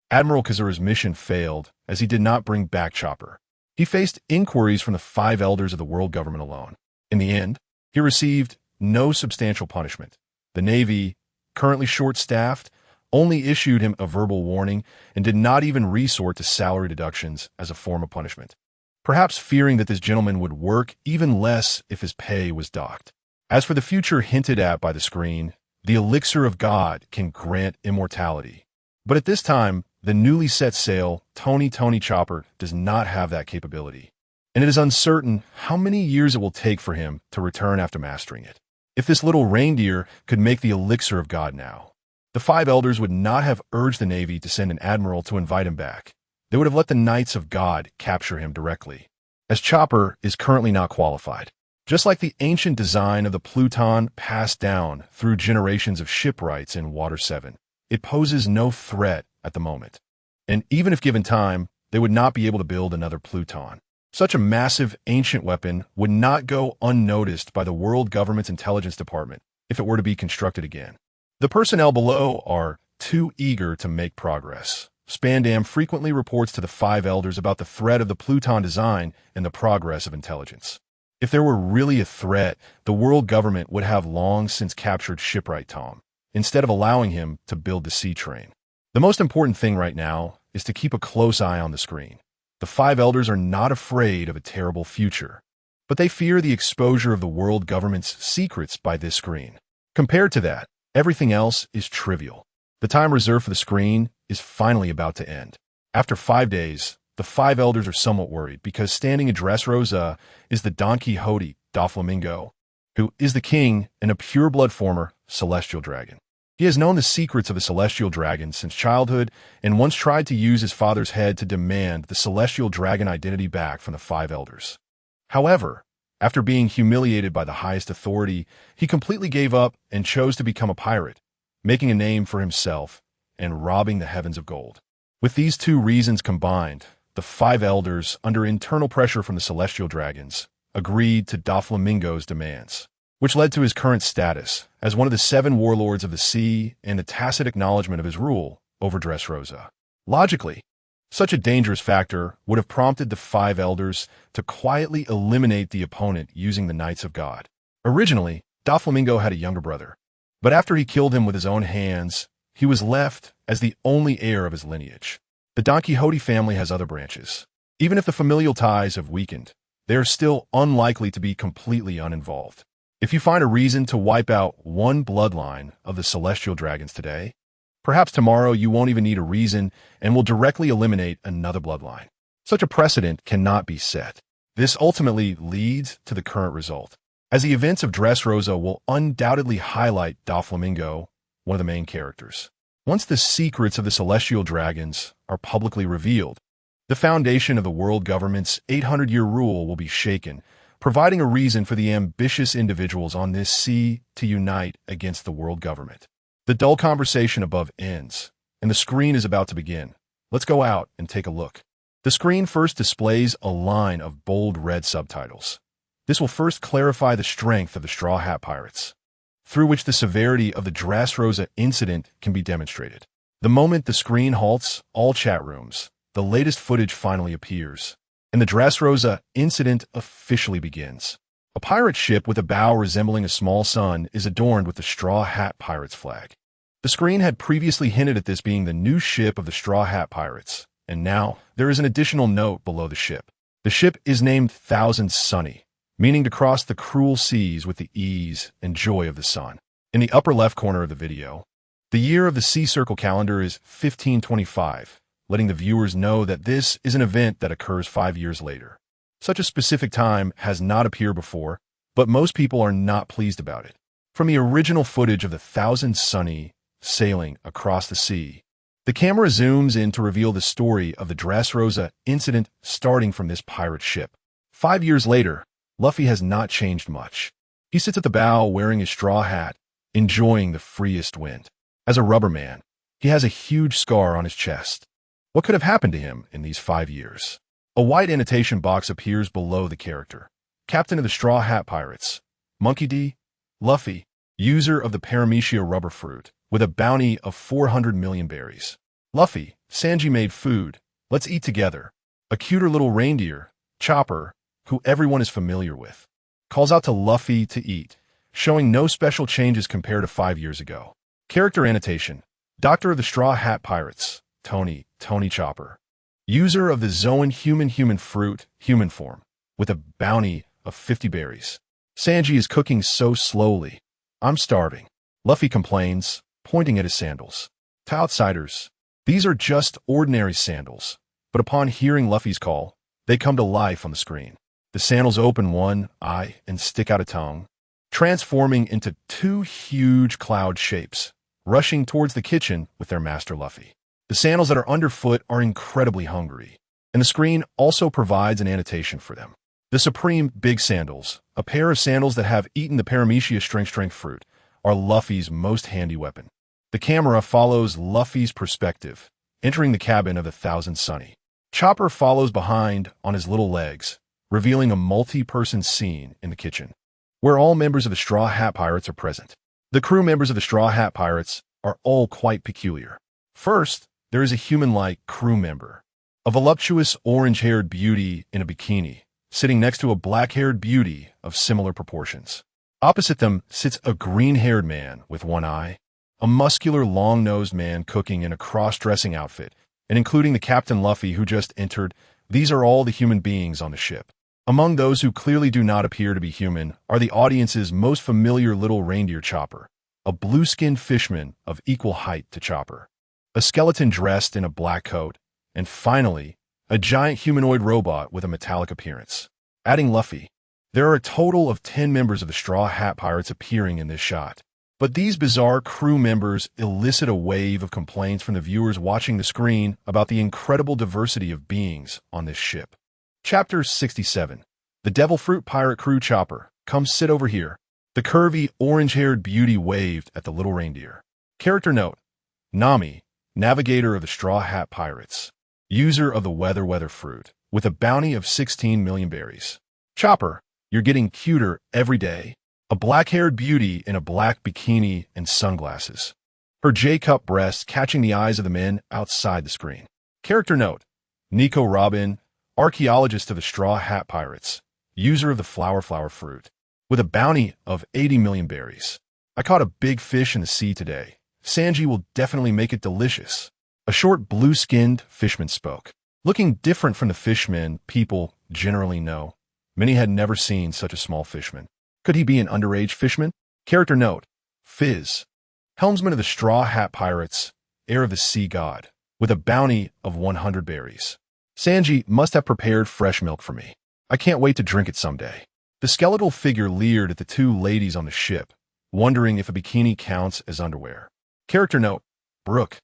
S1: Admiral Kizaru's mission failed as he did not bring back Chopper. He faced inquiries from the 5 elders of the world government alone. In the end, he received no substantial punishment. The Navy, currently short-staffed, only issued him a verbal warning and did not even resort to salary deductions as a form of punishment, perhaps fearing that this gentleman would work even less if his pay was docked. As for the future hinted at by the screen, the elixir of God can grant immortality. But at this time, the newly set sail, Tony Chopper, does not have that capability. And it is uncertain how many years it will take for him to return after mastering it. If this little reindeer could make the elixir of God now, the five elders would not have urged the Navy to send an admiral to invite him back. They would have let the Knights of God capture him directly, as Chopper is currently not qualified. Just like the ancient design of the Pluton passed down through generations of shipwrights in Water 7, it poses no threat at the moment. And even if given time, they would not be able to build another Pluton. Such a massive ancient weapon would not go unnoticed by the world government's intelligence department if it were to be constructed again. The personnel below are too eager to make progress. Spandam frequently reports to the five elders about the threat of the Pluton design and the progress of intelligence. If there were really a threat, the world government would have long since captured shipwright Tom, instead of allowing him to build the sea train. The most important thing right now is to keep a close eye on the screen. The five elders are not afraid of a terrible future, but they fear the exposure of the world government's secrets by this screen. Compared to that, everything else is trivial. The time reserved for the screen is finally about to end. After 5 days, the five elders are somewhat worried because standing in Dressrosa is the Don Quixote Doflamingo, who is the king and a pure-blood former celestial dragon. He has known the secrets of a celestial dragon since childhood and once tried to use his father's head to demand the celestial dragon identity back from the five elders. However, after being humiliated by the highest authority, he completely gave up and chose to become a pirate, making a name for himself and robbing the heavens of gold. With these two reasons combined, the five elders, under internal pressure from the celestial dragons, agreed to Doflamingo's demands, which led to his current status as one of the 7 warlords of the sea and the tacit acknowledgement of his rule over Dressrosa. Logically, such a dangerous factor would have prompted the five elders to quietly eliminate the opponent using the Knights of God. Originally, Doflamingo had a younger brother, but after he killed him with his own hands, he was left as the only heir of his lineage. The Don Quixote family has other branches. Even if the familial ties have weakened, they are still unlikely to be completely uninvolved. If you find a reason to wipe out one bloodline of the celestial dragons today, perhaps tomorrow you won't even need a reason and will directly eliminate another bloodline. Such a precedent cannot be set. This ultimately leads to the current result, as the events of Dressrosa will undoubtedly highlight Doflamingo, one of the main characters. Once the secrets of the celestial dragons are publicly revealed, the foundation of the world government's 800-year rule will be shaken, providing a reason for the ambitious individuals on this sea to unite against the world government. The dull conversation above ends, and the screen is about to begin. Let's go out and take a look. The screen first displays a line of bold red subtitles. This will first clarify the strength of the Straw Hat Pirates, through which the severity of the Dressrosa incident can be demonstrated. The moment the screen halts all chat rooms, the latest footage finally appears, and the Dressrosa incident officially begins. A pirate ship with a bow resembling a small sun is adorned with the Straw Hat Pirates flag. The screen had previously hinted at this being the new ship of the Straw Hat Pirates, and now there is an additional note below the ship. The ship is named Thousand Sunny, meaning to cross the cruel seas with the ease and joy of the sun. In the upper left corner of the video, the year of the sea circle calendar is 1525, letting the viewers know that this is an event that occurs 5 years later. Such a specific time has not appeared before, but most people are not pleased about it. From the original footage of the Thousand Sunny sailing across the sea, the camera zooms in to reveal the story of the Dressrosa incident starting from this pirate ship. 5 years later, Luffy has not changed much. He sits at the bow wearing his straw hat, enjoying the freest wind. As a rubber man, he has a huge scar on his chest. What could have happened to him in these 5 years? A white annotation box appears below the character. Captain of the Straw Hat Pirates, Monkey D. Luffy, user of the Paramecia rubber fruit, with a bounty of 400 million berries. Luffy, Sanji made food. Let's eat together. A cuter little reindeer, Chopper, who everyone is familiar with, calls out to Luffy to eat, showing no special changes compared to 5 years ago. Character annotation. Doctor of the Straw Hat Pirates, Tony Chopper. User of the Zoan human fruit, human form, with a bounty of 50 berries. Sanji is cooking so slowly. I'm starving. Luffy complains, pointing at his sandals. To outsiders, These are just ordinary sandals, but upon hearing Luffy's call, they come to life on the screen. The sandals open one eye and stick out a tongue, transforming into two huge cloud shapes, rushing towards the kitchen with their master Luffy. The sandals that are underfoot are incredibly hungry, and the screen also provides an annotation for them. The Supreme Big Sandals, a pair of sandals that have eaten the Paramecia strength fruit, are Luffy's most handy weapon. The camera follows Luffy's perspective, entering the cabin of the Thousand Sunny. Chopper follows behind on his little legs, revealing a multi-person scene in the kitchen, where all members of the Straw Hat Pirates are present. The crew members of the Straw Hat Pirates are all quite peculiar. First, there is a human-like crew member, a voluptuous orange-haired beauty in a bikini, sitting next to a black-haired beauty of similar proportions. Opposite them sits a green-haired man with one eye, a muscular, long-nosed man cooking in a cross-dressing outfit, and including the Captain Luffy who just entered. These are all the human beings on the ship. Among those who clearly do not appear to be human are the audience's most familiar little reindeer Chopper, a blue-skinned fishman of equal height to Chopper, a skeleton dressed in a black coat, and finally, a giant humanoid robot with a metallic appearance. Adding Luffy, there are a total of 10 members of the Straw Hat Pirates appearing in this shot. But these bizarre crew members elicit a wave of complaints from the viewers watching the screen about the incredible diversity of beings on this ship. Chapter 67. The Devil Fruit Pirate Crew. Chopper, come sit over here. The curvy, orange-haired beauty waved at the little reindeer. Character note: Nami, navigator of the Straw Hat Pirates, user of the weather fruit, with a bounty of 16 million berries. Chopper, you're getting cuter every day. A black-haired beauty in a black bikini and sunglasses, her J-cup breasts catching the eyes of the men outside the screen. Character note: Nico Robin, archaeologist of the Straw Hat Pirates, user of the flower fruit, with a bounty of 80 million berries. I caught a big fish in the sea today. Sanji will definitely make it delicious. A short blue-skinned fishman spoke. Looking different from the fishmen people generally know, many had never seen such a small fishman. Could he be an underage fishman? Character note: Fizz, helmsman of the Straw Hat Pirates, heir of the sea god, with a bounty of 100 berries. Sanji must have prepared fresh milk for me. I can't wait to drink it someday. The skeletal figure leered at the two ladies on the ship, wondering if a bikini counts as underwear. Character note: Brooke,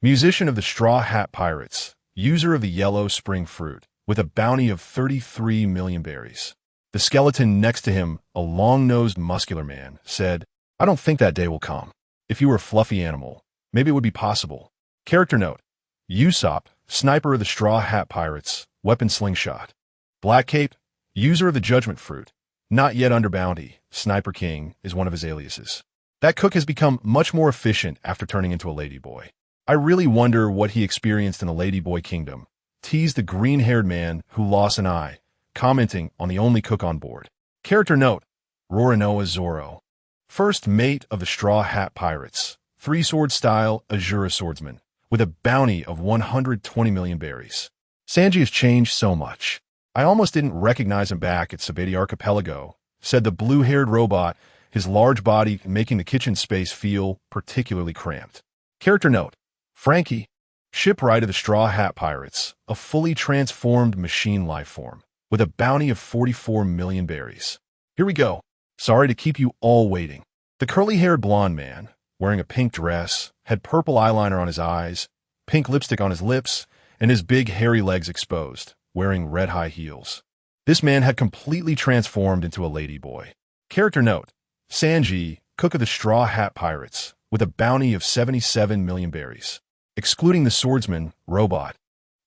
S1: musician of the Straw Hat Pirates, user of the yellow spring fruit, with a bounty of 33 million berries. The skeleton next to him, a long-nosed muscular man, said, I don't think that day will come. If you were a fluffy animal, maybe it would be possible. Character note: Usopp, sniper of the Straw Hat Pirates, weapon slingshot. Black Cape, user of the judgment fruit, not yet under bounty, Sniper King is one of his aliases. That cook has become much more efficient after turning into a ladyboy. I really wonder what he experienced in the ladyboy kingdom, teased the green-haired man who lost an eye, commenting on the only cook on board. Character note: Roronoa Zoro, first mate of the Straw Hat Pirates, three-sword style Azura swordsman, with a bounty of 120 million berries. Sanji has changed so much. I almost didn't recognize him back at Sabeti Archipelago, said the blue-haired robot, his large body making the kitchen space feel particularly cramped. Character note: Frankie, shipwright of the Straw Hat Pirates, a fully transformed machine life form, with a bounty of 44 million berries. Here we go. Sorry to keep you all waiting. The curly-haired blonde man, wearing a pink dress, had purple eyeliner on his eyes, pink lipstick on his lips, and his big hairy legs exposed, wearing red high heels. This man had completely transformed into a ladyboy. Character note: Sanji, cook of the Straw Hat Pirates, with a bounty of 77 million berries. Excluding the swordsman, robot,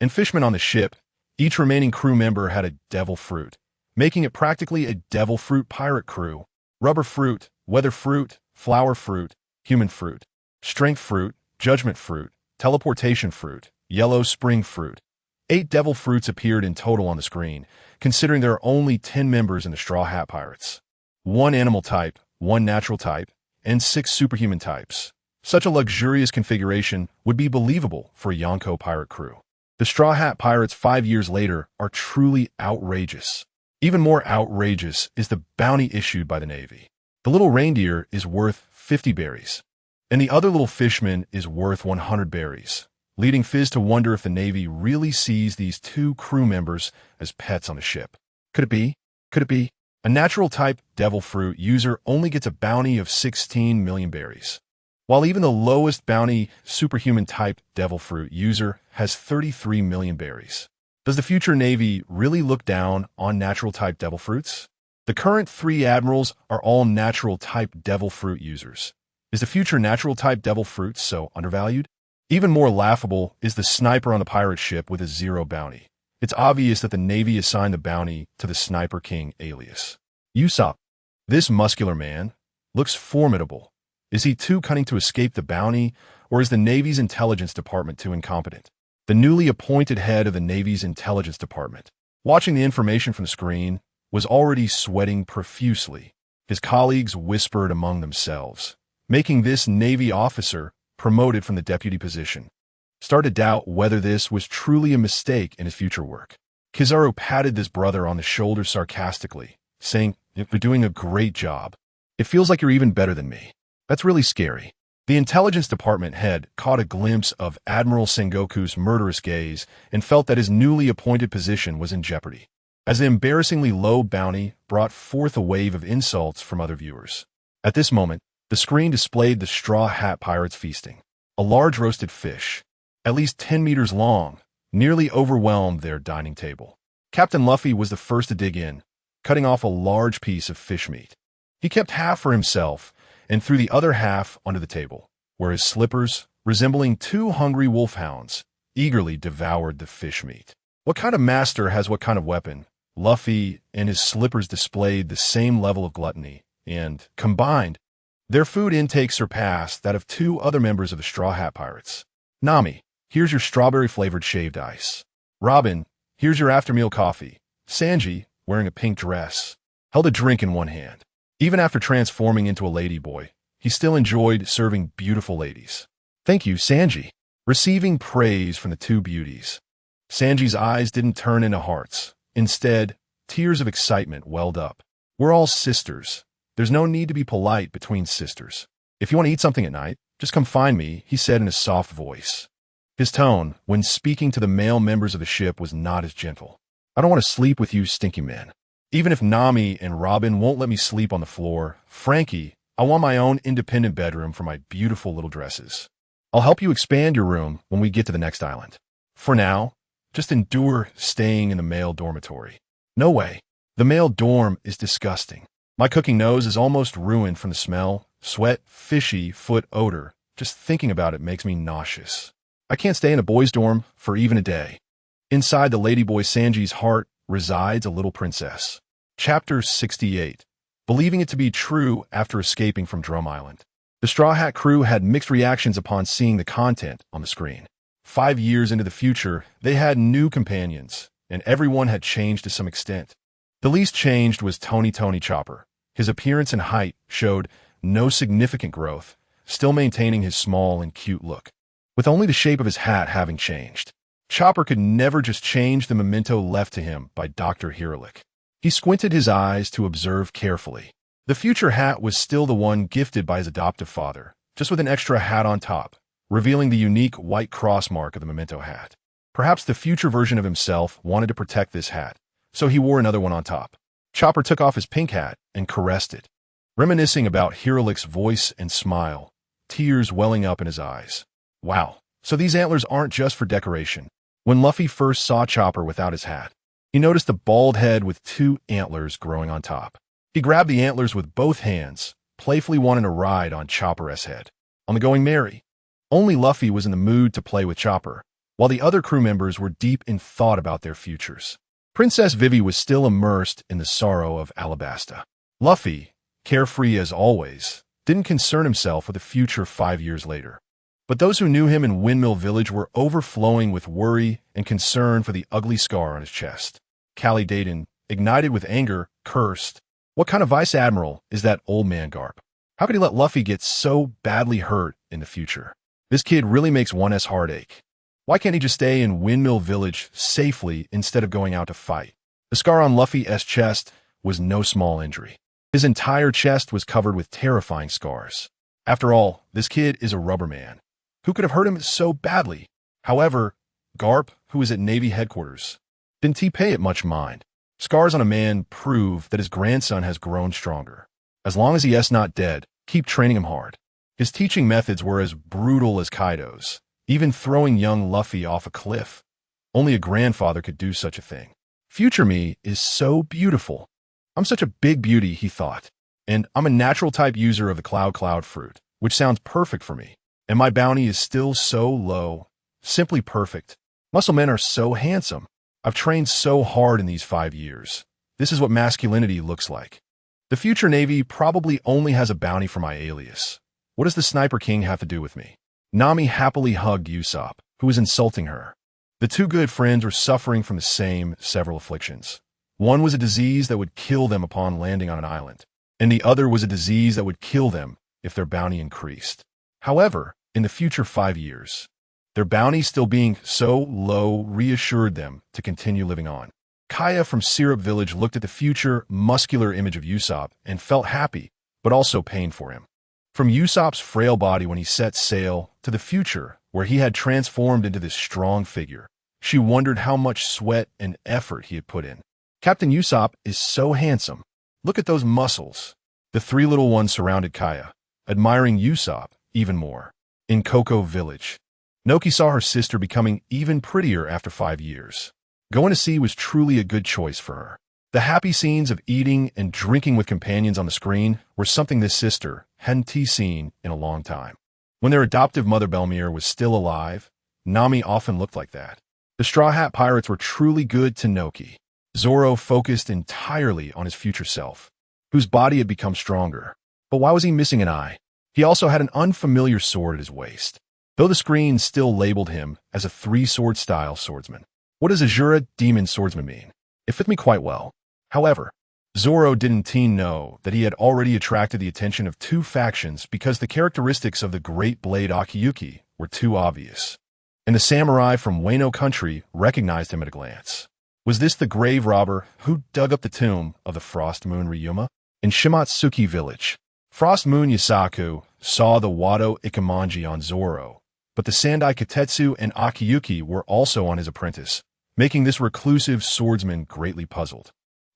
S1: and fishman on the ship, each remaining crew member had a devil fruit, making it practically a devil fruit pirate crew. Rubber fruit, weather fruit, flower fruit, human fruit, strength fruit, judgment fruit, teleportation fruit, yellow spring fruit. 8 devil fruits appeared in total on the screen, considering there are only 10 members in the Straw Hat Pirates. 1 animal type, 1 natural type, and 6 superhuman types. Such a luxurious configuration would be believable for a Yonko pirate crew. The Straw Hat Pirates 5 years later are truly outrageous. Even more outrageous is the bounty issued by the Navy. The little reindeer is worth 50 berries, and the other little fishman is worth 100 berries, leading Fizz to wonder if the Navy really sees these two crew members as pets on the ship. Could it be? Could it be? A natural-type devil fruit user only gets a bounty of 16 million berries, while even the lowest bounty superhuman-type devil fruit user has 33 million berries. Does the future Navy really look down on natural-type devil fruits? The current 3 admirals are all natural-type devil fruit users. Is the future natural-type devil fruit so undervalued? Even more laughable is the sniper on the pirate ship with a 0 bounty. It's obvious that the Navy assigned the bounty to the Sniper King alias. Usopp. This muscular man looks formidable. Is he too cunning to escape the bounty, or is the Navy's intelligence department too incompetent? The newly appointed head of the Navy's intelligence department, watching the information from the screen, was already sweating profusely. His colleagues whispered among themselves, making this Navy officer, promoted from the deputy position, start to doubt whether this was truly a mistake in his future work. Kizaru patted this brother on the shoulder sarcastically, saying, "You're doing a great job. It feels like you're even better than me." That's really scary. The intelligence department head caught a glimpse of Admiral Sengoku's murderous gaze and felt that his newly appointed position was in jeopardy, as the embarrassingly low bounty brought forth a wave of insults from other viewers. At this moment, the screen displayed the Straw Hat Pirates feasting. A large roasted fish, at least 10 meters long, nearly overwhelmed their dining table. Captain Luffy was the first to dig in, cutting off a large piece of fish meat. He kept half for himself and threw the other half onto the table, where his slippers, resembling 2 hungry wolfhounds, eagerly devoured the fish meat. What kind of master has what kind of weapon? Luffy and his slippers displayed the same level of gluttony, and, combined, their food intake surpassed that of 2 other members of the Straw Hat Pirates. Nami, here's your strawberry-flavored shaved ice. Robin, here's your after-meal coffee. Sanji, wearing a pink dress, held a drink in one hand. Even after transforming into a ladyboy, he still enjoyed serving beautiful ladies. Thank you, Sanji. Receiving praise from the 2 beauties, Sanji's eyes didn't turn into hearts. Instead, tears of excitement welled up. We're all sisters. There's no need to be polite between sisters. If you want to eat something at night, just come find me, he said in a soft voice. His tone, when speaking to the male members of the ship, was not as gentle. I don't want to sleep with you stinky men. Even if Nami and Robin won't let me sleep on the floor, Frankie, I want my own independent bedroom for my beautiful little dresses. I'll help you expand your room when we get to the next island. For now, just endure staying in the male dormitory. No way. The male dorm is disgusting. My cooking nose is almost ruined from the smell, sweat, fishy, foot odor. Just thinking about it makes me nauseous. I can't stay in a boys' dorm for even a day. Inside the ladyboy Sanji's heart resides a little princess. Chapter 68. Believing it to be true after escaping from Drum Island. The Straw Hat crew had mixed reactions upon seeing the content on the screen. 5 years into the future, they had new companions, and everyone had changed to some extent. The least changed was Tony Chopper. His appearance and height showed no significant growth, still maintaining his small and cute look, with only the shape of his hat having changed. Chopper could never just change the memento left to him by Dr. Hiralik. He squinted his eyes to observe carefully. The future hat was still the one gifted by his adoptive father, just with an extra hat on top, revealing the unique white cross mark of the memento hat. Perhaps the future version of himself wanted to protect this hat, so he wore another one on top. Chopper took off his pink hat and caressed it, reminiscing about Hiralik's voice and smile, tears welling up in his eyes. Wow, so these antlers aren't just for decoration. When Luffy first saw Chopper without his hat, he noticed a bald head with 2 antlers growing on top. He grabbed the antlers with both hands, playfully wanting to ride on Chopper's head. On the going merry. Only Luffy was in the mood to play with Chopper, while the other crew members were deep in thought about their futures. Princess Vivi was still immersed in the sorrow of Alabasta. Luffy, carefree as always, didn't concern himself with the future 5 years later. But those who knew him in Windmill Village were overflowing with worry and concern for the ugly scar on his chest. Callie Dayton, ignited with anger, cursed. What kind of vice admiral is that old man Garp? How could he let Luffy get so badly hurt in the future? This kid really makes one's heart ache. Why can't he just stay in Windmill Village safely instead of going out to fight? The scar on Luffy's chest was no small injury. His entire chest was covered with terrifying scars. After all, this kid is a rubber man. Who could have hurt him so badly? However, Garp, who was at Navy headquarters, didn't he pay it much mind. Scars on a man prove that his grandson has grown stronger. As long as he is not dead, keep training him hard. His teaching methods were as brutal as Kaido's, even throwing young Luffy off a cliff. Only a grandfather could do such a thing. Future me is so beautiful. I'm such a big beauty, he thought. And I'm a natural type user of the cloud fruit, which sounds perfect for me. And my bounty is still so low, simply perfect. Muscle men are so handsome. I've trained so hard in these 5 years. This is what masculinity looks like. The future Navy probably only has a bounty for my alias. What does the Sniper King have to do with me? Nami happily hugged Usopp, who was insulting her. The two good friends were suffering from the same several afflictions. One was a disease that would kill them upon landing on an island, and the other was a disease that would kill them if their bounty increased. However, in the future 5 years, their bounty still being so low reassured them to continue living on. Kaya from Syrup Village looked at the future, muscular image of Usopp and felt happy, but also pain for him. From Usopp's frail body when he set sail to the future, where he had transformed into this strong figure, she wondered how much sweat and effort he had put in. Captain Usopp is so handsome. Look at those muscles. The three little ones surrounded Kaya, admiring Usopp even more. In Cocoa Village, Noki saw her sister becoming even prettier after 5 years. Going to sea was truly a good choice for her. The happy scenes of eating and drinking with companions on the screen were something this sister hadn't seen in a long time. When their adoptive mother Belmere was still alive, Nami often looked like that. The Straw Hat Pirates were truly good to Noki. Zoro focused entirely on his future self, whose body had become stronger. But why was he missing an eye? He also had an unfamiliar sword at his waist, though the screen still labeled him as a 3-sword style swordsman. What does Azura Demon Swordsman mean? It fit me quite well. However, Zoro didn't know that he had already attracted the attention of 2 factions because the characteristics of the Great Blade Akiyuki were too obvious. And the samurai from Wano country recognized him at a glance. Was this the grave robber who dug up the tomb of the Frost Moon Ryuma? In Shimatsuki Village, Frost Moon Yasaku saw the Wado Ikemonji on Zoro, but the Sandai Katetsu and Akiyuki were also on his apprentice, making this reclusive swordsman greatly puzzled.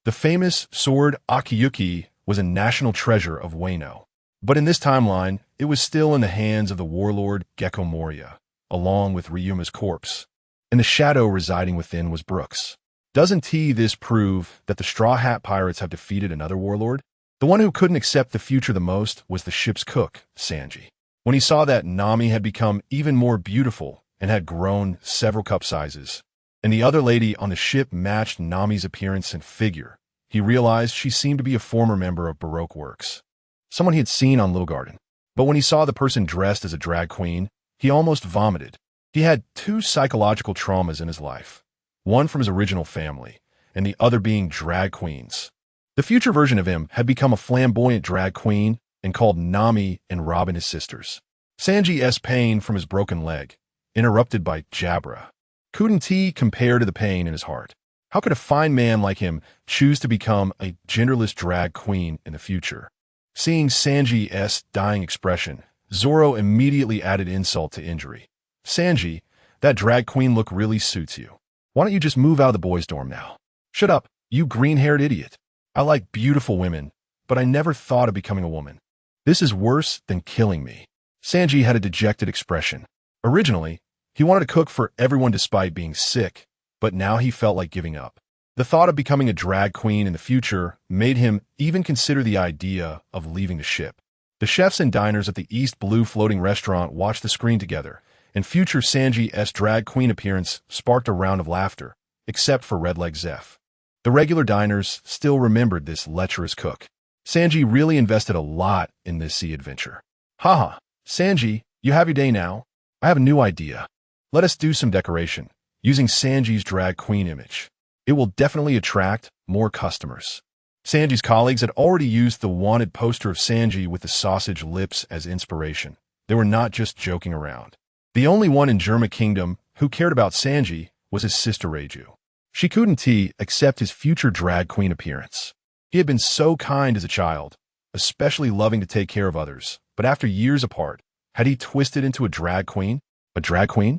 S1: The famous sword Akiyuki was a national treasure of Wano, but in this timeline, it was still in the hands of the warlord Gecko Moria, along with Ryuma's corpse, and the shadow residing within was Brooks. Doesn't this prove that the Straw Hat Pirates have defeated another warlord? The one who couldn't accept the future the most was the ship's cook, Sanji. When he saw that Nami had become even more beautiful and had grown several cup sizes, and the other lady on the ship matched Nami's appearance and figure, he realized she seemed to be a former member of Baroque Works, someone he had seen on Little Garden. But when he saw the person dressed as a drag queen, he almost vomited. He had 2 psychological traumas in his life, one from his original family, and the other being drag queens. The future version of him had become a flamboyant drag queen and called Nami and Robin his sisters. Sanji's pain from his broken leg, interrupted by Jabra, couldn't compare to the pain in his heart. How could a fine man like him choose to become a genderless drag queen in the future? Seeing Sanji's dying expression, Zoro immediately added insult to injury. Sanji, that drag queen look really suits you. Why don't you just move out of the boys' dorm now? Shut up, you green-haired idiot. I like beautiful women, but I never thought of becoming a woman. This is worse than killing me. Sanji had a dejected expression. Originally, he wanted to cook for everyone despite being sick, but now he felt like giving up. The thought of becoming a drag queen in the future made him even consider the idea of leaving the ship. The chefs and diners at the East Blue floating restaurant watched the screen together, and future Sanji's drag queen appearance sparked a round of laughter, except for Redleg Zeph. The regular diners still remembered this lecherous cook. Sanji really invested a lot in this sea adventure. Haha, Sanji, you have your day now. I have a new idea. Let us do some decoration, using Sanji's drag queen image. It will definitely attract more customers. Sanji's colleagues had already used the wanted poster of Sanji with the sausage lips as inspiration. They were not just joking around. The only one in Germa Kingdom who cared about Sanji was his sister Reiju. She couldn't accept his future drag queen appearance. He had been so kind as a child, especially loving to take care of others, but after years apart, had he twisted into a drag queen? A drag queen?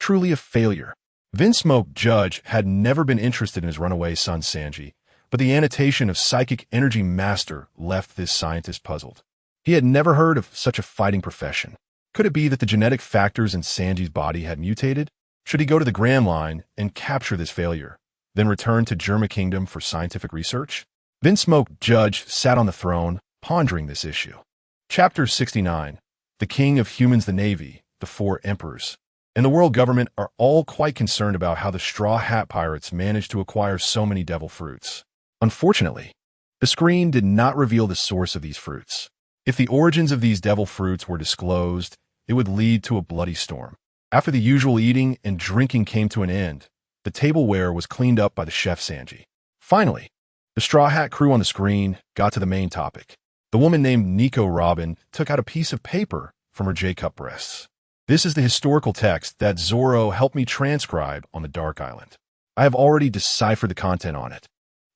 S1: Truly a failure. Vinsmoke Judge had never been interested in his runaway son Sanji, but the annotation of psychic energy master left this scientist puzzled. He had never heard of such a fighting profession. Could it be that the genetic factors in Sanji's body had mutated? Should he go to the Grand Line and capture this failure, then return to Germa Kingdom for scientific research? Vinsmoke Judge sat on the throne, pondering this issue. Chapter 69. The King of Humans, the Navy, the Four Emperors, and the world government are all quite concerned about how the Straw Hat Pirates managed to acquire so many devil fruits. Unfortunately, the screen did not reveal the source of these fruits. If the origins of these devil fruits were disclosed, it would lead to a bloody storm. After the usual eating and drinking came to an end, the tableware was cleaned up by the chef Sanji. Finally, the Straw Hat crew on the screen got to the main topic. The woman named Nico Robin took out a piece of paper from her J-cup breasts. This is the historical text that Zoro helped me transcribe on the Dark Island. I have already deciphered the content on it.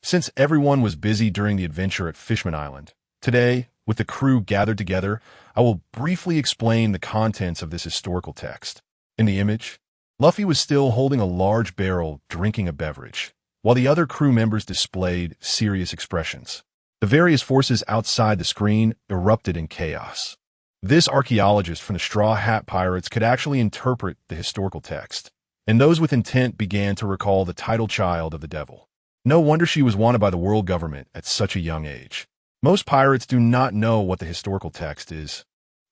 S1: Since everyone was busy during the adventure at Fishman Island, today, with the crew gathered together, I will briefly explain the contents of this historical text. In the image, Luffy was still holding a large barrel drinking a beverage, while the other crew members displayed serious expressions. The various forces outside the screen erupted in chaos. This archaeologist from the Straw Hat Pirates could actually interpret the historical text, and those with intent began to recall the title child of the devil. No wonder she was wanted by the world government at such a young age. Most pirates do not know what the historical text is,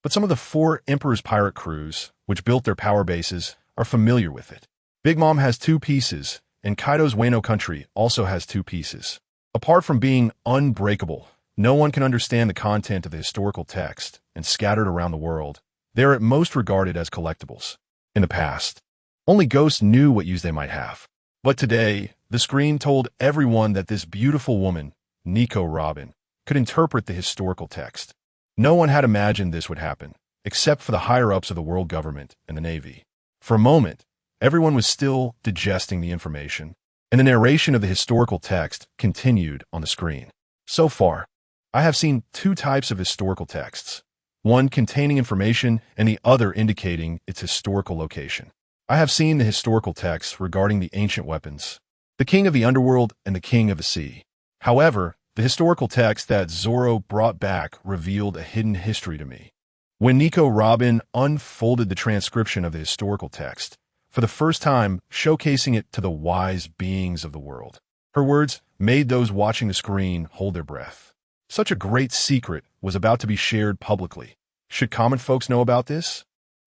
S1: but some of the Four Emperors pirate crews, which built their power bases, are familiar with it. Big Mom has 2 pieces, and Kaido's Wano country also has 2 pieces. Apart from being unbreakable, no one can understand the content of the historical text, and scattered around the world, they are at most regarded as collectibles. In the past, only ghosts knew what use they might have. But today, the screen told everyone that this beautiful woman, Nico Robin, could interpret the historical text. No one had imagined this would happen, except for the higher-ups of the world government and the Navy. For a moment, everyone was still digesting the information, and the narration of the historical text continued on the screen. So far, I have seen 2 types of historical texts, one containing information and the other indicating its historical location. I have seen the historical texts regarding the ancient weapons, the King of the Underworld and the King of the Sea. However, the historical text that Zoro brought back revealed a hidden history to me. When Nico Robin unfolded the transcription of the historical text, for the first time showcasing it to the wise beings of the world, her words made those watching the screen hold their breath. Such a great secret was about to be shared publicly. Should common folks know about this?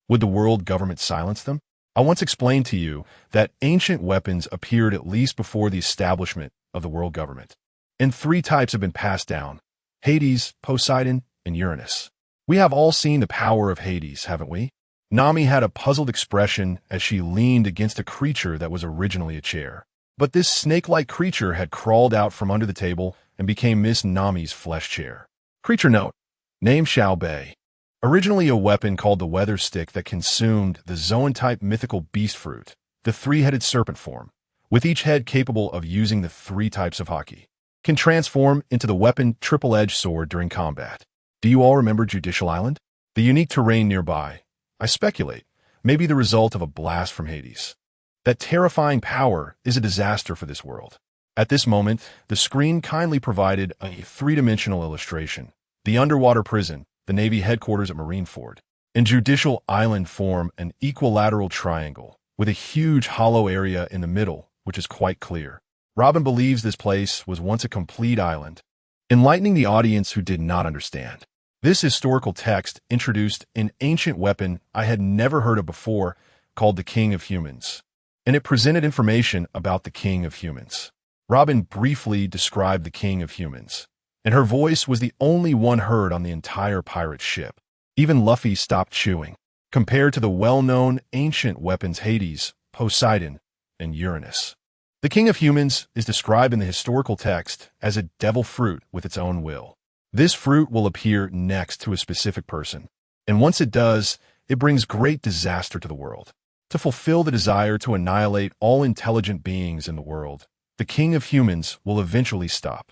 S1: Would the world government silence them? I once explained to you that ancient weapons appeared at least before the establishment of the world government. And 3 types have been passed down: Hades, Poseidon, and Uranus. We have all seen the power of Hades, haven't we? Nami had a puzzled expression as she leaned against a creature that was originally a chair. But this snake-like creature had crawled out from under the table and became Miss Nami's flesh chair. Creature note: name Xiao Bei. Originally a weapon called the Weather Stick that consumed the Zoan-type mythical beast fruit, the 3-headed serpent form, with each head capable of using the 3 types of haki, can transform into the weapon triple-edged sword during combat. Do you all remember Judicial Island? The unique terrain nearby, I speculate, may be the result of a blast from Hades. That terrifying power is a disaster for this world. At this moment, the screen kindly provided a 3-dimensional illustration. The underwater prison, the Navy headquarters at Marineford, and Judicial Island form an equilateral triangle, with a huge hollow area in the middle, which is quite clear. Robin believes this place was once a complete island, enlightening the audience who did not understand. This historical text introduced an ancient weapon I had never heard of before called the King of Humans, and it presented information about the King of Humans. Robin briefly described the King of Humans, and her voice was the only one heard on the entire pirate ship. Even Luffy stopped chewing. Compared to the well-known ancient weapons Hades, Poseidon, and Uranus, the King of Humans is described in the historical text as a devil fruit with its own will. This fruit will appear next to a specific person, and once it does, it brings great disaster to the world. To fulfill the desire to annihilate all intelligent beings in the world, the King of Humans will eventually stop.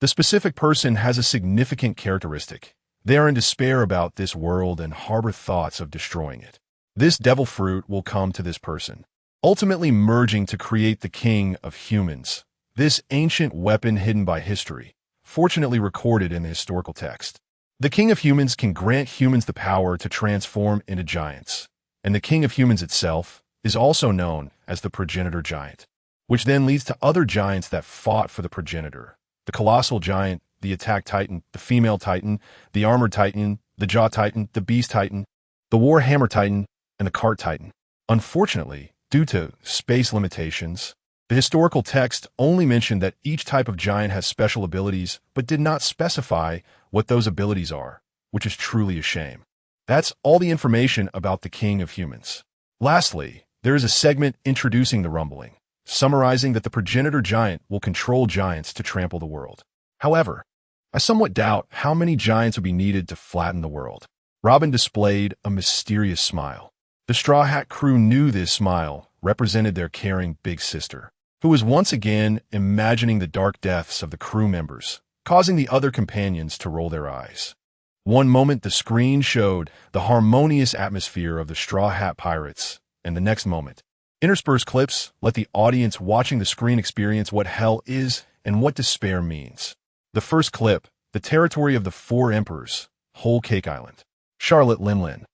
S1: The specific person has a significant characteristic. They are in despair about this world and harbor thoughts of destroying it. This devil fruit will come to this person, ultimately merging to create the king of humans, this ancient weapon hidden by history, fortunately recorded in the historical text. The king of humans can grant humans the power to transform into giants, and the king of humans itself is also known as the progenitor giant, which then leads to other giants that fought for the progenitor: the colossal giant, the attack titan, the female titan, the armored titan, the jaw titan, the beast titan, the war hammer titan, and the cart titan. Unfortunately, due to space limitations, the historical text only mentioned that each type of giant has special abilities, but did not specify what those abilities are, which is truly a shame. That's all the information about the king of humans. Lastly, there is a segment introducing the rumbling, summarizing that the progenitor giant will control giants to trample the world. However, I somewhat doubt how many giants would be needed to flatten the world. Robin displayed a mysterious smile. The Straw Hat crew knew this smile represented their caring big sister, who was once again imagining the dark deaths of the crew members, causing the other companions to roll their eyes. One moment the screen showed the harmonious atmosphere of the Straw Hat Pirates, and the next moment, interspersed clips let the audience watching the screen experience what hell is and what despair means. The first clip, the territory of the Four Emperors, Whole Cake Island. Charlotte Linlin,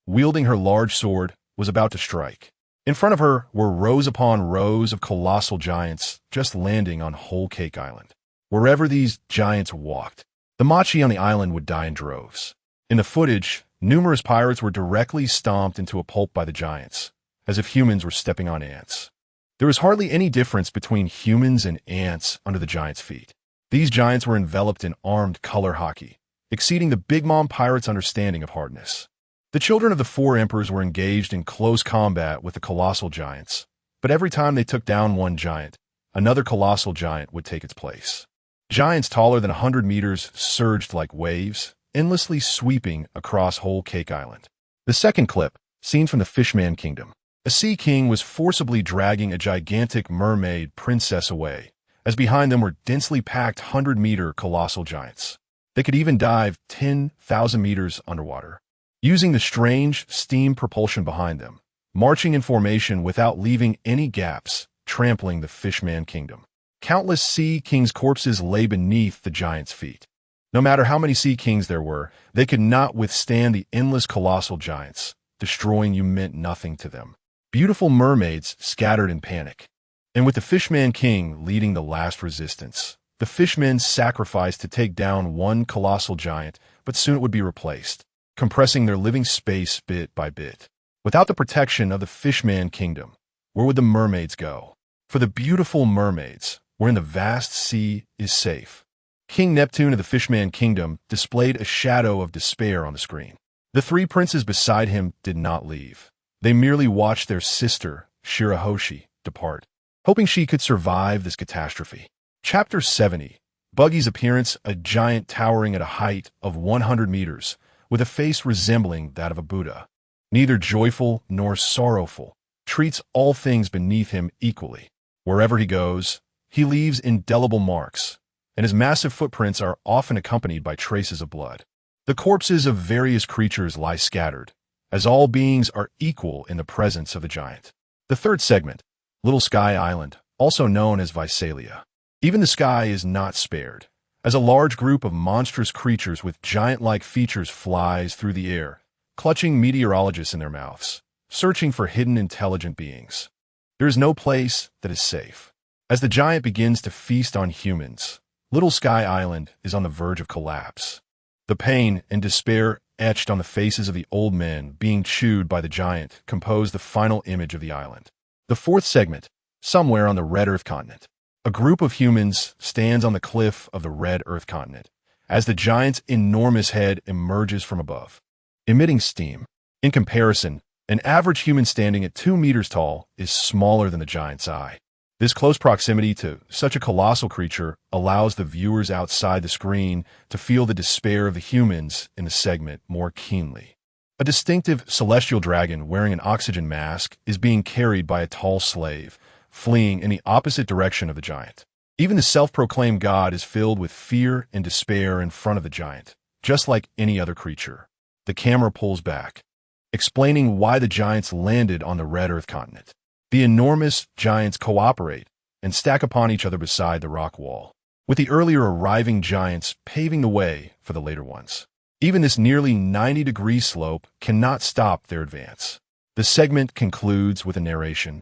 S1: wielding her large sword, was about to strike. In front of her were rows upon rows of colossal giants just landing on Whole Cake Island. Wherever these giants walked, the machi on the island would die in droves. In the footage, numerous pirates were directly stomped into a pulp by the giants, as if humans were stepping on ants. There was hardly any difference between humans and ants under the giants' feet. These giants were enveloped in armed color hockey, exceeding the Big Mom pirates' understanding of hardness. The children of the Four Emperors were engaged in close combat with the colossal giants, but every time they took down one giant, another colossal giant would take its place. Giants taller than 100 meters surged like waves, endlessly sweeping across Whole Cake Island. The second clip, seen from the Fishman Kingdom. A sea king was forcibly dragging a gigantic mermaid princess away, as behind them were densely packed 100-meter colossal giants. They could even dive 10,000 meters underwater, using the strange steam propulsion behind them, marching in formation without leaving any gaps, trampling the Fishman Kingdom. Countless sea kings' corpses lay beneath the giants' feet. No matter how many sea kings there were, they could not withstand the endless colossal giants. Destroying you meant nothing to them. Beautiful mermaids scattered in panic. And with the Fishman King leading the last resistance, the fishmen sacrificed to take down one colossal giant, but soon it would be replaced, compressing their living space bit by bit. Without the protection of the Fishman Kingdom, where would the mermaids go? For the beautiful mermaids, wherein the vast sea is safe. King Neptune of the Fishman Kingdom displayed a shadow of despair on the screen. The three princes beside him did not leave. They merely watched their sister, Shirahoshi, depart, hoping she could survive this catastrophe. Chapter 70. Buggy's appearance, a giant towering at a height of 100 meters, with a face resembling that of a Buddha. Neither joyful nor sorrowful, treats all things beneath him equally. Wherever he goes, he leaves indelible marks, and his massive footprints are often accompanied by traces of blood. The corpses of various creatures lie scattered, as all beings are equal in the presence of the giant. The third segment, Little Sky Island, also known as Visalia. Even the sky is not spared, as a large group of monstrous creatures with giant-like features flies through the air, clutching meteorologists in their mouths, searching for hidden intelligent beings. There is no place that is safe. As the giant begins to feast on humans, Little Sky Island is on the verge of collapse. The pain and despair etched on the faces of the old men being chewed by the giant compose the final image of the island. The fourth segment, somewhere on the Red Earth continent. A group of humans stands on the cliff of the Red Earth continent as the giant's enormous head emerges from above, emitting steam. In comparison, an average human standing at 2 meters tall is smaller than the giant's eye. This close proximity to such a colossal creature allows the viewers outside the screen to feel the despair of the humans in the segment more keenly. A distinctive celestial dragon wearing an oxygen mask is being carried by a tall slave, fleeing in the opposite direction of the giant. Even the self-proclaimed god is filled with fear and despair in front of the giant, just like any other creature. The camera pulls back. explaining why the giants landed on the Red Earth continent. The enormous giants cooperate and stack upon each other beside the rock wall, with the earlier arriving giants paving the way for the later ones. Even this nearly 90-degree slope cannot stop their advance. The segment concludes with a narration,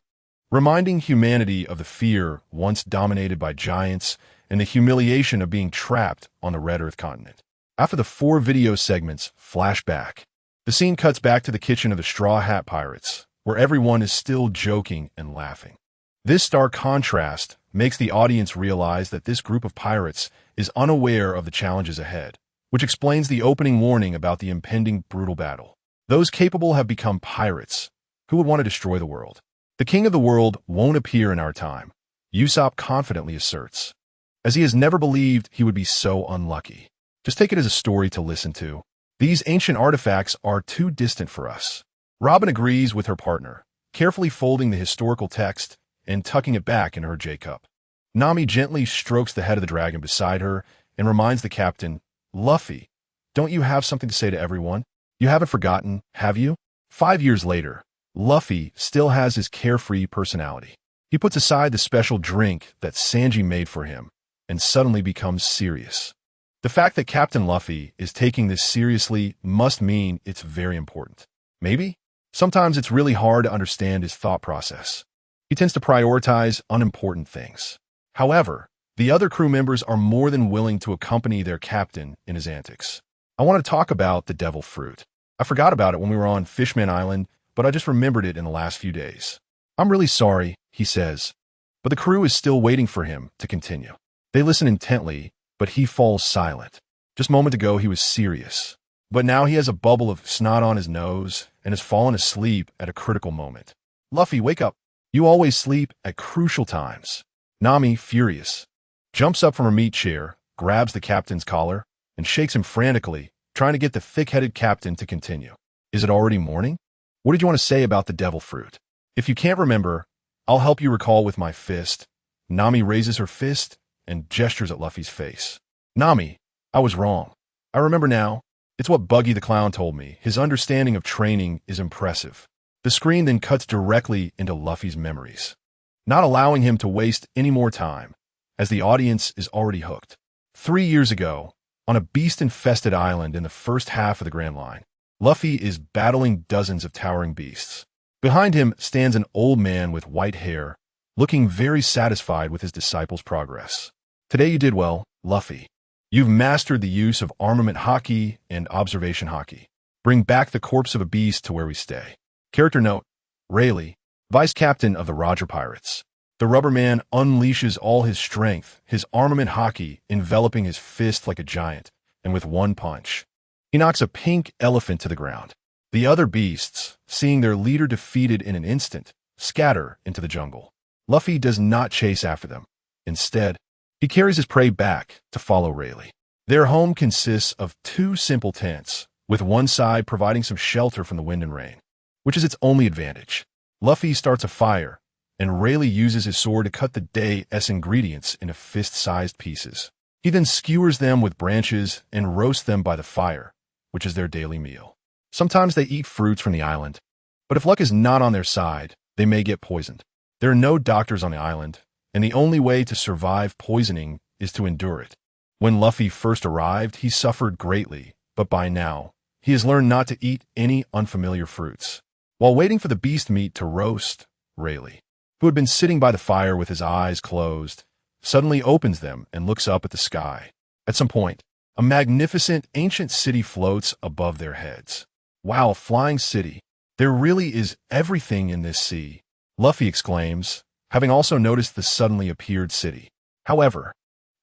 S1: reminding humanity of the fear once dominated by giants and the humiliation of being trapped on the Red Earth continent. After the 4 video segments flash back, the scene cuts back to the kitchen of the Straw Hat Pirates, where everyone is still joking and laughing. This stark contrast makes the audience realize that this group of pirates is unaware of the challenges ahead, which explains the opening warning about the impending brutal battle. Those capable have become pirates, who would want to destroy the world. The king of the world won't appear in our time, Usopp confidently asserts, as he has never believed he would be so unlucky. Just take it as a story to listen to. These ancient artifacts are too distant for us. Robin agrees with her partner, carefully folding the historical text and tucking it back in her J-cup. Nami gently strokes the head of the dragon beside her and reminds the captain, Luffy, don't you have something to say to everyone? You haven't forgotten, have you? 5 years later, Luffy still has his carefree personality. He puts aside the special drink that Sanji made for him and suddenly becomes serious. The fact that Captain Luffy is taking this seriously must mean it's very important. Maybe? Sometimes it's really hard to understand his thought process. He tends to prioritize unimportant things. However, the other crew members are more than willing to accompany their captain in his antics. I want to talk about the devil fruit. I forgot about it when we were on Fishman Island, but I just remembered it in the last few days. I'm really sorry, he says, but the crew is still waiting for him to continue. They listen intently, but he falls silent. Just a moment ago, he was serious. But now he has a bubble of snot on his nose and has fallen asleep at a critical moment. Luffy, wake up. You always sleep at crucial times. Nami, furious, jumps up from her meat chair, grabs the captain's collar, and shakes him frantically, trying to get the thick-headed captain to continue. Is it already morning? What did you want to say about the devil fruit? If you can't remember, I'll help you recall with my fist. Nami raises her fist and gestures at Luffy's face. Nami, I was wrong. I remember now. It's what Buggy the Clown told me. His understanding of training is impressive. The screen then cuts directly into Luffy's memories, not allowing him to waste any more time, as the audience is already hooked. 3 years ago, on a beast-infested island in the first half of the Grand Line, Luffy is battling dozens of towering beasts. Behind him stands an old man with white hair, looking very satisfied with his disciples' progress. Today you did well, Luffy. You've mastered the use of armament haki and observation haki. Bring back the corpse of a beast to where we stay. Character note, Rayleigh, vice captain of the Roger Pirates. The rubber man unleashes all his strength, his armament haki enveloping his fist like a giant, and with one punch, he knocks a pink elephant to the ground. The other beasts, seeing their leader defeated in an instant, scatter into the jungle. Luffy does not chase after them. Instead, he carries his prey back to follow Rayleigh. Their home consists of 2 simple tents, with one side providing some shelter from the wind and rain, which is its only advantage. Luffy starts a fire, and Rayleigh uses his sword to cut the day's ingredients into fist-sized pieces. He then skewers them with branches and roasts them by the fire, which is their daily meal. Sometimes they eat fruits from the island, but if luck is not on their side, they may get poisoned. There are no doctors on the island, and the only way to survive poisoning is to endure it. When Luffy first arrived, he suffered greatly, but by now, he has learned not to eat any unfamiliar fruits. While waiting for the beast meat to roast, Rayleigh, who had been sitting by the fire with his eyes closed, suddenly opens them and looks up at the sky. At some point, a magnificent ancient city floats above their heads. Wow, a flying city. There really is everything in this sea, Luffy exclaims, having also noticed the suddenly appeared city. However,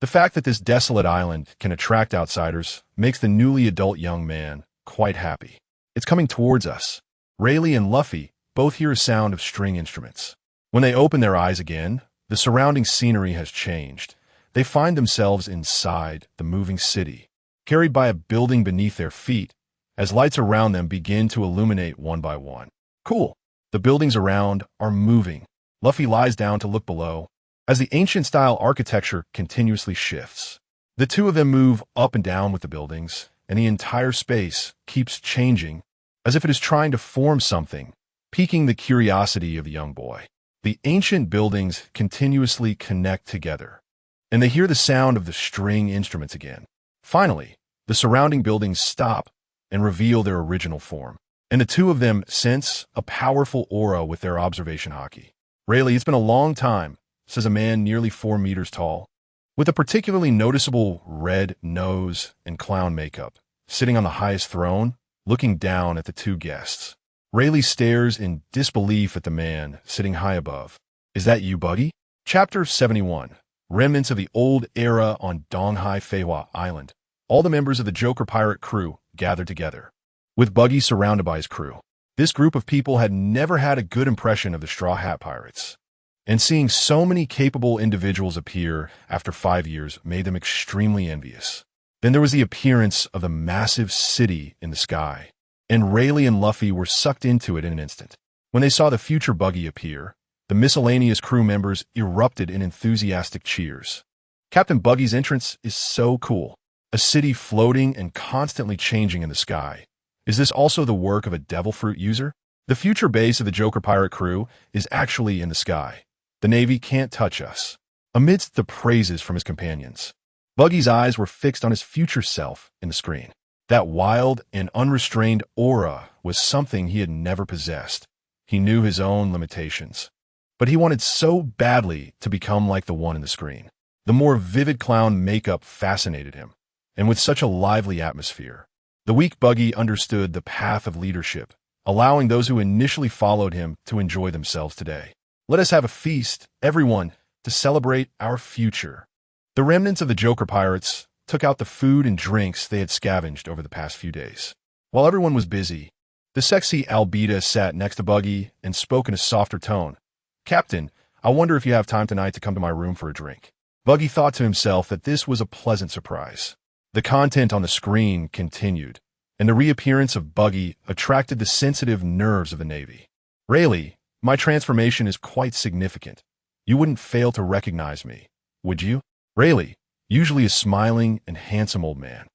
S1: the fact that this desolate island can attract outsiders makes the newly adult young man quite happy. It's coming towards us. Rayleigh and Luffy both hear a sound of string instruments. When they open their eyes again, the surrounding scenery has changed. They find themselves inside the moving city, carried by a building beneath their feet, as lights around them begin to illuminate one by one. Cool. The buildings around are moving. Luffy lies down to look below, as the ancient-style architecture continuously shifts. The two of them move up and down with the buildings, and the entire space keeps changing as if it is trying to form something, piquing the curiosity of the young boy. The ancient buildings continuously connect together, and they hear the sound of the string instruments again. Finally, the surrounding buildings stop and reveal their original form, and the two of them sense a powerful aura with their observation hockey. Rayleigh, it's been a long time, says a man nearly 4 meters tall, with a particularly noticeable red nose and clown makeup, sitting on the highest throne, looking down at the two guests. Rayleigh stares in disbelief at the man sitting high above. Is that you, Buggy? Chapter 71. Remnants of the old era on Donghai Feiwa Island. All the members of the Joker pirate crew gathered together, with Buggy surrounded by his crew. This group of people had never had a good impression of the Straw Hat Pirates, and seeing so many capable individuals appear after 5 years made them extremely envious. Then there was the appearance of the massive city in the sky, and Rayleigh and Luffy were sucked into it in an instant. When they saw the future Buggy appear, the miscellaneous crew members erupted in enthusiastic cheers. Captain Buggy's entrance is so cool. A city floating and constantly changing in the sky. Is this also the work of a devil fruit user? The future base of the Joker pirate crew is actually in the sky. The Navy can't touch us. Amidst the praises from his companions, Buggy's eyes were fixed on his future self in the screen. That wild and unrestrained aura was something he had never possessed. He knew his own limitations, but he wanted so badly to become like the one in the screen. The more vivid clown makeup fascinated him, and with such a lively atmosphere, the weak Buggy understood the path of leadership, allowing those who initially followed him to enjoy themselves today. Let us have a feast, everyone, to celebrate our future. The remnants of the Joker pirates took out the food and drinks they had scavenged over the past few days. While everyone was busy, the sexy Albita sat next to Buggy and spoke in a softer tone. Captain, I wonder if you have time tonight to come to my room for a drink. Buggy thought to himself that this was a pleasant surprise. The content on the screen continued, and the reappearance of Buggy attracted the sensitive nerves of the Navy. Rayleigh, my transformation is quite significant. You wouldn't fail to recognize me, would you? Rayleigh, usually a smiling and handsome old man,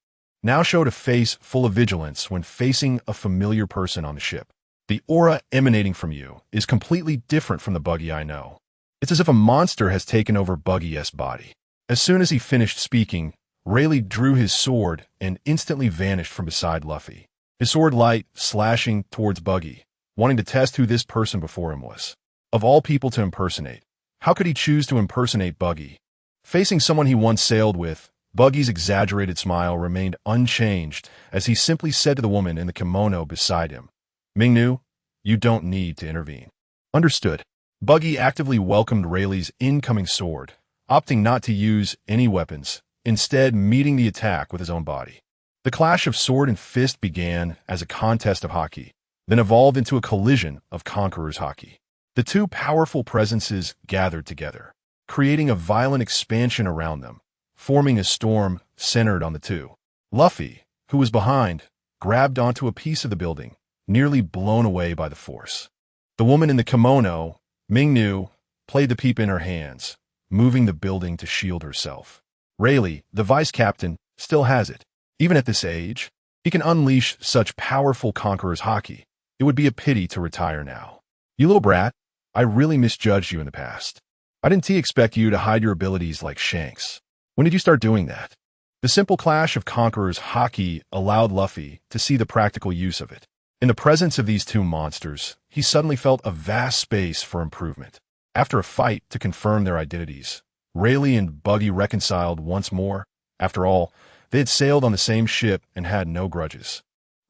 S1: now showed a face full of vigilance when facing a familiar person on the ship. The aura emanating from you is completely different from the Buggy I know. It's as if a monster has taken over Buggy's body. As soon as he finished speaking, Rayleigh drew his sword and instantly vanished from beside Luffy, his sword light slashing towards Buggy, wanting to test who this person before him was. Of all people to impersonate, how could he choose to impersonate Buggy? Facing someone he once sailed with, Buggy's exaggerated smile remained unchanged as he simply said to the woman in the kimono beside him, Mingnu, you don't need to intervene. Understood. Buggy actively welcomed Rayleigh's incoming sword, opting not to use any weapons, instead meeting the attack with his own body. The clash of sword and fist began as a contest of hockey, then evolved into a collision of conquerors' hockey. The two powerful presences gathered together, creating a violent expansion around them, forming a storm centered on the two. Luffy, who was behind, grabbed onto a piece of the building, nearly blown away by the force. The woman in the kimono, Mingnu, played the peep in her hands, moving the building to shield herself. Rayleigh, the vice captain, still has it. Even at this age, he can unleash such powerful conqueror's hockey. It would be a pity to retire now. You little brat, I really misjudged you in the past. I didn't expect you to hide your abilities like Shanks. When did you start doing that? The simple clash of conqueror's hockey allowed Luffy to see the practical use of it. In the presence of these two monsters, he suddenly felt a vast space for improvement. After a fight to confirm their identities, Rayleigh and Buggy reconciled once more. After all, they had sailed on the same ship and had no grudges.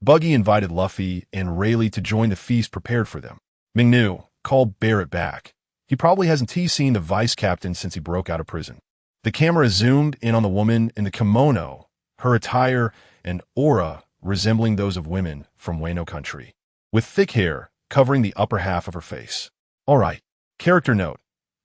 S1: Buggy invited Luffy and Rayleigh to join the feast prepared for them. Mingnu called Barrett back. He probably hasn't seen the vice captain since he broke out of prison. The camera zoomed in on the woman in the kimono, her attire and aura resembling those of women from Wano country, with thick hair covering the upper half of her face. All right, character note.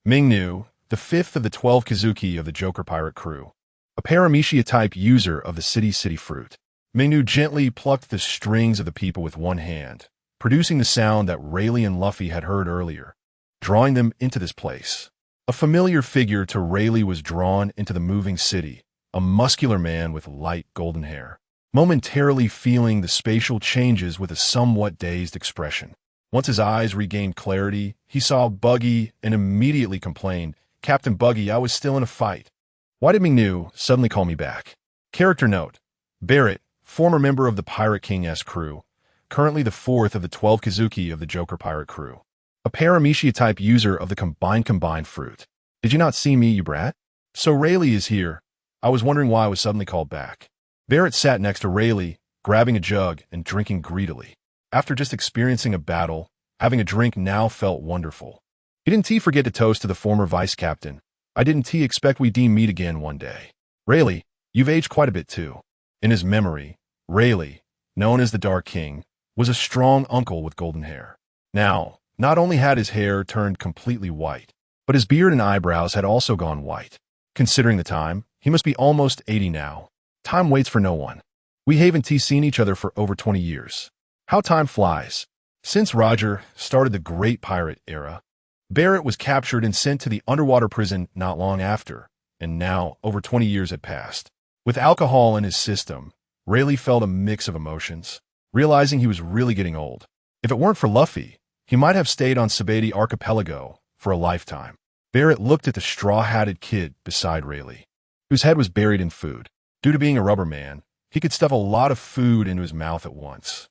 S1: Mingnu, the fifth of the 12 Kazuki of the Joker pirate crew, a Paramecia-type user of the city fruit. Mingnu gently plucked the strings of the people with one hand, producing the sound that Rayleigh and Luffy had heard earlier, drawing them into this place. A familiar figure to Rayleigh was drawn into the moving city, a muscular man with light golden hair. momentarily feeling the spatial changes with a somewhat dazed expression. Once his eyes regained clarity, he saw Buggy and immediately complained, "Captain Buggy, I was still in a fight. Why did Ming-Nu suddenly call me back?" Character note: Barrett, former member of the Pirate King's crew, currently the fourth of the 12 Kazuki of the Joker Pirate crew. A Paramecia-type user of the combined fruit. Did you not see me, you brat? So Rayleigh is here. I was wondering why I was suddenly called back. Barrett sat next to Rayleigh, grabbing a jug and drinking greedily. After just experiencing a battle, having a drink now felt wonderful. He didn't forget to toast to the former vice captain. I didn't expect we'd meet again one day. Rayleigh, you've aged quite a bit too. In his memory, Rayleigh, known as the Dark King, was a strong uncle with golden hair. Now, not only had his hair turned completely white, but his beard and eyebrows had also gone white. Considering the time, he must be almost 80 now. Time waits for no one. We haven't seen each other for over 20 years. How time flies. Since Roger started the Great Pirate Era, Barrett was captured and sent to the underwater prison not long after, and now over 20 years had passed. With alcohol in his system, Rayleigh felt a mix of emotions, realizing he was really getting old. If it weren't for Luffy, he might have stayed on Sabati Archipelago for a lifetime. Barrett looked at the straw-hatted kid beside Rayleigh, whose head was buried in food. Due to being a rubber man, he could stuff a lot of food into his mouth at once.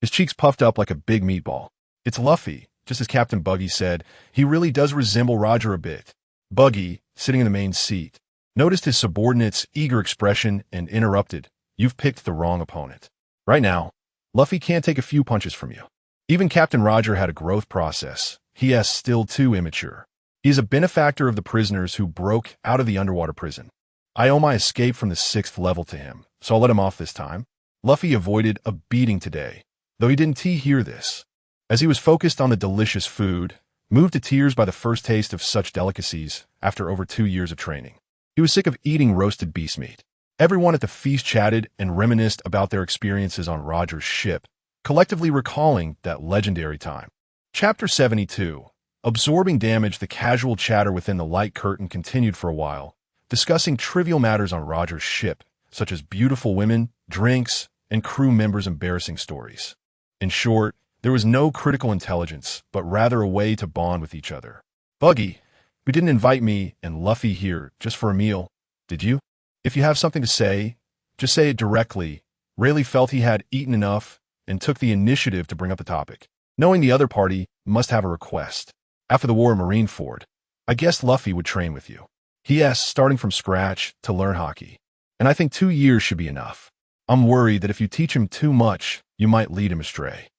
S1: His cheeks puffed up like a big meatball. It's Luffy, just as Captain Buggy said. He really does resemble Roger a bit. Buggy, sitting in the main seat, noticed his subordinate's eager expression and interrupted. You've picked the wrong opponent. Right now, Luffy can't take a few punches from you. Even Captain Roger had a growth process. He is still too immature. He is a benefactor of the prisoners who broke out of the underwater prison. I owe my escape from the 6th level to him, so I'll let him off this time. Luffy avoided a beating today, though he didn't hear this. As he was focused on the delicious food, moved to tears by the first taste of such delicacies after over 2 years of training. He was sick of eating roasted beast meat. Everyone at the feast chatted and reminisced about their experiences on Roger's ship, collectively recalling that legendary time. Chapter 72. Absorbing damage. The casual chatter within the light curtain continued for a while, discussing trivial matters on Roger's ship, such as beautiful women, drinks, and crew members' embarrassing stories. In short, there was no critical intelligence, but rather a way to bond with each other. Buggy, you didn't invite me and Luffy here just for a meal, did you? If you have something to say, just say it directly. Rayleigh felt he had eaten enough and took the initiative to bring up the topic, knowing the other party must have a request. After the war in Marineford, I guessed Luffy would train with you. He asked, starting from scratch to learn hockey. And I think 2 years should be enough. I'm worried that if you teach him too much, you might lead him astray.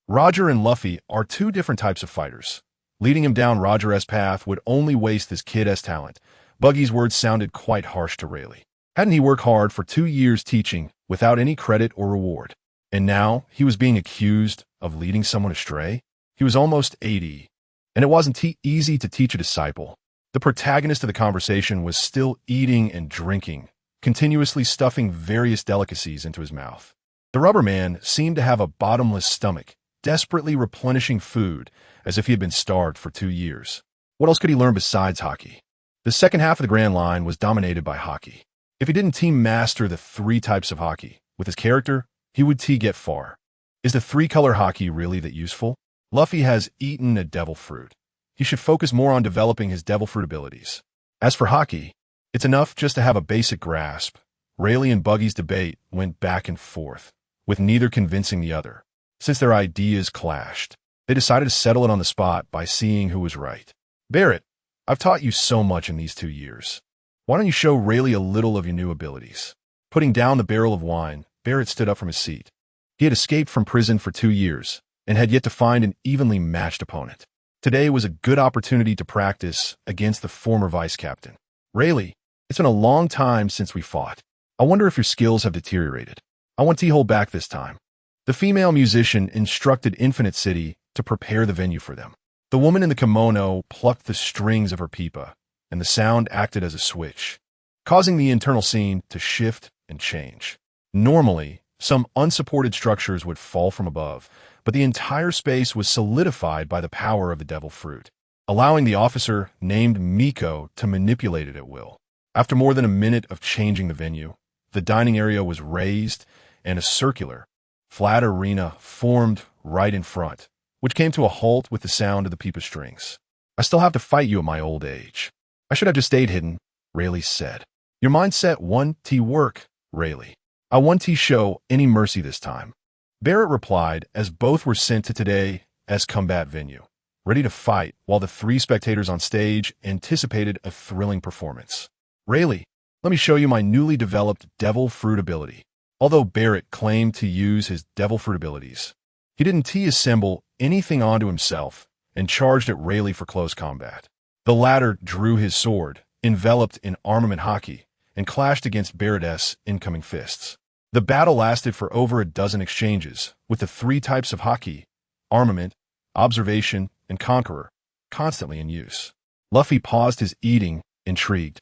S1: Roger and Luffy are two different types of fighters. Leading him down Roger's path would only waste this kid's talent. Buggy's words sounded quite harsh to Rayleigh. Hadn't he worked hard for 2 years teaching without any credit or reward? And now he was being accused of leading someone astray? He was almost 80, and it wasn't easy to teach a disciple. The protagonist of the conversation was still eating and drinking, continuously stuffing various delicacies into his mouth. The rubber man seemed to have a bottomless stomach, desperately replenishing food as if he had been starved for 2 years. What else could he learn besides hockey? The second half of the Grand Line was dominated by hockey. If he didn't master the 3 types of hockey with his character, he would get far. Is the 3-color hockey really that useful? Luffy has eaten a devil fruit. He should focus more on developing his devil fruit abilities. As for hockey, it's enough just to have a basic grasp. Rayleigh and Buggy's debate went back and forth, with neither convincing the other. Since their ideas clashed, they decided to settle it on the spot by seeing who was right. Barrett, I've taught you so much in these 2 years. Why don't you show Rayleigh a little of your new abilities? Putting down the barrel of wine, Barrett stood up from his seat. He had escaped from prison for 2 years and had yet to find an evenly matched opponent. Today was a good opportunity to practice against the former vice captain. Rayleigh, it's been a long time since we fought. I wonder if your skills have deteriorated. I want to hold back this time. The female musician instructed Infinite City to prepare the venue for them. The woman in the kimono plucked the strings of her pipa, and the sound acted as a switch, causing the internal scene to shift and change. Normally, some unsupported structures would fall from above, but the entire space was solidified by the power of the devil fruit, allowing the officer named Miko to manipulate it at will. After more than a minute of changing the venue, the dining area was raised, and a circular, flat arena formed right in front, which came to a halt with the sound of the pipa strings. "I still have to fight you at my old age. I should have just stayed hidden," Rayleigh said. "Your mindset 1T work, Rayleigh. I 1T show any mercy this time." Barrett replied as both were sent to today's combat venue, ready to fight while the three spectators on stage anticipated a thrilling performance. "Rayleigh, let me show you my newly developed devil fruit ability." Although Barrett claimed to use his devil fruit abilities, he didn't T-assemble anything onto himself and charged at Rayleigh for close combat. The latter drew his sword, enveloped in armament hockey, and clashed against Barrett's incoming fists. The battle lasted for over a dozen exchanges, with the three types of hockey, armament, observation, and conqueror, constantly in use. Luffy paused his eating, intrigued,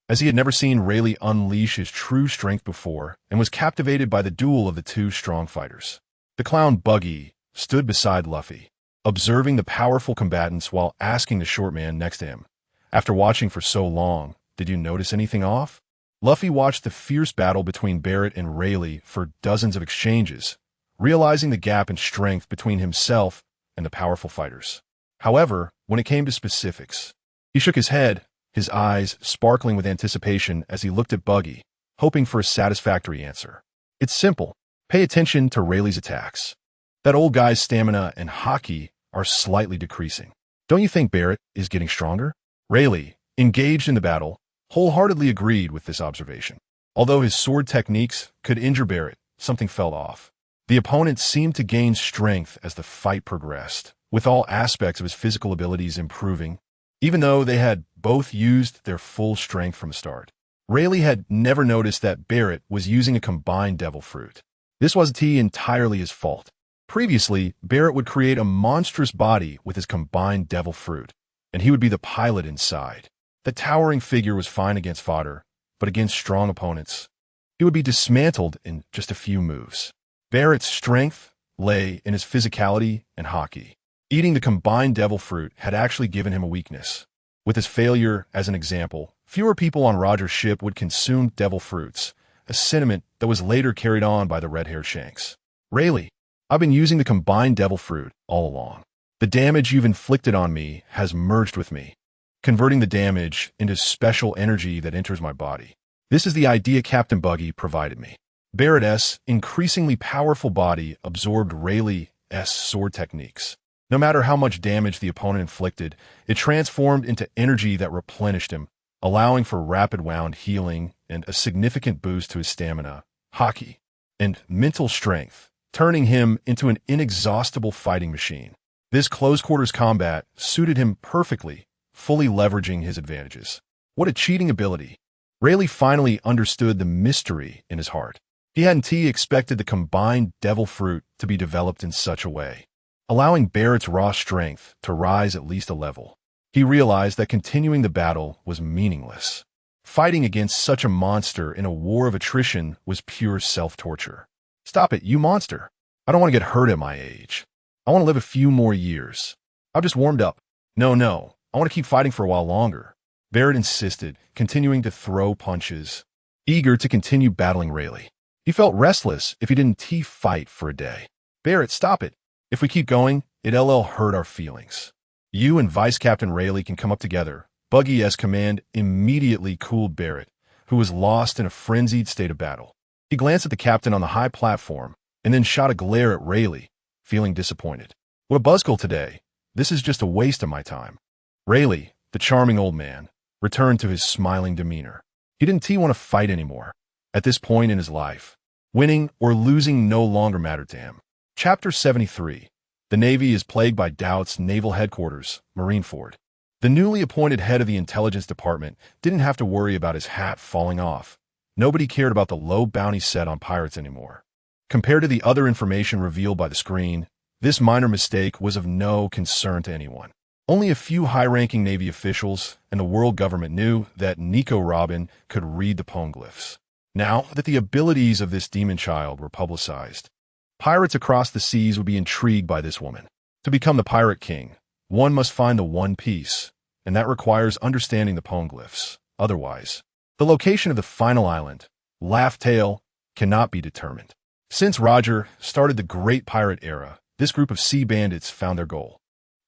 S1: as he had never seen Rayleigh unleash his true strength before and was captivated by the duel of the two strong fighters. The clown Buggy stood beside Luffy, observing the powerful combatants while asking the short man next to him, "After watching for so long, did you notice anything off?" Luffy watched the fierce battle between Barrett and Rayleigh for dozens of exchanges, realizing the gap in strength between himself and the powerful fighters. However, when it came to specifics, he shook his head, his eyes sparkling with anticipation as he looked at Buggy, hoping for a satisfactory answer. "It's simple. Pay attention to Rayleigh's attacks. That old guy's stamina and hockey are slightly decreasing. Don't you think Barrett is getting stronger?" Rayleigh, engaged in the battle, wholeheartedly agreed with this observation. Although his sword techniques could injure Barrett, something fell off. The opponent seemed to gain strength as the fight progressed, with all aspects of his physical abilities improving, even though they had both used their full strength from the start. Rayleigh had never noticed that Barrett was using a combined devil fruit. This wasn't entirely his fault. Previously, Barrett would create a monstrous body with his combined devil fruit, and he would be the pilot inside. The towering figure was fine against fodder, but against strong opponents, he would be dismantled in just a few moves. Barrett's strength lay in his physicality and hockey. Eating the combined devil fruit had actually given him a weakness. With his failure as an example, fewer people on Roger's ship would consume devil fruits, a sentiment that was later carried on by the red-haired Shanks. "Rayleigh, I've been using the combined devil fruit all along. The damage you've inflicted on me has merged with me, converting the damage into special energy that enters my body. This is the idea Captain Buggy provided me." Barrett's increasingly powerful body absorbed Rayleigh's sword techniques. No matter how much damage the opponent inflicted, it transformed into energy that replenished him, allowing for rapid wound healing and a significant boost to his stamina, hockey, and mental strength, turning him into an inexhaustible fighting machine. This close-quarters combat suited him perfectly, fully leveraging his advantages. What a cheating ability! Rayleigh finally understood the mystery in his heart. He hadn't expected the combined devil fruit to be developed in such a way, allowing Barrett's raw strength to rise at least a level. He realized that continuing the battle was meaningless. Fighting against such a monster in a war of attrition was pure self-torture. "Stop it, you monster. I don't want to get hurt at my age. I want to live a few more years. I've just warmed up. No, I want to keep fighting for a while longer." Barrett insisted, continuing to throw punches, eager to continue battling Rayleigh. He felt restless if he didn't fight for a day. "Barrett, stop it. If we keep going, it'll hurt our feelings. You and Vice Captain Rayleigh can come up together." Buggy's command immediately cooled Barrett, who was lost in a frenzied state of battle. He glanced at the captain on the high platform and then shot a glare at Rayleigh, feeling disappointed. "What a buzzkill today. This is just a waste of my time." Rayleigh, the charming old man, returned to his smiling demeanor. He didn't want to fight anymore. At this point in his life, winning or losing no longer mattered to him. Chapter 73. The Navy is plagued by doubts. Naval Headquarters, Marineford. The newly appointed head of the Intelligence Department didn't have to worry about his hat falling off. Nobody cared about the low bounty set on pirates anymore. Compared to the other information revealed by the screen, this minor mistake was of no concern to anyone. Only a few high-ranking Navy officials and the world government knew that Nico Robin could read the poneglyphs. Now that the abilities of this demon child were publicized, pirates across the seas would be intrigued by this woman. To become the Pirate King, one must find the One Piece, and that requires understanding the poneglyphs. Otherwise, the location of the final island, Laugh Tale, cannot be determined. Since Roger started the Great Pirate Era, this group of sea bandits found their goal.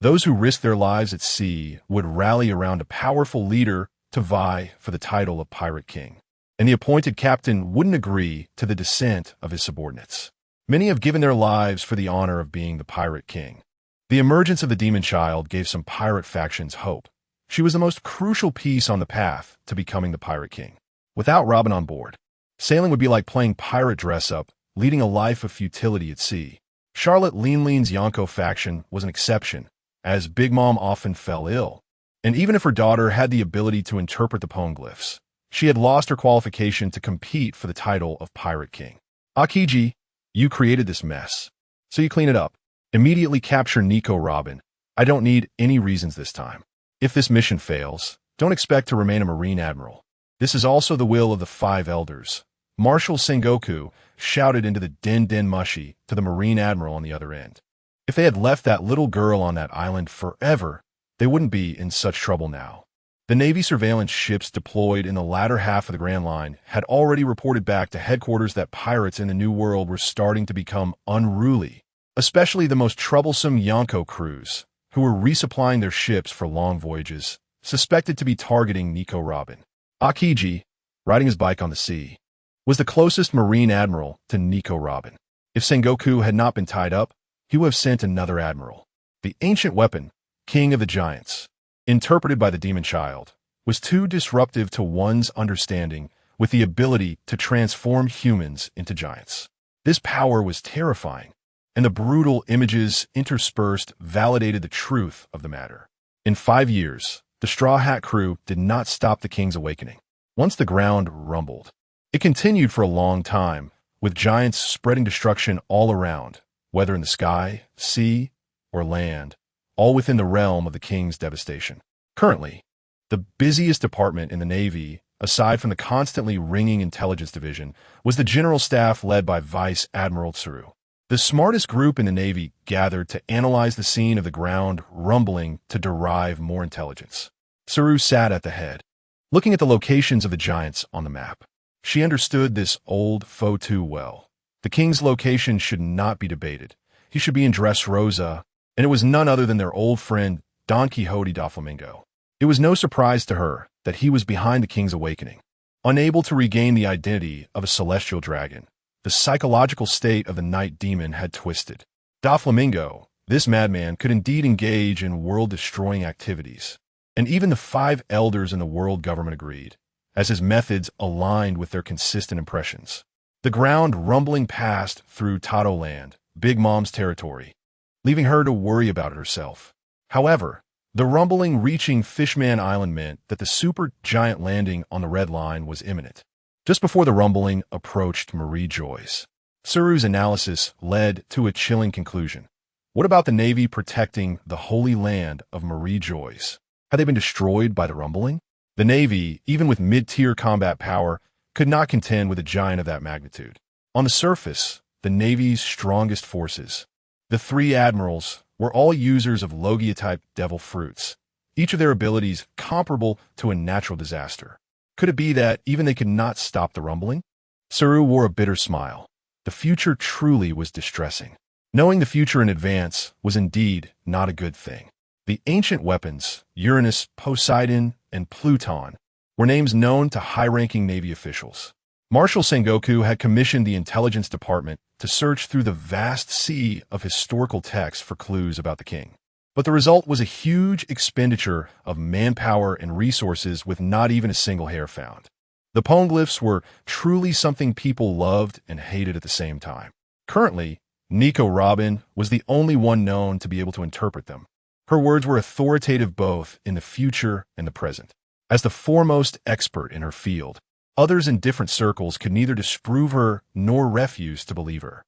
S1: Those who risked their lives at sea would rally around a powerful leader to vie for the title of Pirate King. And the appointed captain wouldn't agree to the dissent of his subordinates. Many have given their lives for the honor of being the Pirate King. The emergence of the Demon Child gave some pirate factions hope. She was the most crucial piece on the path to becoming the Pirate King. Without Robin on board, sailing would be like playing pirate dress-up, leading a life of futility at sea. Charlotte Leanlean's Yonko faction was an exception, as Big Mom often fell ill. And even if her daughter had the ability to interpret the poneglyphs, she had lost her qualification to compete for the title of Pirate King. Akiji, you created this mess, so you clean it up. Immediately capture Nico Robin. I don't need any reasons this time. If this mission fails, don't expect to remain a Marine Admiral. This is also the will of the 5 elders. Marshal Sengoku shouted into the Den Mushi to the Marine Admiral on the other end. If they had left that little girl on that island forever, they wouldn't be in such trouble now. The Navy surveillance ships deployed in the latter half of the Grand Line had already reported back to headquarters that pirates in the New World were starting to become unruly, especially the most troublesome Yonko crews, who were resupplying their ships for long voyages, suspected to be targeting Nico Robin. Akiji, riding his bike on the sea, was the closest Marine Admiral to Nico Robin. If Sengoku had not been tied up, he would have sent another admiral. The ancient weapon, King of the Giants, interpreted by the Demon Child, was too disruptive to one's understanding with the ability to transform humans into giants. This power was terrifying, and the brutal images interspersed validated the truth of the matter. In 5 years, the Straw Hat crew did not stop the King's awakening. Once the ground rumbled, it continued for a long time, with giants spreading destruction all around, whether in the sky, sea, or land, all within the realm of the King's devastation. Currently, the busiest department in the Navy, aside from the constantly ringing intelligence division, was the General Staff led by Vice Admiral Tsuru. The smartest group in the Navy gathered to analyze the scene of the ground rumbling to derive more intelligence. Tsuru sat at the head, looking at the locations of the giants on the map. She understood this old foe too well. The King's location should not be debated. He should be in Dressrosa, and it was none other than their old friend Don Quixote da Flamingo. It was no surprise to her that he was behind the King's awakening. Unable to regain the identity of a celestial dragon, the psychological state of the night demon had twisted. Da Flamingo, this madman, could indeed engage in world-destroying activities, and even the 5 elders in the world government agreed, as his methods aligned with their consistent impressions. The ground rumbling passed through Tato Land, Big Mom's territory, leaving her to worry about it herself. However, the rumbling reaching Fishman Island meant that the super-giant landing on the Red Line was imminent. Just before the rumbling approached Marie Joyce, Tsuru's analysis led to a chilling conclusion. What about the Navy protecting the holy land of Marie Joyce? Had they been destroyed by the rumbling? The Navy, even with mid-tier combat power, could not contend with a giant of that magnitude. On the surface, the Navy's strongest forces, the 3 admirals, were all users of Logia-type devil fruits, each of their abilities comparable to a natural disaster. Could it be that even they could not stop the rumbling? Tsuru wore a bitter smile. The future truly was distressing. Knowing the future in advance was indeed not a good thing. The ancient weapons, Uranus, Poseidon, and Pluton, were names known to high-ranking Navy officials. Marshal Sengoku had commissioned the intelligence department to search through the vast sea of historical texts for clues about the king. But the result was a huge expenditure of manpower and resources with not even a single hair found. The poneglyphs were truly something people loved and hated at the same time. Currently, Nico Robin was the only one known to be able to interpret them. Her words were authoritative both in the future and the present. As the foremost expert in her field, others in different circles could neither disprove her nor refuse to believe her.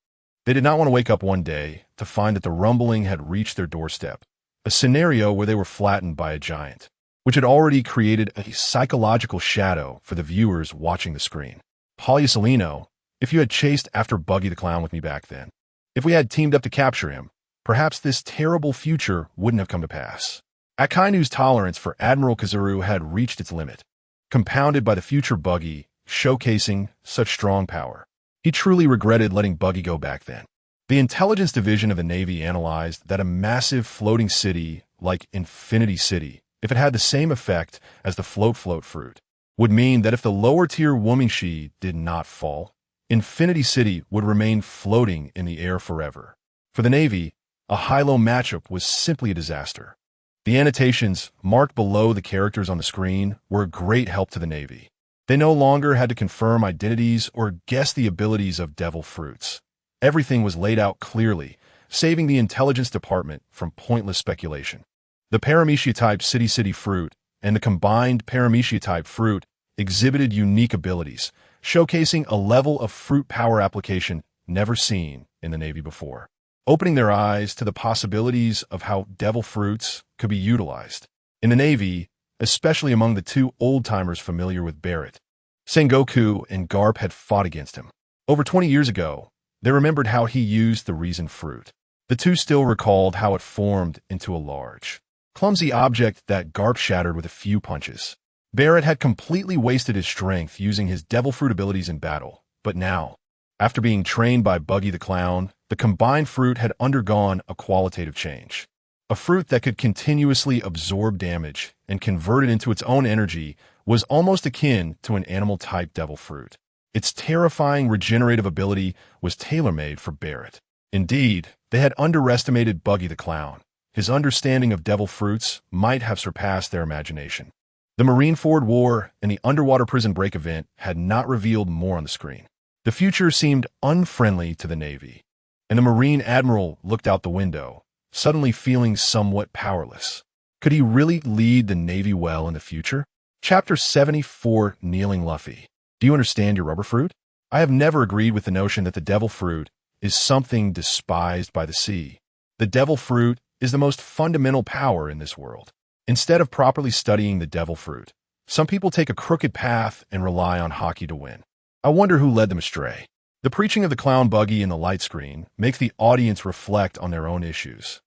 S1: They did not want to wake up one day to find that the rumbling had reached their doorstep, a scenario where they were flattened by a giant, which had already created a psychological shadow for the viewers watching the screen. Poliusolino, if you had chased after Buggy the Clown with me back then, if we had teamed up to capture him, perhaps this terrible future wouldn't have come to pass. Akainu's tolerance for Admiral Kazuru had reached its limit, compounded by the future Buggy showcasing such strong power. He truly regretted letting Buggy go back then. The intelligence division of the Navy analyzed that a massive floating city, like Infinity City, if it had the same effect as the float fruit, would mean that if the lower-tier Womanshi did not fall, Infinity City would remain floating in the air forever. For the Navy, a high-low matchup was simply a disaster. The annotations marked below the characters on the screen were a great help to the Navy. They no longer had to confirm identities or guess the abilities of devil fruits. Everything was laid out clearly, saving the intelligence department from pointless speculation. The Paramecia-type City fruit and the combined Paramecia-type fruit exhibited unique abilities, showcasing a level of fruit power application never seen in the Navy before, opening their eyes to the possibilities of how devil fruits could be utilized. In the Navy, especially among the two old-timers familiar with Barrett, Sengoku and Garp had fought against him. Over 20 years ago, they remembered how he used the reason fruit. The two still recalled how it formed into a large, clumsy object that Garp shattered with a few punches. Barrett had completely wasted his strength using his devil fruit abilities in battle, but now, after being trained by Buggy the Clown, the combined fruit had undergone a qualitative change. A fruit that could continuously absorb damage and convert it into its own energy was almost akin to an animal-type devil fruit. Its terrifying regenerative ability was tailor-made for Barrett. Indeed, they had underestimated Buggy the Clown. His understanding of devil fruits might have surpassed their imagination. The Marineford War and the underwater prison break event had not revealed more on the screen. The future seemed unfriendly to the Navy, and the Marine Admiral looked out the window, suddenly feeling somewhat powerless. Could he really lead the Navy well in the future? Chapter 74, Kneeling Luffy. Do you understand your rubber fruit? I have never agreed with the notion that the devil fruit is something despised by the sea. The devil fruit is the most fundamental power in this world. Instead of properly studying the devil fruit, some people take a crooked path and rely on hockey to win. I wonder who led them astray. The preaching of the clown Buggy in the light screen makes the audience reflect on their own issues,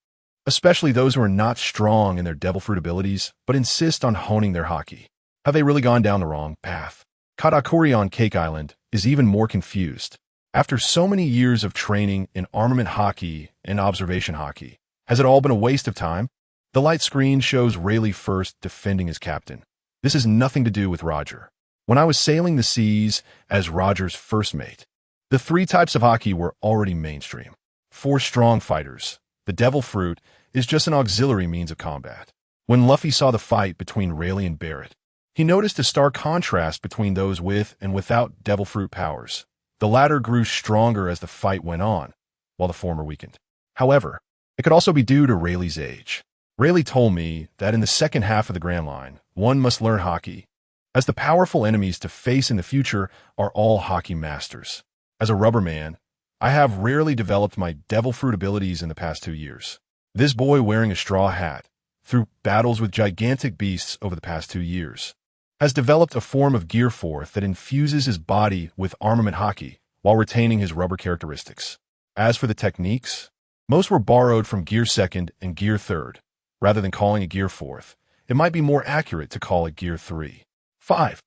S1: especially those who are not strong in their devil fruit abilities but insist on honing their hockey. Have they really gone down the wrong path? Katakuri on Cake Island is even more confused. After so many years of training in armament hockey and observation hockey, has it all been a waste of time? The light screen shows Rayleigh first defending his captain. This has nothing to do with Roger. When I was sailing the seas as Roger's first mate, the three types of hockey were already mainstream. 4 strong fighters. The devil fruit is just an auxiliary means of combat. When Luffy saw the fight between Rayleigh and Barrett, he noticed a stark contrast between those with and without devil fruit powers. The latter grew stronger as the fight went on, while the former weakened. However, it could also be due to Rayleigh's age. Rayleigh told me that in the second half of the Grand Line, one must learn hockey, as the powerful enemies to face in the future are all hockey masters. As a rubber man, I have rarely developed my devil fruit abilities in the past 2 years. This boy wearing a straw hat, through battles with gigantic beasts over the past 2 years, has developed a form of Gear 4 that infuses his body with armament hockey while retaining his rubber characteristics. As for the techniques, most were borrowed from Gear 2nd and Gear 3rd. Rather than calling it Gear 4th, it might be more accurate to call it Gear 3. 5.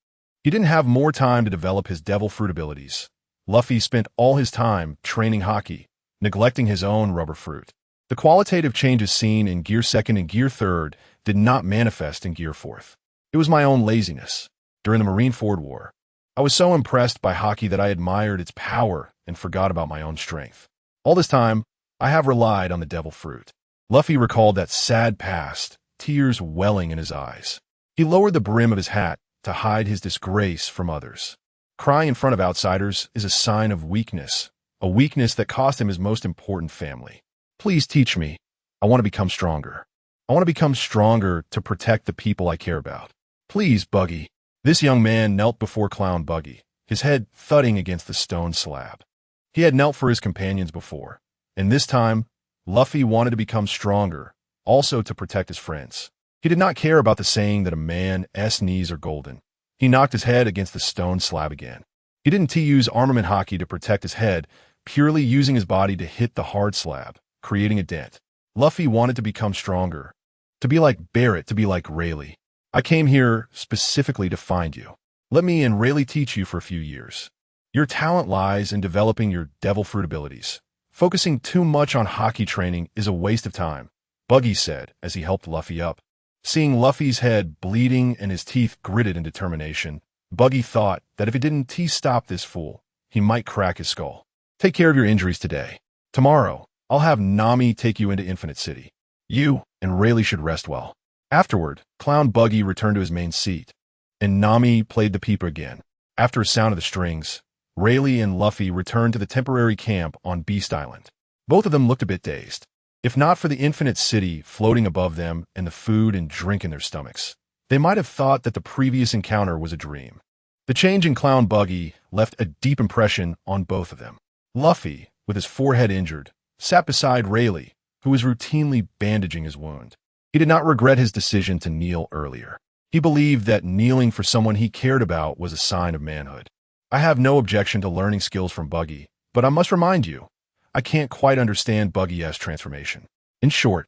S1: He didn't have more time to develop his devil fruit abilities. Luffy spent all his time training hockey, neglecting his own rubber fruit. The qualitative changes seen in Gear 2nd and Gear 3rd did not manifest in Gear 4th. It was my own laziness. During the Marineford War, I was so impressed by hockey that I admired its power and forgot about my own strength. All this time, I have relied on the devil fruit. Luffy recalled that sad past, tears welling in his eyes. He lowered the brim of his hat to hide his disgrace from others. Crying in front of outsiders is a sign of weakness, a weakness that cost him his most important family. Please teach me. I want to become stronger. I want to become stronger to protect the people I care about. Please, Buggy. This young man knelt before Clown Buggy, his head thudding against the stone slab. He had knelt for his companions before, and this time, Luffy wanted to become stronger, also to protect his friends. He did not care about the saying that a man's knees are golden. He knocked his head against the stone slab again. He didn't use armament hockey to protect his head, purely using his body to hit the hard slab, creating a dent. Luffy wanted to become stronger, to be like Barrett, to be like Rayleigh. I came here specifically to find you. Let me and Rayleigh teach you for a few years. Your talent lies in developing your devil fruit abilities. Focusing too much on hockey training is a waste of time, Buggy said as he helped Luffy up. Seeing Luffy's head bleeding and his teeth gritted in determination, Buggy thought that if he didn't stop this fool, he might crack his skull. Take care of your injuries today. Tomorrow, I'll have Nami take you into Infinite City. You and Rayleigh should rest well. Afterward, Clown Buggy returned to his main seat, and Nami played the pipa again. After a sound of the strings, Rayleigh and Luffy returned to the temporary camp on Beast Island. Both of them looked a bit dazed. If not for the Infinite City floating above them and the food and drink in their stomachs, they might have thought that the previous encounter was a dream. The change in Clown Buggy left a deep impression on both of them. Luffy, with his forehead injured, sat beside Rayleigh, who was routinely bandaging his wound. He did not regret his decision to kneel earlier. He believed that kneeling for someone he cared about was a sign of manhood. I have no objection to learning skills from Buggy, but I must remind you, I can't quite understand Buggy's transformation. In short,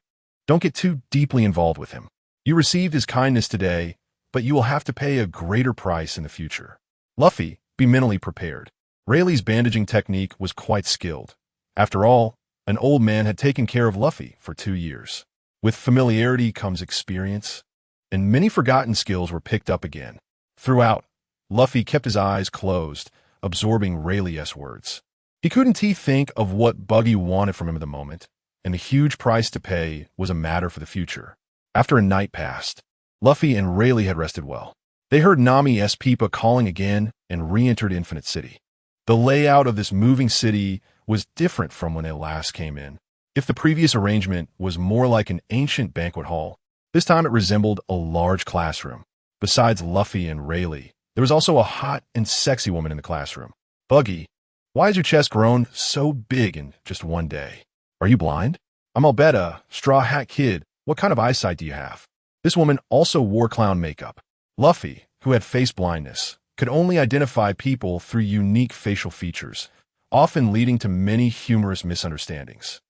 S1: don't get too deeply involved with him. You received his kindness today, but you will have to pay a greater price in the future. Luffy, be mentally prepared. Rayleigh's bandaging technique was quite skilled. After all, an old man had taken care of Luffy for 2 years. With familiarity comes experience, and many forgotten skills were picked up again. Throughout, Luffy kept his eyes closed, absorbing Rayleigh's words. He couldn't think of what Buggy wanted from him at the moment, and the huge price to pay was a matter for the future. After a night passed, Luffy and Rayleigh had rested well. They heard Nami's pipa calling again and re-entered Infinite City. The layout of this moving city was different from when they last came in. If the previous arrangement was more like an ancient banquet hall, this time it resembled a large classroom. Besides Luffy and Rayleigh, there was also a hot and sexy woman in the classroom. Buggy, why has your chest grown so big in just one day? Are you blind? I'm Albetta, Straw Hat Kid. What kind of eyesight do you have? This woman also wore clown makeup. Luffy, who had face blindness, could only identify people through unique facial features, often leading to many humorous misunderstandings.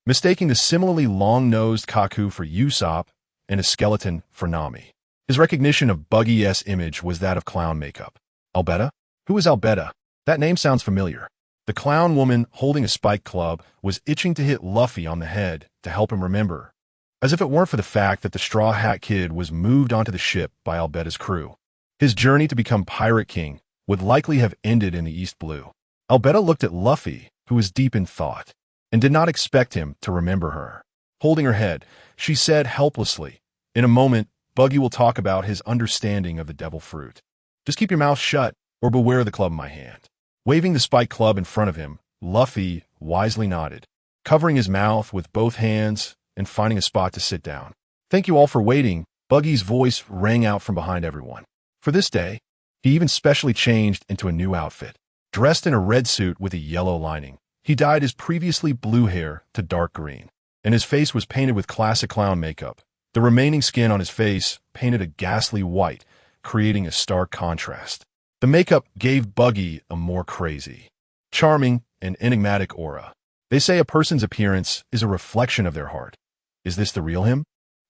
S1: Mistaking the similarly long-nosed Kaku for Usopp and a skeleton for Nami. His recognition of Buggy's image was that of clown makeup. Albetta? Who is Albetta? That name sounds familiar. The clown woman holding a spike club was itching to hit Luffy on the head to help him remember, as if it weren't for the fact that the Straw Hat Kid was moved onto the ship by Albetta's crew. His journey to become Pirate King would likely have ended in the East Blue. Albetta looked at Luffy, who was deep in thought, and did not expect him to remember her. Holding her head, she said helplessly, "In a moment, Buggy will talk about his understanding of the devil fruit. Just keep your mouth shut or beware the club in my hand." Waving the spike club in front of him, Luffy wisely nodded, covering his mouth with both hands and finding a spot to sit down. "Thank you all for waiting," Buggy's voice rang out from behind everyone. For this day, he even specially changed into a new outfit. Dressed in a red suit with a yellow lining, he dyed his previously blue hair to dark green, and his face was painted with classic clown makeup. The remaining skin on his face painted a ghastly white, creating a stark contrast. The makeup gave Buggy a more crazy, charming, and enigmatic aura. They say a person's appearance is a reflection of their heart. Is this the real him?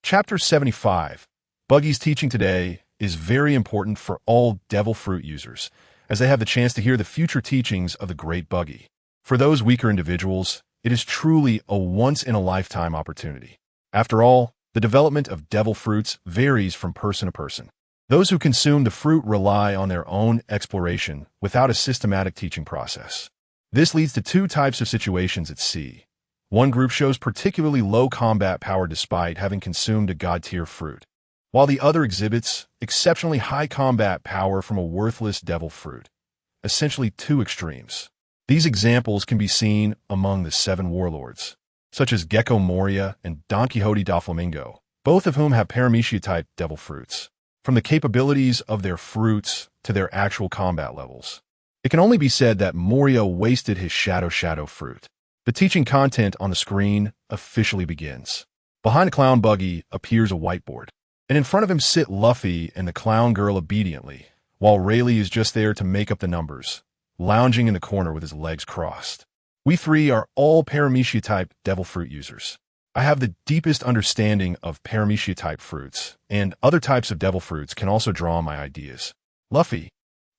S1: Chapter 75. Buggy's teaching today is very important for all devil fruit users, as they have the chance to hear the future teachings of the great Buggy. For those weaker individuals, it is truly a once-in-a-lifetime opportunity. After all, the development of devil fruits varies from person to person. Those who consume the fruit rely on their own exploration without a systematic teaching process. This leads to 2 types of situations at sea. One group shows particularly low combat power despite having consumed a god-tier fruit, while the other exhibits exceptionally high combat power from a worthless devil fruit. Essentially 2 extremes. These examples can be seen among the 7 warlords, such as Gecko Moria and Don Quixote da Flamingo, both of whom have Paramecia-type devil fruits. From the capabilities of their fruits to their actual combat levels, it can only be said that Moria wasted his Shadow fruit. The teaching content on the screen officially begins. Behind Clown Buggy appears a whiteboard, and in front of him sit Luffy and the clown girl obediently, while Rayleigh is just there to make up the numbers, lounging in the corner with his legs crossed. We 3 are all Paramecia-type devil fruit users. I have the deepest understanding of Paramecia-type fruits, and other types of devil fruits can also draw on my ideas. Luffy,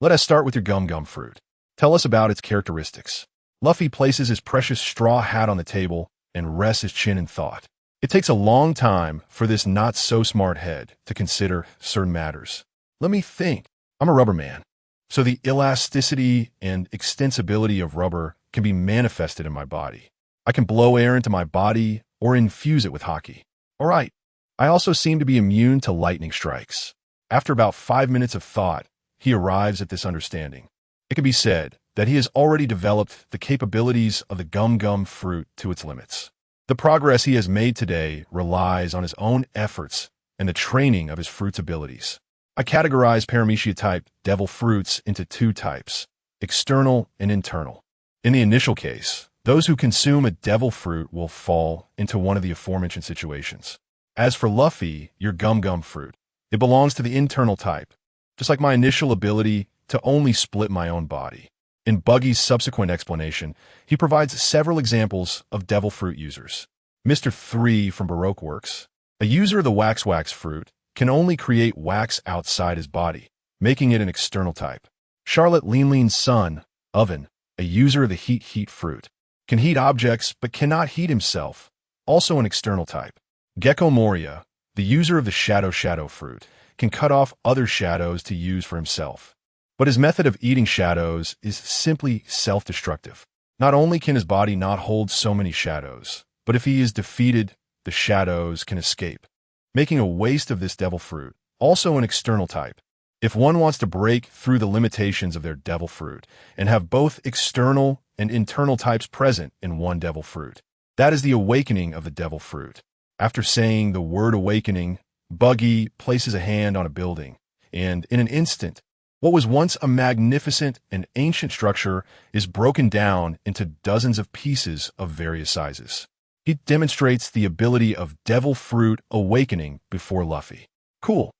S1: let us start with your gum fruit. Tell us about its characteristics. Luffy places his precious straw hat on the table and rests his chin in thought. It takes a long time for this not-so-smart head to consider certain matters. Let me think. I'm a rubber man, so the elasticity and extensibility of rubber can be manifested in my body. I can blow air into my body or infuse it with haki. All right. I also seem to be immune to lightning strikes. After about 5 minutes of thought, he arrives at this understanding. It can be said that he has already developed the capabilities of the gum fruit to its limits. The progress he has made today relies on his own efforts and the training of his fruit's abilities. I categorize paramecia-type devil fruits into 2 types, external and internal. In the initial case, those who consume a devil fruit will fall into one of the aforementioned situations. As for Luffy, your gum fruit, it belongs to the internal type, just like my initial ability to only split my own body. In Buggy's subsequent explanation, he provides several examples of devil fruit users. Mr. 3 from Baroque Works, a user of the wax fruit, can only create wax outside his body, making it an external type. Charlotte Lean's son, Oven, a user of the heat fruit, can heat objects but cannot heat himself, also an external type. Gecko Moria, the user of the shadow fruit, can cut off other shadows to use for himself. But his method of eating shadows is simply self-destructive. Not only can his body not hold so many shadows, but if he is defeated, the shadows can escape, making a waste of this devil fruit, also an external type. If one wants to break through the limitations of their devil fruit and have both external and internal types present in one devil fruit, that is the awakening of the devil fruit. After saying the word awakening, Buggy places a hand on a building, and in an instant, what was once a magnificent and ancient structure is broken down into dozens of pieces of various sizes. He demonstrates the ability of devil fruit awakening before Luffy. Cool.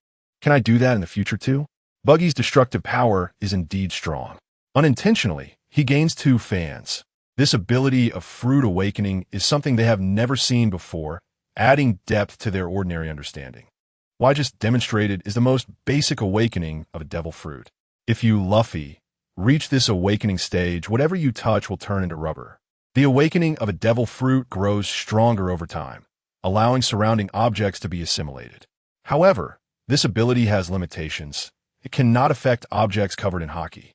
S1: Can I do that in the future too? Buggy's destructive power is indeed strong. Unintentionally, he gains 2 fans. This ability of fruit awakening is something they have never seen before, adding depth to their ordinary understanding. What I just demonstrated is the most basic awakening of a devil fruit. If you, Luffy, reach this awakening stage, whatever you touch will turn into rubber. The awakening of a devil fruit grows stronger over time, allowing surrounding objects to be assimilated. However, this ability has limitations. It cannot affect objects covered in haki,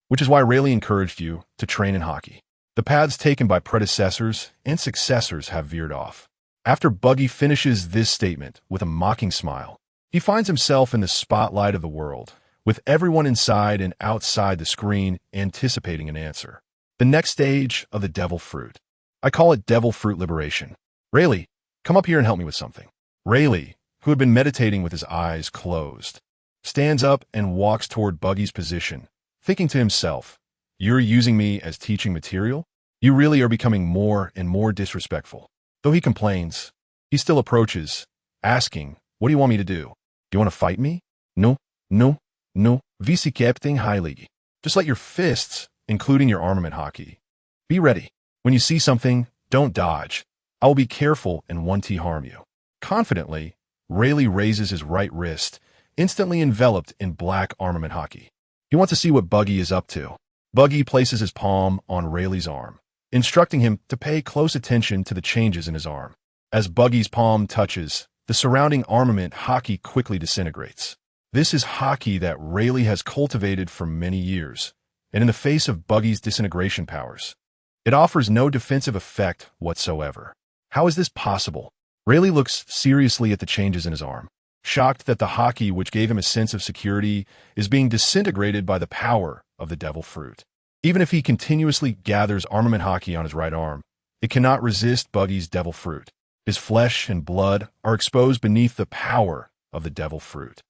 S1: which is why Rayleigh encouraged you to train in haki. The paths taken by predecessors and successors have veered off. After Buggy finishes this statement with a mocking smile, he finds himself in the spotlight of the world, with everyone inside and outside the screen anticipating an answer. The next stage of the devil fruit. I call it devil fruit liberation. Rayleigh, come up here and help me with something. Rayleigh, who had been meditating with his eyes closed, stands up and walks toward Buggy's position, thinking to himself, "You're using me as teaching material? You really are becoming more and more disrespectful." Though he complains, he still approaches, asking, "What do you want me to do? Do you want to fight me?" No, Vice Captain Heilige. Just let your fists, including your armament haki. Be ready. When you see something, don't dodge. I will be careful and won't harm you. Confidently, Rayleigh raises his right wrist, instantly enveloped in black armament haki. He wants to see what Buggy is up to. Buggy places his palm on Rayleigh's arm, instructing him to pay close attention to the changes in his arm. As Buggy's palm touches, the surrounding armament haki quickly disintegrates. This is haki that Rayleigh has cultivated for many years, and in the face of Buggy's disintegration powers, it offers no defensive effect whatsoever. How is this possible? Rayleigh looks seriously at the changes in his arm, shocked that the haki which gave him a sense of security is being disintegrated by the power of the devil fruit. Even if he continuously gathers armament haki on his right arm, it cannot resist Buggy's devil fruit. His flesh and blood are exposed beneath the power of the devil fruit.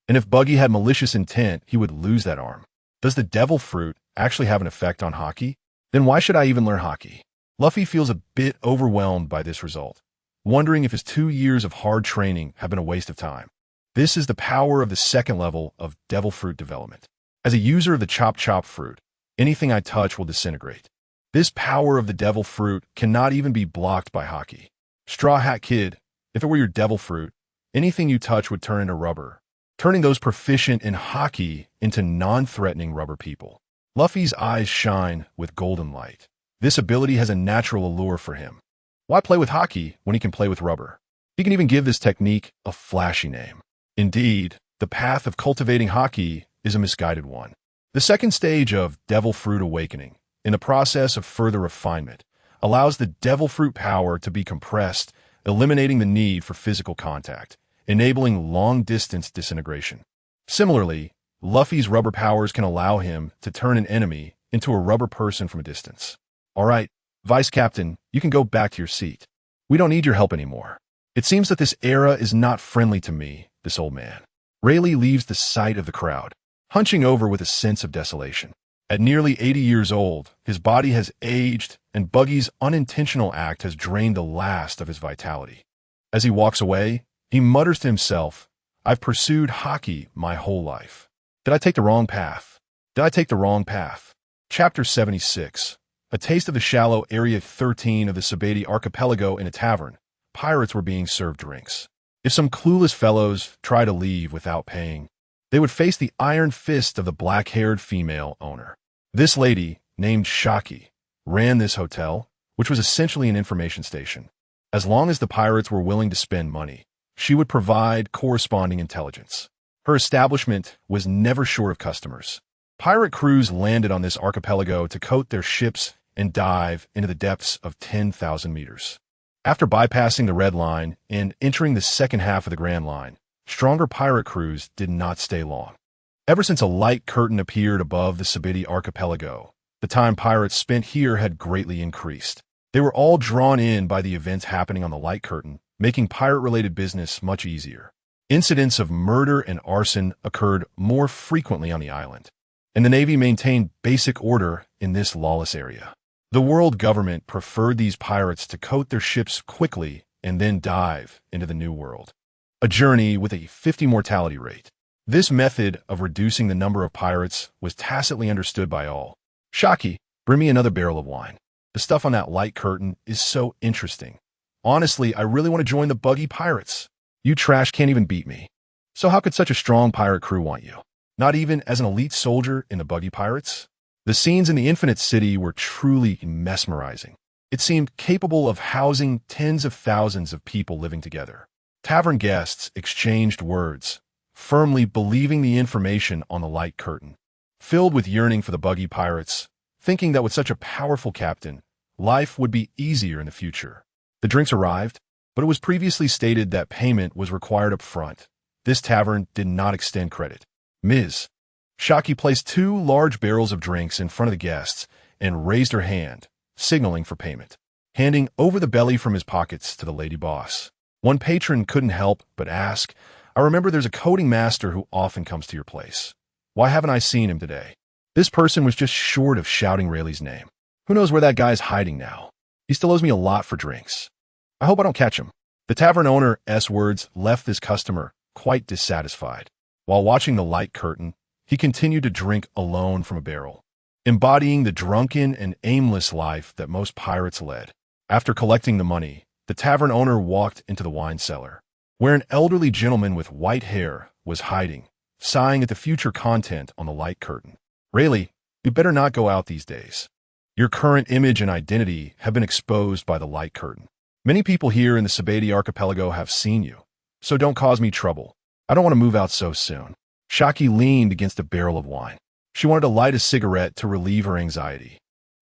S1: And if Buggy had malicious intent, he would lose that arm. Does the devil fruit actually have an effect on haki? Then why should I even learn haki? Luffy feels a bit overwhelmed by this result, wondering if his 2 years of hard training have been a waste of time. This is the power of the second level of devil fruit development. As a user of the chop fruit, anything I touch will disintegrate. This power of the devil fruit cannot even be blocked by haki. Straw Hat Kid, if it were your devil fruit, anything you touch would turn into rubber, turning those proficient in haki into non-threatening rubber people. Luffy's eyes shine with golden light. This ability has a natural allure for him. Why play with hockey when he can play with rubber? He can even give this technique a flashy name. Indeed, the path of cultivating hockey is a misguided one. The second stage of Devil Fruit Awakening, in the process of further refinement, allows the Devil Fruit power to be compressed, eliminating the need for physical contact, enabling long-distance disintegration. Similarly, Luffy's rubber powers can allow him to turn an enemy into a rubber person from a distance. All right, Vice Captain, you can go back to your seat. We don't need your help anymore. It seems that this era is not friendly to me, this old man. Rayleigh leaves the sight of the crowd, hunching over with a sense of desolation. At nearly 80 years old, his body has aged, and Buggy's unintentional act has drained the last of his vitality. As he walks away, he mutters to himself, "I've pursued hockey my whole life. Did I take the wrong path? Did I take the wrong path?" Chapter 76. A taste of the shallow Area 13 of the Subordinate archipelago. In a tavern, pirates were being served drinks. If some clueless fellows tried to leave without paying, they would face the iron fist of the black-haired female owner. This lady, named Shaki, ran this hotel, which was essentially an information station. As long as the pirates were willing to spend money, she would provide corresponding intelligence. Her establishment was never short of customers. Pirate crews landed on this archipelago to coat their ships and dive into the depths of 10,000 meters. After bypassing the Red Line and entering the second half of the Grand Line, stronger pirate crews did not stay long. Ever since a light curtain appeared above the Subordinate archipelago, the time pirates spent here had greatly increased. They were all drawn in by the events happening on the light curtain, making pirate-related business much easier. Incidents of murder and arson occurred more frequently on the island, and the Navy maintained basic order in this lawless area. The world government preferred these pirates to coat their ships quickly and then dive into the New World, a journey with a 50 mortality rate. This method of reducing the number of pirates was tacitly understood by all. "Shaki, bring me another barrel of wine. The stuff on that light curtain is so interesting. Honestly, I really want to join the Buggy pirates. You trash can't even beat me. So how could such a strong pirate crew want you? Not even as an elite soldier in the Buggy pirates?" The scenes in the Infinite City were truly mesmerizing. It seemed capable of housing tens of thousands of people living together. Tavern guests exchanged words, firmly believing the information on the light curtain, filled with yearning for the Buggy pirates, thinking that with such a powerful captain, life would be easier in the future. The drinks arrived, but it was previously stated that payment was required up front. This tavern did not extend credit. "Ms." Shaki placed 2 large barrels of drinks in front of the guests and raised her hand, signaling for payment, handing over the belly from his pockets to the lady boss. One patron couldn't help but ask, "I remember there's a coding master who often comes to your place. Why haven't I seen him today?" This person was just short of shouting Rayleigh's name. Who knows where that guy's hiding now? He still owes me a lot for drinks. I hope I don't catch him. The tavern owner's words left this customer quite dissatisfied. While watching the light curtain, he continued to drink alone from a barrel, embodying the drunken and aimless life that most pirates led. After collecting the money, the tavern owner walked into the wine cellar, where an elderly gentleman with white hair was hiding, sighing at the future content on the light curtain. "Rayleigh, you better not go out these days. Your current image and identity have been exposed by the light curtain. Many people here in the Subordinate archipelago have seen you, so don't cause me trouble. I don't want to move out so soon." Shaki leaned against a barrel of wine. She wanted to light a cigarette to relieve her anxiety.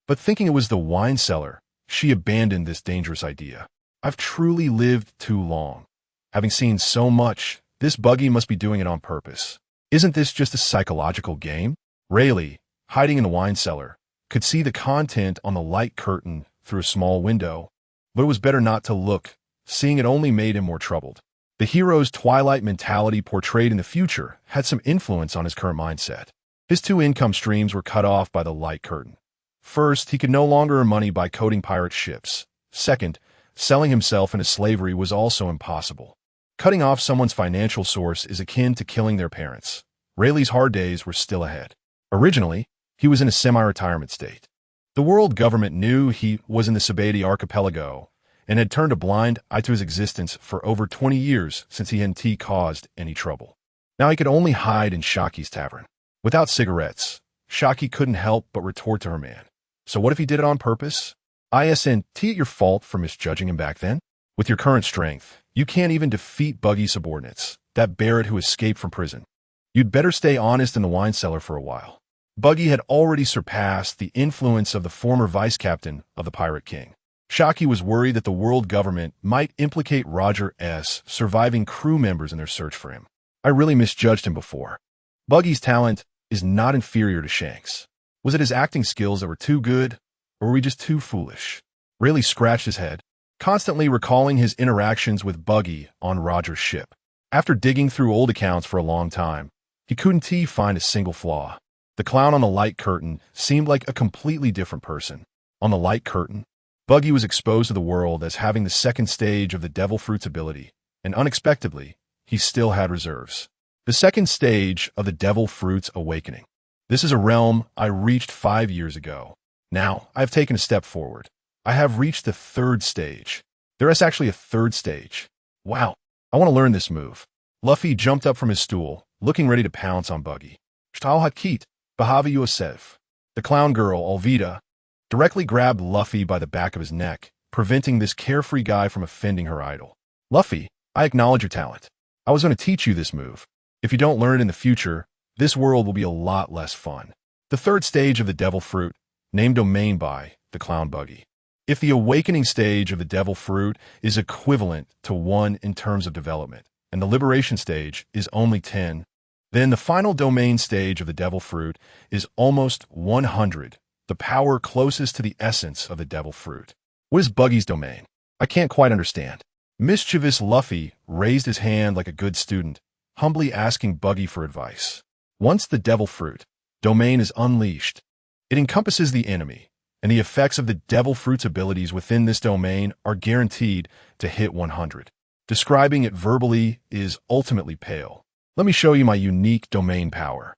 S1: But thinking it was the wine cellar, she abandoned this dangerous idea. "I've truly lived too long. Having seen so much, this Buggy must be doing it on purpose. Isn't this just a psychological game?" Rayleigh, hiding in the wine cellar, could see the content on the light curtain through a small window, but it was better not to look. Seeing it only made him more troubled. The hero's twilight mentality portrayed in the future had some influence on his current mindset. His 2 income streams were cut off by the light curtain. First, he could no longer earn money by coating pirate ships. Second, selling himself into slavery was also impossible. Cutting off someone's financial source is akin to killing their parents. Rayleigh's hard days were still ahead. Originally, he was in a semi-retirement state. The world government knew he was in the Subordinate archipelago and had turned a blind eye to his existence for over 20 years since he hadn't caused any trouble. Now he could only hide in Shaki's tavern. Without cigarettes, Shaki couldn't help but retort to her man. So what if he did it on purpose? Isn't it your fault for misjudging him back then? With your current strength, you can't even defeat Buggy's subordinates, that Barrett who escaped from prison. You'd better stay honest in the wine cellar for a while. Buggy had already surpassed the influence of the former vice-captain of the Pirate King. Shaki was worried that the world government might implicate Roger's surviving crew members in their search for him. I really misjudged him before. Buggy's talent is not inferior to Shank's. Was it his acting skills that were too good, or were we just too foolish? Rayleigh scratched his head, constantly recalling his interactions with Buggy on Roger's ship. After digging through old accounts for a long time, he couldn't find a single flaw. The clown on the light curtain seemed like a completely different person. On the light curtain, Buggy was exposed to the world as having the second stage of the Devil Fruit's ability, and unexpectedly, he still had reserves. The second stage of the Devil Fruit's awakening. This is a realm I reached 5 years ago. Now, I have taken a step forward. I have reached the third stage. There is actually a third stage. Wow, I want to learn this move. Luffy jumped up from his stool, looking ready to pounce on Buggy. Shtalhakit, Bahava Yosef. The clown girl, Alvida, directly grabbed Luffy by the back of his neck, preventing this carefree guy from offending her idol. Luffy, I acknowledge your talent. I was going to teach you this move. If you don't learn it in the future, this world will be a lot less fun. The third stage of the Devil Fruit, named Domain by the clown Buggy. If the awakening stage of the Devil Fruit is equivalent to 1 in terms of development, and the liberation stage is only 10, then the final domain stage of the Devil Fruit is almost 100, the power closest to the essence of the Devil Fruit. What is Buggy's domain? I can't quite understand. Mischievous Luffy raised his hand like a good student, humbly asking Buggy for advice. Once the Devil Fruit domain is unleashed, it encompasses the enemy, and the effects of the Devil Fruit's abilities within this domain are guaranteed to hit 100. Describing it verbally is ultimately pale. Let me show you my unique domain power.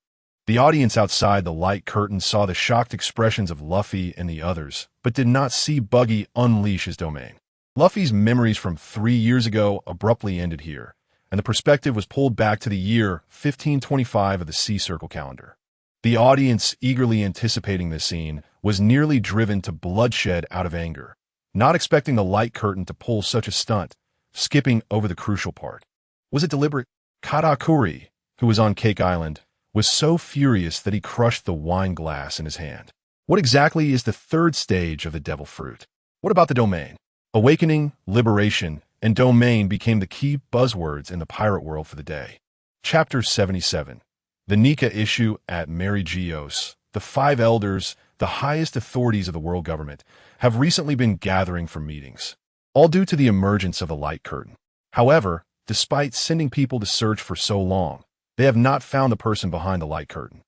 S1: The audience outside the light curtain saw the shocked expressions of Luffy and the others, but did not see Buggy unleash his domain. Luffy's memories from 3 years ago abruptly ended here, and the perspective was pulled back to the year 1525 of the Sea Circle calendar. The audience, eagerly anticipating this scene, was nearly driven to bloodshed out of anger, not expecting the light curtain to pull such a stunt, skipping over the crucial part. Was it deliberate? Katakuri, who was on Cake Island, was so furious that he crushed the wine glass in his hand. What exactly is the third stage of the Devil Fruit? What about the domain? Awakening, liberation, and domain became the key buzzwords in the pirate world for the day. Chapter 77. The Nika issue at Mary Geos. The 5 elders, the highest authorities of the world government, have recently been gathering for meetings, all due to the emergence of the light curtain. However, despite sending people to search for so long, they have not found the person behind the light curtain.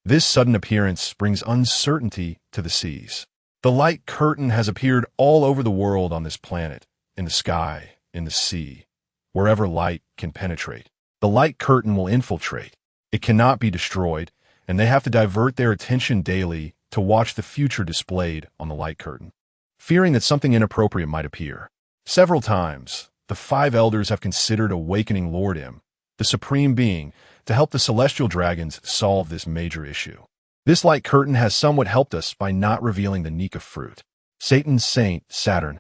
S1: This sudden appearance brings uncertainty to the seas. The light curtain has appeared all over the world on this planet, in the sky, in the sea, wherever light can penetrate. The light curtain will infiltrate. It cannot be destroyed, and they have to divert their attention daily to watch the future displayed on the light curtain, fearing that something inappropriate might appear. Several times, the 5 elders have considered awakening Lord M, the supreme being, to help the celestial dragons solve this major issue. This light curtain has somewhat helped us by not revealing the Nika fruit. Satan's saint, Saturn,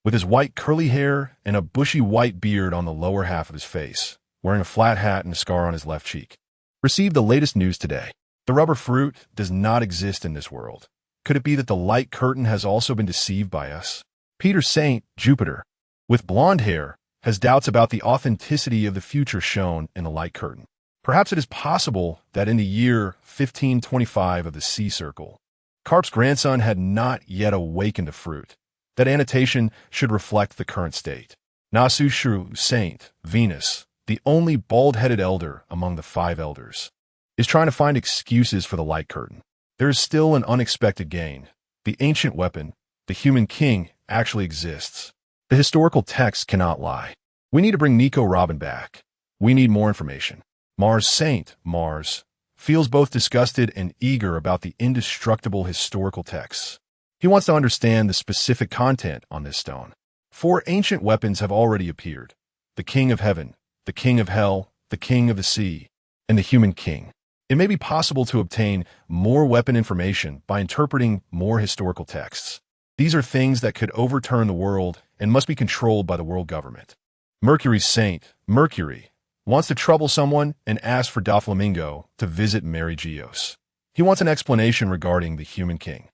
S1: with his white curly hair and a bushy white beard on the lower half of his face, wearing a flat hat and a scar on his left cheek, received the latest news today. The rubber fruit does not exist in this world. Could it be that the light curtain has also been deceived by us? Peter Saint, Jupiter, with blonde hair, has doubts about the authenticity of the future shown in the light curtain. Perhaps it is possible that in the year 1525 of the Sea Circle, Garp's grandson had not yet awakened the fruit. That annotation should reflect the current state. Nasushu Saint, Venus, the only bald-headed elder among the 5 elders, is trying to find excuses for the light curtain. There is still an unexpected gain. The ancient weapon, the human king, actually exists. The historical text cannot lie. We need to bring Nico Robin back. We need more information. Mars Saint, Mars, feels both disgusted and eager about the indestructible historical texts. He wants to understand the specific content on this stone. 4 ancient weapons have already appeared: the King of Heaven, the King of Hell, the King of the Sea, and the Human King. It may be possible to obtain more weapon information by interpreting more historical texts. These are things that could overturn the world and must be controlled by the world government. Mercury's saint, Mercury, wants to trouble someone and asks for Doflamingo to visit Mary Geos. He wants an explanation regarding the human king.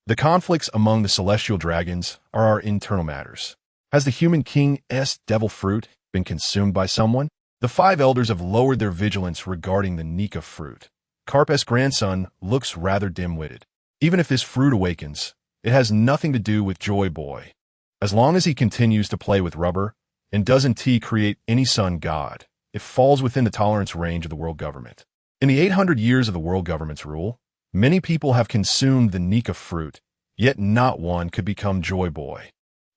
S1: The conflicts among the celestial dragons are our internal matters. Has the human king's devil fruit been consumed by someone? The five elders have lowered their vigilance regarding the Nika fruit. Garp's grandson looks rather dim-witted. Even if this fruit awakens, it has nothing to do with Joy Boy. As long as he continues to play with rubber and doesn't create any sun god, it falls within the tolerance range of the world government. In the 800 years of the world government's rule, many people have consumed the Nika fruit, yet not one could become Joy Boy.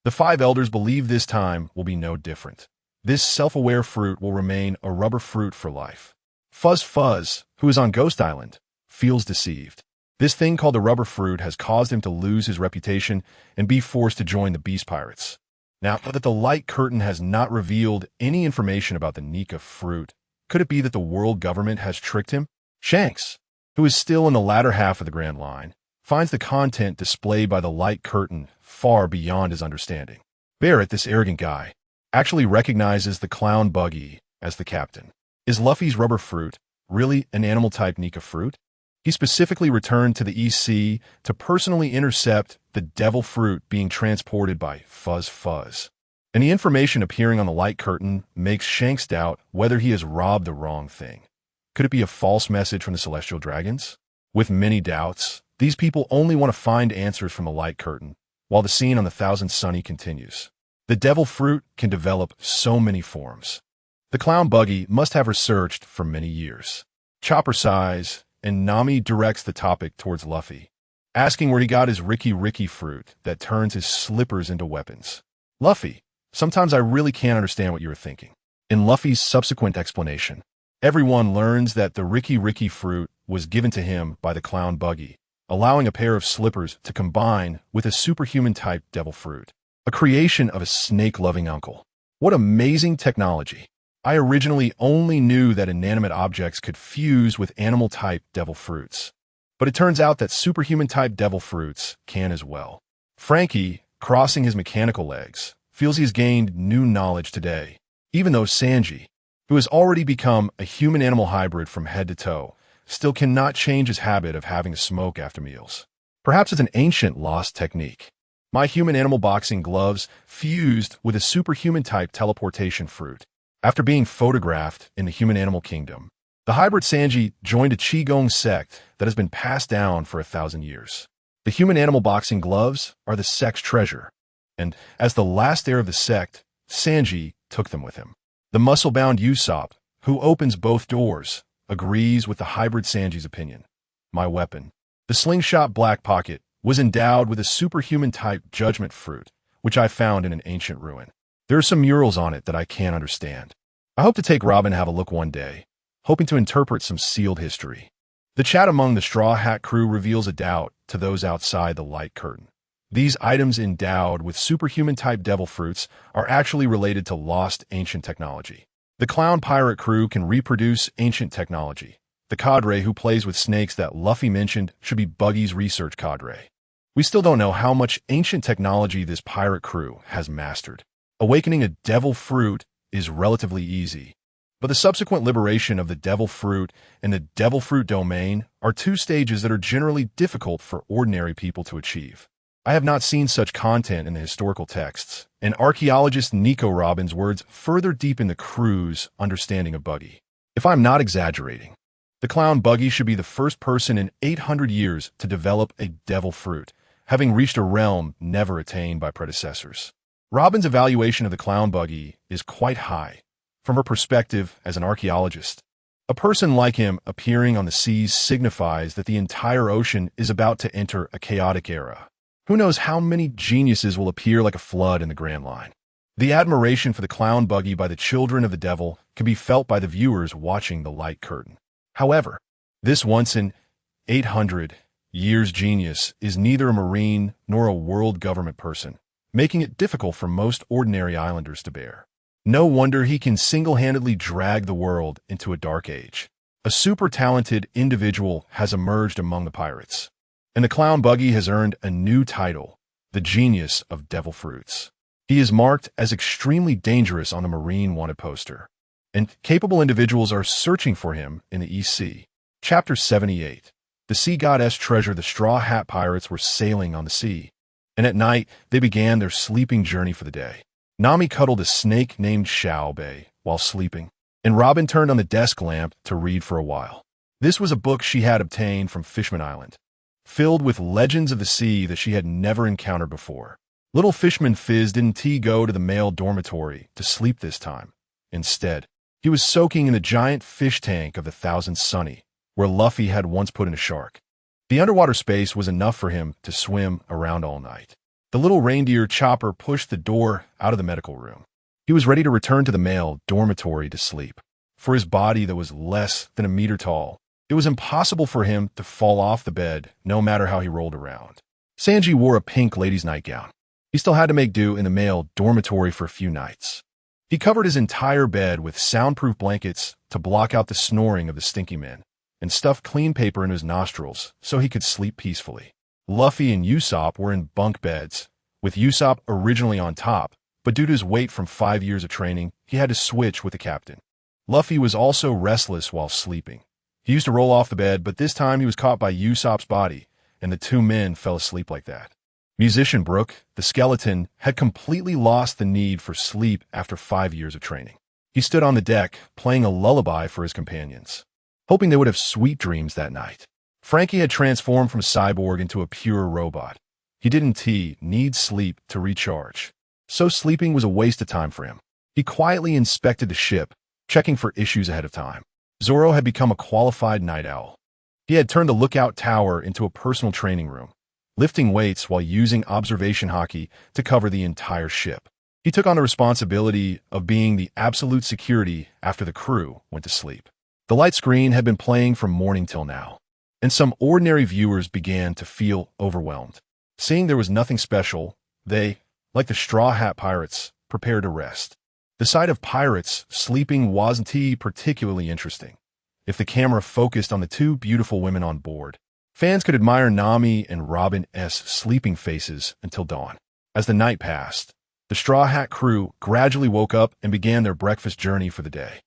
S1: The five elders believe this time will be no different. This self-aware fruit will remain a rubber fruit for life. Fuzz, who is on Ghost Island, feels deceived. This thing called the rubber fruit has caused him to lose his reputation and be forced to join the Beast Pirates. Now that the light curtain has not revealed any information about the Nika fruit, could it be that the world government has tricked him? Shanks, who is still in the latter half of the Grand Line, finds the content displayed by the light curtain far beyond his understanding. Barrett, this arrogant guy, actually recognizes the clown Buggy as the captain. Is Luffy's rubber fruit really an animal-type Nika fruit? He specifically returned to the EC to personally intercept the devil fruit being transported by Fuzz. And the information appearing on the light curtain makes Shanks doubt whether he has robbed the wrong thing. Could it be a false message from the celestial dragons? With many doubts, these people only want to find answers from the light curtain, while the scene on the Thousand Sunny continues. The devil fruit can develop so many forms. The clown Buggy must have researched for many years. Chopper sighs, and Nami directs the topic towards Luffy, asking where he got his Ricky fruit that turns his slippers into weapons. Luffy, sometimes I really can't understand what you were thinking. In Luffy's subsequent explanation, everyone learns that the Ricky fruit was given to him by the clown Buggy, allowing a pair of slippers to combine with a superhuman-type devil fruit, a creation of a snake-loving uncle. What amazing technology! I originally only knew that inanimate objects could fuse with animal-type devil fruits, but it turns out that superhuman-type devil fruits can as well. Frankie, crossing his mechanical legs, feels he's gained new knowledge today, even though Sanji, who has already become a human-animal hybrid from head to toe, still cannot change his habit of having a smoke after meals. Perhaps it's an ancient lost technique. My human-animal boxing gloves fused with a superhuman-type teleportation fruit. After being photographed in the human-animal kingdom, the hybrid Sanji joined a Qigong sect that has been passed down for 1,000 years. The human-animal boxing gloves are the sect's treasure, and as the last heir of the sect, Sanji took them with him. The muscle-bound Usopp, who opens both doors, agrees with the hybrid Sanji's opinion. My weapon, the slingshot Black Pocket, was endowed with a superhuman-type judgment fruit, which I found in an ancient ruin. There are some murals on it that I can't understand. I hope to take Robin to have a look one day, hoping to interpret some sealed history. The chat among the Straw Hat crew reveals a doubt to those outside the light curtain. These items endowed with superhuman-type devil fruits are actually related to lost ancient technology. The clown pirate crew can reproduce ancient technology. The cadre who plays with snakes that Luffy mentioned should be Buggy's research cadre. We still don't know how much ancient technology this pirate crew has mastered. Awakening a devil fruit is relatively easy, but the subsequent liberation of the devil fruit and the devil fruit domain are two stages that are generally difficult for ordinary people to achieve. I have not seen such content in the historical texts, and archaeologist Nico Robbins' words further deepen the crew's understanding of Buggy. If I'm not exaggerating, the clown Buggy should be the first person in 800 years to develop a devil fruit, having reached a realm never attained by predecessors. Robin's evaluation of the clown Buggy is quite high. From her perspective as an archaeologist, a person like him appearing on the seas signifies that the entire ocean is about to enter a chaotic era. Who knows how many geniuses will appear like a flood in the Grand Line. The admiration for the clown Buggy by the children of the devil can be felt by the viewers watching the light curtain. However, this once in 800 years genius is neither a marine nor a world government person, making it difficult for most ordinary islanders to bear. No wonder he can single-handedly drag the world into a dark age. A super talented individual has emerged among the pirates, and the clown Buggy has earned a new title, the genius of devil fruits. He is marked as extremely dangerous on the Marine Wanted poster, and capable individuals are searching for him in the East Sea. Chapter 78. The sea goddess treasure. The Straw Hat Pirates were sailing on the sea, and at night they began their sleeping journey for the day. Nami cuddled a snake named Xiaobei while sleeping, and Robin turned on the desk lamp to read for a while. This was a book she had obtained from Fishman Island, filled with legends of the sea that she had never encountered before. Little Fishman Fizz didn't go to the male dormitory to sleep this time. Instead, he was soaking in the giant fish tank of the Thousand Sunny, where Luffy had once put in a shark. The underwater space was enough for him to swim around all night. The little reindeer Chopper pushed the door out of the medical room. He was ready to return to the male dormitory to sleep. For his body that was less than a meter tall, it was impossible for him to fall off the bed no matter how he rolled around. Sanji wore a pink lady's nightgown. He still had to make do in the male dormitory for a few nights. He covered his entire bed with soundproof blankets to block out the snoring of the stinky men, and stuffed clean paper in his nostrils so he could sleep peacefully. Luffy and Usopp were in bunk beds, with Usopp originally on top, but due to his weight from 5 years of training, he had to switch with the captain. Luffy was also restless while sleeping. He used to roll off the bed, but this time he was caught by Usopp's body, and the two men fell asleep like that. Musician Brook, the skeleton, had completely lost the need for sleep after 5 years of training. He stood on the deck, playing a lullaby for his companions, hoping they would have sweet dreams that night. Frankie had transformed from a cyborg into a pure robot. He didn't need sleep to recharge, so sleeping was a waste of time for him. He quietly inspected the ship, checking for issues ahead of time. Zoro had become a qualified night owl. He had turned the lookout tower into a personal training room, lifting weights while using observation hockey to cover the entire ship. He took on the responsibility of being the absolute security after the crew went to sleep. The light screen had been playing from morning till now, and some ordinary viewers began to feel overwhelmed. Seeing there was nothing special, they, like the Straw Hat Pirates, prepared to rest. The sight of pirates sleeping wasn't particularly interesting. If the camera focused on the two beautiful women on board, fans could admire Nami and Robin's sleeping faces until dawn. As the night passed, the Straw Hat crew gradually woke up and began their breakfast journey for the day.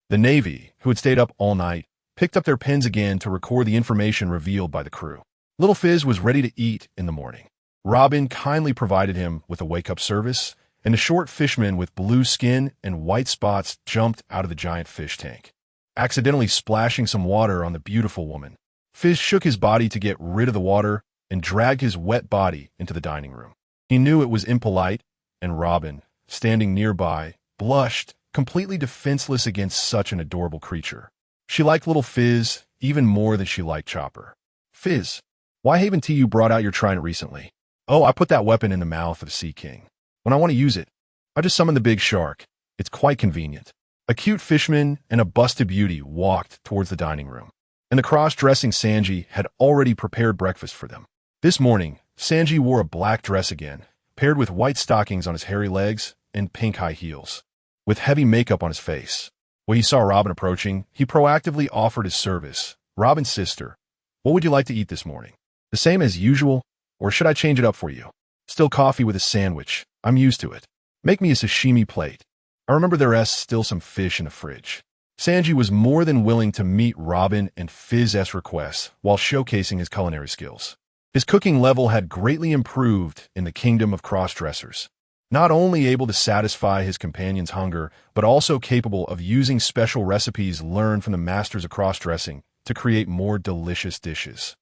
S1: The Navy, who had stayed up all night, picked up their pens again to record the information revealed by the crew. Little Fizz was ready to eat in the morning. Robin kindly provided him with a wake-up service, and the short fishman with blue skin and white spots jumped out of the giant fish tank, accidentally splashing some water on the beautiful woman. Fizz shook his body to get rid of the water and dragged his wet body into the dining room. He knew it was impolite, and Robin, standing nearby, blushed, completely defenseless against such an adorable creature. She liked little Fizz even more than she liked Chopper. "Fizz, why haven't you brought out your trident recently?" "Oh, I put that weapon in the mouth of the Sea King. When I want to use it, I just summon the big shark. It's quite convenient." A cute fishman and a busted beauty walked towards the dining room, and the cross-dressing Sanji had already prepared breakfast for them. This morning, Sanji wore a black dress again, paired with white stockings on his hairy legs and pink high heels, with heavy makeup on his face. When he saw Robin approaching, he proactively offered his service. "Robin's sister, what would you like to eat this morning? The same as usual, or should I change it up for you?" "Still coffee with a sandwich. I'm used to it. Make me a sashimi plate. I remember there's still some fish in the fridge." Sanji was more than willing to meet Robin and Fizz's requests while showcasing his culinary skills. His cooking level had greatly improved in the kingdom of cross-dressers, not only able to satisfy his companion's hunger, but also capable of using special recipes learned from the masters of cross-dressing to create more delicious dishes.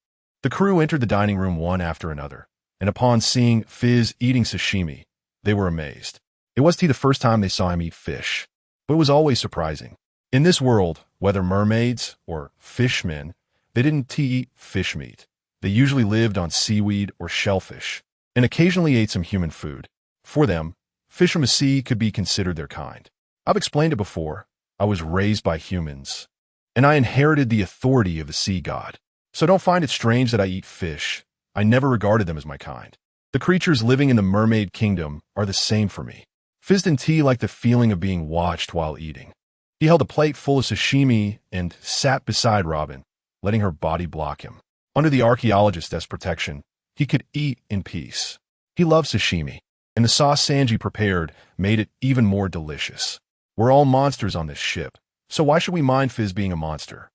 S1: The crew entered the dining room one after another, and upon seeing Fizz eating sashimi, they were amazed. It was the first time they saw him eat fish, but it was always surprising. In this world, whether mermaids or fishmen, they didn't eat fish meat. They usually lived on seaweed or shellfish, and occasionally ate some human food. For them, fish from the sea could be considered their kind. I've explained it before. I was raised by humans, and I inherited the authority of the sea god. So don't find it strange that I eat fish. I never regarded them as my kind. The creatures living in the mermaid kingdom are the same for me. Fizz and T like the feeling of being watched while eating. He held a plate full of sashimi and sat beside Robin, letting her body block him. Under the archaeologist's protection, he could eat in peace. He loved sashimi, and the sauce Sanji prepared made it even more delicious. We're all monsters on this ship, so why should we mind Fizz being a monster?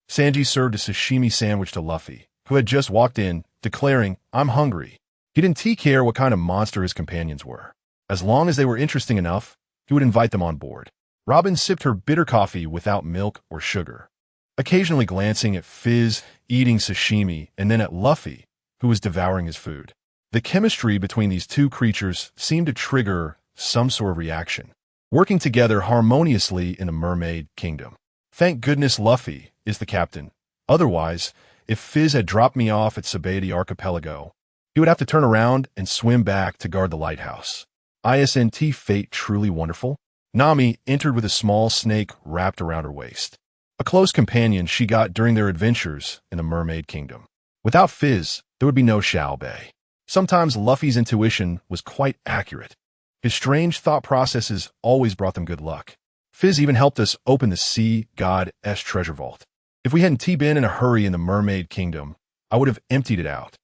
S1: Sanji served a sashimi sandwich to Luffy, who had just walked in, declaring, "I'm hungry." He didn't care what kind of monster his companions were. As long as they were interesting enough, he would invite them on board. Robin sipped her bitter coffee without milk or sugar, occasionally glancing at Fizz eating sashimi and then at Luffy, who was devouring his food. The chemistry between these two creatures seemed to trigger some sort of reaction, working together harmoniously in the mermaid kingdom. Thank goodness Luffy is the captain. Otherwise, if Fizz had dropped me off at Subordinates Archipelago, he would have to turn around and swim back to guard the lighthouse. Isn't fate truly wonderful? Nami entered with a small snake wrapped around her waist, a close companion she got during their adventures in the Mermaid Kingdom. Without Fizz, there would be no Shao Bei. Sometimes Luffy's intuition was quite accurate. His strange thought processes always brought them good luck. Fizz even helped us open the sea god's treasure vault. If we hadn't been in a hurry in the Mermaid Kingdom, I would have emptied it out.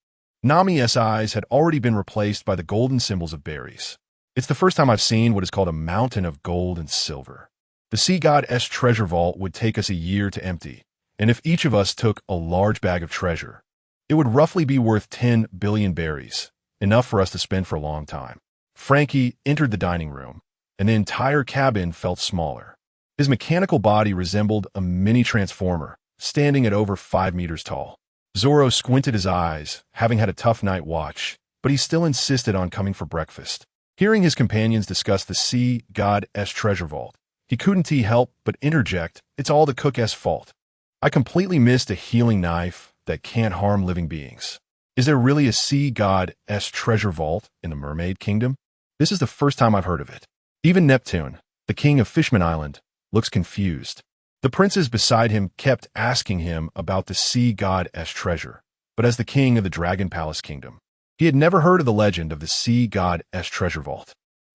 S1: Nami's eyes had already been replaced by the golden symbols of berries. It's the first time I've seen what is called a mountain of gold and silver. The sea god's treasure vault would take us a year to empty, and if each of us took a large bag of treasure, it would roughly be worth 10 billion berries, enough for us to spend for a long time. Frankie entered the dining room, and the entire cabin felt smaller. His mechanical body resembled a mini transformer, standing at over 5 meters tall. Zoro squinted his eyes, having had a tough night watch, but he still insisted on coming for breakfast. Hearing his companions discuss the sea god's treasure vault, he couldn't help but interject, "It's all the cook's fault. I completely missed a healing knife that can't harm living beings." Is there really a sea god's treasure vault in the Mermaid Kingdom? This is the first time I've heard of it. Even Neptune, the king of Fishman Island, looks confused. The princes beside him kept asking him about the sea god's treasure, but as the king of the Dragon Palace Kingdom, he had never heard of the legend of the sea god's treasure vault.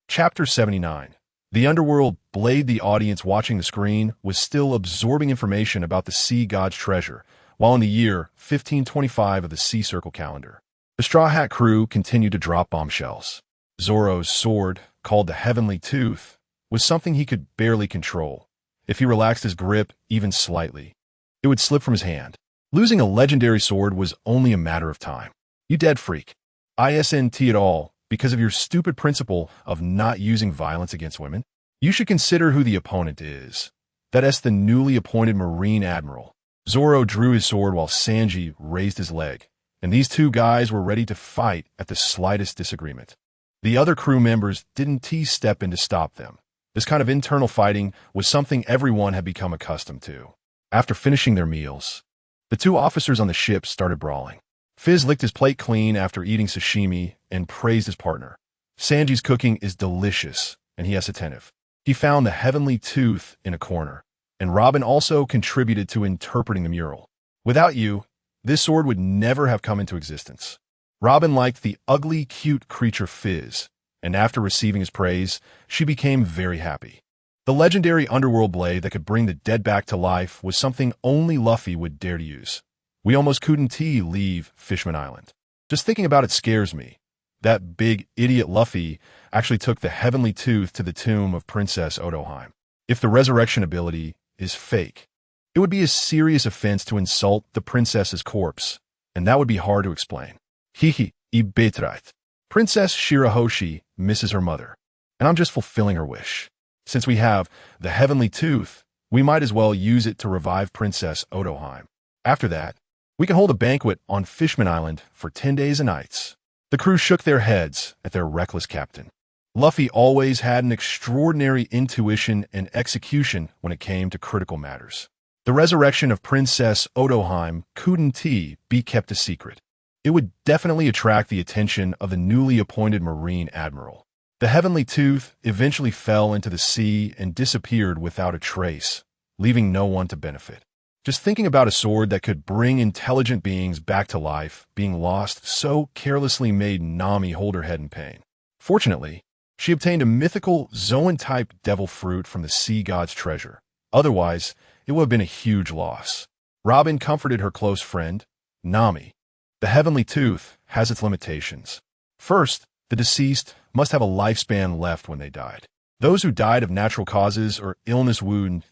S1: Chapter 79. The underworld. Blade. The audience watching the screen was still absorbing information about the sea god's treasure, while in the year 1525 of the Sea Circle calendar, the Straw Hat crew continued to drop bombshells. Zoro's sword, called the Heavenly Tooth, was something he could barely control. If he relaxed his grip even slightly, it would slip from his hand. Losing a legendary sword was only a matter of time. You dead freak. Isn't at all, because of your stupid principle of not using violence against women? You should consider who the opponent is. That's the newly appointed Marine Admiral. Zoro drew his sword while Sanji raised his leg, and these two guys were ready to fight at the slightest disagreement. The other crew members didn't step in to stop them. This kind of internal fighting was something everyone had become accustomed to. After finishing their meals, the two officers on the ship started brawling. Fizz licked his plate clean after eating sashimi and praised his partner. Sanji's cooking is delicious, and he is attentive. He found the Heavenly Tooth in a corner, and Robin also contributed to interpreting the mural. Without you, this sword would never have come into existence. Robin liked the ugly, cute creature Fizz, and after receiving his praise, she became very happy. The legendary underworld blade that could bring the dead back to life was something only Luffy would dare to use. We almost couldn't leave Fishman Island. Just thinking about it scares me. That big idiot Luffy actually took the Heavenly Tooth to the tomb of Princess Otoheim. If the resurrection ability is fake, it would be a serious offense to insult the princess's corpse, and that would be hard to explain. Hihi, ibetrait. Princess Shirahoshi misses her mother, and I'm just fulfilling her wish. Since we have the Heavenly Tooth, we might as well use it to revive Princess Otoheim. After that, we can hold a banquet on Fishman Island for 10 days and nights. The crew shook their heads at their reckless captain. Luffy always had an extraordinary intuition and execution when it came to critical matters. The resurrection of Princess Otoheim couldn't be kept a secret. It would definitely attract the attention of the newly appointed Marine Admiral. The Heavenly Tooth eventually fell into the sea and disappeared without a trace, leaving no one to benefit. Just thinking about a sword that could bring intelligent beings back to life being lost so carelessly made Nami hold her head in pain. Fortunately, she obtained a mythical Zoan-type devil fruit from the sea god's treasure, Otherwise, it would have been a huge loss. Robin comforted her close friend, Nami. The heavenly tooth has its limitations. First, the deceased must have a lifespan left when they died. Those who died of natural causes or illness wound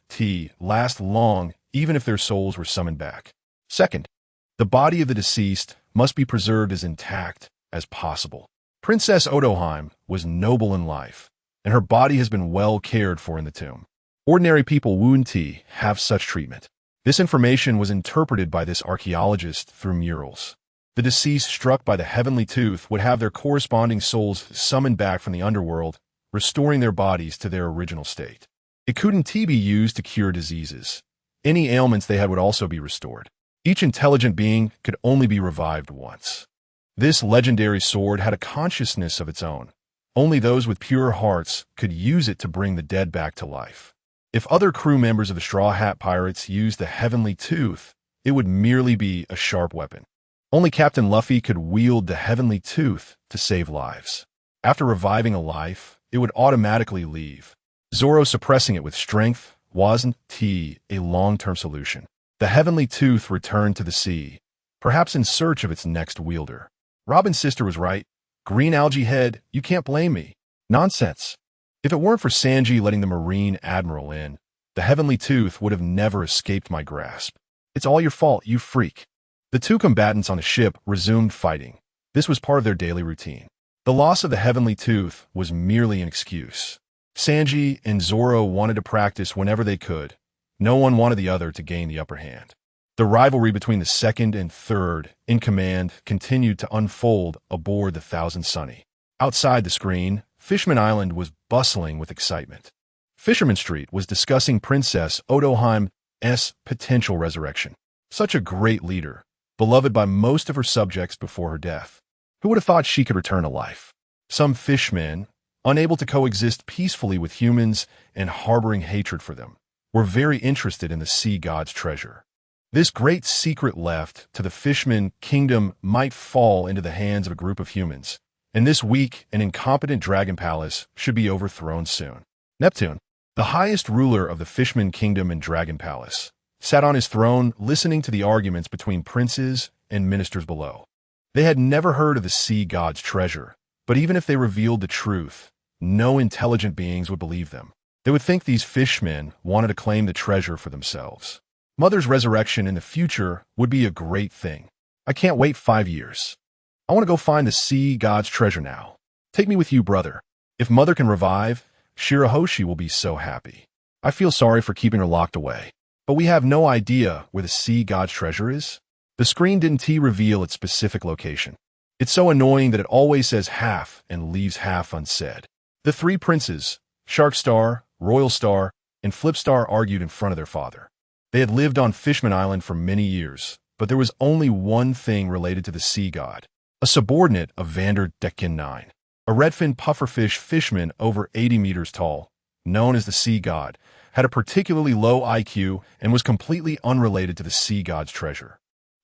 S1: last long even if their souls were summoned back. Second, the body of the deceased must be preserved as intact as possible. Princess Odoheim was noble in life, and her body has been well cared for in the tomb. Ordinary people wound have such treatment. This information was interpreted by this archaeologist through murals. The deceased struck by the heavenly tooth would have their corresponding souls summoned back from the underworld, restoring their bodies to their original state. It couldn't be used to cure diseases. Any ailments they had would also be restored. Each intelligent being could only be revived once. This legendary sword had a consciousness of its own. Only those with pure hearts could use it to bring the dead back to life. If other crew members of the Straw Hat Pirates used the heavenly tooth, it would merely be a sharp weapon. Only Captain Luffy could wield the heavenly tooth to save lives. After reviving a life, it would automatically leave. Zoro suppressing it with strength wasn't a long-term solution. The heavenly tooth returned to the sea, perhaps in search of its next wielder. Robin's sister was right. Green algae head, you can't blame me. Nonsense. If it weren't for Sanji letting the Marine Admiral in, the heavenly tooth would have never escaped my grasp. It's all your fault, you freak. The two combatants on the ship resumed fighting. This was part of their daily routine. The loss of the heavenly tooth was merely an excuse. Sanji and Zoro wanted to practice whenever they could. No one wanted the other to gain the upper hand. The rivalry between the second and third in command continued to unfold aboard the Thousand Sunny. Outside the screen, Fishman Island was bustling with excitement. Fisherman Street was discussing Princess Odoheim's potential resurrection. Such a great leader, beloved by most of her subjects before her death. Who would have thought she could return to life? Some fishmen, unable to coexist peacefully with humans and harboring hatred for them, were very interested in the sea god's treasure. This great secret left to the Fishman Kingdom might fall into the hands of a group of humans, and this weak and incompetent Dragon Palace should be overthrown soon. Neptune, the highest ruler of the Fishman Kingdom and Dragon Palace, sat on his throne listening to the arguments between princes and ministers below. They had never heard of the sea god's treasure, but even if they revealed the truth, no intelligent beings would believe them. They would think these fishmen wanted to claim the treasure for themselves. Mother's resurrection in the future would be a great thing. I can't wait 5 years. I want to go find the sea god's treasure now. Take me with you, brother. If Mother can revive, Shirahoshi will be so happy. I feel sorry for keeping her locked away. But we have no idea where the sea god's treasure is. The screen didn't reveal its specific location. It's so annoying that it always says half and leaves half unsaid. The three princes, Shark Star, Royal Star, and Flip Star argued in front of their father. They had lived on Fishman Island for many years, but there was only one thing related to the sea god, a subordinate of Vanderdecken 9, a redfin pufferfish fishman over 80 meters tall, known as the sea god, had a particularly low IQ and was completely unrelated to the sea god's treasure.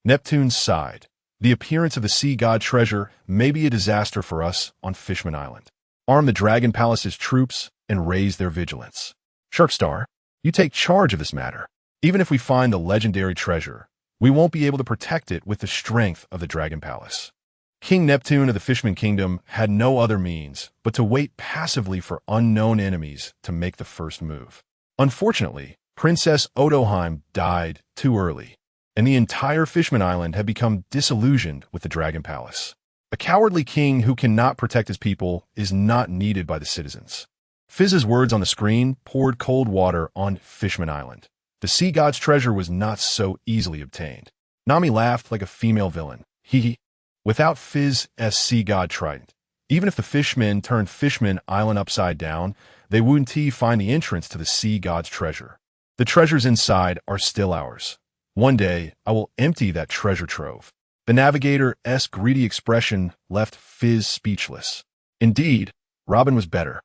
S1: Neptune sighed. The appearance of the sea god treasure may be a disaster for us on Fishman Island. Arm the Dragon Palace's troops and raise their vigilance. Sharkstar, you take charge of this matter. Even if we find the legendary treasure, we won't be able to protect it with the strength of the Dragon Palace. King Neptune of the Fishman Kingdom had no other means but to wait passively for unknown enemies to make the first move. Unfortunately, Princess Odoheim died too early, and the entire Fishman Island had become disillusioned with the Dragon Palace. A cowardly king who cannot protect his people is not needed by the citizens. Fizz's words on the screen poured cold water on Fishman Island. The sea god's treasure was not so easily obtained. Nami laughed like a female villain. Hee. Without Fizz's sea god trident, even if the fishmen turned Fishman Island upside down, they wouldn't find the entrance to the sea god's treasure. The treasures inside are still ours. One day, I will empty that treasure trove. The navigator's greedy expression left Fizz speechless. Indeed, Robin was better.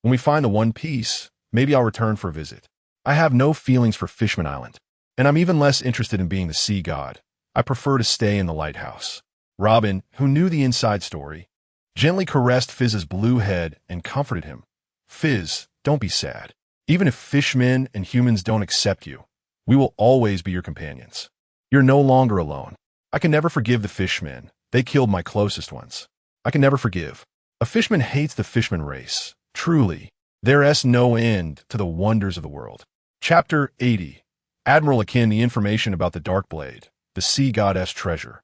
S1: When we find the One Piece, maybe I'll return for a visit. I have no feelings for Fishman Island, and I'm even less interested in being the sea god. I prefer to stay in the lighthouse. Robin, who knew the inside story, gently caressed Fizz's blue head and comforted him. Fizz, don't be sad. Even if fishmen and humans don't accept you, we will always be your companions. You're no longer alone. I can never forgive the fishmen. They killed my closest ones. I can never forgive. A fishman hates the fishman race. Truly, there's no end to the wonders of the world. Chapter 80. Admiral Akin, the information about the Dark Blade, the sea goddess treasure.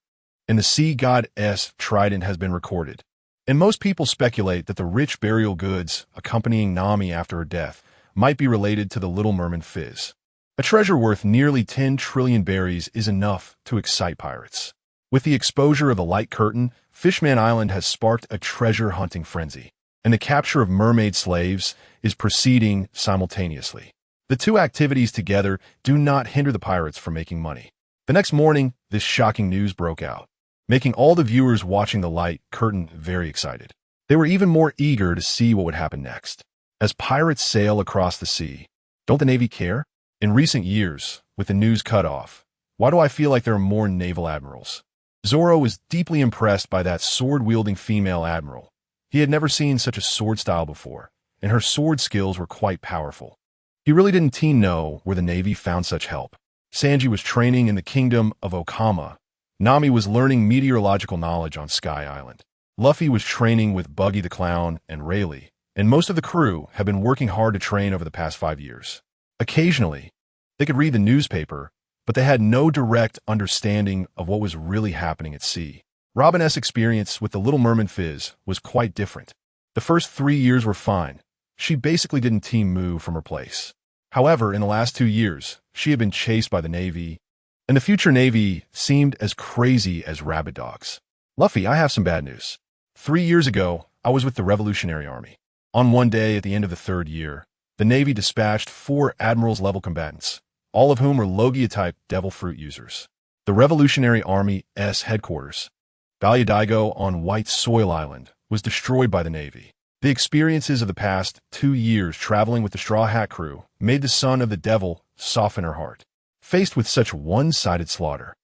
S1: And the sea goddess trident has been recorded. And most people speculate that the rich burial goods accompanying Nami after her death might be related to the Little Merman Fizz. A treasure worth nearly 10 trillion berries is enough to excite pirates. With the exposure of the light curtain, Fishman Island has sparked a treasure-hunting frenzy, and the capture of mermaid slaves is proceeding simultaneously. The two activities together do not hinder the pirates from making money. The next morning, this shocking news broke out, making all the viewers watching the light curtain very excited. They were even more eager to see what would happen next. As pirates sail across the sea, don't the Navy care? In recent years, with the news cut off, why do I feel like there are more naval admirals? Zoro was deeply impressed by that sword-wielding female admiral. He had never seen such a sword style before, and her sword skills were quite powerful. He really didn't know where the Navy found such help. Sanji was training in the kingdom of Okama. Nami was learning meteorological knowledge on Sky Island. Luffy was training with Buggy the Clown and Rayleigh, and most of the crew had been working hard to train over the past 5 years. Occasionally, they could read the newspaper, but they had no direct understanding of what was really happening at sea. Robin's experience with the Little Merman Fizz was quite different. The first 3 years were fine. She basically didn't move from her place. However, in the last 2 years, she had been chased by the Navy, and the future Navy seemed as crazy as rabid dogs. Luffy, I have some bad news. 3 years ago, I was with the Revolutionary Army. On one day at the end of the 3rd year, the Navy dispatched 4 Admirals-level combatants, all of whom were Logia-type Devil Fruit users. The Revolutionary Army's headquarters, Balyadaigo on White Soil Island, was destroyed by the Navy. The experiences of the past 2 years traveling with the Straw Hat crew made the son of the devil soften her heart. Faced with such one-sided slaughter,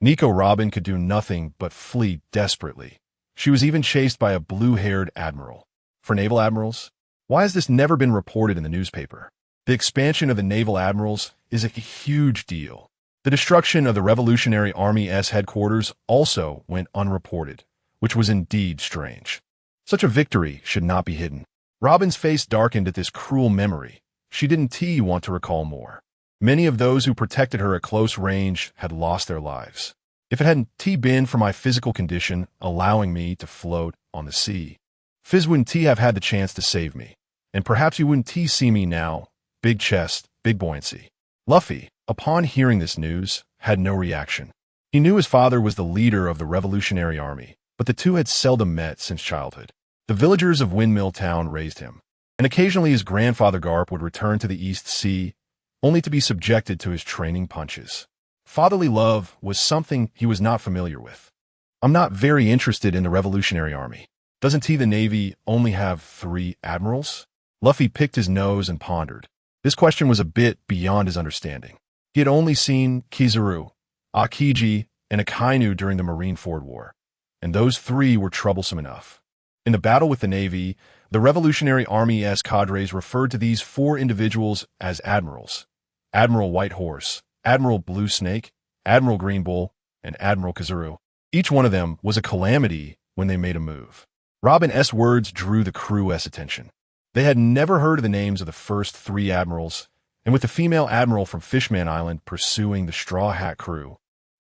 S1: Nico Robin could do nothing but flee desperately. She was even chased by a blue-haired admiral. For naval admirals, why has this never been reported in the newspaper? The expansion of the naval admirals is a huge deal. The destruction of the Revolutionary Army's headquarters also went unreported, which was indeed strange. Such a victory should not be hidden. Robin's face darkened at this cruel memory. She didn't want to recall more. Many of those who protected her at close range had lost their lives. If it hadn't been for my physical condition allowing me to float on the sea, Fizz wouldn't have had the chance to save me. And perhaps you wouldn't see me now. Big chest, big buoyancy. Luffy, upon hearing this news, had no reaction. He knew his father was the leader of the Revolutionary Army, but the two had seldom met since childhood. The villagers of Windmill Town raised him, and occasionally his grandfather Garp would return to the East Sea, only to be subjected to his training punches. Fatherly love was something he was not familiar with. I'm not very interested in the Revolutionary Army. Doesn't the Navy only have 3 admirals? Luffy picked his nose and pondered. This question was a bit beyond his understanding. He had only seen Kizaru, Akiji, and Akainu during the Marineford War, and those 3 were troublesome enough. In the battle with the Navy, the Revolutionary Army's cadres referred to these 4 individuals as admirals: Admiral White Horse, Admiral Blue Snake, Admiral Green Bull, and Admiral Kizaru. Each one of them was a calamity when they made a move. Robin's words drew the crew's attention. They had never heard of the names of the first 3 admirals, and with the female admiral from Fishman Island pursuing the Straw Hat crew,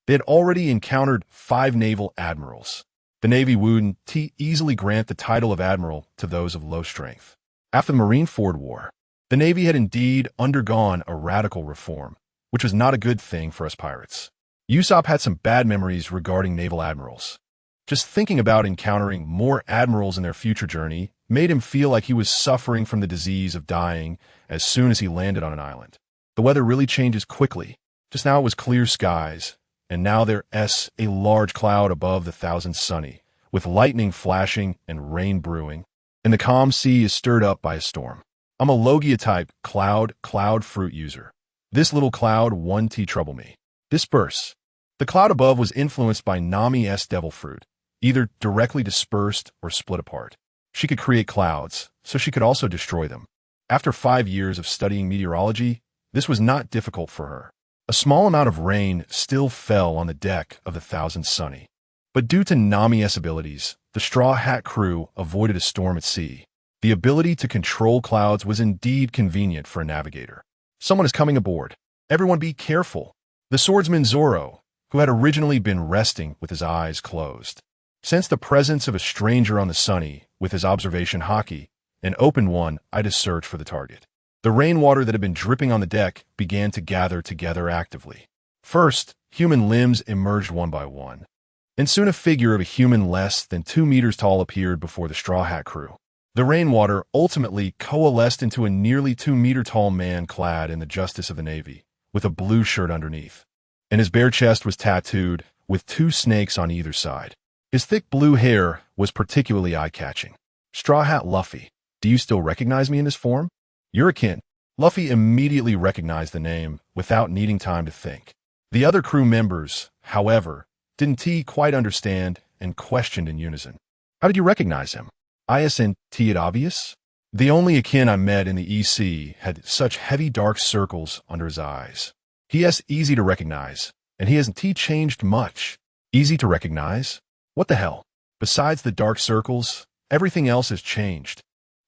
S1: they had already encountered 5 naval admirals. The Navy wouldn't easily grant the title of admiral to those of low strength. After the Marineford War, the Navy had indeed undergone a radical reform, which was not a good thing for us pirates. Usopp had some bad memories regarding naval admirals. Just thinking about encountering more admirals in their future journey made him feel like he was suffering from the disease of dying as soon as he landed on an island. The weather really changes quickly. Just now it was clear skies, and now there's a large cloud above the thousand sunny, with lightning flashing and rain brewing, and the calm sea is stirred up by a storm. I'm a Logia-type cloud fruit user. This little cloud won't trouble me. Disperse. The cloud above was influenced by Nami's devil fruit, either directly dispersed or split apart. She could create clouds, so she could also destroy them. After 5 years of studying meteorology, this was not difficult for her. A small amount of rain still fell on the deck of the Thousand Sunny. But due to Nami's abilities, the Straw Hat crew avoided a storm at sea. The ability to control clouds was indeed convenient for a navigator. Someone is coming aboard. Everyone be careful. The swordsman Zoro, who had originally been resting with his eyes closed, sensed the presence of a stranger on the Sunny with his observation hockey and opened one-eye to search for the target. The rainwater that had been dripping on the deck began to gather together actively. First, human limbs emerged one by one, and soon a figure of a human less than 2 meters tall appeared before the Straw Hat crew. The rainwater ultimately coalesced into a nearly 2-meter-tall man clad in the Justice of the Navy, with a blue shirt underneath, and his bare chest was tattooed with 2 snakes on either side. His thick blue hair was particularly eye-catching. Straw Hat Luffy, do you still recognize me in this form? You're akin. Luffy immediately recognized the name without needing time to think. The other crew members, however, didn't quite understand and questioned in unison. How did you recognize him? Isn't it obvious? The only akin I met in the EC had such heavy dark circles under his eyes. He is easy to recognize, and he hasn't changed much. Easy to recognize? What the hell? Besides the dark circles, everything else has changed.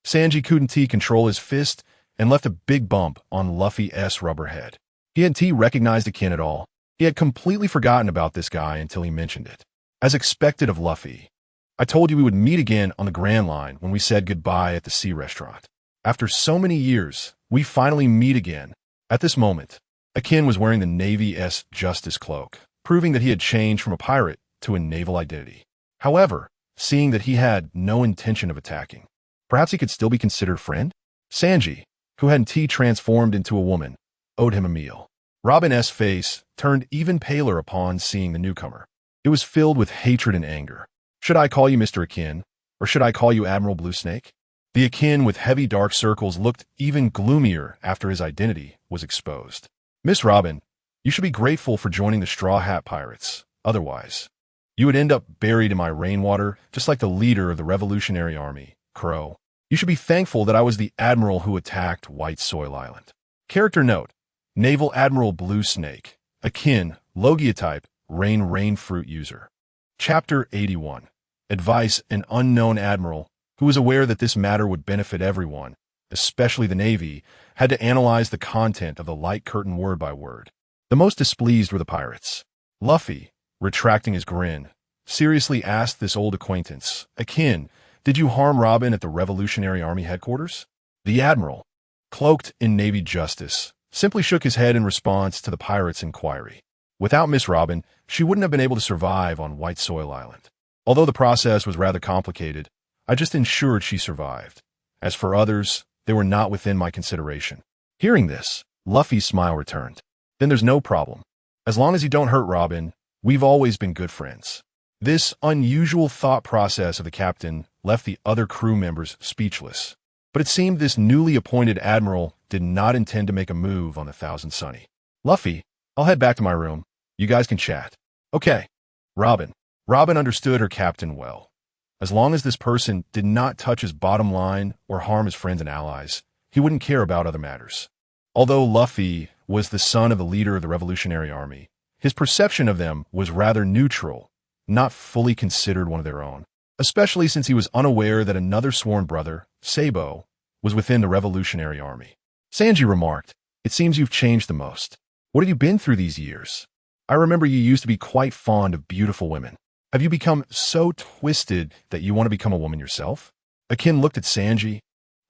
S1: Sanji couldn't control his fist and left a big bump on Luffy's rubber head. He hadn't recognized Akin at all. He had completely forgotten about this guy until he mentioned it. As expected of Luffy, I told you we would meet again on the Grand Line when we said goodbye at the sea restaurant. After so many years, we finally meet again. At this moment, Akin was wearing the Navy's Justice cloak, proving that he had changed from a pirate to a naval identity. However, seeing that he had no intention of attacking, perhaps he could still be considered a friend? Sanji, who hadn't transformed into a woman, owed him a meal. Robin's face turned even paler upon seeing the newcomer. It was filled with hatred and anger. Should I call you Mr. Akin, or should I call you Admiral Blue Snake? The Akin with heavy dark circles looked even gloomier after his identity was exposed. Miss Robin, you should be grateful for joining the Straw Hat Pirates. Otherwise, you would end up buried in my rainwater, just like the leader of the Revolutionary Army, Crow. You should be thankful that I was the admiral who attacked White Soil Island. Character note, Naval Admiral Blue Snake, Akin, Logia type, rain fruit user. Chapter 81. Advice: an unknown admiral, who was aware that this matter would benefit everyone, especially the Navy, had to analyze the content of the light curtain word by word. The most displeased were the pirates. Luffy, retracting his grin, seriously asked this old acquaintance, Akin, did you harm Robin at the Revolutionary Army headquarters? The admiral, cloaked in Navy justice, simply shook his head in response to the pirate's inquiry. Without Miss Robin, she wouldn't have been able to survive on White Soil Island. Although the process was rather complicated, I just ensured she survived. As for others, they were not within my consideration. Hearing this, Luffy's smile returned. Then there's no problem. As long as you don't hurt Robin, we've always been good friends. This unusual thought process of the captain left the other crew members speechless. But it seemed this newly appointed admiral did not intend to make a move on the Thousand Sunny. Luffy, I'll head back to my room. You guys can chat. Okay. Robin. Robin understood her captain well. As long as this person did not touch his bottom line or harm his friends and allies, he wouldn't care about other matters. Although Luffy was the son of the leader of the Revolutionary Army, his perception of them was rather neutral, not fully considered one of their own, especially since he was unaware that another sworn brother, Sabo, was within the Revolutionary Army. Sanji remarked, it seems you've changed the most. What have you been through these years? I remember you used to be quite fond of beautiful women. Have you become so twisted that you want to become a woman yourself? Akin looked at Sanji,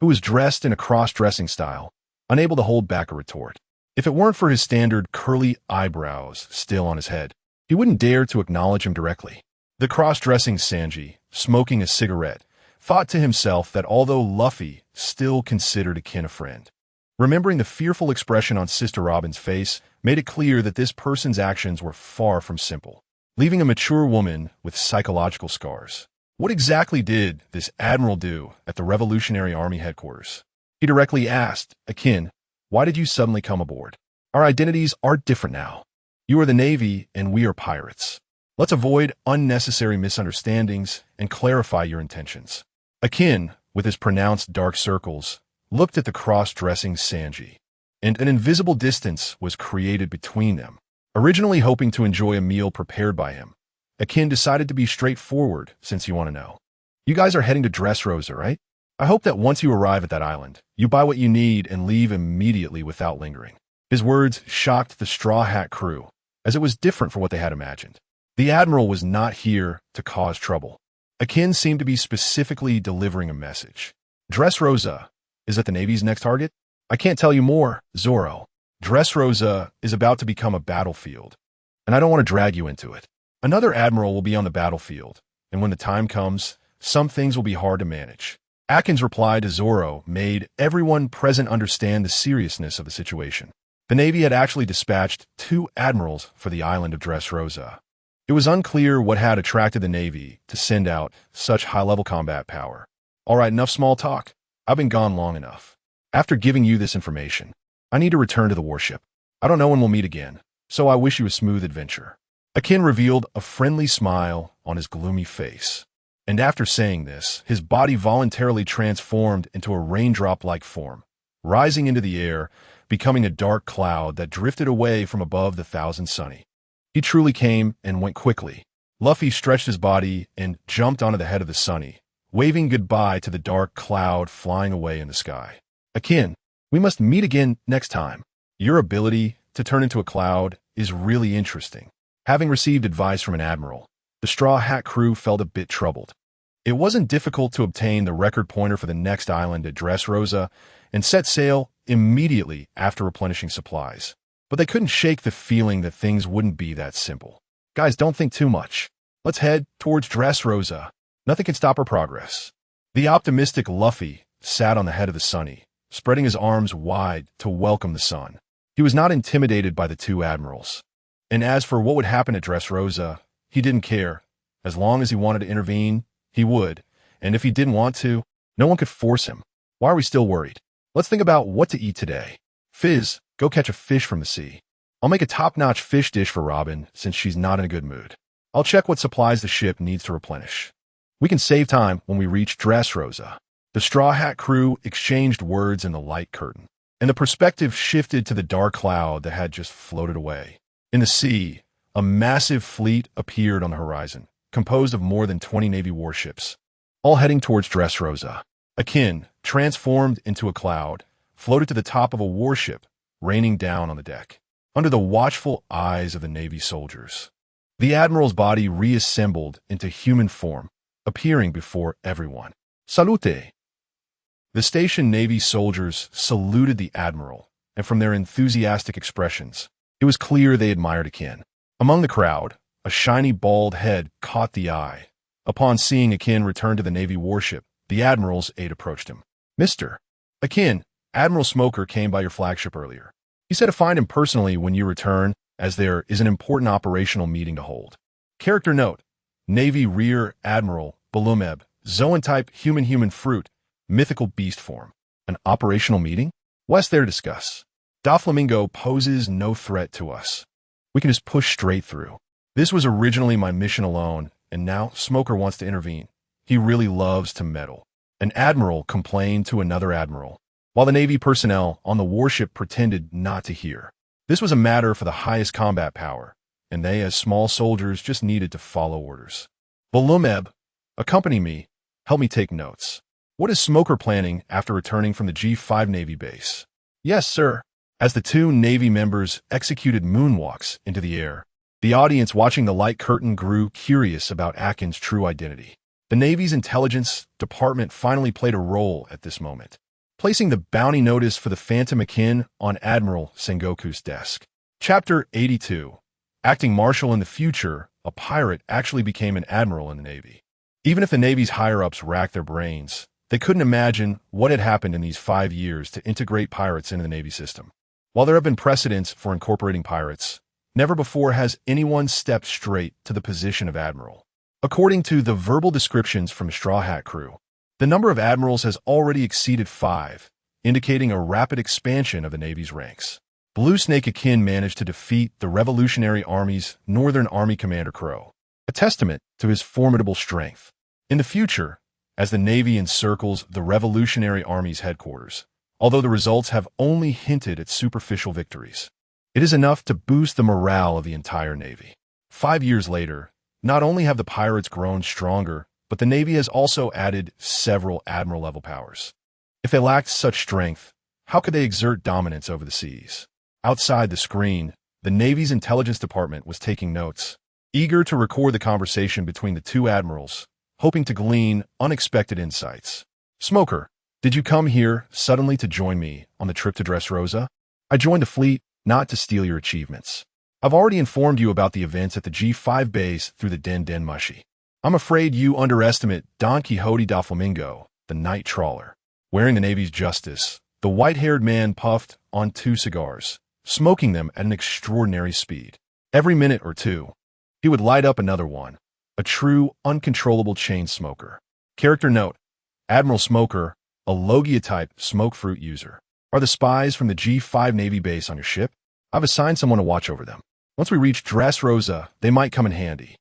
S1: who was dressed in a cross-dressing style, unable to hold back a retort. If it weren't for his standard curly eyebrows still on his head, he wouldn't dare to acknowledge him directly. The cross-dressing Sanji, smoking a cigarette, thought to himself that although Luffy still considered Akin a friend, remembering the fearful expression on Sister Robin's face made it clear that this person's actions were far from simple, leaving a mature woman with psychological scars. What exactly did this admiral do at the Revolutionary Army headquarters? He directly asked, Akin, why did you suddenly come aboard? Our identities are different now. You are the Navy and we are pirates. Let's avoid unnecessary misunderstandings and clarify your intentions. Akin, with his pronounced dark circles, looked at the cross-dressing Sanji, and an invisible distance was created between them. Originally hoping to enjoy a meal prepared by him, Akin decided to be straightforward since you want to know. You guys are heading to Dressrosa, right? I hope that once you arrive at that island, you buy what you need and leave immediately without lingering. His words shocked the Straw Hat crew, as it was different from what they had imagined. The Admiral was not here to cause trouble. Akin seemed to be specifically delivering a message. Dressrosa, is that the Navy's next target? I can't tell you more, Zoro. Dressrosa is about to become a battlefield, and I don't want to drag you into it. Another admiral will be on the battlefield, and when the time comes, some things will be hard to manage. Akin's reply to Zoro made everyone present understand the seriousness of the situation. The Navy had actually dispatched 2 admirals for the island of Dressrosa. It was unclear what had attracted the Navy to send out such high-level combat power. All right, enough small talk. I've been gone long enough. After giving you this information, I need to return to the warship. I don't know when we'll meet again, so I wish you a smooth adventure. Akin revealed a friendly smile on his gloomy face. And after saying this, his body voluntarily transformed into a raindrop-like form, rising into the air, becoming a dark cloud that drifted away from above the Thousand Sunny. He truly came and went quickly. Luffy stretched his body and jumped onto the head of the Sunny, waving goodbye to the dark cloud flying away in the sky. Akin, we must meet again next time. Your ability to turn into a cloud is really interesting. Having received advice from an admiral, the Straw Hat crew felt a bit troubled. It wasn't difficult to obtain the record pointer for the next island at Dressrosa and set sail immediately after replenishing supplies. But they couldn't shake the feeling that things wouldn't be that simple. Guys, don't think too much. Let's head towards Dressrosa. Nothing can stop our progress. The optimistic Luffy sat on the head of the Sunny, spreading his arms wide to welcome the sun. He was not intimidated by the 2 admirals. And as for what would happen at Dressrosa, he didn't care. As long as he wanted to intervene, he would. And if he didn't want to, no one could force him. Why are we still worried? Let's think about what to eat today. Fizz, go catch a fish from the sea. I'll make a top-notch fish dish for Robin since she's not in a good mood. I'll check what supplies the ship needs to replenish. We can save time when we reach Dressrosa. The Straw Hat crew exchanged words in the light curtain, and the perspective shifted to the dark cloud that had just floated away. In the sea, a massive fleet appeared on the horizon, composed of more than 20 Navy warships, all heading towards Dressrosa. Akin, transformed into a cloud, floated to the top of a warship, raining down on the deck, under the watchful eyes of the Navy soldiers. The Admiral's body reassembled into human form, appearing before everyone. Salute! The stationed Navy soldiers saluted the Admiral, and from their enthusiastic expressions, it was clear they admired Akin. Among the crowd, a shiny bald head caught the eye. Upon seeing Akin return to the Navy warship, the Admiral's aide approached him. Mr. Akin, Admiral Smoker came by your flagship earlier. He said to find him personally when you return, as there is an important operational meeting to hold. Character note, Navy Rear Admiral Balumeb, Zoan-type human fruit, mythical beast form. An operational meeting? What's there to discuss? Doflamingo poses no threat to us. We can just push straight through. This was originally my mission alone, and now Smoker wants to intervene. He really loves to meddle. An admiral complained to another admiral, while the Navy personnel on the warship pretended not to hear. This was a matter for the highest combat power, and they, as small soldiers, just needed to follow orders. Balumeb, accompany me. Help me take notes. What is Smoker planning after returning from the G5 Navy base? Yes, sir. As the 2 Navy members executed moonwalks into the air, the audience watching the light curtain grew curious about Akin's true identity. The Navy's intelligence department finally played a role at this moment, placing the bounty notice for the Phantom Akin on Admiral Sengoku's desk. Chapter 82. Acting Marshal in the future, a pirate actually became an admiral in the Navy. Even if the Navy's higher-ups racked their brains, they couldn't imagine what had happened in these 5 years to integrate pirates into the Navy system. While there have been precedents for incorporating pirates, never before has anyone stepped straight to the position of admiral. According to the verbal descriptions from the Straw Hat crew, the number of admirals has already exceeded 5, indicating a rapid expansion of the Navy's ranks. Blue Snake Akin managed to defeat the Revolutionary Army's Northern Army Commander Crow, a testament to his formidable strength. In the future, as the Navy encircles the Revolutionary Army's headquarters, although the results have only hinted at superficial victories. It is enough to boost the morale of the entire Navy. 5 years later, not only have the pirates grown stronger, but the Navy has also added several admiral-level powers. If they lacked such strength, how could they exert dominance over the seas? Outside the screen, the Navy's intelligence department was taking notes, eager to record the conversation between the two admirals, hoping to glean unexpected insights. "Smoker, did you come here suddenly to join me on the trip to Dressrosa? I joined the fleet not to steal your achievements. I've already informed you about the events at the G5 base through the Den Mushi. I'm afraid you underestimate Don Quixote da Flamingo, the night trawler." Wearing the Navy's justice, the white-haired man puffed on 2 cigars, smoking them at an extraordinary speed. Every minute or two, he would light up another one, a true, uncontrollable chain smoker. Character note: Admiral Smoker, a Logia-type smoke fruit user. Are the spies from the G5 Navy base on your ship? I've assigned someone to watch over them. Once we reach Dressrosa, they might come in handy.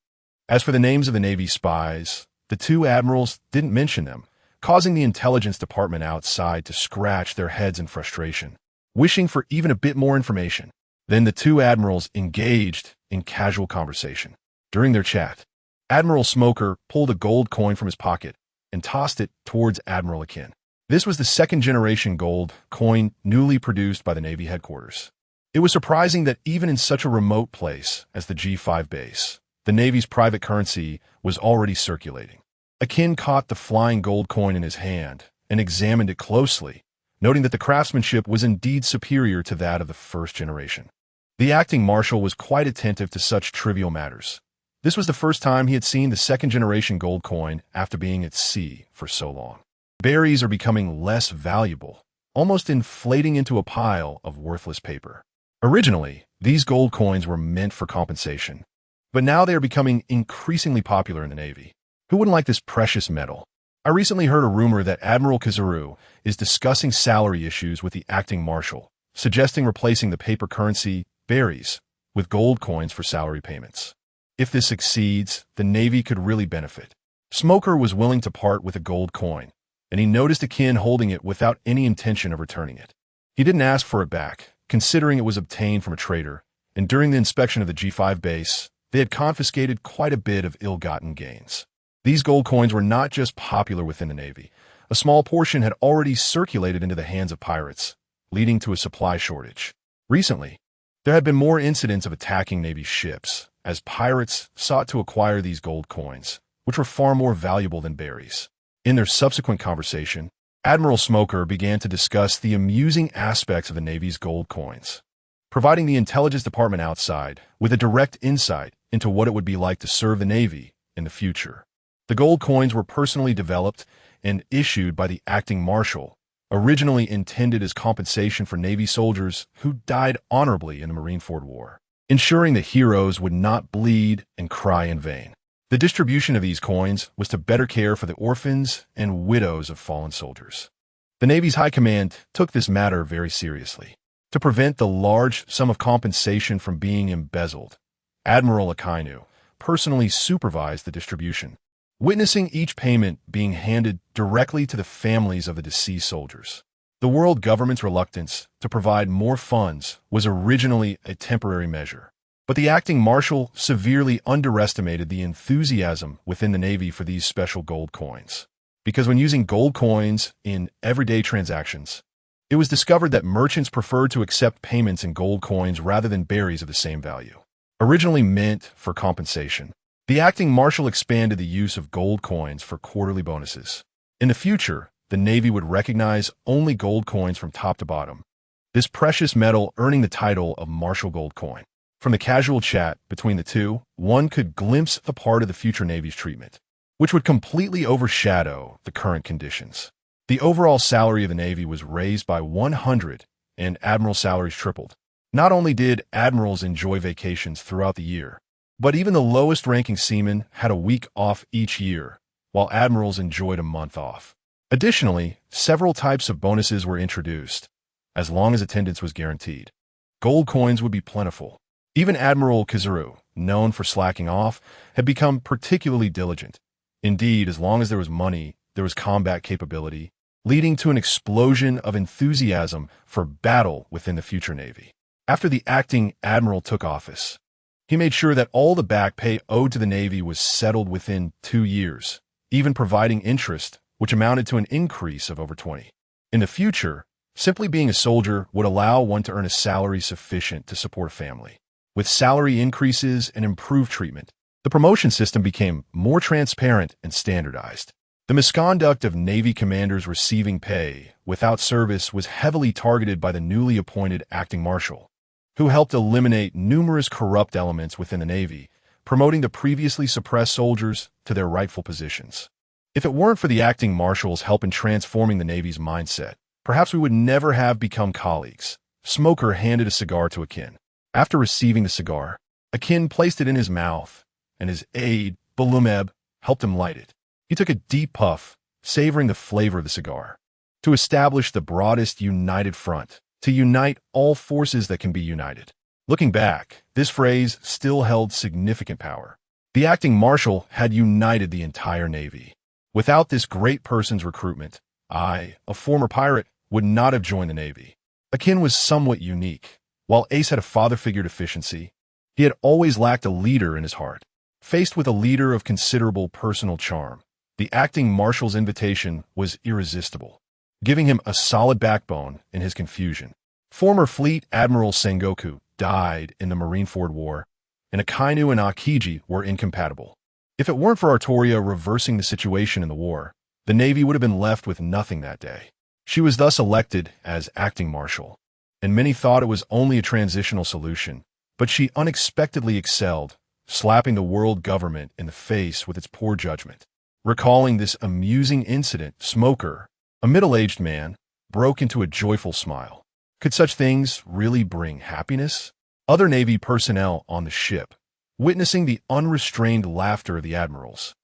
S1: As for the names of the Navy spies, the two admirals didn't mention them, causing the intelligence department outside to scratch their heads in frustration, wishing for even a bit more information. Then the two admirals engaged in casual conversation. During their chat, Admiral Smoker pulled a gold coin from his pocket and tossed it towards Admiral Akin. This was the second-generation gold coin newly produced by the Navy headquarters. It was surprising that even in such a remote place as the G5 base, the Navy's private currency was already circulating. Akin caught the flying gold coin in his hand and examined it closely, noting that the craftsmanship was indeed superior to that of the first generation. The acting marshal was quite attentive to such trivial matters. This was the first time he had seen the second-generation gold coin after being at sea for so long. Berries are becoming less valuable, almost inflating into a pile of worthless paper. Originally, these gold coins were meant for compensation, but now they are becoming increasingly popular in the Navy. Who wouldn't like this precious metal? I recently heard a rumor that Admiral Kizaru is discussing salary issues with the acting marshal, suggesting replacing the paper currency, berries, with gold coins for salary payments. If this succeeds, the Navy could really benefit. Smoker was willing to part with a gold coin, and he noticed Akin holding it without any intention of returning it. He didn't ask for it back, considering it was obtained from a trader, and during the inspection of the G5 base, they had confiscated quite a bit of ill-gotten gains. These gold coins were not just popular within the Navy. A small portion had already circulated into the hands of pirates, leading to a supply shortage. Recently, there had been more incidents of attacking Navy ships, as pirates sought to acquire these gold coins, which were far more valuable than berries. In their subsequent conversation, Admiral Smoker began to discuss the amusing aspects of the Navy's gold coins, providing the intelligence department outside with a direct insight into what it would be like to serve the Navy in the future. The gold coins were personally developed and issued by the acting marshal, originally intended as compensation for Navy soldiers who died honorably in the Marineford War, ensuring that heroes would not bleed and cry in vain. The distribution of these coins was to better care for the orphans and widows of fallen soldiers. The Navy's High Command took this matter very seriously. To prevent the large sum of compensation from being embezzled, Admiral Akainu personally supervised the distribution, witnessing each payment being handed directly to the families of the deceased soldiers. The world government's reluctance to provide more funds was originally a temporary measure, but the acting marshal severely underestimated the enthusiasm within the Navy for these special gold coins. Because when using gold coins in everyday transactions, it was discovered that merchants preferred to accept payments in gold coins rather than berries of the same value. Originally meant for compensation, the acting marshal expanded the use of gold coins for quarterly bonuses. In the future, the Navy would recognize only gold coins from top to bottom, this precious metal earning the title of Marshal Gold Coin. From the casual chat between the two, one could glimpse a part of the future Navy's treatment, which would completely overshadow the current conditions. The overall salary of the Navy was raised by 100, and admiral salaries tripled. Not only did admirals enjoy vacations throughout the year, but even the lowest-ranking seamen had a week off each year, while admirals enjoyed a month off. Additionally, several types of bonuses were introduced, as long as attendance was guaranteed. Gold coins would be plentiful. Even Admiral Kizaru, known for slacking off, had become particularly diligent. Indeed, as long as there was money, there was combat capability, leading to an explosion of enthusiasm for battle within the future Navy. After the acting admiral took office, he made sure that all the back pay owed to the Navy was settled within 2 years, even providing interest, which amounted to an increase of over 20. In the future, simply being a soldier would allow one to earn a salary sufficient to support a family. With salary increases and improved treatment, the promotion system became more transparent and standardized. The misconduct of Navy commanders receiving pay without service was heavily targeted by the newly appointed acting marshal, who helped eliminate numerous corrupt elements within the Navy, promoting the previously suppressed soldiers to their rightful positions. If it weren't for the acting marshal's help in transforming the Navy's mindset, perhaps we would never have become colleagues. Smoker handed a cigar to Akin. After receiving the cigar, Akin placed it in his mouth, and his aide, Balumeb, helped him light it. He took a deep puff, savoring the flavor of the cigar. To establish the broadest united front, to unite all forces that can be united. Looking back, this phrase still held significant power. The acting marshal had united the entire Navy. Without this great person's recruitment, I, a former pirate, would not have joined the Navy. Akin was somewhat unique. While Ace had a father figure deficiency, he had always lacked a leader in his heart. Faced with a leader of considerable personal charm, the acting marshal's invitation was irresistible, giving him a solid backbone in his confusion. Former Fleet Admiral Sengoku died in the Marineford War, and Akainu and Akiji were incompatible. If it weren't for Artoria reversing the situation in the war, the Navy would have been left with nothing that day. She was thus elected as acting marshal, and many thought it was only a transitional solution, but she unexpectedly excelled, slapping the world government in the face with its poor judgment. Recalling this amusing incident, Smoker, a middle-aged man, broke into a joyful smile. Could such things really bring happiness? Other Navy personnel on the ship, witnessing the unrestrained laughter of the admirals,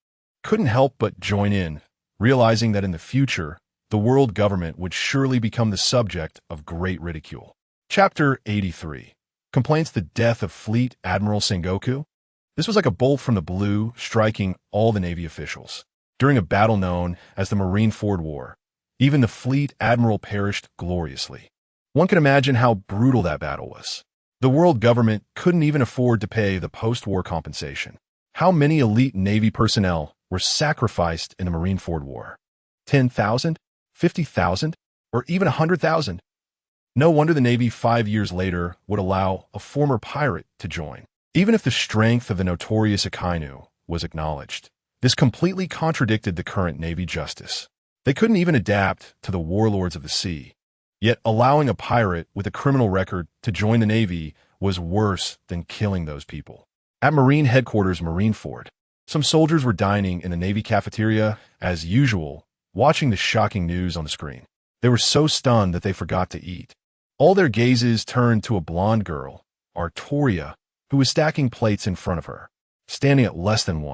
S1: couldn't help but join in, realizing that in the future, the world government would surely become the subject of great ridicule. Chapter 83 complains the death of Fleet Admiral Sengoku. This was like a bolt from the blue, striking all the Navy officials. During a battle known as the Marineford War, even the Fleet Admiral perished gloriously. One can imagine how brutal that battle was. The world government couldn't even afford to pay the post-war compensation. How many elite Navy personnel were sacrificed in the Marineford War? 10,000? 50,000? Or even 100,000? No wonder the Navy 5 years later would allow a former pirate to join. Even if the strength of the notorious Akainu was acknowledged, this completely contradicted the current Navy justice. They couldn't even adapt to the warlords of the sea. Yet allowing a pirate with a criminal record to join the Navy was worse than killing those people. At Marine Headquarters Marineford, some soldiers were dining in the Navy cafeteria, as usual, watching the shocking news on the screen. They were so stunned that they forgot to eat. All their gazes turned to a blonde girl, Artoria, who was stacking plates in front of her, standing at less than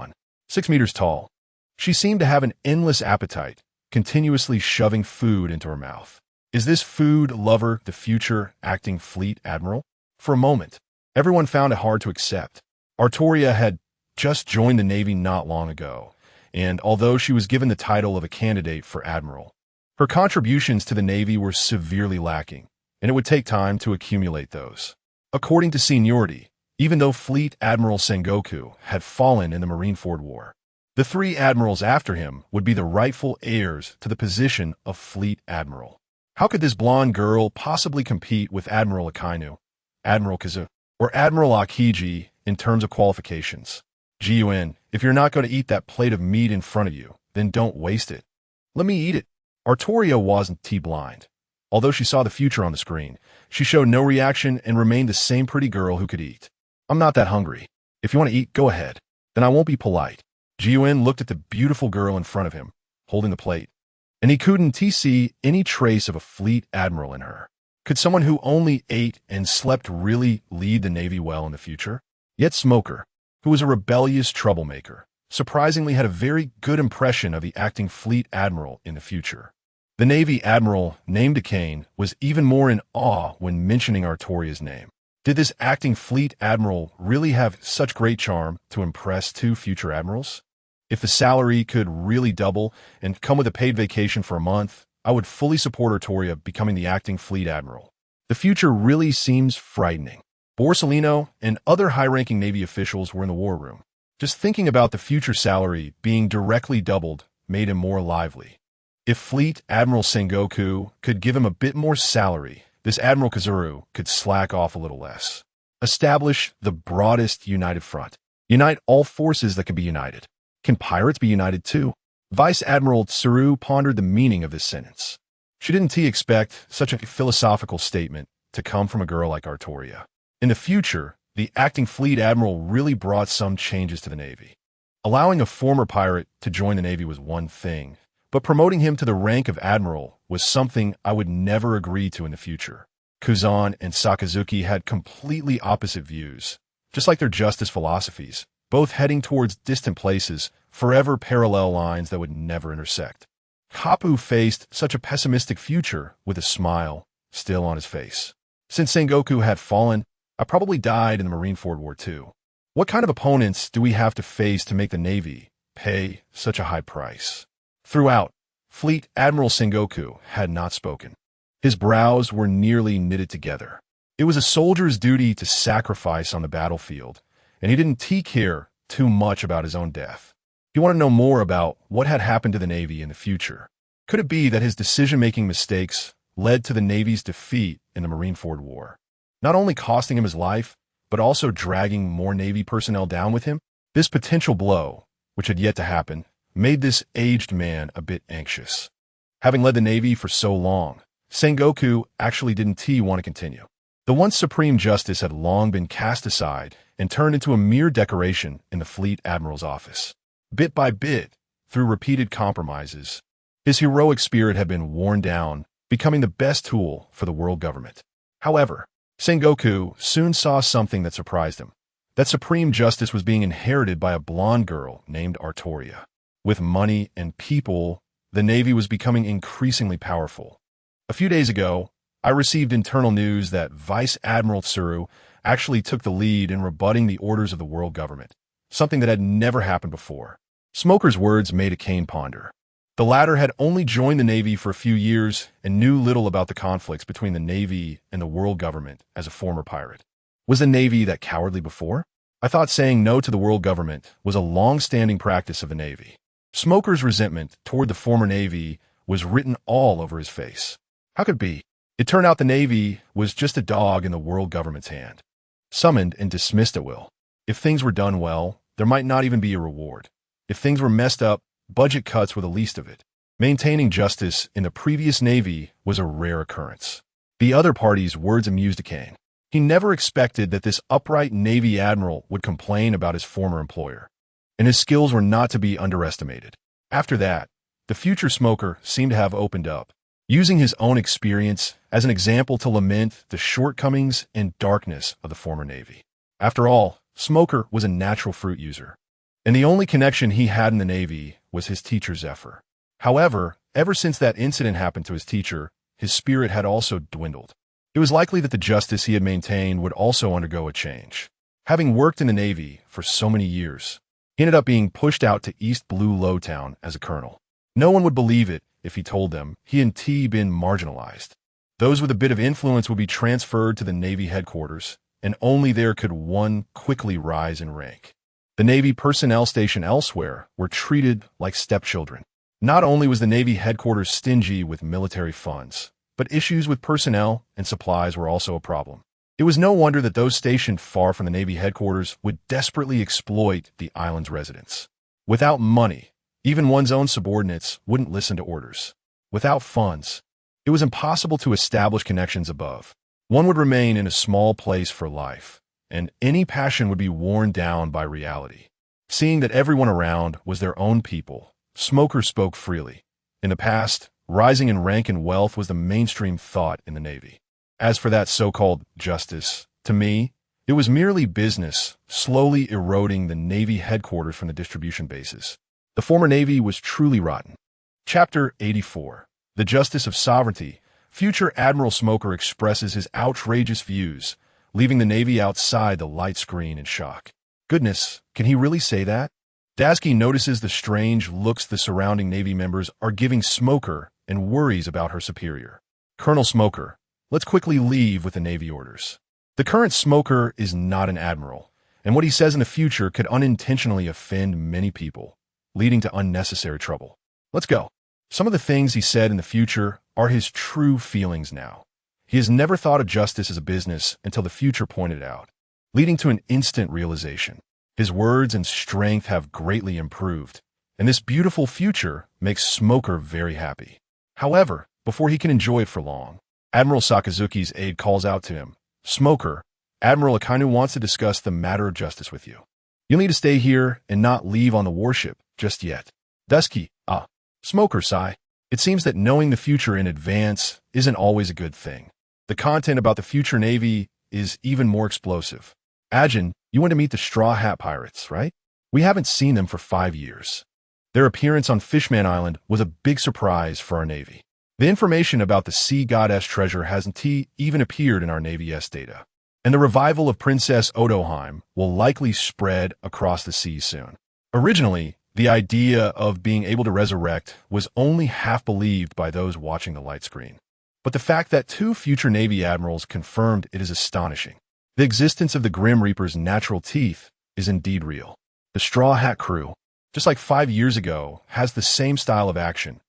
S1: 6 meters tall. She seemed to have an endless appetite, continuously shoving food into her mouth. Is this food lover the future acting fleet admiral? For a moment, everyone found it hard to accept. Artoria had just joined the Navy not long ago, and although she was given the title of a candidate for admiral, her contributions to the Navy were severely lacking, and it would take time to accumulate those. According to seniority, even though Fleet Admiral Sengoku had fallen in the Marineford War, the 3 admirals after him would be the rightful heirs to the position of Fleet Admiral. How could this blonde girl possibly compete with Admiral Akainu, Admiral Kazu, or Admiral Akiji in terms of qualifications? Gyun, if you're not going to eat that plate of meat in front of you, then don't waste it. Let me eat it. Artoria wasn't blind. Although she saw the future on the screen, she showed no reaction and remained the same pretty girl who could eat. I'm not that hungry. If you want to eat, go ahead. Then I won't be polite. Gyun looked at the beautiful girl in front of him, holding the plate, and he couldn't see any trace of a fleet admiral in her. Could someone who only ate and slept really lead the Navy well in the future? Yet Smoker, who was a rebellious troublemaker, surprisingly had a very good impression of the acting fleet admiral in the future. The Navy admiral, named Akane, was even more in awe when mentioning Artoria's name. Did this acting fleet admiral really have such great charm to impress 2 future admirals? If the salary could really double and come with a paid vacation for a month, I would fully support Artoria becoming the acting fleet admiral. The future really seems frightening. Borsellino and other high-ranking Navy officials were in the war room. Just thinking about the future salary being directly doubled made him more lively. If Fleet Admiral Sengoku could give him a bit more salary, this Admiral Kazuru could slack off a little less. Establish the broadest united front. Unite all forces that can be united. Can pirates be united too? Vice Admiral Tsuru pondered the meaning of this sentence. She didn't expect such a philosophical statement to come from a girl like Artoria. In the future, the acting fleet admiral really brought some changes to the Navy. Allowing a former pirate to join the Navy was one thing, but promoting him to the rank of admiral was something I would never agree to in the future. Kuzan and Sakazuki had completely opposite views, just like their justice philosophies, both heading towards distant places, forever parallel lines that would never intersect. Kapu faced such a pessimistic future with a smile still on his face. Since Sengoku had fallen, I probably died in the Marineford War too. What kind of opponents do we have to face to make the Navy pay such a high price? Throughout, Fleet Admiral Sengoku had not spoken. His brows were nearly knitted together. It was a soldier's duty to sacrifice on the battlefield, and he didn't care too much about his own death. He wanted to know more about what had happened to the Navy in the future. Could it be that his decision-making mistakes led to the Navy's defeat in the Marineford War, not only costing him his life, but also dragging more Navy personnel down with him? This potential blow, which had yet to happen, made this aged man a bit anxious. Having led the Navy for so long, Sengoku actually didn't want to continue. The once supreme justice had long been cast aside and turned into a mere decoration in the Fleet Admiral's office. Bit by bit, through repeated compromises, his heroic spirit had been worn down, becoming the best tool for the world government. However, Sengoku soon saw something that surprised him. That supreme justice was being inherited by a blonde girl named Artoria. With money and people, the Navy was becoming increasingly powerful. A few days ago, I received internal news that Vice Admiral Tsuru actually took the lead in rebutting the orders of the world government, something that had never happened before. Smoker's words made Akane ponder. The latter had only joined the Navy for a few years and knew little about the conflicts between the Navy and the world government as a former pirate. Was the Navy that cowardly before? I thought saying no to the world government was a long-standing practice of the Navy. Smoker's resentment toward the former Navy was written all over his face. How could it be? It turned out the Navy was just a dog in the world government's hand, summoned and dismissed at will. If things were done well, there might not even be a reward. If things were messed up, budget cuts were the least of it. Maintaining justice in the previous Navy was a rare occurrence. The other party's words amused Akane. He never expected that this upright Navy admiral would complain about his former employer, and his skills were not to be underestimated. After that, the future smoker seemed to have opened up, using his own experience as an example to lament the shortcomings and darkness of the former Navy. After all, Smoker was a natural fruit user, and the only connection he had in the Navy was his teacher Zephyr. However, ever since that incident happened to his teacher, his spirit had also dwindled. It was likely that the justice he had maintained would also undergo a change. Having worked in the Navy for so many years, he ended up being pushed out to East Blue Lowtown as a colonel. No one would believe it if he told them he and T been marginalized. Those with a bit of influence would be transferred to the Navy headquarters, and only there could one quickly rise in rank. The Navy personnel stationed elsewhere were treated like stepchildren. Not only was the Navy headquarters stingy with military funds, but issues with personnel and supplies were also a problem. It was no wonder that those stationed far from the Navy headquarters would desperately exploit the island's residents. Without money, even one's own subordinates wouldn't listen to orders. Without funds, it was impossible to establish connections above. One would remain in a small place for life, and any passion would be worn down by reality. Seeing that everyone around was their own people, Smoker spoke freely. In the past, rising in rank and wealth was the mainstream thought in the Navy. As for that so-called justice, to me, it was merely business, slowly eroding the Navy headquarters from the distribution bases. The former Navy was truly rotten. Chapter 84. The Justice of Sovereignty. Future Admiral Smoker expresses his outrageous views, leaving the Navy outside the light screen in shock. Goodness, can he really say that? Dasky notices the strange looks the surrounding Navy members are giving Smoker and worries about her superior. Colonel Smoker, let's quickly leave with the Navy orders. The current Smoker is not an admiral, and what he says in the future could unintentionally offend many people, leading to unnecessary trouble. Let's go. Some of the things he said in the future are his true feelings now. He has never thought of justice as a business until the future pointed it out, leading to an instant realization. His words and strength have greatly improved, and this beautiful future makes Smoker very happy. However, before he can enjoy it for long, Admiral Sakazuki's aide calls out to him, "Smoker, Admiral Akainu wants to discuss the matter of justice with you. You'll need to stay here and not leave on the warship just yet." Dusky, Smoker sigh. It seems that knowing the future in advance isn't always a good thing. The content about the future Navy is even more explosive. Ajin, you want to meet the Straw Hat Pirates, right? We haven't seen them for 5 years. Their appearance on Fishman Island was a big surprise for our Navy. The information about the Sea Goddess treasure hasn't even appeared in our Navy S data. And the revival of Princess Odoheim will likely spread across the seas soon. Originally, the idea of being able to resurrect was only half believed by those watching the light screen. But the fact that 2 future Navy admirals confirmed it is astonishing. The existence of the Grim Reaper's natural teeth is indeed real. The Straw Hat crew, just like 5 years ago, has the same style of action.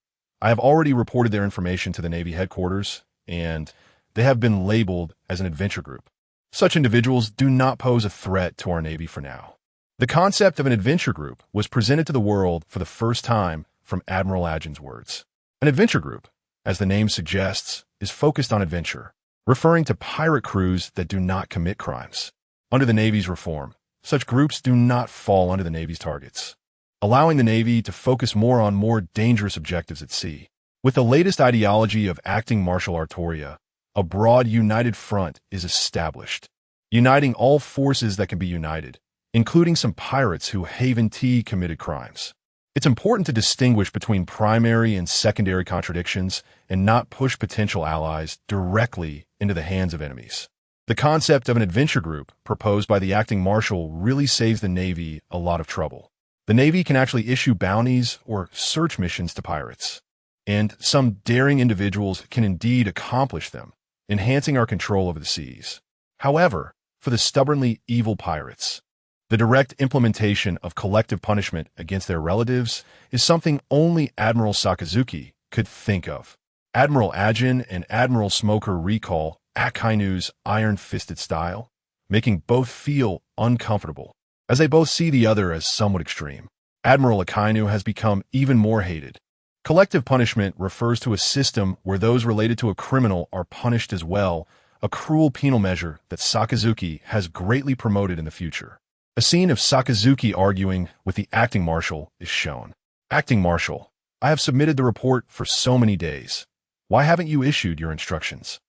S1: I have already reported their information to the Navy headquarters, and they have been labeled as an adventure group. Such individuals do not pose a threat to our Navy for now. The concept of an adventure group was presented to the world for the first time from Admiral Ajin's words. An adventure group, as the name suggests, is focused on adventure, referring to pirate crews that do not commit crimes. Under the Navy's reform, such groups do not fall under the Navy's targets, allowing the Navy to focus more on more dangerous objectives at sea. With the latest ideology of acting Marshal Artoria, a broad united front is established, uniting all forces that can be united, including some pirates who Haven T committed crimes. It's important to distinguish between primary and secondary contradictions and not push potential allies directly into the hands of enemies. The concept of an adventure group proposed by the acting marshal really saves the Navy a lot of trouble. The Navy can actually issue bounties or search missions to pirates, and some daring individuals can indeed accomplish them, enhancing our control over the seas. However, for the stubbornly evil pirates, the direct implementation of collective punishment against their relatives is something only Admiral Sakazuki could think of. Admiral Ajin and Admiral Smoker recall Akainu's iron-fisted style, making both feel uncomfortable, as they both see the other as somewhat extreme. Admiral Akainu has become even more hated. Collective punishment refers to a system where those related to a criminal are punished as well, a cruel penal measure that Sakazuki has greatly promoted in the future. A scene of Sakazuki arguing with the acting marshal is shown. "Acting Marshal, I have submitted the report for so many days. Why haven't you issued your instructions?"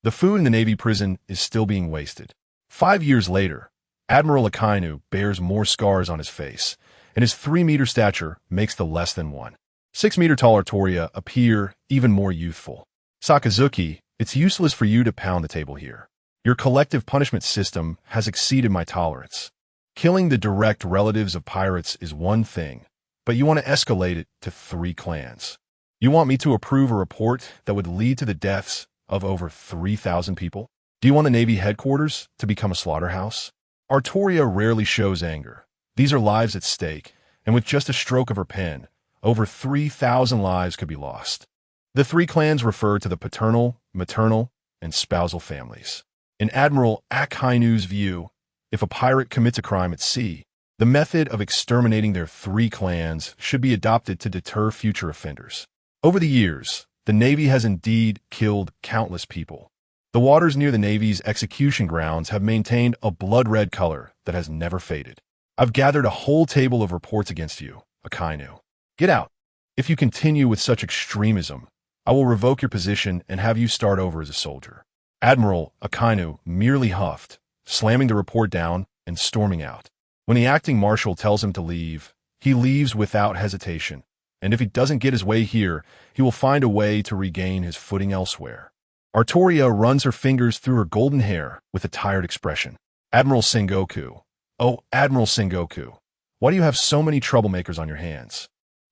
S1: The food in the Navy prison is still being wasted. 5 years later, Admiral Akainu bears more scars on his face, and his 3-meter stature makes the less than 1. 6-meter tall Artoria appear even more youthful. "Sakazuki, it's useless for you to pound the table here. Your collective punishment system has exceeded my tolerance. Killing the direct relatives of pirates is one thing, but you want to escalate it to 3 clans. You want me to approve a report that would lead to the deaths of over 3,000 people? Do you want the Navy headquarters to become a slaughterhouse?" Artoria rarely shows anger. These are lives at stake, and with just a stroke of her pen, over 3,000 lives could be lost. The 3 clans refer to the paternal, maternal, and spousal families. In Admiral Akainu's view, if a pirate commits a crime at sea, the method of exterminating their 3 clans should be adopted to deter future offenders. Over the years, the Navy has indeed killed countless people. The waters near the Navy's execution grounds have maintained a blood-red color that has never faded. I've gathered a whole table of reports against you, Akainu. Get out. If you continue with such extremism, I will revoke your position and have you start over as a soldier. Admiral Akainu merely huffed, slamming the report down and storming out. When the acting marshal tells him to leave, he leaves without hesitation, and if he doesn't get his way here, he will find a way to regain his footing elsewhere. Artoria runs her fingers through her golden hair with a tired expression. "Admiral Sengoku. Oh, Admiral Sengoku. Why do you have so many troublemakers on your hands?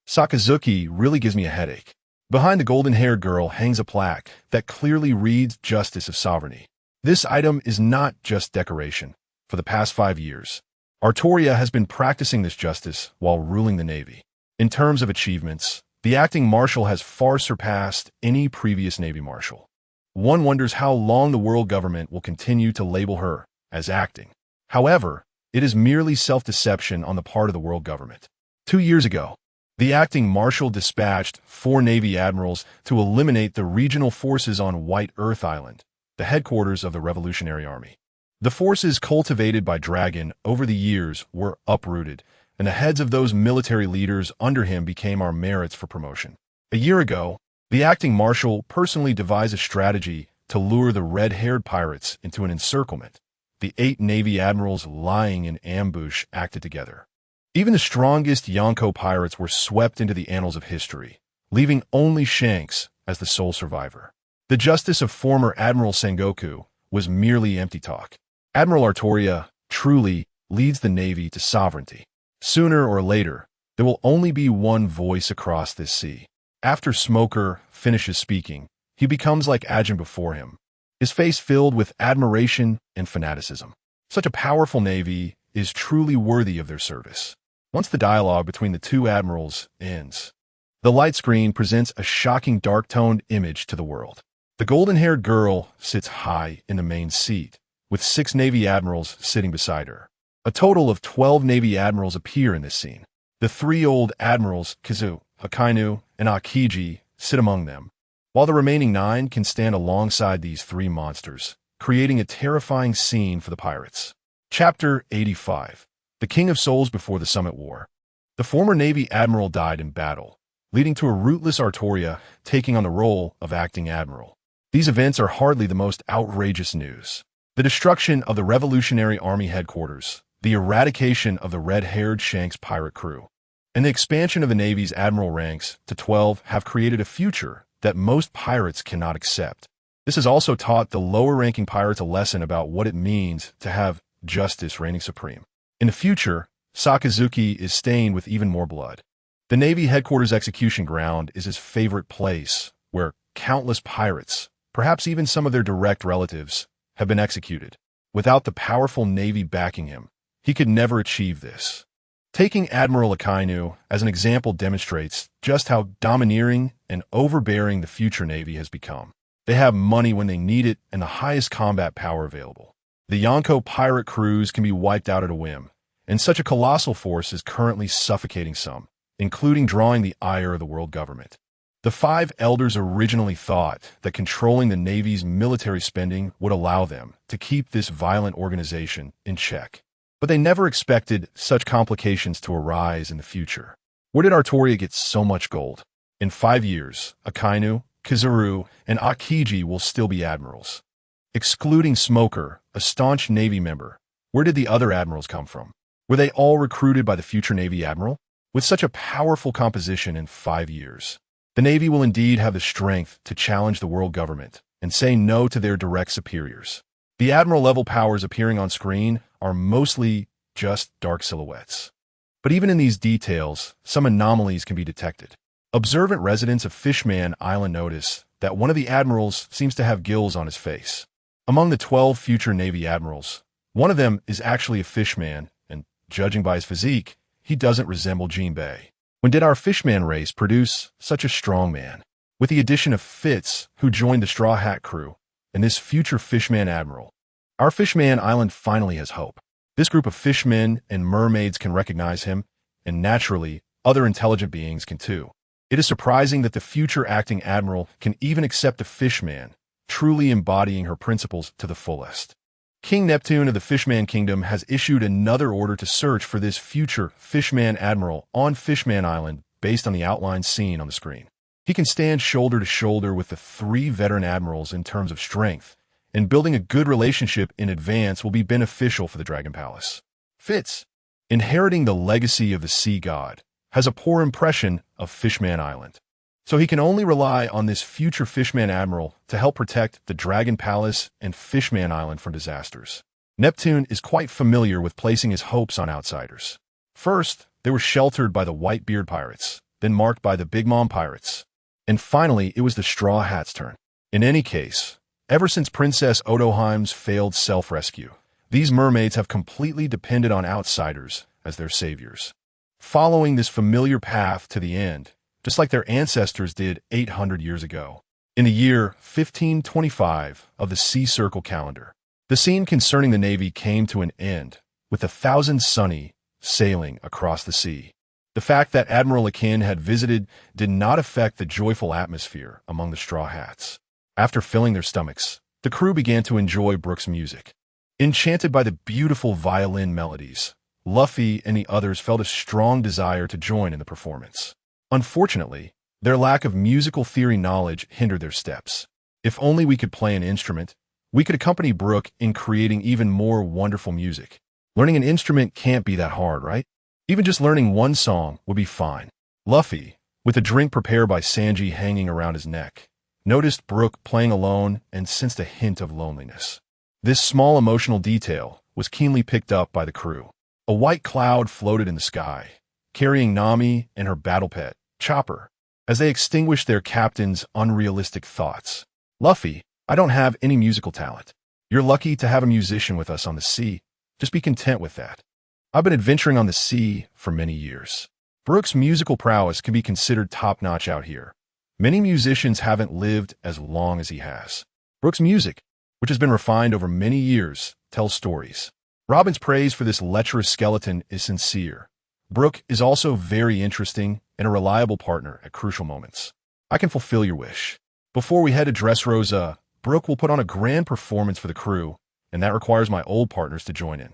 S1: Sakazuki really gives me a headache. Behind the golden-haired girl hangs a plaque that clearly reads Justice of Sovereignty. This item is not just decoration. For the past 5 years, Artoria has been practicing this justice while ruling the Navy. In terms of achievements, the acting marshal has far surpassed any previous Navy marshal. One wonders how long the world government will continue to label her as acting. However, it is merely self-deception on the part of the world government. 2 years ago, the acting marshal dispatched 4 Navy admirals to eliminate the regional forces on White Earth Island, the headquarters of the Revolutionary Army. The forces cultivated by Dragon over the years were uprooted, and the heads of those military leaders under him became our merits for promotion. A year ago, the acting marshal personally devised a strategy to lure the red-haired pirates into an encirclement. The 8 Navy admirals lying in ambush acted together. Even the strongest Yonko pirates were swept into the annals of history, leaving only Shanks as the sole survivor. The justice of former Admiral Sengoku was merely empty talk. Admiral Artoria truly leads the Navy to sovereignty. Sooner or later, there will only be one voice across this sea. After Smoker finishes speaking, he becomes like Ajin before him, his face filled with admiration and fanaticism. Such a powerful Navy is truly worthy of their service. Once the dialogue between the 2 admirals ends, the light screen presents a shocking dark-toned image to the world. The golden-haired girl sits high in the main seat, with 6 Navy admirals sitting beside her. A total of 12 Navy admirals appear in this scene. The 3 old admirals, Kizu, Akainu, and Akiji, sit among them, while the remaining 9 can stand alongside these 3 monsters, creating a terrifying scene for the pirates. Chapter 85. The King of Souls Before the Summit War. The former Navy admiral died in battle, leading to a rootless Artoria taking on the role of acting admiral. These events are hardly the most outrageous news. The destruction of the Revolutionary Army headquarters, the eradication of the red-haired Shanks pirate crew, and the expansion of the Navy's admiral ranks to 12 have created a future that most pirates cannot accept. This has also taught the lower-ranking pirates a lesson about what it means to have justice reigning supreme. In the future, Sakazuki is stained with even more blood. The Navy headquarters execution ground is his favorite place, where countless pirates, perhaps even some of their direct relatives, have been executed. Without the powerful Navy backing him, he could never achieve this. Taking Admiral Akainu as an example demonstrates just how domineering and overbearing the future Navy has become. They have money when they need it and the highest combat power available. The Yonko pirate crews can be wiped out at a whim, and such a colossal force is currently suffocating some, including drawing the ire of the world government. The 5 elders originally thought that controlling the Navy's military spending would allow them to keep this violent organization in check. But they never expected such complications to arise in the future. Where did Artoria get so much gold? In 5 years, Akainu, Kizuru, and Akiji will still be admirals. Excluding Smoker, a staunch Navy member, where did the other admirals come from? Were they all recruited by the future Navy admiral? With such a powerful composition in 5 years, the Navy will indeed have the strength to challenge the world government and say no to their direct superiors. The admiral-level powers appearing on screen are mostly just dark silhouettes. But even in these details, some anomalies can be detected. Observant residents of Fishman Island notice that one of the admirals seems to have gills on his face. Among the 12 future Navy admirals, one of them is actually a fishman, and judging by his physique, he doesn't resemble Jinbei. When did our fishman race produce such a strong man? With the addition of Fitz, who joined the Straw Hat crew, and this future fishman admiral, our Fishman Island finally has hope. This group of fishmen and mermaids can recognize him, and naturally, other intelligent beings can too. It is surprising that the future acting admiral can even accept a fishman, truly embodying her principles to the fullest. King Neptune of the Fishman Kingdom has issued another order to search for this future Fishman Admiral on Fishman Island based on the outline seen on the screen. He can stand shoulder to shoulder with the 3 veteran admirals in terms of strength, and building a good relationship in advance will be beneficial for the Dragon Palace. Fitz, inheriting the legacy of the sea god, has a poor impression of Fishman Island. So he can only rely on this future Fishman Admiral to help protect the Dragon Palace and Fishman Island from disasters. Neptune is quite familiar with placing his hopes on outsiders. First, they were sheltered by the Whitebeard pirates, then marked by the Big Mom pirates. And finally, it was the Straw Hat's turn. In any case, ever since Princess Odoheim's failed self-rescue, these mermaids have completely depended on outsiders as their saviors, following this familiar path to the end, just like their ancestors did 800 years ago. In the year 1525 of the Sea Circle calendar, the scene concerning the Navy came to an end, with 1,000 Sunny sailing across the sea. The fact that Admiral Akin had visited did not affect the joyful atmosphere among the Straw Hats. After filling their stomachs, the crew began to enjoy Brooke's music. Enchanted by the beautiful violin melodies, Luffy and the others felt a strong desire to join in the performance. Unfortunately, their lack of musical theory knowledge hindered their steps. If only we could play an instrument, we could accompany Brooke in creating even more wonderful music. Learning an instrument can't be that hard, right? Even just learning one song would be fine. Luffy, with a drink prepared by Sanji hanging around his neck, noticed Brooke playing alone and sensed a hint of loneliness. This small emotional detail was keenly picked up by the crew. A white cloud floated in the sky, carrying Nami and her battle pet, Chopper, as they extinguished their captain's unrealistic thoughts. Luffy, I don't have any musical talent. You're lucky to have a musician with us on the sea. Just be content with that. I've been adventuring on the sea for many years. Brooke's musical prowess can be considered top-notch out here. Many musicians haven't lived as long as he has. Brooke's music, which has been refined over many years, tells stories. Robin's praise for this lecherous skeleton is sincere. Brooke is also very interesting and a reliable partner at crucial moments. I can fulfill your wish. Before we head to Dressrosa, Brooke will put on a grand performance for the crew, and that requires my old partners to join in.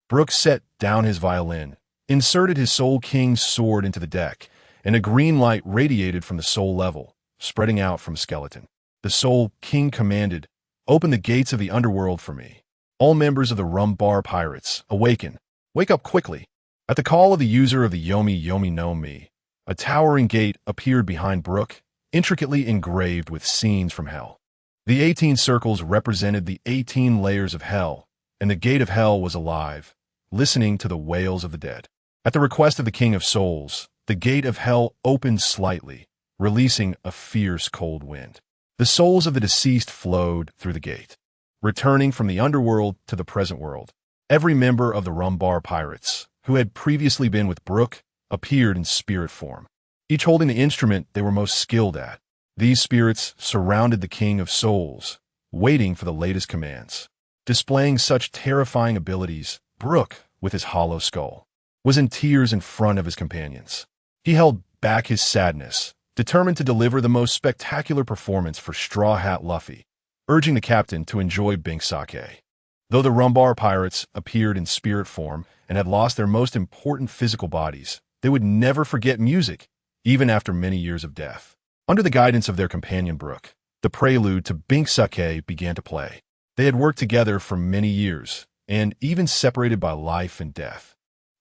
S1: Brooke set down his violin, inserted his Soul King's sword into the deck, and a green light radiated from the soul level, spreading out from the skeleton. The Soul King commanded, "Open the gates of the underworld for me. All members of the Rum Bar Pirates, awaken. Wake up quickly." At the call of the user of the Yomi Yomi no Mi, a towering gate appeared behind Brooke, intricately engraved with scenes from hell. The 18 circles represented the 18 layers of hell, and the gate of hell was alive, listening to the wails of the dead. At the request of the King of Souls, the gate of hell opened slightly, releasing a fierce cold wind. The souls of the deceased flowed through the gate, returning from the underworld to the present world. Every member of the Rum Bar Pirates, who had previously been with Brooke, appeared in spirit form, each holding the instrument they were most skilled at. These spirits surrounded the King of Souls, waiting for the latest commands. Displaying such terrifying abilities, Brooke, with his hollow skull, was in tears in front of his companions. He held back his sadness, determined to deliver the most spectacular performance for Straw Hat Luffy, urging the captain to enjoy Bink Sake. Though the Rum Bar Pirates appeared in spirit form and had lost their most important physical bodies, they would never forget music, even after many years of death. Under the guidance of their companion Brooke, the prelude to Bink Sake began to play. They had worked together for many years, and even separated by life and death,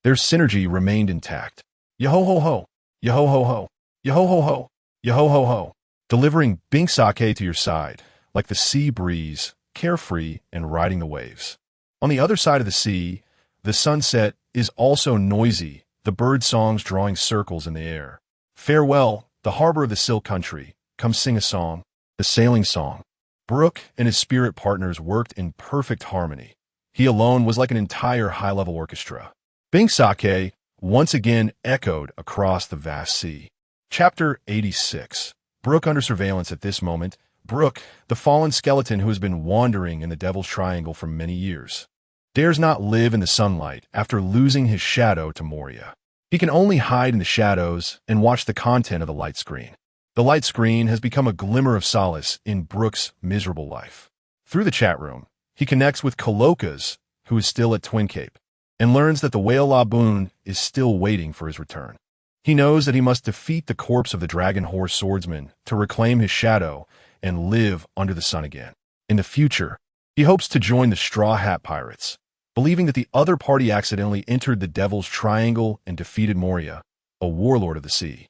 S1: their synergy remained intact. Yo-ho-ho-ho, yo-ho-ho-ho, yo-ho-ho-ho, yo-ho-ho-ho, delivering Bink Sake to your side, like the sea breeze, carefree and riding the waves. On the other side of the sea, the sunset is also noisy, the bird songs drawing circles in the air. Farewell, the harbor of the Silk Country, come sing a song, the sailing song. Brooke and his spirit partners worked in perfect harmony. He alone was like an entire high-level orchestra. Bink Sake once again echoed across the vast sea. Chapter 86. Brooke under surveillance at this moment. Brooke, the fallen skeleton who has been wandering in the Devil's Triangle for many years, dares not live in the sunlight after losing his shadow to Moria. He can only hide in the shadows and watch the content of the light screen. The light screen has become a glimmer of solace in Brooke's miserable life. Through the chat room, he connects with Coloca's, who is still at Twin Cape, and learns that the whale Laboon is still waiting for his return. He knows that he must defeat the corpse of the Dragon Horse swordsman to reclaim his shadow and live under the sun again. In the future, he hopes to join the Straw Hat Pirates, believing that the other party accidentally entered the Devil's Triangle and defeated Moria, a warlord of the sea.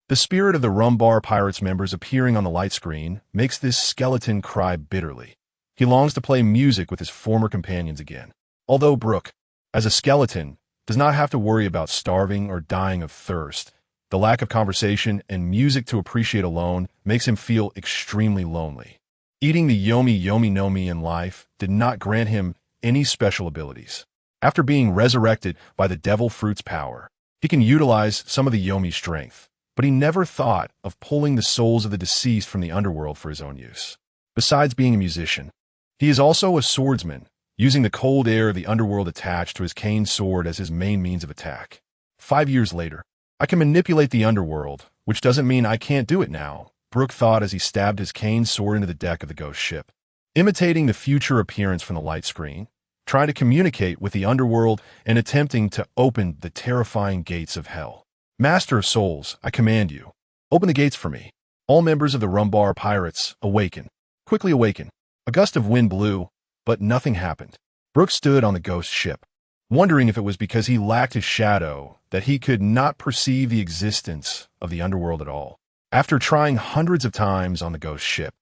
S1: The spirit of the Rum Bar Pirates members appearing on the light screen makes this skeleton cry bitterly. He longs to play music with his former companions again. Although Brooke, as a skeleton, does not have to worry about starving or dying of thirst, The lack of conversation and music to appreciate alone makes him feel extremely lonely. Eating the yomi yomi no mi in life did not grant him any special abilities. After being resurrected by the devil fruit's power, he can utilize some of the yomi's strength, but he never thought of pulling the souls of the deceased from the underworld for his own use. Besides being a musician, he is also a swordsman, using the cold air of the underworld attached to his cane sword as his main means of attack. 5 years later, I can manipulate the underworld, which doesn't mean I can't do it now, Brook thought as he stabbed his cane sword into the deck of the ghost ship. Imitating the future appearance from the light screen, trying to communicate with the underworld and attempting to open the terrifying gates of hell. Master of Souls, I command you, open the gates for me. All members of the Rumbar pirates, awaken. Quickly awaken. A gust of wind blew, but nothing happened. Brook stood on the ghost ship, wondering if it was because he lacked his shadow that he could not perceive the existence of the underworld at all. After trying hundreds of times on the ghost ship,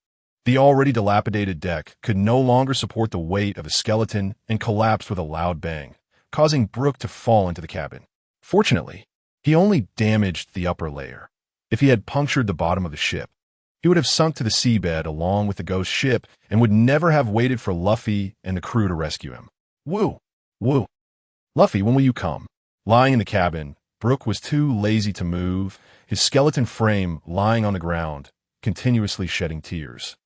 S1: the already dilapidated deck could no longer support the weight of a skeleton and collapsed with a loud bang, causing Brook to fall into the cabin. Fortunately, he only damaged the upper layer. If he had punctured the bottom of the ship, he would have sunk to the seabed along with the ghost ship and would never have waited for Luffy and the crew to rescue him. Woo! Woo! Luffy, when will you come? Lying in the cabin, Brook was too lazy to move, his skeleton frame lying on the ground, continuously shedding tears.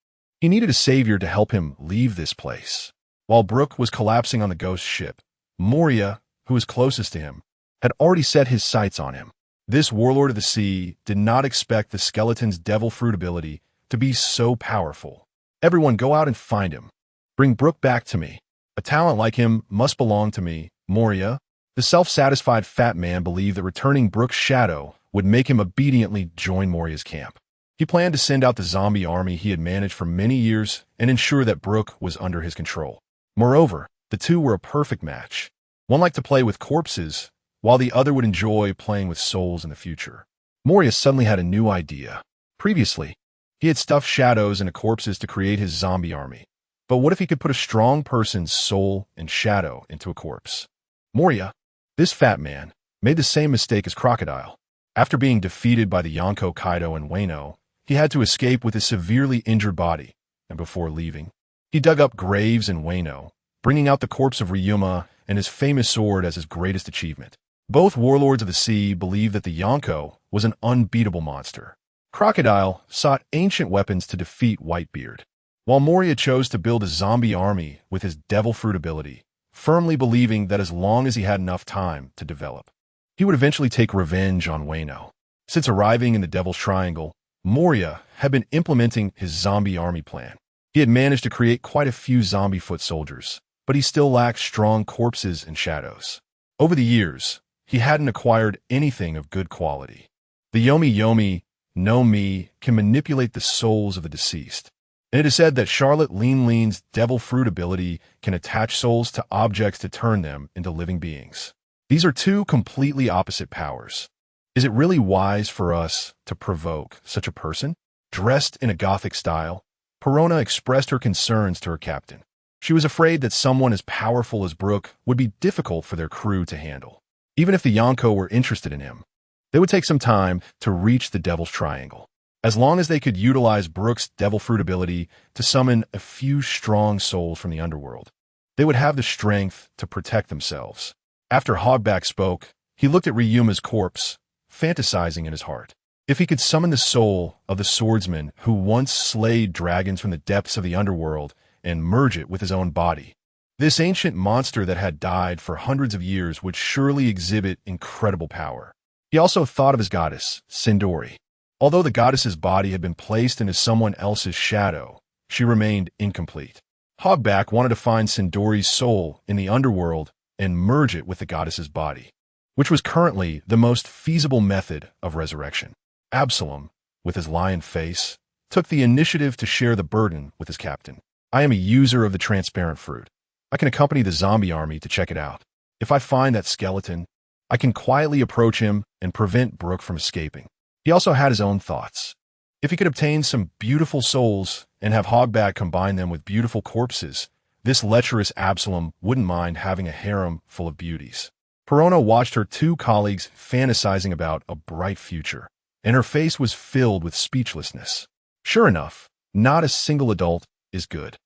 S1: He needed a savior to help him leave this place. While Brook was collapsing on the ghost ship, Moria, who was closest to him, had already set his sights on him. This warlord of the sea did not expect the skeleton's devil fruit ability to be so powerful. Everyone go out and find him. Bring Brook back to me. A talent like him must belong to me, Moria. The self-satisfied fat man believed that returning Brook's shadow would make him obediently join Moria's camp. He planned to send out the zombie army he had managed for many years and ensure that Brook was under his control. Moreover, the two were a perfect match. One liked to play with corpses, while the other would enjoy playing with souls in the future. Moria suddenly had a new idea. Previously, he had stuffed shadows into corpses to create his zombie army. But what if he could put a strong person's soul and shadow into a corpse? Moria, this fat man, made the same mistake as Crocodile. After being defeated by the Yonko, Kaido, and Wano, he had to escape with his severely injured body, and before leaving, he dug up graves in Wano, bringing out the corpse of Ryuma and his famous sword as his greatest achievement. Both warlords of the sea believed that the Yonko was an unbeatable monster. Crocodile sought ancient weapons to defeat Whitebeard, while Moria chose to build a zombie army with his devil fruit ability, firmly believing that as long as he had enough time to develop, he would eventually take revenge on Wano. Since arriving in the Devil's Triangle, Moria had been implementing his zombie army plan. He had managed to create quite a few zombie foot soldiers, but he still lacked strong corpses and shadows. Over the years, he hadn't acquired anything of good quality. The Yomi Yomi no Mi can manipulate the souls of the deceased, and it is said that Charlotte Lean Lean's devil fruit ability can attach souls to objects to turn them into living beings. These are two completely opposite powers. Is it really wise for us to provoke such a person? Dressed in a gothic style, Perona expressed her concerns to her captain. She was afraid that someone as powerful as Brook would be difficult for their crew to handle. Even if the Yonko were interested in him, they would take some time to reach the Devil's Triangle. As long as they could utilize Brook's devil fruit ability to summon a few strong souls from the underworld, they would have the strength to protect themselves. After Hogback spoke, he looked at Ryuma's corpse, fantasizing in his heart. If he could summon the soul of the swordsman who once slayed dragons from the depths of the underworld and merge it with his own body, this ancient monster that had died for hundreds of years would surely exhibit incredible power. He also thought of his goddess, Sindori. Although the goddess's body had been placed into someone else's shadow, she remained incomplete. Hogback wanted to find Sindori's soul in the underworld and merge it with the goddess's body, which was currently the most feasible method of resurrection. Absalom, with his lion face, took the initiative to share the burden with his captain. I am a user of the transparent fruit. I can accompany the zombie army to check it out. If I find that skeleton, I can quietly approach him and prevent Brook from escaping. He also had his own thoughts. If he could obtain some beautiful souls and have Hogback combine them with beautiful corpses, this lecherous Absalom wouldn't mind having a harem full of beauties. Perona watched her two colleagues fantasizing about a bright future, and her face was filled with speechlessness. Sure enough, not a single adult is good.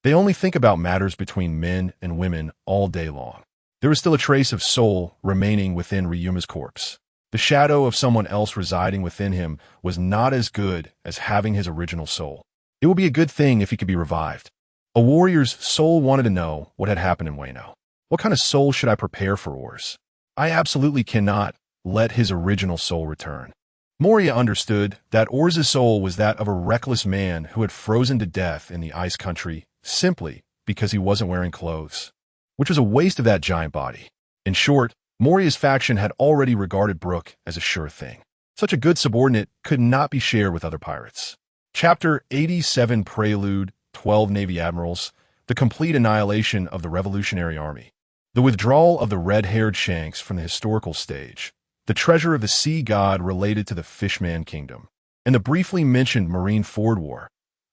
S1: They only think about matters between men and women all day long. There was still a trace of soul remaining within Ryuma's corpse. The shadow of someone else residing within him was not as good as having his original soul. It would be a good thing if he could be revived. A warrior's soul wanted to know what had happened in Wano. What kind of soul should I prepare for Ors? I absolutely cannot let his original soul return. Moria understood that Ors' soul was that of a reckless man who had frozen to death in the ice country simply because he wasn't wearing clothes, which was a waste of that giant body. In short, Moria's faction had already regarded Brook as a sure thing. Such a good subordinate could not be shared with other pirates. Chapter 87 Prelude, 12 Navy Admirals, the complete annihilation of the Revolutionary Army. The withdrawal of the red-haired Shanks from the historical stage, the treasure of the sea god related to the Fishman Kingdom, and the briefly mentioned Marineford War.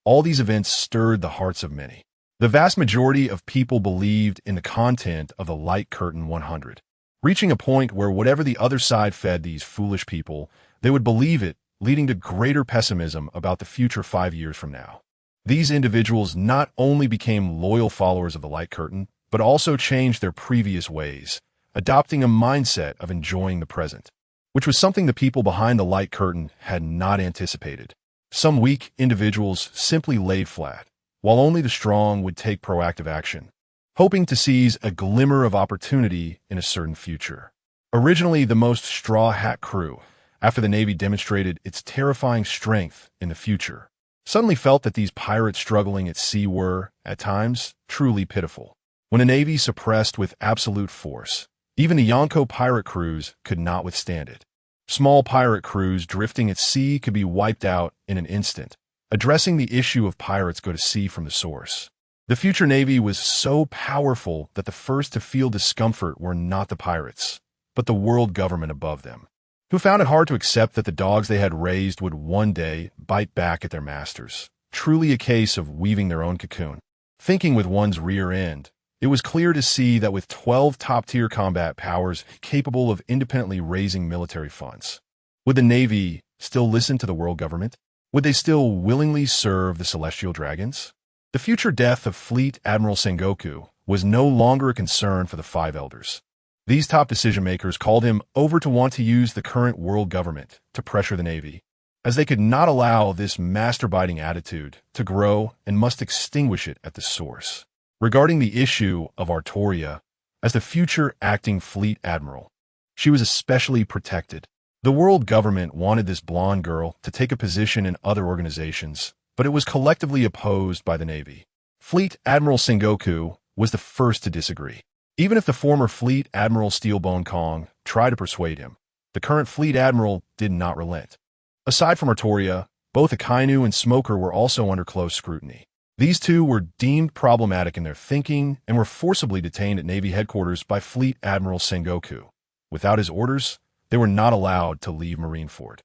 S1: All these events stirred the hearts of many. The vast majority of people believed in the content of the Light Curtain 100, reaching a point where whatever the other side fed these foolish people, they would believe it, leading to greater pessimism about the future 5 years from now. These individuals not only became loyal followers of the Light Curtain, but also changed their previous ways, adopting a mindset of enjoying the present, which was something the people behind the Light Curtain had not anticipated. Some weak individuals simply laid flat, while only the strong would take proactive action, hoping to seize a glimmer of opportunity in a certain future. Originally the most straw hat crew, after the Navy demonstrated its terrifying strength in the future, suddenly felt that these pirates struggling at sea were, at times, truly pitiful. When a Navy suppressed with absolute force, even the Yonko pirate crews could not withstand it. Small pirate crews drifting at sea could be wiped out in an instant. Addressing the issue of pirates go to sea from the source. The future Navy was so powerful that the first to feel discomfort were not the pirates, but the world government above them, who found it hard to accept that the dogs they had raised would one day bite back at their masters. Truly a case of weaving their own cocoon. Thinking with one's rear end, it was clear to see that with 12 top-tier combat powers capable of independently raising military funds, would the Navy still listen to the world government? Would they still willingly serve the Celestial Dragons? The future death of Fleet Admiral Sengoku was no longer a concern for the Five Elders. These top decision-makers called him over to want to use the current world government to pressure the Navy, as they could not allow this master-biting attitude to grow and must extinguish it at the source. Regarding the issue of Artoria, as the future acting fleet admiral, she was especially protected. The world government wanted this blonde girl to take a position in other organizations, but it was collectively opposed by the Navy. Fleet Admiral Sengoku was the first to disagree. Even if the former Fleet Admiral Steelbone Kong tried to persuade him, the current Fleet Admiral did not relent. Aside from Artoria, both Akainu and Smoker were also under close scrutiny. These two were deemed problematic in their thinking and were forcibly detained at Navy headquarters by Fleet Admiral Sengoku. Without his orders, they were not allowed to leave Marineford.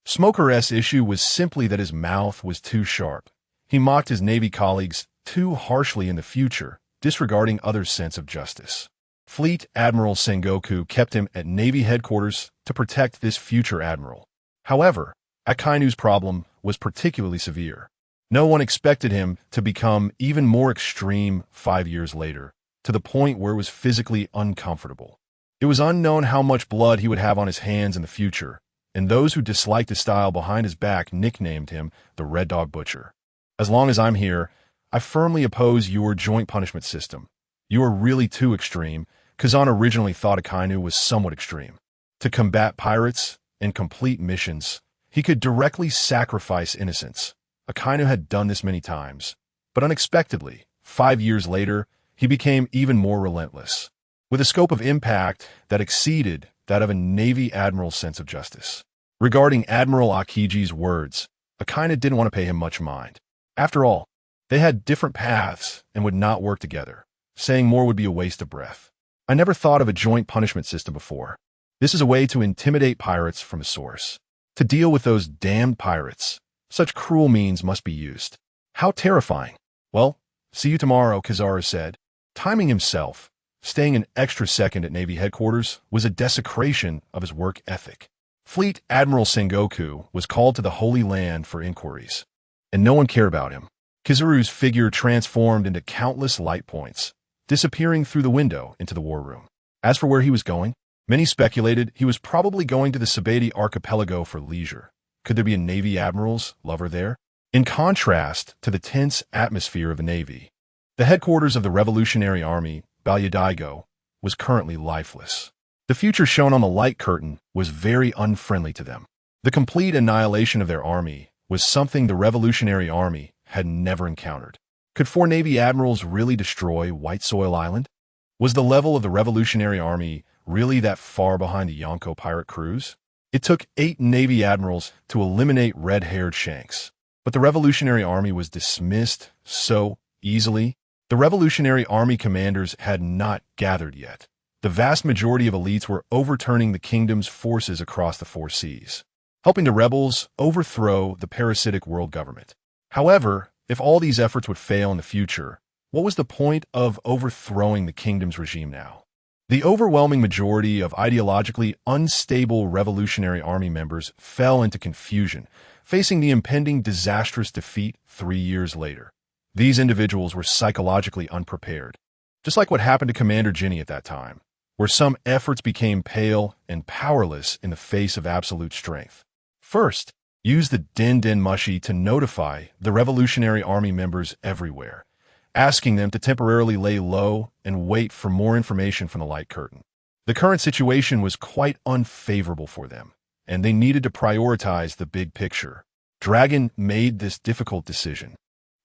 S1: Smoker's issue was simply that his mouth was too sharp. He mocked his Navy colleagues too harshly in the future, disregarding others' sense of justice. Fleet Admiral Sengoku kept him at Navy headquarters to protect this future admiral. However, Akainu's problem was particularly severe. No one expected him to become even more extreme 5 years later, to the point where it was physically uncomfortable. It was unknown how much blood he would have on his hands in the future, and those who disliked his style behind his back nicknamed him the Red Dog Butcher. As long as I'm here, I firmly oppose your joint punishment system. You are really too extreme. Kazan originally thought Akainu was somewhat extreme. To combat pirates and complete missions, he could directly sacrifice innocents. Akainu had done this many times, but unexpectedly, 5 years later, he became even more relentless, with a scope of impact that exceeded that of a Navy admiral's sense of justice. Regarding Admiral Akiji's words, Akainu didn't want to pay him much mind. After all, they had different paths and would not work together. Saying more would be a waste of breath. I never thought of a joint punishment system before. This is a way to intimidate pirates from a source. To deal with those damned pirates, such cruel means must be used. How terrifying. Well, see you tomorrow, Kizaru said. Timing himself, staying an extra second at Navy headquarters was a desecration of his work ethic. Fleet Admiral Sengoku was called to the Holy Land for inquiries, and no one cared about him. Kizaru's figure transformed into countless light points, disappearing through the window into the war room. As for where he was going, many speculated he was probably going to the Subordinate archipelago for leisure. Could there be a Navy admiral's lover there? In contrast to the tense atmosphere of the Navy, the headquarters of the Revolutionary Army, Balyadaigo, was currently lifeless. The future shown on the light curtain was very unfriendly to them. The complete annihilation of their army was something the Revolutionary Army had never encountered. Could 4 Navy admirals really destroy White Soil Island? Was the level of the Revolutionary Army really that far behind the Yonko pirate crews? It took 8 Navy admirals to eliminate red-haired Shanks, but the Revolutionary Army was dismissed so easily. The Revolutionary Army commanders had not gathered yet. The vast majority of elites were overturning the kingdom's forces across the 4 seas, helping the rebels overthrow the parasitic world government. However, if all these efforts would fail in the future, what was the point of overthrowing the kingdom's regime now? The overwhelming majority of ideologically unstable Revolutionary Army members fell into confusion, facing the impending disastrous defeat 3 years later. These individuals were psychologically unprepared, just like what happened to Commander Ginny at that time, where some efforts became pale and powerless in the face of absolute strength. First, use the Den Mushi to notify the Revolutionary Army members everywhere, asking them to temporarily lay low and wait for more information from the light curtain. The current situation was quite unfavorable for them, and they needed to prioritize the big picture. Dragon made this difficult decision.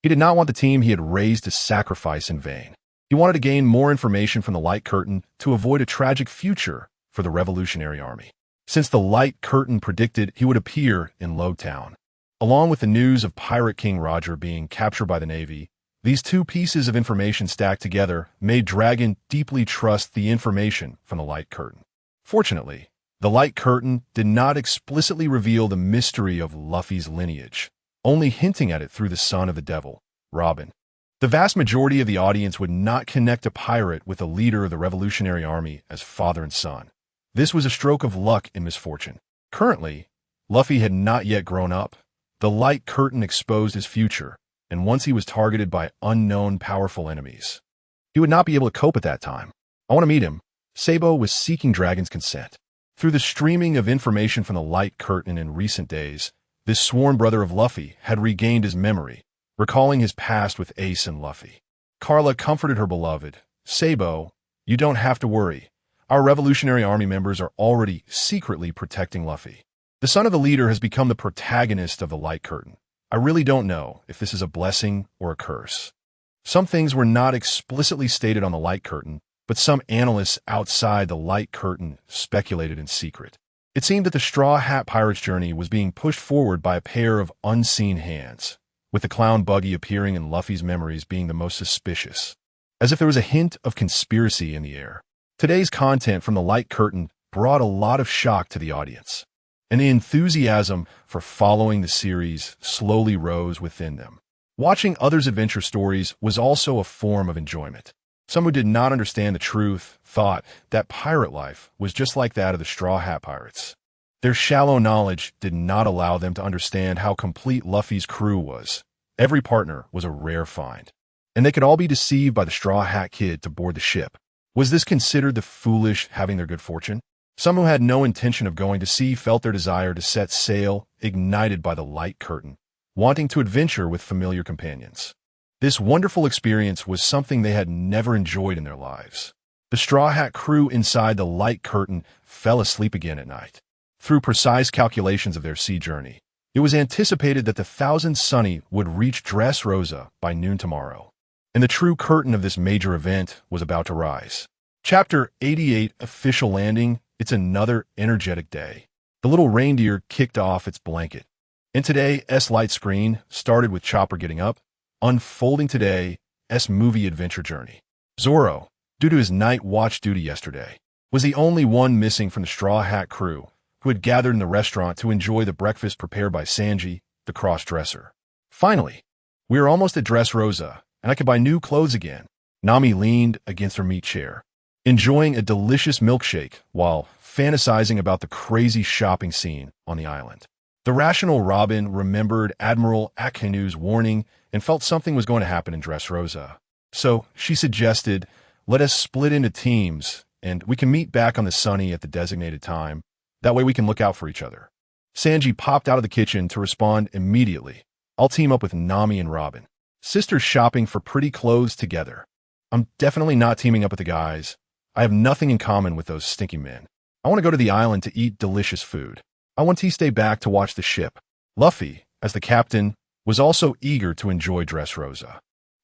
S1: He did not want the team he had raised to sacrifice in vain. He wanted to gain more information from the light curtain to avoid a tragic future for the Revolutionary Army. Since the light curtain predicted he would appear in Lowtown, along with the news of Pirate King Roger being captured by the Navy, these 2 pieces of information stacked together made Dragon deeply trust the information from the light curtain. Fortunately, the light curtain did not explicitly reveal the mystery of Luffy's lineage, only hinting at it through the son of the devil, Robin. The vast majority of the audience would not connect a pirate with a leader of the Revolutionary Army as father and son. This was a stroke of luck in misfortune. Currently, Luffy had not yet grown up. The light curtain exposed his future, and once he was targeted by unknown powerful enemies, he would not be able to cope at that time. I want to meet him. Sabo was seeking Dragon's consent. Through the streaming of information from the light curtain in recent days, this sworn brother of Luffy had regained his memory, recalling his past with Ace and Luffy. Carla comforted her beloved. Sabo, you don't have to worry. Our Revolutionary Army members are already secretly protecting Luffy. The son of the leader has become the protagonist of the light curtain. I really don't know if this is a blessing or a curse. Some things were not explicitly stated on the light curtain, but some analysts outside the light curtain speculated in secret. It seemed that the Straw Hat Pirate's journey was being pushed forward by a pair of unseen hands, with the clown Buggy appearing in Luffy's memories being the most suspicious, as if there was a hint of conspiracy in the air. Today's content from the light curtain brought a lot of shock to the audience, and the enthusiasm for following the series slowly rose within them. Watching others' adventure stories was also a form of enjoyment. Some who did not understand the truth thought that pirate life was just like that of the Straw Hat Pirates. Their shallow knowledge did not allow them to understand how complete Luffy's crew was. Every partner was a rare find, and they could all be deceived by the Straw Hat Kid to board the ship. Was this considered the foolish having their good fortune? Some who had no intention of going to sea felt their desire to set sail ignited by the light curtain, wanting to adventure with familiar companions. This wonderful experience was something they had never enjoyed in their lives. The Straw Hat crew inside the light curtain fell asleep again at night. Through precise calculations of their sea journey, it was anticipated that the Thousand Sunny would reach Dressrosa by noon tomorrow, and the true curtain of this major event was about to rise. Chapter 88, Official Landing. It's another energetic day. The little reindeer kicked off its blanket, and today's light screen started with Chopper getting up, unfolding today's movie adventure journey. Zoro, due to his night watch duty yesterday, was the only one missing from the Straw Hat crew who had gathered in the restaurant to enjoy the breakfast prepared by Sanji, the cross-dresser. Finally, we are almost at Dressrosa, and I can buy new clothes again. Nami leaned against her meat chair. enjoying a delicious milkshake while fantasizing about the crazy shopping scene on the island. The rational Robin remembered Admiral Akanu's warning and felt something was going to happen in Dressrosa. So she suggested, let us split into teams and we can meet back on the Sunny at the designated time. That way we can look out for each other. Sanji popped out of the kitchen to respond immediately. I'll team up with Nami and Robin. Sisters shopping for pretty clothes together. I'm definitely not teaming up with the guys. I have nothing in common with those stinky men. I want to go to the island to eat delicious food. I want to stay back to watch the ship. Luffy, as the captain, was also eager to enjoy Dressrosa.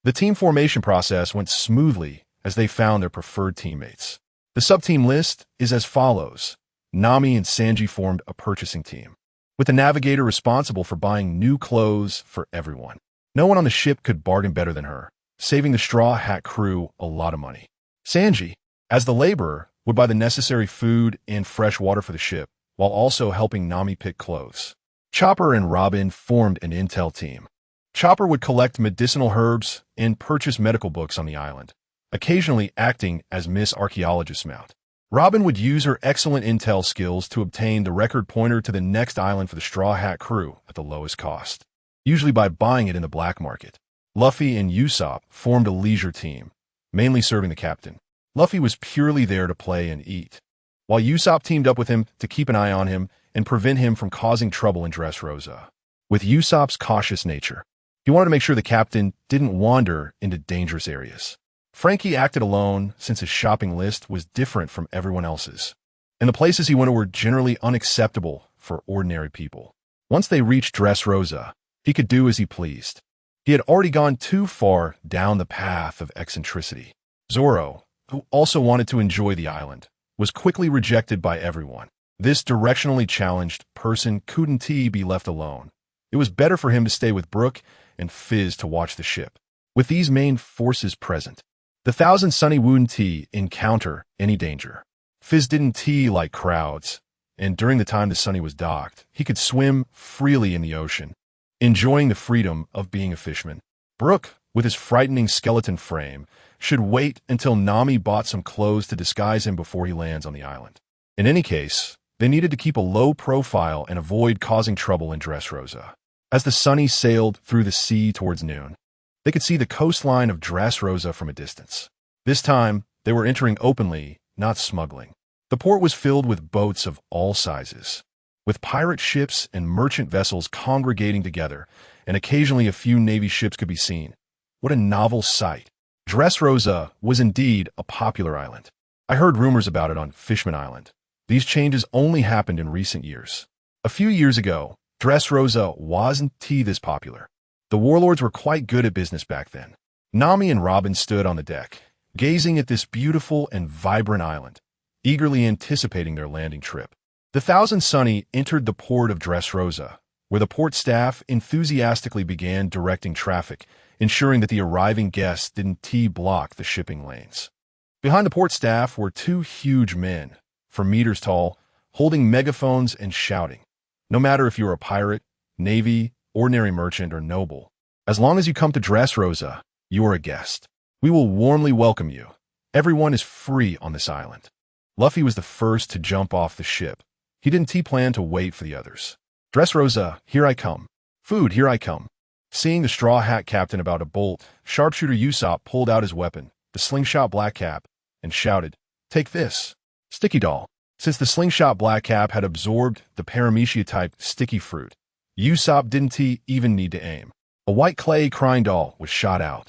S1: The team formation process went smoothly as they found their preferred teammates. The sub-team list is as follows. Nami and Sanji formed a purchasing team, with the navigator responsible for buying new clothes for everyone. No one on the ship could bargain better than her, saving the Straw Hat crew a lot of money. Sanji, as the laborer, would buy the necessary food and fresh water for the ship, while also helping Nami pick clothes. Chopper and Robin formed an intel team. Chopper would collect medicinal herbs and purchase medical books on the island, occasionally acting as Miss Archaeologist Mount. Robin would use her excellent intel skills to obtain the record pointer to the next island for the Straw Hat crew at the lowest cost, usually by buying it in the black market. Luffy and Usopp formed a leisure team, mainly serving the captain. Luffy was purely there to play and eat, while Usopp teamed up with him to keep an eye on him and prevent him from causing trouble in Dressrosa. With Usopp's cautious nature, he wanted to make sure the captain didn't wander into dangerous areas. Frankie acted alone since his shopping list was different from everyone else's, and the places he went to were generally unacceptable for ordinary people. Once they reached Dressrosa, he could do as he pleased. He had already gone too far down the path of eccentricity. Zoro, who also wanted to enjoy the island, was quickly rejected by everyone. This directionally challenged person couldn't be left alone. It was better for him to stay with Brook and Fizz to watch the ship. With these main forces present, the Thousand Sunny wouldn't encounter any danger. Fizz didn't like crowds, and during the time the Sunny was docked, he could swim freely in the ocean, enjoying the freedom of being a fisherman. Brook, with his frightening skeleton frame, should wait until Nami bought some clothes to disguise him before he lands on the island. In any case, they needed to keep a low profile and avoid causing trouble in Dressrosa. As the Sunny sailed through the sea towards noon, they could see the coastline of Dressrosa from a distance. This time, they were entering openly, not smuggling. The port was filled with boats of all sizes, with pirate ships and merchant vessels congregating together, and occasionally a few Navy ships could be seen. What a novel sight. Dressrosa was indeed a popular island. I heard rumors about it on Fishman Island. These changes only happened in recent years. A few years ago, Dressrosa wasn't this popular. The warlords were quite good at business back then. Nami and Robin stood on the deck, gazing at this beautiful and vibrant island, eagerly anticipating their landing trip. The Thousand Sunny entered the port of Dressrosa, where the port staff enthusiastically began directing traffic, ensuring that the arriving guests didn't block the shipping lanes. Behind the port staff were two huge men, for meters tall, holding megaphones and shouting. No matter if you're a pirate, navy, ordinary merchant, or noble, as long as you come to Dressrosa, you are a guest. We will warmly welcome you. Everyone is free on this island. Luffy was the first to jump off the ship. He didn't plan to wait for the others. Dressrosa, here I come. Food, here I come. Seeing the Straw Hat captain about to bolt, sharpshooter Usopp pulled out his weapon, the slingshot Black Cap, and shouted, "Take this." Sticky Doll. Since the slingshot Black Cap had absorbed the paramecia-type sticky fruit, Usopp didn't even need to aim. A white clay crying doll was shot out,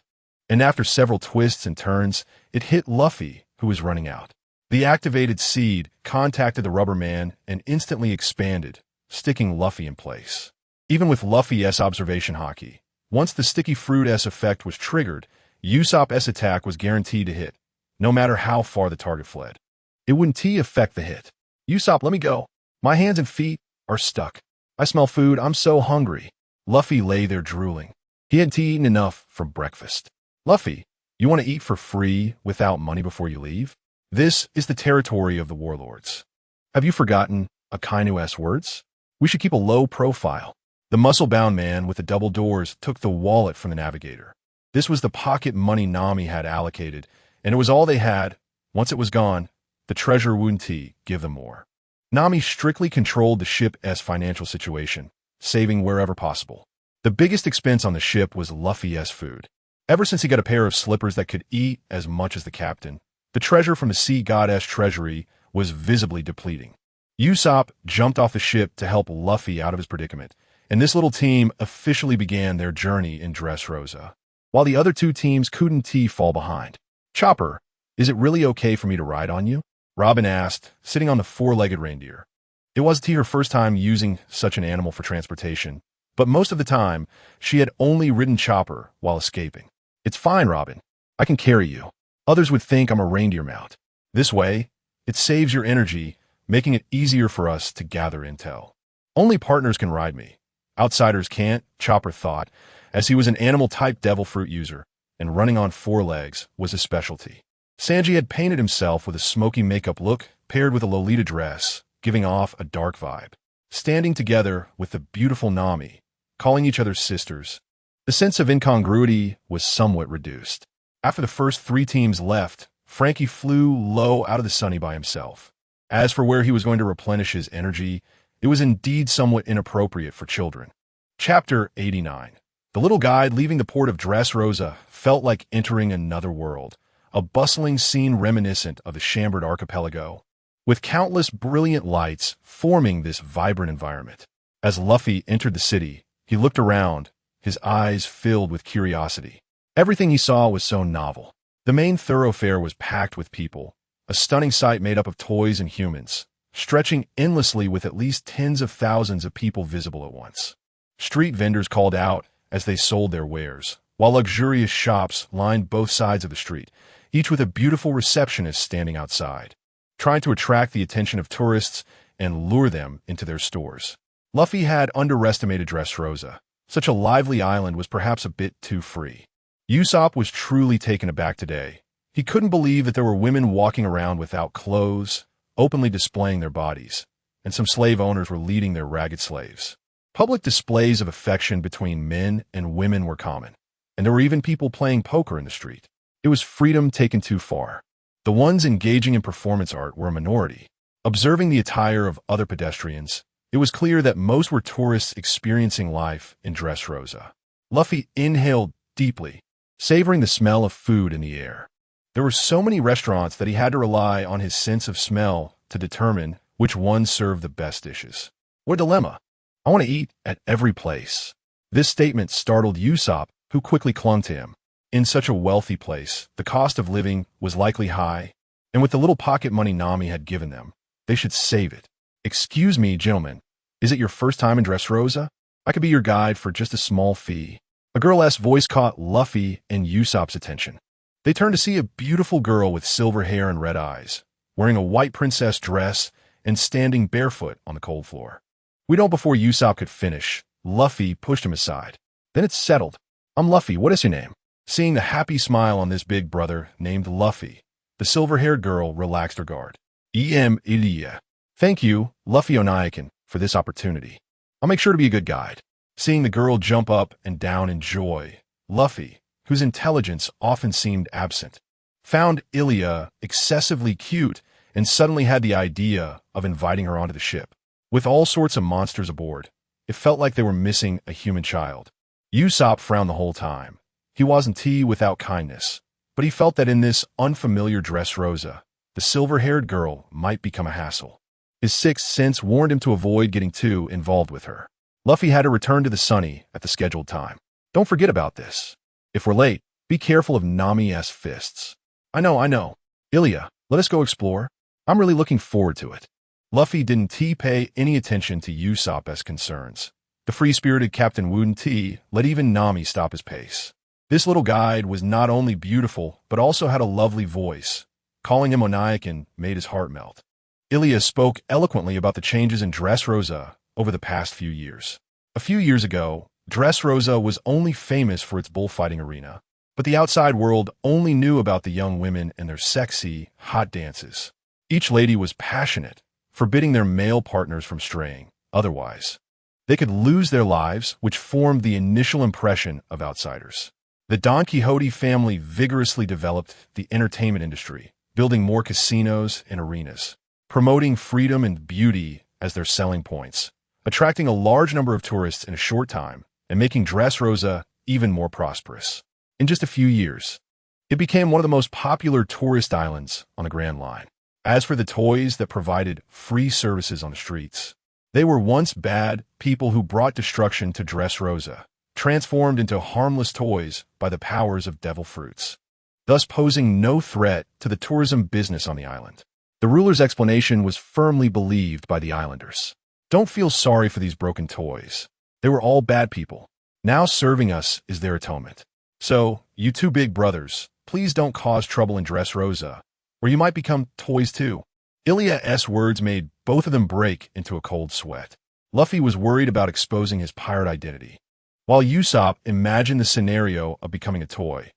S1: and after several twists and turns, it hit Luffy, who was running out. The activated seed contacted the rubber man and instantly expanded, sticking Luffy in place. Even with Luffy's observation hockey, once the sticky fruit-s effect was triggered, Usopp's attack was guaranteed to hit, no matter how far the target fled. It wouldn't affect the hit. Usopp, let me go. My hands and feet are stuck. I smell food, I'm so hungry. Luffy lay there drooling. He hadn't eaten enough for breakfast. Luffy, you want to eat for free without money before you leave? This is the territory of the warlords. Have you forgotten Akainu's words? We should keep a low profile. The muscle-bound man with the double doors took the wallet from the navigator. This was the pocket money Nami had allocated, and it was all they had, Once it was gone, the treasurer wouldn't give them more. Nami strictly controlled the ship's financial situation, saving wherever possible. The biggest expense on the ship was Luffy's food. Ever since he got a pair of slippers that could eat as much as the captain, the treasure from the sea goddess treasury was visibly depleting. Usopp jumped off the ship to help Luffy out of his predicament, and this little team officially began their journey in Dressrosa, while the other two teams couldn't fall behind. "Chopper, is it really okay for me to ride on you?" Robin asked, sitting on the four-legged reindeer. It wasn't her first time using such an animal for transportation, but most of the time, she had only ridden Chopper while escaping. "It's fine, Robin. I can carry you. Others would think I'm a reindeer mount. This way, it saves your energy, making it easier for us to gather intel. Only partners can ride me. Outsiders can't," Chopper thought, as he was an animal-type devil fruit user, and running on four legs was his specialty. Sanji had painted himself with a smoky makeup look paired with a Lolita dress, giving off a dark vibe. Standing together with the beautiful Nami, calling each other sisters, the sense of incongruity was somewhat reduced. After the first three teams left, Frankie flew low out of the sunny by himself. As for where he was going to replenish his energy, it was indeed somewhat inappropriate for children. Chapter 89. The little guide leaving the port of Dressrosa felt like entering another world, a bustling scene reminiscent of the Chambord archipelago, with countless brilliant lights forming this vibrant environment. As Luffy entered the city, he looked around, his eyes filled with curiosity. Everything he saw was so novel. The main thoroughfare was packed with people, a stunning sight made up of toys and humans, stretching endlessly with at least tens of thousands of people visible at once. Street vendors called out as they sold their wares, while luxurious shops lined both sides of the street, each with a beautiful receptionist standing outside, trying to attract the attention of tourists and lure them into their stores. Luffy had underestimated Dressrosa. Such a lively island was perhaps a bit too free. Usopp was truly taken aback today. He couldn't believe that there were women walking around without clothes, openly displaying their bodies, and some slave owners were leading their ragged slaves. Public displays of affection between men and women were common, and there were even people playing poker in the street. It was freedom taken too far. The ones engaging in performance art were a minority. Observing the attire of other pedestrians, it was clear that most were tourists experiencing life in Dressrosa. Luffy inhaled deeply, savoring the smell of food in the air. There were so many restaurants that he had to rely on his sense of smell to determine which ones served the best dishes. What a dilemma. "I want to eat at every place." This statement startled Usopp, who quickly clung to him. In such a wealthy place, the cost of living was likely high, and with the little pocket money Nami had given them, they should save it. "Excuse me, gentlemen, is it your first time in Dressrosa? I could be your guide for just a small fee." A girl's voice caught Luffy and Usopp's attention. They turned to see a beautiful girl with silver hair and red eyes, wearing a white princess dress and standing barefoot on the cold floor. "We don't," before Usopp could finish, Luffy pushed him aside. "Then it's settled. I'm Luffy. What is your name?" Seeing the happy smile on this big brother named Luffy, the silver-haired girl relaxed her guard. Ilya. "Thank you, Luffy Onaikin, for this opportunity. I'll make sure to be a good guide." Seeing the girl jump up and down in joy, Luffy, whose intelligence often seemed absent, found Ilya excessively cute and suddenly had the idea of inviting her onto the ship. With all sorts of monsters aboard, it felt like they were missing a human child. Usopp frowned the whole time. He wasn't without kindness, but he felt that in this unfamiliar Dressrosa, the silver-haired girl might become a hassle. His sixth sense warned him to avoid getting too involved with her. Luffy had to return to the Sunny at the scheduled time. "Don't forget about this. If we're late, be careful of Nami's fists." I know. "Ilya, let us go explore. I'm really looking forward to it." Luffy didn't pay any attention to Usopp's concerns. The free-spirited Captain wouldn't let even Nami stop his pace. This little guide was not only beautiful, but also had a lovely voice. Calling him Onaikin made his heart melt. Ilya spoke eloquently about the changes in Dressrosa over the past few years. A few years ago, Dressrosa was only famous for its bullfighting arena, but the outside world only knew about the young women and their sexy, hot dances. Each lady was passionate, forbidding their male partners from straying. Otherwise, they could lose their lives, which formed the initial impression of outsiders. The Don Quixote family vigorously developed the entertainment industry, building more casinos and arenas, promoting freedom and beauty as their selling points, attracting a large number of tourists in a short time, and making Dressrosa even more prosperous. In just a few years, it became one of the most popular tourist islands on the Grand Line. As for the toys that provided free services on the streets, they were once bad people who brought destruction to Dressrosa, transformed into harmless toys by the powers of devil fruits, thus posing no threat to the tourism business on the island. The ruler's explanation was firmly believed by the islanders. Don't feel sorry for these broken toys. They were all bad people. Now serving us is their atonement. So, you two big brothers, please don't cause trouble in Dressrosa, or you might become toys too. Ilya's words made both of them break into a cold sweat. Luffy was worried about exposing his pirate identity, while Usopp imagined the scenario of becoming a toy,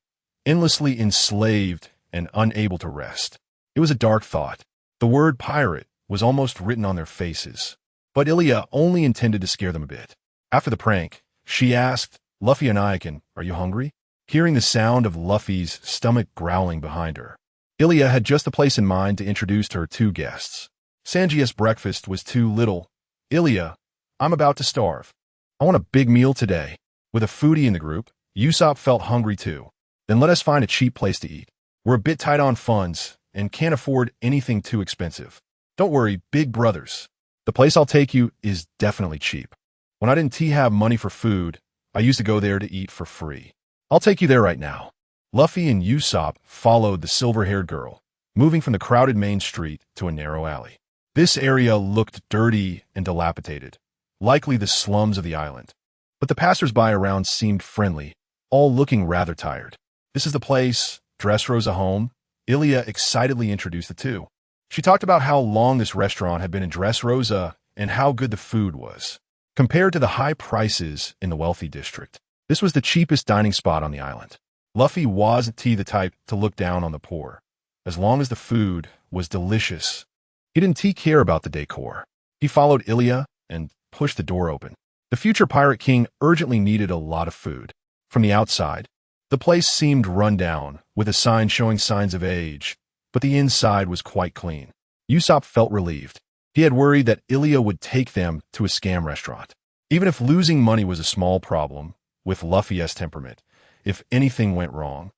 S1: endlessly enslaved and unable to rest. It was a dark thought. The word pirate was almost written on their faces, but Ilya only intended to scare them a bit. After the prank, she asked, Luffy and Aiken, are you hungry? Hearing the sound of Luffy's stomach growling behind her, Ilya had just the place in mind to introduce her two guests. Sanji's breakfast was too little. Ilya, I'm about to starve. I want a big meal today. With a foodie in the group, Usopp felt hungry too. Then let us find a cheap place to eat. We're a bit tight on funds and can't afford anything too expensive. Don't worry, big brothers. The place I'll take you is definitely cheap. When I didn't have money for food, I used to go there to eat for free. I'll take you there right now. Luffy and Usopp followed the silver-haired girl, moving from the crowded main street to a narrow alley. This area looked dirty and dilapidated, likely the slums of the island. But the passers-by around seemed friendly, all looking rather tired. This is the place, Dressrosa home. Ilya excitedly introduced the two. She talked about how long this restaurant had been in Dressrosa and how good the food was. Compared to the high prices in the wealthy district, this was the cheapest dining spot on the island. Luffy wasn't the type to look down on the poor. As long as the food was delicious, he didn't care about the decor. He followed Ilya and pushed the door open. The future Pirate King urgently needed a lot of food. From the outside, the place seemed run down, with a sign showing signs of age, but the inside was quite clean. Usopp felt relieved. He had worried that Ilya would take them to a scam restaurant. Even if losing money was a small problem, with Luffy's temperament, if anything went wrong,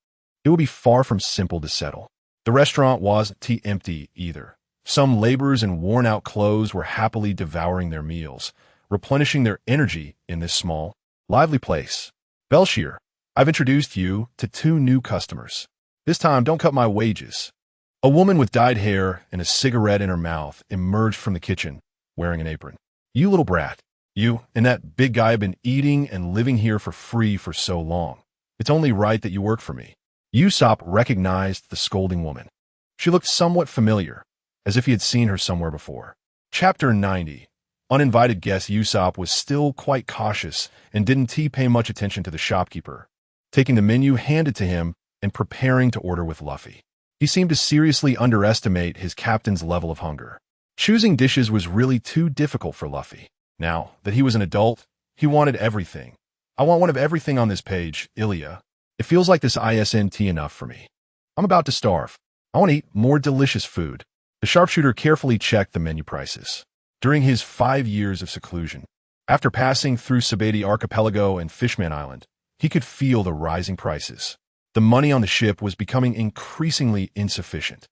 S1: it would be far from simple to settle. The restaurant wasn't empty either. Some laborers in worn-out clothes were happily devouring their meals, replenishing their energy in this small, lively place. Belshir, I've introduced you to two new customers. This time, don't cut my wages. A woman with dyed hair and a cigarette in her mouth emerged from the kitchen, wearing an apron. You little brat. You and that big guy have been eating and living here for free for so long. It's only right that you work for me. Usopp recognized the scolding woman. She looked somewhat familiar, as if he had seen her somewhere before. Chapter 90. Uninvited guest. Usopp was still quite cautious and didn't pay much attention to the shopkeeper, taking the menu handed to him and preparing to order with Luffy. He seemed to seriously underestimate his captain's level of hunger. Choosing dishes was really too difficult for Luffy. Now that he was an adult, he wanted everything. I want one of everything on this page, Ilya. It feels like this isn't enough for me. I'm about to starve. I want to eat more delicious food. The sharpshooter carefully checked the menu prices. During his 5 years of seclusion, after passing through Subordinates Archipelago and Fishman Island, he could feel the rising prices. The money on the ship was becoming increasingly insufficient,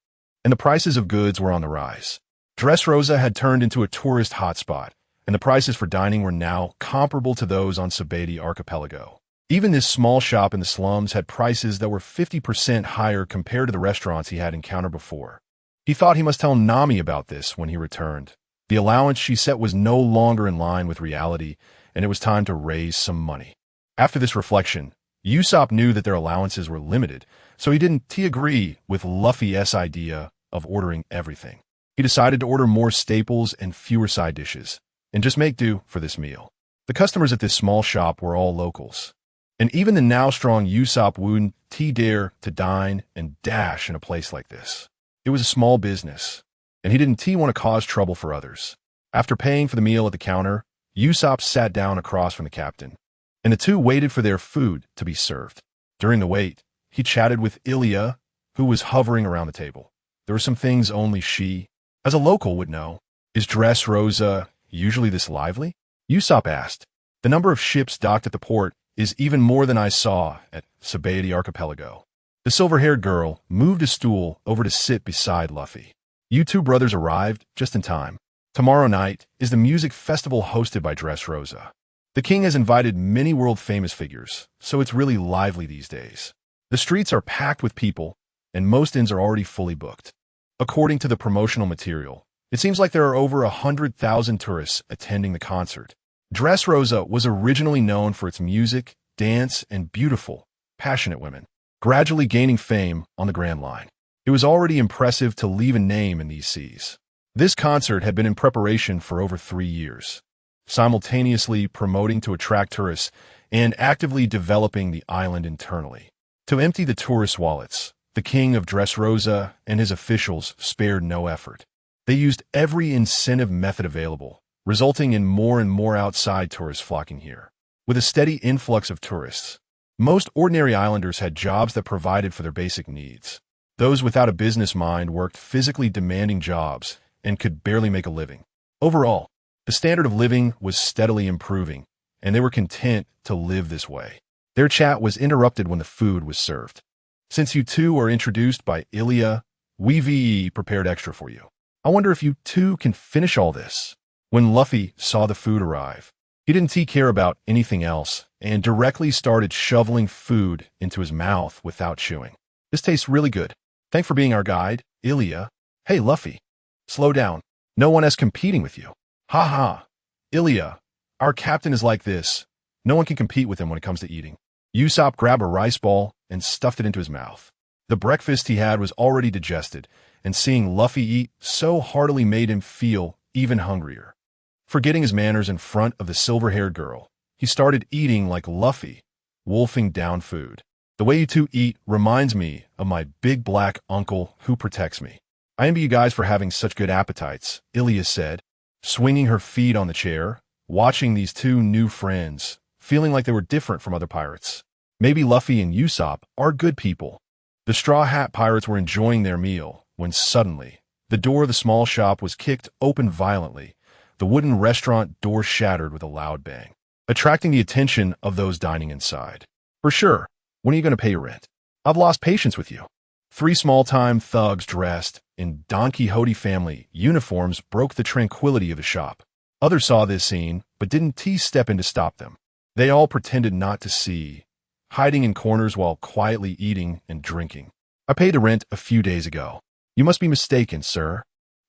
S1: and the prices of goods were on the rise. Dressrosa had turned into a tourist hotspot, and the prices for dining were now comparable to those on Subordinates Archipelago. Even this small shop in the slums had prices that were 50% higher compared to the restaurants he had encountered before. He thought he must tell Nami about this when he returned. The allowance she set was no longer in line with reality, and it was time to raise some money. After this reflection, Usopp knew that their allowances were limited, so he didn't agree with Luffy's idea of ordering everything. He decided to order more staples and fewer side dishes, and just make do for this meal. The customers at this small shop were all locals, and even the now strong Usopp wouldn't dare to dine and dash in a place like this. It was a small business, and he didn't want to cause trouble for others. After paying for the meal at the counter, Usopp sat down across from the captain, and the two waited for their food to be served. During the wait, he chatted with Ilya, who was hovering around the table. there were some things only she, as a local, would know. Is Dressrosa usually this lively? Usopp asked. The number of ships docked at the port is even more than I saw at Subordinate Archipelago. The silver-haired girl moved a stool over to sit beside Luffy. You two brothers arrived just in time. Tomorrow night is the music festival hosted by Dressrosa. The king has invited many world-famous figures, so it's really lively these days. The streets are packed with people, and most inns are already fully booked. According to the promotional material, it seems like there are over 100,000 tourists attending the concert. Dressrosa was originally known for its music, dance, and beautiful, passionate women, gradually gaining fame on the Grand Line. It was already impressive to leave a name in these seas. This concert had been in preparation for over 3 years, simultaneously promoting to attract tourists and actively developing the island internally. To empty the tourists' wallets, the king of Dressrosa and his officials spared no effort. They used every incentive method available, resulting in more and more outside tourists flocking here. With a steady influx of tourists, most ordinary islanders had jobs that provided for their basic needs. Those without a business mind worked physically demanding jobs and could barely make a living. Overall, the standard of living was steadily improving, and they were content to live this way. Their chat was interrupted when the food was served. Since you two are introduced by Ilya, we've prepared extra for you. I wonder if you two can finish all this. When Luffy saw the food arrive, he didn't care about anything else and directly started shoveling food into his mouth without chewing. This tastes really good. Thanks for being our guide, Ilya. Hey, Luffy. Slow down. No one is competing with you. Ha ha. Ilya, our captain is like this. No one can compete with him when it comes to eating. Usopp grabbed a rice ball and stuffed it into his mouth. The breakfast he had was already digested, and seeing Luffy eat so heartily made him feel even hungrier. Forgetting his manners in front of the silver-haired girl, he started eating like Luffy, wolfing down food. The way you two eat reminds me of my big black uncle who protects me. I envy you guys for having such good appetites, Ilya said, swinging her feet on the chair, watching these two new friends, feeling like they were different from other pirates. Maybe Luffy and Usopp are good people. The Straw Hat Pirates were enjoying their meal when suddenly, the door of the small shop was kicked open violently. The wooden restaurant door shattered with a loud bang, attracting the attention of those dining inside. For sure, when are you going to pay your rent? I've lost patience with you. 3 small-time thugs dressed in Don Quixote family uniforms broke the tranquility of the shop. Others saw this scene, but didn't step in to stop them. They all pretended not to see, hiding in corners while quietly eating and drinking. I paid the rent a few days ago. You must be mistaken, sir.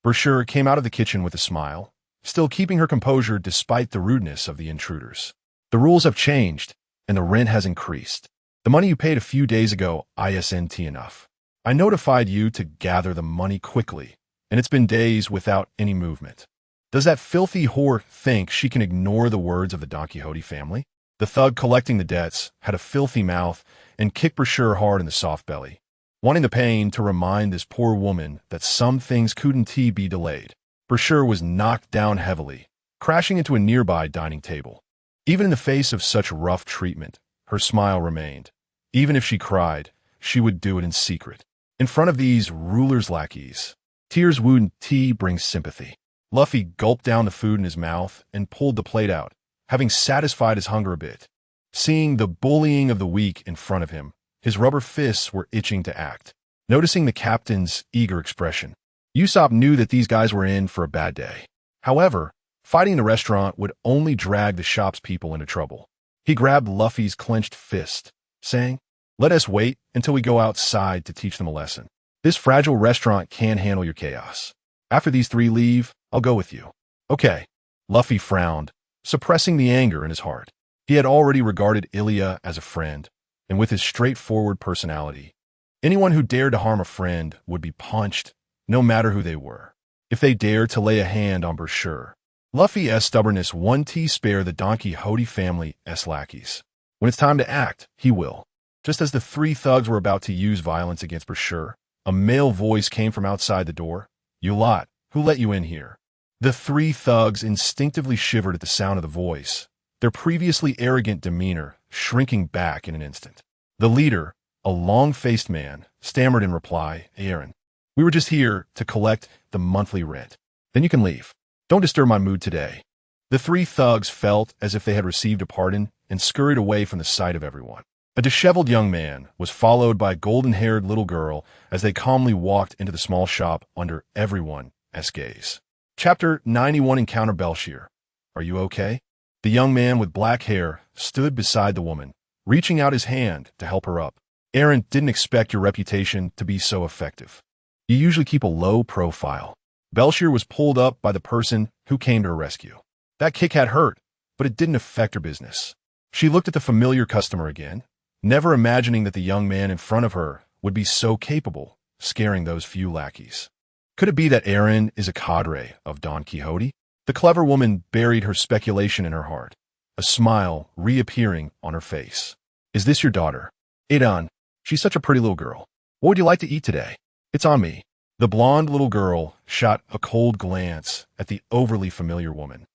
S1: Brochure came out of the kitchen with a smile, still keeping her composure despite the rudeness of the intruders. The rules have changed, and the rent has increased. The money you paid a few days ago isn't enough. I notified you to gather the money quickly, and it's been days without any movement. Does that filthy whore think she can ignore the words of the Don Quixote family? The thug collecting the debts had a filthy mouth and kicked Brochure hard in the soft belly, wanting the pain to remind this poor woman that some things couldn't be delayed. Brochure was knocked down heavily, crashing into a nearby dining table. Even in the face of such rough treatment, her smile remained. Even if she cried, she would do it in secret. In front of these rulers' lackeys, tears wouldn't bring sympathy. Luffy gulped down the food in his mouth and pulled the plate out, having satisfied his hunger a bit. Seeing the bullying of the weak in front of him, his rubber fists were itching to act. Noticing the captain's eager expression, Usopp knew that these guys were in for a bad day. However, fighting in the restaurant would only drag the shop's people into trouble. He grabbed Luffy's clenched fist, saying, "Let us wait until we go outside to teach them a lesson. This fragile restaurant can't handle your chaos. After these 3 leave, I'll go with you." Okay. Luffy frowned, suppressing the anger in his heart. He had already regarded Ilya as a friend, and with his straightforward personality, anyone who dared to harm a friend would be punched, no matter who they were. If they dared to lay a hand on Brochure, Luffy's stubbornness won't spare the Don Quixote family's lackeys. When it's time to act, he will. Just as the 3 thugs were about to use violence against Brochure, a male voice came from outside the door. "You lot, who let you in here?" The 3 thugs instinctively shivered at the sound of the voice, their previously arrogant demeanor shrinking back in an instant. The leader, a long-faced man, stammered in reply, "Aaron." We were just here to collect the monthly rent. Then you can leave. Don't disturb my mood today." The three thugs felt as if they had received a pardon and scurried away from the sight of everyone. A disheveled young man was followed by a golden-haired little girl as they calmly walked into the small shop under everyone's gaze. Chapter 91 Encounter Belshir. "Are you okay?" The young man with black hair stood beside the woman, reaching out his hand to help her up. "Aaron didn't expect your reputation to be so effective. You usually keep a low profile." Belshir was pulled up by the person who came to her rescue. That kick had hurt, but it didn't affect her business. She looked at the familiar customer again, never imagining that the young man in front of her would be so capable, scaring those few lackeys. Could it be that Aaron is a cadre of Don Quixote? The clever woman buried her speculation in her heart, a smile reappearing on her face. "Is this your daughter?" "Adon. She's such a pretty little girl. What would you like to eat today?" "It's on me." The blonde little girl shot a cold glance at the overly familiar woman,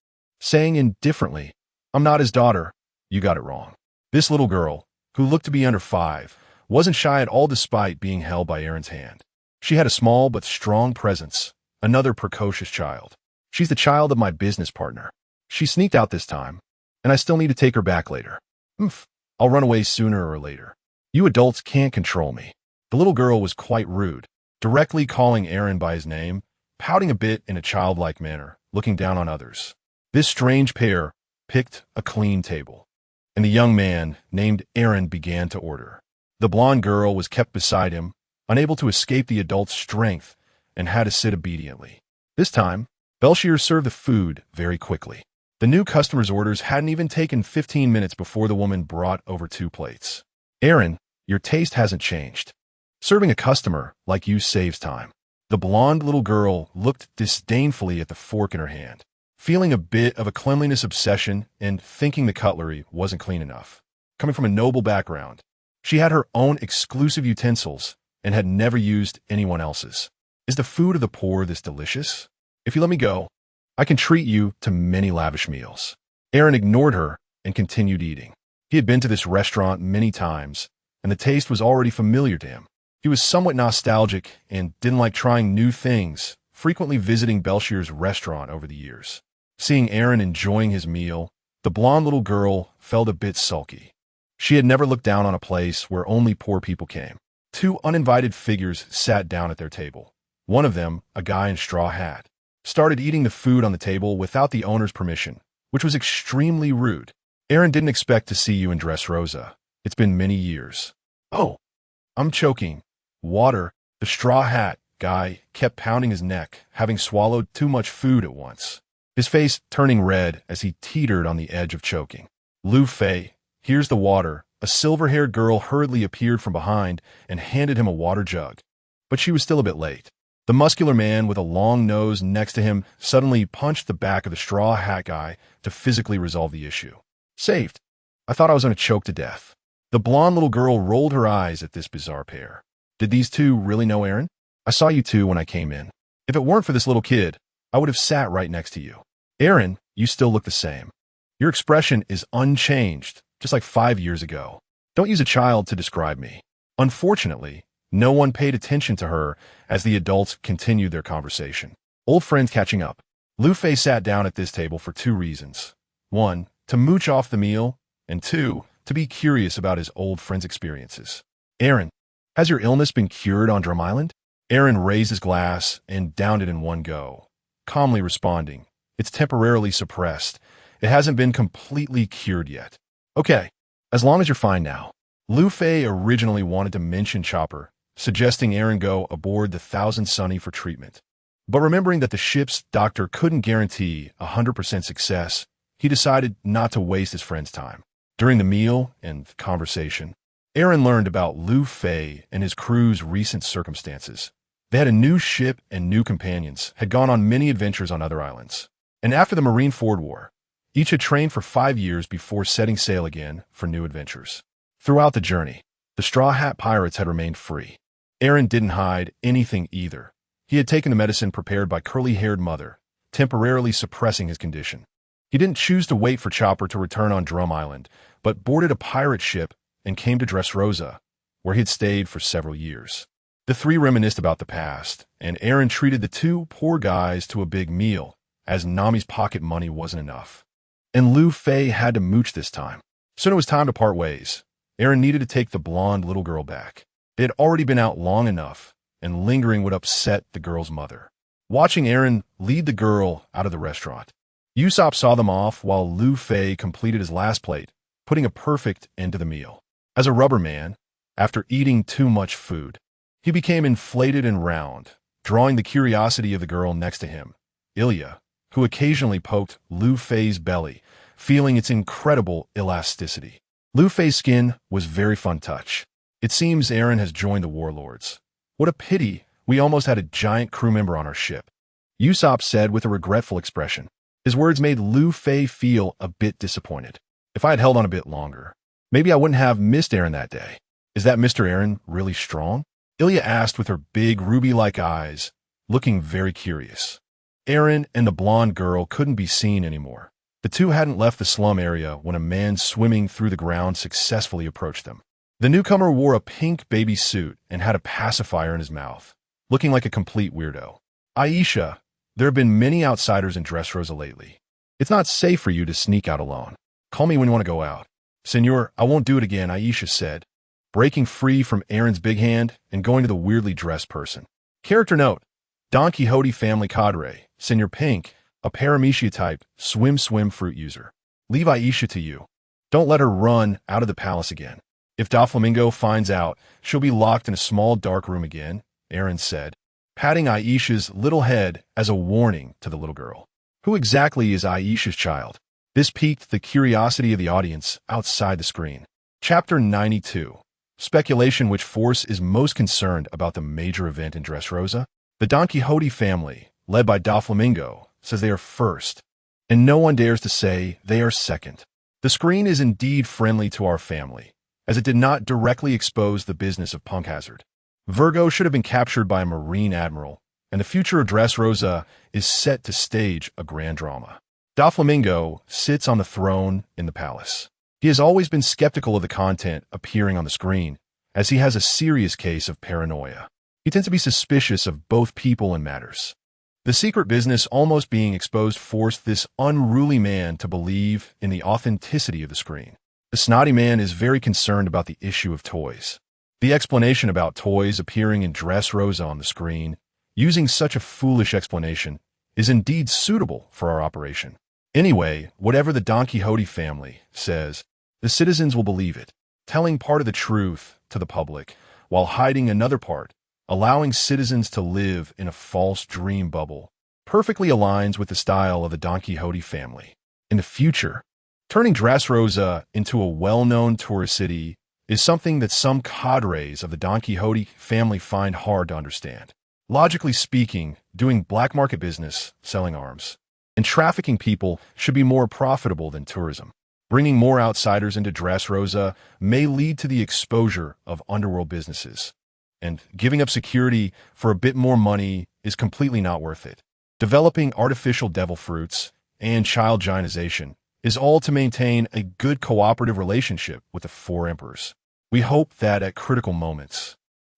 S1: saying indifferently, "I'm not his daughter." "You got it wrong." This little girl, who looked to be under 5, wasn't shy at all despite being held by Aaron's hand. She had a small but strong presence, another precocious child. "She's the child of my business partner. She sneaked out this time, and I still need to take her back later. I'll run away sooner or later. You adults can't control me." The little girl was quite rude, directly calling Aaron by his name, pouting a bit in a childlike manner, looking down on others. This strange pair picked a clean table, and the young man, named Aaron, began to order. The blonde girl was kept beside him, unable to escape the adult's strength, and had to sit obediently. This time, Belshir served the food very quickly. The new customer's orders hadn't even taken 15 minutes before the woman brought over 2 plates. "Aaron, your taste hasn't changed. Serving a customer like you saves time." The blonde little girl looked disdainfully at the fork in her hand, feeling a bit of a cleanliness obsession and thinking the cutlery wasn't clean enough. Coming from a noble background, she had her own exclusive utensils and had never used anyone else's. "Is the food of the poor this delicious? If you let me go, I can treat you to many lavish meals." Aaron ignored her and continued eating. He had been to this restaurant many times, and the taste was already familiar to him. He was somewhat nostalgic and didn't like trying new things, frequently visiting Belshir's restaurant over the years. Seeing Aaron enjoying his meal, the blonde little girl felt a bit sulky. She had never looked down on a place where only poor people came. 2 uninvited figures sat down at their table. One of them, a guy in a straw hat, started eating the food on the table without the owner's permission, which was extremely rude. "Aaron didn't expect to see you in Dressrosa. It's been many years." "Oh, I'm choking. Water." The straw hat guy kept pounding his neck, having swallowed too much food at once, his face turning red as he teetered on the edge of choking. "Lu Fei, here's the water." A silver-haired girl hurriedly appeared from behind and handed him a water jug. But she was still a bit late. The muscular man with a long nose next to him suddenly punched the back of the straw hat guy to physically resolve the issue. "Saved. I thought I was going to choke to death." The blonde little girl rolled her eyes at this bizarre pair. "Did these two really know Aaron? I saw you two when I came in. If it weren't for this little kid, I would have sat right next to you. Aaron, you still look the same. Your expression is unchanged, just like 5 years ago. Don't use a child to describe me." Unfortunately, no one paid attention to her as the adults continued their conversation. Old friends catching up. Lu Fei sat down at this table for 2 reasons. 1, to mooch off the meal, and 2, to be curious about his old friend's experiences. "Aaron, has your illness been cured on Drum Island?" Aaron raised his glass and downed it in one go, calmly responding, "It's temporarily suppressed. It hasn't been completely cured yet." "Okay, as long as you're fine now." Lu Fei originally wanted to mention Chopper, suggesting Aaron go aboard the Thousand Sunny for treatment. But remembering that the ship's doctor couldn't guarantee 100% success, he decided not to waste his friend's time. During the meal and conversation, Aaron learned about Lu Fei and his crew's recent circumstances. They had a new ship and new companions, had gone on many adventures on other islands. And after the Marineford War, each had trained for 5 years before setting sail again for new adventures. Throughout the journey, the Straw Hat Pirates had remained free. Aaron didn't hide anything either. He had taken the medicine prepared by curly-haired mother, temporarily suppressing his condition. He didn't choose to wait for Chopper to return on Drum Island, but boarded a pirate ship and came to Dressrosa, where he had stayed for several years. The three reminisced about the past, and Aaron treated the two poor guys to a big meal, as Nami's pocket money wasn't enough. And Lu Fei had to mooch this time. Soon it was time to part ways. Aaron needed to take the blonde little girl back. It had already been out long enough, and lingering would upset the girl's mother. Watching Aaron lead the girl out of the restaurant, Usopp saw them off while Lu Fei completed his last plate, putting a perfect end to the meal. As a rubber man, after eating too much food, he became inflated and round, drawing the curiosity of the girl next to him, Ilya, who occasionally poked Lu Fei's belly, feeling its incredible elasticity. Lu Fei's skin was very fun touch. It seems Aaron has joined the warlords. What a pity, we almost had a giant crew member on our ship, Usopp said with a regretful expression. His words made Lu Fei feel a bit disappointed. If I had held on a bit longer, maybe I wouldn't have missed Aaron that day. Is that Mr. Aaron really strong? Ilya asked with her big ruby-like eyes, looking very curious. Aaron and the blonde girl couldn't be seen anymore. The two hadn't left the slum area when a man swimming through the ground successfully approached them. The newcomer wore a pink baby suit and had a pacifier in his mouth, looking like a complete weirdo. Aisha, there have been many outsiders in Dressrosa lately. It's not safe for you to sneak out alone. Call me when you want to go out. Senor, I won't do it again, Aisha said, breaking free from Aaron's big hand and going to the weirdly dressed person. Character note, Don Quixote family cadre, Senor Pink, a Paramecia-type swim fruit user. Leave Aisha to you. Don't let her run out of the palace again. If Doflamingo finds out, she'll be locked in a small dark room again, Aaron said, patting Aisha's little head as a warning to the little girl. Who exactly is Aisha's child? This piqued the curiosity of the audience outside the screen. Chapter 92. Speculation: which force is most concerned about the major event in Dressrosa? The Don Quixote family, led by Doflamingo, says they are first, and no one dares to say they are second. The screen is indeed friendly to our family, as it did not directly expose the business of Punk Hazard. Virgo should have been captured by a Marine Admiral, and the future of Dressrosa is set to stage a grand drama. Doflamingo sits on the throne in the palace. He has always been skeptical of the content appearing on the screen, as he has a serious case of paranoia. He tends to be suspicious of both people and matters. The secret business almost being exposed forced this unruly man to believe in the authenticity of the screen. The snotty man is very concerned about the issue of toys. The explanation about toys appearing in Dressrosa on the screen, using such a foolish explanation, is indeed suitable for our operation. Anyway, whatever the Don Quixote family says, the citizens will believe it, telling part of the truth to the public, while hiding another part, allowing citizens to live in a false dream bubble, perfectly aligns with the style of the Don Quixote family. In the future, turning Dressrosa into a well-known tourist city is something that some cadres of the Don Quixote family find hard to understand. Logically speaking, doing black market business, selling arms, and trafficking people should be more profitable than tourism. Bringing more outsiders into Dressrosa may lead to the exposure of underworld businesses, and giving up security for a bit more money is completely not worth it. Developing artificial devil fruits and child gionization is all to maintain a good cooperative relationship with the four emperors. We hope that at critical moments,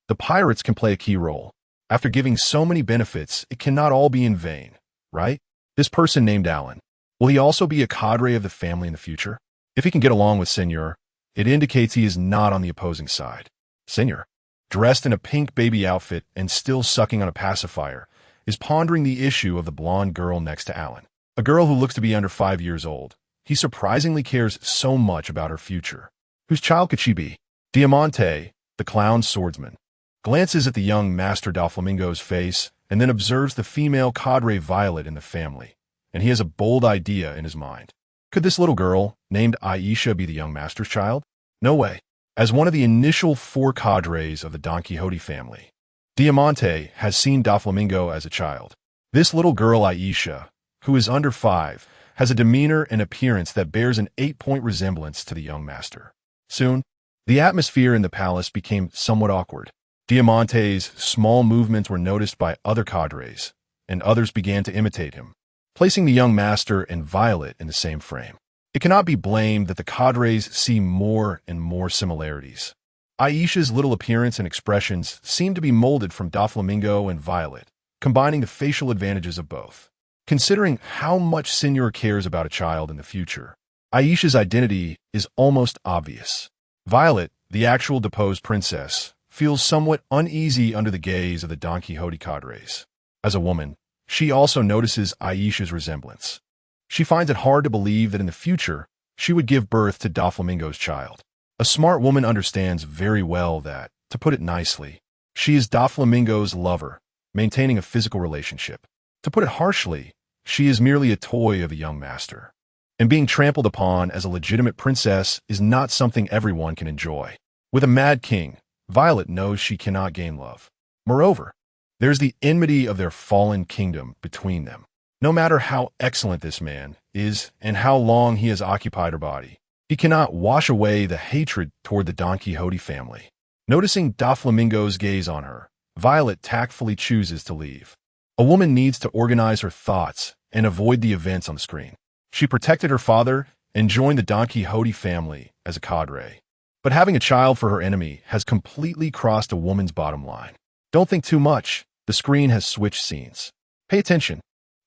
S1: the pirates can play a key role. After giving so many benefits, it cannot all be in vain, right? This person named Alan, will he also be a cadre of the family in the future? If he can get along with Senor, it indicates he is not on the opposing side. Senor, dressed in a pink baby outfit and still sucking on a pacifier, is pondering the issue of the blonde girl next to Alan, a girl who looks to be under 5 years old. He surprisingly cares so much about her future. Whose child could she be? Diamante, the clown swordsman, glances at the young Master Doflamingo's face and then observes the female cadre Violet in the family, and he has a bold idea in his mind. Could this little girl, named Aisha, be the young master's child? No way. As one of the initial 4 cadres of the Don Quixote family, Diamante has seen Doflamingo as a child. This little girl Aisha, who is under 5, has a demeanor and appearance that bears an 8-point resemblance to the young master. Soon, the atmosphere in the palace became somewhat awkward. Diamante's small movements were noticed by other cadres, and others began to imitate him, placing the young master and Violet in the same frame. It cannot be blamed that the cadres see more and more similarities. Aisha's little appearance and expressions seem to be molded from Doflamingo and Violet, combining the facial advantages of both. Considering how much Senor cares about a child in the future, Aisha's identity is almost obvious. Violet, the actual deposed princess, feels somewhat uneasy under the gaze of the Don Quixote cadres. As a woman, she also notices Aisha's resemblance. She finds it hard to believe that in the future, she would give birth to Doflamingo's child. A smart woman understands very well that, to put it nicely, she is Doflamingo's lover, maintaining a physical relationship. To put it harshly, she is merely a toy of the young master. And being trampled upon as a legitimate princess is not something everyone can enjoy. With a mad king, Violet knows she cannot gain love. Moreover, there's the enmity of their fallen kingdom between them. No matter how excellent this man is and how long he has occupied her body, he cannot wash away the hatred toward the Don Quixote family. Noticing Doflamingo's gaze on her, Violet tactfully chooses to leave. A woman needs to organize her thoughts and avoid the events on the screen. She protected her father and joined the Don Quixote family as a cadre. But having a child for her enemy has completely crossed a woman's bottom line. Don't think too much. The screen has switched scenes. Pay attention.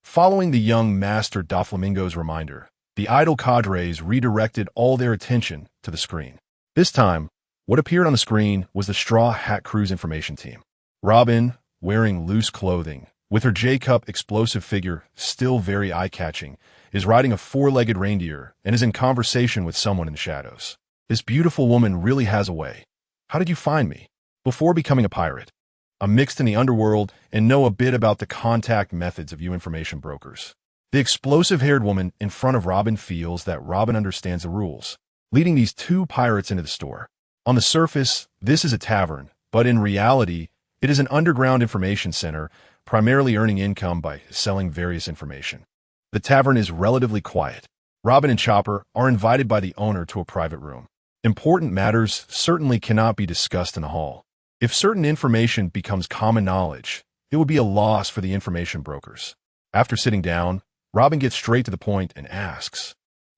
S1: Following the young master Doflamingo's reminder, the idle cadres redirected all their attention to the screen. This time, what appeared on the screen was the Straw Hat Crew's information team. Robin, wearing loose clothing, with her J-Cup explosive figure still very eye-catching, is riding a four-legged reindeer and is in conversation with someone in the shadows. This beautiful woman really has a way. How did you find me? Before becoming a pirate, I'm mixed in the underworld and know a bit about the contact methods of you information brokers. The explosive-haired woman in front of Robin feels that Robin understands the rules, leading these two pirates into the store. On the surface, this is a tavern, but in reality, it is an underground information center, primarily earning income by selling various information. The tavern is relatively quiet. Robin and Chopper are invited by the owner to a private room. Important matters certainly cannot be discussed in the hall. If certain information becomes common knowledge, it would be a loss for the information brokers. After sitting down, Robin gets straight to the point and asks,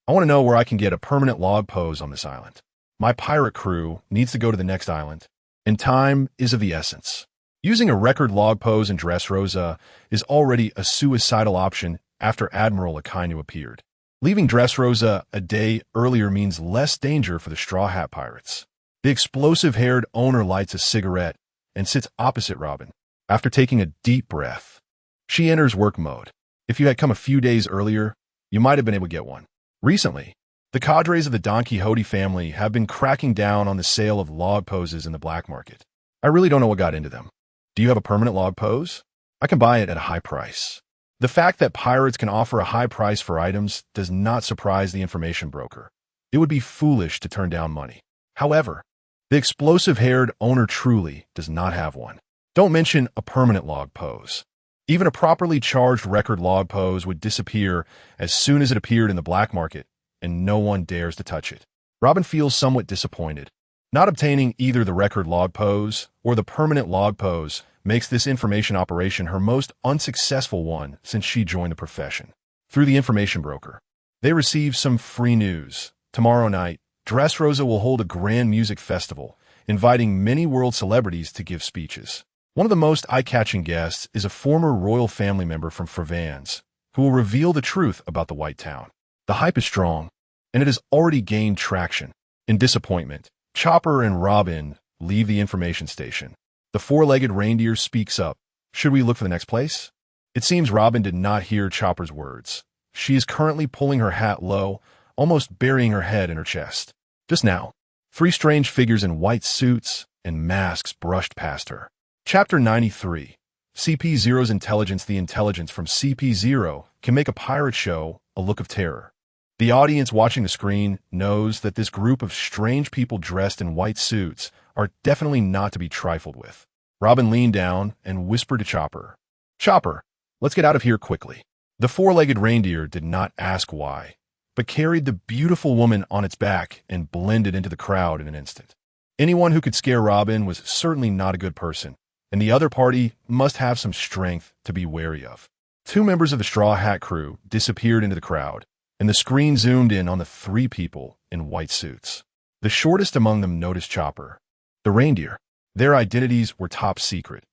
S1: I want to know where I can get a permanent log pose on this island. My pirate crew needs to go to the next island, and time is of the essence. Using a record log pose in Dressrosa is already a suicidal option after Admiral Akainu appeared. Leaving Dressrosa a day earlier means less danger for the Straw Hat Pirates. The explosive-haired owner lights a cigarette and sits opposite Robin. After taking a deep breath, she enters work mode. If you had come a few days earlier, you might have been able to get one. Recently, the cadres of the Don Quixote family have been cracking down on the sale of log poses in the black market. I really don't know what got into them. Do you have a permanent log pose? I can buy it at a high price. The fact that pirates can offer a high price for items does not surprise the information broker. It would be foolish to turn down money. However, the explosive-haired owner truly does not have one. Don't mention a permanent log pose. Even a properly charged record log pose would disappear as soon as it appeared in the black market, and no one dares to touch it. Robin feels somewhat disappointed. Not obtaining either the record log pose or the permanent log pose makes this information operation her most unsuccessful one since she joined the profession. Through the information broker, they receive some free news. Tomorrow night, Dressrosa will hold a grand music festival, inviting many world celebrities to give speeches. One of the most eye-catching guests is a former royal family member from Fravans, who will reveal the truth about the White Town. The hype is strong, and it has already gained traction. In disappointment, Chopper and Robin leave the information station. The four-legged reindeer speaks up. Should we look for the next place? It seems Robin did not hear Chopper's words. She is currently pulling her hat low, almost burying her head in her chest. Just now, three strange figures in white suits and masks brushed past her. Chapter 93. CP0's intelligence. The intelligence from CP0 can make a pirate show a look of terror. The audience watching the screen knows that this group of strange people dressed in white suits are definitely not to be trifled with. Robin leaned down and whispered to Chopper, Chopper, let's get out of here quickly. The four-legged reindeer did not ask why, but carried the beautiful woman on its back and blended into the crowd in an instant. Anyone who could scare Robin was certainly not a good person, and the other party must have some strength to be wary of. Two members of the Straw Hat Crew disappeared into the crowd, and the screen zoomed in on the three people in white suits. The shortest among them noticed Chopper. The reindeer. Their identities were top secret.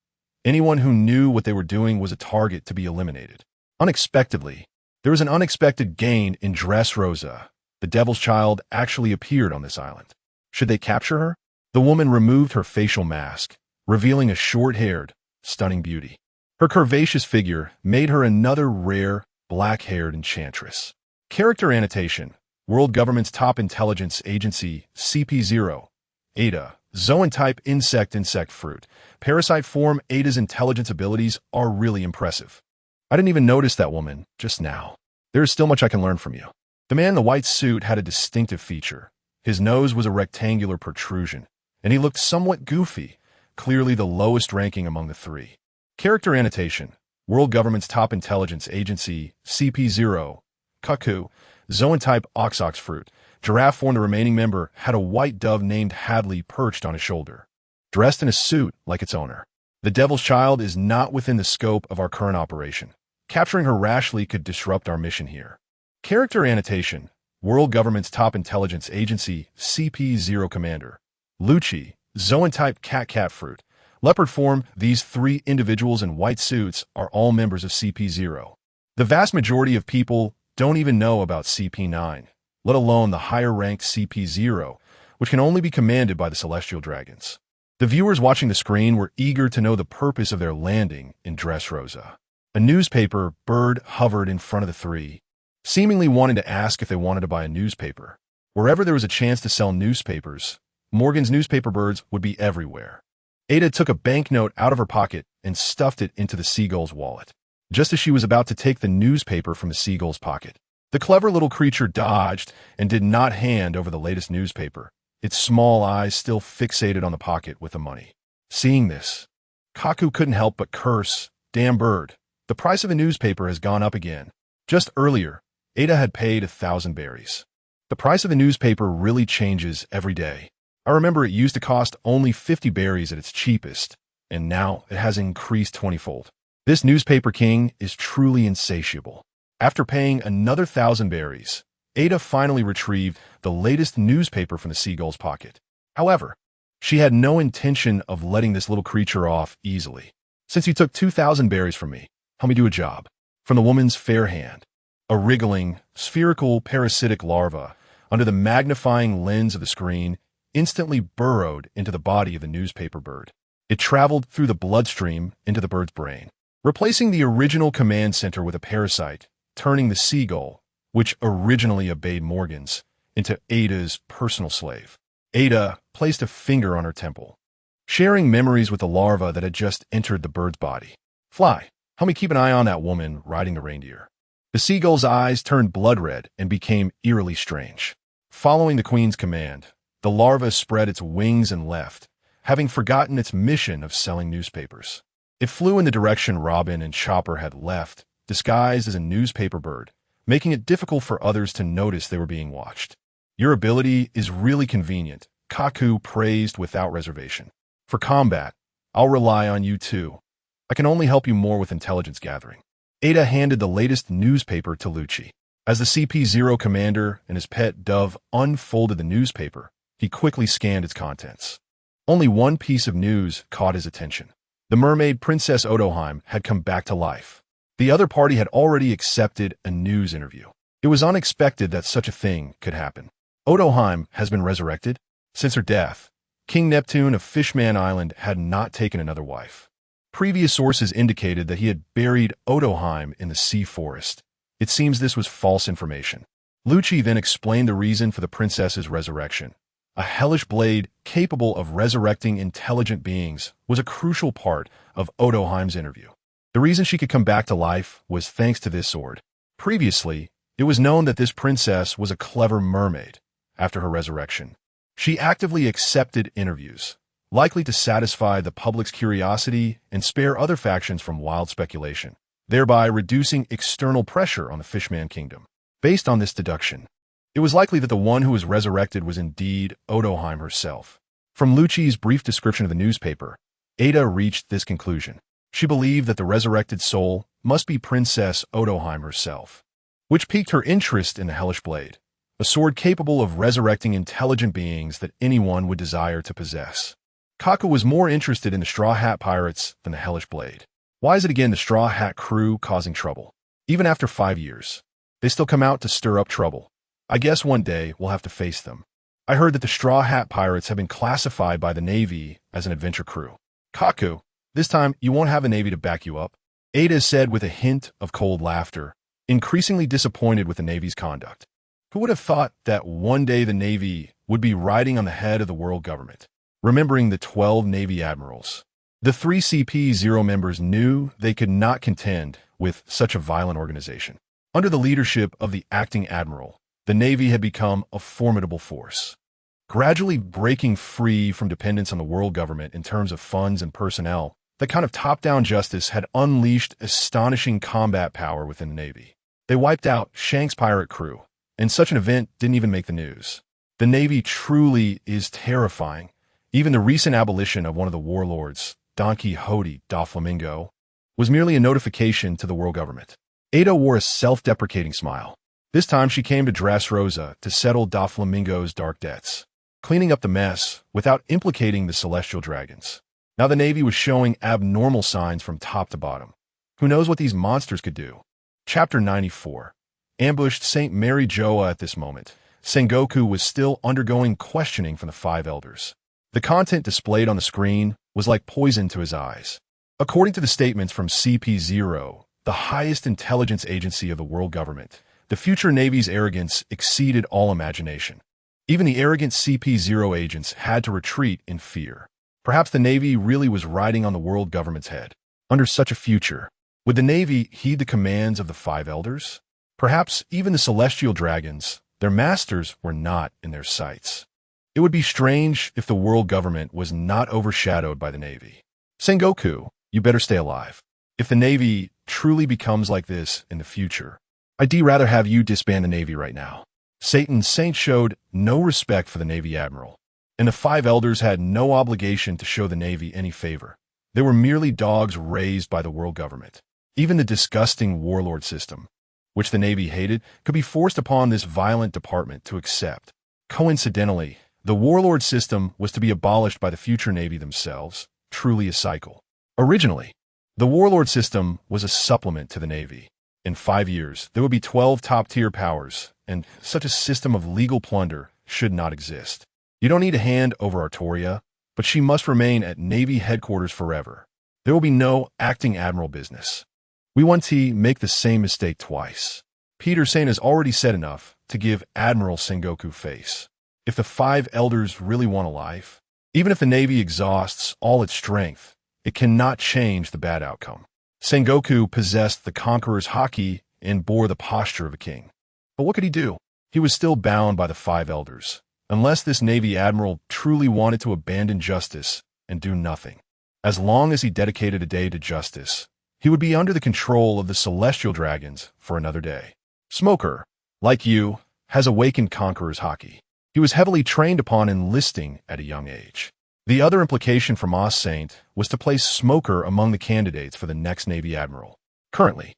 S1: Anyone who knew what they were doing was a target to be eliminated. Unexpectedly, there was an unexpected gain in Dressrosa. The devil's child actually appeared on this island. Should they capture her? The woman removed her facial mask, revealing a short-haired, stunning beauty. Her curvaceous figure made her another rare, black-haired enchantress. Character annotation. World Government's Top Intelligence Agency, CP0. Ada. Zoan-type insect fruit. Parasite form. Ada's intelligence abilities are really impressive. I didn't even notice that woman just now. There is still much I can learn from you. The man in the white suit had a distinctive feature. His nose was a rectangular protrusion, and he looked somewhat goofy, clearly the lowest ranking among the three. Character annotation. World Government's Top Intelligence Agency, CP0. Cuckoo. Zoan-type ox fruit. Giraffe form. The remaining member had a white dove named Hadley perched on his shoulder, dressed in a suit like its owner. The devil's child is not within the scope of our current operation. Capturing her rashly could disrupt our mission here. Character annotation. World Government's Top Intelligence Agency, CP0 Commander. Lucci. Zoan-type cat fruit. Leopard form. These three individuals in white suits are all members of CP0. The vast majority of people don't even know about CP9, let alone the higher-ranked CP0, which can only be commanded by the Celestial Dragons. The viewers watching the screen were eager to know the purpose of their landing in Dressrosa. A newspaper bird hovered in front of the three, seemingly wanting to ask if they wanted to buy a newspaper. Wherever there was a chance to sell newspapers, Morgan's newspaper birds would be everywhere. Ada took a banknote out of her pocket and stuffed it into the seagull's wallet. Just as she was about to take the newspaper from the seagull's pocket, the clever little creature dodged and did not hand over the latest newspaper, its small eyes still fixated on the pocket with the money. Seeing this, Kaku couldn't help but curse, "Damn bird, the price of a newspaper has gone up again." Just earlier, Ada had paid 1,000 berries. The price of a newspaper really changes every day. I remember it used to cost only 50 berries at its cheapest, and now it has increased 20-fold. This newspaper king is truly insatiable. After paying another 1,000 berries, Ada finally retrieved the latest newspaper from the seagull's pocket. However, she had no intention of letting this little creature off easily. "Since you took 2,000 berries from me, help me do a job." From the woman's fair hand, a wriggling, spherical parasitic larva, under the magnifying lens of the screen, instantly burrowed into the body of the newspaper bird. It traveled through the bloodstream into the bird's brain, replacing the original command center with a parasite, turning the seagull, which originally obeyed Morgan's, into Ada's personal slave. Ada placed a finger on her temple, sharing memories with the larva that had just entered the bird's body. "Fly, help me keep an eye on that woman riding the reindeer." The seagull's eyes turned blood red and became eerily strange. Following the queen's command, the larva spread its wings and left, having forgotten its mission of selling newspapers. It flew in the direction Robin and Chopper had left, disguised as a newspaper bird, making it difficult for others to notice they were being watched. "Your ability is really convenient," Kaku praised without reservation. "For combat, I'll rely on you too. I can only help you more with intelligence gathering." Ada handed the latest newspaper to Lucci. As the CP0 commander and his pet dove unfolded the newspaper, he quickly scanned its contents. Only one piece of news caught his attention. The mermaid Princess Odoheim had come back to life. The other party had already accepted a news interview. It was unexpected that such a thing could happen. Odoheim has been resurrected. Since her death, King Neptune of Fishman Island had not taken another wife. Previous sources indicated that he had buried Odoheim in the sea forest. It seems this was false information. Lucci then explained the reason for the princess's resurrection. A hellish blade capable of resurrecting intelligent beings was a crucial part of Odoheim's interview. The reason she could come back to life was thanks to this sword. Previously, it was known that this princess was a clever mermaid. After her resurrection, she actively accepted interviews, likely to satisfy the public's curiosity and spare other factions from wild speculation, thereby reducing external pressure on the Fishman Kingdom. Based on this deduction, it was likely that the one who was resurrected was indeed Odoheim herself. From Lucci's brief description of the newspaper, Ada reached this conclusion. She believed that the resurrected soul must be Princess Odoheim herself, which piqued her interest in the hellish blade, a sword capable of resurrecting intelligent beings that anyone would desire to possess. Kaku was more interested in the Straw Hat Pirates than the Hellish Blade. Why is it again the Straw Hat crew causing trouble? Even after 5 years, they still come out to stir up trouble. I guess one day we'll have to face them. I heard that the Straw Hat Pirates have been classified by the Navy as an adventure crew. Kaku, this time you won't have a Navy to back you up, Ada said with a hint of cold laughter, increasingly disappointed with the Navy's conduct. Who would have thought that one day the Navy would be riding on the head of the world government? Remembering the 12 Navy admirals, the 3 CP0 members knew they could not contend with such a violent organization. Under the leadership of the acting admiral, the Navy had become a formidable force, gradually breaking free from dependence on the world government in terms of funds and personnel. The kind of top-down justice had unleashed astonishing combat power within the Navy. They wiped out Shank's pirate crew, and such an event didn't even make the news. The Navy truly is terrifying. Even the recent abolition of one of the warlords, Don Quixote Doflamingo, was merely a notification to the world government. Ada wore a self-deprecating smile. This time she came to Dressrosa to settle Doflamingo's dark debts, cleaning up the mess without implicating the celestial dragons. Now the Navy was showing abnormal signs from top to bottom. Who knows what these monsters could do? Chapter 94. Ambushed St. Mary Joa. At this moment, Sengoku was still undergoing questioning from the 5 elders. The content displayed on the screen was like poison to his eyes. According to the statements from CP0, the highest intelligence agency of the world government, the future Navy's arrogance exceeded all imagination. Even the arrogant CP0 agents had to retreat in fear. Perhaps the Navy really was riding on the world government's head. Under such a future, would the Navy heed the commands of the 5 elders? Perhaps even the celestial dragons, their masters, were not in their sights. It would be strange if the world government was not overshadowed by the Navy. Sengoku, you better stay alive. If the Navy truly becomes like this in the future, I'd rather have you disband the Navy right now. Satan Saint showed no respect for the Navy admiral, and the 5 elders had no obligation to show the Navy any favor. They were merely dogs raised by the world government. Even the disgusting warlord system, which the Navy hated, could be forced upon this violent department to accept. Coincidentally, the warlord system was to be abolished by the future Navy themselves, truly a cycle. Originally, the warlord system was a supplement to the Navy. In 5 years, there would be 12 top-tier powers, and such a system of legal plunder should not exist. You don't need to hand over Artoria, but she must remain at Navy headquarters forever. There will be no acting admiral business. We won't make the same mistake twice. Peter Saint has already said enough to give Admiral Sengoku face. If the 5 elders really want a life, even if the Navy exhausts all its strength, it cannot change the bad outcome. Sengoku possessed the conqueror's haki and bore the posture of a king. But what could he do? He was still bound by the 5 elders, unless this Navy admiral truly wanted to abandon justice and do nothing. As long as he dedicated a day to justice, he would be under the control of the celestial dragons for another day. Smoker, like you, has awakened conqueror's haki. He was heavily trained upon enlisting at a young age. The other implication from Moss Saint was to place Smoker among the candidates for the next Navy admiral. Currently,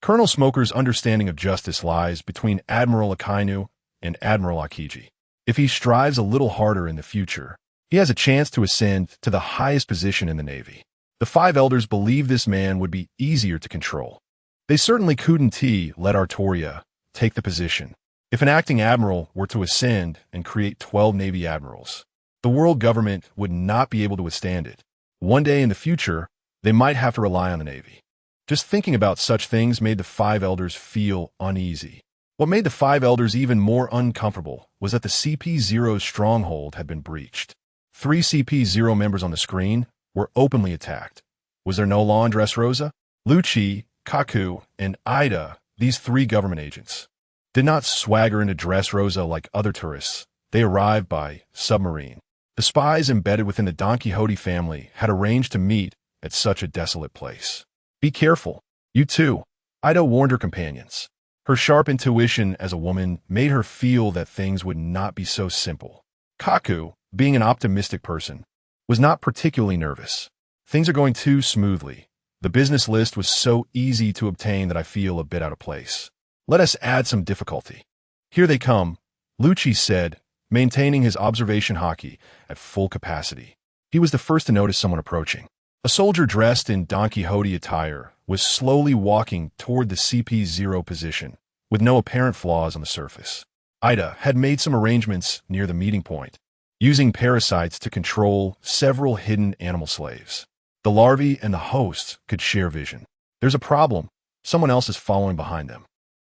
S1: Colonel Smoker's understanding of justice lies between Admiral Akainu and Admiral Akiji. If he strives a little harder in the future, he has a chance to ascend to the highest position in the Navy. The 5 elders believe this man would be easier to control. They certainly couldn't let Artoria take the position. If an acting admiral were to ascend and create 12 Navy admirals, the world government would not be able to withstand it. One day in the future, they might have to rely on the Navy. Just thinking about such things made the 5 elders feel uneasy. What made the 5 elders even more uncomfortable was that the CP0's stronghold had been breached. 3 CP0 members on the screen were openly attacked. Was there no law in Dressrosa? Lucci, Kaku, and Ida, these 3 government agents, did not swagger into Dressrosa like other tourists. They arrived by submarine. The spies embedded within the Don Quixote family had arranged to meet at such a desolate place. Be careful. You too, Ida warned her companions. Her sharp intuition as a woman made her feel that things would not be so simple. Kaku, being an optimistic person, was not particularly nervous. Things are going too smoothly. The business list was so easy to obtain that I feel a bit out of place. Let us add some difficulty. Here they come, Lucci said, maintaining his observation haki at full capacity. He was the first to notice someone approaching. A soldier dressed in Don Quixote attire was slowly walking toward the CP0 position, with no apparent flaws on the surface. Ida had made some arrangements near the meeting point, using parasites to control several hidden animal slaves. The larvae and the hosts could share vision. There's a problem. Someone else is following behind them.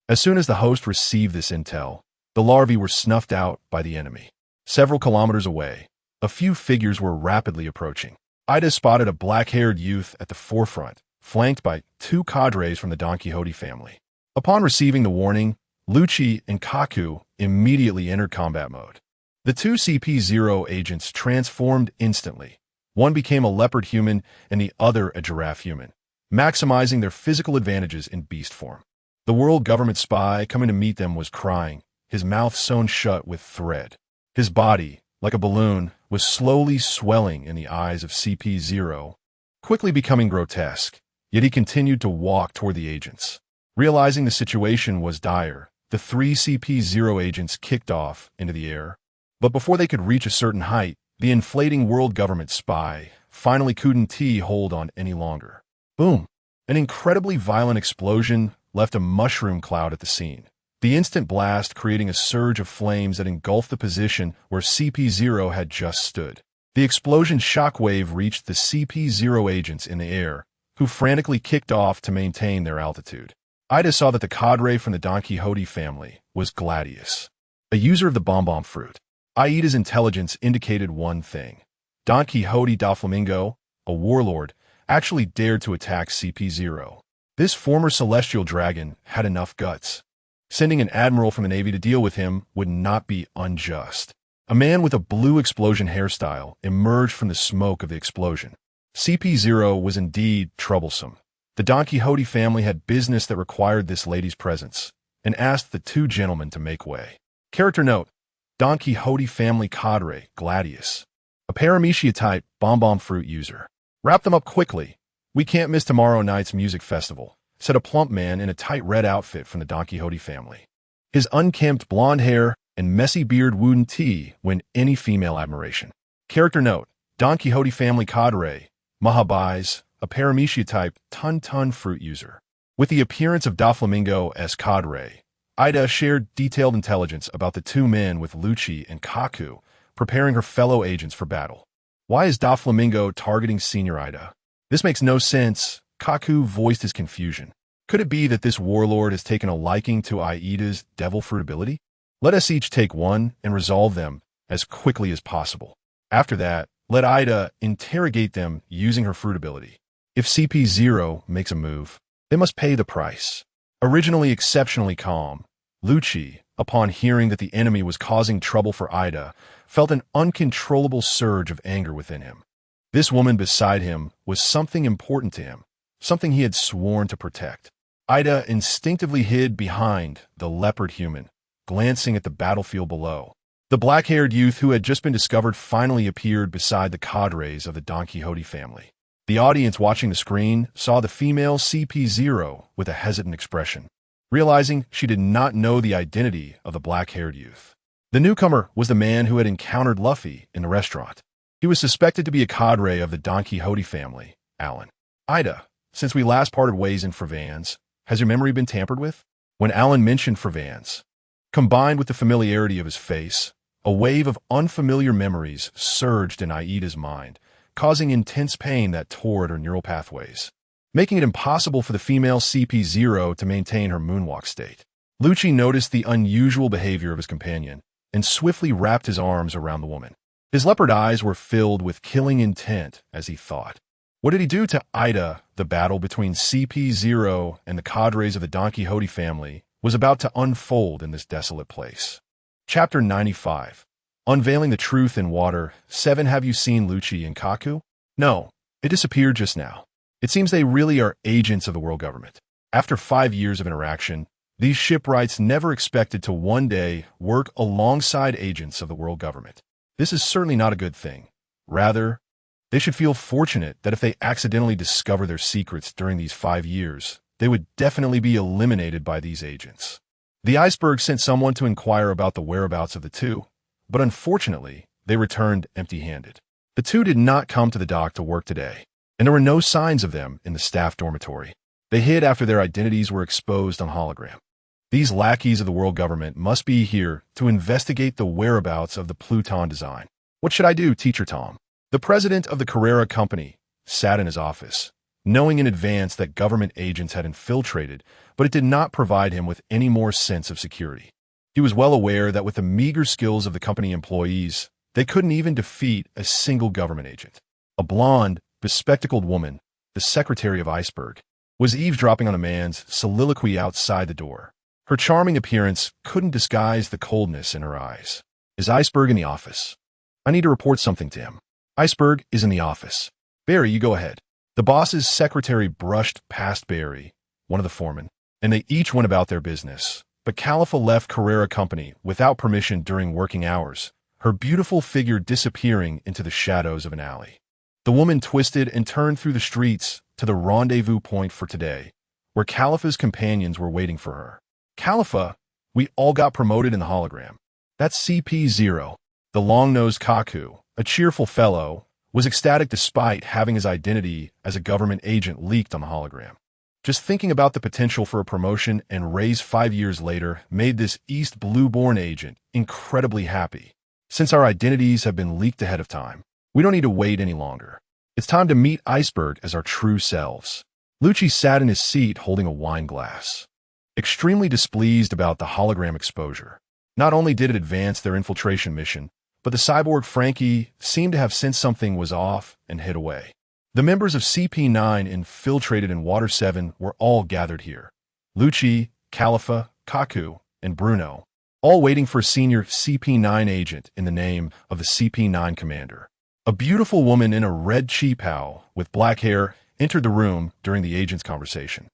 S1: As soon as the host received this intel, the larvae were snuffed out by the enemy. Several kilometers away, a few figures were rapidly approaching. Ida spotted a black-haired youth at the forefront, flanked by two cadres from the Don Quixote family. Upon receiving the warning, Lucci and Kaku immediately entered combat mode. The two CP0 agents transformed instantly. One became a leopard human and the other a giraffe human, maximizing their physical advantages in beast form. The world government spy coming to meet them was crying, his mouth sewn shut with thread. His body, like a balloon, was slowly swelling in the eyes of CP0, quickly becoming grotesque, yet he continued to walk toward the agents. Realizing the situation was dire, the three CP0 agents kicked off into the air. But before they could reach a certain height, the inflating world government spy finally couldn't hold on any longer. Boom! An incredibly violent explosion left a mushroom cloud at the scene. The instant blast creating a surge of flames that engulfed the position where CP0 had just stood. The explosion's shockwave reached the CP0 agents in the air, who frantically kicked off to maintain their altitude. Ida saw that the cadre from the Don Quixote family was Gladius, a user of the bonbon fruit. Aida's intelligence indicated one thing. Don Quixote.The, a warlord, actually dared to attack CP0. This former celestial dragon had enough guts. Sending an admiral from the Navy to deal with him would not be unjust. A man with a blue explosion hairstyle emerged from the smoke of the explosion. CP0 was indeed troublesome. The Don Quixote family had business that required this lady's presence, and asked the two gentlemen to make way. Character note: Don Quixote family cadre, Gladius. A Paramecia-type bonbon fruit user. Wrap them up quickly. We can't miss tomorrow night's music festival, said a plump man in a tight red outfit from the Don Quixote family. His unkempt blonde hair and messy beard wouldn't win any female admiration. Character note: Don Quixote family cadre, Mahabais, a Paramecia-type ton fruit user. With the appearance of Doflamingo as cadre, Ida shared detailed intelligence about the two men with Lucci and Kaku, preparing her fellow agents for battle. Why is Doflamingo targeting Senior Ida? This makes no sense. Kaku voiced his confusion. Could it be that this warlord has taken a liking to Aida's devil fruit ability? Let us each take one and resolve them as quickly as possible. After that, let Ida interrogate them using her fruit ability. If CP0 makes a move, they must pay the price. Originally exceptionally calm, Lucci, upon hearing that the enemy was causing trouble for Ida, felt an uncontrollable surge of anger within him. This woman beside him was something important to him, something he had sworn to protect. Ida instinctively hid behind the leopard human, glancing at the battlefield below. The black-haired youth who had just been discovered finally appeared beside the cadres of the Don Quixote family. The audience watching the screen saw the female CP0 with a hesitant expression, realizing she did not know the identity of the black-haired youth. The newcomer was the man who had encountered Luffy in the restaurant. He was suspected to be a cadre of the Don Quixote family, Alan. Ida, since we last parted ways in Frevans, has your memory been tampered with? When Alan mentioned Frevans, combined with the familiarity of his face, a wave of unfamiliar memories surged in Aida's mind, causing intense pain that tore at her neural pathways, making it impossible for the female CP0 to maintain her moonwalk state. Lucci noticed the unusual behavior of his companion and swiftly wrapped his arms around the woman. His leopard eyes were filled with killing intent as he thought. What did he do to Ida? The battle between CP0 and the cadres of the Don Quixote family was about to unfold in this desolate place. Chapter 95. Unveiling the Truth in Water 7. Have you seen Lucci and Kaku? No, it disappeared just now. It seems they really are agents of the world government. After 5 years of interaction, these shipwrights never expected to one day work alongside agents of the world government. This is certainly not a good thing. Rather, they should feel fortunate that if they accidentally discover their secrets during these 5 years, they would definitely be eliminated by these agents. The iceberg sent someone to inquire about the whereabouts of the two, but unfortunately, they returned empty-handed. The two did not come to the dock to work today, and there were no signs of them in the staff dormitory. They hid after their identities were exposed on hologram. These lackeys of the world government must be here to investigate the whereabouts of the Pluton design. What should I do, Teacher Tom? The president of the Carrera company sat in his office, knowing in advance that government agents had infiltrated, but it did not provide him with any more sense of security. He was well aware that with the meager skills of the company employees, they couldn't even defeat a single government agent. A blonde, bespectacled woman, the secretary of Iceberg, was eavesdropping on a man's soliloquy outside the door. Her charming appearance couldn't disguise the coldness in her eyes. Is Iceberg in the office? I need to report something to him. Iceberg is in the office. Barry, you go ahead. The boss's secretary brushed past Barry, one of the foremen, and they each went about their business. But Khalifa left Carrera Company without permission during working hours, her beautiful figure disappearing into the shadows of an alley. The woman twisted and turned through the streets to the rendezvous point for today, where Khalifa's companions were waiting for her. Khalifa, we all got promoted in the hologram. That's CP0. The long-nosed Kaku, a cheerful fellow, was ecstatic despite having his identity as a government agent leaked on the hologram. Just thinking about the potential for a promotion and raise 5 years later made this East Blue-born agent incredibly happy. Since our identities have been leaked ahead of time, we don't need to wait any longer. It's time to meet Iceberg as our true selves. Lucci sat in his seat holding a wine glass, extremely displeased about the hologram exposure. Not only did it advance their infiltration mission, but the cyborg Frankie seemed to have sensed something was off and hid away. The members of CP9 infiltrated in Water 7 were all gathered here. Lucci, Khalifa, Kaku, and Bruno, all waiting for a senior CP9 agent in the name of the CP9 commander. A beautiful woman in a red cheapao with black hair entered the room during the agent's conversation.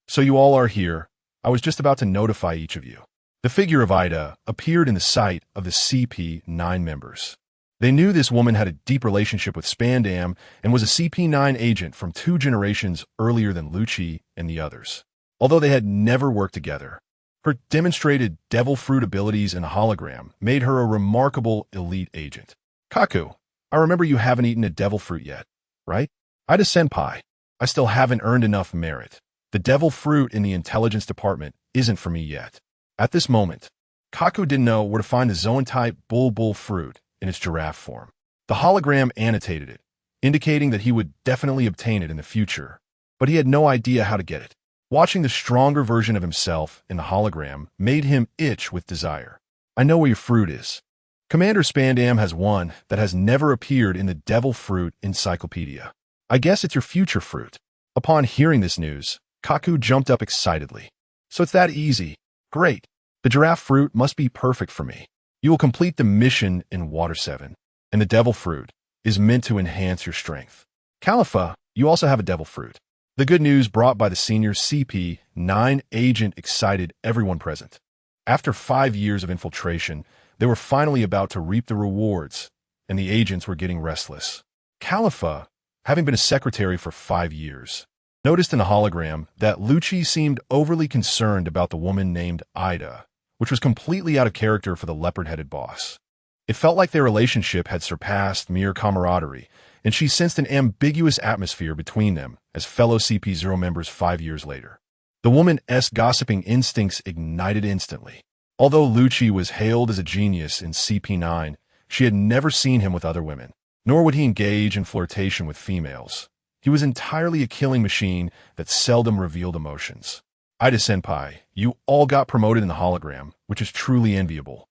S1: So you all are here. I was just about to notify each of you. The figure of Ida appeared in the sight of the CP9 members. They knew this woman had a deep relationship with Spandam and was a CP9 agent from 2 generations earlier than Lucci and the others. Although they had never worked together, her demonstrated devil fruit abilities in a hologram made her a remarkable elite agent. Kaku, I remember you haven't eaten a devil fruit yet, right? Ida Senpai, I still haven't earned enough merit. The devil fruit in the intelligence department isn't for me yet. At this moment, Kaku didn't know where to find the Zoan-type bull fruit in its giraffe form. The hologram annotated it, indicating that he would definitely obtain it in the future, but he had no idea how to get it. Watching the stronger version of himself in the hologram made him itch with desire. I know where your fruit is. Commander Spandam has one that has never appeared in the Devil Fruit Encyclopedia. I guess it's your future fruit. Upon hearing this news, Kaku jumped up excitedly. So it's that easy. Great. The giraffe fruit must be perfect for me. You will complete the mission in Water 7, and the devil fruit is meant to enhance your strength. Khalifa, you also have a devil fruit. The good news brought by the senior CP9 agent excited everyone present. After 5 years of infiltration, they were finally about to reap the rewards, and the agents were getting restless. Khalifa, having been a secretary for 5 years, noticed in the hologram that Lucci seemed overly concerned about the woman named Ida, which was completely out of character for the leopard-headed boss. It felt like their relationship had surpassed mere camaraderie, and she sensed an ambiguous atmosphere between them as fellow CP0 members 5 years later. The woman's gossiping instincts ignited instantly. Although Lucci was hailed as a genius in CP9, she had never seen him with other women, nor would he engage in flirtation with females. He was entirely a killing machine that seldom revealed emotions. Ida-senpai, you all got promoted in the hologram, which is truly enviable.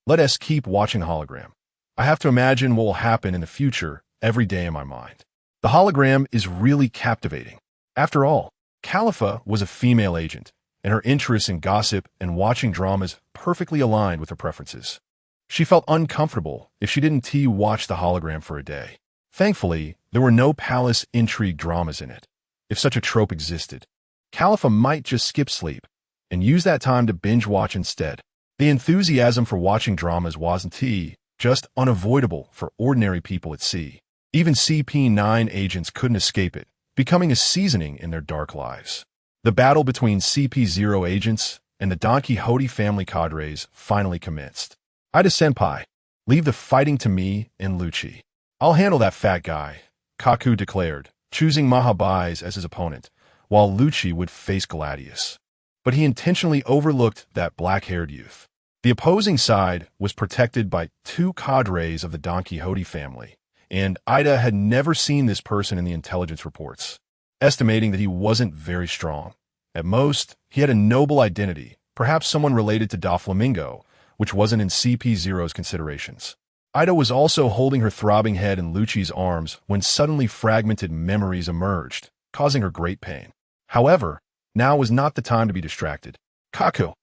S1: Let us keep watching the hologram. I have to imagine what will happen in the future every day in my mind. The hologram is really captivating. After all, Khalifa was a female agent, and her interests in gossip and watching dramas perfectly aligned with her preferences. She felt uncomfortable if she didn't watch the hologram for a day. Thankfully, there were no palace intrigue dramas in it. If such a trope existed, Khalifa might just skip sleep and use that time to binge watch instead. The enthusiasm for watching dramas wasn't just unavoidable for ordinary people at sea. Even CP9 agents couldn't escape it, becoming a seasoning in their dark lives. The battle between CP0 agents and the Don Quixote family cadres finally commenced. Ida-senpai, leave the fighting to me and Lucci. "I'll handle that fat guy," Kaku declared, choosing Mahabais as his opponent, while Lucci would face Gladius. But he intentionally overlooked that black-haired youth. The opposing side was protected by two cadres of the Don Quixote family, and Ida had never seen this person in the intelligence reports, estimating that he wasn't very strong. At most, he had a noble identity, perhaps someone related to Doflamingo, which wasn't in CP0's considerations. Ida was also holding her throbbing head in Lucci's arms when suddenly fragmented memories emerged, causing her great pain. However, now was not the time to be distracted. "Kaku,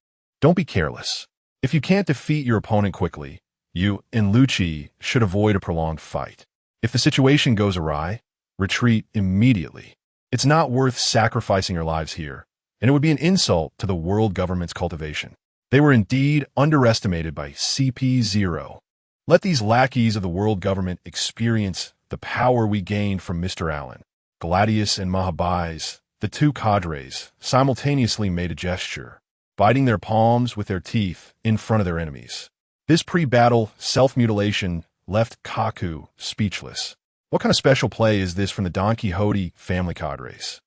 S1: don't be careless. If you can't defeat your opponent quickly, you and Lucci should avoid a prolonged fight. If the situation goes awry, retreat immediately. It's not worth sacrificing your lives here, and it would be an insult to the world government's cultivation." They were indeed underestimated by CP0. Let these lackeys of the world government experience the power we gained from Mr. Allen. Gladius and Mahabais, the two cadres, simultaneously made a gesture, biting their palms with their teeth in front of their enemies. This pre-battle self-mutilation left Kaku speechless. What kind of special play is this from the Don Quixote family cadres?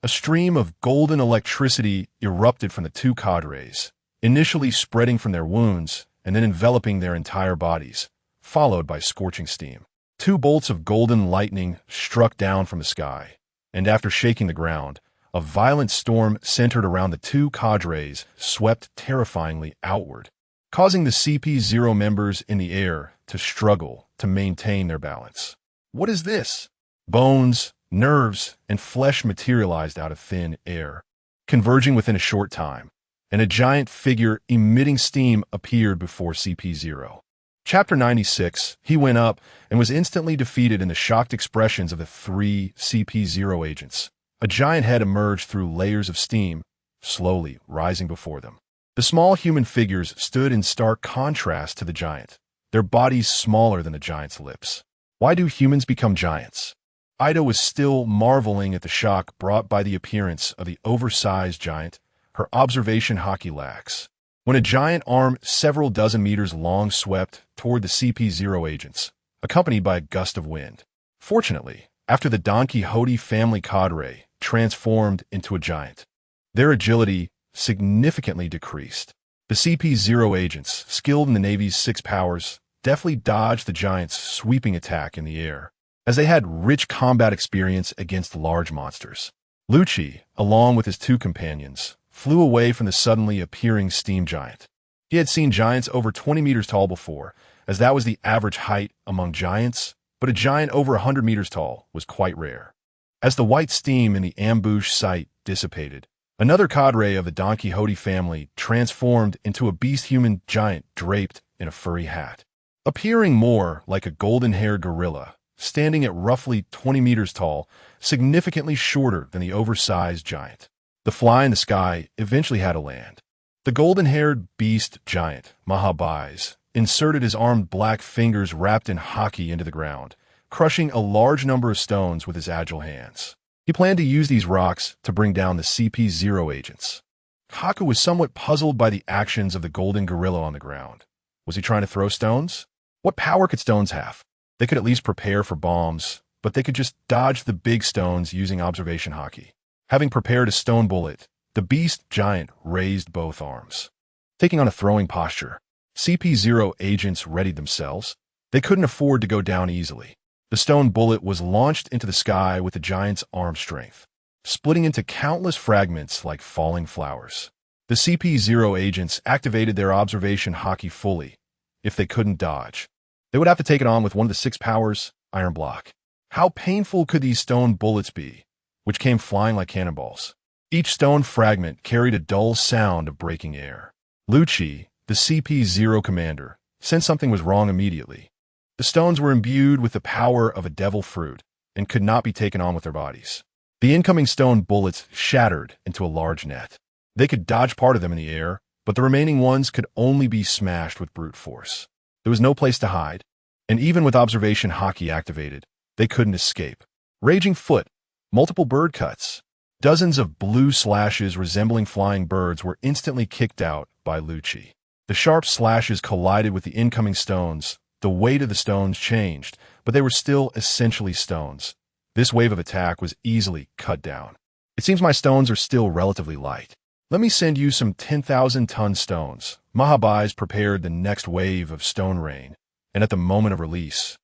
S1: A stream of golden electricity erupted from the two cadres, initially spreading from their wounds and then enveloping their entire bodies, followed by scorching steam. Two bolts of golden lightning struck down from the sky, and after shaking the ground, a violent storm centered around the two cadres swept terrifyingly outward, causing the CP0 members in the air to struggle to maintain their balance. What is this? Bones, nerves, and flesh materialized out of thin air, converging within a short time, and a giant figure emitting steam appeared before CP0. Chapter 96, he went up and was instantly defeated in the shocked expressions of the three CP0 agents. A giant head emerged through layers of steam, slowly rising before them. The small human figures stood in stark contrast to the giant, their bodies smaller than the giant's lips. Why do humans become giants? Ida was still marveling at the shock brought by the appearance of the oversized giant, her observation hockey lax, when a giant arm several dozen meters long swept toward the CP0 agents, accompanied by a gust of wind. Fortunately, after the Don Quixote family cadre transformed into a giant, their agility significantly decreased. The CP0 agents, skilled in the Navy's 6 powers, deftly dodged the giant's sweeping attack in the air, as they had rich combat experience against large monsters. Lucci, along with his two companions, flew away from the suddenly appearing steam giant. He had seen giants over 20 meters tall before, as that was the average height among giants, but a giant over 100 meters tall was quite rare. As the white steam in the ambush site dissipated, another cadre of the Don Quixote family transformed into a beast-human giant draped in a furry hat, appearing more like a golden-haired gorilla, standing at roughly 20 meters tall, significantly shorter than the oversized giant. The fly in the sky eventually had to land. The golden-haired beast giant, Mahabais, inserted his armed black fingers wrapped in hockey into the ground, crushing a large number of stones with his agile hands. He planned to use these rocks to bring down the CP0 agents. Kaku was somewhat puzzled by the actions of the golden gorilla on the ground. Was he trying to throw stones? What power could stones have? They could at least prepare for bombs, but they could just dodge the big stones using observation hockey. Having prepared a stone bullet, the beast giant raised both arms, taking on a throwing posture. CP0 agents readied themselves. They couldn't afford to go down easily. The stone bullet was launched into the sky with the giant's arm strength, splitting into countless fragments like falling flowers. The CP0 agents activated their observation hockey fully. If they couldn't dodge, they would have to take it on with one of the 6 powers, iron block. How painful could these stone bullets be, which came flying like cannonballs? Each stone fragment carried a dull sound of breaking air. Lucci, the CP0 commander, sensed something was wrong immediately. The stones were imbued with the power of a devil fruit and could not be taken on with their bodies. The incoming stone bullets shattered into a large net. They could dodge part of them in the air, but the remaining ones could only be smashed with brute force. There was no place to hide, and even with observation hockey activated, they couldn't escape. Raging foot, multiple bird cuts, dozens of blue slashes resembling flying birds were instantly kicked out by Lucci. The sharp slashes collided with the incoming stones, the weight of the stones changed, but they were still essentially stones. This wave of attack was easily cut down. It seems my stones are still relatively light. Let me send you some 10,000-ton stones. Mahabais prepared the next wave of stone rain, and at the moment of release,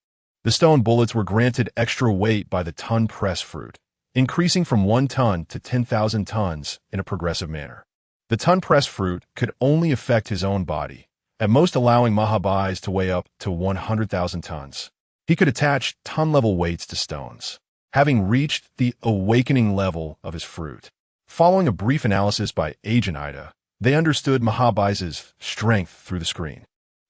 S1: the stone bullets were granted extra weight by the ton press fruit, increasing from 1 ton to 10,000 tons in a progressive manner. The ton press fruit could only affect his own body, at most allowing Mahabais to weigh up to 100,000 tons. He could attach ton-level weights to stones, having reached the awakening level of his fruit. Following a brief analysis by Agent Ida, they understood Mahabais' strength through the screen.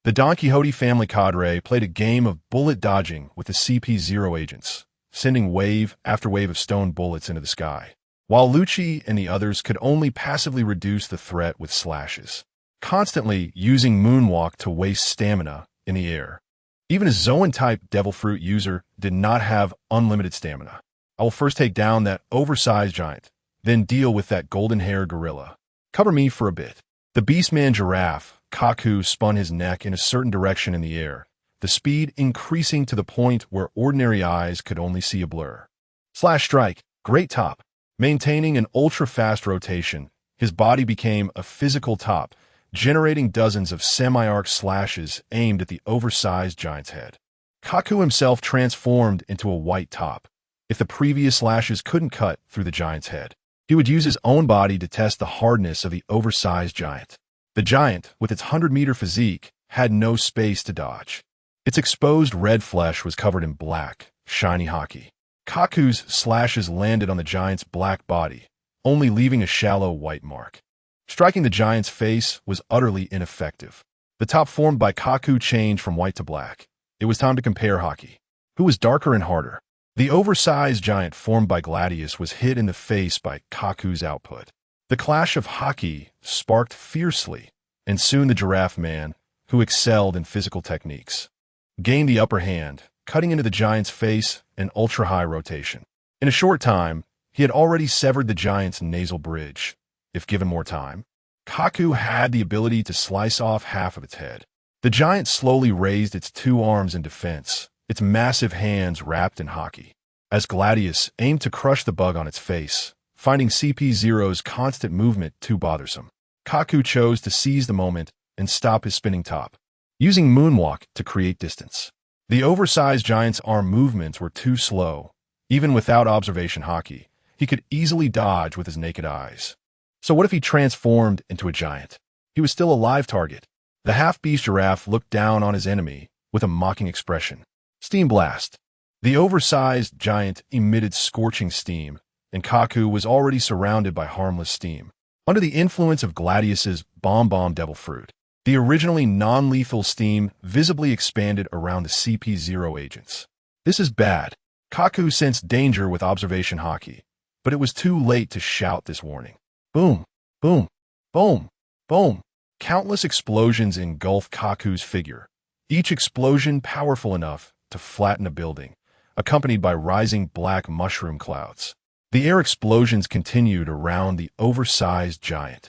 S1: The Don Quixote family cadre played a game of bullet dodging with the CP0 agents, sending wave after wave of stone bullets into the sky, while Lucci and the others could only passively reduce the threat with slashes, constantly using Moonwalk to waste stamina in the air. Even a Zoan-type Devil Fruit user did not have unlimited stamina. I will first take down that oversized giant, then deal with that golden-haired gorilla. Cover me for a bit. The Beastman giraffe, Kaku, spun his neck in a certain direction in the air, the speed increasing to the point where ordinary eyes could only see a blur. Slash strike, great top. Maintaining an ultra-fast rotation, his body became a physical top, generating dozens of semi-arc slashes aimed at the oversized giant's head. Kaku himself transformed into a white top. If the previous slashes couldn't cut through the giant's head, he would use his own body to test the hardness of the oversized giant. The giant, with its 100-meter physique, had no space to dodge. Its exposed red flesh was covered in black, shiny hockey. Kaku's slashes landed on the giant's black body, only leaving a shallow white mark. Striking the giant's face was utterly ineffective. The top formed by Kaku changed from white to black. It was time to compare hockey. Who was darker and harder? The oversized giant formed by Gladius was hit in the face by Kaku's output. The clash of hockey sparked fiercely, and soon the giraffe man, who excelled in physical techniques, gained the upper hand, cutting into the giant's face in ultra-high rotation. In a short time, he had already severed the giant's nasal bridge. If given more time, Kaku had the ability to slice off half of its head. The giant slowly raised its 2 arms in defense, its massive hands wrapped in hockey, as Gladius aimed to crush the bug on its face, finding CP0's constant movement too bothersome. Kaku chose to seize the moment and stop his spinning top, using Moonwalk to create distance. The oversized giant's arm movements were too slow. Even without observation hockey, he could easily dodge with his naked eyes. So what if he transformed into a giant? He was still a live target. The half-beast giraffe looked down on his enemy with a mocking expression. Steam blast. The oversized giant emitted scorching steam, and Kaku was already surrounded by harmless steam. Under the influence of Gladius's bomb devil fruit, the originally non-lethal steam visibly expanded around the CP0 agents. This is bad. Kaku sensed danger with observation hockey, but it was too late to shout this warning. Boom, boom, boom, boom. Countless explosions engulfed Kaku's figure, each explosion powerful enough to flatten a building, accompanied by rising black mushroom clouds. The air explosions continued around the oversized giant,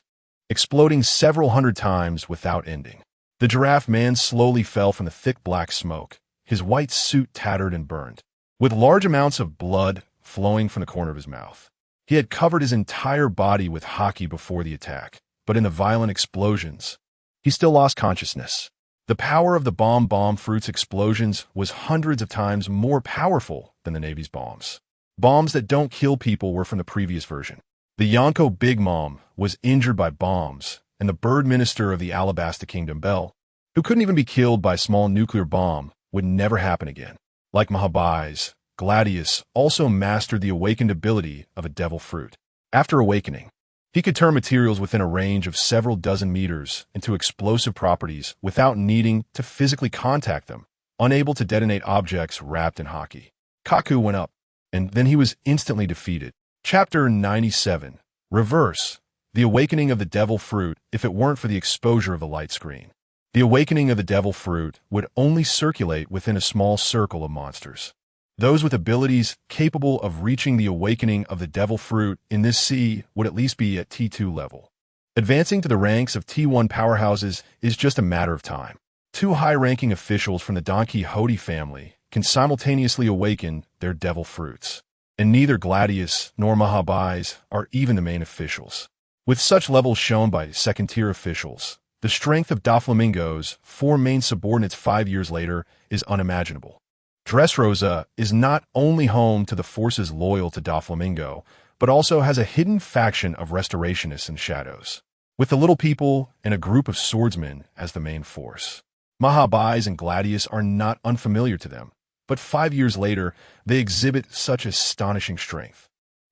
S1: exploding several hundred times without ending. The giraffe man slowly fell from the thick black smoke, his white suit tattered and burned, with large amounts of blood flowing from the corner of his mouth. He had covered his entire body with hockey before the attack, but in the violent explosions, he still lost consciousness. The power of the bomb fruit's explosions was hundreds of times more powerful than the Navy's bombs. Bombs that don't kill people were from the previous version. The Yonko Big Mom was injured by bombs, and the bird minister of the Alabasta Kingdom, Bell, who couldn't even be killed by a small nuclear bomb, would never happen again. Like Mahabais, Gladius also mastered the awakened ability of a devil fruit. After awakening, he could turn materials within a range of several dozen meters into explosive properties without needing to physically contact them, unable to detonate objects wrapped in hockey. Kaku went up, and then he was instantly defeated. Chapter 97. Reverse. The awakening of the devil fruit if it weren't for the exposure of the light screen. The awakening of the devil fruit would only circulate within a small circle of monsters. Those with abilities capable of reaching the awakening of the devil fruit in this sea would at least be at T2 level. Advancing to the ranks of T1 powerhouses is just a matter of time. Two high-ranking officials from the Don Quixote family can simultaneously awaken their devil fruits, and neither Gladius nor Mahabais are even the main officials. With such levels shown by second-tier officials, the strength of Doflamingo's four main subordinates 5 years later is unimaginable. Dressrosa is not only home to the forces loyal to Doflamingo, but also has a hidden faction of restorationists and shadows, with the little people and a group of swordsmen as the main force. Mahabais and Gladius are not unfamiliar to them, but 5 years later, they exhibit such astonishing strength.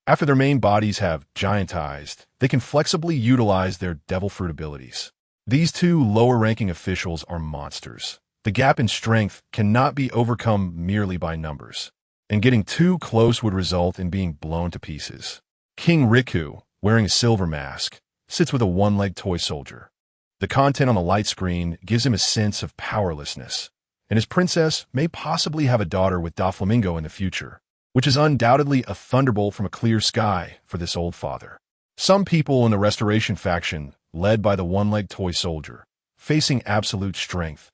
S1: After their main bodies have giantized, they can flexibly utilize their devil fruit abilities. These two lower-ranking officials are monsters. The gap in strength cannot be overcome merely by numbers, and getting too close would result in being blown to pieces. King Riku, wearing a silver mask, sits with a one-legged toy soldier. The content on the light screen gives him a sense of powerlessness, and his princess may possibly have a daughter with Doflamingo in the future, which is undoubtedly a thunderbolt from a clear sky for this old father. Some people in the Restoration faction, led by the one-legged toy soldier, facing absolute strength,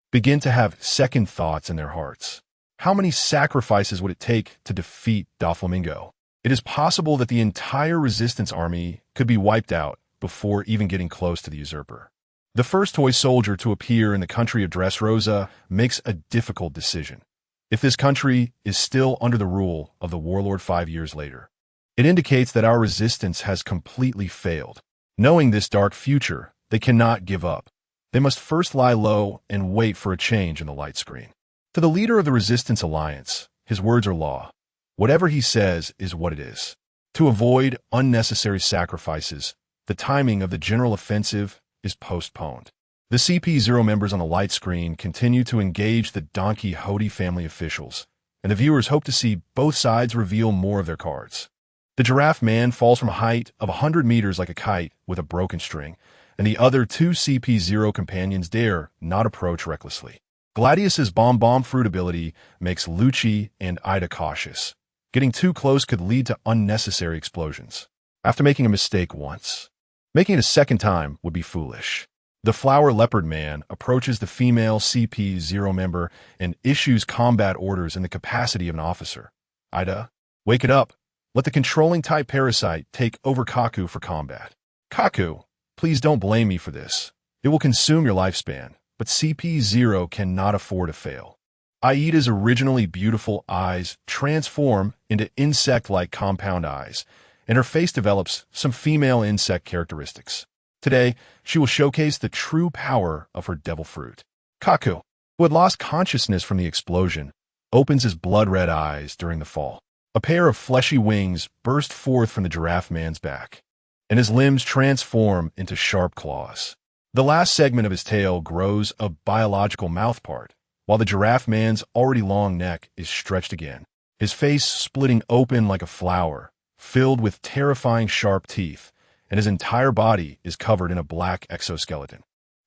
S1: begin to have second thoughts in their hearts. How many sacrifices would it take to defeat Doflamingo? It is possible that the entire resistance army could be wiped out before even getting close to the usurper. The first toy soldier to appear in the country of Dressrosa makes a difficult decision. If this country is still under the rule of the warlord 5 years later, it indicates that our resistance has completely failed. Knowing this dark future, they cannot give up. They must first lie low and wait for a change in the light screen. To the leader of the Resistance Alliance, his words are law. Whatever he says is what it is. To avoid unnecessary sacrifices, the timing of the general offensive is postponed. The CP0 members on the light screen continue to engage the Don Quixote family officials, and the viewers hope to see both sides reveal more of their cards. The giraffe man falls from a height of 100 meters like a kite with a broken string, and the other two CP0 companions dare not approach recklessly. Gladius's bomb fruit ability makes Lucci and Ida cautious. Getting too close could lead to unnecessary explosions. After making a mistake once, making it a second time would be foolish. The flower leopard man approaches the female CP0 member and issues combat orders in the capacity of an officer. Ida, wake it up. Let the controlling type parasite take over Kaku for combat. Kaku, please don't blame me for this. It will consume your lifespan, but CP0 cannot afford to fail. Aida's originally beautiful eyes transform into insect-like compound eyes, and her face develops some female insect characteristics. Today, she will showcase the true power of her devil fruit. Kaku, who had lost consciousness from the explosion, opens his blood-red eyes during the fall. A pair of fleshy wings burst forth from the giraffe man's back, and his limbs transform into sharp claws. The last segment of his tail grows a biological mouthpart, while the giraffe man's already long neck is stretched again, his face splitting open like a flower, filled with terrifying sharp teeth, and his entire body is covered in a black exoskeleton.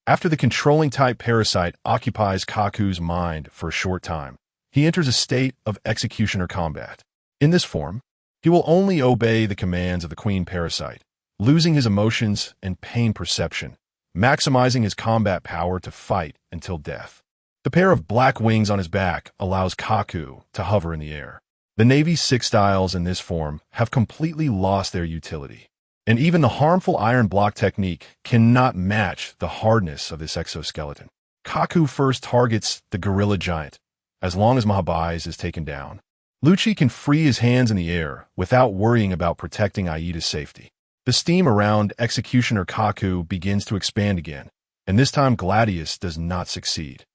S1: After the controlling type parasite occupies Kaku's mind for a short time, he enters a state of executioner combat. In this form, he will only obey the commands of the queen parasite, losing his emotions and pain perception, maximizing his combat power to fight until death. The pair of black wings on his back allows Kaku to hover in the air. The Navy's 6 styles in this form have completely lost their utility, and even the harmful iron block technique cannot match the hardness of this exoskeleton. Kaku first targets the gorilla giant. As long as Mahabais is taken down, Lucci can free his hands in the air without worrying about protecting Aida's safety. The steam around Executioner Kaku begins to expand again, and this time Gladius does not succeed.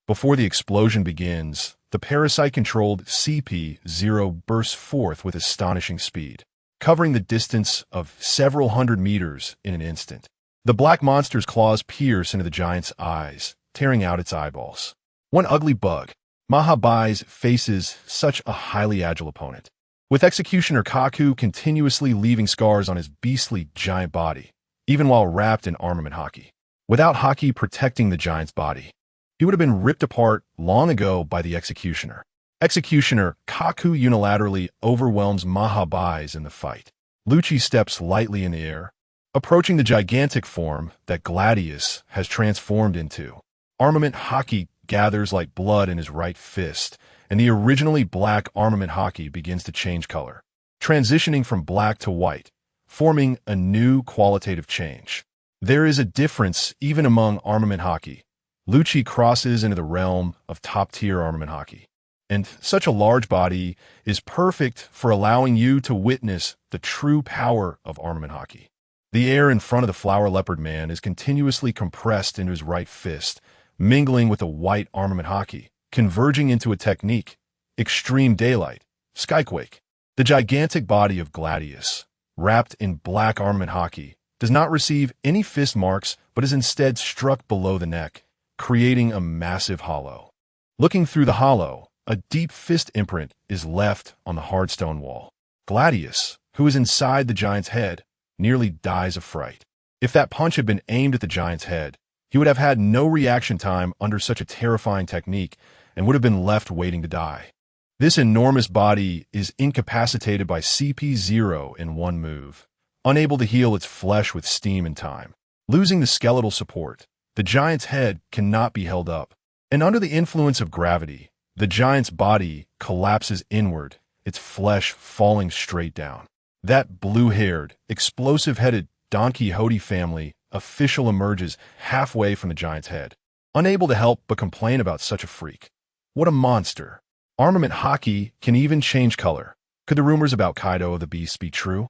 S1: Before the explosion begins, the parasite-controlled CP0 bursts forth with astonishing speed, covering the distance of several hundred meters in an instant. The black monster's claws pierce into the giant's eyes, tearing out its eyeballs. One ugly bug, Mahabais faces such a highly agile opponent, with Executioner Kaku continuously leaving scars on his beastly giant body, even while wrapped in armament haki. Without haki protecting the giant's body, he would have been ripped apart long ago by the Executioner. Executioner Kaku unilaterally overwhelms Mahabais in the fight. Lucci steps lightly in the air, approaching the gigantic form that Gladius has transformed into. Armament Haki gathers like blood in his right fist, and the originally black Armament Haki begins to change color, transitioning from black to white, forming a new qualitative change. There is a difference even among Armament Haki. Lucci crosses into the realm of top-tier Armament Haki, and such a large body is perfect for allowing you to witness the true power of Armament Haki. The air in front of the flower leopard man is continuously compressed into his right fist, mingling with the white Armament Haki, converging into a technique, Extreme Daylight, Skyquake. The gigantic body of Gladius, wrapped in black Armament Haki, does not receive any fist marks but is instead struck below the neck, creating a massive hollow. Looking through the hollow, a deep fist imprint is left on the hard stone wall. Gladius, who is inside the giant's head, nearly dies of fright. If that punch had been aimed at the giant's head, he would have had no reaction time under such a terrifying technique and would have been left waiting to die. This enormous body is incapacitated by CP0 in one move, unable to heal its flesh with steam in time. Losing the skeletal support, the giant's head cannot be held up, and under the influence of gravity, the giant's body collapses inward, its flesh falling straight down. That blue-haired, explosive-headed Don Quixote family official emerges halfway from the giant's head, unable to help but complain about such a freak. What a monster! Armament Haki can even change color. Could the rumors about Kaido the Beast be true?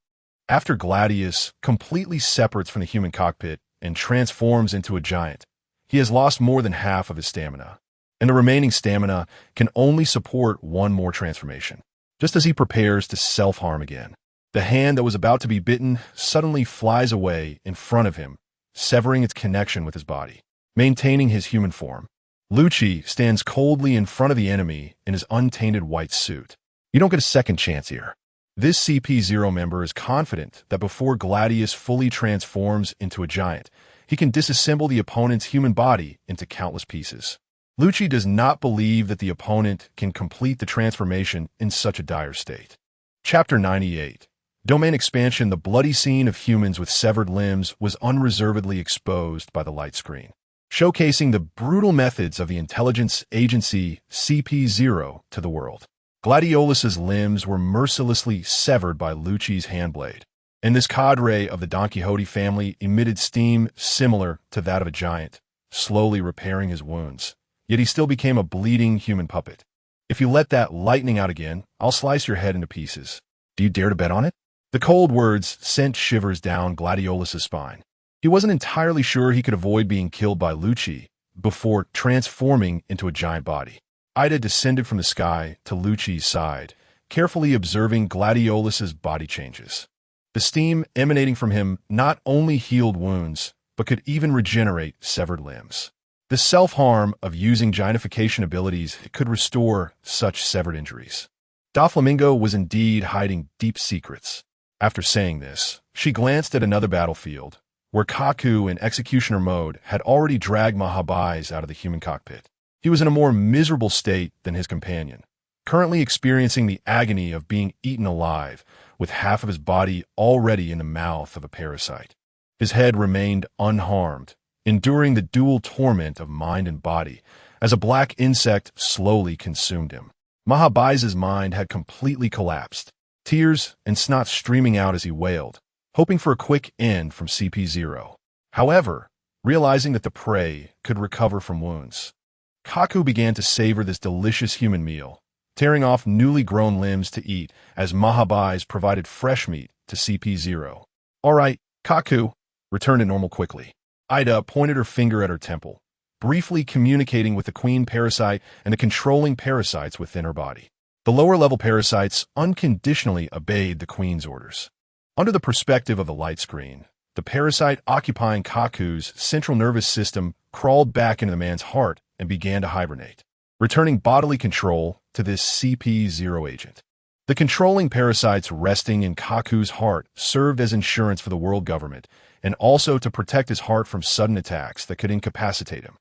S1: After Gladius completely separates from the human cockpit and transforms into a giant, he has lost more than half of his stamina, and the remaining stamina can only support one more transformation. Just as he prepares to self-harm again, the hand that was about to be bitten suddenly flies away in front of him, severing its connection with his body. Maintaining his human form, Lucci stands coldly in front of the enemy in his untainted white suit. You don't get a second chance here. This CP0 member is confident that before Gladius fully transforms into a giant, he can disassemble the opponent's human body into countless pieces. Lucci does not believe that the opponent can complete the transformation in such a dire state. Chapter 98. Domain expansion. The bloody scene of humans with severed limbs was unreservedly exposed by the light screen, showcasing the brutal methods of the intelligence agency CP0 to the world. Gladiolus's limbs were mercilessly severed by Lucci's handblade, and this cadre of the Don Quixote family emitted steam similar to that of a giant, slowly repairing his wounds. Yet he still became a bleeding human puppet. If you let that lightning out again, I'll slice your head into pieces. Do you dare to bet on it? The cold words sent shivers down Gladiolus's spine. He wasn't entirely sure he could avoid being killed by Lucci before transforming into a giant body. Ida descended from the sky to Lucci's side, carefully observing Gladiolus's body changes. The steam emanating from him not only healed wounds, but could even regenerate severed limbs. The self-harm of using giantification abilities could restore such severed injuries. Doflamingo was indeed hiding deep secrets. After saying this, she glanced at another battlefield, where Kaku in executioner mode had already dragged Mahabais out of the human cockpit. He was in a more miserable state than his companion, currently experiencing the agony of being eaten alive, with half of his body already in the mouth of a parasite. His head remained unharmed, enduring the dual torment of mind and body, as a black insect slowly consumed him. Mahabais' mind had completely collapsed, tears and snot streaming out as he wailed, hoping for a quick end from CP0. However, realizing that the prey could recover from wounds, Kaku began to savor this delicious human meal, tearing off newly grown limbs to eat as Mahabais provided fresh meat to CP0. All right, Kaku, return to normal quickly. Ida pointed her finger at her temple, briefly communicating with the queen parasite and the controlling parasites within her body. The lower-level parasites unconditionally obeyed the queen's orders. Under the perspective of the light screen, the parasite occupying Kaku's central nervous system crawled back into the man's heart and began to hibernate, returning bodily control to this CP0 agent. The controlling parasites resting in Kaku's heart served as insurance for the world government and also to protect his heart from sudden attacks that could incapacitate him.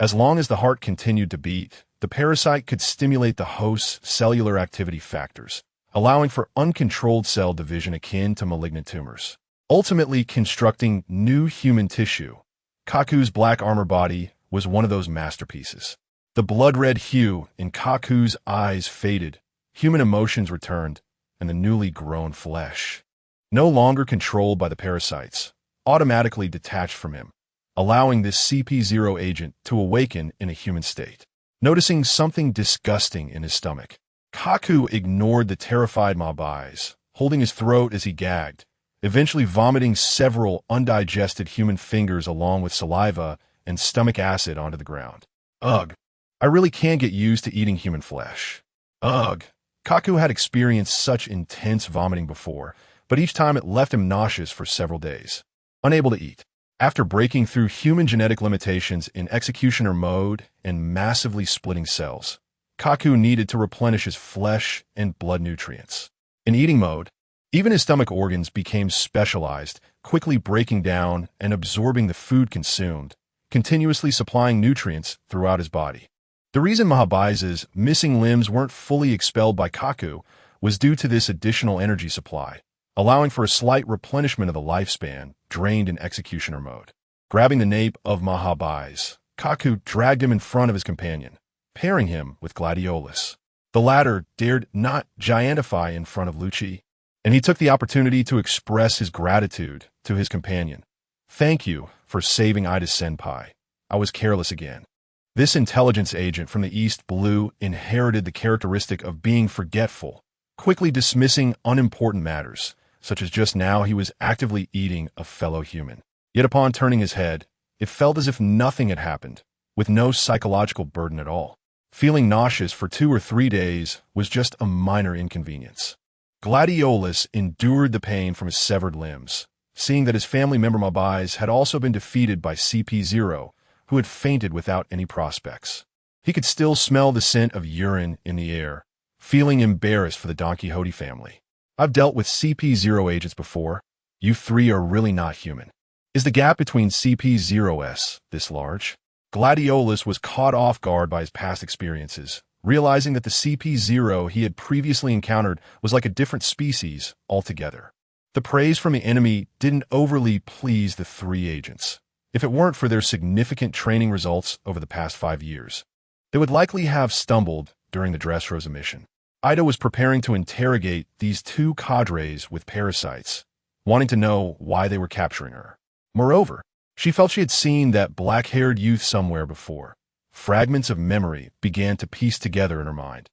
S1: As long as the heart continued to beat, the parasite could stimulate the host's cellular activity factors, allowing for uncontrolled cell division akin to malignant tumors, ultimately constructing new human tissue. Kaku's black armor body was one of those masterpieces. The blood-red hue in Kaku's eyes faded, human emotions returned, and the newly grown flesh, no longer controlled by the parasites, automatically detached from him, allowing this CP0 agent to awaken in a human state. Noticing something disgusting in his stomach, Kaku ignored the terrified mob eyes, holding his throat as he gagged, eventually vomiting several undigested human fingers along with saliva and stomach acid onto the ground. Ugh, I really can't get used to eating human flesh. Ugh. Kaku had experienced such intense vomiting before, but each time it left him nauseous for several days, unable to eat. After breaking through human genetic limitations in executioner mode and massively splitting cells, Kaku needed to replenish his flesh and blood nutrients. In eating mode, even his stomach organs became specialized, quickly breaking down and absorbing the food consumed, continuously supplying nutrients throughout his body. The reason Mahabai's missing limbs weren't fully expelled by Kaku was due to this additional energy supply, allowing for a slight replenishment of the lifespan drained in executioner mode. Grabbing the nape of Mahabai's, Kaku dragged him in front of his companion, pairing him with Gladiolus. The latter dared not giantify in front of Lucci, and he took the opportunity to express his gratitude to his companion. "Thank you for saving Ida-senpai. I was careless again." This intelligence agent from the East Blue inherited the characteristic of being forgetful, quickly dismissing unimportant matters, such as just now he was actively eating a fellow human. Yet upon turning his head, it felt as if nothing had happened, with no psychological burden at all. Feeling nauseous for 2 or 3 days was just a minor inconvenience. Gladiolus endured the pain from his severed limbs, seeing that his family member Mabai's had also been defeated by CP0, who had fainted without any prospects. He could still smell the scent of urine in the air, feeling embarrassed for the Don Quixote family. "I've dealt with CP0 agents before. You 3 are really not human. Is the gap between CP0s this large?" Gladiolus was caught off guard by his past experiences, realizing that the CP0 he had previously encountered was like a different species altogether. The praise from the enemy didn't overly please the 3 agents. If it weren't for their significant training results over the past 5 years, they would likely have stumbled during the Dressrosa mission. Ida was preparing to interrogate these 2 cadres with parasites, wanting to know why they were capturing her. Moreover, she felt she had seen that black-haired youth somewhere before. Fragments of memory began to piece together in her mind,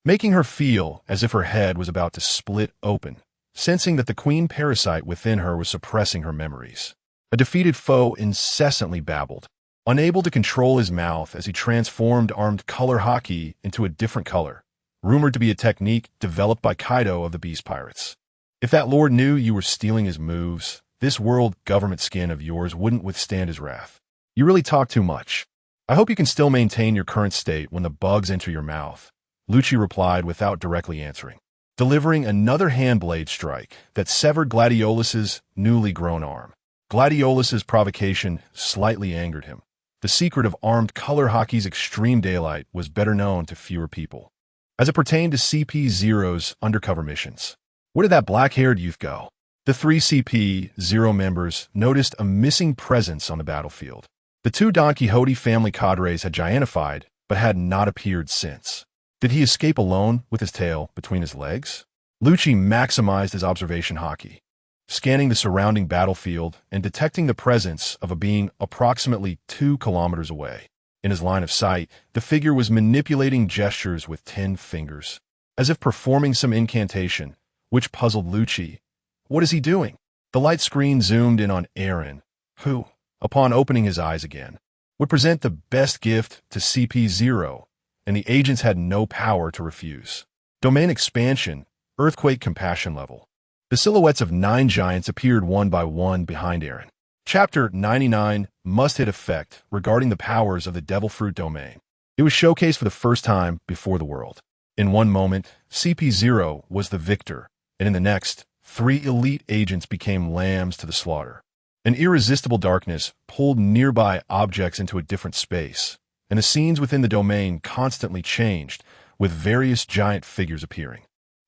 S1: making her feel as if her head was about to split open, sensing that the queen parasite within her was suppressing her memories. A defeated foe incessantly babbled, unable to control his mouth as he transformed armed color hockey into a different color, rumored to be a technique developed by Kaido of the Beast Pirates. If that lord knew you were stealing his moves, this world government skin of yours wouldn't withstand his wrath. You really talk too much. I hope you can still maintain your current state when the bugs enter your mouth, Lucci replied without directly answering, delivering another hand blade strike that severed Gladiolus's newly grown arm. Gladiolus's provocation slightly angered him. The secret of armed color hockey's extreme daylight was better known to fewer people. As it pertained to CP0's undercover missions, where did that black-haired youth go? The 3 CP0 members noticed a missing presence on the battlefield. The 2 Don Quixote family cadres had giantified, but had not appeared since. Did he escape alone with his tail between his legs? Lucci maximized his observation hockey, scanning the surrounding battlefield and detecting the presence of a being approximately 2 kilometers away. In his line of sight, the figure was manipulating gestures with 10 fingers, as if performing some incantation, which puzzled Lucci. What is he doing? The light screen zoomed in on Aaron, who, upon opening his eyes again, would present the best gift to CP0, and the agents had no power to refuse. Domain expansion, earthquake compassion level. The silhouettes of 9 giants appeared one by one behind Aaron. Chapter 99 must-hit effect regarding the powers of the Devil Fruit domain. It was showcased for the first time before the world. In one moment, CP0 was the victor, and in the next, 3 elite agents became lambs to the slaughter. An irresistible darkness pulled nearby objects into a different space, and the scenes within the domain constantly changed, with various giant figures appearing.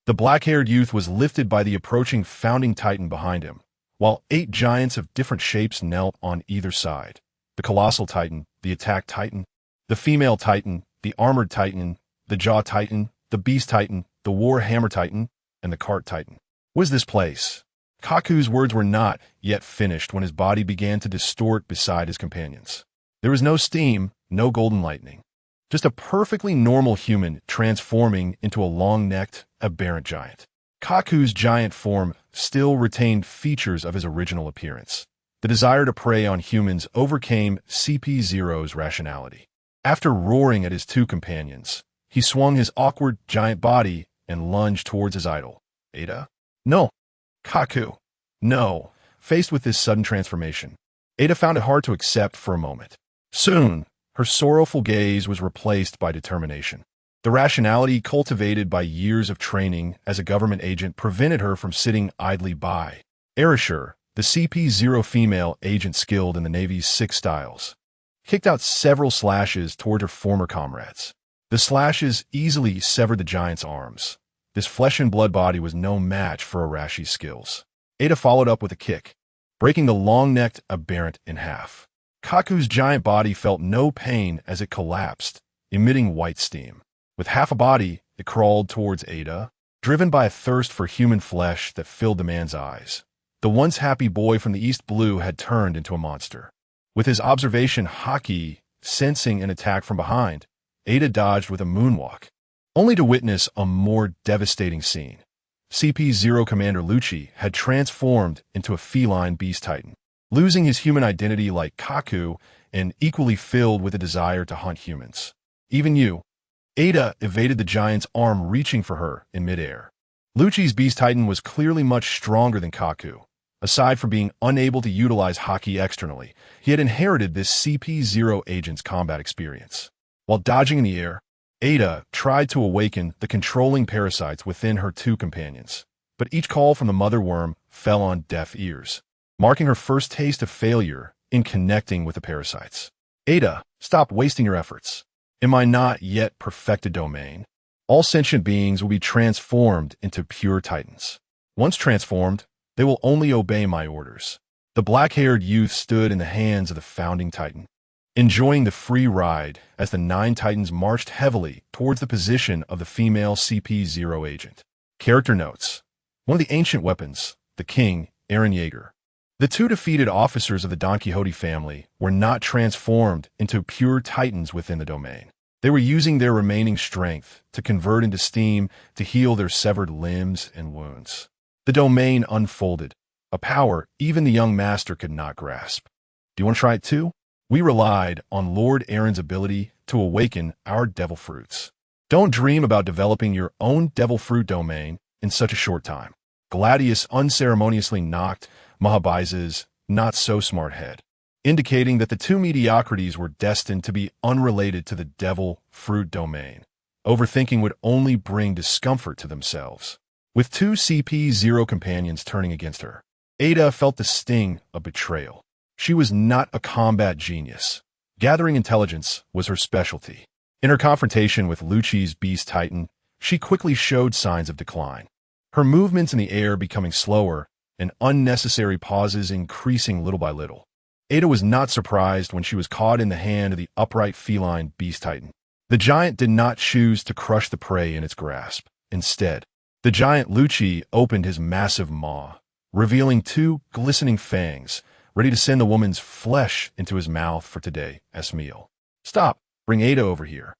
S1: The black-haired youth was lifted by the approaching founding titan behind him, while 8 giants of different shapes knelt on either side. The colossal titan the attack titan, the female titan, the armored titan, the jaw titan, the beast titan, the war hammer titan, and the cart titan. What is this place? Kaku's words were not yet finished when his body began to distort beside his companions. There was no steam, no golden lightning. Just a perfectly normal human transforming into a long-necked, aberrant giant. Kaku's giant form still retained features of his original appearance. The desire to prey on humans overcame CP0's rationality. After roaring at his two companions, he swung his awkward giant body and lunged towards his idol. Ada? No. Kaku. No. Faced with this sudden transformation, Ada found it hard to accept for a moment. Soon, her sorrowful gaze was replaced by determination. The rationality cultivated by years of training as a government agent prevented her from sitting idly by. Erasure, the CP0 female agent skilled in the Navy's 6 styles, kicked out several slashes toward her former comrades. The slashes easily severed the giant's arms. This flesh-and-blood body was no match for Arashi's skills. Ada followed up with a kick, breaking the long-necked aberrant in half. Kaku's giant body felt no pain as it collapsed, emitting white steam. With half a body, it crawled towards Ada, driven by a thirst for human flesh that filled the man's eyes. The once happy boy from the East Blue had turned into a monster. With his observation haki sensing an attack from behind, Ada dodged with a moonwalk, only to witness a more devastating scene. CP0 Commander Lucci had transformed into a feline beast titan, losing his human identity like Kaku and equally filled with a desire to hunt humans. Even you. Ada evaded the giant's arm reaching for her in midair. Lucci's beast titan was clearly much stronger than Kaku. Aside from being unable to utilize haki externally, he had inherited this CP0 agent's combat experience. While dodging in the air, Ada tried to awaken the controlling parasites within her two companions, but each call from the mother worm fell on deaf ears, marking her first taste of failure in connecting with the parasites. Ada, stop wasting your efforts. In my not yet perfected domain, all sentient beings will be transformed into pure titans. Once transformed, they will only obey my orders. The black-haired youth stood in the hands of the founding titan, enjoying the free ride as the 9 titans marched heavily towards the position of the female CP0 agent. Character notes. One of the ancient weapons, the king, Eren Yeager. The 2 defeated officers of the Don Quixote family were not transformed into pure titans within the domain. They were using their remaining strength to convert into steam to heal their severed limbs and wounds. The domain unfolded, a power even the young master could not grasp. Do you want to try it too? We relied on Lord Eren's ability to awaken our devil fruits. Don't dream about developing your own devil fruit domain in such a short time. Gladius unceremoniously knocked Mahabaiza's not-so-smart head, indicating that the 2 mediocrities were destined to be unrelated to the devil fruit domain. Overthinking would only bring discomfort to themselves. With 2 CP0 companions turning against her, Ada felt the sting of betrayal. She was not a combat genius. Gathering intelligence was her specialty. In her confrontation with Lucci's beast titan, she quickly showed signs of decline. Her movements in the air becoming slower and unnecessary pauses increasing little by little. Ada was not surprised when she was caught in the hand of the upright feline beast titan. The giant did not choose to crush the prey in its grasp. Instead, the giant Lucci opened his massive maw, revealing 2 glistening fangs, ready to send the woman's flesh into his mouth for today's meal. Stop! Bring Ada over here.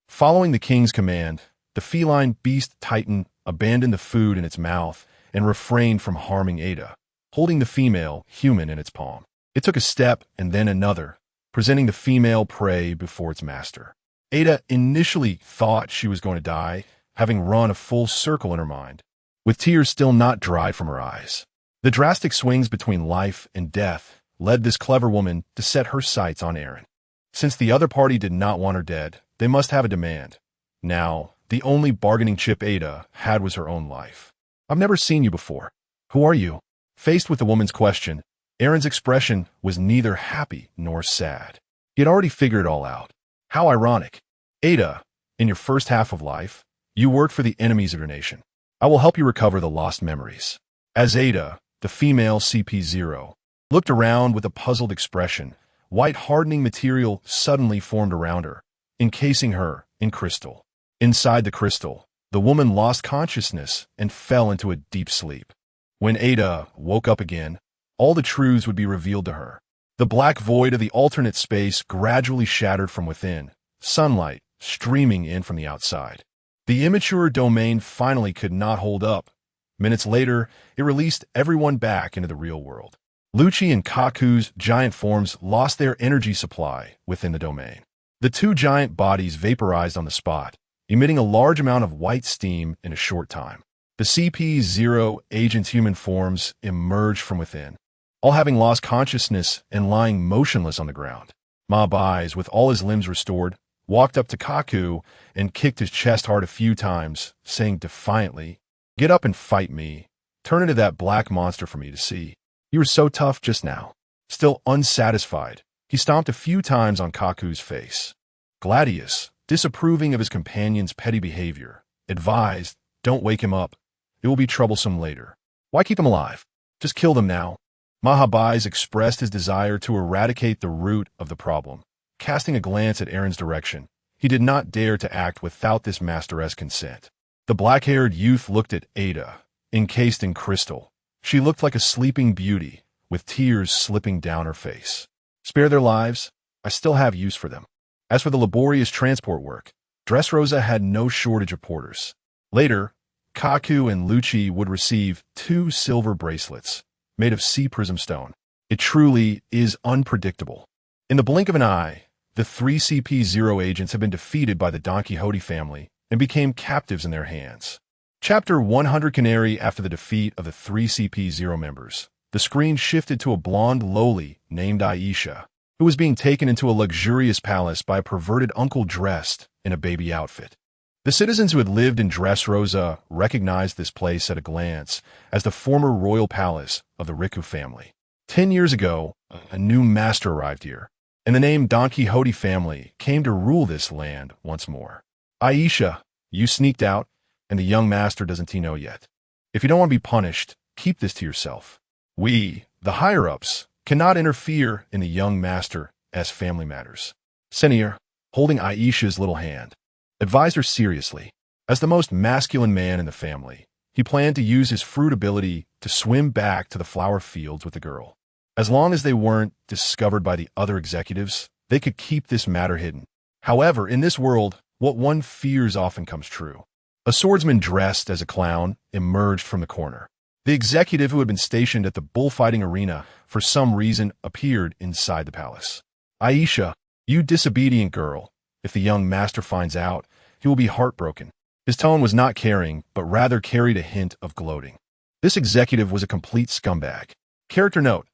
S1: Following the king's command, the feline beast titan abandoned the food in its mouth and refrained from harming Ada, holding the female human in its palm. It took a step and then another, presenting the female prey before its master. Ada initially thought she was going to die, having run a full circle in her mind, with tears still not dry from her eyes. The drastic swings between life and death led this clever woman to set her sights on Eren. Since the other party did not want her dead, they must have a demand. Now, the only bargaining chip Ada had was her own life. I've never seen you before. Who are you? Faced with the woman's question, Eren's expression was neither happy nor sad. He had already figured it all out. How ironic. Ada, in your first half of life, you worked for the enemies of your nation. I will help you recover the lost memories. As Ada, the female CP0, looked around with a puzzled expression, white hardening material suddenly formed around her, encasing her in crystal. Inside the crystal, the woman lost consciousness and fell into a deep sleep. When Ada woke up again, all the truths would be revealed to her. The black void of the alternate space gradually shattered from within, sunlight streaming in from the outside. The immature domain finally could not hold up. Minutes later, it released everyone back into the real world. Lucci and Kaku's giant forms lost their energy supply within the domain. The two giant bodies vaporized on the spot, emitting a large amount of white steam in a short time. The CP0 agent's human forms emerged from within, all having lost consciousness and lying motionless on the ground. Mabai's, with all his limbs restored, walked up to Kaku and kicked his chest hard a few times, saying defiantly, "Get up and fight me. Turn into that black monster for me to see. You were so tough just now." Still unsatisfied, he stomped a few times on Kaku's face. Gladius, disapproving of his companion's petty behavior, advised, "Don't wake him up. It will be troublesome later. Why keep him alive? Just kill them now." Mahabais expressed his desire to eradicate the root of the problem. Casting a glance at Aaron's direction, he did not dare to act without this master's consent. The black-haired youth looked at Ada, encased in crystal. She looked like a sleeping beauty, with tears slipping down her face. "Spare their lives. I still have use for them." As for the laborious transport work, Dressrosa had no shortage of porters. Later, Kaku and Lucci would receive 2 silver bracelets, made of sea prism stone. It truly is unpredictable. In the blink of an eye, the 3 CP0 agents had been defeated by the Don Quixote family and became captives in their hands. Chapter 100 Canary. After the defeat of the 3 CP0 members, the screen shifted to a blonde loli named Aisha, who was being taken into a luxurious palace by a perverted uncle dressed in a baby outfit. The citizens who had lived in Dressrosa recognized this place at a glance as the former royal palace of the Riku family. 10 years ago, a new master arrived here, and the name Don Quixote family came to rule this land once more. "Aisha, you sneaked out, and the young master doesn't know yet. If you don't want to be punished, keep this to yourself. We, the higher-ups, cannot interfere in the young master's family matters." Senior, holding Aisha's little hand, advised her seriously. As the most masculine man in the family, he planned to use his fruit ability to swim back to the flower fields with the girl. As long as they weren't discovered by the other executives, they could keep this matter hidden. However, in this world, what one fears often comes true. A swordsman dressed as a clown emerged from the corner. The executive who had been stationed at the bullfighting arena for some reason appeared inside the palace. "Aisha, you disobedient girl. If the young master finds out, he will be heartbroken." His tone was not caring, but rather carried a hint of gloating. This executive was a complete scumbag. Character note: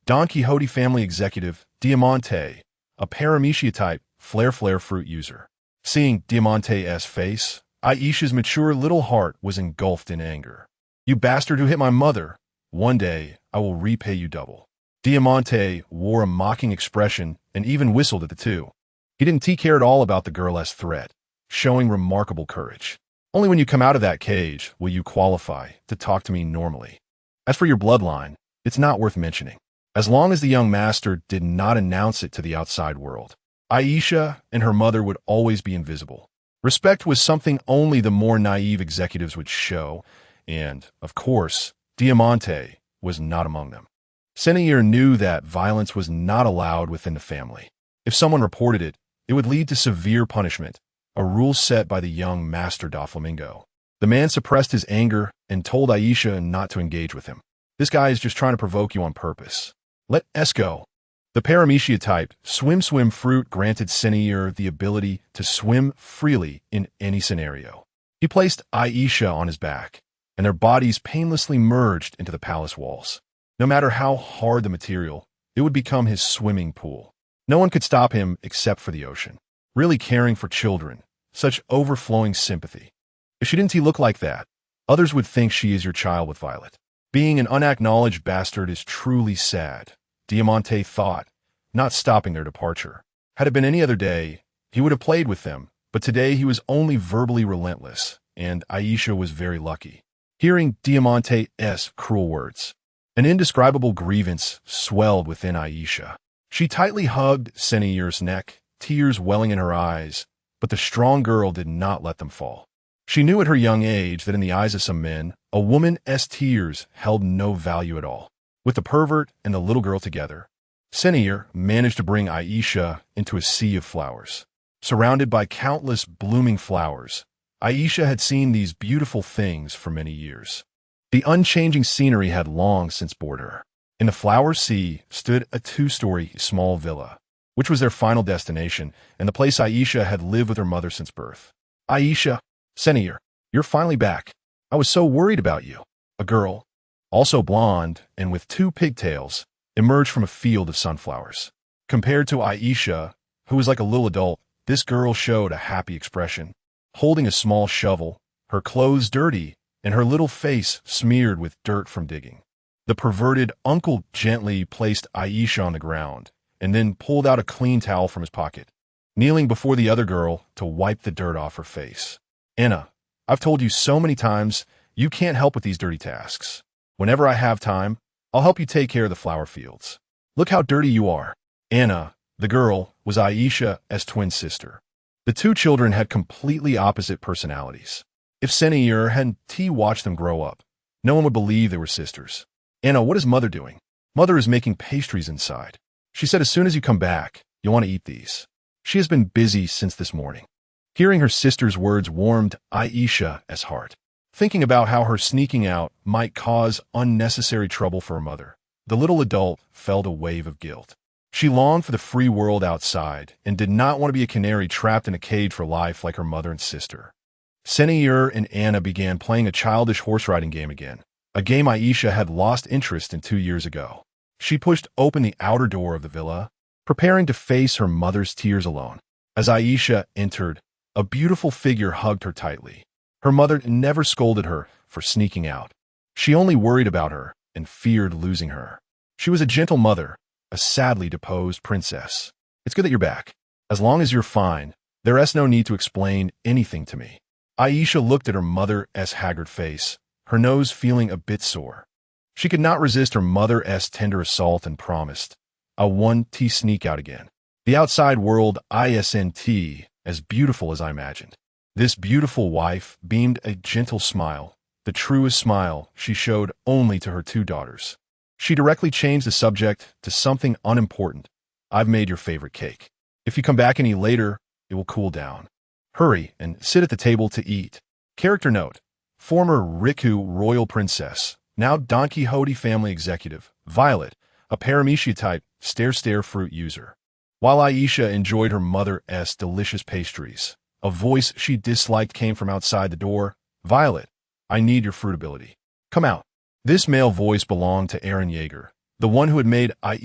S1: Don Quixote family executive Diamante, a paramecia-type flare fruit user. Seeing Diamante's face, Aisha's mature little heart was engulfed in anger. "You bastard who hit my mother! One day, I will repay you double." Diamante wore a mocking expression and even whistled at the two. He didn't care at all about the girl's threat, showing remarkable courage. "Only when you come out of that cage will you qualify to talk to me normally. As for your bloodline, it's not worth mentioning, as long as the young master did not announce it to the outside world. Aisha and her mother would always be invisible. Respect was something only the more naive executives would show, and, of course, Diamante was not among them. Senior knew that violence was not allowed within the family. If someone reported it, it would lead to severe punishment, a rule set by the young master Doflamingo. The man suppressed his anger and told Aisha not to engage with him. "This guy is just trying to provoke you on purpose. Let us go." The paramecia-type swim fruit granted Senior the ability to swim freely in any scenario. He placed Aisha on his back, and their bodies painlessly merged into the palace walls. No matter how hard the material, it would become his swimming pool. No one could stop him except for the ocean. Really caring for children, such overflowing sympathy. If she didn't look like that, others would think she is your child with Violet. Being an unacknowledged bastard is truly sad, Diamante thought, not stopping their departure. Had it been any other day, he would have played with them, but today he was only verbally relentless, and Aisha was very lucky. Hearing Diamante's cruel words, an indescribable grievance swelled within Aisha. She tightly hugged Senier's neck, tears welling in her eyes, but the strong girl did not let them fall. She knew at her young age that in the eyes of some men, a woman's tears held no value at all. With the pervert and the little girl together, Senior managed to bring Aisha into a sea of flowers. Surrounded by countless blooming flowers, Aisha had seen these beautiful things for many years. The unchanging scenery had long since bored her. In the flower sea stood a 2-story small villa, which was their final destination and the place Aisha had lived with her mother since birth. Aisha, Senior, you're finally back. I was so worried about you. A girl, also blonde and with 2 pigtails, emerged from a field of sunflowers. Compared to Aisha, who was like a little adult, this girl showed a happy expression, holding a small shovel, her clothes dirty, and her little face smeared with dirt from digging. The perverted uncle gently placed Aisha on the ground and then pulled out a clean towel from his pocket, kneeling before the other girl to wipe the dirt off her face. Anna, I've told you so many times you can't help with these dirty tasks. Whenever I have time, I'll help you take care of the flower fields. Look how dirty you are. Anna, the girl, was Aisha's twin sister. The 2 children had completely opposite personalities. If Senior hadn't watched them grow up, no one would believe they were sisters. Anna, what is Mother doing? Mother is making pastries inside. She said as soon as you come back, you'll want to eat these. She has been busy since this morning. Hearing her sister's words warmed Aisha's heart. Thinking about how her sneaking out might cause unnecessary trouble for her mother, the little adult felt a wave of guilt. She longed for the free world outside and did not want to be a canary trapped in a cage for life like her mother and sister. Senior and Anna began playing a childish horse riding game again, a game Aisha had lost interest in 2 years ago. She pushed open the outer door of the villa, preparing to face her mother's tears alone. As Aisha entered, a beautiful figure hugged her tightly. Her mother never scolded her for sneaking out. She only worried about her and feared losing her. She was a gentle mother, a sadly deposed princess. It's good that you're back. As long as you're fine, there's no need to explain anything to me. Aisha looked at her mother's haggard face, her nose feeling a bit sore. She could not resist her mother's tender assault and promised, "I'll one sneak out again. The outside world isn't as beautiful as I imagined." This beautiful wife beamed a gentle smile, the truest smile she showed only to her 2 daughters. She directly changed the subject to something unimportant. "I've made your favorite cake. If you come back any later, it will cool down. Hurry and sit at the table to eat." Character note: former Riku royal princess, now Don Quixote family executive, Violet, a paramecia-type stare fruit user. While Aisha enjoyed her mother's delicious pastries, a voice she disliked came from outside the door. "Violet, I need your fruit ability. Come out." This male voice belonged to Aaron Yeager, the one who had made Aisha